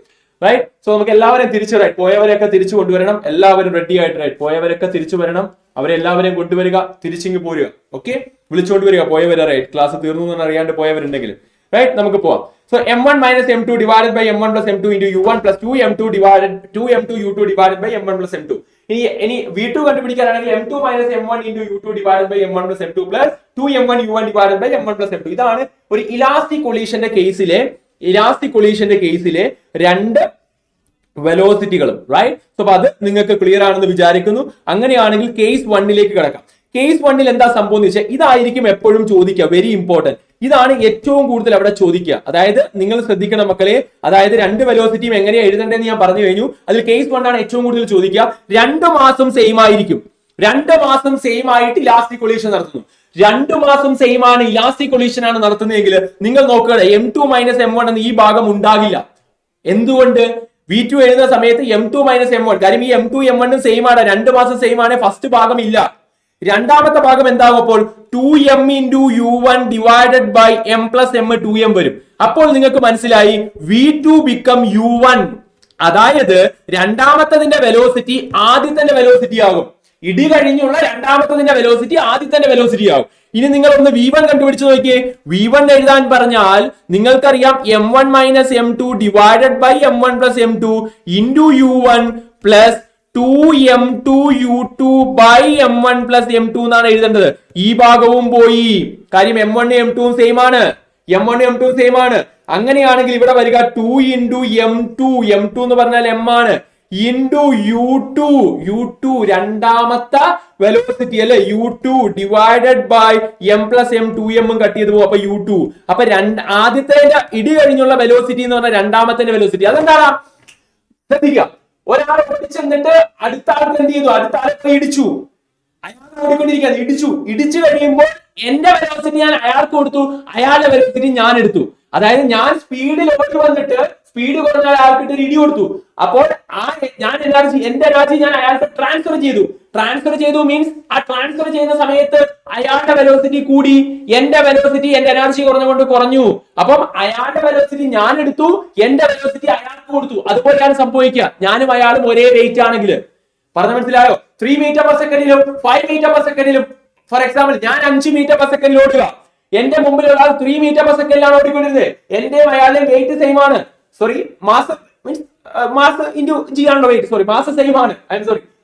റൈറ്റ്. സോ നമുക്ക് എല്ലാവരെയും തിരിച്ചു റൈറ്റ് പോയവരെയൊക്കെ തിരിച്ചു കൊണ്ടുവരണം. എല്ലാവരും റെഡി ആയിട്ട് റൈറ്റ് പോയവരൊക്കെ തിരിച്ചു വരണം. അവരെല്ലാവരെയും കൊണ്ടുവരിക, തിരിച്ചിങ്ങ് പോരുക. ഓക്കെ, വിളിച്ചോണ്ട് വരിക പോയവരെ. റൈറ്റ്, ക്ലാസ് തീർന്നു എന്ന് അറിയാണ്ട് പോയവരുണ്ടെങ്കിൽ റൈറ്റ് നമുക്ക് പോവാം. So m1 minus m2 divided by m1 plus m2 into u1 plus 2m2 u2 divided by m1 plus m2. ഇനി v2 കണ്ടുപിടിക്കാനാണെങ്കിൽ m2 minus m1 into u2 divided by m1 plus m2 plus 2m1 u1 divided by m1 plus m2. ഇതാണ് ഒരു elastic കൊളീഷന്റെ കേസിലെ രണ്ട് വെലോസിറ്റികളും right. So അത് നിങ്ങൾക്ക് clear ആണെന്ന് വിചാരിക്കുന്നു. അങ്ങനെയാണെങ്കിൽ കേസ് 1ലേക്ക് കിടക്കാം. കേസ് 1ൽ എന്താ സംഭവം എന്ന് വെച്ചാൽ ഇതായിരിക്കും എപ്പോഴും ചോദിക്കുക, വെരി ഇമ്പോർട്ടന്റ്. ഇതാണ് ഏറ്റവും കൂടുതൽ അവിടെ ചോദിക്കുക. അതായത് നിങ്ങൾ ശ്രദ്ധിക്കണം മക്കളെ, അതായത് രണ്ട് വെലോസിറ്റിയും എങ്ങനെയാ എഴുതേണ്ടതെന്ന് ഞാൻ പറഞ്ഞു കഴിഞ്ഞു. അതിൽ കേസ് 1 ആണ് ഏറ്റവും കൂടുതൽ ചോദിക്കുക. 2 മാസം സെയിം ആയിരിക്കും. 2 മാസം സെയിം ആയിട്ട് ഇലാസ്റ്റിക് കൊളീഷൻ നടത്തുന്നു. 2 മാസം സെയിം ആണ്, ഇലാസ്റ്റിക് കൊളീഷൻ ആണ് നടത്തുന്നതെങ്കിൽ നിങ്ങൾ നോക്കുക m2 മൈനസ് m1 എന്ന് ഈ ഭാഗം ഉണ്ടാകില്ല. എന്തുകൊണ്ട്? v2 എഴുതുന്ന സമയത്ത് m2 മൈനസ് m1, കാര്യം ഈ m2 m1 സെയിം ആണ്, 2 മാസം സെയിം ആണ്, ഫസ്റ്റ് ഭാഗം ഇല്ല. രണ്ടാമത്തെ ഭാഗം എന്താകും? അപ്പോൾ 2m into u1 divided by m plus m 2m വരും. അപ്പോൾ നിങ്ങൾക്ക് മനസ്സിലായി v2 become u1. അതായത് രണ്ടാമത്തതിന്റെ വെലോസിറ്റി ആദ്യത്തെ വെലോസിറ്റി ആകും. ഇടി കഴിഞ്ഞുള്ള രണ്ടാമത്തതിന്റെ വെലോസിറ്റി ആദ്യത്തെ വെലോസിറ്റി ആകും. ഇനി നിങ്ങൾ ഒന്ന് v1 കണ്ടുപിടിച്ച് നോക്കിയേ. v1 എഴുതാൻ പറഞ്ഞാൽ നിങ്ങൾക്കറിയാം m1 minus m2 divided by m1 plus m2 into u1 plus 2m2 u2 by m1 plus m2 എന്നാണ് എഴുതേണ്ടത്. ഈ ഭാഗവും പോയി, കാര്യം m1 m2 സെയിം ആണ്. അങ്ങനെയാണെങ്കിൽ ഇവിടെ വരിക 2 into m2 എന്ന് പറഞ്ഞാൽ m ആണ്, ഇൻറ്റു u2 രണ്ടാമത്തെ വെലോസിറ്റി അല്ലെ, u2 divided by m plus m 2m cut ചെയ്ത് പോകും. അപ്പൊ u2. അപ്പൊ ആദ്യത്തെ ഇടി കഴിഞ്ഞുള്ള വെലോസിറ്റി എന്ന് പറഞ്ഞാൽ രണ്ടാമത്തെ വെലോസിറ്റി. അതെന്താണ് ശ്രദ്ധിക്കുക. ഒരാളെ ഓടിച്ചെന്നിട്ട് അടുത്ത ആൾക്ക് എന്ത് ചെയ്തു? അടുത്ത ആളെ ഇടിച്ചു. അയാൾ ഓടിക്കൊണ്ടിരിക്കുകയാണ്, ഇടിച്ചു കഴിയുമ്പോൾ എന്റെ വെലോസിറ്റി ഞാൻ അയാൾക്ക് കൊടുത്തു, അയാളുടെ വെലോസിറ്റി ഞാൻ എടുത്തു. അതായത് ഞാൻ സ്പീഡിൽ ഓടി വന്നിട്ട് സ്പീഡ് കുറഞ്ഞ അയാൾക്ക് ഒരു ഇടി കൊടുത്തു. അപ്പോൾ എന്റെ എനർജി ഞാൻ അയാൾക്ക് ട്രാൻസ്ഫർ ചെയ്തു മീൻസ് ആ ട്രാൻസ്ഫർ ചെയ്യുന്ന സമയത്ത് അയാളുടെ വെലോസിറ്റി കൂടി, എന്റെ എനർജി കുറഞ്ഞുകൊണ്ട് കുറഞ്ഞു. അപ്പം അയാളുടെ വെലോസിറ്റി ഞാൻ എടുത്തു, എന്റെ വെലോസിറ്റി അയാൾക്ക് കൊടുത്തു. അതുപോലെയാണ് സംഭവിക്കുക. ഞാനും അയാളും ഒരേ വെയിറ്റ് ആണെങ്കിൽ. പറഞ്ഞ മനസ്സിലായോ? 3 മീറ്റർ പെർ സെക്കൻഡിലും 5 മീറ്റർ പെർ സെക്കൻഡിലും. ഫോർ എക്സാമ്പിൾ ഞാൻ 5 മീറ്റർ പെർ സെക്കൻഡിൽ ഓടുക, എന്റെ മുമ്പിലുള്ള ആൾ 3 മീറ്റർ പെർ സെക്കൻഡിലാണ് ഓടിക്കൊണ്ടിരുന്നത്. എന്റെയും അയാളുടെയും വെയിറ്റ് സെയിം ആണ്. സോറി, മാസ് ഇൻറ്റു ജി ആണല്ലോ വെയിറ്റ്. സോറി, മാസ് സെയിം ആണ്.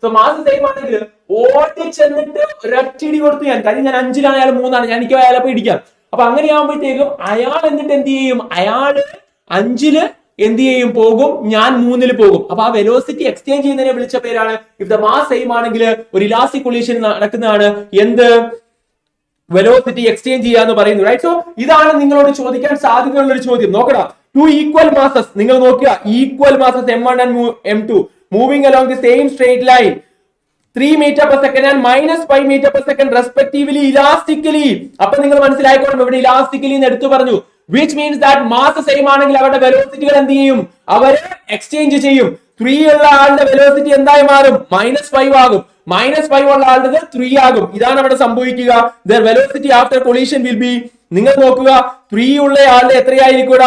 സോ മാസ് സെയിം ആണെങ്കിൽ ഓടിച്ചെന്നിട്ട് ഒരൊറ്റയിടി കൊടുത്തു ഞാൻ. കാര്യം ഞാൻ 5ലാണ്, അയാൾ 3ആണ്, ഞാൻ എനിക്ക് അയാളെ പോയി ഇടിക്കാം. അപ്പൊ അങ്ങനെയാകുമ്പോഴത്തേക്കും അയാൾ എന്നിട്ട് എന്ത് ചെയ്യും? അയാള് 5ല് എന്ത് ചെയ്യും? പോകും, ഞാൻ 3ല് പോകും. അപ്പൊ ആ വെലോസിറ്റി എക്സ്ചേഞ്ച് ചെയ്യുന്നതിനെ വിളിച്ച പേരാണ്, ഇഫ് ദ മാസ് സെയിം ആണെങ്കിൽ ഒരു ഇലാസ്റ്റിക് കൊളീഷൻ നടക്കുന്നതാണ് എന്ത്? വെലോസിറ്റി എക്സ്ചേഞ്ച് ചെയ്യാന്ന് പറയുന്നു. റൈറ്റ്. സോ ഇതാണ് നിങ്ങളോട് ചോദിക്കാൻ സാധ്യതയുള്ള ഒരു ചോദ്യം. നോക്കടാ, 2 equal masses, നിങ്ങൾ നോക്കുക, equal masses m1 and m2 moving along the same straight line 3 meter per second and -5 meter per second respectively elastically. അപ്പൊ നിങ്ങൾ മനസ്സിലായിക്കോളും ഇവിടെ ഇലാസ്റ്റിക്കലി എന്ന് എടുത്തു പറഞ്ഞു. which means that mass same ആണെങ്കിൽ അവരുടെ വെലോസിറ്റികൾ എന്ത് ചെയ്യും? അവര് എക്സ്ചേഞ്ച് ചെയ്യും. 3 ഉള്ള ആളുടെ വെലോസിറ്റി എന്തായി മാറും? -5 ആകും. -5 ഉള്ള ആളുടെ 3 ആകും. ഇതാണ് അവിടെ സംഭവിക്കുക. their velocity after collision will be, നിങ്ങൾ നോക്കുക, 3 ഉള്ള ആളുടെ എത്രയായിരിക്കും?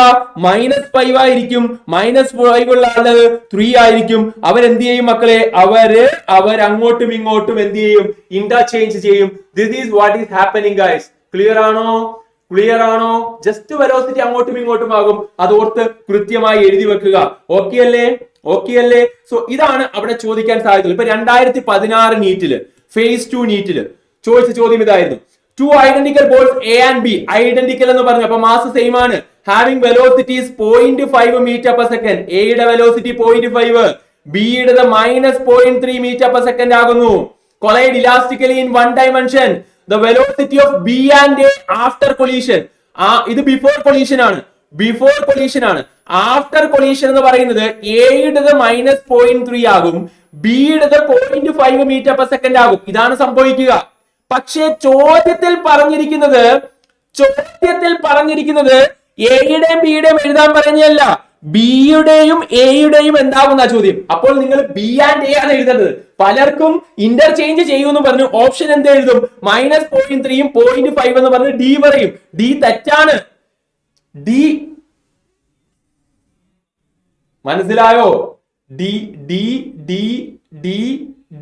-5 ആയിരിക്കും. -5 ഉള്ള ആളുടെ 3 ആയിരിക്കും. അവരെന്ത് ചെയ്യും മക്കളെ? അവർ അങ്ങോട്ടും ഇങ്ങോട്ടും എന്ത് ചെയ്യും? ഇന്റർചേഞ്ച് ചെയ്യും. This is what is happening guys. Clear ആണോ? ജസ്റ്റ് വെലോസിറ്റി അങ്ങോട്ടും ഇങ്ങോട്ടും ആകും. അതോർത്ത് കൃത്യമായി എഴുതി വെക്കുക. ഓക്കെ അല്ലേ? സോ ഇതാണ് അവിടെ ചോദിക്കാൻ സാധ്യത. ഇപ്പൊ 2016 നീറ്റില് phase 2 നീറ്റില് ചോദിച്ച ചോദ്യം ഇതായിരുന്നു. 2 identical balls A and B, identical എന്ന് പറഞ്ഞു. അപ്പൊ മാസ് സെയിം ആണ്. Having velocities 0.5 metre per second. എയുടെ വെലോസിറ്റി 0.5, ബിയുടെ -0.3 മീറ്റർ പെർ സെക്കൻഡ് ആകുന്നു. Collide elastically in 1 dimension. The velocity of B and A after collision. ഇത് ബിഫോർ കൊളീഷൻ ആണ്. After collision എന്ന് പറയുന്നത് എയുടെ -0.3 ആകും, ബിയുടെ 0.5 മീറ്റർ പെർ സെക്കൻഡ് ആകും. ഇതാണ് സംഭവിക്കുക. പക്ഷേ ചോദ്യത്തിൽ പറഞ്ഞിരിക്കുന്നത് എയുടെയും ബിയുടെയും എഴുതാൻ പറഞ്ഞല്ല, ബിയുടെയും എയുടെയും എന്താകുന്ന ചോദ്യം. അപ്പോൾ നിങ്ങൾ ബി ആൻഡ് എ ആണ് എഴുതേണ്ടത്. പലർക്കും ഇന്റർചേഞ്ച് ചെയ്യുമെന്ന് പറഞ്ഞു ഓപ്ഷൻ എന്ത് എഴുതും? -0.3യും 0.5 എന്ന് പറഞ്ഞ് ഡി പറയും. ഡി തെറ്റാണ്. ഡി മനസ്സിലായോ? D D D D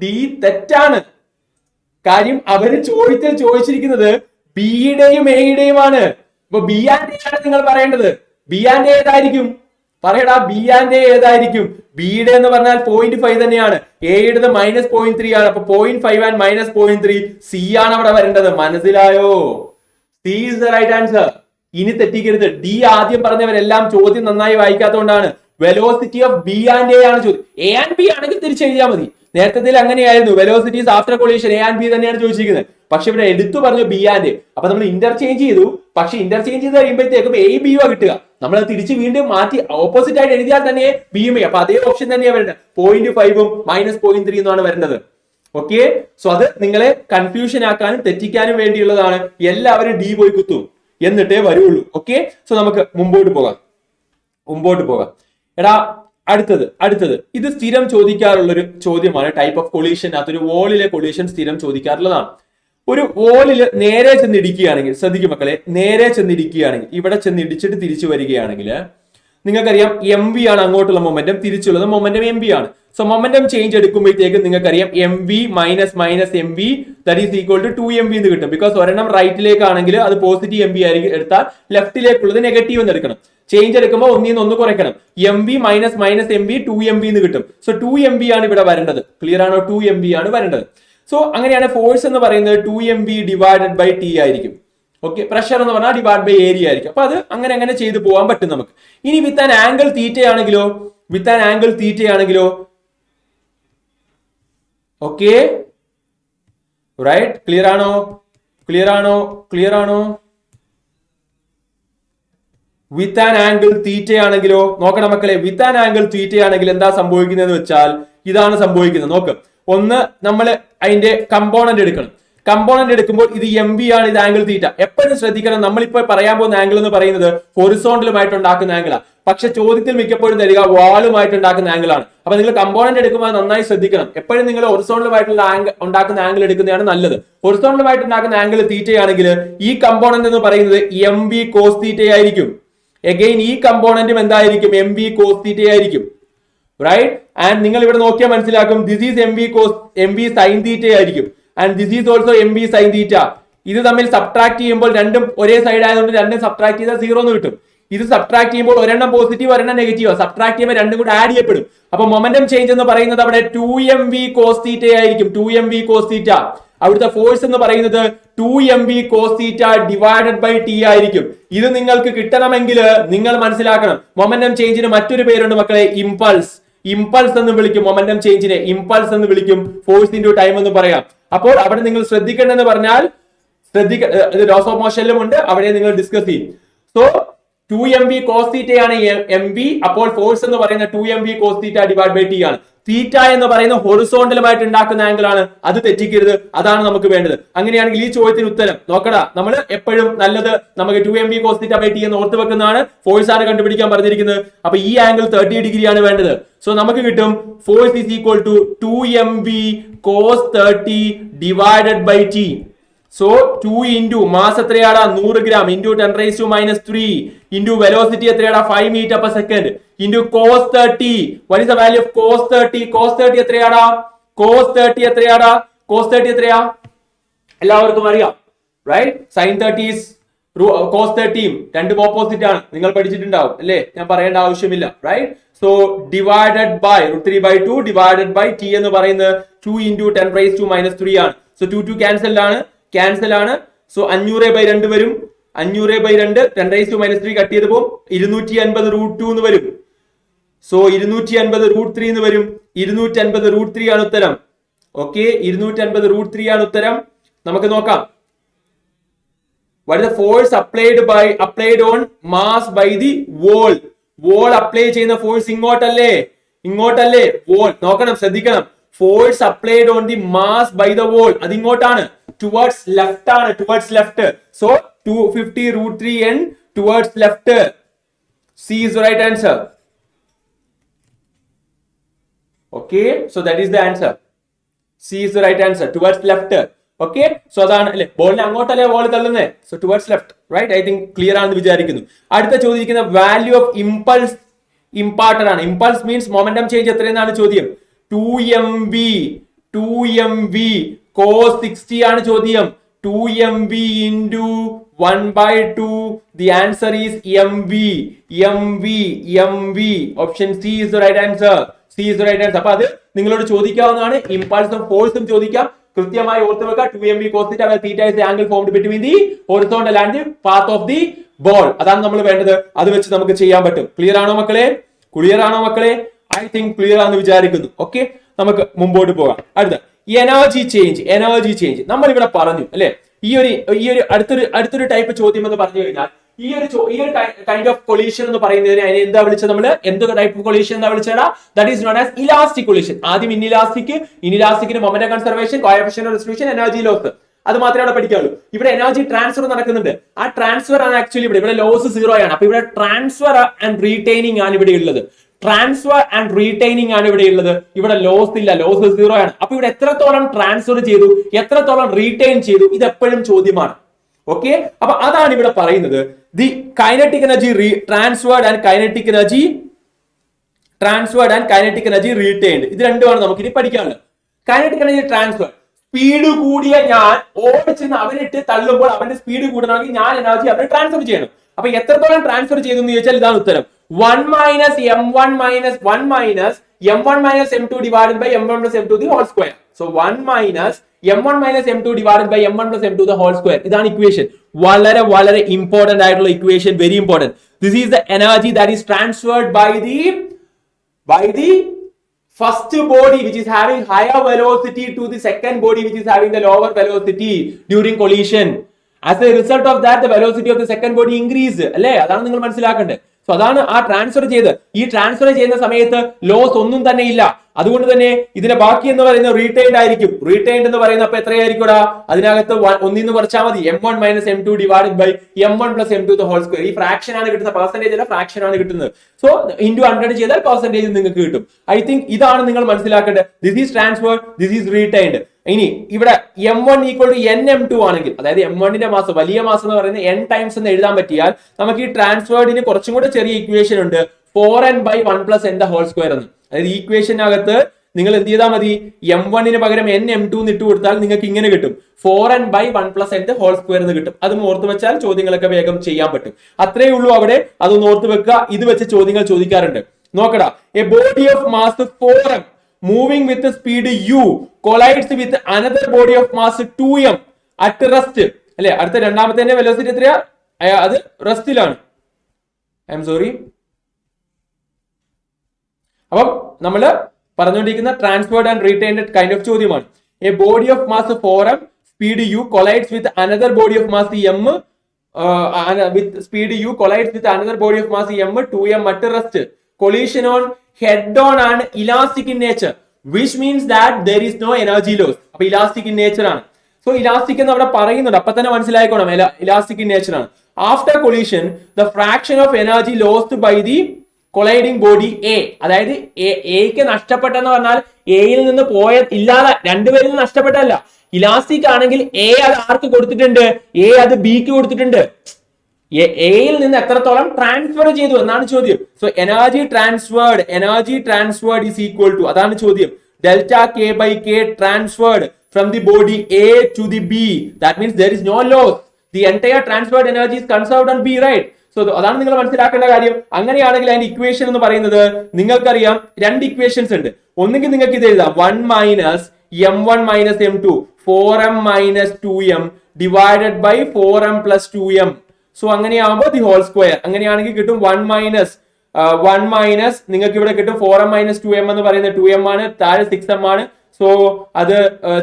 D തെറ്റാണ്. കാര്യം അവര് ചോദിച്ചിരിക്കുന്നത് ബിയുടെയും എയുടെയുമാണ്. അപ്പൊ ബി ആൻഡ് എ ആണ് നിങ്ങൾ പറയേണ്ടത്. ബി ആൻഡ് എ ഏതായിരിക്കും? പറയടാ, ബി ആൻഡ് എ ഏതായിരിക്കും? ബിയുടെ എന്ന് പറഞ്ഞാൽ 0.5 തന്നെയാണ്, എയുടേത് -0.3 ആണ്. അപ്പൊ 0.5 ആൻഡ് -0.3 സി ആണ് അവിടെ വരേണ്ടത്. മനസ്സിലായോ? C is the right answer. ഇനി തെറ്റിക്കരുത്. ഡി ആദ്യം പറഞ്ഞവരെല്ലാം ചോദ്യം നന്നായി വായിക്കാത്തതുകൊണ്ടാണ്. Velocity of B and A ആണ് ചോദ്യം. എ ആൻഡ് ബി ആണെങ്കിൽ തിരിച്ചെഴുതിയാൽ മതി. നേരത്തെ അങ്ങനെയായിരുന്നു, velocities after collision A and B തന്നെയാണ് ചോദിച്ചിരിക്കുന്നത്. പക്ഷെ ഇവിടെ എടുത്തു പറഞ്ഞു ബി ആൻഡ് എ. അപ്പൊ നമ്മൾ ഇന്റർചേഞ്ച് ചെയ്തു. പക്ഷെ ഇന്റർചേഞ്ച് ചെയ്ത് കഴിയുമ്പോഴത്തേക്കും എ ബിയോ കിട്ടുക. നമ്മൾ തിരിച്ച് വീണ്ടും മാറ്റി ഓപ്പോസിറ്റ് ആയിട്ട് എഴുതിയാൽ തന്നെ ബിയും എ. അപ്പൊ അതേ ഓപ്ഷൻ തന്നെയാണ് വരുന്നത്. 0.5 -0.3 എന്നാണ് വരുന്നത്. ഓക്കെ, സോ അത് നിങ്ങളെ കൺഫ്യൂഷൻ ആക്കാനും തെറ്റിക്കാനും വേണ്ടിയുള്ളതാണ്. എല്ലാവരും ഡി പോയി കുത്തും എന്നിട്ടേ വരുള്ളൂ. ഓക്കെ, സോ നമുക്ക് മുമ്പോട്ട് പോകാം. എടാ, അടുത്തത് ഇത് സ്ഥിരം ചോദിക്കാറുള്ളൊരു ചോദ്യമാണ്. ടൈപ്പ് ഓഫ് കൊളീഷൻ, അതൊരു വോളിലെ കൊളീഷൻ സ്ഥിരം ചോദിക്കാറുള്ളതാണ്. ഒരു വോളില് നേരെ ചെന്നിടിക്കുകയാണെങ്കിൽ, ശ്രദ്ധിക്കും മക്കളെ, നേരെ ചെന്നിടിക്കുകയാണെങ്കിൽ, ഇവിടെ ചെന്നിടിച്ചിട്ട് തിരിച്ചു വരികയാണെങ്കിൽ നിങ്ങൾക്കറിയാം എം വി ആണ് അങ്ങോട്ടുള്ള മൊമെന്റം, തിരിച്ചുള്ളത് മൊമെന്റം എം വി ആണ്. സോ മൊമെന്റം ചേഞ്ച് എടുക്കുമ്പോഴത്തേക്ക് നിങ്ങൾക്കറിയാം m v minus m v that is equal to 2mv എന്ന് കിട്ടും. ബിക്കോസ് ഒരെണ്ണം റൈറ്റിലേക്കാണെങ്കിൽ അത് പോസിറ്റീവ് എം വി ആയിരിക്കും എടുത്താൽ, ലെഫ്റ്റിലേക്കുള്ളത് നെഗറ്റീവ് എന്ന് എടുക്കണം. ചേഞ്ച് എടുക്കുമ്പോൾ ഒന്നിൽ നിന്ന് കുറയ്ക്കണം. M v minus m v 2mv എന്ന് കിട്ടും. സോ 2mv ആണ് ഇവിടെ വരേണ്ടത്. ക്ലിയർ ആണോ? 2mv ആണ് വരേണ്ടത്. സോ അങ്ങനെയാണ് ഫോഴ്സ് എന്ന് പറയുന്നത് 2mv ഡിവൈഡഡ് ബൈ ടി ആയിരിക്കും. ഓക്കെ, പ്രഷർ എന്ന് പറഞ്ഞാൽ ഡിവൈഡ് ബൈ ഏരിയ ആയിരിക്കും. അപ്പൊ അത് അങ്ങനെ ചെയ്തു പോകാൻ പറ്റും നമുക്ക്. ഇനി വിത്ത് ആൻ ആംഗിൾ തീറ്റയാണെങ്കിലോ ഓക്കെ, റൈറ്റ്? ക്ലിയർ ആണോ? വിത്ത് ആൻ ആംഗിൾ തീറ്റയാണെങ്കിലോ, നോക്കണം മക്കളെ, വിത്ത് ആൻ ആംഗിൾ തീറ്റയാണെങ്കിൽ എന്താ സംഭവിക്കുന്നതെന്ന് വെച്ചാൽ ഇതാണ് സംഭവിക്കുന്നത്. നോക്ക്, ഒന്ന് നമ്മൾ അതിന്റെ കമ്പോണന്റ് എടുക്കണം. കമ്പോണന്റ് എടുക്കുമ്പോൾ ഇത് എം വി ആണ്, ഇത് ആംഗിൾ തീറ്റ. എപ്പോഴും ശ്രദ്ധിക്കണം, നമ്മളിപ്പോ പറയാൻ പോകുന്ന ആംഗിൾ എന്ന് പറയുന്നത് ഹൊറിസോണ്ടലുമായിട്ട് ഉണ്ടാക്കുന്ന ആംഗിളാണ്. പക്ഷെ ചോദ്യത്തിൽ മിക്കപ്പോഴും തരിക വാളുമായിട്ട് ഉണ്ടാക്കുന്ന ആംഗിൾ ആണ്. അപ്പൊ നിങ്ങൾ കമ്പോണന്റ് എടുക്കുമ്പോൾ നന്നായി ശ്രദ്ധിക്കണം. എപ്പോഴും നിങ്ങൾ ഹൊറിസോണ്ടലുമായിട്ടുള്ള ഉണ്ടാക്കുന്ന ആംഗിൾ എടുക്കുന്നതാണ് നല്ലത്. ഹൊറിസോണ്ടലുമായിട്ട് ഉണ്ടാക്കുന്ന ആംഗിൾ തീറ്റയാണെങ്കിൽ ഈ കമ്പോണന്റ് എന്ന് പറയുന്നത് എം വി കോസ് തീറ്റ ആയിരിക്കും. എഗെയിൻ ഈ കമ്പോണന്റും എന്തായിരിക്കും? എം വി കോസ് തീറ്റ ആയിരിക്കും. റൈറ്റ്? ആൻഡ് നിങ്ങൾ ഇവിടെ നോക്കിയാൽ മനസ്സിലാക്കും, this is m v sine theta ആയിരിക്കും. And this is also m v sine theta. ഇത് തമ്മിൽ സബ്ട്രാക്ട് ചെയ്യുമ്പോൾ രണ്ടും ഒരേ സൈഡ് ആയതുകൊണ്ട് രണ്ടും സബ്ട്രാക്ട് ചെയ്താൽ 0 എന്ന് കിട്ടും. ഇത് സബ്ട്രാക്ട് ചെയ്യുമ്പോൾ ഒരെണ്ണം പോസിറ്റീവ് ഒരെണ്ണം നെഗറ്റീവ്. സബ്ട്രാക്ട് ചെയ്യുമ്പോൾ രണ്ടും കൂടെ ആഡ് ചെയ്യപ്പെടും. അപ്പൊ മൊമെന്റം ചേഞ്ച് എന്ന് പറയുന്നത് അവിടെ 2mv cos തീറ്റ ആയിരിക്കും. 2mv cos തീറ്റ. അവിടുത്തെ ഫോഴ്സ് എന്ന് പറയുന്നത് 2mv cos theta divided by t ആയിരിക്കും. ഇത് നിങ്ങൾക്ക് കിട്ടണമെങ്കിൽ നിങ്ങൾ മനസ്സിലാക്കണം, മൊമെന്റം ചേഞ്ചിന് മറ്റൊരു പേരുണ്ട് മക്കളെ, ഇമ്പൾസ് എന്ന് വിളിക്കും. മൊമെന്റം ചേഞ്ചിനെ ഇമ്പൾസ് എന്ന് വിളിക്കും. ഫോഴ്സ് ഇൻടു ടൈം എന്ന് പറയാം. അപ്പോൾ അവിടെ നിങ്ങൾ ശ്രദ്ധിക്കേണ്ടതെന്ന് പറഞ്ഞാൽ ലോസ് ഓഫ് മോഷനിലും ഉണ്ട്, അവിടെ നിങ്ങൾ ഡിസ്കസ് ചെയ്യും. സോ 2mv cos തീറ്റയാണ് mv. അപ്പോൾ ഫോഴ്സ് എന്ന് പറയുന്ന 2mv cos theta divide by t ആണ്. തീറ്റ എന്ന് പറയുന്ന ഹൊറിസോണ്ടലുമായിട്ട് ഉണ്ടാക്കുന്ന ആംഗിൾ ആണ്. അത് തെറ്റിക്കരുത്, അതാണ് നമുക്ക് വേണ്ടത്. അങ്ങനെയാണെങ്കിൽ ഈ ചോദ്യത്തിന് ഉത്തരം നോക്കടാ, നമ്മൾ എപ്പോഴും നല്ലത് നമുക്ക് 2mv cos theta by t എന്ന് ഓർത്ത് വെക്കുന്നതാണ്. ഫോഴ്സ് ആണ് കണ്ടുപിടിക്കാൻ പറഞ്ഞിരിക്കുന്നത്. അപ്പൊ ഈ ആംഗിൾ 30 ഡിഗ്രി ആണ് വേണ്ടത്. സോ നമുക്ക് കിട്ടും force is equal to 2mv cos 30 divided by t. So 2 into mass എത്രയാടാ? 100 ഗ്രാം ഇൻറ്റു 10⁻³ ഇൻറ്റു വെലോസിറ്റി എത്രയാടാ? 5 metre per second into cos 30. What is the value of cos 30? cos 30 എത്രയാടാ? cos 30 എത്രയാ? എല്ലാവർക്കും അറിയാം, റൈറ്റ്? sin 30 is cos 30. രണ്ടും opposite ആണ്, നിങ്ങൾ പഠിച്ചിട്ടുണ്ടാവും അല്ലേ? ഞാൻ പറയേണ്ട ആവശ്യമില്ല, right? So divided by √3/2 divided by t എന്ന് പറയുന്നത് 2 ഇൻറ്റു 10⁻³ ആണ്. സോ 2 ക്യാൻസൽ ആണ്. സോ 500/2 വരും. 500/2 10⁻³ കട്ട് ചെയ്ത് പോകും. 250 √2 എന്ന് വരും. സോ 250 √3 എന്ന് വരും. 250 √3 ആണ് ഉത്തരം. ഓക്കെ, 250 √3 ആണ് ഉത്തരം. നമുക്ക് നോക്കാം. What is the force applied on mass by the wall? Wall apply ചെയ്യുന്ന ഫോഴ്സ് ഇങ്ങോട്ടല്ലേ? wall നോക്കണം, ശ്രദ്ധിക്കണം. Force applied on the mass by the wall അത് ഇങ്ങോട്ടാണ്, ടുവേർഡ്സ് ലെഫ്റ്റ് ആണ്, towards left. So 250 √3 and towards left. C is the right answer. Okay, so that is the answer. C is the right answer, towards left. Okay, so അതാണ് അല്ലേ, ബോളിനെ അങ്ങോട്ടല്ലേ ball തള്ളുന്നേ. So towards left, right? I think clear ആണെന്ന് വിചാരിക്കുന്നു. അടുത്ത ചോദിക്കുന്ന value of impulse imparted ആണ്. ഇമ്പൾസ് മീൻസ് മൊമെന്റം ചേഞ്ച് എത്രയെന്നാണ് ചോദ്യം. 2mv cos 60 ആണ് ചോദ്യം. 2mv into 1/2. The answer is mv. Option C is the right answer. അപ്പൊ അത് നിങ്ങളോട് ചോദിക്കാവുന്നതാണ്. ഇമ്പൾസും ഫോഴ്സും ചോദിക്കാം. കൃത്യമായി ഓർത്ത് വെക്കുക. 2mv cos theta where theta is the angle formed between the horizontal and the path of the ball. അതാണ് നമ്മൾ വേണ്ടത്. അത് വെച്ച് നമുക്ക് ചെയ്യാൻ പറ്റും. ക്ലിയർ ആണോ മക്കളെ? ഐ തിങ്ക് ക്ലിയർ ആണെന്ന് വിചാരിക്കുന്നു. ഓക്കെ, നമുക്ക് മുമ്പോട്ട് പോകാം. അടുത്ത എനർജി ചേഞ്ച് നമ്മൾ ഇവിടെ പറഞ്ഞു അല്ലെ. ഈ ഒരു അടുത്തൊരു ടൈപ്പ് ചോദ്യം എന്ന് പറഞ്ഞു കഴിഞ്ഞാൽ ഈ ഒരു കൈൻഡ് ഓഫ് കൊളീഷൻ എന്ന് പറയുന്നതിന് അതിനെ എന്താ വിളിച്ചത് നമ്മൾ? എന്ത് ടൈപ്പ് ഓഫ് കൊളീഷൻ എന്താ വിളിച്ചതാ? That is known as elastic collision. ആദ്യം ഇൻഇലാസ്റ്റിക്കിന് momentum conservation, coefficient of distribution, energy loss. അത് മാത്രമേ അവിടെ പഠിക്കാവുള്ളൂ. ഇവിടെ എനർജി ട്രാൻസ്ഫർ നടക്കുന്നുണ്ട്. ആ ട്രാൻസ്ഫർ ആണ് ആക്ച്വലി ഇവിടെ ലോസ് 0 ആണ്. അപ്പൊ ഇവിടെ ട്രാൻസ്ഫർ ആൻഡ് റീറ്റെയിനിങ് ആണ് ഇവിടെ ഉള്ളത്. ഇവിടെ ലോസ് ഇല്ല, ലോസ് 0 ആണ്. അപ്പൊ ഇവിടെ എത്രത്തോളം ട്രാൻസ്ഫർ ചെയ്തു, എത്രത്തോളം റീറ്റെയിൻ ചെയ്തു, ഇത് എപ്പോഴും ചോദ്യമാണ്. ഓക്കെ, അപ്പൊ അതാണ് ഇവിടെ പറയുന്നത്. The kinetic energy transferred and kinetic energy retained. ഇത് രണ്ടുമാണ് നമുക്ക് ഇനി പഠിക്കാനുള്ളത്. കൈനറ്റിക് എനർജി ട്രാൻസ്ഫർ, സ്പീഡ് കൂടിയ ഞാൻ ഓടിച്ചെന്ന് അവനിട്ട് തള്ളുമ്പോൾ അവന്റെ സ്പീഡ് കൂടണമെങ്കിൽ ഞാൻ എനർജി അവന് ട്രാൻസ്ഫർ ചെയ്യണം. അപ്പൊ എത്രത്തോളം ട്രാൻസ്ഫർ ചെയ്തു എന്ന് ചോദിച്ചാൽ ഇതാണ് ഉത്തരം. 1 minus m1 minus m2 divided by m1 plus m2 the whole square. So 1 minus m1 minus m2 divided by m1 plus m2 the whole square. ഇതാണ് ഇക്വേഷൻ. വളരെ ഇമ്പോർട്ടന്റ് ആയിട്ടുള്ള equation, very important. This is the energy that is transferred by the first body which is having higher velocity to the second body which is having the lower velocity during collision. As a result of that, the velocity of the second body increase. അല്ലേ? അതാണ് നിങ്ങൾ മനസ്സിലാക്കേണ്ടത്. So അതാണ് ആ transfer ചെയ്യുന്ന സമയത്ത് loss ഒന്നും തന്നെ ഇല്ല. അതുകൊണ്ട് തന്നെ ഇതിന്റെ ബാക്കി എന്ന് പറയുന്നത് റീറ്റെയിൻഡ് ആയിരിക്കും. റീറ്റെയിൻഡ് എന്ന് പറയുന്നത് അപ്പൊ എത്രയായിരിക്കും? അതിനകത്ത് 1 എന്ന് കുറച്ചാൽ മതി. m1 minus m2 divided by m1 plus m2 the whole square. ഈ ഫ്രാക്ഷൻ ആണ് കിട്ടുന്നത്, പെർസെന്റേജ് അല്ല, ഫ്രാക്ഷൻ ആണ് കിട്ടുന്നത്. സോ ഇൻറ്റു 100 ചെയ്താൽ പെർസെന്റേജ് നിങ്ങൾക്ക് കിട്ടും. ഐ തിങ്ക് ഇതാണ് നിങ്ങൾ മനസ്സിലാക്കേണ്ടത്. This is transfer, this is retained. ഇനി ഇവിടെ m1 ഈക്വൽ ടു nm2 ആണെങ്കിൽ, അതായത് m1ന്റെ മാസ്, വലിയ മാസ് എന്ന് പറയുന്നത് n ടൈംസ് എന്ന് എഴുതാൻ പറ്റിയാൽ നമുക്ക് ഈ ട്രാൻസ്ഫേർഡിന് കുറച്ചും കൂടെ ചെറിയ ഇക്വേഷൻ ഉണ്ട്. 4n by 1 plus n the whole square എന്ന്. അതായത് ഈ ഇക്വേഷനകത്ത് നിങ്ങൾ എന്ത് ചെയ്താൽ മതി? m1ന് പകരം nm2 ഇട്ട് കൊടുത്താൽ നിങ്ങൾക്ക് ഇങ്ങനെ കിട്ടും. 4n by 1 plus n the whole square എന്ന് കിട്ടും. അത് ഓർത്ത് വെച്ചാൽ ചോദ്യങ്ങളൊക്കെ വേഗം ചെയ്യാൻ പറ്റും. അത്രേ ഉള്ളൂ അവിടെ. അതൊന്ന് ഓർത്ത് വെക്കുക. ഇത് വെച്ച് ചോദ്യങ്ങൾ ചോദിക്കാറുണ്ട്. നോക്കടാ, A body of mass 4m moving with the speed u collides with another body of mass 2m at rest. അല്ലെ, അടുത്ത രണ്ടാമത്തെ വെലോസിറ്റി എത്രയാ? അത് റെസ്റ്റിലാണ്. I am sorry. അപ്പം നമ്മൾ പറഞ്ഞുകൊണ്ടിരിക്കുന്ന transferred and retained kind of ചോദ്യമാണ്. A body of mass 4m speed u collides with another body of mass m with speed u collides with another body of mass m 2m at rest. Collision on head on and elastic in nature, which means that there is no energy loss. അപ്പൊ elastic in nature ആണ്. So elastic എന്ന് അവിടെ പറയുന്നുണ്ട്, അപ്പൊ തന്നെ മനസ്സിലായിക്കോണം elastic in nature ആണ്. After collision the fraction of energy lost by the colliding body A, അതായത് എക്ക് നഷ്ടപ്പെട്ടെന്ന് പറഞ്ഞാൽ എയിൽ നിന്ന് ഇല്ലാതെ രണ്ടുപേരിൽ നിന്ന് നഷ്ടപ്പെട്ടല്ല. ഇലാസ്റ്റിക് ആണെങ്കിൽ എ അത് ആർക്ക് കൊടുത്തിട്ടുണ്ട്? എ അത് ബിക്ക് കൊടുത്തിട്ടുണ്ട്. എയിൽ നിന്ന് എത്രത്തോളം ട്രാൻസ്ഫർ ചെയ്തു എന്നാണ് ചോദ്യം. So energy transferred is equal to, അതാണ് ചോദ്യം, delta k by k transferred from the body A to the B. That means there is no loss. The entire transferred energy is conserved on B, right? So അതാണ് നിങ്ങൾ മനസ്സിലാക്കേണ്ട കാര്യം. അങ്ങനെയാണെങ്കിൽ അതിന്റെ equation എന്ന് പറയുന്നത് നിങ്ങൾക്കറിയാം, രണ്ട് ഇക്വേഷൻസ് ഉണ്ട്. ഒന്നുകിൽ നിങ്ങൾക്ക് ഇത് എഴുതാം, 1 minus m1 minus m2 4m minus 2m divided by 4m plus 2m. So അങ്ങനെയാകുമ്പോൾ ദി ഹോൾ സ്ക്വയർ. അങ്ങനെയാണെങ്കിൽ കിട്ടും 1 മൈനസ് നിങ്ങൾക്ക് ഇവിടെ കിട്ടും 4m minus 2m എന്ന് പറയുന്നത് 2m ആണ്, താഴെ 6m ആണ്. സോ അത്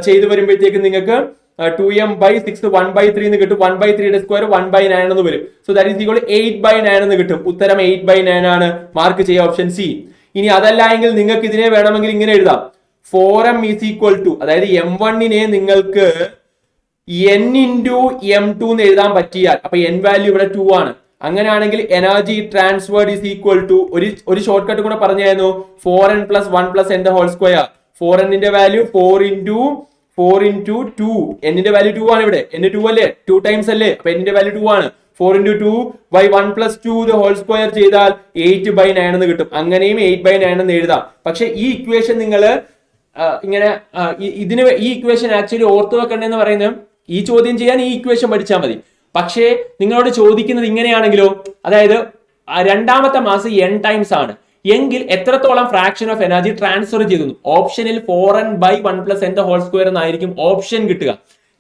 ചെയ്തു വരുമ്പോഴത്തേക്ക് നിങ്ങൾക്ക് 2m by 6 1/3 എന്ന് കിട്ടും. 1/3 സ്ക്വയർ 1/9 എന്ന് വരും. സോ ദാറ്റ് ഈസ് ഈക്വൽ 8/9 എന്ന് കിട്ടും. ഉത്തരം 8/9 ആണ്. മാർക്ക് ചെയ്യുക, ഓപ്ഷൻ സി. ഇനി അതല്ല എങ്കിൽ നിങ്ങൾക്ക് ഇതിനെ വേണമെങ്കിൽ ഇങ്ങനെ എഴുതാം, 4m ഈസ് ഈക്വൽ ടു, അതായത് m1നെ നിങ്ങൾക്ക് n into m2 എന്ന് എഴുതാൻ പറ്റിയാൽ, അപ്പൊ n വാല്യൂ ഇവിടെ 2 ആണ്. അങ്ങനെയാണെങ്കിൽ energy transferred is equal to ഒരു ഷോർട്ട് കട്ട് കൂടെ പറഞ്ഞായിരുന്നു, 4n plus 1 plus n the whole square. 4n ന്റെ വാല്യൂ 4 into 2. n ന്റെ വാല്യൂ 2 ആണ്. ഇവിടെ n 2 അല്ലേ, 2 ടൈംസ് അല്ലേ, അപ്പൊ n ന്റെ വാല്യൂ 2 ആണ്. 4 into 2 by 1 plus 2 the whole square ചെയ്താൽ 8/9 എന്ന് കിട്ടും. അങ്ങനെയും 8/9 എന്ന് എഴുതാം. പക്ഷെ ഈ ഇക്വേഷൻ നിങ്ങൾ ഇങ്ങനെ ഈ ഇക്വേഷൻ ആക്ച്വലി ഓർത്തു വെക്കണ്ടെന്ന് പറയുന്നത് ഈ ചോദ്യം ചെയ്യാൻ ഈ ഇക്വേഷൻ പഠിച്ചാൽ മതി. പക്ഷേ നിങ്ങളോട് ചോദിക്കുന്നത് ഇങ്ങനെയാണെങ്കിലോ, അതായത് രണ്ടാമത്തെ മാസ് n ടൈംസ് ആണ് എങ്കിൽ എത്രത്തോളം ഫ്രാക്ഷൻ ഓഫ് എനർജി ട്രാൻസ്ഫർ ചെയ്തു? ഓപ്ഷനിൽ 4n/1 + n the whole square എന്നായിരിക്കും ഓപ്ഷൻ കിട്ടുക.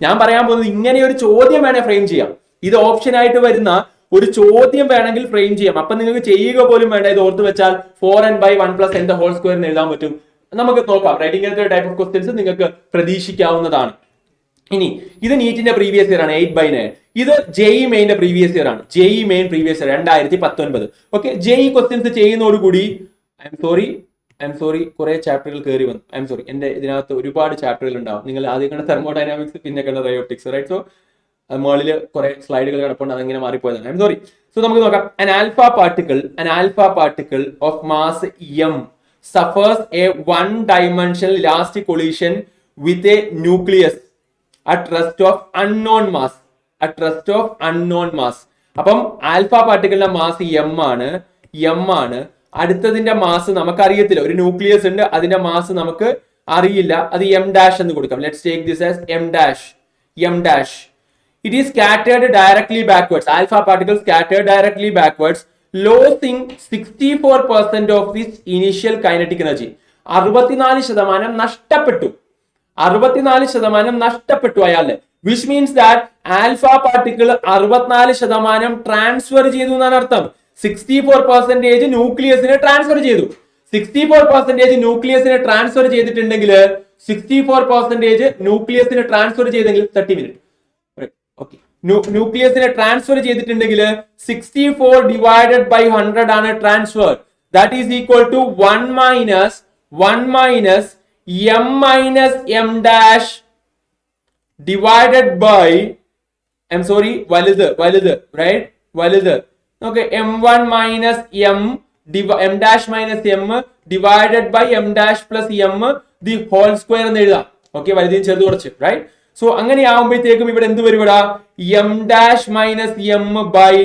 ഞാൻ പറയാൻ പോകുന്നത് ഇങ്ങനെ ഒരു ചോദ്യം വേണേ ഫ്രെയിം ചെയ്യാം. ഇത് ഓപ്ഷൻ ആയിട്ട് വരുന്ന ഒരു ചോദ്യം വേണമെങ്കിൽ ഫ്രെയിം ചെയ്യാം. അപ്പൊ നിങ്ങൾക്ക് ചെയ്യുക പോലും വേണ്ട, ഇത് ഓർത്ത് വെച്ചാൽ 4n/1 + n the whole square എന്ന് എഴുതാൻ പറ്റും. നമുക്ക് നോക്കാം. ഇങ്ങനത്തെ ടൈപ്പ് ഓഫ് ക്വസ്റ്റ്യൻസ് നിങ്ങൾക്ക് പ്രതീക്ഷിക്കാവുന്നതാണ്. ഇനി ഇത് നീറ്റിന്റെ പ്രീവിയസ് ഇയർ ആണ് 8/9. ഇത് JEE മെയിന്റെ പ്രീവിയസ് ഇയർ ആണ്. JEE main previous year 2019. Okay, JEE questions ചെയ്യുന്നതോടുകൂടി ഐ എം സോറി കുറെ ചാപ്റ്ററുകൾ കയറി വന്നു. ഐ എം സോറി, എന്റെ ഇതിനകത്ത് ഒരുപാട് ചാപ്റ്ററുകൾ ഉണ്ടാവും. നിങ്ങൾ ആദ്യം കണ്ട തെർമോഡൈനാമിക്സ്, പിന്നെ കണ്ട റയോപ്റ്റിക്സ്, റൈറ്റ്? സോ മുകളിൽ കുറെ സ്ലൈഡുകൾ കിടപ്പുണ്ട്, അതങ്ങനെ മാറിപ്പോയതാണ്. I'm sorry. സോ നമുക്ക് നോക്കാം. an alpha particle of mass m suffers a one-dimensional elastic collision with a nucleus at rest of unknown mass. അപ്പം ആൽഫ പാർട്ടിക്കിളിന്റെ മാസ് m ആണ്. അടുത്തതിന്റെ മാസ് നമുക്ക് അറിയത്തില്ല. ഒരു ന്യൂക്ലിയസ് ഉണ്ട്, അതിന്റെ മാസ് നമുക്ക് അറിയില്ല. അത് m dash എന്ന് കൊടുക്കാം. Let's take this as m dash. It is scattered directly backwards. Alpha particles scattered directly backwards, losing 64% of this initial kinetic energy. 64% നഷ്ടപ്പെട്ടു അയാളെ. Which means that alpha particle 64% transfer ചെയ്തു എന്നാണ് അർത്ഥം. 64% ന്യൂക്ലിയസിനെ ട്രാൻസ്ഫർ ചെയ്തു. 64% ന്യൂക്ലിയസിനെ transfer ചെയ്തിട്ടുണ്ടെങ്കിൽ 64% ന്യൂക്ലിയസിനെ transfer ചെയ്തെങ്കിൽ 30 minute. Okay, ന്യൂക്ലിയസിനെ transfer ചെയ്തിട്ടുണ്ടെങ്കിൽ 64 divided by 100 ആണ് transfer. That is equal to 1 minus m minus m dash divided by വലുത് right വലുത്. Okay, m1 minus m dash minus m divided by m dash plus m the whole square എന്ന് എഴുതാം. Okay, വലുതിന് ചെറുത് കുറച്ച്, right? So അങ്ങനെ ആവുമ്പോഴത്തേക്കും ഇവിടെ എന്ത് വരും? ഇവിടെ m dash minus m by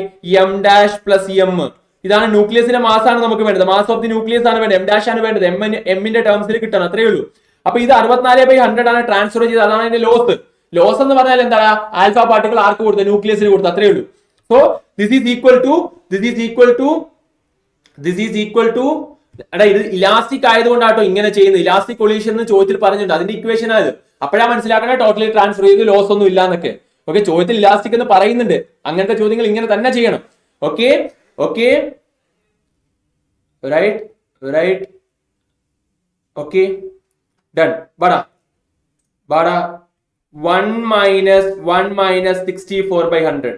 m dash plus m. ഇതാണ് ന്യൂക്ലിയസിന്റെ മാസ് ആണ് നമുക്ക് വേണ്ടത്. മാസ് ഓഫ് ദി ന്യൂക്ലിയസ് ആണ് വേണ്ടത്. m dash ആണ് വേണ്ടത്. എമ്മിന്റെ ടേംസിൽ കിട്ടണം, അത്രേ ഉള്ളൂ. അപ്പൊ ഇത് 64/100 ആണ് ട്രാൻസ്ഫർ ചെയ്തത്. അതാണ് അതിന്റെ ലോസ് എന്ന് പറഞ്ഞാൽ എന്താണ്? ആൽഫ പാർട്ടിക്കിൾ ആർക്ക് കൊടുത്ത? ന്യൂക്ലിയസിന് കൊടുത്ത, അത്രേ ഉള്ളൂ. So this is equal to എടാ, ഇത് ഇലാസ്റ്റിക് ആയതുകൊണ്ടാട്ടോ ഇങ്ങനെ ചെയ്യുന്നത്. ഇലാസ്റ്റിക് കൊളീഷൻ എന്ന് ചോദ്യത്തിൽ പറഞ്ഞിട്ടുണ്ട്. അതിന്റെ ഇക്വേഷൻ ആയത് അപ്പോഴാ മനസ്സിലാക്കണേ ടോട്ടലി ട്രാൻസ്ഫർ ചെയ്ത് ലോസ് ഒന്നും ഇല്ല എന്നൊക്കെ. ഓക്കെ, ചോദ്യത്തിൽ ഇലാസ്റ്റിക് എന്ന് പറയുന്നുണ്ട്. അങ്ങനത്തെ ചോദ്യങ്ങൾ ഇങ്ങനെ തന്നെ ചെയ്യണം. Okay, right. Okay, done. ബാടാ 1 minus 64/100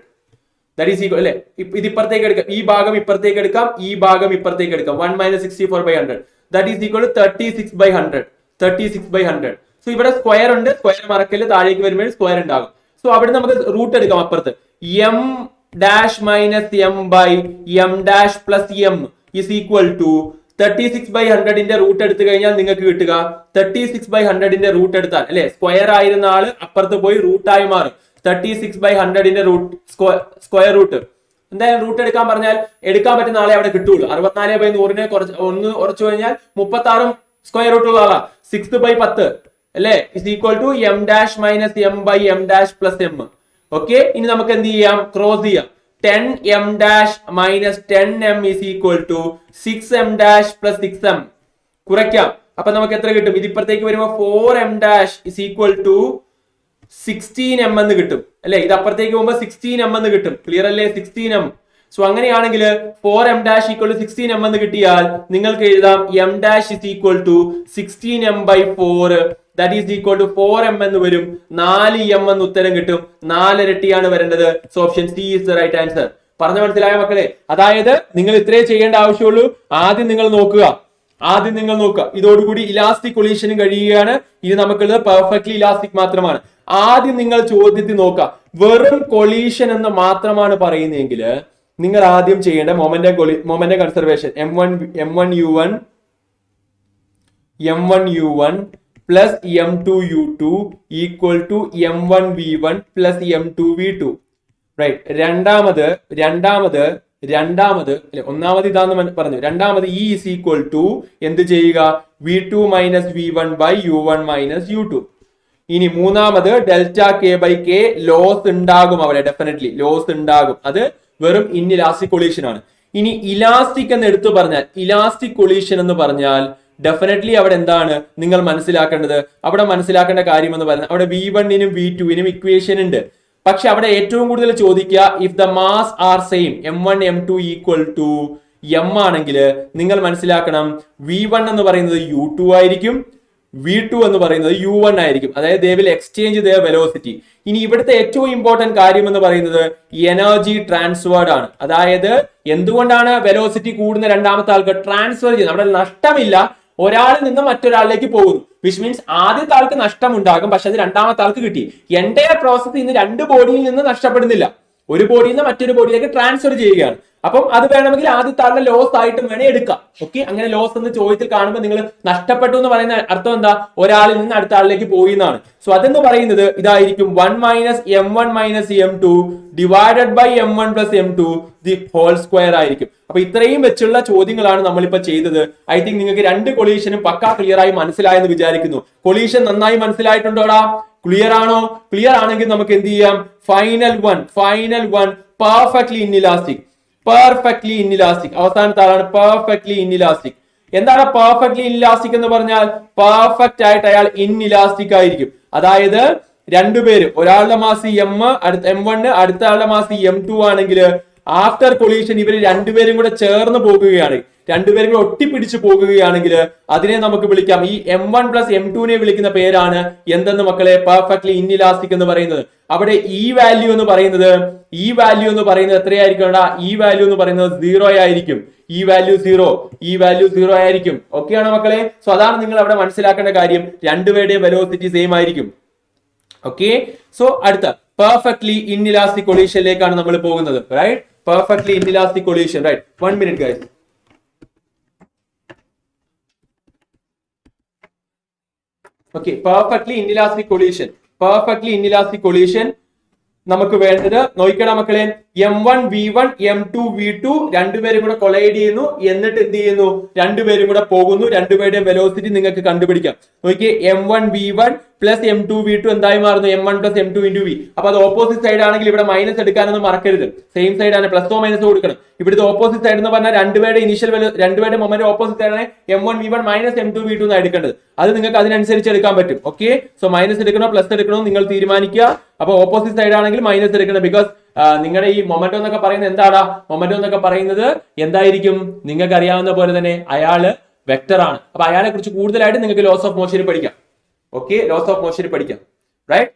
ദാറ്റ് ഈസ് ഈക്വൽ അല്ലെ. ഇത് ഇപ്പുറത്തേക്ക് എടുക്കാം, ഈ ഭാഗം ഇപ്പുറത്തേക്ക് എടുക്കാം, ഈ ഭാഗം ഇപ്പുറത്തേക്ക് എടുക്കാം. 1 minus 64/100 that is equal 36/100. So ഇവിടെ സ്ക്വയർ ഉണ്ട്, സ്ക്വയർ മറക്കല്, താഴേക്ക് വരുമ്പോൾ സ്ക്വയർ ഉണ്ടാകും. സോ അവിടെ നമുക്ക് റൂട്ട് എടുക്കാം. അപ്പുറത്ത് m dash minus m by m dash plus m is equal to 36/100ന്റെ റൂട്ട് എടുത്തു കഴിഞ്ഞാൽ നിങ്ങൾക്ക് കിട്ടുക 36/100ന്റെ റൂട്ട് എടുത്താൽ അല്ലെ, സ്ക്വയർ ആയിരുന്ന ആള് അപ്പുറത്ത് പോയി റൂട്ടായി മാറും. 36/100ന്റെ റൂട്ട് സ്ക്വയർ റൂട്ട്. എന്തായാലും റൂട്ട് എടുക്കാൻ പറഞ്ഞാൽ എടുക്കാൻ പറ്റുന്ന ആളെ അവിടെ കിട്ടുള്ളൂ. 64/100നെ കുറച്ചു കഴിഞ്ഞാൽ 36 സ്ക്വയർ റൂട്ട് ഉള്ള ആളാ. 6/10 അല്ലെ is equal to m dash minus m by m dash plus m. ഓക്കെ, ഇനി നമുക്ക് എന്ത് ചെയ്യാം? ക്രോസ് ചെയ്യാം. 10m dash minus 10m is equal to 6m dash plus 6m. കുറയ്ക്കാം. അപ്പൊ നമുക്ക് എത്ര കിട്ടും? ഇതിപ്പുറത്തേക്ക് വരുമ്പോൾ 4m dash is equal to 16m എന്ന് കിട്ടും അല്ലെ. ഇത് അപ്പുറത്തേക്ക് പോകുമ്പോൾ 16m എന്ന് കിട്ടും. ക്ലിയർ അല്ലേ? 16m. സോ അങ്ങനെയാണെങ്കിൽ 4m dash equal to 16m എന്ന് കിട്ടിയാൽ നിങ്ങൾക്ക് എഴുതാം m dash is equal to 16m/4 that is equal to 4m എന്ന് വരും. 4m എന്ന് ഉത്തരം കിട്ടും. 4 ഇരട്ടിയാണ് വരേണ്ടത്. So option C is the right answer. പറഞ്ഞു മനസ്സിലായ മക്കളെ? അതായത് നിങ്ങൾ ഇത്രേ ചെയ്യേണ്ട ആവശ്യമുള്ളൂ. ആദ്യം നിങ്ങൾ നോക്കുക. ഇതോടുകൂടി ഇലാസ്റ്റിക് കൊളീഷനും കഴിയുകയാണ്. ഇത് നമുക്കുള്ളത് പെർഫെക്റ്റ്ലി ഇലാസ്റ്റിക് മാത്രമാണ്. ആദ്യം നിങ്ങൾ ചോദ്യത്തിൽ നോക്കുക. വെറും കൊളീഷൻ എന്ന് മാത്രമാണ് പറയുന്നതെങ്കിൽ നിങ്ങൾ ആദ്യം ചെയ്യേണ്ട moment conservation m1u1 plus m2u2 equal to m1v1 plus m2v2. Right. രണ്ടാമത് അല്ലെ, ഒന്നാമത് ഇതാന്ന് പറഞ്ഞു. രണ്ടാമത് ഇ ഇസ് ഈക്വൽ ടു എന്ത് ചെയ്യുക, v2 minus v1 by u1 minus u2. ഇനി മൂന്നാമത് delta k by k loss ഉണ്ടാകും അവിടെ, ഡെഫിനറ്റ്ലി ലോസ് ഉണ്ടാകും. അത് വെറും ഇൻഇലാസ്റ്റിക് കൊളീഷൻ ആണ്. ഇനി ഇലാസ്റ്റിക് എന്ന് എടുത്തു പറഞ്ഞാൽ, ഇലാസ്റ്റിക് കൊളീഷൻ എന്ന് പറഞ്ഞാൽ ഡെഫിനറ്റ്ലി അവിടെ എന്താണ് നിങ്ങൾ മനസ്സിലാക്കേണ്ടത്, അവിടെ മനസ്സിലാക്കേണ്ട കാര്യം എന്ന് പറഞ്ഞാൽ അവിടെ v1നും v2നും ഇക്വേഷൻ ഉണ്ട്. പക്ഷെ അവിടെ ഏറ്റവും കൂടുതൽ ചോദിക്കുക if the mass are same m1 m2 equal to m ആണെങ്കിൽ നിങ്ങൾ മനസ്സിലാക്കണം v1 എന്ന് പറയുന്നത് u2 ആയിരിക്കും, v2 എന്ന് പറയുന്നത് u1 ആയിരിക്കും. അതായത് they will exchange their velocity. ഇനി ഇവിടുത്തെ ഏറ്റവും ഇമ്പോർട്ടന്റ് കാര്യം എന്ന് പറയുന്നത് എനർജി ട്രാൻസ്ഫേർഡ് ആണ്. അതായത് എന്തുകൊണ്ടാണ് വെലോസിറ്റി കൂടുന്ന രണ്ടാമത്തെ ആൾക്ക് ട്രാൻസ്ഫർ ചെയ്യുന്നത്, അവിടെ നഷ്ടമില്ല, ഒരാളിൽ നിന്ന് മറ്റൊരാളിലേക്ക് പോകുന്നു. വിച്ച് മീൻസ് ആദ്യത്തെ ആൾക്ക് നഷ്ടം ഉണ്ടാകും, പക്ഷെ അത് രണ്ടാമത്തെ ആൾക്ക് കിട്ടി. എൻറ്റയർ പ്രോസസ് ഇന്ന് രണ്ട് ബോഡിയിൽ നിന്ന് നഷ്ടപ്പെടുന്നില്ല, ഒരു ബോഡിയിൽ നിന്ന് മറ്റൊരു ബോഡിയിലേക്ക് ട്രാൻസ്ഫർ ചെയ്യുകയാണ്. അപ്പം അത് വേണമെങ്കിൽ ആദ്യത്തെ ആളുടെ ലോസ് ആയിട്ടും വേണേ എടുക്കാം. ഓക്കെ, അങ്ങനെ ലോസ് എന്ന് ചോദ്യത്തിൽ കാണുമ്പോൾ നിങ്ങൾ നഷ്ടപ്പെട്ടു എന്ന് പറയുന്ന അർത്ഥം എന്താ, ഒരാളിൽ നിന്ന് അടുത്ത ആളിലേക്ക് പോയി എന്നാണ്. സോ അതെന്ന് പറയുന്നത് ഇതായിരിക്കും 1 minus m1 minus m2 divided by m1 plus m2 the whole square ആയിരിക്കും. അപ്പൊ ഇത്രയും വെച്ചുള്ള ചോദ്യങ്ങളാണ് നമ്മളിപ്പോ ചെയ്തത്. ഐ തിങ്ക് നിങ്ങൾക്ക് രണ്ട് കൊളീഷനും പക്കാ ക്ലിയർ ആയി മനസ്സിലായെന്ന് വിചാരിക്കുന്നു. കൊളീഷൻ നന്നായി മനസ്സിലായിട്ടുണ്ടോടാ? ക്ലിയർ ആണോ? ക്ലിയർ ആണെങ്കിൽ നമുക്ക് എന്ത് ചെയ്യാം, ഫൈനൽ വൺ പെർഫെക്റ്റ്ലി ഇൻഇലാസ്റ്റിക്. അവസാനത്തെ ആളാണ് പെർഫെക്റ്റ്ലി ഇൻഇലാസ്റ്റിക്. എന്താണ് പെർഫെക്റ്റ്ലി ഇൻഇലാസ്റ്റിക് എന്ന് പറഞ്ഞാൽ, പെർഫെക്റ്റ് ആയിട്ട് അയാൾ ഇൻഇലാസ്റ്റിക് ആയിരിക്കും. അതായത് രണ്ടുപേരും, ഒരാളുടെ മാസ് m1 അടുത്ത ആളുടെ മാസ് m2 ആണെങ്കിൽ ആഫ്റ്റർ കൊളീഷൻ ഇവർ രണ്ടുപേരും കൂടെ ചേർന്ന് പോകുകയാണ്, രണ്ടുപേരും കൂടെ ഒട്ടിപ്പിടിച്ച് പോകുകയാണെങ്കിൽ അതിനെ നമുക്ക് വിളിക്കാം, ഈ m1 പ്ലസ് m2നെ വിളിക്കുന്ന പേരാണ് എന്തെന്ന് മക്കളെ, പെർഫെക്റ്റ്ലി ഇൻഇലാസ്റ്റിക് എന്ന് പറയുന്നത്. അവിടെ ഈ വാല്യൂ എന്ന് പറയുന്നത് എത്രയായിരിക്കും? ഈ വാല്യൂ എന്ന് പറയുന്നത് 0 ആയിരിക്കും. ഈ വാല്യൂ 0 ആയിരിക്കും. ഓക്കെ ആണോ മക്കളെ? സോ അതാണ് നിങ്ങൾ അവിടെ മനസ്സിലാക്കേണ്ട കാര്യം, രണ്ടുപേരുടെയും വെലോസിറ്റി സെയിം ആയിരിക്കും. ഓക്കെ, സോ അടുത്ത പെർഫെക്റ്റ്ലി ഇൻഇലാസ്റ്റിക് കൊളീഷനിലേക്കാണ് നമ്മൾ പോകുന്നത്. Right, perfectly inelastic collision. Right, 1 minute guys. Okay, perfectly inelastic collision നമുക്ക് വേണ്ടത് നോക്കിക്കണ മക്കളെ, m1 v1 m2 v2 രണ്ടുപേരും കൂടെ കൊളൈഡ് ചെയ്യുന്നു, എന്നിട്ട് എന്ത് ചെയ്യുന്നു, രണ്ടുപേരും കൂടെ പോകുന്നു. രണ്ടുപേരുടെയും വെലോസിറ്റി നിങ്ങൾക്ക് കണ്ടുപിടിക്കാം. നോക്കിയേ, m1 v1 plus m2 v2 എന്തായി മാറുന്നു, m1 plus m2 into v. അപ്പൊ അത് ഓപ്പോസിറ്റ് സൈഡ് ആണെങ്കിൽ ഇവിടെ മൈനസ് എടുക്കാനൊന്നും മറക്കരുത്, സെയിം സൈഡ് ആണ്, പ്ലസോ മൈനസോ കൊടുക്കണം. ഇവിടുത്തെ ഓപ്പോസിറ്റ് സൈഡ് എന്ന് പറഞ്ഞാൽ രണ്ടുപേരുടെ ഇനിഷ്യൽ രണ്ടുപേരുടെ മൊമെന്റ് ഓപ്പോസിറ്റ് സൈഡ് ആണ് m1 v1 minus m2 v2 എന്നാണ് എടുക്കേണ്ടത്. അത് നിങ്ങൾക്ക് അതിനനുസരിച്ച് എടുക്കാൻ പറ്റും. ഓക്കെ, സോ മൈനസ് എടുക്കണോ പ്ലസ് എടുക്കണോ നിങ്ങൾ തീരുമാനിക്കുക. അപ്പൊ ഓപ്പോസിറ്റ് സൈഡ് ആണെങ്കിൽ മൈനസ് എടുക്കണം, ബിക്കോസ് നിങ്ങളുടെ ഈ മൊമെന്റോ എന്നൊക്കെ പറയുന്നത് എന്താടാ, മൊമെന്റോ എന്നൊക്കെ പറയുന്നത് എന്തായിരിക്കും, നിങ്ങൾക്ക് അറിയാവുന്ന പോലെ തന്നെ അയാള് വെക്ടർ ആണ്. അപ്പൊ അയാളെ കുറിച്ച് കൂടുതലായിട്ട് നിങ്ങൾക്ക് ലോസ് ഓഫ് മോഷനിൽ പഠിക്കാം. ഓക്കെ, ലോസ് ഓഫ് മോഷനിൽ പഠിക്കാം. Right,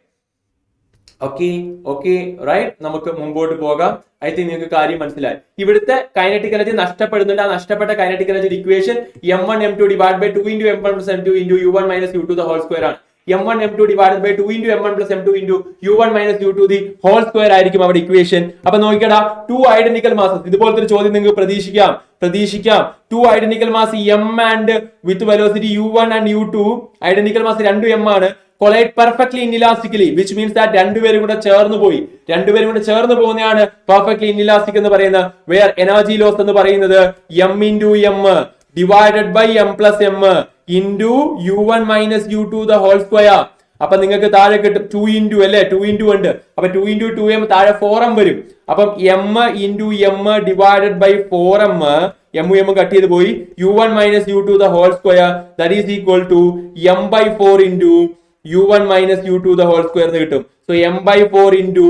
okay, right. നമുക്ക് മുമ്പോട്ട് പോകാം. ഐ തിങ്ക് നിങ്ങൾക്ക് കാര്യം മനസ്സിലായി. ഇവിടുത്തെ കൈനറ്റിക് എനർജി നഷ്ടപ്പെടുന്നുണ്ട്. ആ നഷ്ടപ്പെട്ട kinetic energy equation m1 m2 divide by 2 into m1 plus m2 into u1 minus u2 the whole square ആണ്. m1 m2 divided by 2 into m1 plus m2 into u1 minus u2 the whole square ആയിരിക്കും അവിടെ equation. അപ്പൊ നോക്കിക്കടാ, 2 identical masses, ഇതുപോലത്തെ ഒരു ചോദ്യം നിങ്ങൾക്ക് പ്രതീക്ഷിക്കാം. 2 identical mass m and with velocity u1 and u2, identical mass 2 m ആണ്, collide perfectly inelastically, which means that രണ്ടുപേരും കൂടെ ചേർന്ന് പോകുന്നതാണ് പെർഫെക്റ്റ്ലി ഇൻഇലാസ്റ്റിക് എന്ന് പറയുന്നത്. വേർ എനർജി ലോസ് എന്ന് പറയുന്നത് m into m divided by m plus m into u1 minus u2 the whole square. അപ്പൊ നിങ്ങൾക്ക് താഴെ കിട്ടും 2 into അല്ലെ, 2 into ഉണ്ട്. അപ്പൊ 2 into 2m താഴെ 4m വരും. അപ്പം m into m divided by 4m, m cut ചെയ്ത് പോയി, u1 minus u2 the whole square that is equal to m by 4 into u1 minus u2 the whole square എന്ന് കിട്ടും. So m by 4 into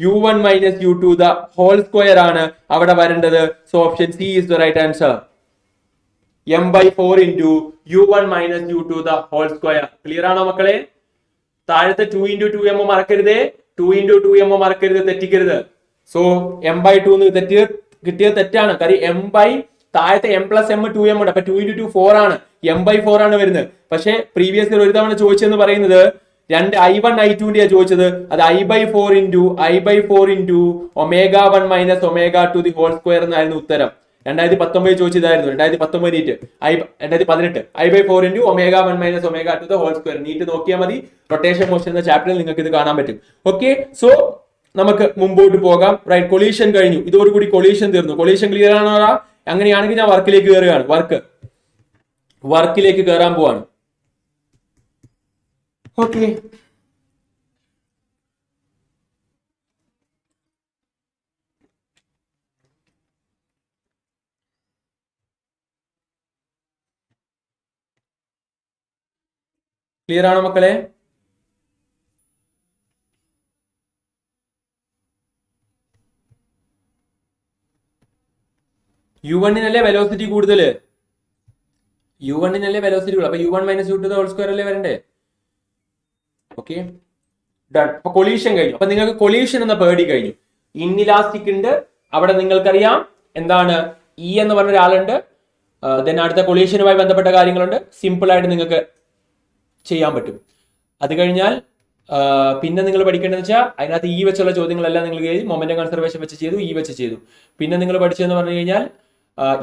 u1 minus u2 the whole square ആണ് അവിടെ വരേണ്ടത്. So option C is the right answer. m by 4 into u1 minus u2 the whole square. Clear ആണോ മക്കളെ? താഴത്തെ 2 into 2m മറക്കരുത്, 2 into 2m മറക്കരുത്, തെറ്റിക്കരുത്. So m by 2 എന്ന് കിട്ടിയത് തെറ്റാണ്. കാര്യം m by താഴത്തെ m plus m 2m ഉണ്ട്. അപ്പൊ 2 into 2 4 ആണ്, m by 4 ആണ് വരുന്നത്. പക്ഷെ പ്രീവിയസ് ഇയർ ഒരു തവണ ചോദിച്ചെന്ന് പറയുന്നത് രണ്ട് i1 i2 ചോദിച്ചത്, അത് i by 4 into omega 1 minus omega 2 the whole square എന്നായിരുന്നു ഉത്തരം. 2019 ചോദിച്ചതായിരുന്നു, 2019 NEET 2018 i by 4 into omega 1 minus omega 2 the whole square. NEET നോക്കിയാൽ മതി, റൊട്ടേഷൻ മോഷൻ എന്ന ചാപ്റ്ററിൽ നിങ്ങൾക്ക് ഇത് കാണാൻ പറ്റും. ഓക്കെ, സോ നമുക്ക് മുമ്പോട്ട് പോകാം. റൈറ്റ്, കൊളീഷൻ കഴിഞ്ഞു. ഇതോടുകൂടി കൊളീഷൻ തീർന്നു. കൊളീഷൻ ക്ലിയർ ആണോ? അങ്ങനെയാണെങ്കിൽ ഞാൻ വർക്കിലേക്ക് കയറുകയാണ്. വർക്കിലേക്ക് കയറാൻ പോവാണ്. ഓക്കെ, ക്ലിയർ ആണോ മക്കളെ? u1-നല്ലേ വെലോസിറ്റി കൂടുതൽ, u1-നല്ലേ വെലോസിറ്റി കൂടുതൽ. അപ്പൊ u1 - u2 ഹോൾ സ്ക്വയർ അല്ലേ വരണ്ടേ? Okay, done. അപ്പൊ കൊളീഷൻ കഴിഞ്ഞു. അപ്പൊ നിങ്ങൾക്ക് കൊളീഷൻ എന്ന പേടി കഴിഞ്ഞു. ഇൻഇലാസ്റ്റിക് ഉണ്ട്, അവിടെ നിങ്ങൾക്കറിയാം എന്താണ് ഇ എന്ന് പറഞ്ഞ ഒരാളുണ്ട്. ദെൻ അടുത്ത കൊളീഷനുമായി ബന്ധപ്പെട്ട കാര്യങ്ങളുണ്ട്. സിമ്പിൾ ആയിട്ട് നിങ്ങൾക്ക് ചെയ്യാൻ പറ്റും. അത് കഴിഞ്ഞാൽ പിന്നെ നിങ്ങൾ പഠിക്കേണ്ടത് വെച്ചാൽ അതിനകത്ത് ഈ വെച്ചുള്ള ചോദ്യങ്ങളെല്ലാം നിങ്ങൾ മൊമെന്റം കൺസർവേഷൻ വെച്ച് ചെയ്തു, ഈ വെച്ച് ചെയ്തു. പിന്നെ നിങ്ങൾ പഠിച്ചതെന്ന് പറഞ്ഞു കഴിഞ്ഞാൽ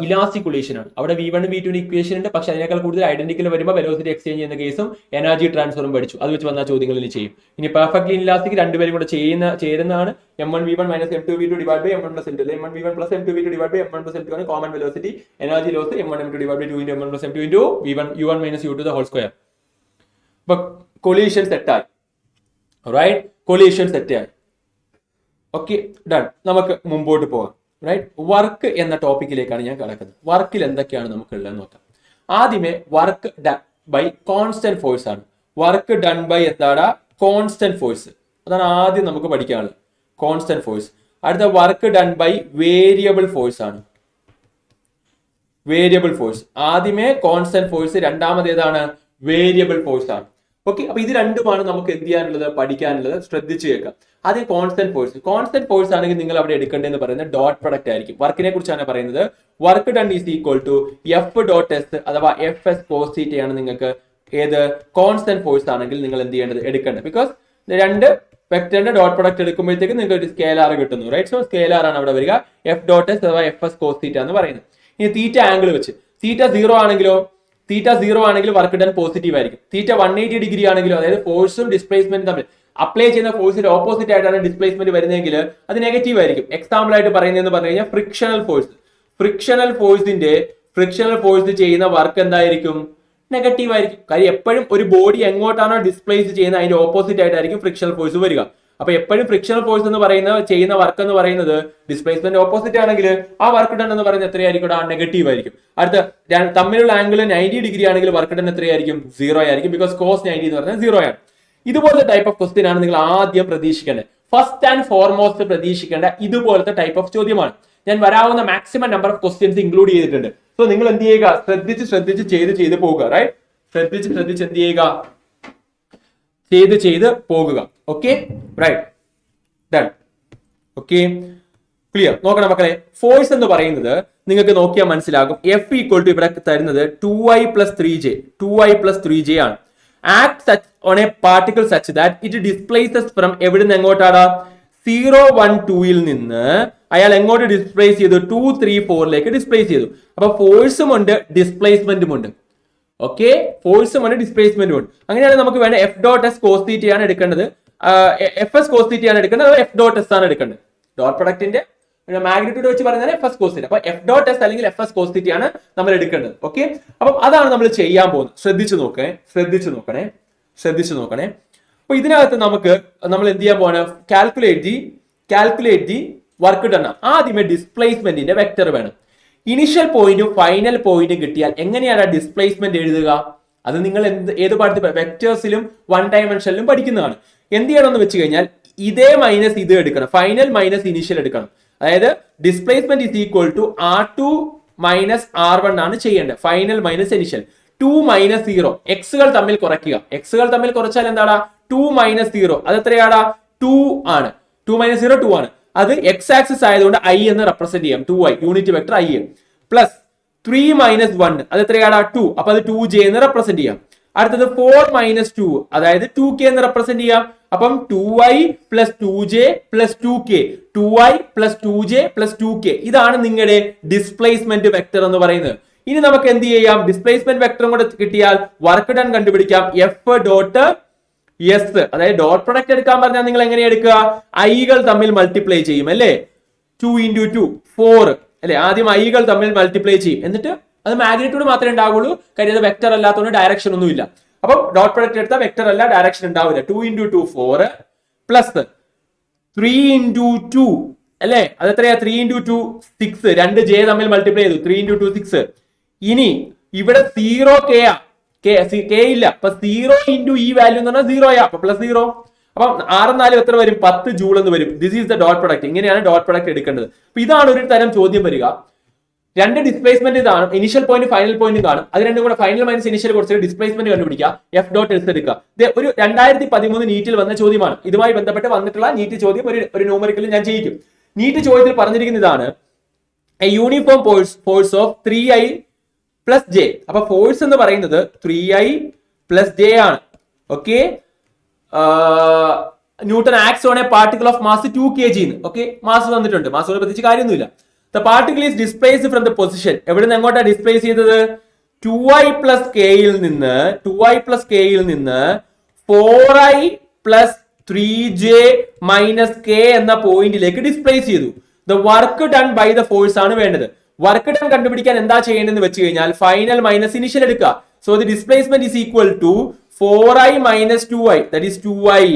ഇലാസ്റ്റിക് കൊളീഷൻ ആണ്. അവിടെ V1 V2 ഇക്വേഷൻ ഉണ്ട്, പക്ഷെ അതിനേക്കാൾ കൂടുതൽ ഐഡന്റിക്കൽ വരുമ്പോൾ വെലോസിറ്റി എക്സ്ചേഞ്ച് ചെയ്യുന്ന കേസും എനർജി ട്രാൻസ്ഫറും പഠിച്ചു. അത് വെച്ച് വന്ന ചോദ്യങ്ങളിൽ ചെയ്യും. ഇനി പെർഫെക്റ്റ്ലി ഇലാസ്റ്റിക് രണ്ടുപേരും കൂടെ ചേരുന്നതാണ്. M1 V1 - M2 V2 divide by M1 + M2. M1 V1 + M2 V2 divide by M1 + M2 ആണ് common velocity. Energy loss M1 M2 divide by 2 × M1 + M2 × U1 - U2 whole square. അപ്പൊ collision സെറ്റായി. Right, collision സെറ്റായി. Okay, done. നമുക്ക് മുമ്പോട്ട് പോകാം. Right, work എന്ന ടോപ്പിക്കിലേക്കാണ് ഞാൻ കിടക്കുന്നത്. വർക്കിൽ എന്തൊക്കെയാണ് നമുക്ക് ഉള്ളതെന്ന് നോക്കാം. ആദ്യമേ work done by constant force ആണ്. വർക്ക് ഡൺ ബൈ എന്താണ്? Constant force. അതാണ് ആദ്യം നമുക്ക് പഠിക്കാനുള്ളത്, കോൺസ്റ്റന്റ് ഫോഴ്സ്. അടുത്ത work done by variable force ആണ്. Variable force. ആദ്യമേ കോൺസ്റ്റന്റ് ഫോഴ്സ്, രണ്ടാമത് ഏതാണ്? വേരിയബിൾ ഫോഴ്സ് ആണ്. ഓക്കെ, അപ്പൊ ഇത് രണ്ടുമാണ് നമുക്ക് എന്ത് ചെയ്യാനുള്ളത്, പഠിക്കാനുള്ളത്. ശ്രദ്ധിച്ചു കേൾക്കാം. ആദ്യം കോൺസ്റ്റന്റ് ഫോഴ്സ്. കോൺസ്റ്റന്റ് ഫോഴ്സ് ആണെങ്കിൽ നിങ്ങൾ അവിടെ എടുക്കേണ്ടതെന്ന് പറയുന്നത് ഡോട്ട് പ്രൊഡക്റ്റ് ആയിരിക്കും. വർക്കിനെ കുറിച്ചാണ് പറയുന്നത്. Work done is equal to F.S അഥവാ FS cos θ ആണ് നിങ്ങൾക്ക് ഏത് കോൺസ്റ്റന്റ് ഫോഴ്സ് ആണെങ്കിൽ നിങ്ങൾ എന്ത് ചെയ്യേണ്ടത്, എടുക്കേണ്ടത്. ബിക്കോസ് രണ്ട് വെക്ടറിന്റെ ഡോട്ട് പ്രൊഡക്റ്റ് എടുക്കുമ്പോഴത്തേക്ക് നിങ്ങൾക്ക് ഒരു സ്കേലാർ കിട്ടുന്നു. റൈറ്റ്, സോ സ്കേലാർ ആണ് അവിടെ വരിക. F.S അഥവാ FS cos θ എന്ന് പറയുന്നത്. ഇനി തീറ്റ ആംഗിൾ വെച്ച് തീറ്റ 0 ആണെങ്കിലോ, തീറ്റ 0 ആണെങ്കിൽ വർക്ക് ഡൺ പോസിറ്റീവ് ആയിരിക്കും. തീറ്റ 180 ഡിഗ്രി ആണെങ്കിലോ, അതായത് ഫോഴ്സും ഡിസ്പ്ലേസ്മെന്റും തമ്മിൽ അപ്ലൈ ചെയ്യുന്ന ഫോഴ്സിന്റെ ഓപ്പോസിറ്റ് ആയിട്ടാണ് ഡിസ്പ്ലേസ്മെന്റ് വരുന്നതെങ്കിൽ അത് നെഗറ്റീവ് ആയിരിക്കും. എക്സാമ്പിൾ ആയിട്ട് പറയുന്നതെന്ന് പറഞ്ഞു കഴിഞ്ഞാൽ ഫ്രിക്ഷണൽ ഫോഴ്സ്. ഫ്രിക്ഷണൽ ഫോഴ്സ് ചെയ്യുന്ന വർക്ക് എന്തായിരിക്കും? നെഗറ്റീവ് ആയിരിക്കും. കാര്യം എപ്പോഴും ഒരു ബോഡി എങ്ങോട്ടാണോ ഡിസ്പ്ലേസ് ചെയ്യുന്നത് അതിന്റെ ഓപ്പോസിറ്റ് ആയിട്ടായിരിക്കും ഫ്രിക്ഷണൽ ഫോഴ്സ് വരിക. അപ്പൊ എപ്പോഴും ഫ്രിക്ഷണൽ ഫോഴ്സ് എന്ന് ചെയ്യുന്ന വർക്ക് എന്ന് പറയുന്നത് ഡിസ്പ്ലേസ്മെന്റ് ഓപ്പോസിറ്റ് ആണെങ്കിൽ ആ വർക്ക് ഡൺ എന്ന് പറയുന്നത് എത്രയായിരിക്കും? ആ നെഗറ്റീവ് ആയിരിക്കും. അടുത്ത തമ്മിലുള്ള ആംഗിൾ 90 ഡിഗ്രി ആണെങ്കിൽ വർക്ക് ഡൺ എത്രയായിരിക്കും? 0 ആയിരിക്കും. ബിക്കോസ് cos 90 എന്ന് പറഞ്ഞാൽ 0 ആണ്. ഇതുപോലത്തെ ടൈപ്പ് ഓഫ് ക്വസ്റ്റ്യൻ ആണ് നിങ്ങൾ ആദ്യം പ്രതീക്ഷിക്കേണ്ടത്. ഫസ്റ്റ് ആൻഡ് ഫോർമോസ്റ്റ് പ്രതീക്ഷിക്കേണ്ട ഇതുപോലത്തെ ടൈപ്പ് ഓഫ് ചോദ്യമാണ്. ഞാൻ വരാവുന്ന maximum number of questions include ചെയ്തിട്ടുണ്ട്. സോ നിങ്ങൾ എന്ത് ചെയ്യുക? ശ്രദ്ധിച്ച് ചെയ്ത് പോകുക. റൈറ്റ്, ശ്രദ്ധിച്ച് എന്ത് ചെയ്യുക? ചെയ്ത് പോകുക. Okay, right, done. Okay, clear. നോക്കണം മക്കളെ, ഫോഴ്സ് എന്ന് പറയുന്നത് നിങ്ങൾക്ക് നോക്കിയാൽ മനസ്സിലാകും. F = ഇവിടെ തരുന്നത് 2i + 3j ആണ്. Act such on a particle such that it displaces from എവിടുന്ന് എങ്ങോട്ടാണ്? 0, 1, 2ൽ നിന്ന് അയാൾ എങ്ങോട്ട് ഡിസ്പ്ലേസ് ചെയ്തു? 2, 3, 4ലേക്ക് ഡിസ്പ്ലേസ് ചെയ്തു. അപ്പൊ ഫോഴ്സും ഉണ്ട്, ഡിസ്പ്ലേസ്മെന്റും ഉണ്ട്. ഓക്കെ, ഫോഴ്സും ഉണ്ട്, ഡിസ്പ്ലേസ്മെന്റും ഉണ്ട്. അങ്ങനെയാണ് നമുക്ക് വേണ്ട F.S cos θ ആണ് എടുക്കേണ്ടത്. FS cos θ ആണ് എടുക്കേണ്ടത്. അതോ F.S ആണ് എടുക്കേണ്ടത്. ഡോട്ട് പ്രൊഡക്റ്റിന്റെ മാഗ്നിറ്റ്യൂഡ് വെച്ച് പറയുന്നത് FS cos θ. അപ്പൊ F.S അല്ലെങ്കിൽ FS cos θ ആണ് നമ്മൾ എടുക്കേണ്ടത്. ഓക്കെ, അപ്പം അതാണ് നമ്മൾ ചെയ്യാൻ പോകുന്നത്. ശ്രദ്ധിച്ചു നോക്കണേ. അപ്പൊ ഇതിനകത്ത് നമ്മൾ എന്ത് ചെയ്യാൻ പോവാണ്? Calculate the work done. ആദ്യമേ ഡിസ്പ്ലേസ്മെന്റിന്റെ വെക്ടർ വേണം. ഇനിഷ്യൽ പോയിന്റും ഫൈനൽ പോയിന്റും കിട്ടിയാൽ എങ്ങനെയാണ് ഡിസ്പ്ലേസ്മെന്റ് എഴുതുക? അത് നിങ്ങൾ ഏത് പാഠത്തിൽ വെക്ടേഴ്സിലും 1 ഡയമെൻഷനിലും പഠിക്കുന്നതാണ്. എന്ത് ചെയ്യണമെന്ന് വെച്ച് കഴിഞ്ഞാൽ ഇതേ മൈനസ് ഇത് എടുക്കണം, ഫൈനൽ മൈനസ് ഇനിഷ്യൽ എടുക്കണം. അതായത് displacement is equal to R2 minus R1 ആണ് ചെയ്യേണ്ടത്. Final minus initial. 2 - 0 എക്സുകൾ തമ്മിൽ കുറയ്ക്കുക. എക്സുകൾ തമ്മിൽ കുറച്ചാൽ എന്താണ്? 2 - 0 അത് എത്രയാടാ? 2 ആണ്. 2 - 0 2 ആണ്. അത് എക്സ് ആക്സിസ് ആയതുകൊണ്ട് I എന്ന് റെപ്രസെന്റ് ചെയ്യാം. 2i unit vector I plus 3 - 1 അത് എത്രയാടാ? 2. അപ്പൊ അത് 2j എന്ന് റെപ്രസെന്റ് ചെയ്യാം. അടുത്തത് 4 - 2 അതായത് 2k എന്ന് റെപ്രസെന്റ് ചെയ്യാം. അപ്പം 2i + 2j + 2k 2i + 2j + 2k ഇതാണ് നിങ്ങളുടെ ഡിസ്പ്ലേസ്മെന്റ് വെക്ടർ എന്ന് പറയുന്നത്. ഇനി നമുക്ക് എന്ത് ചെയ്യാം? ഡിസ്പ്ലേസ്മെന്റ് വെക്ടറും കൂടെ കിട്ടിയാൽ വർക്ക് ഡൺ കണ്ടുപിടിക്കാം. യെസ്, അതായത് ഡോട്ട് പ്രൊഡക്റ്റ് എടുക്കാൻ പറഞ്ഞാൽ നിങ്ങൾ എങ്ങനെ എടുക്കുക? ഐകൾ തമ്മിൽ മൾട്ടിപ്ലൈ ചെയ്യും അല്ലേ? 2 into 2 4 അല്ലെ? ആദ്യം ഐകൾ തമ്മിൽ മൾട്ടിപ്ലൈ ചെയ്യും, എന്നിട്ട് അത് മാഗ്നിറ്റ്യൂഡ് മാത്രമേ ഉണ്ടാവുള്ളൂ, കാര്യം അത് വെക്ടർ അല്ലാത്തതുകൊണ്ട് ഡയറക്ഷൻ ഒന്നും ഇല്ല. അപ്പം ഡോട്ട് പ്രൊഡക്റ്റ് എടുത്താൽ വെക്ടർ അല്ല, ഡയറക്ഷൻ ഉണ്ടാവില്ല. 2 into 2 4 പ്ലസ് 3 into 2 അല്ലെ? അത് എത്രയാ? 3 into 2 6. 2 ജെ തമ്മിൽ മൾട്ടിപ്ലൈ ചെയ്തു. 3 into 2 6. ഇനി ഇവിടെ 0 കെ ഇല്ല, അപ്പൊ 0 into ഈ വാല്യൂ എന്ന് പറഞ്ഞാൽ 0 അപ്പൊ പ്ലസ് 0. അപ്പൊ 6 4 എത്ര വരും? 10 ജൂൾ എന്ന് വരും. This is the dot product. ഇങ്ങനെയാണ് ഡോട്ട് പ്രൊഡക്റ്റ് എടുക്കേണ്ടത്. അപ്പൊ ഇതാണ് ഒരു തരം ചോദ്യം വരിക. രണ്ട് ഡിസ്പ്ലേസ്മെന്റ് ഇതാണ്, ഇനിഷ്യൽ പോയിന്റ് ഫൈനൽ പോയിന്റ് കാണും. അത് രണ്ടും കൂടെ ഫൈനൽ മൈനസ് ഇനിഷ്യൽ കുറച്ച് ഡിസ്പ്ലേസ്മെന്റ് കണ്ടുപിടിക്കുക, എഫ് ഡോട്ട് എസ് എടുക്കുക. ഒരു 2013 നീറ്റിൽ വന്ന ചോദ്യമാണ്. ഇതുമായി ബന്ധപ്പെട്ട് വന്നിട്ടുള്ള നീറ്റ് ചോദ്യം ഒരു ന്യൂമറിക്കൽ ഞാൻ ചെയ്യിക്കും. നീറ്റ് ചോദ്യത്തിൽ പറഞ്ഞിരിക്കുന്ന ഇതാണ്, A uniform force of 3i plus j. അപ്പൊ ഫോഴ്സ് എന്ന് പറയുന്നത് 3i plus j ആണ്. Okay, newton acts on A particle of mass 2 kg. Okay, mass തന്നിട്ടുണ്ട്, മാസ് പ്രത്യേകിച്ച് കാര്യമൊന്നുമില്ല. The particle is displaced from the position. എവിടെ നിന്ന് എങ്ങോട്ടാണ് ഡിസ്പ്ലേസ് ചെയ്തത്? 2i plus k യിൽ നിന്ന് 4i plus 3j minus k എന്ന പോയിന്റിലേക്ക് ഡിസ്പ്ലേസ് ചെയ്തു. The work done by the force ആണ് വേണ്ടത്. വർക്ക് ഡൺ കണ്ടുപിടിക്കാൻ എന്താ ചെയ്യേണ്ടതെന്ന് വെച്ച് കഴിഞ്ഞാൽ ഫൈനൽ മൈനസ് ഇനിഷ്യൽ എടുക്കുക. So the displacement is equal to 4i minus 2i, that is 2i.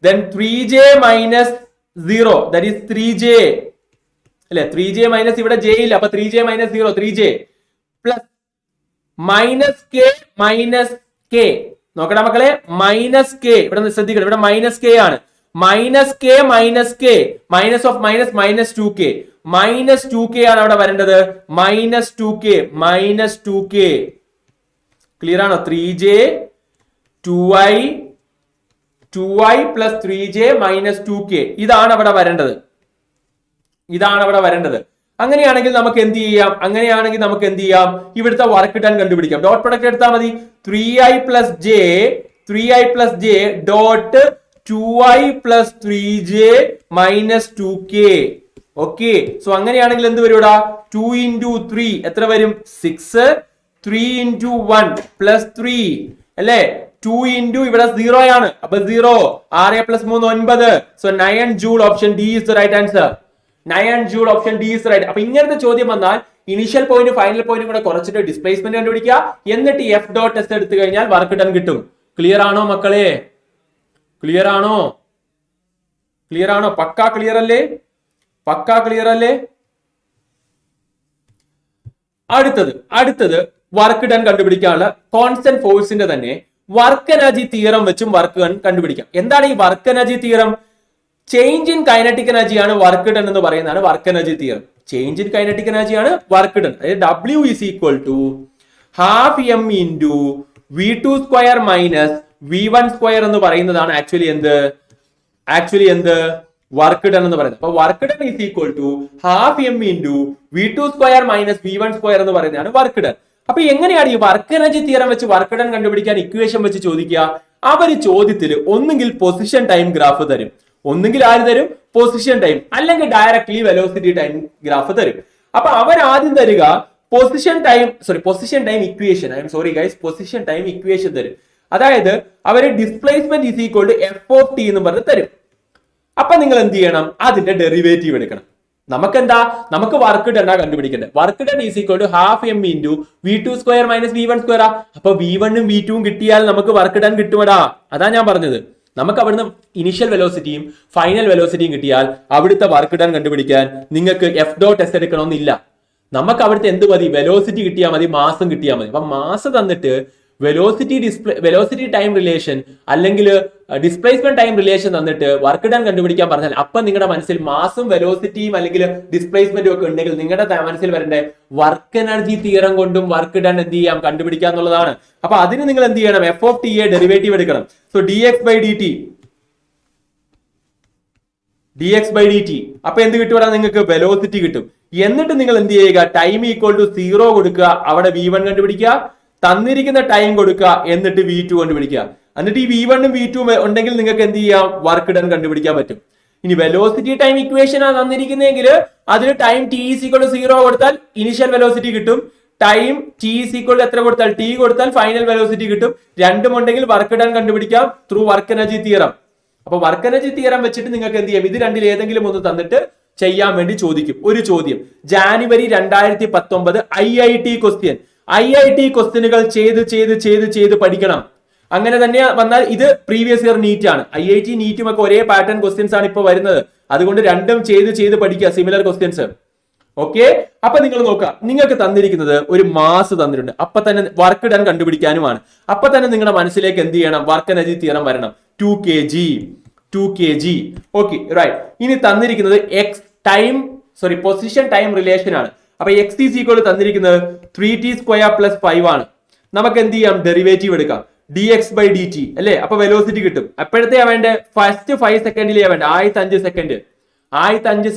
Then 3j minus 0, that is 3j. അല്ലെ? 3j മൈനസ് ഇവിടെ j ഇല്ല, അപ്പൊ 3j minus 0 3j plus minus k. നോക്കടാ മക്കളെ, മൈനസ് k ഇവിടെ ശ്രദ്ധിക്കണം, ഇവിടെ മൈനസ് k ആണ്. Minus k minus of minus minus 2k, minus 2k ആണ് അവിടെ വരേണ്ടത്. മൈനസ് 2k ക്ലിയർ ആണോ? 3j 2i plus 3j minus 2k ഇതാണ് അവിടെ വരേണ്ടത്. അങ്ങനെയാണെങ്കിൽ നമുക്ക് എന്ത് ചെയ്യാം? ഇവിടുത്തെ വർക്ക് ഡൺ കണ്ടുപിടിക്കാം. ഡോട്ട് പ്രൊഡക്റ്റ് എടുത്താൽ മതി. 3i plus j dot 2i plus 3j minus 2k. Okay, so അങ്ങനെയാണെങ്കിൽ എന്ത് വരും? 2 into 3 എത്ര വരും? 6. 3 into 1 plus 3 അല്ലെ? 2 into ഇവിടെ 0 ആണ്, അപ്പൊ 0. 6 plus 3 9. So 9 joule. Option D is the right answer. 9 joule, option D is the right. അപ്പൊ ഇങ്ങനത്തെ ചോദ്യം വന്നാൽ ഇനിഷ്യൽ പോയിന്റ് ഫൈനൽ പോയിന്റ് കൂടെ കുറച്ചിട്ട് ഡിസ്പ്ലേസ്മെന്റ് കണ്ടുപിടിക്കുക, എന്നിട്ട് എഫ് ഡോട്ട് എസ് എടുത്തു കഴിഞ്ഞാൽ വർക്ക് ഡൺ കിട്ടും. ക്ലിയർ ആണോ മക്കളെ? ക്ലിയർ ആണോ? പക്കാ ക്ലിയർ അല്ലേ? അടുത്തത് വർക്ക് ഡൺ കണ്ടുപിടിക്കാനുള്ള കോൺസ്റ്റന്റ് ഫോഴ്സിന്റെ തന്നെ വർക്ക് എനർജി തിയറം വെച്ചും വർക്ക് ഡൺ കണ്ടുപിടിക്കാം. എന്താണ് ഈ work energy theorem? Change in kinetic എനർജിയാണ് വർക്ക് ഡൺ എന്ന് പറയുന്നതാണ് work energy theorem. Change in kinetic എനർജിയാണ് വർക്ക് ഡൺ. അതായത് W is equal to ½ m into v2 square minus v1 square എന്ന് പറയുന്നതാണ് ആക്ച്വലി എന്ത് വർക്ക് ഡൺ എന്ന് പറയുന്നത്. അപ്പൊ work done is equal to ½ m into v2 square minus v1 square എന്ന് പറയുന്നതാണ് വർക്ക് ഡൺ. അപ്പൊ എങ്ങനെയാണ് ഈ വർക്ക് എനർജി തിയറം വെച്ച് വർക്ക് ഡൺ കണ്ടുപിടിക്കാൻ ഇക്വേഷൻ വെച്ച് ചോദിക്കുക? അവര് ചോദ്യത്തിൽ ഒന്നുകിൽ പൊസിഷൻ ടൈം ഗ്രാഫ് തരും, ഒന്നുകിൽ ആര് തരും? പൊസിഷൻ ടൈം, അല്ലെങ്കിൽ ഡയറക്ട്ലി വെലോസിറ്റി ടൈം ഗ്രാഫ് തരും. അപ്പൊ അവർ ആദ്യം തരിക പൊസിഷൻ ടൈം ഇക്വേഷൻ തരും. അതായത് അവര് displacement is equal to f of t എന്ന് പറഞ്ഞ് തരും. അപ്പൊ നിങ്ങൾ എന്ത് ചെയ്യണം? അതിന്റെ ഡെറിവേറ്റീവ് എടുക്കണം. നമുക്ക് വർക്ക് ഡൺ കണ്ടുപിടിക്കേണ്ടത്. Work done is equal to ½ m into v2 square minus v1 square. അപ്പൊ v1 ഉം v2 ഉം കിട്ടിയാൽ നമുക്ക് വർക്ക് ഡൺ കിട്ടുമടാ. അതാ ഞാൻ പറഞ്ഞത്. നമുക്ക് അവിടുന്ന് ഇനിഷ്യൽ വെലോസിറ്റിയും ഫൈനൽ വെലോസിറ്റിയും കിട്ടിയാൽ അവിടുത്തെ വർക്ക് ഡൺ കണ്ടുപിടിക്കാൻ നിങ്ങൾക്ക് എഫ് ഡോട്ട് എസ് എടുക്കണമെന്നില്ല. നമുക്ക് അവിടുത്തെ എന്ത് മതി? വെലോസിറ്റി കിട്ടിയാൽ മതി, മാസം കിട്ടിയാൽ മതി. അപ്പൊ മാസ് തന്നിട്ട് വെലോസിറ്റി ടൈം റിലേഷൻ അല്ലെങ്കിൽ ഡിസ്പ്ലേസ്മെന്റ് ടൈം റിലേഷൻ തന്നിട്ട് വർക്ക് ഡൺ കണ്ടുപിടിക്കാൻ പറഞ്ഞാൽ അപ്പൊ നിങ്ങളുടെ മനസ്സിൽ മാസും വെലോസിറ്റിയും അല്ലെങ്കിൽ ഡിസ്പ്ലേസ്മെന്റും ഒക്കെ ഉണ്ടെങ്കിൽ നിങ്ങളുടെ മനസ്സിൽ വരേണ്ട വർക്ക് എനർജി തിയറം കൊണ്ടും വർക്ക് ഡൺ എന്ത് ചെയ്യാം? കണ്ടുപിടിക്കുക എന്നുള്ളതാണ്. അപ്പൊ അതിന് നിങ്ങൾ എന്ത് ചെയ്യണം? F of T a derivative എടുക്കണം. So dx by dt. അപ്പൊ എന്ത് കിട്ടും? നിങ്ങൾക്ക് വെലോസിറ്റി കിട്ടും. എന്നിട്ട് നിങ്ങൾ എന്ത് ചെയ്യുക? ടൈം ഈക്വൽ ടു 0 കൊടുക്കുക, അവിടെ v1 കണ്ടുപിടിക്കുക, തന്നിരിക്കുന്ന ടൈം കൊടുക്കുക, എന്നിട്ട് v2 കണ്ടുപിടിക്കുക. എന്നിട്ട് ഈ v1 ഉം v2 ഉണ്ടെങ്കിൽ നിങ്ങൾക്ക് എന്ത് ചെയ്യാം? വർക്ക് ഡൺ കണ്ടുപിടിക്കാൻ പറ്റും. ഇനി വെലോസിറ്റി ടൈം ഇക്വേഷൻ ആണ് തന്നിരിക്കുന്നതെങ്കിൽ അതിൽ time t is equal to 0 കൊടുത്താൽ ഇനിഷ്യൽ വെലോസിറ്റി കിട്ടും, ടൈം ടി ഈസ് ഈക്വൽ എത്ര കൊടുത്താൽ ടി കൊടുത്താൽ ഫൈനൽ വെലോസിറ്റി കിട്ടും. രണ്ടും ഉണ്ടെങ്കിൽ വർക്ക് ഡൺ കണ്ടുപിടിക്കാം ത്രൂ വർക്ക് എനർജി തിയറം. അപ്പൊ വർക്ക് എനർജി തിയറം വെച്ചിട്ട് നിങ്ങൾക്ക് എന്ത് ചെയ്യാം, ഇത് രണ്ടിൽ ഏതെങ്കിലും ഒന്ന് തന്നിട്ട് ചെയ്യാൻ വേണ്ടി ചോദിക്കും. ഒരു ചോദ്യം ജാനുവരി 2019 IIT ക്വസ്റ്റ്യൻ. IIT ക്വസ്റ്റ്യനുകൾ ചെയ്ത് പഠിക്കണം. അങ്ങനെ തന്നെ വന്നാൽ ഇത് പ്രീവിയസ് ഇയർ നീറ്റ് ആണ്. IIT നീറ്റും ഒക്കെ ഒരേ പാറ്റേൺ ക്വസ്റ്റ്യൻസ് ആണ് ഇപ്പൊ വരുന്നത്. അതുകൊണ്ട് രണ്ടും ചെയ്ത് പഠിക്കുക, സിമിലർ ക്വസ്റ്റ്യൻസ്. ഓക്കെ, അപ്പൊ നിങ്ങൾ നോക്കുക, നിങ്ങൾക്ക് തന്നിരിക്കുന്നത് ഒരു മാസ് തന്നിട്ടുണ്ട്. അപ്പൊ തന്നെ വർക്ക് ഡൺ കണ്ടുപിടിക്കാനുമാണ്. അപ്പൊ തന്നെ നിങ്ങളുടെ മനസ്സിലേക്ക് എന്ത് ചെയ്യണം, വർക്ക് എനർജി തിയറം വരണം. 2 kg. Okay right. ഇനി തന്നിരിക്കുന്നത് പൊസിഷൻ ടൈം റിലേഷൻ ആണ്. അപ്പൊ x ഈസ് ഈക്വൽ തന്നിരിക്കുന്നത് 3t² + 5 ആണ്. നമുക്ക് എന്ത് ചെയ്യാം, ഡെറിവേറ്റീവ് എടുക്കാം. dx/dt അല്ലെ. അപ്പൊ വെലോസിറ്റി കിട്ടും. എപ്പോഴത്തെയാ വേണ്ടത്, ഫസ്റ്റ് 5 സെക്കൻഡിലെയാ വേണ്ടത്. 5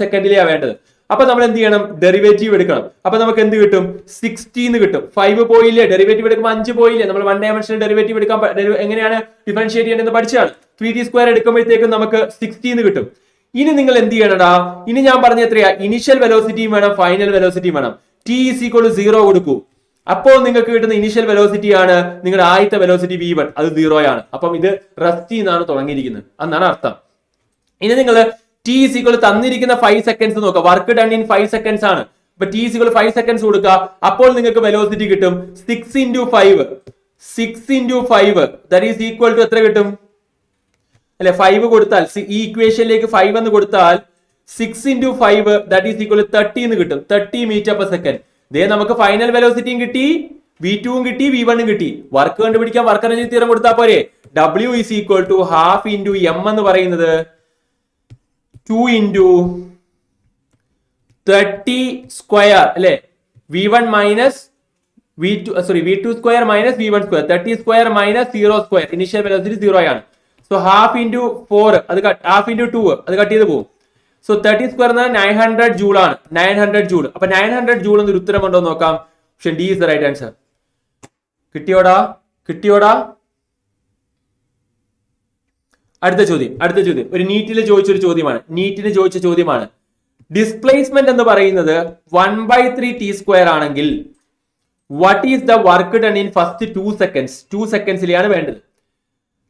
സെക്കൻഡിലെയാ വേണ്ടത്. അപ്പൊ നമ്മൾ എന്ത് ചെയ്യണം, ഡെറിവേറ്റീവ് എടുക്കണം. അപ്പൊ നമുക്ക് എന്ത് കിട്ടും, 60 കിട്ടും. 5 പോയില്ലേ, ഡെറിവേറ്റീവ് എടുക്കുമ്പോൾ 5 പോയില്ലേ. നമ്മൾ 1 ഡയമെൻഷണൽ ഡെറിവേറ്റീവ് എടുക്കാൻ എങ്ങനെയാണ് ഡിഫറൻഷിയേറ്റ് ചെയ്യേണ്ടത് പഠിച്ചാണ്. 3t² എടുക്കുമ്പോഴത്തേക്കും നമുക്ക് 60 കിട്ടും. ഇനി നിങ്ങൾ എന്ത് ചെയ്യണടാ, ഇനി ഞാൻ പറഞ്ഞ എത്രയാ, ഇനിഷ്യൽ വെലോസിറ്റിയും വേണം ഫൈനൽ വെലോസിറ്റിയും വേണം. t = 0 കൊടുക്കൂ. അപ്പോൾ നിങ്ങൾക്ക് കിട്ടുന്ന ഇനിഷ്യൽ വെലോസിറ്റി ആണ് നിങ്ങളുടെ ആദ്യത്തെ വെലോസിറ്റി v1, അത് 0 ആണ്. അപ്പം ഇത് റെസ്റ്റ് എന്നാണ് തുടങ്ങിയിരിക്കുന്നത് എന്നാണ് അർത്ഥം. ഇനി നിങ്ങൾ t = തന്നിരിക്കുന്ന 5 സെക്കൻഡ്സ് നോക്കുക. വർക്ക് ഡൺ ഇൻ 5 സെക്കൻഡ്സ് ആണ്. അപ്പൊ t = 5 സെക്കൻഡ്സ് കൊടുക്കുക. അപ്പോൾ നിങ്ങൾക്ക് വെലോസിറ്റി കിട്ടും 6 × 5 ദാറ്റ് ഈസ് ഈക്വൽ ടു എത്ര കിട്ടും അല്ലെ, 5 കൊടുത്താൽ ഈ ഇക്വേഷനിലേക്ക് 5 എന്ന് കൊടുത്താൽ 6 × 5 ദാറ്റ് ഈസ് ഈക്വൽ ടു 30 എന്ന് കിട്ടും. 30 m/s. ദേ നമുക്ക് ഫൈനൽ വെലോസിറ്റിയും കിട്ടി, v2 കിട്ടി, v1 കിട്ടി. വർക്ക് കണ്ടുപിടിക്കാൻ വർക്ക് എനർജി തിയറം കൊടുത്താൽ പോരെ. W = ½ × m എന്ന് പറയുന്നത് 2 × 30² അല്ലെ. v2 - v1², -v1², 30² - 0². Initial velocity 0 ആണ്. സോ ½ × 4 അത് ½ × 2 അത് കട്ട് ചെയ്ത് പോകും. സോ 30² 900 ജൂൾ ആണ്. 900 ജൂൾ. അപ്പൊ 900 ജൂൾ എന്നൊരു ഉത്തരം ഉണ്ടോ നോക്കാം. Option D is the right answer. കിട്ടിയോടാ? അടുത്ത ചോദ്യം ഒരു നീറ്റിൽ ചോദിച്ചൊരു ചോദ്യമാണ്. ഡിസ്പ്ലേസ്മെന്റ് എന്ന് പറയുന്നത് 1/3 t² ആണെങ്കിൽ what is the work done in first 2 seconds? 2 സെക്കൻഡ്സിലാണ് വേണ്ടത്.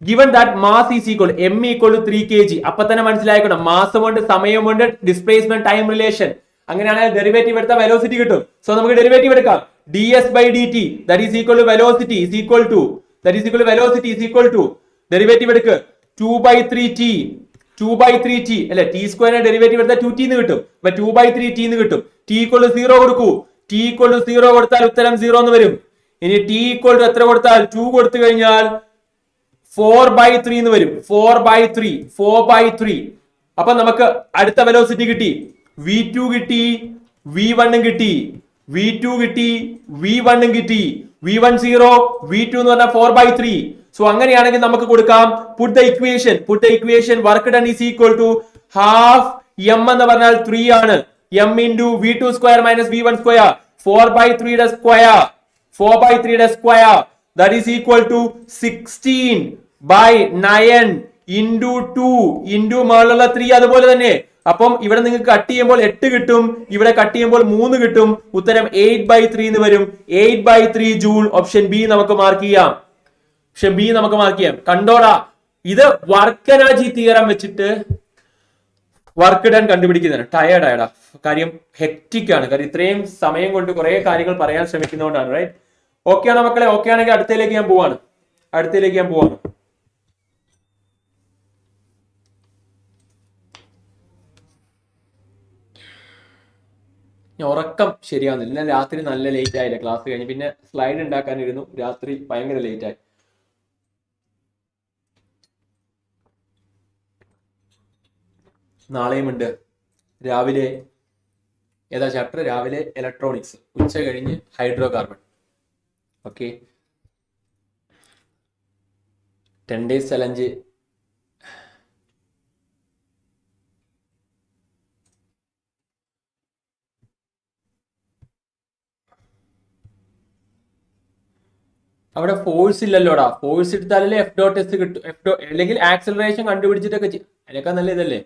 Given that mass is equal m = 3 kg. അപ്പൊ തന്നെ മനസ്സിലാക്കണം, മാസം കൊണ്ട് സമയം കൊണ്ട് ഡിസ്പ്ലേസ്മെന്റ് ടൈം റിലേഷൻ. അങ്ങനെയാണെങ്കിൽ ഡെറിവേറ്റീവ് എടുത്താൽ വെലോസിറ്റി കിട്ടും. സോ നമുക്ക് ഡെറിവേറ്റീവ് എടുക്കാം. ds/dt that is equal to velocity is equal to derivative എടുക്ക് 2/3t അല്ലെ. t² ഡെറിവേറ്റീവ് എടുത്താൽ 2t എന്ന് കിട്ടും. അപ്പൊ 2/3t എന്ന് കിട്ടും. t = 0 കൊടുക്കൂ. t = 0 കൊടുത്താൽ ഉത്തരം 0 എന്ന് വരും. ഇനി t = എത്ര കൊടുത്താൽ 2 കൊടുത്തു കഴിഞ്ഞാൽ 4/3 എന്ന് വരും. 4/3. അപ്പൊ നമുക്ക് അടുത്ത വെലോസിറ്റി കിട്ടി. v2 കിട്ടി, v1 കിട്ടി. v1 കിട്ടി. v1 0, v2 എന്ന് പറഞ്ഞാൽ 4/3. സോ അങ്ങനെയാണെങ്കിൽ നമുക്ക് കൊടുക്കാം. put the equation work done is equal to ½ m എന്ന് പറഞ്ഞാൽ 3 ആണ്. m × v2² - v1². 4/3 square that is equal to 16/9 × 2 × മേലുള്ള 3 അതുപോലെ തന്നെ. അപ്പം ഇവിടെ നിങ്ങൾക്ക് കട്ട് ചെയ്യുമ്പോൾ 8 കിട്ടും, ഇവിടെ കട്ട് ചെയ്യുമ്പോൾ 3 കിട്ടും. ഉത്തരം 8/3 എന്ന് വരും. 8/3 ജൂൾ. ഓപ്ഷൻ ബി നമുക്ക് മാർക്ക് ചെയ്യാം. കണ്ടോടാ, ഇത് വർക്ക് എനർജി തിയറം വെച്ചിട്ട് വർക്ക് ഡൺ കണ്ടുപിടിക്കുന്നതാണ്. ടയർഡായടാ, കാര്യം ഹെക്റ്റിക് ആണ്. കാര്യം ഇത്രയും സമയം കൊണ്ട് കുറെ കാര്യങ്ങൾ പറയാൻ ശ്രമിക്കുന്നതുകൊണ്ടാണ്. റൈറ്റ്? ഓക്കെ ആണോ മക്കളെ? ഓക്കെ ആണെങ്കിൽ അടുത്തയിലേക്ക് ഞാൻ പോവാണ്. ഉറക്കം ശരിയാവുന്നില്ല. ഞാൻ രാത്രി നല്ല ലേറ്റ് ആയില്ല ക്ലാസ് കഴിഞ്ഞ്. പിന്നെ സ്ലൈഡ് ഉണ്ടാക്കാനിരുന്നു, രാത്രി ഭയങ്കര ലേറ്റ് ആയി. നാളെയും ഉണ്ട്. രാവിലെ ഏതാ ചാപ്റ്റർ? രാവിലെ ഇലക്ട്രോണിക്സ്, ഉച്ച കഴിഞ്ഞ് hydro carbon. Okay, 10 days challenge. അവിടെ ഫോഴ്സ് ഇല്ലല്ലോടാ. ഫോഴ്സ് എടുത്താലല്ലേ F.S കിട്ടും. അല്ലെങ്കിൽ ആക്സലറേഷൻ കണ്ടുപിടിച്ചിട്ടൊക്കെ അതിനൊക്കെ നല്ല ഇതല്ലേ.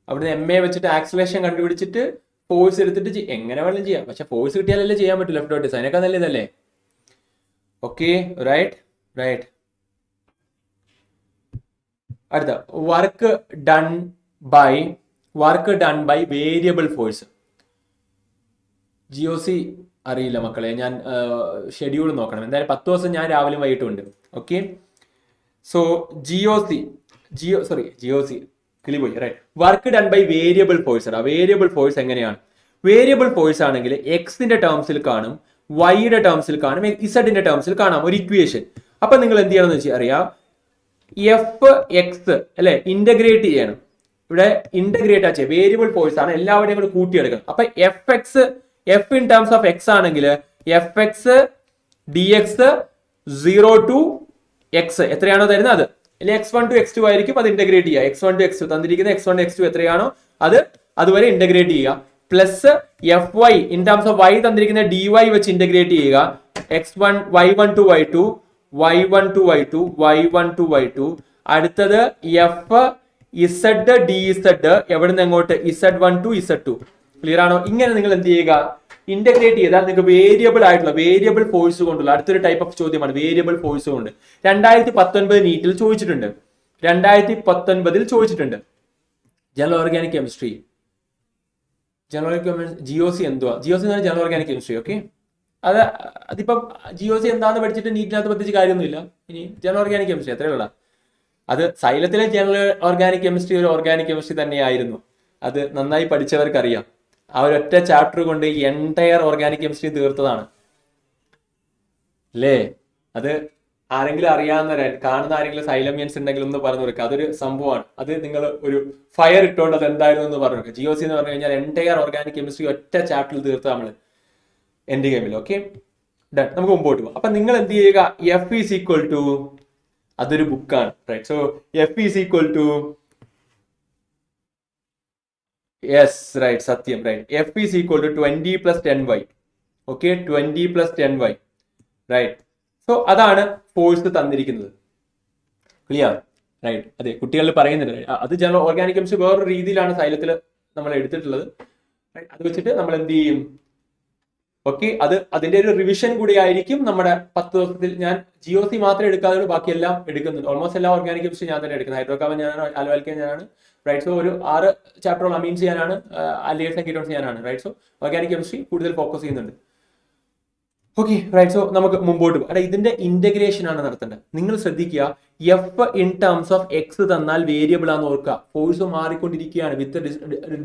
അവിടുന്ന് MA വെച്ചിട്ട് ആക്സലറേഷൻ കണ്ടുപിടിച്ചിട്ട് ഫോഴ്സ് എടുത്തിട്ട് എങ്ങനെ വേണമെങ്കിലും ചെയ്യാം, പക്ഷെ ഫോഴ്സ് കിട്ടിയാലല്ലേ ചെയ്യാൻ പറ്റൂ ലെഫ്റ്റ് ഡോട്ട് അതിനൊക്കെ നല്ലതല്ലേ. Okay right. അടുത്ത work done by variable force. GOC അറിയില്ല മക്കളെ, ഞാൻ ഷെഡ്യൂൾ നോക്കണം. എന്തായാലും 10 ദിവസം ഞാൻ രാവിലെ വൈകിട്ടുണ്ട്. ഓക്കെ, സോ GOC കിളിപോയി. Right, work done by variable force. Variable force എങ്ങനെയാണ്? വേരിയബിൾ ഫോഴ്സ് ആണെങ്കിൽ എക്സിന്റെ ടേംസിൽ കാണും, വൈയുടെ ടേംസിൽ കാണും, ഇസഡിന്റെ ടേംസിൽ കാണാം ഒരു ഇക്വേഷൻ. അപ്പൊ നിങ്ങൾ എന്ത് ചെയ്യണമെന്ന് വെച്ചാൽ അറിയാം, Fx അല്ലെ ഇന്റഗ്രേറ്റ് ചെയ്യണം. ഇവിടെ ഇന്റഗ്രേറ്റ് ചെയ്യാം, വേരിയബിൾ ഫോഴ്സ് ആണ്, എല്ലാവരുടെയും കൂടെ കൂട്ടിയെടുക്കണം. അപ്പൊ F in terms of X ആണെങ്കിൽ Fx dx 0 to x എത്രയാണോ തരുന്നത് അത്, അല്ലെങ്കിൽ x1 to x2 ആയിരിക്കും, അത് ഇന്റഗ്രേറ്റ് ചെയ്യുക. x1 to x2 തന്നിരിക്കുന്ന x1 to x2 എത്രയാണോ അത് അതുവരെ ഇന്റഗ്രേറ്റ് ചെയ്യുക. Plus Fy in terms of y തന്നിരിക്കുന്ന dy വെച്ച് ഇന്റഗ്രേറ്റ് ചെയ്യുക. x1 y1 to y2 y1 to y2 y1 to y2. അടുത്തത് F z dz എവിടുന്ന് എങ്ങോട്ട് z1 to z2. ക്ലിയർ ആണോ? ഇങ്ങനെ നിങ്ങൾ എന്ത് ചെയ്യുക, ഇന്റഗ്രേറ്റ് ചെയ്താൽ നിങ്ങൾക്ക് വേരിയബിൾ ആയിട്ടുള്ള വേരിയബിൾ ഫോഴ്സ് കൊണ്ടുള്ള അടുത്തൊരു ടൈപ്പ് ഓഫ് ചോദ്യമാണ് വേരിയബിൾ ഫോഴ്സ് കൊണ്ട്. 2019 നീറ്റിൽ ചോദിച്ചിട്ടുണ്ട്. ജനറൽ ഓർഗാനിക് കെമിസ്ട്രി, GOC എന്തുവാ? GOC എന്ന് പറഞ്ഞാൽ ജനറൽ ഓർഗാനിക് കെമിസ്ട്രി. ഓക്കെ, അതിപ്പം GOC എന്താന്ന് പഠിച്ചിട്ട് നീറ്റിനകത്ത് പ്രത്യേകിച്ച് കാര്യമൊന്നുമില്ല. ഇനി ജനറൽ ഓർഗാനിക് കെമിസ്ട്രി എത്രയുള്ള അത് സൈലത്തിലെ ജനറൽ ഓർഗാനിക് കെമിസ്ട്രി ഒരു ഓർഗാനിക് കെമിസ്ട്രി തന്നെയായിരുന്നു. അത് നന്നായി പഠിച്ചവർക്കറിയാം. ആ ഒരൊറ്റ ചാപ്റ്റർ കൊണ്ട് എൻടയർ ഓർഗാനിക് കെമിസ്ട്രി തീർത്തതാണ് അല്ലേ. അത് ആരെങ്കിലും അറിയാവുന്ന കാണുന്ന ആരെങ്കിലും സൈലമിയൻസ് ഉണ്ടെങ്കിൽ ഒന്ന് പറഞ്ഞു കൊടുക്കുക. അതൊരു സംഭവമാണ്. അത് നിങ്ങൾ ഒരു ഫയർ ഇട്ടുകൊണ്ട് അത് എന്തായിരുന്നു എന്ന് പറഞ്ഞു കൊടുക്കുക. GOC എന്ന് പറഞ്ഞു കഴിഞ്ഞാൽ എൻടയർ ഓർഗാനിക് കെമിസ്ട്രി ഒറ്റ ചാപ്റ്ററിൽ തീർത്ത നമ്മൾ എൻഡ് ഗെയിമിൽ. ഓക്കെ ഡൺ, നമുക്ക് മുമ്പോട്ട് പോകാം. അപ്പൊ നിങ്ങൾ എന്ത് ചെയ്യുക, F ഈസ് ഈക്വൽ ടു, അതൊരു ബുക്കാണ്. Right, so F is equal to, yes right, സത്യം right, F is equal to 20 + 10y. Okay, 20 + 10y. Right, so അതാണ് ഫോഴ്സ് തന്നിരിക്കുന്നത്. ക്ലിയർ? റൈറ്റ്, അതെ, കുട്ടികൾ പറയുന്നുണ്ട് അത് ജനറൽ ഓർഗാനിക് കെമിസ്ട്രി വേറൊരു രീതിയിലാണ് സൈലത്തിൽ നമ്മൾ എടുത്തിട്ടുള്ളത്. അത് വെച്ചിട്ട് നമ്മൾ എന്ത് ചെയ്യും, ഓക്കെ, അതിന്റെ ഒരു റിവിഷൻ കൂടി ആയിരിക്കും നമ്മുടെ 10 ദിവസത്തിൽ. ഞാൻ GOC മാത്രമേ എടുക്കാതെ ബാക്കിയെല്ലാം എടുക്കുന്നുണ്ട്. ഓൾമോസ്റ്റ് എല്ലാ ഓർഗാനിക് കെമിസ്ട്രി ഞാൻ തന്നെ എടുക്കുന്നത്. ഹൈഡ്രോകാർബൺ ഞാനാണ്, ആൽവാൽക്കൈൻ ഞാനാണ്. റൈറ്റ്, സോ ഒരു 6 ചാപ്റ്ററോളം അമീൻസ് ഞാനാണ്, അലിയേഴ്സ് ആൻഡ് കീറ്റോൺസ് ഞാനാണ്. റൈറ്റ്, സോ ഓർഗാനിക് കെമിസ്ട്രി കൂടുതൽ ഫോക്കസ് ചെയ്യുന്നുണ്ട്. ഓക്കെ റൈറ്റ്, സോ നമുക്ക് മുമ്പോട്ട് പോകാം. ഇതിന്റെ ഇന്റഗ്രേഷൻ ആണ് നടത്തേണ്ടത്. നിങ്ങൾ ശ്രദ്ധിക്കുക, F in terms of x തന്നാൽ വേരിയബിൾ ആണെന്ന് ഓർക്കുക. ഫോഴ്സ് മാറിക്കൊണ്ടിരിക്കുകയാണ് വിത്ത്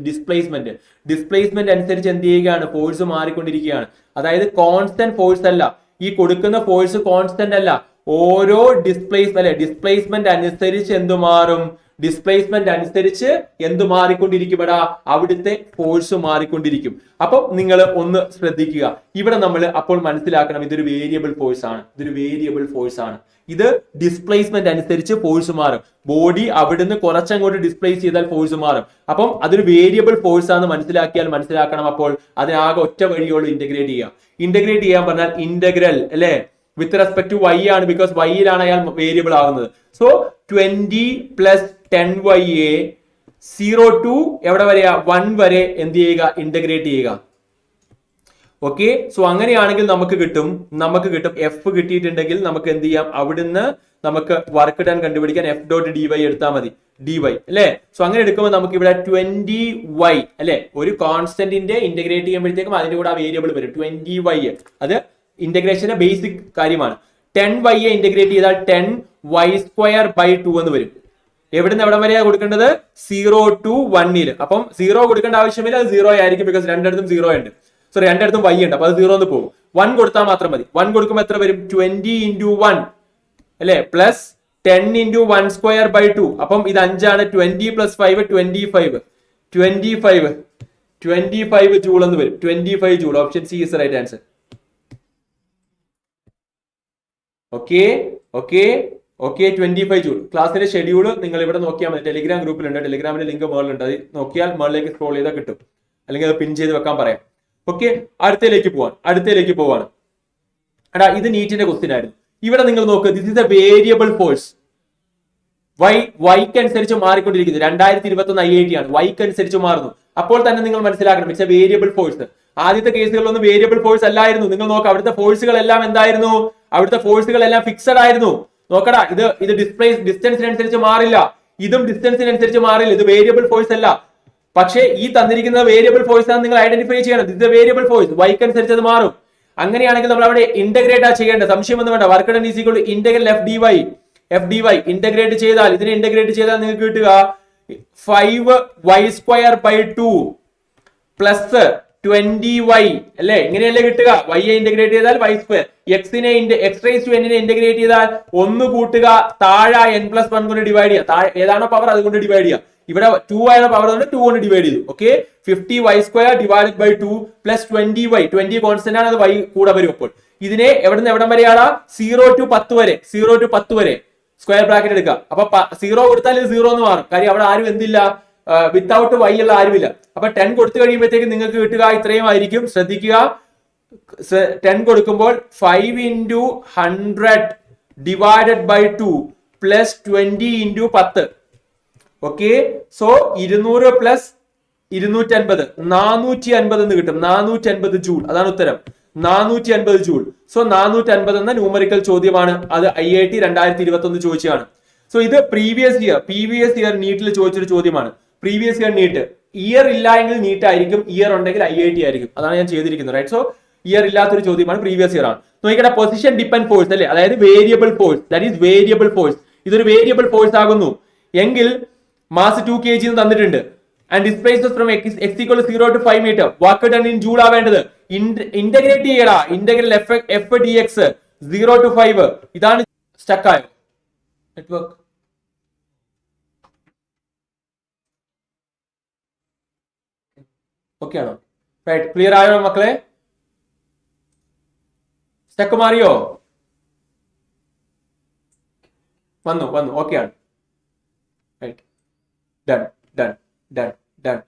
ഡിസ്പ്ലേസ്മെന്റ് അനുസരിച്ച് എന്ത് ചെയ്യുകയാണ്, ഫോഴ്സ് മാറിക്കൊണ്ടിരിക്കുകയാണ്. അതായത് കോൺസ്റ്റന്റ് ഫോഴ്സ് അല്ല, ഈ കൊടുക്കുന്ന ഫോഴ്സ് കോൺസ്റ്റന്റ് അല്ല. ഓരോ ഡിസ്പ്ലേസ്മെന്റ് അനുസരിച്ച് എന്ത് മാറും, ഡിസ്പ്ലേസ്മെന്റ് അനുസരിച്ച് എന്ത് മാറിക്കൊണ്ടിരിക്കും, അവിടുത്തെ ഫോഴ്സ് മാറിക്കൊണ്ടിരിക്കും. അപ്പം നിങ്ങൾ ഒന്ന് ശ്രദ്ധിക്കുക, ഇവിടെ നമ്മൾ അപ്പോൾ മനസ്സിലാക്കണം ഇതൊരു വേരിയബിൾ ഫോഴ്സ് ആണ്. ഇത് ഡിസ്പ്ലേസ്മെന്റ് അനുസരിച്ച് ഫോഴ്സ് മാറും. ബോഡി അവിടുന്ന് കുറച്ചങ്ങോട്ട് ഡിസ്പ്ലേസ് ചെയ്താൽ ഫോഴ്സ് മാറും. അപ്പം അതൊരു വേരിയബിൾ ഫോഴ്സ് ആണെന്ന് മനസ്സിലാക്കണം. അപ്പോൾ അതിനാകെ ഒറ്റ വഴിയോട് ഇന്റഗ്രേറ്റ് ചെയ്യാൻ പറഞ്ഞാൽ ഇന്റഗ്രൽ അല്ലെ വിത്ത് റെസ്പെക്ട് ടു y ആണ്, ബിക്കോസ് y-യിലാണ് അയാൾ വേരിയബിൾ ആകുന്നത്. സോ 20 + 10y 0 to എവിടെ വരെയാ, 1 വരെ എന്ത് ചെയ്യുക, ഇന്റഗ്രേറ്റ് ചെയ്യുക. ഓക്കെ, സോ അങ്ങനെയാണെങ്കിൽ നമുക്ക് കിട്ടും F കിട്ടിയിട്ടുണ്ടെങ്കിൽ നമുക്ക് എന്ത് ചെയ്യാം, അവിടുന്ന് നമുക്ക് വർക്ക് ഡൺ കണ്ടുപിടിക്കാൻ F.dy എടുത്താൽ മതി, dy അല്ലെ. സോ അങ്ങനെ എടുക്കുമ്പോൾ നമുക്ക് ഇവിടെ 20y അല്ലെ, ഒരു കോൺസ്റ്റന്റിന്റെ ഇന്റഗ്രേറ്റ് ചെയ്യുമ്പോഴത്തേക്കും അതിന്റെ കൂടെ ആ വേരിയബിൾ വരും 20y. അത് ഇന്റഗ്രേഷന്റെ ബേസിക് കാര്യമാണ്. 10y ഇന്റഗ്രേറ്റ് ചെയ്താൽ 10y²/2 എന്ന് വരും. എവിടുന്ന് എവിടെ വരെയാണ് കൊടുക്കേണ്ടത്, 0 to 1. അപ്പം 0 കൊടുക്കേണ്ട ആവശ്യമില്ല, അത് 0 ആയിരിക്കും, ബിക്കോസ് രണ്ടിടത്തും 0 ഉണ്ട്. സോ രണ്ടിടത്തും y ഉണ്ട്, അപ്പൊ അത് 0 എന്ന് പോകും. 1 കൊടുത്താൽ മാത്രം മതി. 1 കൊടുക്കുമ്പോൾ എത്ര വരും, 20 × 1 അല്ലെ, പ്ലസ് 10 × 1²/2. അപ്പം ഇത് 5 ആണ്. 20 + 5 25 ജൂൾ എന്ന് വരും. 25 joule. Option C is right answer. Okay 25 joule. ക്ലാസ്സിന്റെ ഷെഡ്യൂൾ നിങ്ങൾ ഇവിടെ നോക്കിയാൽ മതി. ടെലിഗ്രാം ഗ്രൂപ്പിലുണ്ട്, ടെലിഗ്രാമിന്റെ ലിങ്ക് മുകളിലുണ്ട്. അത് നോക്കിയാൽ മുകളിലേക്ക് സ്ക്രോൾ ചെയ്താൽ കിട്ടും, അല്ലെങ്കിൽ അത് പിൻ ചെയ്ത് വെക്കാൻ പറയാം. ഓക്കെ, അടുത്തേക്ക് പോവാണ്. ഇത് നീറ്റിന്റെ ക്വസ്റ്റ്യൻ ആയിരുന്നു. ഇവിടെ നിങ്ങൾ നോക്കുക, this is A variable force. വൈക്ക് അനുസരിച്ച് മാറിക്കൊണ്ടിരിക്കുന്നത്. 2021 IIT ആണ്, വൈക്ക് അനുസരിച്ച് മാറുന്നു. അപ്പോൾ തന്നെ നിങ്ങൾ മനസ്സിലാക്കണം ഇറ്റ്സ് എ വേരിയബിൾ ഫോഴ്സ്. ആദ്യത്തെ കേസുകളിലൊന്നും വേരിയബിൾ ഫോഴ്സ് അല്ലായിരുന്നു. നിങ്ങൾ നോക്കുക, അവിടുത്തെ ഫോഴ്സുകളെല്ലാം എന്തായിരുന്നു? അവിടുത്തെ ഫോഴ്സുകളെല്ലാം ഫിക്സഡ് ആയിരുന്നു. നോക്കടാ, ഇത് ഡിസ്റ്റൻസിനനുസരിച്ച് മാറില്ല, ഇതും ഡിസ്റ്റൻസിനനുസരിച്ച് മാറില്ല. ഇത് വേരിയബിൾ ഫോഴ്സ് അല്ല. പക്ഷേ ഈ തന്നിരിക്കുന്നത് വേരിയബിൾ ഫോഴ്സ് ആണ്, നിങ്ങൾ ഐഡന്റിഫൈ ചെയ്യണം. ഇത് വേരിയബിൾ ഫോഴ്സ്, വൈക്ക് അനുസരിച്ച് അത് മാറും. അങ്ങനെയാണെങ്കിൽ നമ്മൾ അവിടെ ഇന്റഗ്രേറ്റ് ആ ചെയ്യേണ്ടത്, സംശയം ഒന്നും വേണ്ട. Work done is equal to integral F d y integrate ചെയ്താൽ, ഇതിനെ ഇന്റഗ്രേറ്റ് ചെയ്താൽ നിങ്ങൾക്ക് കിട്ടുക 5y² / 2 പ്ലസ് 20y അല്ലെ, ഇങ്ങനെയല്ലേ കിട്ടുക? y ഇന്റഗ്രേറ്റ് ചെയ്താൽ y², എക്സിനെ x⁻n ഇന്റഗ്രേറ്റ് ചെയ്താൽ 1 കൂട്ടുക, താഴെ n+1 കൊണ്ട് ഡിവൈഡ് ചെയ്യുക. ഏതാണോ പവർ അതുകൊണ്ട് ഡിവൈഡ് ചെയ്യുക. ഇവിടെ 2 ആയ പവർ കൊണ്ട് 2 കൊണ്ട് ഡിവൈഡ് ചെയ്തു. Okay, 50y² / 2 plus 20y, 20 constant ആണ്, അത് y കൂടെ വരും. അപ്പോൾ ഇതിനെ എവിടെ നിന്ന് എവിടം വരെയാണ്? 0 to 10 വരെ സ്ക്വയർ ബ്രാക്കറ്റ് എടുക്കുക. അപ്പൊ 0 കൊടുത്താൽ ഇത് 0 എന്ന് മാറും. കാര്യം അവിടെ ആരും എന്തില്ല, വിത്തൗട്ട് y ഉള്ള ആരുമില്ല. അപ്പൊ 10 കൊടുത്തു കഴിയുമ്പോഴത്തേക്ക് നിങ്ങൾക്ക് കിട്ടുക ഇത്രയും ആയിരിക്കും. ശ്രദ്ധിക്കുക, 10 കൊടുക്കുമ്പോൾ 5 × 100 divided by 2 plus 20 × 10. Okay, so 200 plus 250 450 എന്ന് കിട്ടും. 450 ജൂൾ, അതാണ് ഉത്തരം. 450 ജൂൾ. സോ 450 എന്ന ന്യൂമറിക്കൽ ചോദ്യമാണ്. അത് IIT 2021 ചോദിച്ചതാണ്. സോ ഇത് പ്രീവിയസ് ഇയർ നീറ്റിൽ ചോദിച്ചൊരു ചോദ്യമാണ്. പ്രീവിയസ് ഇയർ നീറ്റ്, ഇയർ ഇല്ല എങ്കിൽ നീറ്റ് ആയിരിക്കും, ഇയർ ഉണ്ടെങ്കിൽ IIT ആയിരിക്കും. അതാണ് ഞാൻ ചെയ്തിരിക്കുന്നത്. റൈറ്റ്, സോ ഇയർ ഇല്ലാത്തൊരു ചോദ്യമാണ്, പ്രീവിയസ് ഇയർ ആണ്. നോക്കിക്കട്ടെ, പൊസിഷൻ ഡിപ്പെൻഡ് ഫോഴ്സ് അല്ലേ, അതായത് variable force, that is variable force. ഇതൊരു വേരിയബിൾ ഫോഴ്സ് ആകുന്നു എങ്കിൽ മാസ് 2 kg തന്നിട്ടുണ്ട്. And displacement from x = 0 to 5 meter. Work done in joule ആവേണ്ടത്. ഇന്റഗ്രേറ്റ് ചെയ്യടാ, ഇന്റഗ്രൽ f dx 0 to 5. ഇതാണ് സ്റ്റക്ക് ആയോ നെറ്റ്വർക്ക്? ഓക്കെ ആണോ? റൈറ്റ്, ക്ലിയർ ആയോ മക്കളെ? സ്റ്റക്ക് മാറിയോ? വന്നു. ഓക്കെ ആണ്. Right, done.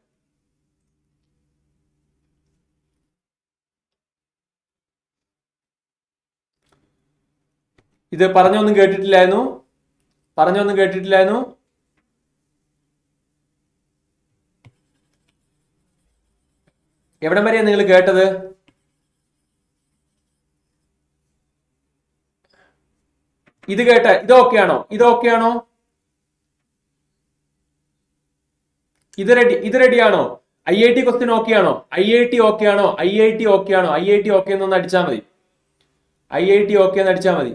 ഇത് പറഞ്ഞൊന്നും കേട്ടിട്ടില്ലായിരുന്നു. എവിടം വരെയാണ് നിങ്ങൾ കേട്ടത്? ഇത് കേട്ട ഇത് ഓക്കെയാണോ? ഇത് റെഡിയാണോ? IIT ക്വസ്റ്റ്യൻ ഓക്കെയാണോ? IIT ഓക്കെ എന്നൊന്ന് അടിച്ചാൽ മതി. IIT ഓക്കെ എന്ന് അടിച്ചാൽ മതി.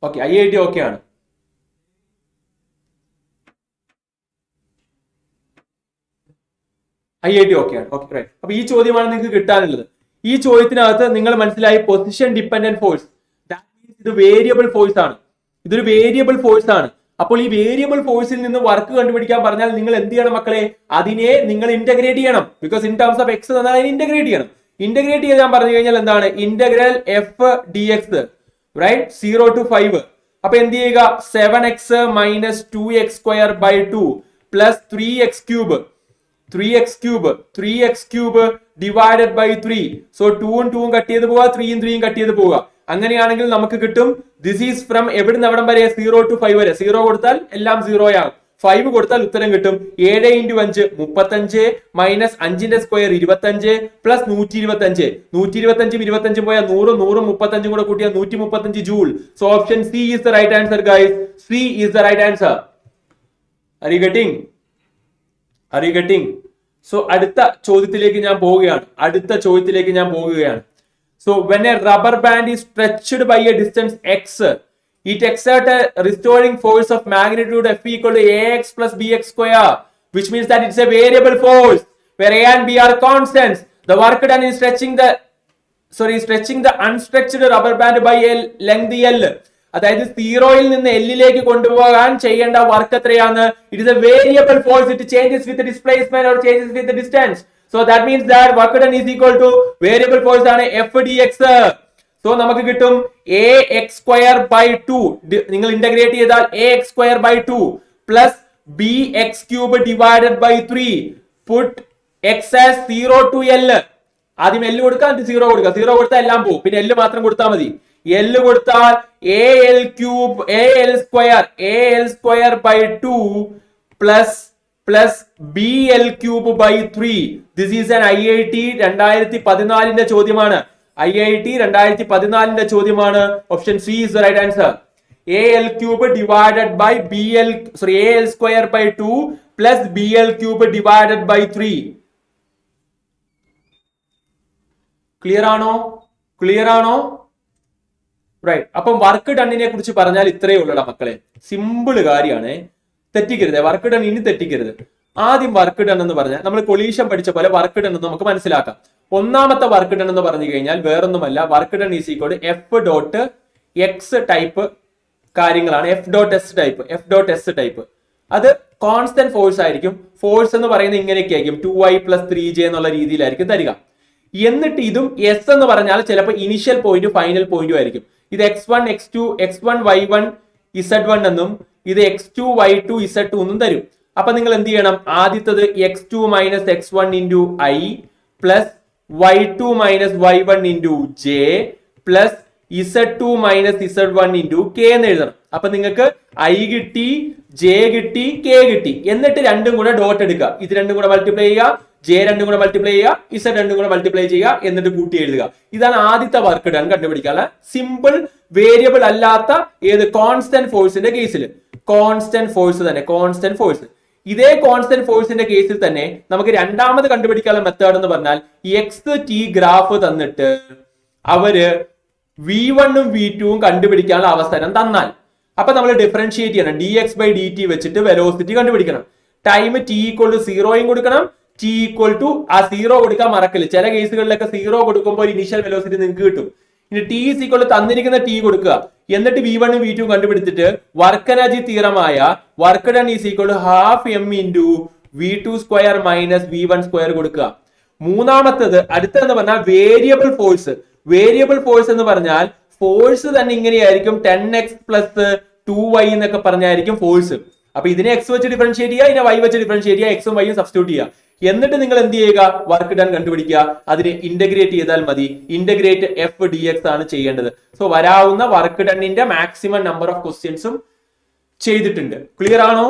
ഓക്കെ, IIT ഓക്കെ ആണ്. IIT ഓക്കെ ആണ്. Okay, right. അപ്പൊ ഈ ചോദ്യമാണ് നിങ്ങൾക്ക് കിട്ടാനുള്ളത്. ഈ ചോദ്യത്തിനകത്ത് നിങ്ങൾ മനസ്സിലായി പൊസിഷൻ ഡിപ്പെൻഡന്റ് ഫോഴ്സ്, ഇത് വേരിയബിൾ ഫോഴ്സ് ആണ്. ഇതൊരു വേരിയബിൾ ഫോഴ്സ് ആണ്. അപ്പോൾ ഈ വേരിയബിൾ ഫോഴ്സിൽ നിന്ന് വർക്ക് കണ്ടുപിടിക്കാൻ പറഞ്ഞാൽ നിങ്ങൾ എന്ത് ചെയ്യണം മക്കളെ? അതിനെ നിങ്ങൾ ഇന്റഗ്രേറ്റ് ചെയ്യണം. Because in terms of x തന്നാൽ അതിനെ ഇന്റഗ്രേറ്റ് ചെയ്യണം. ഇന്റഗ്രേറ്റ് ചെയ്യാൻ പറഞ്ഞു കഴിഞ്ഞാൽ എന്താണ്? Integral F D x, right, 0 to 5. അപ്പൊ എന്ത് ചെയ്യുക? 7x - 2x² / 2 plus 3x³ divided by 3. So 2 ഉം കട്ട് ചെയ്ത് പോവുക, 3 ഉം കട്ട് ചെയ്ത് പോവുക. അങ്ങനെയാണെങ്കിൽ നമുക്ക് കിട്ടും ദിസ് ഈസ് ഫ്രം എവിടുന്ന് എവിടം വരെ? 0 to 5 വരെ. 0 കൊടുത്താൽ എല്ലാം 0 ആകും, 5 കൊടുത്താൽ ഉത്തരം കിട്ടും 7 × 5 35 മൈനസ് 5ന്റെ സ്ക്വയർ 25 പ്ലസ് 125. 125 25 പോയാൽ 100, 100 35 കൂടെ കൂട്ടിയാൽ 135 joule. So option C is the right answer guys. C is the right answer. Are you getting? So അടുത്ത ചോദ്യത്തിലേക്ക് ഞാൻ പോവുകയാണ്. So when a rubber band is stretched by a distance x, it exerts a restoring force of magnitude F = ax plus bx square, which means that it's a variable force where a and b are constants. The work done is stretching the unstretched rubber band by a length L. അതായത് 0-ൽ നിന്ന് L-ലേക്ക് കൊണ്ടുപോകാൻ ചെയ്യേണ്ട work എത്രയാണ്? It is a variable force. It changes with the displacement or changes with the distance. So that means that work done is equal to variable force ആണ് F dx. So നമുക്ക് കിട്ടും ax² / 2. നിങ്ങൾ integrate ചെയ്താൽ ax² / 2 plus bx³ divided by 3. Put x as 0 to L. ആദ്യം L കൊടുക്കുക, 0 കൊടുക്കുക. 0 കൊടുത്താൽ എല്ലാം പോകും, പിന്നെ L മാത്രം കൊടുത്താൽ മതി. L കൊടുത്താൽ AL cube AL square by 2 plus BL cube by 3. This is an IIT 2014 ചോദ്യമാണ്. IIT 2014 ചോദ്യമാണ്. Option C is the right answer. AL cube divided by AL square by 2 plus BL cube divided by 3. Clear ആണോ? Right. അപ്പം work ഡണ്ണിനെ കുറിച്ച് പറഞ്ഞാൽ ഇത്രയേ ഉള്ളൂടാ മക്കളെ. Simple കാര്യമാണ്. തെറ്റിക്കരുത്. Work done ഇനി തെറ്റിക്കരുത്. ആദ്യം വർക്ക് ഡൺ എന്ന് പറഞ്ഞാൽ നമ്മൾ കൊളീഷൻ പഠിച്ച പോലെ വർക്ക് ഡൺ എന്ന് നമുക്ക് മനസ്സിലാക്കാം. ഒന്നാമത്തെ വർക്ക് ഡൺ എന്ന് പറഞ്ഞു കഴിഞ്ഞാൽ വേറൊന്നുമല്ല, work done is equal to F dot x type കാര്യങ്ങളാണ്. എഫ് ഡോട്ട് എസ് ടൈപ്പ് അത് കോൺസ്റ്റന്റ് ഫോഴ്സ് ആയിരിക്കും. ഫോഴ്സ് എന്ന് പറയുന്നത് ഇങ്ങനെയൊക്കെ ആയിരിക്കും, 2i + 3j എന്നുള്ള രീതിയിലായിരിക്കും തരിക. എന്നിട്ട് ഇതും എസ് എന്ന് പറഞ്ഞാൽ ചിലപ്പോൾ ഇനിഷ്യൽ പോയിന്റ് ഫൈനൽ പോയിന്റും ആയിരിക്കും. ഇത് x1 x2 x1 y1 z1 എന്നും ഇത് x2 y2 z2 എന്നും തരും. അപ്പൊ നിങ്ങൾ എന്ത് ചെയ്യണം? ആദ്യത്തത് x2 - x1 × i plus y2 - y1 × j plus z2 - z1 × k എന്ന് എഴുതണം. അപ്പൊ നിങ്ങൾക്ക് i കിട്ടി, j കിട്ടി, k കിട്ടി. എന്നിട്ട് രണ്ടും കൂടെ ഡോട്ട് എടുക്കുക. ഇത് രണ്ടും കൂടെ മൾട്ടിപ്ലൈ ചെയ്യുക, j രണ്ടും കൂടെ മൾട്ടിപ്ലൈ ചെയ്യുക, z രണ്ടും കൂടെ മൾട്ടിപ്ലൈ ചെയ്യുക, എന്നിട്ട് കൂട്ടി എഴുതുക. ഇതാണ് ആദ്യത്തെ വർക്ക് ഡൺ കണ്ടുപിടിക്കാനുള്ള സിമ്പിൾ വേരിയബിൾ അല്ലാത്ത ഏത് കോൺസ്റ്റന്റ് ഫോഴ്സിന്റെ കേസിൽ. കോൺസ്റ്റന്റ് ഫോഴ്സ് ഇതേ കോൺസ്റ്റന്റ് ഫോഴ്സിന്റെ കേസിൽ തന്നെ നമുക്ക് രണ്ടാമത് കണ്ടുപിടിക്കാനുള്ള മെത്തേഡ് എന്ന് പറഞ്ഞാൽ എക്സ് ടി ഗ്രാഫ് തന്നിട്ട് അവര് v1 ഉം v2 ഉം കണ്ടുപിടിക്കാനുള്ള അവസരം തന്നാൽ അപ്പൊ നമ്മൾ ഡിഫറൻഷിയേറ്റ് ചെയ്യണം. dx/dt വെച്ചിട്ട് വെലോസിറ്റി കണ്ടുപിടിക്കണം. ടൈം t = 0 കൊടുക്കണം. t = ആ 0 കൊടുക്കാൻ മറക്കല്. ചില കേസുകളിലൊക്കെ 0 കൊടുക്കുമ്പോൾ ഇനീഷ്യൽ വെലോസിറ്റി നിങ്ങൾക്ക് കിട്ടും. ഇനി t = തന്നിരിക്കുന്ന t കൊടുക്കുക. എന്നിട്ട് v1 ഉം v2 ഉം കണ്ടുപിടിച്ചിട്ട് വർക്ക് എനർജി തിയറമായ work done = ½ m × v2² - v1² കൊടുക്കുക. മൂന്നാമത്തത് അടുത്തെന്ന് പറഞ്ഞാൽ വേരിയബിൾ ഫോഴ്സ് എന്ന് പറഞ്ഞാൽ ഫോഴ്സ് തന്നെ ഇങ്ങനെയായിരിക്കും, 10x + 2y എന്നൊക്കെ പറഞ്ഞായിരിക്കും ഫോഴ്സ്. അപ്പൊ ഇതിനെ x വെച്ച് ഡിഫറൻഷിയേറ്റ് ചെയ്യുക, ഇതിനെ y വെച്ച് ഡിഫറൻഷിയേറ്റ് ചെയ്യുക, x ഉം y ഉം സബ്സ്റ്റിറ്റ്യൂട്ട് ചെയ്യുക. എന്നിട്ട് നിങ്ങൾ എന്ത് ചെയ്യുക? വർക്ക് ഡൺ കണ്ടുപിടിക്കുക. അതിനെ ഇന്റഗ്രേറ്റ് ചെയ്താൽ മതി. ഇന്റഗ്രേറ്റ് f dx ആണ് ചെയ്യേണ്ടത്. സോ വരാവുന്ന വർക്ക് ഡണ്ണിന്റെ മാക്സിമം നമ്പർ ഓഫ് ക്വസ്റ്റ്യൻസും ചെയ്തിട്ടുണ്ട്. ക്ലിയർ ആണോ?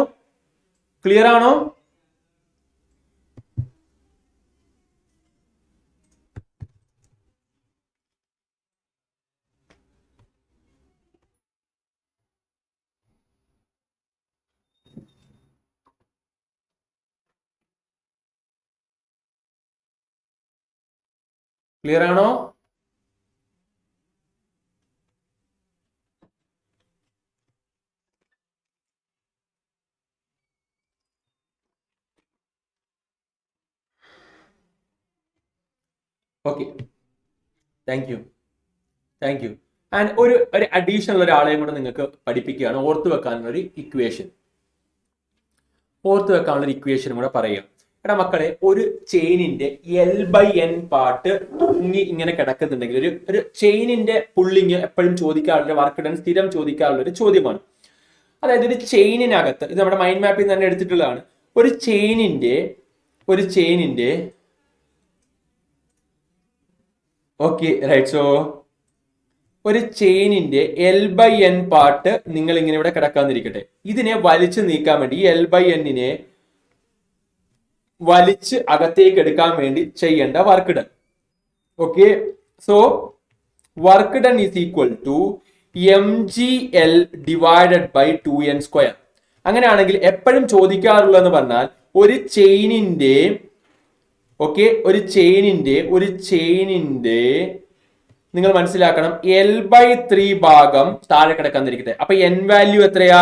Okay, thank U. ആൻഡ് ഒരു അഡീഷണൽ ഒരാളെയും കൂടെ നിങ്ങൾക്ക് പഠിപ്പിക്കുകയാണ്. ഓർത്തു വെക്കാനുള്ള ഒരു ഇക്വേഷനും കൂടെ പറയുക. എടാ മക്കളെ, ഒരു ചെയിനിന്റെ L/N പാർട്ട് തൂങ്ങി ഇങ്ങനെ കിടക്കുന്നുണ്ടെങ്കിൽ ഒരു ചെയിനിന്റെ പുള്ളിങ് എപ്പോഴും ചോദിക്കാറുള്ള വർക്ക് ഡൺ സ്ഥിരം ചോദിക്കാറുള്ള ഒരു ചോദ്യമാണ്. അതായത് ഒരു ചെയിനിനകത്ത്, ഇത് നമ്മുടെ മൈൻഡ് മാപ്പിൽ നിന്ന് തന്നെ എടുത്തിട്ടുള്ളതാണ്, ഒരു ചെയിനിന്റെ ഓക്കെ റൈറ്റ്. സോ ഒരു ചെയിനിന്റെ L/N പാർട്ട് നിങ്ങൾ ഇങ്ങനെ ഇവിടെ കിടക്കാന്നിരിക്കട്ടെ. ഇതിനെ വലിച്ചു നീക്കാൻ വേണ്ടി ഈ L/N-നെ വലിച്ച് അകത്തേക്ക് എടുക്കാൻ വേണ്ടി ചെയ്യേണ്ട work done. Okay, so work done is equal to mgl divided by 2n². അങ്ങനെയാണെങ്കിൽ എപ്പോഴും ചോദിക്കാറുള്ളതെന്ന് പറഞ്ഞാൽ ഒരു ചെയിനിന്റെ നിങ്ങൾ മനസ്സിലാക്കണം, L/3 ഭാഗം താഴെ കിടക്കാന്നിരിക്കട്ടെ. അപ്പൊ n വാല്യൂ എത്രയാ?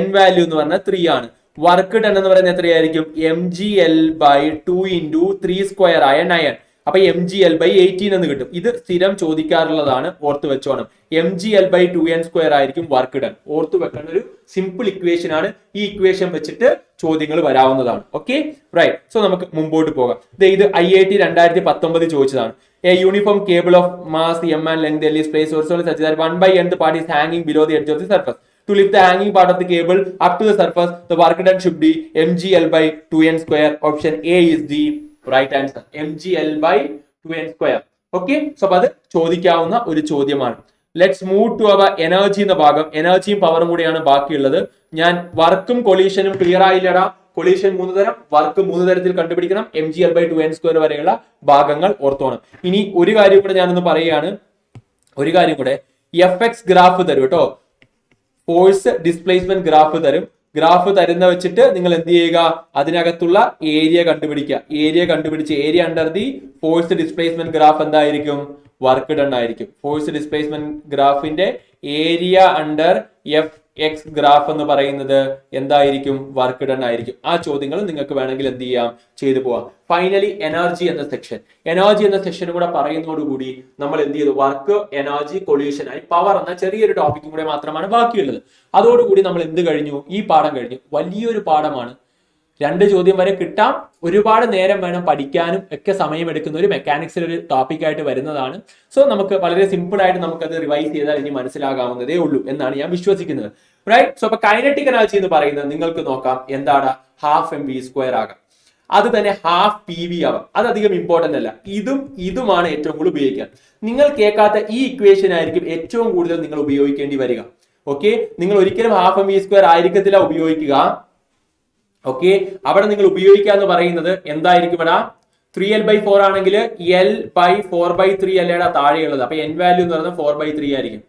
n വാല്യൂ എന്ന് പറഞ്ഞാൽ 3 ആണ്. വർക്ക് ഡൺ എന്ന് പറയുന്നത് എത്രയായിരിക്കും? mgl/2 × 3² ആയ 9. അപ്പൊ mgl/18 എന്ന് കിട്ടും. ഇത് സ്ഥിരം ചോദിക്കാറുള്ളതാണ്, ഓർത്ത് വെച്ചോണം. mgl/2n² ആയിരിക്കും വർക്ക് ഡൺ. ഓർത്ത് വെക്കേണ്ട ഒരു സിമ്പിൾ ഇക്വേഷൻ ആണ്. ഈ ഇക്വേഷൻ വെച്ചിട്ട് ചോദ്യങ്ങൾ വരാവുന്നതാണ്. Okay right. സോ നമുക്ക് മുമ്പോട്ട് പോകാം. ഇത് IIT 2019 ചോദിച്ചതാണ്. A uniform cable of mass m and length L is placed horizontally such that 1/nth part is hanging below the edge of the surface. To lift the hanging part of the cable up to the surface, the work done should be mgl/2n². Option A is the right answer. mgl/2n². Okay, so അത് ചോദിക്കാവുന്ന ഒരു ചോദ്യമാണ്. Let's move to our energy എന്ന ഭാഗം. എനർജിയും പവറും കൂടിയാണ് ബാക്കിയുള്ളത്. ഞാൻ വർക്കും കൊളീഷനും ക്ലിയർ ആയില്ലടാ. കൊളീഷൻ 3 തരം, വർക്ക് 3 തരത്തിൽ കണ്ടുപിടിക്കണം. mgl/2n² വരെയുള്ള ഭാഗങ്ങൾ ഓർത്തോണം. ഇനി ഒരു കാര്യം കൂടെ ഞാനൊന്ന് പറയുകയാണ്. ഒരു കാര്യം കൂടെ, FX ഗ്രാഫ് തരും കേട്ടോ. ഫോഴ്സ് ഡിസ്പ്ലേസ്മെന്റ് ഗ്രാഫ് തരും. ഗ്രാഫ് തരുന്ന വെച്ചിട്ട് നിങ്ങൾ എന്ത് ചെയ്യുക, അതിനകത്തുള്ള ഏരിയ കണ്ടുപിടിക്കുക. ഏരിയ കണ്ടുപിടിച്ച് area under the force displacement graph എന്തായിരിക്കും, വർക്ക് ഡൺ ആയിരിക്കും. ഫോഴ്സ് ഡിസ്പ്ലേസ്മെന്റ് ഗ്രാഫിന്റെ ഏരിയ അണ്ടർ FX ഗ്രാഫ് എന്ന് പറയുന്നത് എന്തായിരിക്കും, വർക്ക് ഡൺ ആയിരിക്കും. ആ ചോദ്യങ്ങൾ നിങ്ങൾക്ക് വേണമെങ്കിൽ എന്ത് ചെയ്യാം, ചെയ്തു പോവാം. ഫൈനലി എനർജി എന്ന സെക്ഷൻ. എനർജി എന്ന സെക്ഷൻ കൂടെ പറയുന്നതോടുകൂടി നമ്മൾ എന്ത് ചെയ്തു, വർക്ക്, എനർജി, കൊളീഷൻ, പവർ എന്ന ചെറിയൊരു ടോപ്പിക്കും കൂടെ മാത്രമാണ് ബാക്കിയുള്ളത്. അതോടുകൂടി നമ്മൾ എന്ത് കഴിഞ്ഞു, ഈ പാഠം കഴിഞ്ഞു. വലിയൊരു പാഠമാണ്. 2 ചോദ്യം വരെ കിട്ടാം. ഒരുപാട് നേരം വേണം പഠിക്കാനും ഒക്കെ സമയമെടുക്കുന്ന ഒരു മെക്കാനിക്സിൽ ഒരു ടോപ്പിക് ആയിട്ട് വരുന്നതാണ്. സോ നമുക്ക് വളരെ സിമ്പിൾ ആയിട്ട് നമുക്കത് റിവൈസ് ചെയ്താൽ ഇനി മനസ്സിലാകാവുന്നതേ ഉള്ളൂ എന്നാണ് ഞാൻ വിശ്വസിക്കുന്നത്. റൈറ്റ്. സോ അപ്പൊ കൈനറ്റിക് എനർജി എന്ന് പറയുന്നത് നിങ്ങൾക്ക് നോക്കാം എന്താണ്, 12 mv² ആകാം. അത് തന്നെ 12 PV ആവാം. അത് അധികം ഇമ്പോർട്ടന്റ് അല്ല. ഇതുമാണ് ഏറ്റവും കൂടുതൽ ഉപയോഗിക്കുക. നിങ്ങൾ കേൾക്കാത്ത ഈ ഇക്വേഷൻ ആയിരിക്കും ഏറ്റവും കൂടുതൽ നിങ്ങൾ ഉപയോഗിക്കേണ്ടി വരിക. ഓക്കെ, നിങ്ങൾ ഒരിക്കലും 12 mv² ആയിരിക്കത്തില്ല ഉപയോഗിക്കുക. ഓക്കെ, അവിടെ നിങ്ങൾ ഉപയോഗിക്കുക എന്ന് പറയുന്നത് എന്തായിരിക്കും, ഇവിടെ 3l/4 ആണെങ്കിൽ l/4/3 അല്ലേടാ താഴെയുള്ളത്. അപ്പൊ n വാല്യൂ എന്ന് പറയുന്നത് 4/3 ആയിരിക്കും.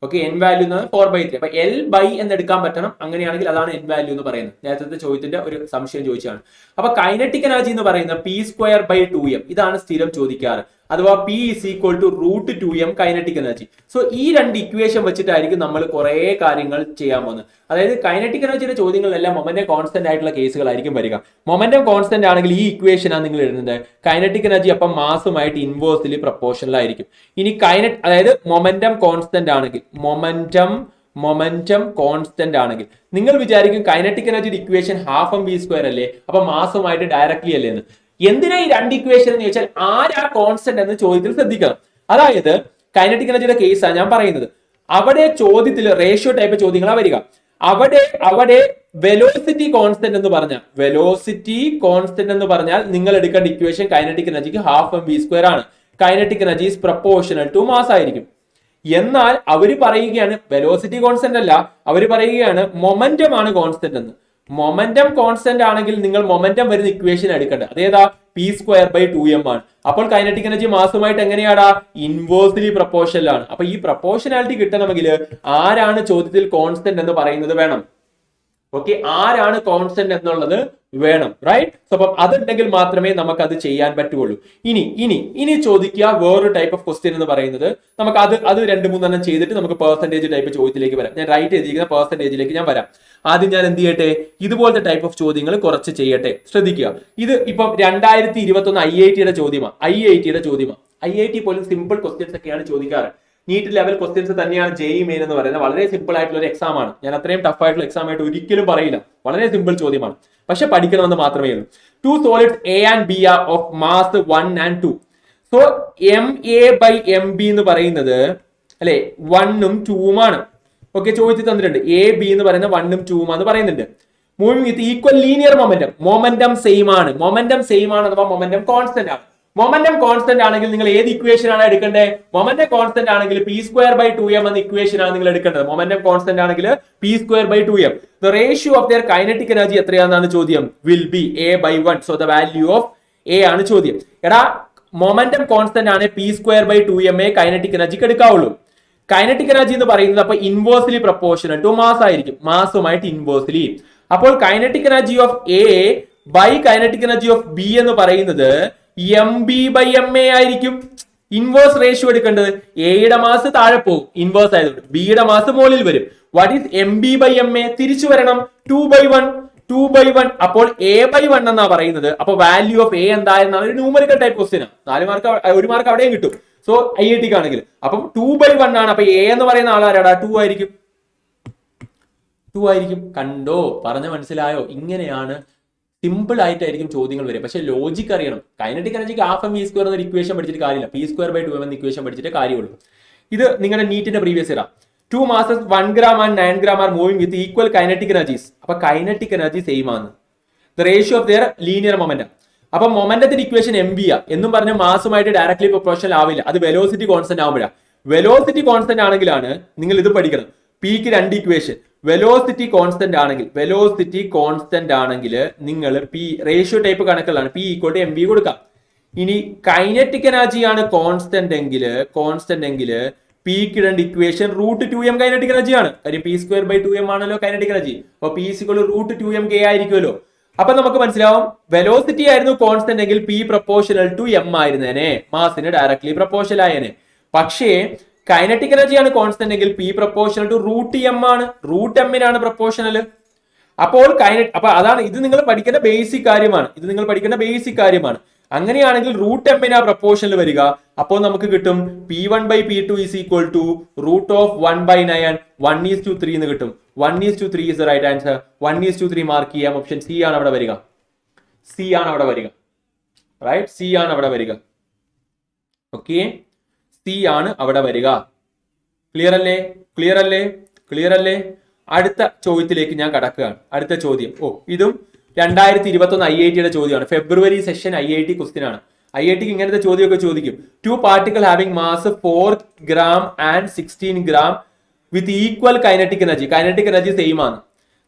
ഓക്കെ, n വാല്യൂ എന്ന് പറയുന്നത് 4/3. അപ്പൊ l/ എന്ന് എടുക്കാൻ പറ്റണം. അങ്ങനെയാണെങ്കിൽ അതാണ് n വാല്യൂ എന്ന് പറയുന്നത്. നേരത്തെ ചോദ്യത്തിന്റെ ഒരു സംശയം ചോദിച്ചാണ്. അപ്പൊ കൈനറ്റിക് എനർജി എന്ന് പറയുന്നത് p²/2m. ഇതാണ് സ്ഥിരം ചോദിക്കാറ്. അഥവാ P = √2m kinetic energy. So ഈ 2 ഇക്വേഷൻ വെച്ചിട്ടായിരിക്കും നമ്മൾ കുറെ കാര്യങ്ങൾ ചെയ്യാൻ പോകുന്നത്. അതായത് കൈനറ്റിക് എനർജിയുടെ ചോദ്യങ്ങളിലെല്ലാം മൊമെന്റം കോൺസ്റ്റന്റ് ആയിട്ടുള്ള കേസുകളായിരിക്കും വരിക. മൊമെന്റം കോൺസ്റ്റന്റ് ആണെങ്കിൽ ഈ ഇക്വേഷനാണ് നിങ്ങൾ എഴുതുന്നത്. കൈനറ്റിക് എനർജി അപ്പം മാസുമായിട്ട് ഇൻവേഴ്സ്ലി പ്രൊപ്പോർഷണൽ ആയിരിക്കും. ഇനി അതായത് മൊമെന്റം കോൺസ്റ്റന്റ് ആണെങ്കിൽ മൊമെന്റം കോൺസ്റ്റന്റ് ആണെങ്കിൽ നിങ്ങൾ വിചാരിക്കും കൈനറ്റിക് എനർജിയുടെ ഇക്വേഷൻ 12 mv² അല്ലേ, അപ്പൊ മാസുമായിട്ട് ഡയറക്ട്ലി അല്ലേ എന്ന്. എന്തിനാ ഈ 2 ഇക്വേഷൻ എന്ന് ചോദിച്ചാൽ ആരാ കോൺസ്റ്റന്റ് എന്ന് ചോദ്യത്തിൽ ശ്രദ്ധിക്കണം. അതായത് കൈനറ്റിക് എനർജിയുടെ കേസാണ് ഞാൻ പറയുന്നത്. അവിടെ ചോദ്യത്തിൽ റേഷ്യോ ടൈപ്പ് ചോദ്യങ്ങളാണ് വരിക. അവിടെ വെലോസിറ്റി കോൺസ്റ്റന്റ് എന്ന് പറഞ്ഞാൽ നിങ്ങൾ എടുക്കേണ്ട ഇക്വേഷൻ കൈനറ്റിക് എനർജിക്ക് 12 mv² ആണ്. Kinetic energy is proportional to mass ആയിരിക്കും. എന്നാൽ അവര് പറയുകയാണ് വെലോസിറ്റി കോൺസ്റ്റന്റ് അല്ല, അവര് പറയുകയാണ് മൊമെന്റം ആണ് കോൺസ്റ്റന്റ് എന്ന്. മൊമെന്റം കോൺസ്റ്റന്റ് ആണെങ്കിൽ നിങ്ങൾ മൊമെന്റം വരുന്ന ഇക്വേഷൻ എടുക്കേണ്ടത് അതേതാ, p²/2m ആണ്. അപ്പോൾ കൈനറ്റിക് എനർജി മാസുമായിട്ട് എങ്ങനെയാടാ, ഇൻവേഴ്സ്ലി പ്രൊപ്പോർഷണൽ ആണ്. അപ്പൊ ഈ പ്രൊപ്പോർഷനാലിറ്റി കിട്ടണമെങ്കിൽ ആരാണ് ചോദ്യത്തിൽ കോൺസ്റ്റന്റ് എന്ന് പറയുന്നത് വേണം. ഓക്കെ, ആരാണ് കോൺസ്റ്റന്റ് എന്നുള്ളത് വേണം. റൈറ്റ്. സോ അപ്പം അതുണ്ടെങ്കിൽ മാത്രമേ നമുക്ക് അത് ചെയ്യാൻ പറ്റുള്ളൂ. ഇനി ചോദിക്കുക വേറൊരു ടൈപ്പ് ഓഫ് ക്വസ്റ്റ്യൻ എന്ന് പറയുന്നത്, നമുക്ക് അത് 2-3 ചെയ്തിട്ട് നമുക്ക് പെർസെന്റേജ് ടൈപ്പ് ചോദ്യത്തിലേക്ക് വരാം. ഞാൻ റൈറ്റ് ചെയ്തിരിക്കുന്ന പെർസെന്റേജിലേക്ക് ഞാൻ വരാം. ആദ്യം ഞാൻ എന്ത് ചെയ്യട്ടെ, ഇതുപോലത്തെ ടൈപ്പ് ഓഫ് ചോദ്യങ്ങൾ കുറച്ച് ചെയ്യട്ടെ. ശ്രദ്ധിക്കുക, ഇത് ഇപ്പം 2021 IIT-യുടെ ചോദ്യമാണ്. IIT പോലും സിമ്പിൾ ക്വസ്റ്റ്യൻസ് ഒക്കെയാണ് ചോദിക്കാറ്. നീറ്റ് ലെവൽ ക്വസ്റ്റ്യൻസ് തന്നെയാണ് JEE മെയിൻ എന്ന് പറയുന്നത്. വളരെ സിമ്പിൾ ആയിട്ടുള്ള ഒരു എക്സാം ആണ്. ഞാൻ അത്രയും ടഫ് ആയിട്ടുള്ള എക്സാം ആയിട്ട് ഒരിക്കലും പറയില്ല. വളരെ സിമ്പിൾ ചോദ്യമാണ്, പക്ഷെ പഠിക്കണമെന്ന് മാത്രമേ ഉള്ളൂ. 2 solids A and B are of mass 1 and 2. So MA/MB എന്ന് പറയുന്നത് അല്ലെ 1ഉം 2ഉം ആണ്. ഓക്കെ, ചോദിച്ചു തന്നിട്ടുണ്ട്. AB എന്ന് പറയുന്നത് 1ഉം 2ഉം ആണെന്ന് പറയുന്നുണ്ട്. Moving with equal linear momentum same ആണ് അഥവാ മൊമെന്റം കോൺസ്റ്റന്റ് ആണ്. മൊമെന്റം കോൺസ്റ്റന്റ് ആണെങ്കിൽ നിങ്ങൾ ഏത് ഇക്വേഷൻ ആണ് എടുക്കേണ്ടത്? മൊമെന്റം കോൺസ്റ്റന്റ് ആണെങ്കിൽ p²/2m എന്ന ഇക്വേഷൻ ആണ് നിങ്ങൾ എടുക്കേണ്ടത്. മൊമെന്റം കോൺസ്റ്റന്റ് ആണെങ്കിൽ p²/2m. The ratio of their kinetic energy എത്രയാണെന്നാണ് ചോദ്യം. Will be A/1. So the value of A ആണ് ചോദ്യം. എടാ, മൊമെന്റം കോൺസ്റ്റന്റ് ആണ് p²/2m കൈനറ്റിക് എനർജിക്ക് എടുക്കാവുള്ളൂ. കൈനറ്റിക് എനർജി എന്ന് പറയുന്നത് അപ്പൊ ഇൻവേഴ്സ്ലി പ്രൊപ്പോർഷണൽ ടു മാസ് ആയിരിക്കും, മാസുമായിട്ട് ഇൻവേഴ്സ്ലി. അപ്പോൾ kinetic energy of A by kinetic energy of B എന്ന് പറയുന്നത് mb/ma ആയിരിക്കും. ഇൻവേഴ്സ് റേഷ്യോ എടുക്കേണ്ടത്. എയുടെ മാസ് താഴെ പോകും ഇൻവേഴ്സ് ആയതുകൊണ്ട്, ബിയുടെ മാസ് മുകളിൽ വരും. What is mb/ma? തിരിച്ചു വരണം 2/1. അപ്പോൾ A/1 എന്നാ പറയുന്നത്. അപ്പൊ വാല്യൂ ഓഫ് A എന്തായെന്നാണ് ഒരു numerical type question. 4 mark 1 mark അവിടെയും കിട്ടും. സോ IIT ആണെങ്കിൽ അപ്പം 2/1 ആണ്. അപ്പൊ A എന്ന് പറയുന്ന ആളാരാടാ? 2 ആയിരിക്കും. കണ്ടോ, പറഞ്ഞ മനസ്സിലായോ? ഇങ്ങനെയാണ് സിമ്പിൾ ആയിട്ടായിരിക്കും ചോദ്യങ്ങൾ വരിക. പക്ഷെ ലോജിക് അറിയണം. കൈനറ്റിക് എനർജിക്ക് 12 mv² എന്ന ഇക്വേഷൻ പഠിച്ചിട്ട് കാര്യമില്ല, p²/2m എന്ന ഇക്വേഷൻ പഠിച്ചിട്ട് കാര്യമുള്ളൂ. ഇത് നിങ്ങളുടെ നീറ്റിന്റെ previous year. 2 masses 1 gram and 9 gram are moving with equal kinetic energies. അപ്പൊ കൈനറ്റിക് എനർജി സെയിം ആണ്. The ratio of their linear momentum. അപ്പൊ മൊമെന്റത്തിന്റെ ഇക്വേഷൻ mb എന്നും പറഞ്ഞ മാസുമായിട്ട് ഡയറക്ട്ലി പ്രൊപ്പോർഷണൽ ആവില്ല. അത് വെലോസിറ്റി കോൺസ്റ്റന്റ് ആവുമ്പോഴാണ്. വെലോസിറ്റി കോൺസ്റ്റന്റ് ആണെങ്കിലാണ് നിങ്ങൾ ഇത് പഠിക്കണം. പിക്ക് 2 ഇക്വേഷൻ. വെലോസിറ്റി കോൺസ്റ്റന്റ് ആണെങ്കിൽ നിങ്ങൾ പി റേഷ്യോ ടൈപ്പ് കണക്കുകളാണ്. P equal to M V കൊടുക്കാം. ഇനി കൈനറ്റിക് എനർജി ആണ് കോൺസ്റ്റന്റ് എങ്കിൽ പിക്ക് 2 ഇക്വേഷൻ √2m കൈനറ്റിക് എനർജി ആണ്. കാര്യം p²/2m ആണല്ലോ കൈനറ്റിക് എനർജി. അപ്പൊ p √2m k ആയിരിക്കുമല്ലോ. അപ്പൊ നമുക്ക് മനസ്സിലാവും വെലോസിറ്റി ആയിരുന്നു കോൺസ്റ്റന്റ് എങ്കിൽ p പ്രപ്പോർഷണൽ ടു m ആയിരുന്നേനെ, മാസിന് ഡയറക്ട്ലി പ്രപ്പോർഷണൽ ആയേനെ. പക്ഷേ കൈനറ്റിക് എനർജി ആണ് കോൺസ്റ്റന്റ് എങ്കിൽ p പ്രപ്പോർഷണൽ ടു √m ആണ്, √m-നാണ് പ്രപ്പോർഷണൽ. അപ്പോൾ അപ്പൊ അതാണ് ഇത് നിങ്ങൾ പഠിക്കേണ്ട ബേസിക് കാര്യമാണ്. അങ്ങനെയാണെങ്കിൽ √m-നാ പ്രപ്പോർഷണൽ വരിക. അപ്പോൾ നമുക്ക് കിട്ടും p1/p2 is equal to √1/9 1:3 എന്ന് കിട്ടും. 1:3 is the right answer. 1:3 mark ചെയ്യാം. ഓപ്ഷൻ സി ആണ് അവിടെ വരിക. റൈറ്റ്, സി ആണ് അവിടെ വരിക. ഓക്കെ, സി ആണ് അവിടെ വരിക. ക്ലിയർ അല്ലേ? അടുത്ത ചോദ്യത്തിലേക്ക് ഞാൻ കടക്കുകയാണ്. അടുത്ത ചോദ്യം, ഇതും 2021 IIT-യുടെ ചോദ്യമാണ്. ഫെബ്രുവരി സെഷൻ IIT ക്വസ്റ്റ്യൻ ആണ്. IIT-ക്ക് ഇങ്ങനത്തെ ചോദ്യമൊക്കെ ചോദിക്കും. 2 particle having mass 4 gram and 16 gram with equal kinetic energy same ആണ്.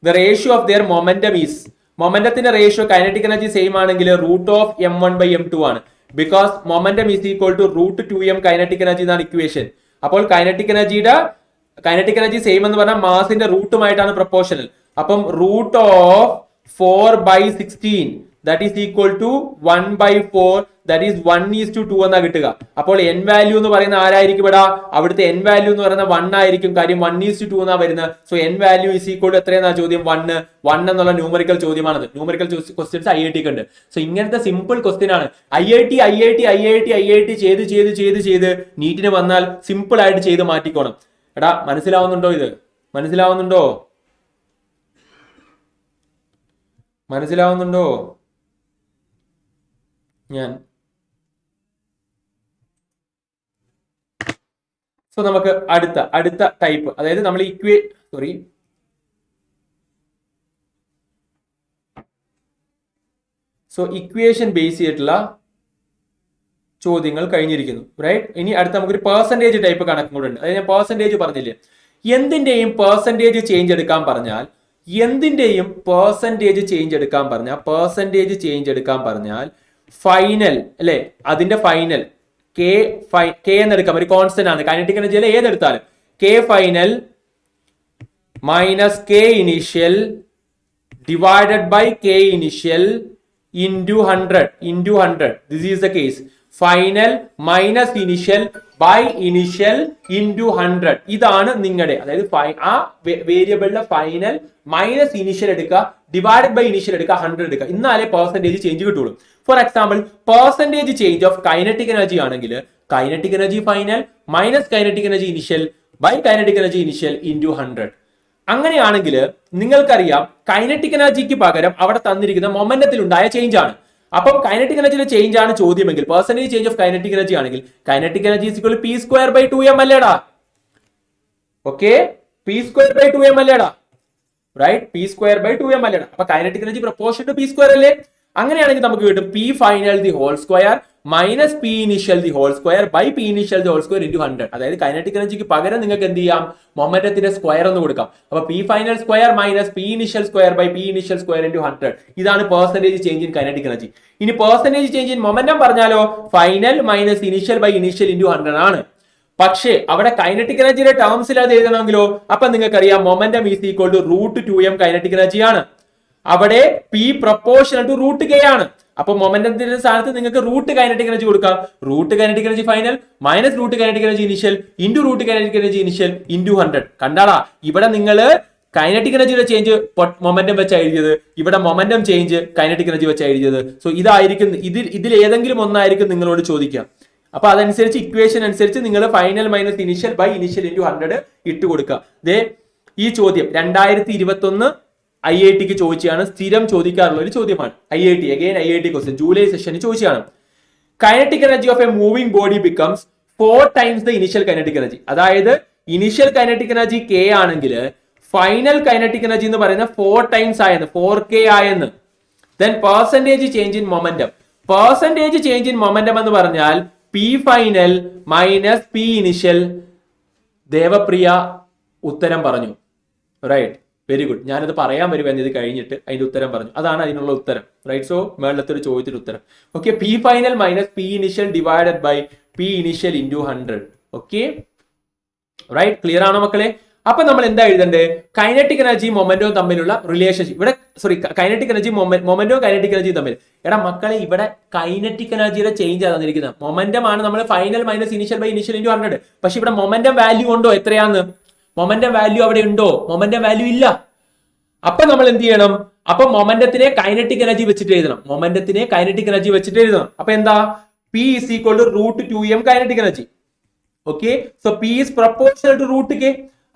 The ratio of their momentum is, മൊമെന്റത്തിന്റെ റേഷ്യോ കൈനറ്റിക് എനർജി സെയിം ആണെങ്കിൽ √m1/m2 ആണ്. Because momentum is equal to √2m kinetic energy എന്നാണ് equation. അപ്പോൾ kinetic energy same എന്ന് പറഞ്ഞാൽ മാസിന്റെ റൂട്ടുമായിട്ടാണ് proportional. അപ്പം √4/16 that is equal to 1/4, that is 1:2 എന്നാ കിട്ടുക. അപ്പോൾ n വാല്യൂ എന്ന് പറയുന്ന ആരായിരിക്കും ഇവിടെ? അവിടുത്തെ n വാല്യൂ എന്ന് പറയുന്ന 1 ആയിരിക്കും. കാര്യം 1:2 എന്നാ വരുന്നത്. So n value is equal to എത്രയെന്നാ ചോദ്യം? 1 എന്നുള്ള ന്യൂമറിക്കൽ ചോദ്യമാണത്. ന്യൂമറിക്കൽ ക്വസ്റ്റ്യൻസ് IIT ഉണ്ട്. സോ ഇങ്ങനത്തെ സിമ്പിൾ ക്വസ്റ്റ്യൻ ആണ്. IIT ചെയ്ത് നീറ്റിന് വന്നാൽ സിമ്പിൾ ആയിട്ട് ചെയ്ത് മാറ്റിക്കോണം. എടാ മനസ്സിലാവുന്നുണ്ടോ? മനസ്സിലാവുന്നുണ്ടോ? സോ നമുക്ക് അടുത്ത ടൈപ്പ്, അതായത് നമ്മൾ ഇക്വേഷൻ ബേസ് ചെയ്തിട്ടുള്ള ചോദ്യങ്ങൾ കഴിഞ്ഞിരിക്കുന്നു. റൈറ്റ്, ഇനി അടുത്ത നമുക്കൊരു പെർസെന്റേജ് ടൈപ്പ് കണക്കും കൂടെ ഉണ്ട്. അതായത് ഞാൻ പെർസെന്റേജ് പറഞ്ഞില്ലേ, എന്തിന്റെയും പെർസെന്റേജ് ചേഞ്ച് എടുക്കാൻ പറഞ്ഞാൽ ഫൈനൽ അല്ലെ, അതിന്റെ ഫൈനൽ കെ എന്നെടുക്കാം. ഒരു കോൺസ്റ്റന്റ് ആണ് കൈനറ്റിക് എനർജിയിലെ ഏതെടുത്താലും. K final minus K initial divided by K initial into 100. This is the case. Final minus initial by initial into 100. ഇതാണ് നിങ്ങളുടെ, അതായത് ആ വേരിയബിളിന്റെ ഫൈനൽ മൈനസ് ഇനിഷ്യൽ എടുക്കുക, ഡിവൈഡഡ് ബൈ ഇനിഷ്യൽ എടുക്കുക, 100 എടുക്കുക. എന്നാലേ പെർസെന്റേജ് ചേഞ്ച് കിട്ടുള്ളൂ. For example, percentage change of kinetic energy ആണെങ്കിൽ kinetic energy final minus kinetic energy initial by kinetic energy initial into 100. അങ്ങനെയാണെങ്കിൽ നിങ്ങൾക്കറിയാം കൈനറ്റിക് എനർജിക്ക് പകരം അവിടെ തന്നിരിക്കുന്ന മൊമെന്റത്തിൽ ഉണ്ടായ ചേഞ്ച് ആണ്. അപ്പം കൈനറ്റിക് എനർജിയുടെ ചേഞ്ച് ആണ് ചോദ്യമെങ്കിൽ, percentage change of kinetic energy ആണെങ്കിൽ kinetic energy is equal to p²/2m അല്ലേടാ. ഓക്കെ, p²/2m അല്ലേടാ. റൈറ്റ്, p²/2m അല്ലേടാ. അപ്പൊ kinetic energy proportion to p² അല്ലേ. അങ്ങനെയാണെങ്കിൽ നമുക്ക് കിട്ടും p final the whole square minus p initial the whole square by p initial the whole square into 100. അതായത് kinetic എനർജിക്ക് പകരം നിങ്ങൾക്ക് എന്ത് ചെയ്യാം, മൊമെന്റത്തിന്റെ സ്ക്വയർ എന്ന് കൊടുക്കാം. അപ്പൊ p final square minus p initial square by p initial square into 100. ഇതാണ് percentage change in kinetic energy. ഇനി പെർസെന്റേജ് ചേഞ്ച് ഇൻ മൊമെന്റം പറഞ്ഞാലോ final minus initial by initial into 100 ആണ്. പക്ഷേ അവിടെ കൈനറ്റിക് എനർജിയുടെ ടേംസിൽ അത് എഴുതണമെങ്കിലോ, അപ്പൊ നിങ്ങൾക്കറിയാം momentum is equal to √2m kinetic energy ആണ്. അവിടെ p പ്രപ്പോർഷണൽ ടു √k ആണ്. അപ്പൊ മൊമെന്റത്തിന്റെ സ്ഥാനത്ത് നിങ്ങൾക്ക് റൂട്ട് കൈനറ്റിക് എനർജി കൊടുക്കാം. Root kinetic energy final minus root kinetic energy initial into root kinetic energy initial into 100. കണ്ടാടാ, ഇവിടെ നിങ്ങൾ കൈനറ്റിക് എനർജിയുടെ ചേഞ്ച് മൊമെന്റം വെച്ചാണ് എഴുതിയത്, ഇവിടെ മൊമെന്റം ചേഞ്ച് കൈനറ്റിക് എനർജി വെച്ചാണ് എഴുതിയത്. സോ ഇതായിരിക്കും ഇതിൽ ഏതെങ്കിലും ഒന്നായിരിക്കും നിങ്ങളോട് ചോദിക്കാം. അപ്പൊ അതനുസരിച്ച് ഇക്വേഷൻ അനുസരിച്ച് നിങ്ങൾ final minus initial by initial into 100 ഇട്ട് കൊടുക്കുക. ഈ ചോദ്യം 2021 IIT-ക്ക് ചോദിച്ചാണ്, സ്ഥിരം ചോദിക്കാറുള്ള ഒരു ചോദ്യമാണ്. IIT ക്വസ്റ്റ്യൻ ജൂലൈ സെഷനിൽ ചോദിച്ചാണ്. Kinetic energy of a moving body becomes 4 times the initial kinetic energy. അതായത് ഇനിഷ്യൽ കൈനറ്റിക് എനർജി k ആണെങ്കിൽ ഫൈനൽ കൈനറ്റിക് എനർജി എന്ന് പറയുന്നത് 4 times ആയെന്ന്, 4k ആയെന്ന്. Then percentage change in momentum. Percentage change in momentum എന്ന് പറഞ്ഞാൽ P final minus P initial. Devapriya ഉത്തരം പറഞ്ഞു. Right, very good. ഞാനത് പറയാൻ വരുമെന്ന് ഇത് കഴിഞ്ഞിട്ട് അതിന്റെ ഉത്തരം പറഞ്ഞു. അതാണ് അതിനുള്ള ഉത്തരം. റൈറ്റ്, സോ മേളത്തെ ഒരു ചോദ്യത്തിന്റെ ഉത്തരം. Okay, p final minus P initial divided by p initial into 100. Okay, right, clear ആണോ മക്കളെ? അപ്പൊ നമ്മൾ എന്താ എഴുതണ്ടേ? കൈനറ്റിക് എനർജി മൊമെന്റവും തമ്മിലുള്ള റിലേഷൻഷിപ്പ്. ഇവിടെ കൈനറ്റിക് എനർജി മൊമെന്റവും കൈനറ്റിക് എനർജിയും തമ്മിൽ. എടാ മക്കളെ, ഇവിടെ കൈനറ്റിക് എനർജിയുടെ ചേഞ്ച് ആണ് തന്നിരിക്കുന്നത്. മൊമെന്റം ആണ് നമ്മൾ final minus initial by initial into 100. പക്ഷെ ഇവിടെ മൊമെന്റം വാല്യൂ ഉണ്ടോ? എത്രയാന്ന് മൊമെന്റം വാല്യൂ അവിടെ ഉണ്ടോ? മൊമെന്റം വാല്യൂ ഇല്ല. അപ്പൊ നമ്മൾ എന്ത് ചെയ്യണം? അപ്പൊ മൊമെന്റത്തിനെ കൈനറ്റിക് എനർജി വെച്ചിട്ട് എഴുതണം. മൊമെന്റത്തിനെ കൈനറ്റിക് എനർജി വെച്ചിട്ട് എഴുതണം. അപ്പൊ എന്താ? P is equal to √2m kinetic energy. Okay, so P is proportional to √k.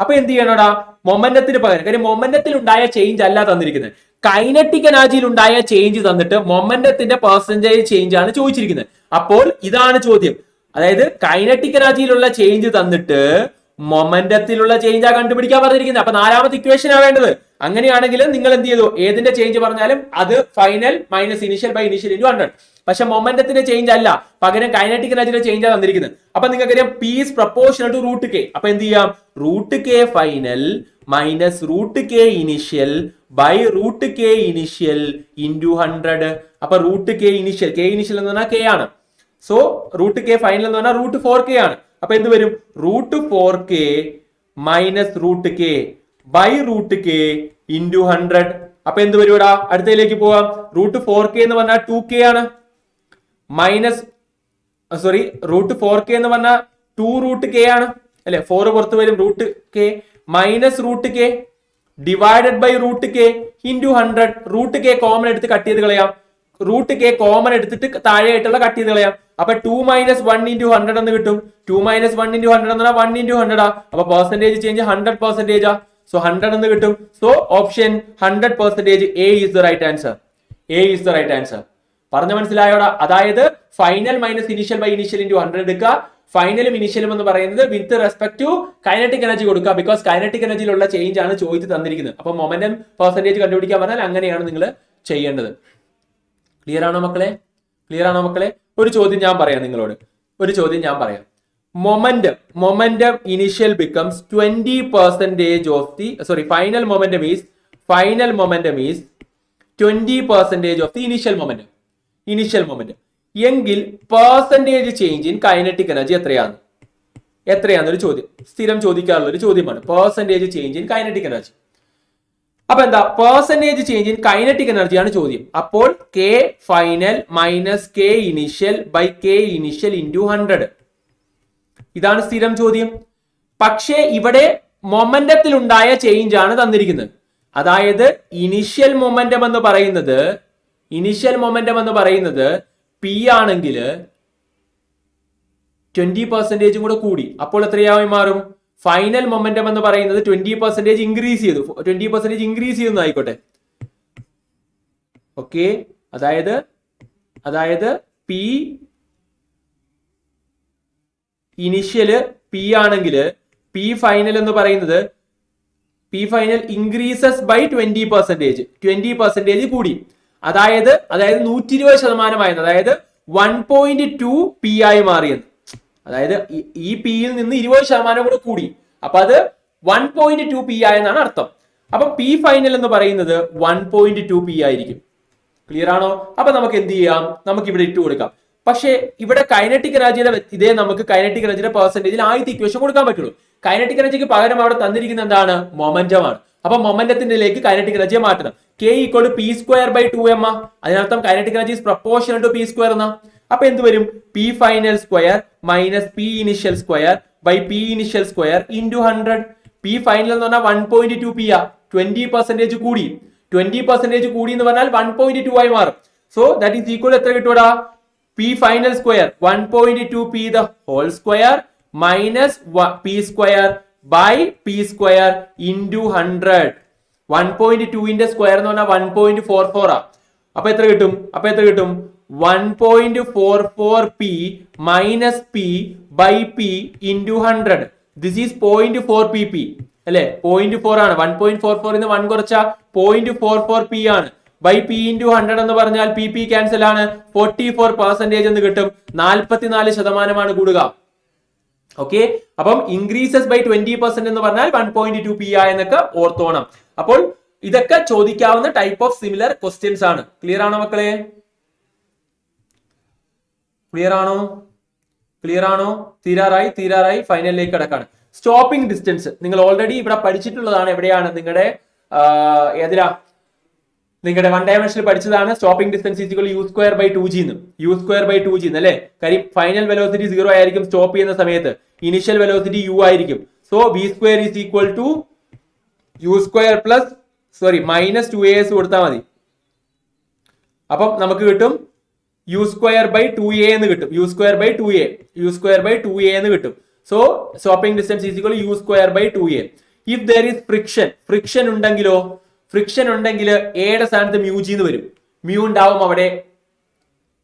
അപ്പൊ എന്ത് ചെയ്യണോടാ? മൊമെന്റത്തിന് പകരം, കാര്യം മൊമെന്റത്തിൽ ഉണ്ടായ ചേഞ്ച് അല്ല തന്നിരിക്കുന്നത്, കൈനറ്റിക് എനർജിയിൽ ഉണ്ടായ ചേഞ്ച് തന്നിട്ട് മൊമെന്റത്തിന്റെ പെർസെന്റേജ് ചേഞ്ച് ആണ് ചോദിച്ചിരിക്കുന്നത്. അപ്പോൾ ഇതാണ് ചോദ്യം. അതായത് കൈനറ്റിക് എനർജിയിലുള്ള ചേഞ്ച് തന്നിട്ട് മൊമെന്റത്തിലുള്ള ചേഞ്ച് ആ കണ്ടുപിടിക്കാൻ പറഞ്ഞിരിക്കുന്നത്. അപ്പൊ നാലാമത്തെ ഇക്വേഷൻ ആണ് വേണ്ടത്. അങ്ങനെയാണെങ്കിൽ നിങ്ങൾ എന്ത് ചെയ്തു? ഏതിന്റെ ചേഞ്ച് പറഞ്ഞാലും അത് final minus initial by initial into 100. പക്ഷെ മൊമെന്റത്തിന്റെ ചേഞ്ച് അല്ല, പകരം കൈനറ്റിക് എനർജിയുടെ ചേഞ്ച് ആണ് തന്നിരിക്കുന്നത്. അപ്പൊ നിങ്ങൾക്കറിയാം P is proportional to √k. അപ്പൊ എന്ത് ചെയ്യാം? √k final minus √k initial by √k initial into 100. അപ്പൊ √k ഇനിഷ്യൽ, k ഇനിഷ്യൽ എന്ന് പറഞ്ഞാൽ k ആണ്. സോ √k ഫൈനൽ എന്ന് പറഞ്ഞാൽ √4k ആണ്. അപ്പൊ എന്ത് വരും? √4k minus √k by √k into 100. അപ്പൊ എന്ത് വരും ഇവിടെ? അടുത്തതിലേക്ക് പോവാം. √4k എന്ന് പറഞ്ഞാൽ 2k ആണ്. മൈനസ് √4k എന്ന് പറഞ്ഞാൽ 2√k ആണ് അല്ലെ? 4 പുറത്ത് വരും, √k minus √k divided by √k into 100. √k common എടുത്ത് കട്ട് ചെയ്ത് കളയാം. √k കോമൺ എടുത്തിട്ട് താഴെയായിട്ടുള്ള കട്ട് ചെയ്ത് കളയാം. അപ്പൊ 2 മൈനസ് 1 ഇൻറ്റു 100 എന്ന് കിട്ടും. 2 മൈനസ് 1 ഇൻറ്റു 100 എന്ന് പറഞ്ഞാൽ 1 ഇൻറ്റു 100 ആ. അപ്പൊ പെർസെന്റേജ് ചേഞ്ച് 100% ആ. സോ 100 എന്ന് കിട്ടും. So option 100% A is the right answer. A is the right answer. പറഞ്ഞ മനസ്സിലായോടാ? അതായത് final minus initial by initial into 100 എടുക്കുക. ഫൈനലും ഇനിഷ്യലും എന്ന് പറയുന്നത് with respect to kinetic energy കൊടുക്കുക. ബിക്കോസ് കൈനറ്റിക് എനർജിയിലുള്ള ചേഞ്ച് ആണ് ചോദിച്ച് തന്നിരിക്കുന്നത്. അപ്പൊ മൊമെന്റം പെർസെന്റേജ് കണ്ടുപിടിക്കാൻ പറഞ്ഞാൽ അങ്ങനെയാണ് നിങ്ങൾ ചെയ്യേണ്ടത്. ക്ലിയർ ആണോ മക്കളെ? ക്ലിയർ ആണോ മക്കളെ? ഒരു ചോദ്യം ഞാൻ പറയാം നിങ്ങളോട്. ഒരു ചോദ്യം ഞാൻ പറയാം. Momentum initial becomes 20% of the final momentum is 20% of the initial momentum. എങ്കിൽ percentage change in kinetic energy എത്രയാണെന്നൊരു ചോദ്യം സ്ഥിരം ചോദിക്കാറുള്ള ഒരു ചോദ്യമാണ്. Percentage change in kinetic energy. അപ്പൊ എന്താ? പെർസെന്റേജ് ചേഞ്ച് ഇൻ കൈനറ്റിക് എനർജിയാണ് ചോദ്യം. അപ്പോൾ K final minus K initial by K initial into 100. ഇതാണ് സ്ഥിരം ചോദ്യം. പക്ഷേ ഇവിടെ മൊമെന്റത്തിൽ ഉണ്ടായ ചേഞ്ച് ആണ് തന്നിരിക്കുന്നത്. അതായത് ഇനിഷ്യൽ മൊമെന്റം എന്ന് പറയുന്നത് P ആണെങ്കിൽ 20% കൂടെ കൂടി. അപ്പോൾ എത്രയായി മാറും? ഫൈനൽ മൊമെന്റം എന്ന് പറയുന്നത് 20% ഇൻക്രീസ് ചെയ്തു. 20% ഇൻക്രീസ് ചെയ്യുന്നു ആയിക്കോട്ടെ. ഓക്കെ, അതായത് P ഇനിഷ്യല് P ആണെങ്കിൽ P ഫൈനൽ എന്ന് പറയുന്നത് P ഫൈനൽ ഇൻക്രീസസ് ബൈ 20% കൂടി. അതായത് 120% അതായത് 1.2 P ആയി മാറിയെന്ന്. അതായത് ഈ P യിൽ നിന്ന് 20% കൂടെ കൂടി. അപ്പൊ അത് 1.2 P ആയെന്നാണ് അർത്ഥം. അപ്പൊ P ഫൈനൽ എന്ന് പറയുന്നത് 1.2 P ആയിരിക്കും. ക്ലിയർ ആണോ? അപ്പൊ നമുക്ക് എന്ത് ചെയ്യാം? നമുക്ക് ഇവിടെ ഇട്ട് കൊടുക്കാം. പക്ഷേ ഇവിടെ കൈനറ്റിക് എനർജിയുടെ ഇതേ നമുക്ക് കൈനറ്റിക് എനർജിയുടെ പെർസെന്റേജിൽ ആദ്യത്തെ ഇക്വേഷൻ കൊടുക്കാൻ പറ്റുള്ളൂ. കൈനറ്റിക് എനർജിക്ക് പകരം അവിടെ തന്നിരിക്കുന്ന എന്താണ്? മൊമെന്റം ആണ്. അപ്പൊ മൊമെന്റത്തിലേക്ക് കൈനറ്റിക് എനർജിയെ മാറ്റണം. K equal P square by 2m. അതിനർത്ഥം kinetic energy proportional to P square എന്നാ. അപ്പൊ എന്ത് വരും? P final square minus P initial square by P initial square into 100. P final എന്ന് പറഞ്ഞാൽ 1.2 P ആ. 20% കൂടി. 20% കൂടി എന്ന് പറഞ്ഞാൽ 1.2 ആയി മാറും. സോ ദാറ്റ് ഈസ് ഈക്വൽ എത്ര കിട്ടൂടാ? P final square 1.2 P the whole square minus P square by P square into 100. 1.2 ന്റെ സ്ക്വയർ എന്ന് പറഞ്ഞാൽ 1.44 ആ. അപ്പൊ എത്ര കിട്ടും? 1.44 P minus P by P into 100. This is 0.4 pp അല്ലെ? 0.4 ആണ്. 1.44 1 കുറച്ച 0.44 P ആണ്. ബൈ പി ഇൻറ്റു 100 എന്ന് പറഞ്ഞാൽ പി ക്യാൻസൽ ആണ്, 44% എന്ന് കിട്ടും. 44% കൂടുക. ഓക്കെ, അപ്പം ഇൻക്രീസസ് ബൈ 20% എന്ന് പറഞ്ഞാൽ 1.2 PI എന്നൊക്കെ ഓർത്തോണം. അപ്പോൾ ഇതൊക്കെ ചോദിക്കാവുന്ന ടൈപ്പ് ഓഫ് സിമിലർ ക്വസ്റ്റ്യൻസ് ആണ്. ക്ലിയർ ആണോ മക്കളെ? ക്ലിയർ ആണോ? തീരാറായി ഫൈനലിലേക്ക് കടക്കാണ്. സ്റ്റോപ്പിംഗ് ഡിസ്റ്റൻസ് നിങ്ങൾ ഓൾറെഡി ഇവിടെ പഠിച്ചിട്ടുള്ളതാണ്. എവിടെയാണ് നിങ്ങളുടെ നിങ്ങളുടെ 1 ഡയമെൻഷനിൽ പഠിച്ചതാണ്. സ്റ്റോപ്പിംഗ് ഡിസ്റ്റൻസ് ഈക്വൽ u²/2g അല്ലെ? കാര്യം ഫൈനൽ വെലോസിറ്റി 0 ആയിരിക്കും സ്റ്റോപ്പ് ചെയ്യുന്ന സമയത്ത്, ഇനിഷ്യൽ വെലോസിറ്റി u ആയിരിക്കും. So v² is equal to -2as കൊടുത്താൽ മതി. അപ്പം നമുക്ക് കിട്ടും u²/2a എന്ന് കിട്ടും. u²/2a എന്ന് കിട്ടും. So stopping distance is equal u²/2a. If there is friction ഉണ്ടെങ്കിലോ? ഫ്രിക്ഷൻ ഉണ്ടെങ്കിൽ എയുടെ സ്ഥാനത്ത് μg എന്ന് വരും. മ്യൂ ഉണ്ടാവും അവിടെ,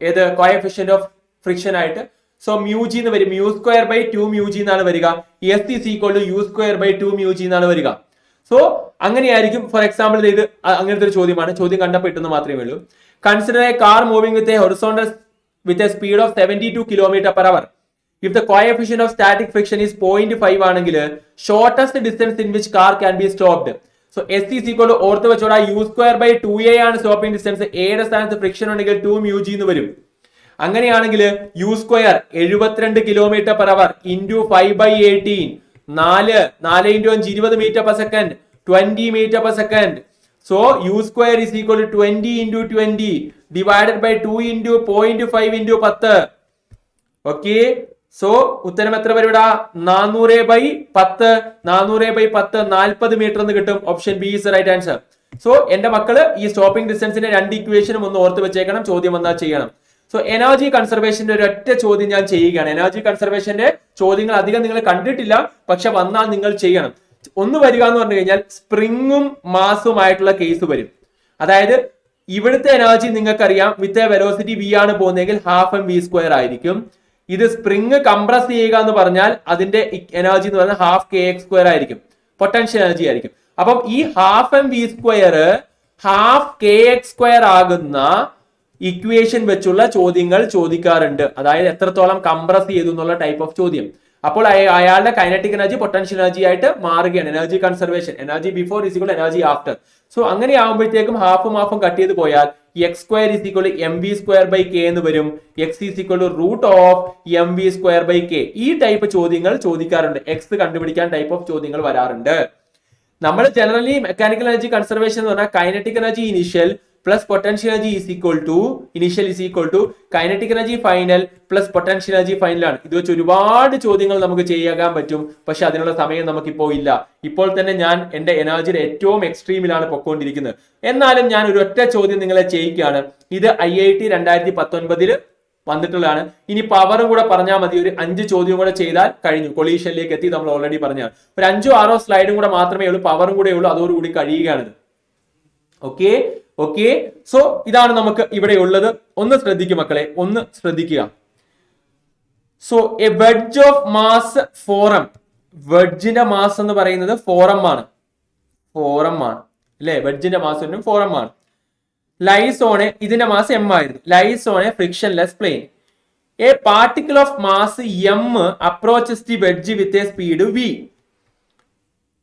ഏത് കോഎഫിഷ്യന്റ് ഓഫ് ഫ്രിക്ഷൻ ആയിട്ട്. സോ μg എന്ന് വരും. u²/2 μg എന്നാണ് വരിക. s is equal to u²/2 μg എന്നാണ് വരിക. സോ അങ്ങനെയായിരിക്കും. ഫോർ എക്സാമ്പിൾ ഇത് അങ്ങനത്തെ ഒരു ചോദ്യമാണ്. ചോദ്യം കണ്ടപ്പോൾ ഇട്ടെന്ന് മാത്രമേ ഉള്ളൂ. Consider A car moving with A horizontal with a speed of 72 km/h. If the coefficient of static friction is 0.5 ആണെങ്കിൽ shortest distance in which car can be stopped. So S is equal to ഓർത്ത് വെച്ചോടാ u²/2a ആണ് stopping distance. എയുടെ സ്ഥാനത്ത് friction ഉണ്ടെങ്കിൽ 2 μg എന്ന് വരും. അങ്ങനെയാണെങ്കിൽ u² 72 km/h into 5/18 4 × 5 20 m/s 20 m/s. So u² is equal to 20 × 20 divided by 2 × 0.5 × 10. Okay. So ഉത്തരം എത്ര വരും? 400/10 40 മീറ്റർ എന്ന് കിട്ടും. Option B is right answer. So എന്റെ മക്കള് ഈ സ്റ്റോപ്പിംഗ് ഡിസ്റ്റൻസിന്റെ 2 ഇക്വേഷനും ഒന്ന് ഓർത്ത് വെച്ചേക്കണം. ചോദ്യം വന്നാൽ ചെയ്യണം. സോ എനർജി കൺസർവേഷന്റെ ഒരു ഒറ്റ ചോദ്യം ഞാൻ ചെയ്യുകയാണ്. എനർജി കൺസർവേഷന്റെ ചോദ്യങ്ങൾ അധികം നിങ്ങൾ കണ്ടിട്ടില്ല, പക്ഷെ വന്നാൽ നിങ്ങൾ ചെയ്യണം. ഒന്ന് വരിക എന്ന് പറഞ്ഞു കഴിഞ്ഞാൽ സ്പ്രിങ്ങും മാസുമായിട്ടുള്ള കേസ് വരും. അതായത് ഇവിടുത്തെ എനർജി നിങ്ങൾക്കറിയാം, വിത്ത് എ വെലോസിറ്റി v ആണ് പോകുന്നതെങ്കിൽ ½ ആയിരിക്കും. ഇത് സ്പ്രിങ് കംപ്രസ് ചെയ്യുക എന്ന് പറഞ്ഞാൽ അതിന്റെ എനർജി എന്ന് പറഞ്ഞാൽ ½ ആയിരിക്കും. പൊട്ടൻഷ്യൽ എനർജി ആയിരിക്കും. അപ്പം ഈ ½ ആകുന്ന ഇക്വേഷൻ വെച്ചുള്ള ചോദ്യങ്ങൾ ചോദിക്കാറുണ്ട്. അതായത് എത്രത്തോളം കംപ്രസ് ചെയ്തു എന്നുള്ള ടൈപ്പ് ഓഫ് ചോദ്യം. അപ്പോൾ അയാളുടെ കൈനറ്റിക് എനർജി പൊട്ടൻഷ്യൽ എനർജി ആയിട്ട് മാറുകയാണ്. Energy conservation, energy before is equal energy after. So അങ്ങനെ ആകുമ്പോഴത്തേക്കും ഹാഫും കട്ട് ചെയ്ത് പോയാൽ x² ഈസ് ഈക്വൽ mv²/k എന്ന് വരും. x is equal to √mv²/k. ഈ ടൈപ്പ് ചോദ്യങ്ങൾ ചോദിക്കാറുണ്ട്. x കണ്ടുപിടിക്കാൻ ടൈപ്പ് ഓഫ് ചോദ്യങ്ങൾ വരാറുണ്ട്. നമ്മൾ ജനറലി മെക്കാനിക്കൽ എനർജി കൺസർവേഷൻ എന്ന് പറഞ്ഞാൽ kinetic energy initial plus potential energy is equal to kinetic energy final plus potential energy final ആണ്. ഇത് വെച്ച് ഒരുപാട് ചോദ്യങ്ങൾ നമുക്ക് ചെയ്യാൻ പറ്റും. പക്ഷെ അതിനുള്ള സമയം നമുക്കിപ്പോൾ ഇല്ല. ഇപ്പോൾ തന്നെ ഞാൻ എന്റെ എനർജിയുടെ ഏറ്റവും എക്സ്ട്രീമിലാണ് പൊക്കോണ്ടിരിക്കുന്നത്. എന്നാലും ഞാൻ ഒരു ഒറ്റ ചോദ്യം നിങ്ങളെ ചെയ്യിക്കുകയാണ്. ഇത് IIT 2019 വന്നിട്ടുള്ളതാണ്. ഇനി പവറും കൂടെ പറഞ്ഞാൽ മതി. ഒരു 5 ചോദ്യം കൂടെ ചെയ്താൽ കഴിഞ്ഞു. കൊളീഷനിലേക്ക് എത്തി. നമ്മൾ ഓൾറെഡി പറഞ്ഞാണ്. ഒരു 5-6 സ്ലൈഡും കൂടെ മാത്രമേ ഉള്ളൂ. പവറും കൂടെ ഉള്ളൂ. അതോടുകൂടി കഴിയുകയാണിത്. ഓക്കെ. സോ ഇതാണ് നമുക്ക് ഇവിടെ ഉള്ളത്. ഒന്ന് ശ്രദ്ധിക്കുക മക്കളെ, ഒന്ന് ശ്രദ്ധിക്കുക. So a wedge of mass four M. വെഡ്ജിന്റെ മാസ് എന്ന് പറയുന്നത് ഫോറം ആണ് അല്ലെ? വെഡ്ജിന്റെ മാസ് ഫോറം ആണ്. ലൈസ് ഓൺ ഇതിന്റെ മാസ് m ആയിരുന്നു. Lies on a frictionless plane. A particle of mass m approaches the wedge with a speed v.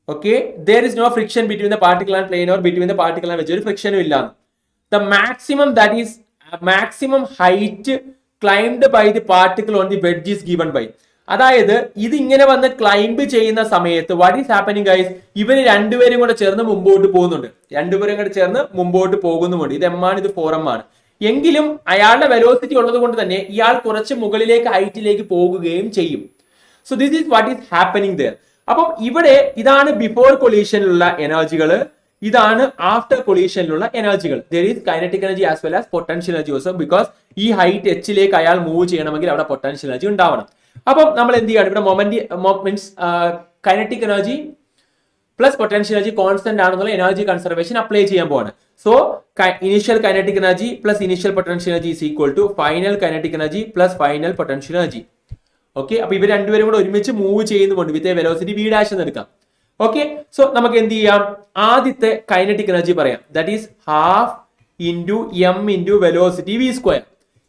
Okay, there is no friction between the particle and plane or between the particle and wedge. ഒരു ഫ്രിക്ഷനും ഇല്ല. The maximum height climbed by the particle on the wedge is given by. അതായത് ഇത് ഇങ്ങനെ വന്ന് climb ചെയ്യുന്ന സമയത്ത് what is happening guys? ഇവര് രണ്ടുപേരും കൂടെ ചേർന്ന് മുമ്പോട്ട് പോകുന്നുണ്ട്. ഇത് m ആണ്, ഇത് 4m ആണ്. എങ്കിലും അയാളുടെ വെലോസിറ്റി ഉള്ളത് കൊണ്ട് തന്നെ ഇയാൾ കുറച്ച് മുകളിലേക്ക് ഹൈറ്റിലേക്ക് പോകുകയും ചെയ്യും. So this is what is happening there. അപ്പം ഇവിടെ ഇതാണ് ബിഫോർ കൊളീഷനിലുള്ള എനർജികൾ, ഇതാണ് ആഫ്റ്റർ കൊളീഷനിലുള്ള എനർജികൾ. There is kinetic energy as well as potential energy also. Because ഈ ഹൈറ്റ് എച്ചിലേക്ക് അയാൾ മൂവ് ചെയ്യണമെങ്കിൽ അവിടെ പൊട്ടൻഷ്യൽ എനർജി ഉണ്ടാവണം. അപ്പം നമ്മൾ എന്ത് ചെയ്യാണ്? ഇവിടെ means kinetic energy plus potential energy constant ആണെന്നുള്ള എനർജി കൺസർവേഷൻ അപ്ലൈ ചെയ്യാൻ പോവാണ്. So initial kinetic energy plus initial potential energy is equal to final kinetic energy plus final potential energy. Okay, അപ്പൊ ഇവർ രണ്ടുപേരും കൂടെ ഒരുമിച്ച് മൂവ് ചെയ്യുന്നുണ്ട്. വിത്ത് വെലോസിറ്റി v' എന്ന് എടുക്കാം. ഓക്കെ, സോ നമുക്ക് എന്ത് ചെയ്യാം? ആദ്യത്തെ കൈനറ്റിക് എനർജി പറയാം. That is ½ into m into velocity v square.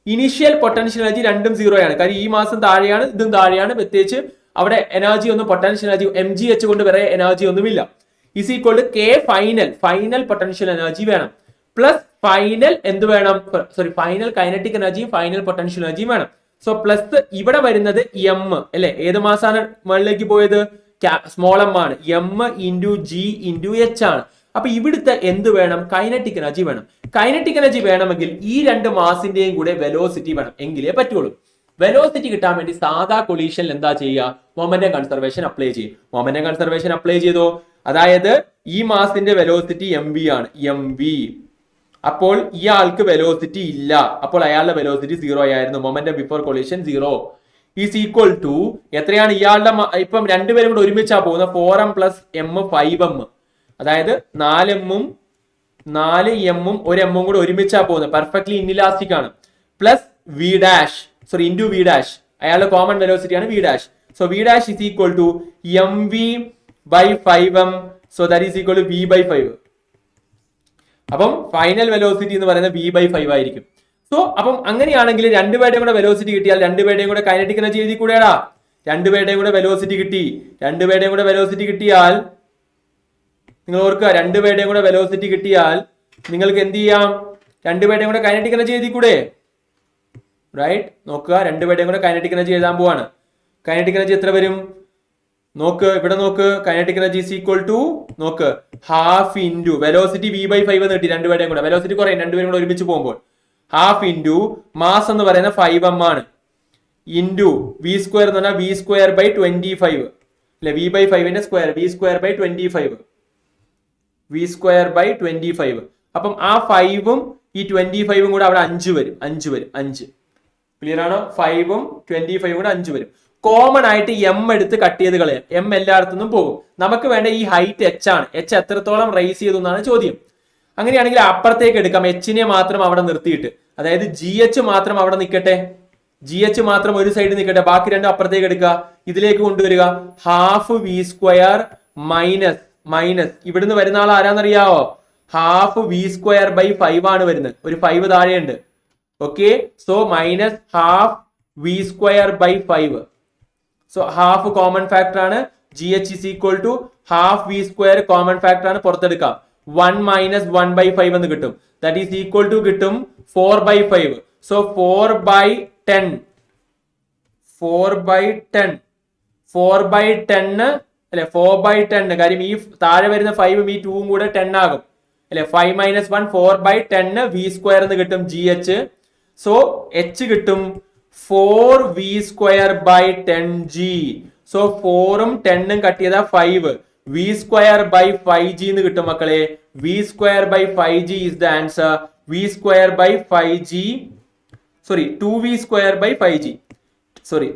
Initial potential energy രണ്ടും 0 ആണ്. കാര്യം ഈ മാസം താഴെയാണ്, ഇതും താഴെയാണ്. പ്രത്യേകിച്ച് അവിടെ എനർജി ഒന്നും പൊട്ടൻഷ്യൽ എനർജി mgh കൊണ്ട് വരെ എനർജി ഒന്നുമില്ല. Is equal to K final potential energy വേണം, പ്ലസ് ഫൈനൽ എന്ത് വേണം, സോറി ഫൈനൽ കൈനറ്റിക് എനർജിയും ഫൈനൽ പൊട്ടൻഷ്യൽ എനർജിയും വേണം. സോ പ്ലസ് ഇവിടെ വരുന്നത് എം അല്ലെ, ഏത് മാസമാണ് മുകളിലേക്ക് പോയത്, സ്മോൾ എം ആണ്. M into G into H ആണ്. അപ്പൊ ഇവിടുത്തെ എന്ത് വേണം, കൈനറ്റിക് എനർജി വേണം. കൈനറ്റിക് എനർജി വേണമെങ്കിൽ ഈ രണ്ട് മാസിന്റെയും കൂടെ വെലോസിറ്റി വേണം, എങ്കിലേ പറ്റുള്ളൂ. വെലോസിറ്റി കിട്ടാൻ വേണ്ടി സാധാ കൊളീഷനിൽ എന്താ ചെയ്യുക, മൊമെന്റം കൺസർവേഷൻ അപ്ലൈ ചെയ്യും. മൊമെന്റം കൺസർവേഷൻ അപ്ലൈ ചെയ്തോ, അതായത് ഈ മാസിന്റെ വെലോസിറ്റി എം വി ആണ്, എം വി. അപ്പോൾ ഇയാൾക്ക് വെലോസിറ്റി ഇല്ല, അപ്പോൾ അയാളുടെ വെലോസിറ്റി 0 ആയിരുന്നു. Momentum before collision 0 is equal to എത്രയാണ് ഇയാളുടെ, ഇപ്പം രണ്ടുപേരും കൂടെ ഒരുമിച്ചാ പോകുന്നത്, 4m പ്ലസ് എം 5m, അതായത് 4m 4m ഒരു m കൂടെ ഒരുമിച്ചാ പോകുന്നത്, പെർഫെക്റ്റ്ലി ഇൻഇലാസ്റ്റിക് ആണ്. Plus v dash, sorry into v dash, അയാളുടെ കോമൺ വെലോസിറ്റി ആണ് v dash. So v dash is equal to M v by 5m, so that is equal to v by 5. അപ്പം final velocity എന്ന് പറയുന്നത് v by 5 ആയിരിക്കും. So അപ്പം അങ്ങനെയാണെങ്കിൽ രണ്ടുപേരുടെയും കൂടെ വെലോസിറ്റി കിട്ടിയാൽ രണ്ടുപേരുടെയും കൂടെ കൈനറ്റിക് എനർജി എഴുതി കൂടെയാടാ. രണ്ടുപേരുടെയും കൂടെ വെലോസിറ്റി കിട്ടി, രണ്ടുപേരുടെയും കൂടെ വെലോസിറ്റി കിട്ടിയാൽ നിങ്ങൾ ഓർക്കുക, രണ്ടുപേരുടെയും കൂടെ വെലോസിറ്റി കിട്ടിയാൽ നിങ്ങൾക്ക് എന്ത് ചെയ്യാം, രണ്ടുപേരുടെയും കൂടെ കൈനറ്റിക് എനർജി എഴുതി കൂടെ, റൈറ്റ്? നോക്കുക, രണ്ടുപേരുടെയും കൂടെ കൈനറ്റിക് എനർജി എഴുതാൻ പോവാണ്. കൈനറ്റിക് എനർജി എത്ര വരും നോക്ക്, ഇവിടെ നോക്ക്. Kinetic energy is equal to നോക്ക് half into velocity v by 5 എന്ന് കിട്ടി. രണ്ടുപേരുടെയും കൂടെ വെലോസിറ്റി കുറയും, രണ്ടുപേരും കൂടെ ഒരുമിച്ച് പോകുമ്പോൾ. ഹാഫ് ഇൻറ്റു മാസ് എന്ന് പറയുന്നത് 5m ആണ്, ഇൻറ്റു വി സ്ക്വയർ എന്ന് പറഞ്ഞാൽ വി സ്ക്വയർ ബൈ 25 അല്ലെ, വി ബൈ 5ന്റെ square, V square by 25, V square by 25. അപ്പം ആ 5ഉം ഈ 25ഉം കൂടെ അവിടെ 5 വരും, 5. ക്ലിയർ ആണോ? 5ഉം 25ഉം കൂടെ 5 വരും. കോമൺ ആയിട്ട് എം എടുത്ത് കട്ട് ചെയ്ത് കളയാം, എം എല്ലായിടത്തുനിന്നും പോകും. നമുക്ക് വേണ്ട ഈ ഹൈറ്റ് എച്ച് ആണ്, എച്ച് എത്രത്തോളം റൈസ് ചെയ്തു എന്നാണ് ചോദ്യം. അങ്ങനെയാണെങ്കിൽ അപ്പുറത്തേക്ക് എടുക്കാം, എച്ചിനെ മാത്രം അവിടെ നിർത്തിയിട്ട്, അതായത് ജി എച്ച് മാത്രം അവിടെ നിൽക്കട്ടെ, ജി എച്ച് മാത്രം ഒരു സൈഡിൽ നിൽക്കട്ടെ, ബാക്കി രണ്ടും അപ്പുറത്തേക്ക് എടുക്കുക, ഇതിലേക്ക് കൊണ്ടുവരിക. ഹാഫ് വി സ്ക്വയർ മൈനസ് ഇവിടുന്ന് വരുന്ന ആൾ ആരാന്നറിയാവോ, ഹാഫ് വി സ്ക്വയർ ബൈ 5 ആണ് വരുന്നത്, ഒരു 5 താഴെയുണ്ട്. Okay, so minus half V square by 5. So half common factor ആണ്, G H is equal to half V square common factor ആണ്, പുറത്തെടുക്കാം. 1 മൈനസ് 1 ബൈ 5 എന്ന് കിട്ടും, ദാറ്റ് ഈസ് ഈക്വൽ ടു കിട്ടും 4 ബൈ 5. സോ 4 ബൈ 10 അല്ലെ, 4 ബൈ 10, കാര്യം ഈ താഴെ വരുന്ന 5ഉം ഈ 2ഉം കൂടെ 10 ആകും അല്ലെ. 5 മൈനസ് 1 4 ബൈ 10 വി സ്ക്വയർ എന്ന് കിട്ടും, ജി എച്ച്. സോ എച്ച് കിട്ടും 4 V square by 10g. So 4ഉം 10ഉം കട്ട് ചെയ്താൽ 5 വി സ്ക്വയർ ബൈ 5g എന്ന് കിട്ടും മക്കളെ. V square by 5g is the answer. V square by 5g, sorry 2v square by 5g, sorry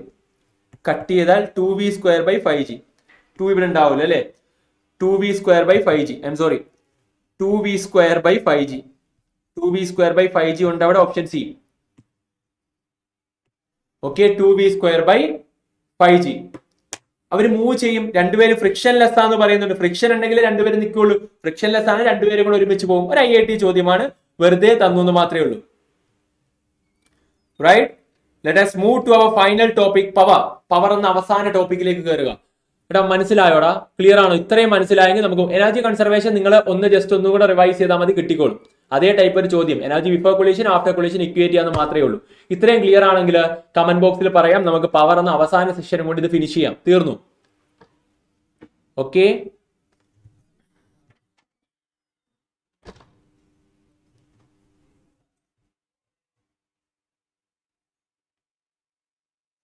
cut ചെയ്താൽ 2v square by 5g, 2 ഇവിടെ ഉണ്ടാവില്ല അല്ലെ, 2v square by 5g, I'm sorry 2v square by 5g, 2v square by 5g ഉണ്ട് അവിടെ, option C. Okay, 2v square by 5g. അവർ move ചെയ്യും, രണ്ടുപേരും friction less ആണെന്ന് പറയുന്നുണ്ട്. ഫ്രിക്ഷൻ ഉണ്ടെങ്കിൽ രണ്ടുപേരും നിൽക്കുള്ളൂ, ഫ്രിക്ഷൻ ലെസ് ആണ്, രണ്ടുപേരും കൂടെ ഒരുമിച്ച് പോകും. ഒരു IIT ചോദ്യമാണ്, വെറുതെ തന്നു എന്ന് മാത്രമേ ഉള്ളൂ. Right, let us move to our final topic, power എന്ന അവസാന ടോപ്പിക്കിലേക്ക് കയറുക. എടാ മനസ്സിലായോടാ, ക്ലിയർ ആണോ? ഇത്രയും മനസ്സിലായെങ്കിൽ നമുക്ക് എനർജി കൺസർവേഷൻ നിങ്ങൾ ഒന്ന് ജസ്റ്റ് ഒന്നും കൂടെ റിവൈസ് ചെയ്താൽ മതി, കിട്ടിക്കോളും. അതേ ടൈപ്പ് ഒരു ചോദ്യം, energy before collision after collision equate ചെയ്യാന്ന് മാത്രമേ ഉള്ളൂ. ഇത്രയും ക്ലിയർ ആണെങ്കിൽ കമന്റ് ബോക്സിൽ പറയാം, നമുക്ക് പവർ എന്ന അവസാന സെഷനും കൊണ്ട് ഇത് ഫിനിഷ് ചെയ്യാം. തീർന്നു. ഓക്കെ,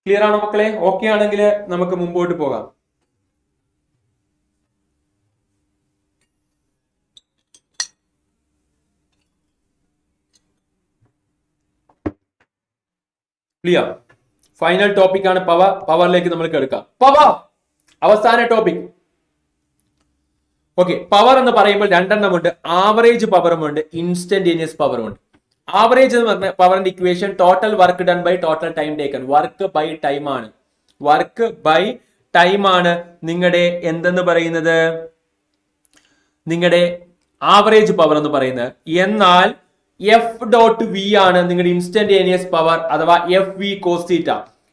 ക്ലിയർ ആണോ മക്കളെ? ഓക്കെ ആണെങ്കിൽ നമുക്ക് മുമ്പോട്ട് പോകാം. ക്ലിയർ, ഫൈനൽ ടോപ്പിക് ആണ് പവർ. പവറിലേക്ക് നമ്മൾ എടുക്കാം. പവർ അവസാന ടോപ്പിക്. ഓക്കെ, പവർ എന്ന് പറയുമ്പോൾ രണ്ടെണ്ണമുണ്ട്, ആവറേജ് പവറുമുണ്ട്, ഇൻസ്റ്റന്റേനിയസ് പവറുമുണ്ട്. ആവറേജ് എന്ന് പറഞ്ഞ പവറിന്റെ equation total work done by total time taken, work by time ആണ്. വർക്ക് ബൈ ടൈം ആണ് നിങ്ങളുടെ എന്തെന്ന് പറയുന്നത്, നിങ്ങളുടെ ആവറേജ് പവർ എന്ന് പറയുന്നത്. എന്നാൽ എഫ് ഡോട്ട് വി ആണ് നിങ്ങളുടെ ഇൻസ്റ്റന്റേനിയസ് പവർ അഥവാ F V cos theta.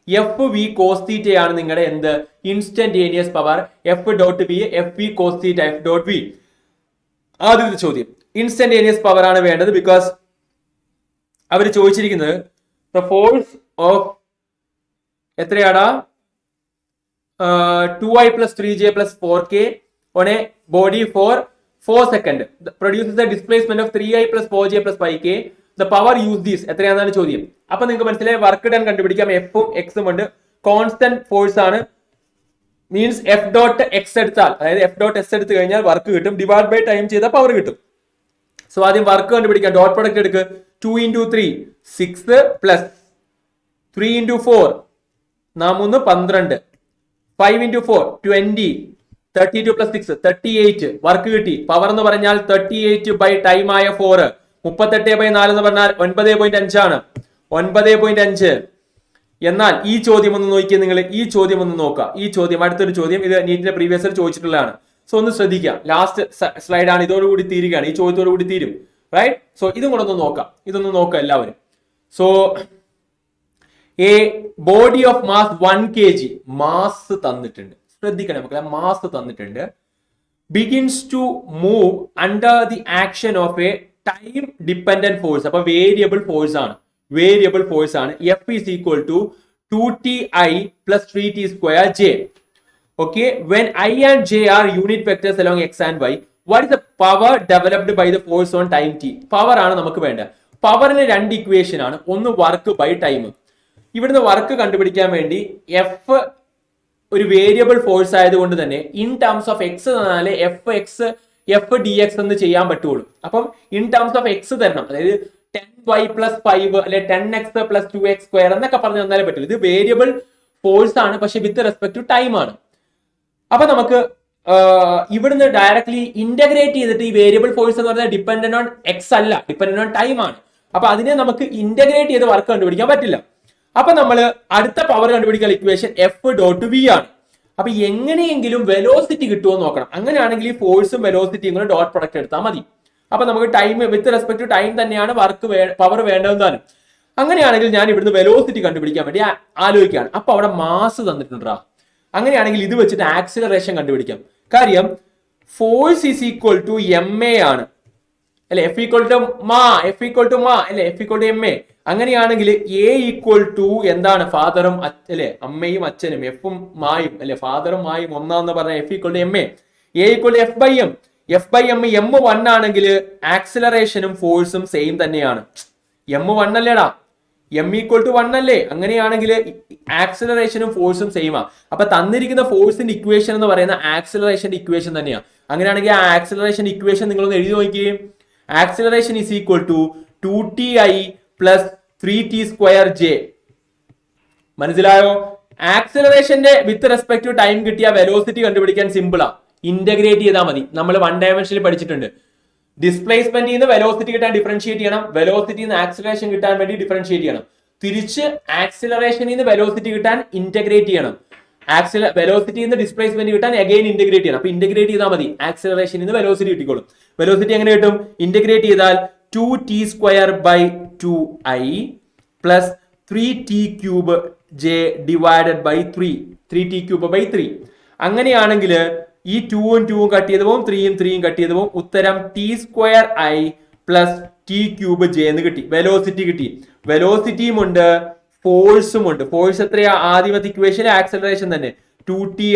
F V cos theta ആണ് നിങ്ങളുടെ എന്ത് instantaneous power. F dot V F V cos theta F dot V. ആദ്യത്തെ ചോദ്യം ഇൻസ്റ്റന്റേനിയസ് പവർ ആണ് വേണ്ടത്. ബിക്കോസ് അവർ ചോദിച്ചിരിക്കുന്നത് ദ ഫോഴ്സ് ഓഫ് എത്രയാടാ 2i plus 3j plus 4k on a body for 4 seconds produces the displacement of 3i plus 4j plus 5k. The power used this എത്രയാണെന്നാണ് ചോദ്യം. അപ്പൊ നിങ്ങൾക്ക് മനസ്സിലായി വർക്ക് ഡൺ കണ്ടുപിടിക്കാം. എഫും എക്സും ഉണ്ട്. കോൺസ്റ്റന്റ് ഫോഴ്സ് ആണ്. മീൻസ് എഫ് ഡോട്ട് എക്സ് എടുത്താൽ, അതായത് എഫ് ഡോട്ട് എസ് എടുത്തു കഴിഞ്ഞാൽ വർക്ക് കിട്ടും. ഡിവൈഡ് ബൈ ടൈം ചെയ്താൽ പവർ കിട്ടും. സോ ആദ്യം വർക്ക് കണ്ടുപിടിക്കാം. ഡോട്ട് പ്രൊഡക്റ്റ് എടുക്ക്. 2 into 3 6 plus 3 into 4 3 12 5 into 4 20 32 plus 6 38 work കിട്ടി. പവർ എന്ന് പറഞ്ഞാൽ 38 ബൈ ടൈം ആയ 4 38 ബൈ 4 എന്ന് പറഞ്ഞാൽ 9.5 ആണ്. 9.5. എന്നാൽ ഈ ചോദ്യം ഒന്ന് നോക്കിയാൽ നിങ്ങൾ ഈ ചോദ്യം ഒന്ന് നോക്കുക. ഈ ചോദ്യം അടുത്തൊരു ചോദ്യം, ഇത് നീറ്റിന്റെ പ്രീവിയസ് ചോദിച്ചിട്ടുള്ളതാണ്. സോ ഒന്ന് ശ്രദ്ധിക്കുക. ലാസ്റ്റ് സ്ലൈഡ് ആണ്, ഇതോടുകൂടി തീരുകയാണ്. ഈ ചോദ്യത്തോടു കൂടി തീരും. റൈറ്റ്. സോ ഇതും കൂടെ ഒന്ന് നോക്കാം. ഇതൊന്ന് നോക്കാം എല്ലാവരും. So a body of mass 1 kg mass തന്നിട്ടുണ്ട്. ശ്രദ്ധിക്കണം മക്കളെ, മാസ് തന്നിട്ടുണ്ട്. Begins to move under the action of a time dependent force. അപ്പൊ വേരിയബിൾ ഫോഴ്സ് ആണ്. വേരിയബിൾ ഫോഴ്സ് ആണ്. F is equal to 2ti plus 3t square j. Okay, when I and j are unit vectors along x and y, what is the power developed by the force on time t? Power ആണ് നമുക്ക് വേണ്ട. പവറിന് രണ്ട് equation ആണ്. ഒന്ന് work by time. ഇവിടുന്ന് work കണ്ടുപിടിക്കാൻ വേണ്ടി എഫ് ഒരു വേരിയബിൾ ഫോഴ്സ് ആയതുകൊണ്ട് തന്നെ ഇൻ ടേംസ് ഓഫ് എക്സ് തന്നാലേ എഫ് ഡി എക്സ് എന്ന് ചെയ്യാൻ പറ്റുള്ളൂ. അപ്പം ഇൻ ടേംസ് ഓഫ് എക്സ് തരണം. അതായത് 10y plus 5 അല്ലെ 10x plus 2x square എന്നൊക്കെ പറഞ്ഞു തന്നാലേ പറ്റുള്ളൂ. ഇത് വേരിയബിൾ ഫോഴ്സ് ആണ്, പക്ഷെ വിത്ത് റെസ്പെക്ട് ടു ടൈം ആണ്. അപ്പൊ നമുക്ക് ഇവിടുന്ന് ഡയറക്ട്ലി ഇന്റഗ്രേറ്റ് ചെയ്തിട്ട് ഈ വേരിയബിൾ ഫോഴ്സ് എന്ന് പറഞ്ഞാൽ ഡിപ്പെൻഡന്റ് ഓൺ എക്സ് അല്ല, ഡിപ്പെൻഡന്റ് ഓൺ ടൈം ആണ്. അപ്പൊ അതിനെ നമുക്ക് ഇന്റഗ്രേറ്റ് ചെയ്ത് വർക്ക് കണ്ടുപിടിക്കാൻ പറ്റില്ല. അപ്പൊ നമ്മൾ അടുത്ത പവർ കണ്ടുപിടിക്കാൻ ഇക്വേഷൻ എഫ് ഡോട്ട് വി ആണ്. അപ്പൊ എങ്ങനെയെങ്കിലും വെലോസിറ്റി കിട്ടുമോ നോക്കണം. അങ്ങനെയാണെങ്കിൽ ഈ ഫോഴ്സും വെലോസിറ്റിയും കൂടെ ഡോട്ട് പ്രൊഡക്റ്റ് എടുത്താൽ മതി. അപ്പൊ നമുക്ക് time with respect to time തന്നെയാണ് വർക്ക് പവർ വേണ്ടതെന്നാണ്. അങ്ങനെയാണെങ്കിൽ ഞാൻ ഇവിടുന്ന് വെലോസിറ്റി കണ്ടുപിടിക്കാൻ വേണ്ടി ആലോചിക്കുകയാണ്. അപ്പൊ അവിടെ മാസ് തന്നിട്ടുണ്ടാ. അങ്ങനെയാണെങ്കിൽ ഇത് വെച്ചിട്ട് ആക്സിലറേഷൻ കണ്ടുപിടിക്കാം. കാര്യം force is equal to m a ആണ് അല്ലെ. എഫ് ഈക്വൽ ടു മാ അല്ലെ. F equal to m a. അങ്ങനെയാണെങ്കിൽ എ ഈക്വൽ ടു എന്താണ് ഫാദറും അല്ലെ അമ്മയും അച്ഛനും എഫും മായും അല്ലെ. ഫാദറും മായും ഒന്നാന്ന് പറഞ്ഞാൽ F equal to m a. Equal to F by m. F by m 1 ആണെങ്കിൽ ആക്സിലറേഷനും ഫോഴ്സും സെയിം തന്നെയാണ്. എം 1 അല്ലേടാ. എം ഈക്വൽ ടു 1 അല്ലേ. അങ്ങനെയാണെങ്കിൽ ആക്സിലറേഷനും ഫോഴ്സും സെയിം ആ. അപ്പൊ തന്നിരിക്കുന്ന ഫോഴ്സിന്റെ ഇക്വേഷൻ എന്ന് പറയുന്ന ആക്സിലറേഷന്റെ ഇക്വേഷൻ തന്നെയാണ്. അങ്ങനെയാണെങ്കിൽ ആ ആക്സിലറേഷൻ ഇക്വേഷൻ നിങ്ങളൊന്ന് എഴുതി നോക്കിയേ. Acceleration is equal to 2ti plus 3t square j. മനസ്സിലായോ? ആക്സിലറേഷന്റെ വിത്ത് റെസ്പെക്ട് ടു ടൈം കിട്ടിയ വെലോസിറ്റി കണ്ടുപിടിക്കാൻ സിമ്പിളാ. ഇന്റഗ്രേറ്റ് ചെയ്താൽ മതി. നമ്മൾ 1 ഡയമെൻഷനിൽ പഠിച്ചിട്ടുണ്ട്. ഡിസ്പ്ലേസ്മെന്റിൽ നിന്ന് വെലോസിറ്റി കിട്ടാൻ ഡിഫറൻഷിയേറ്റ് ചെയ്യണം. വെലോസിറ്റിയിൽ നിന്ന് ആക്സിലറേഷൻ കിട്ടാൻ വേണ്ടി ഡിഫറൻഷിയേറ്റ് ചെയ്യണം. തിരിച്ച് ആക്സിലറേഷനിൽ നിന്ന് വെലോസിറ്റി കിട്ടാൻ ഇന്റഗ്രേറ്റ് ചെയ്യണം. വെലോസിറ്റിയിൽ നിന്ന് ഡിസ്പ്ലേസ്മെന്റ് കിട്ടാൻ അഗൈൻ ഇന്റഗ്രേറ്റ് ചെയ്യണം. അപ്പൊ ഇന്റഗ്രേറ്റ് ചെയ്താൽ മതി. ആക്സിലറേഷനിൽ നിന്ന് വെലോസിറ്റി കിട്ടിക്കോളും. വെലോസിറ്റി എങ്ങനെ കിട്ടും? ഇന്റഗ്രേറ്റ് ചെയ്താൽ 2t square by 2i plus 3t cube j divided by 3. 3t cube by 3. അങ്ങനെയാണെങ്കിൽ ഈ 2ഉം 2ഉം കട്ട് ചെയ്ത് പോകും, 3ഉം 3ഉം കട്ട് ചെയ്ത് പോകും. ഉത്തരം t square i plus t cube j എന്ന് കിട്ടി. വെലോസിറ്റി കിട്ടി. വെലോസിറ്റിയും ഉണ്ട്, ഫോഴ്സും ഉണ്ട്. ഫോഴ്സ് എത്രയാ? ആദ്യമത്തെ ഇക്വേഷൻ ആക്സലറേഷൻ തന്നെ 2ti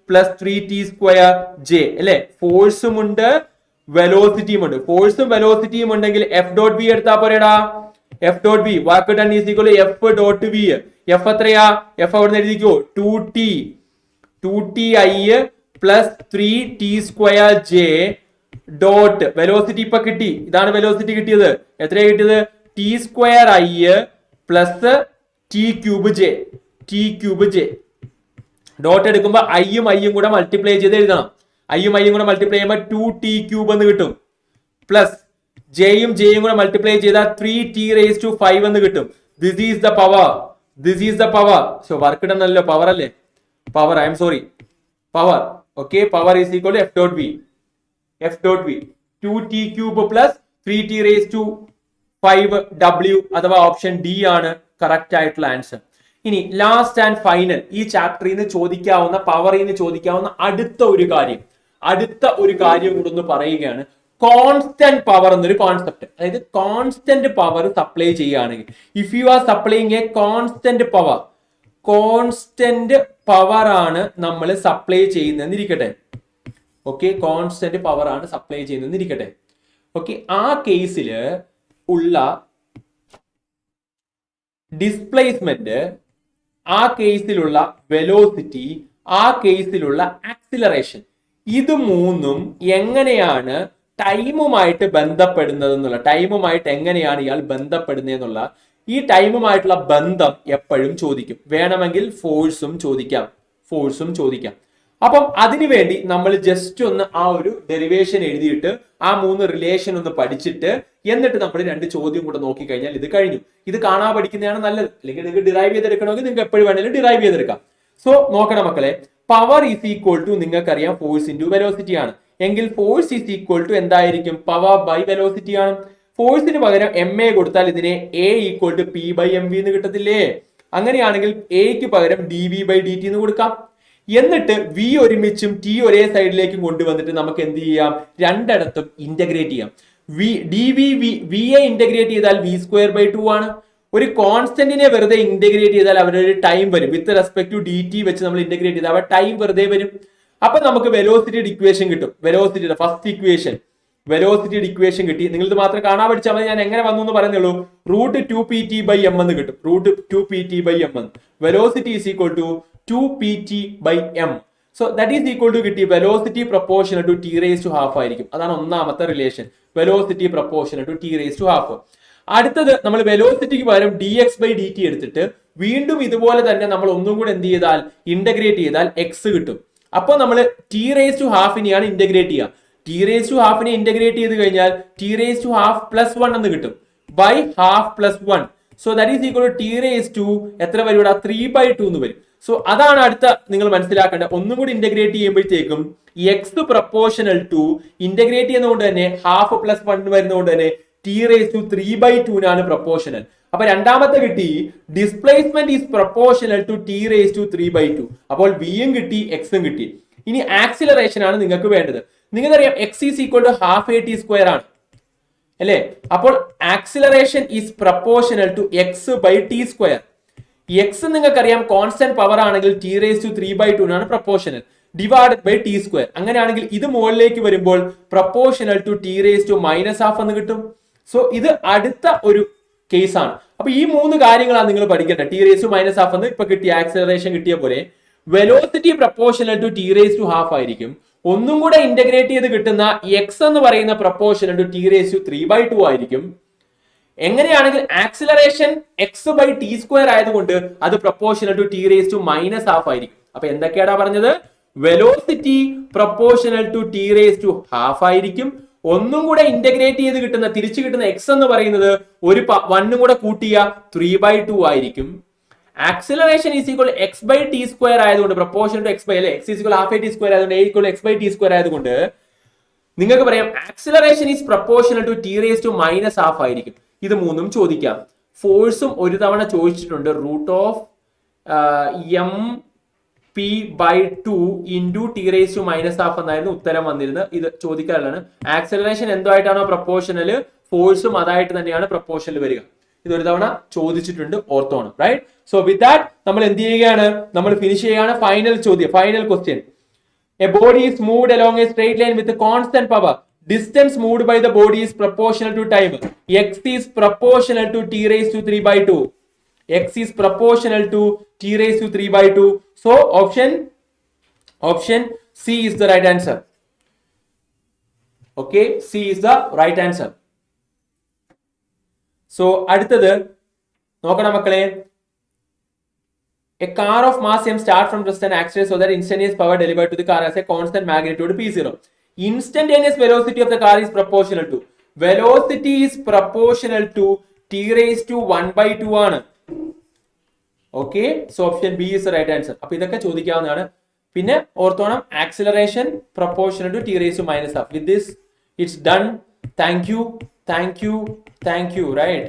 plus 3t square j അല്ലെ. ഫോഴ്സും ഉണ്ട്, വെലോസിറ്റിയും ഉണ്ട്. ഫോഴ്സും വെലോസിറ്റിയും ഉണ്ടെങ്കിൽ എഫ് ഡോട്ട് വി എടുത്താൽ പോരെടാ. F dot V work done is equal F dot V. F എത്രയാ? എഫ് അവിടെ നിന്ന് എഴുതിക്കോ. 2ti plus 3t square J dot velocity ഇപ്പൊ കിട്ടി. ഇതാണ് വെലോസിറ്റി കിട്ടിയത്. എത്രയാ കിട്ടിയത്? T square I plus T cube J. Dot എടുക്കുമ്പോ ഐയും കൂടെ മൾട്ടിപ്ലൈ ചെയ്ത് എഴുതണം. ഐയും കൂടെ മൾട്ടിപ്ലൈ ചെയ്യുമ്പോൾ 2t ക്യൂബ് എന്ന് കിട്ടും. പ്ലസ് ജെയും കൂടെ മൾട്ടിപ്ലൈ ചെയ്താൽ 3t റേസ് ടു 5 എന്ന് കിട്ടും. This is the power. So work done അല്ലോ, പവർ അല്ലേ. Power, I'm sorry, power. Okay, power is equal F dot v. 2t cube plus 3t raise to 5W അഥവാ option D ആണ് correct ആയിട്ടുള്ള answer. ഇനി last and final ഈ ചാപ്റ്ററിൽ നിന്ന് ചോദിക്കാവുന്ന പവറിൽ നിന്ന് ചോദിക്കാവുന്ന അടുത്ത ഒരു കാര്യം കൂടെ ഒന്ന് പറയുകയാണ്. കോൺസ്റ്റന്റ് പവർ എന്നൊരു കോൺസെപ്റ്റ്. അതായത് കോൺസ്റ്റന്റ് പവർ സപ്ലൈ ചെയ്യുകയാണെങ്കിൽ if you are supplying A constant power ആണ് നമ്മൾ സപ്ലൈ ചെയ്യുന്നതെന്നിരിക്കട്ടെ. ഓക്കെ, കോൺസ്റ്റന്റ് പവർ ആണ് സപ്ലൈ ചെയ്യുന്നതെന്നിരിക്കട്ടെ. ഓക്കെ, ആ കേസിൽ ഉള്ള ഡിസ്പ്ലേസ്മെന്റ്, ആ കേസിലുള്ള വെലോസിറ്റി, ആ കേസിലുള്ള ആക്സിലറേഷൻ, ഇത് മൂന്നും എങ്ങനെയാണ് ടൈമുമായിട്ട് ബന്ധപ്പെടുന്നത് എന്നുള്ള, ടൈമുമായിട്ട് എങ്ങനെയാണ് ഇയാൾ ബന്ധപ്പെടുന്നതെന്നുള്ള ഈ ടൈമുമായിട്ടുള്ള ബന്ധം എപ്പോഴും ചോദിക്കും. വേണമെങ്കിൽ ഫോഴ്സും ചോദിക്കാം. അപ്പം അതിനുവേണ്ടി നമ്മൾ ജസ്റ്റ് ഒന്ന് ആ ഒരു ഡെറിവേഷൻ എഴുതിയിട്ട് ആ 3 റിലേഷൻ ഒന്ന് പഠിച്ചിട്ട് എന്നിട്ട് നമ്മൾ 2 ചോദ്യം കൂടെ നോക്കിക്കഴിഞ്ഞാൽ ഇത് കഴിഞ്ഞു. ഇത് കാണാൻ പഠിക്കുന്നതാണ് നല്ലത്. അല്ലെങ്കിൽ നിങ്ങൾക്ക് ഡിറൈവ് ചെയ്തെടുക്കണമെങ്കിൽ നിങ്ങൾക്ക് എപ്പോഴും വേണമെങ്കിലും ഡിറൈവ് ചെയ്തെടുക്കാം. സോ നോക്കണം മക്കളെ, പവർ ഈസ് ഈക്വൽ ടു നിങ്ങൾക്കറിയാം ഫോഴ്സ് ഇൻറ്റു വെലോസിറ്റി ആണ്. എങ്കിൽ ഫോഴ്സ് ഈസ് ഈക്വൽ ടു എന്തായിരിക്കും? പവർ ബൈ വെലോസിറ്റി ആണ്. ഫോഴ്സിന് പകരം MA കൊടുത്താൽ ഇതിനെ A equal to P by MV എന്ന് കിട്ടത്തില്ലേ? അങ്ങനെയാണെങ്കിൽ Aക്ക് പകരം dV ബൈ dt എന്ന് കൊടുക്കാം. എന്നിട്ട് V ഒരുമിച്ചും T ഒരേ സൈഡിലേക്കും കൊണ്ടുവന്നിട്ട് നമുക്ക് എന്ത് ചെയ്യാം? രണ്ടിടത്തും ഇന്റഗ്രേറ്റ് ചെയ്യാം. VA ഇന്റഗ്രേറ്റ് ചെയ്താൽ V²/2 ആണ്. ഒരു കോൺസ്റ്റന്റിനെ വെറുതെ ഇന്റഗ്രേറ്റ് ചെയ്താൽ അവരൊരു ടൈം വരും. വിത്ത് റെസ്പെക്ട് ടു DT വെച്ച് നമ്മൾ ഇന്റഗ്രേറ്റ് ചെയ്താൽ അവ ടൈം വെറുതെ വരും. അപ്പൊ നമുക്ക് വെലോസിറ്റിയുടെ ഇക്വേഷൻ കിട്ടും. വെലോസിറ്റിയുടെ ഫസ്റ്റ് ഇക്വേഷൻ, വെലോസിറ്റിയുടെ ഇക്വേഷൻ കിട്ടി. നിങ്ങൾ ഇത് മാത്രം കാണാൻ പഠിച്ചാൽ മതി. ഞാൻ എങ്ങനെ വന്നു എന്ന് പറയുന്നുള്ളൂ. √2pt/m എന്ന് കിട്ടും. √2pt/m. Velocity is equal to 2pt/m. So that is equal to കിട്ടി വെലോസിറ്റി പ്രൊപ്പോർഷണൽ ടു t⁻½ ആയിരിക്കും. അതാണ് ഒന്നാമത്തെ relation, velocity proportional to t⁻². അടുത്തത് നമ്മൾ വെലോസിറ്റിക്ക് പകരം dx/dt എടുത്തിട്ട് വീണ്ടും ഇതുപോലെ തന്നെ നമ്മൾ ഒന്നും കൂടെ എന്ത് ചെയ്താൽ ഇന്റഗ്രേറ്റ് ചെയ്താൽ x കിട്ടും. അപ്പോൾ നമ്മൾ t⁻½ ഇന്റഗ്രേറ്റ് ചെയ്യുക. t⁻½ ഇന്റഗ്രേറ്റ് ചെയ്ത് കഴിഞ്ഞാൽ t⁻½ + 1 എന്ന് കിട്ടും. By ½ + 1. So that is equal to എത്ര വരും? 3/2 എന്ന് വരും. സോ അതാണ് അടുത്ത നിങ്ങൾ മനസ്സിലാക്കേണ്ടത്. ഒന്നും കൂടി ഇന്റഗ്രേറ്റ് ചെയ്യുമ്പോഴത്തേക്കും x പ്രൊപ്പോർഷണൽ ടു ഇന്റഗ്രേറ്റ് ചെയ്യുന്നതുകൊണ്ട് തന്നെ ½ + 1 വരുന്നതുകൊണ്ട് തന്നെ t⁻³ പ്രൊപ്പോർഷണൽ. അപ്പൊ രണ്ടാമത്തെ കിട്ടി displacement is proportional to t⁻³. അപ്പോൾ v യും കിട്ടി x ഉം കിട്ടി. ഇനി ആക്സിലറേഷൻ ആണ് നിങ്ങൾക്ക് വേണ്ടത്. നിങ്ങൾക്കറിയാം x is equal to ½at² ആണ് അല്ലേ? അപ്പോൾ acceleration is proportional to x/t². x നിങ്ങൾക്കറിയാം കോൺസ്റ്റന്റ് പവർ ആണെങ്കിൽ t⁻³ ആണ് പ്രൊപ്പോർഷണൽ, ഡിവൈഡഡ് ബൈ t². അങ്ങനെയാണെങ്കിൽ ഇത് മുകളിലേക്ക് വരുമ്പോൾ പ്രൊപ്പോർഷണൽ ടു t⁻⁻½ എന്ന് കിട്ടും. സോ ഇത് അടുത്ത ഒരു കേസാണ്. അപ്പൊ ഈ 3 കാര്യങ്ങളാണ് നിങ്ങൾ പഠിക്കേണ്ടത്. t⁻⁻½ എന്ന് ഇപ്പൊ കിട്ടിയ ആക്സിലറേഷൻ കിട്ടിയ പോലെ വെലോസിറ്റി പ്രൊപ്പോർഷണൽ ടു t⁻½ ആയിരിക്കും. ഒന്നും കൂടെ ഇന്റഗ്രേറ്റ് ചെയ്ത് കിട്ടുന്ന x എന്ന് പറയുന്ന പ്രൊപ്പോർഷണൽ ടു t⁻³ ആയിരിക്കും. എങ്ങനെയാണെങ്കിൽ ആക്സിലറേഷൻ x/t² ആയതുകൊണ്ട് അത് പ്രൊപ്പോർഷണൽ ടു t⁻⁻½ ആയിരിക്കും. അപ്പൊ എന്തൊക്കെയാടാ പറഞ്ഞത്? വെലോസിറ്റി പ്രൊപ്പോർഷണൽ ടു t⁻½ ആയിരിക്കും. ഒന്നും കൂടെ ഇന്റഗ്രേറ്റ് ചെയ്ത് കിട്ടുന്ന തിരിച്ചു കിട്ടുന്ന x എന്ന് പറയുന്നത് ഒരു 1 കൂടെ കൂട്ടിയ 3/2 ആയിരിക്കും. ആക്സിലറേഷൻ ഈസ് ഈക്വൽ x/t² ആയതുകൊണ്ട് പ്രൊപ്പോർഷണൽ ടു x അല്ലെ, x ഈസ് ഈക്വൽ ½ ആയതുകൊണ്ട് a ഈക്വൽ x/t² ആയതുകൊണ്ട് നിങ്ങൾക്ക് പറയാം acceleration is proportional to t⁻⁻½ ആയിരിക്കും. ഇത് 3ഉം ചോദിക്കാം. ഫോഴ്സും ഒരു തവണ ചോദിച്ചിട്ടുണ്ട്. √MP/2 ഇൻറ്റു t⁻⁻½ എന്നായിരുന്നു ഉത്തരം വന്നിരുന്നത്. ഇത് ചോദിക്കാറുള്ളതാണ്. ആക്സിലറേഷൻ എന്തായിട്ടാണോ പ്രൊപ്പോർഷണൽ, ഫോഴ്സും അതായിട്ട് തന്നെയാണ് പ്രൊപ്പോർഷണൽ വരിക. ഇതൊരു തവണ ചോദിച്ചിട്ടുണ്ട്, ഓർത്തോണം. റൈറ്റ്? സോ വിത്ത് ദാറ്റ് നമ്മൾ എന്ത് ചെയ്യുകയാണ്? നമ്മൾ ഫിനിഷ് ചെയ്യുകയാണ്. ഫൈനൽ ചോദ്യം, final question. A body is moved along a straight line with a constant power. Distance moved by the body is proportional to time. X is proportional to t⁻³ X is proportional to t⁻³. So option C is the right answer. Okay, C is the right answer. So അടുത്തത് നോക്കണം മക്കളെ. A car of mass m start from rest and accelerates so that instantaneous power delivered to the car has a constant magnitude p0. Instantaneous velocity of the car is proportional to, velocity is proportional to t⁻² ആണ്. Okay, so option B is right answer. അപ്പൊ ഇതൊക്കെ ചോദിക്കാവുന്നതാണ്. പിന്നെ ഓർത്തോണം acceleration proportional to t⁻⁻². With this it's done. Thank you. Thank you. Right,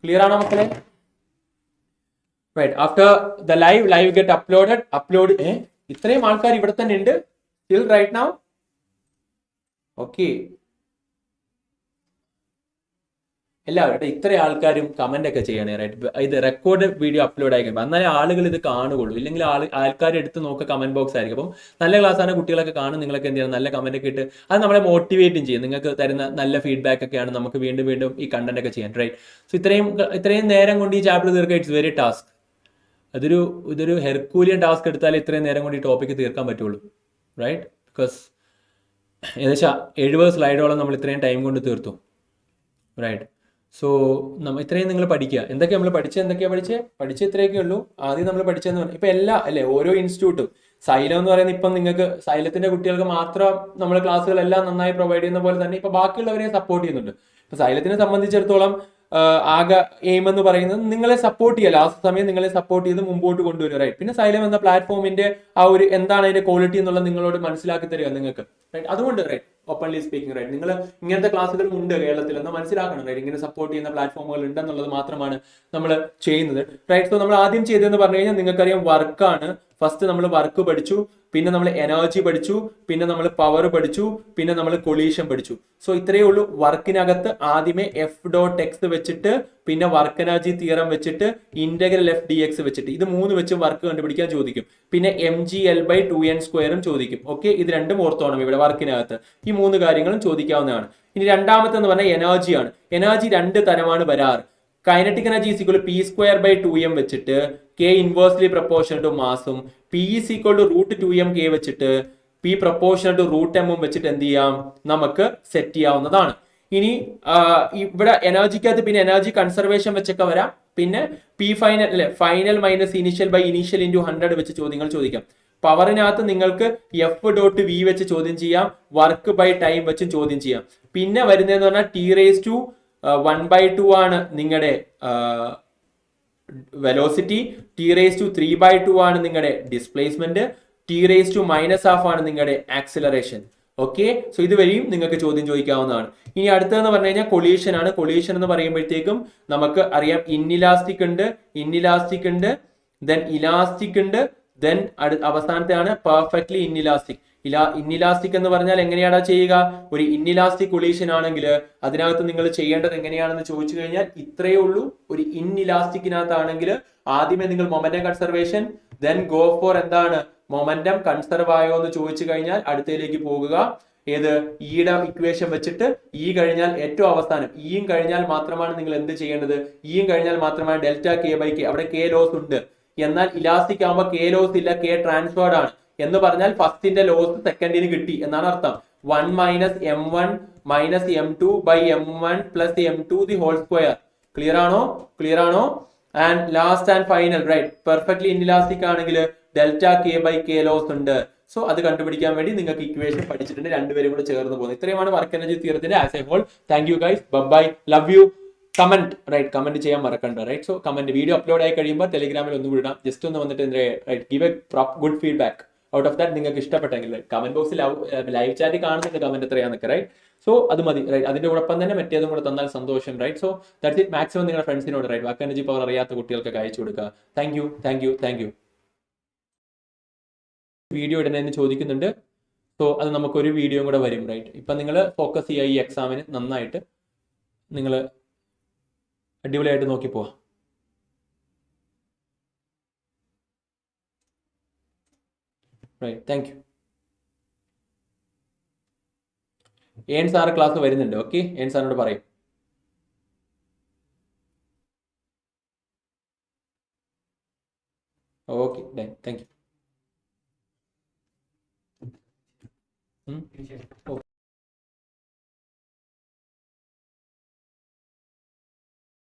clear ആണോ മക്കളെ? Right, after the live get upload ഇത്രയും ആൾക്കാർ ഇവിടെ തന്നെ ഉണ്ട് still right now. ഓക്കെ, എല്ലാവരും ഇത്ര ആൾക്കാരും കമന്റ് ഒക്കെ ചെയ്യണേ. റൈറ്റ്, ഇത് റെക്കോർഡ് വീഡിയോ അപ്ലോഡ് ആയി കഴിയുമ്പോൾ എന്നാലേ ആളുകൾ ഇത് കാണുകയുള്ളൂ. ഇല്ലെങ്കിൽ ആൾക്കാർ എടുത്ത് നോക്കുക കമന്റ് ബോക്സ് ആയിരിക്കും. അപ്പം നല്ല ക്ലാസ്സാണ്, കുട്ടികളൊക്കെ കാണും. നിങ്ങളൊക്കെ എന്ത് ചെയ്യണം, നല്ല കമന്റ് ഒക്കെ ഇട്ട് അത് നമ്മളെ മോട്ടിവേറ്റും ചെയ്യും. നിങ്ങൾക്ക് തരുന്ന നല്ല ഫീഡ്ബാക്ക് ഒക്കെയാണ് നമുക്ക് വീണ്ടും വീണ്ടും ഈ കണ്ടന്റ് ഒക്കെ ചെയ്യാൻ. റൈറ്റ്, സോ ഇത്രയും നേരം കൊണ്ട് ഈ ചാപ്റ്റർ തീർക്കുക ഇറ്റ്സ് വെരി ടാസ്ക്. ഇതൊരു ഹെർക്കൂലിയൻ ടാസ്ക് എടുത്താലേ ഇത്രയും നേരം കൊണ്ട് ഈ ടോപ്പിക്ക് തീർക്കാൻ പറ്റുള്ളൂ. റൈറ്റ്, ബിക്കോസ് ഏകദേശം 70 സ്ലൈഡോളം നമ്മൾ ഇത്രയും ടൈം കൊണ്ട് തീർത്തു. റൈറ്റ്, സോ ഇത്രയും നിങ്ങൾ പഠിക്കുക. എന്തൊക്കെയാണ് നമ്മൾ പഠിച്ച ഇത്രയൊക്കെ ഉള്ളൂ. ആദ്യം നമ്മൾ പഠിച്ചതെന്ന് പറഞ്ഞാൽ ഇപ്പൊ അല്ലേ ഓരോ ഇൻസ്റ്റിറ്റ്യൂട്ടും സൈലം എന്ന് പറയുന്നത് ഇപ്പം നിങ്ങൾക്ക് സൈലത്തിന്റെ കുട്ടികൾക്ക് മാത്രം നമ്മൾ ക്ലാസ്സുകളെല്ലാം നന്നായി പ്രൊവൈഡ് ചെയ്യുന്ന പോലെ തന്നെ ഇപ്പൊ ബാക്കിയുള്ളവരെ സപ്പോർട്ട് ചെയ്യുന്നുണ്ട്. ഇപ്പൊ സൈലത്തിനെ സംബന്ധിച്ചിടത്തോളം ആകെ എയിം എന്ന് പറയുന്നത് നിങ്ങളെ സപ്പോർട്ട് ചെയ്യുക, ലാസ്റ്റ് സമയം നിങ്ങളെ സപ്പോർട്ട് ചെയ്ത് മുമ്പോട്ട് കൊണ്ടുവരിക. റൈറ്റ്, പിന്നെ സൈലം എന്ന പ്ലാറ്റ്ഫോമിന്റെ ആ ഒരു എന്താണ് അതിന്റെ ക്വാളിറ്റി എന്നുള്ളത് നിങ്ങളോട് മനസ്സിലാക്കി തരിക നിങ്ങൾക്ക്. റൈറ്റ്, അതുകൊണ്ട് റൈറ്റ് ഓപ്പൺലി സ്പീക്കിംഗ് റൈറ്റ് നിങ്ങൾ ഇങ്ങനത്തെ ക്ലാസ്സുകൾ ഉണ്ട് കേരളത്തിൽ എന്ന് മനസ്സിലാക്കണം. റൈറ്റ്, ഇങ്ങനെ സപ്പോർട്ട് ചെയ്യുന്ന പ്ലാറ്റ്ഫോമുകൾ ഉണ്ടെന്നുള്ളത് മാത്രമാണ് നമ്മൾ ചെയ്യുന്നത്. റൈറ്റ്, സോ നമ്മൾ ആദ്യം ചെയ്തതെന്ന് പറഞ്ഞു കഴിഞ്ഞാൽ നിങ്ങൾക്കറിയാം വർക്കാണ്. ഫസ്റ്റ് നമ്മൾ വർക്ക് പഠിച്ചു, പിന്നെ നമ്മൾ എനർജി പഠിച്ചു, പിന്നെ നമ്മൾ പവർ പഠിച്ചു, പിന്നെ നമ്മൾ കൊളീഷൻ പഠിച്ചു. സോ ഇത്രയേ ഉള്ളൂ. വർക്കിനകത്ത് ആദ്യമേ F.X വെച്ചിട്ട് പിന്നെ വർക്ക് എനർജി തിയറം വെച്ചിട്ട് ഇന്റഗ്രൽ F.dx വെച്ചിട്ട് ഇത് 3 വെച്ച് വർക്ക് കണ്ടുപിടിക്കാൻ ചോദിക്കും. പിന്നെ mgl/2n² ചോദിക്കും. ഓക്കെ, ഇത് രണ്ടും ഓർത്തോണം ഇവിടെ വർക്കിനകത്ത്. ഈ 3 കാര്യങ്ങളും ചോദിക്കാവുന്നതാണ്. ഇനി രണ്ടാമത്തെ എന്ന് പറഞ്ഞാൽ എനർജിയാണ്. എനർജി 2 തരമാണ് വരാറ്. Kinetic energy is equal P²/2m വെച്ചിട്ട് K ഇൻവേഴ്സ്ലി പ്രൊപ്പോർഷണൽ ടു മാസും P is equal to √2m K വെച്ചിട്ട് P പ്രൊപ്പോർഷണൽ ടു √m വെച്ചിട്ട് എന്ത് ചെയ്യാം, നമുക്ക് സെറ്റ് ചെയ്യാവുന്നതാണ്. ഇനി ഇവിടെ എനർജിക്കകത്ത് പിന്നെ എനർജി കൺസർവേഷൻ വെച്ചൊക്കെ വരാം. പിന്നെ P ഫൈനൽ അല്ലെ final minus initial by initial into 100 വെച്ച് ചോദ്യങ്ങൾ ചോദിക്കാം. പവറിനകത്ത് നിങ്ങൾക്ക് F.V വെച്ച് ചോദ്യം ചെയ്യാം, വർക്ക് ബൈ ടൈം വെച്ചും ചോദ്യം ചെയ്യാം. പിന്നെ വരുന്നതെന്ന് പറഞ്ഞാൽ T⁻1/2 ആണ് നിങ്ങളുടെ വെലോസിറ്റി, T⁻3/2 ആണ് നിങ്ങളുടെ ഡിസ്പ്ലേസ്മെന്റ്, T⁻⁻½ ആണ് നിങ്ങളുടെ ആക്സിലറേഷൻ. ഓക്കെ, സോ ഇതുവരെയും നിങ്ങൾക്ക് ചോദ്യം ചോദിക്കാവുന്നതാണ്. ഇനി അടുത്തതെന്ന് പറഞ്ഞു കഴിഞ്ഞാൽ കൊളീഷൻ ആണ്. കൊളീഷൻ എന്ന് പറയുമ്പോഴത്തേക്കും നമുക്ക് അറിയാം ഇൻഇലാസ്റ്റിക് ഉണ്ട്, ദെൻ ഇലാസ്റ്റിക് ഉണ്ട്, ദെൻ അവസാനത്തെ ആണ് പെർഫെക്റ്റ്ലി ഇൻഇലാസ്റ്റിക്. ഇൻഇലാസ്റ്റിക് എന്ന് പറഞ്ഞാൽ എങ്ങനെയാണ് ചെയ്യുക? ഒരു ഇൻഇലാസ്റ്റിക് കൊളീഷൻ ആണെങ്കിൽ അതിനകത്ത് നിങ്ങൾ ചെയ്യേണ്ടത് എങ്ങനെയാണെന്ന് ചോദിച്ചു കഴിഞ്ഞാൽ ഇത്രയേ ഉള്ളൂ. ഒരു ഇൻഇലാസ്റ്റിക്കിനകത്താണെങ്കിൽ ആദ്യമേ നിങ്ങൾ momentum conservation, then go for എന്താണ് മൊമെന്റം കൺസർവ് ആയോ എന്ന് ചോദിച്ചു കഴിഞ്ഞാൽ അടുത്തതിലേക്ക് പോകുക. ഏത് ഇയുടെ ഇക്വേഷൻ വെച്ചിട്ട് ഇ കഴിഞ്ഞാൽ ഏറ്റവും അവസാനം ഇയും കഴിഞ്ഞാൽ മാത്രമാണ് നിങ്ങൾ എന്ത് ചെയ്യേണ്ടത്? ഇയും കഴിഞ്ഞാൽ മാത്രമാണ് ΔK/K. അവിടെ K ലോസ് ഉണ്ട്. എന്നാൽ ഇലാസ്റ്റിക് ആകുമ്പോൾ K ലോസ് ഇല്ല, K ട്രാൻസ്ഫേർഡ് ആണ്. എന്ന് പറഞ്ഞാൽ ഫസ്റ്റിന്റെ ലോസ് സെക്കൻഡിന് കിട്ടി എന്നാണ് അർത്ഥം. 1 - m1 - m2/m1 + m2 the whole square. Clear ആണോ? And last and final right perfectly inelastic ആണെങ്കിൽ ΔK/K ലോസ് ഉണ്ട്. സോ അത് കണ്ടുപിടിക്കാൻ വേണ്ടി നിങ്ങൾക്ക് ഇക്വേഷൻ പഠിച്ചിട്ടുണ്ട്, രണ്ടുപേരും കൂടെ ചേർന്ന് പോകുന്നത്. ഇത്രയുമാണ് work energy തിയറത്തിന്റെ as A whole. Thank you guys, by, love you. Comment ചെയ്യാൻ മറക്കണ്ട. Right, so comment video upload ആയി കഴിയുമ്പോൾ ടെലിഗ്രാമിൽ ഒന്ന് വിടാം. ജസ്റ്റ് ഒന്ന് വന്നിട്ട് give A good feedback out of that. നിങ്ങൾക്ക് ഇഷ്ടപ്പെട്ടെങ്കിൽ കമന്റ് ബോക്സിൽ ലൈവ് ചാറ്റ് കാണുന്നുണ്ട് കമന്റ് എത്രയാന്നൊക്കെ. റൈറ്റ്, സോ അത് മതി. റൈറ്റ്, അതിന്റെ കൂടൊപ്പം തന്നെ മറ്റേതും കൂടെ തന്നാൽ സന്തോഷം. Right, so that's it. Maximum നിങ്ങളുടെ ഫ്രണ്ട്സിനോട് റൈറ്റ് വർക്ക് എനർജി പവർ അറിയാത്ത കുട്ടികൾക്കൊക്കെ അയച്ചു കൊടുക്കുക. Thank you. വീഡിയോ ഇടണമെന്ന് ചോദിക്കുന്നുണ്ട്. സോ അത് നമുക്കൊരു വീഡിയോ കൂടെ വരും. റൈറ്റ്, ഇപ്പം നിങ്ങൾ ഫോക്കസ് ചെയ്യുക ഈ എക്സാമിന് നന്നായിട്ട്. നിങ്ങൾ അടിപൊളിയായിട്ട് നോക്കി പോവാം. Right, thank you. ഏൺ സാറ് ക്ലാസ് വരുന്നുണ്ട്. ഓക്കെ, ഏൺ സാറിനോട് പറയും. Okay, thank U.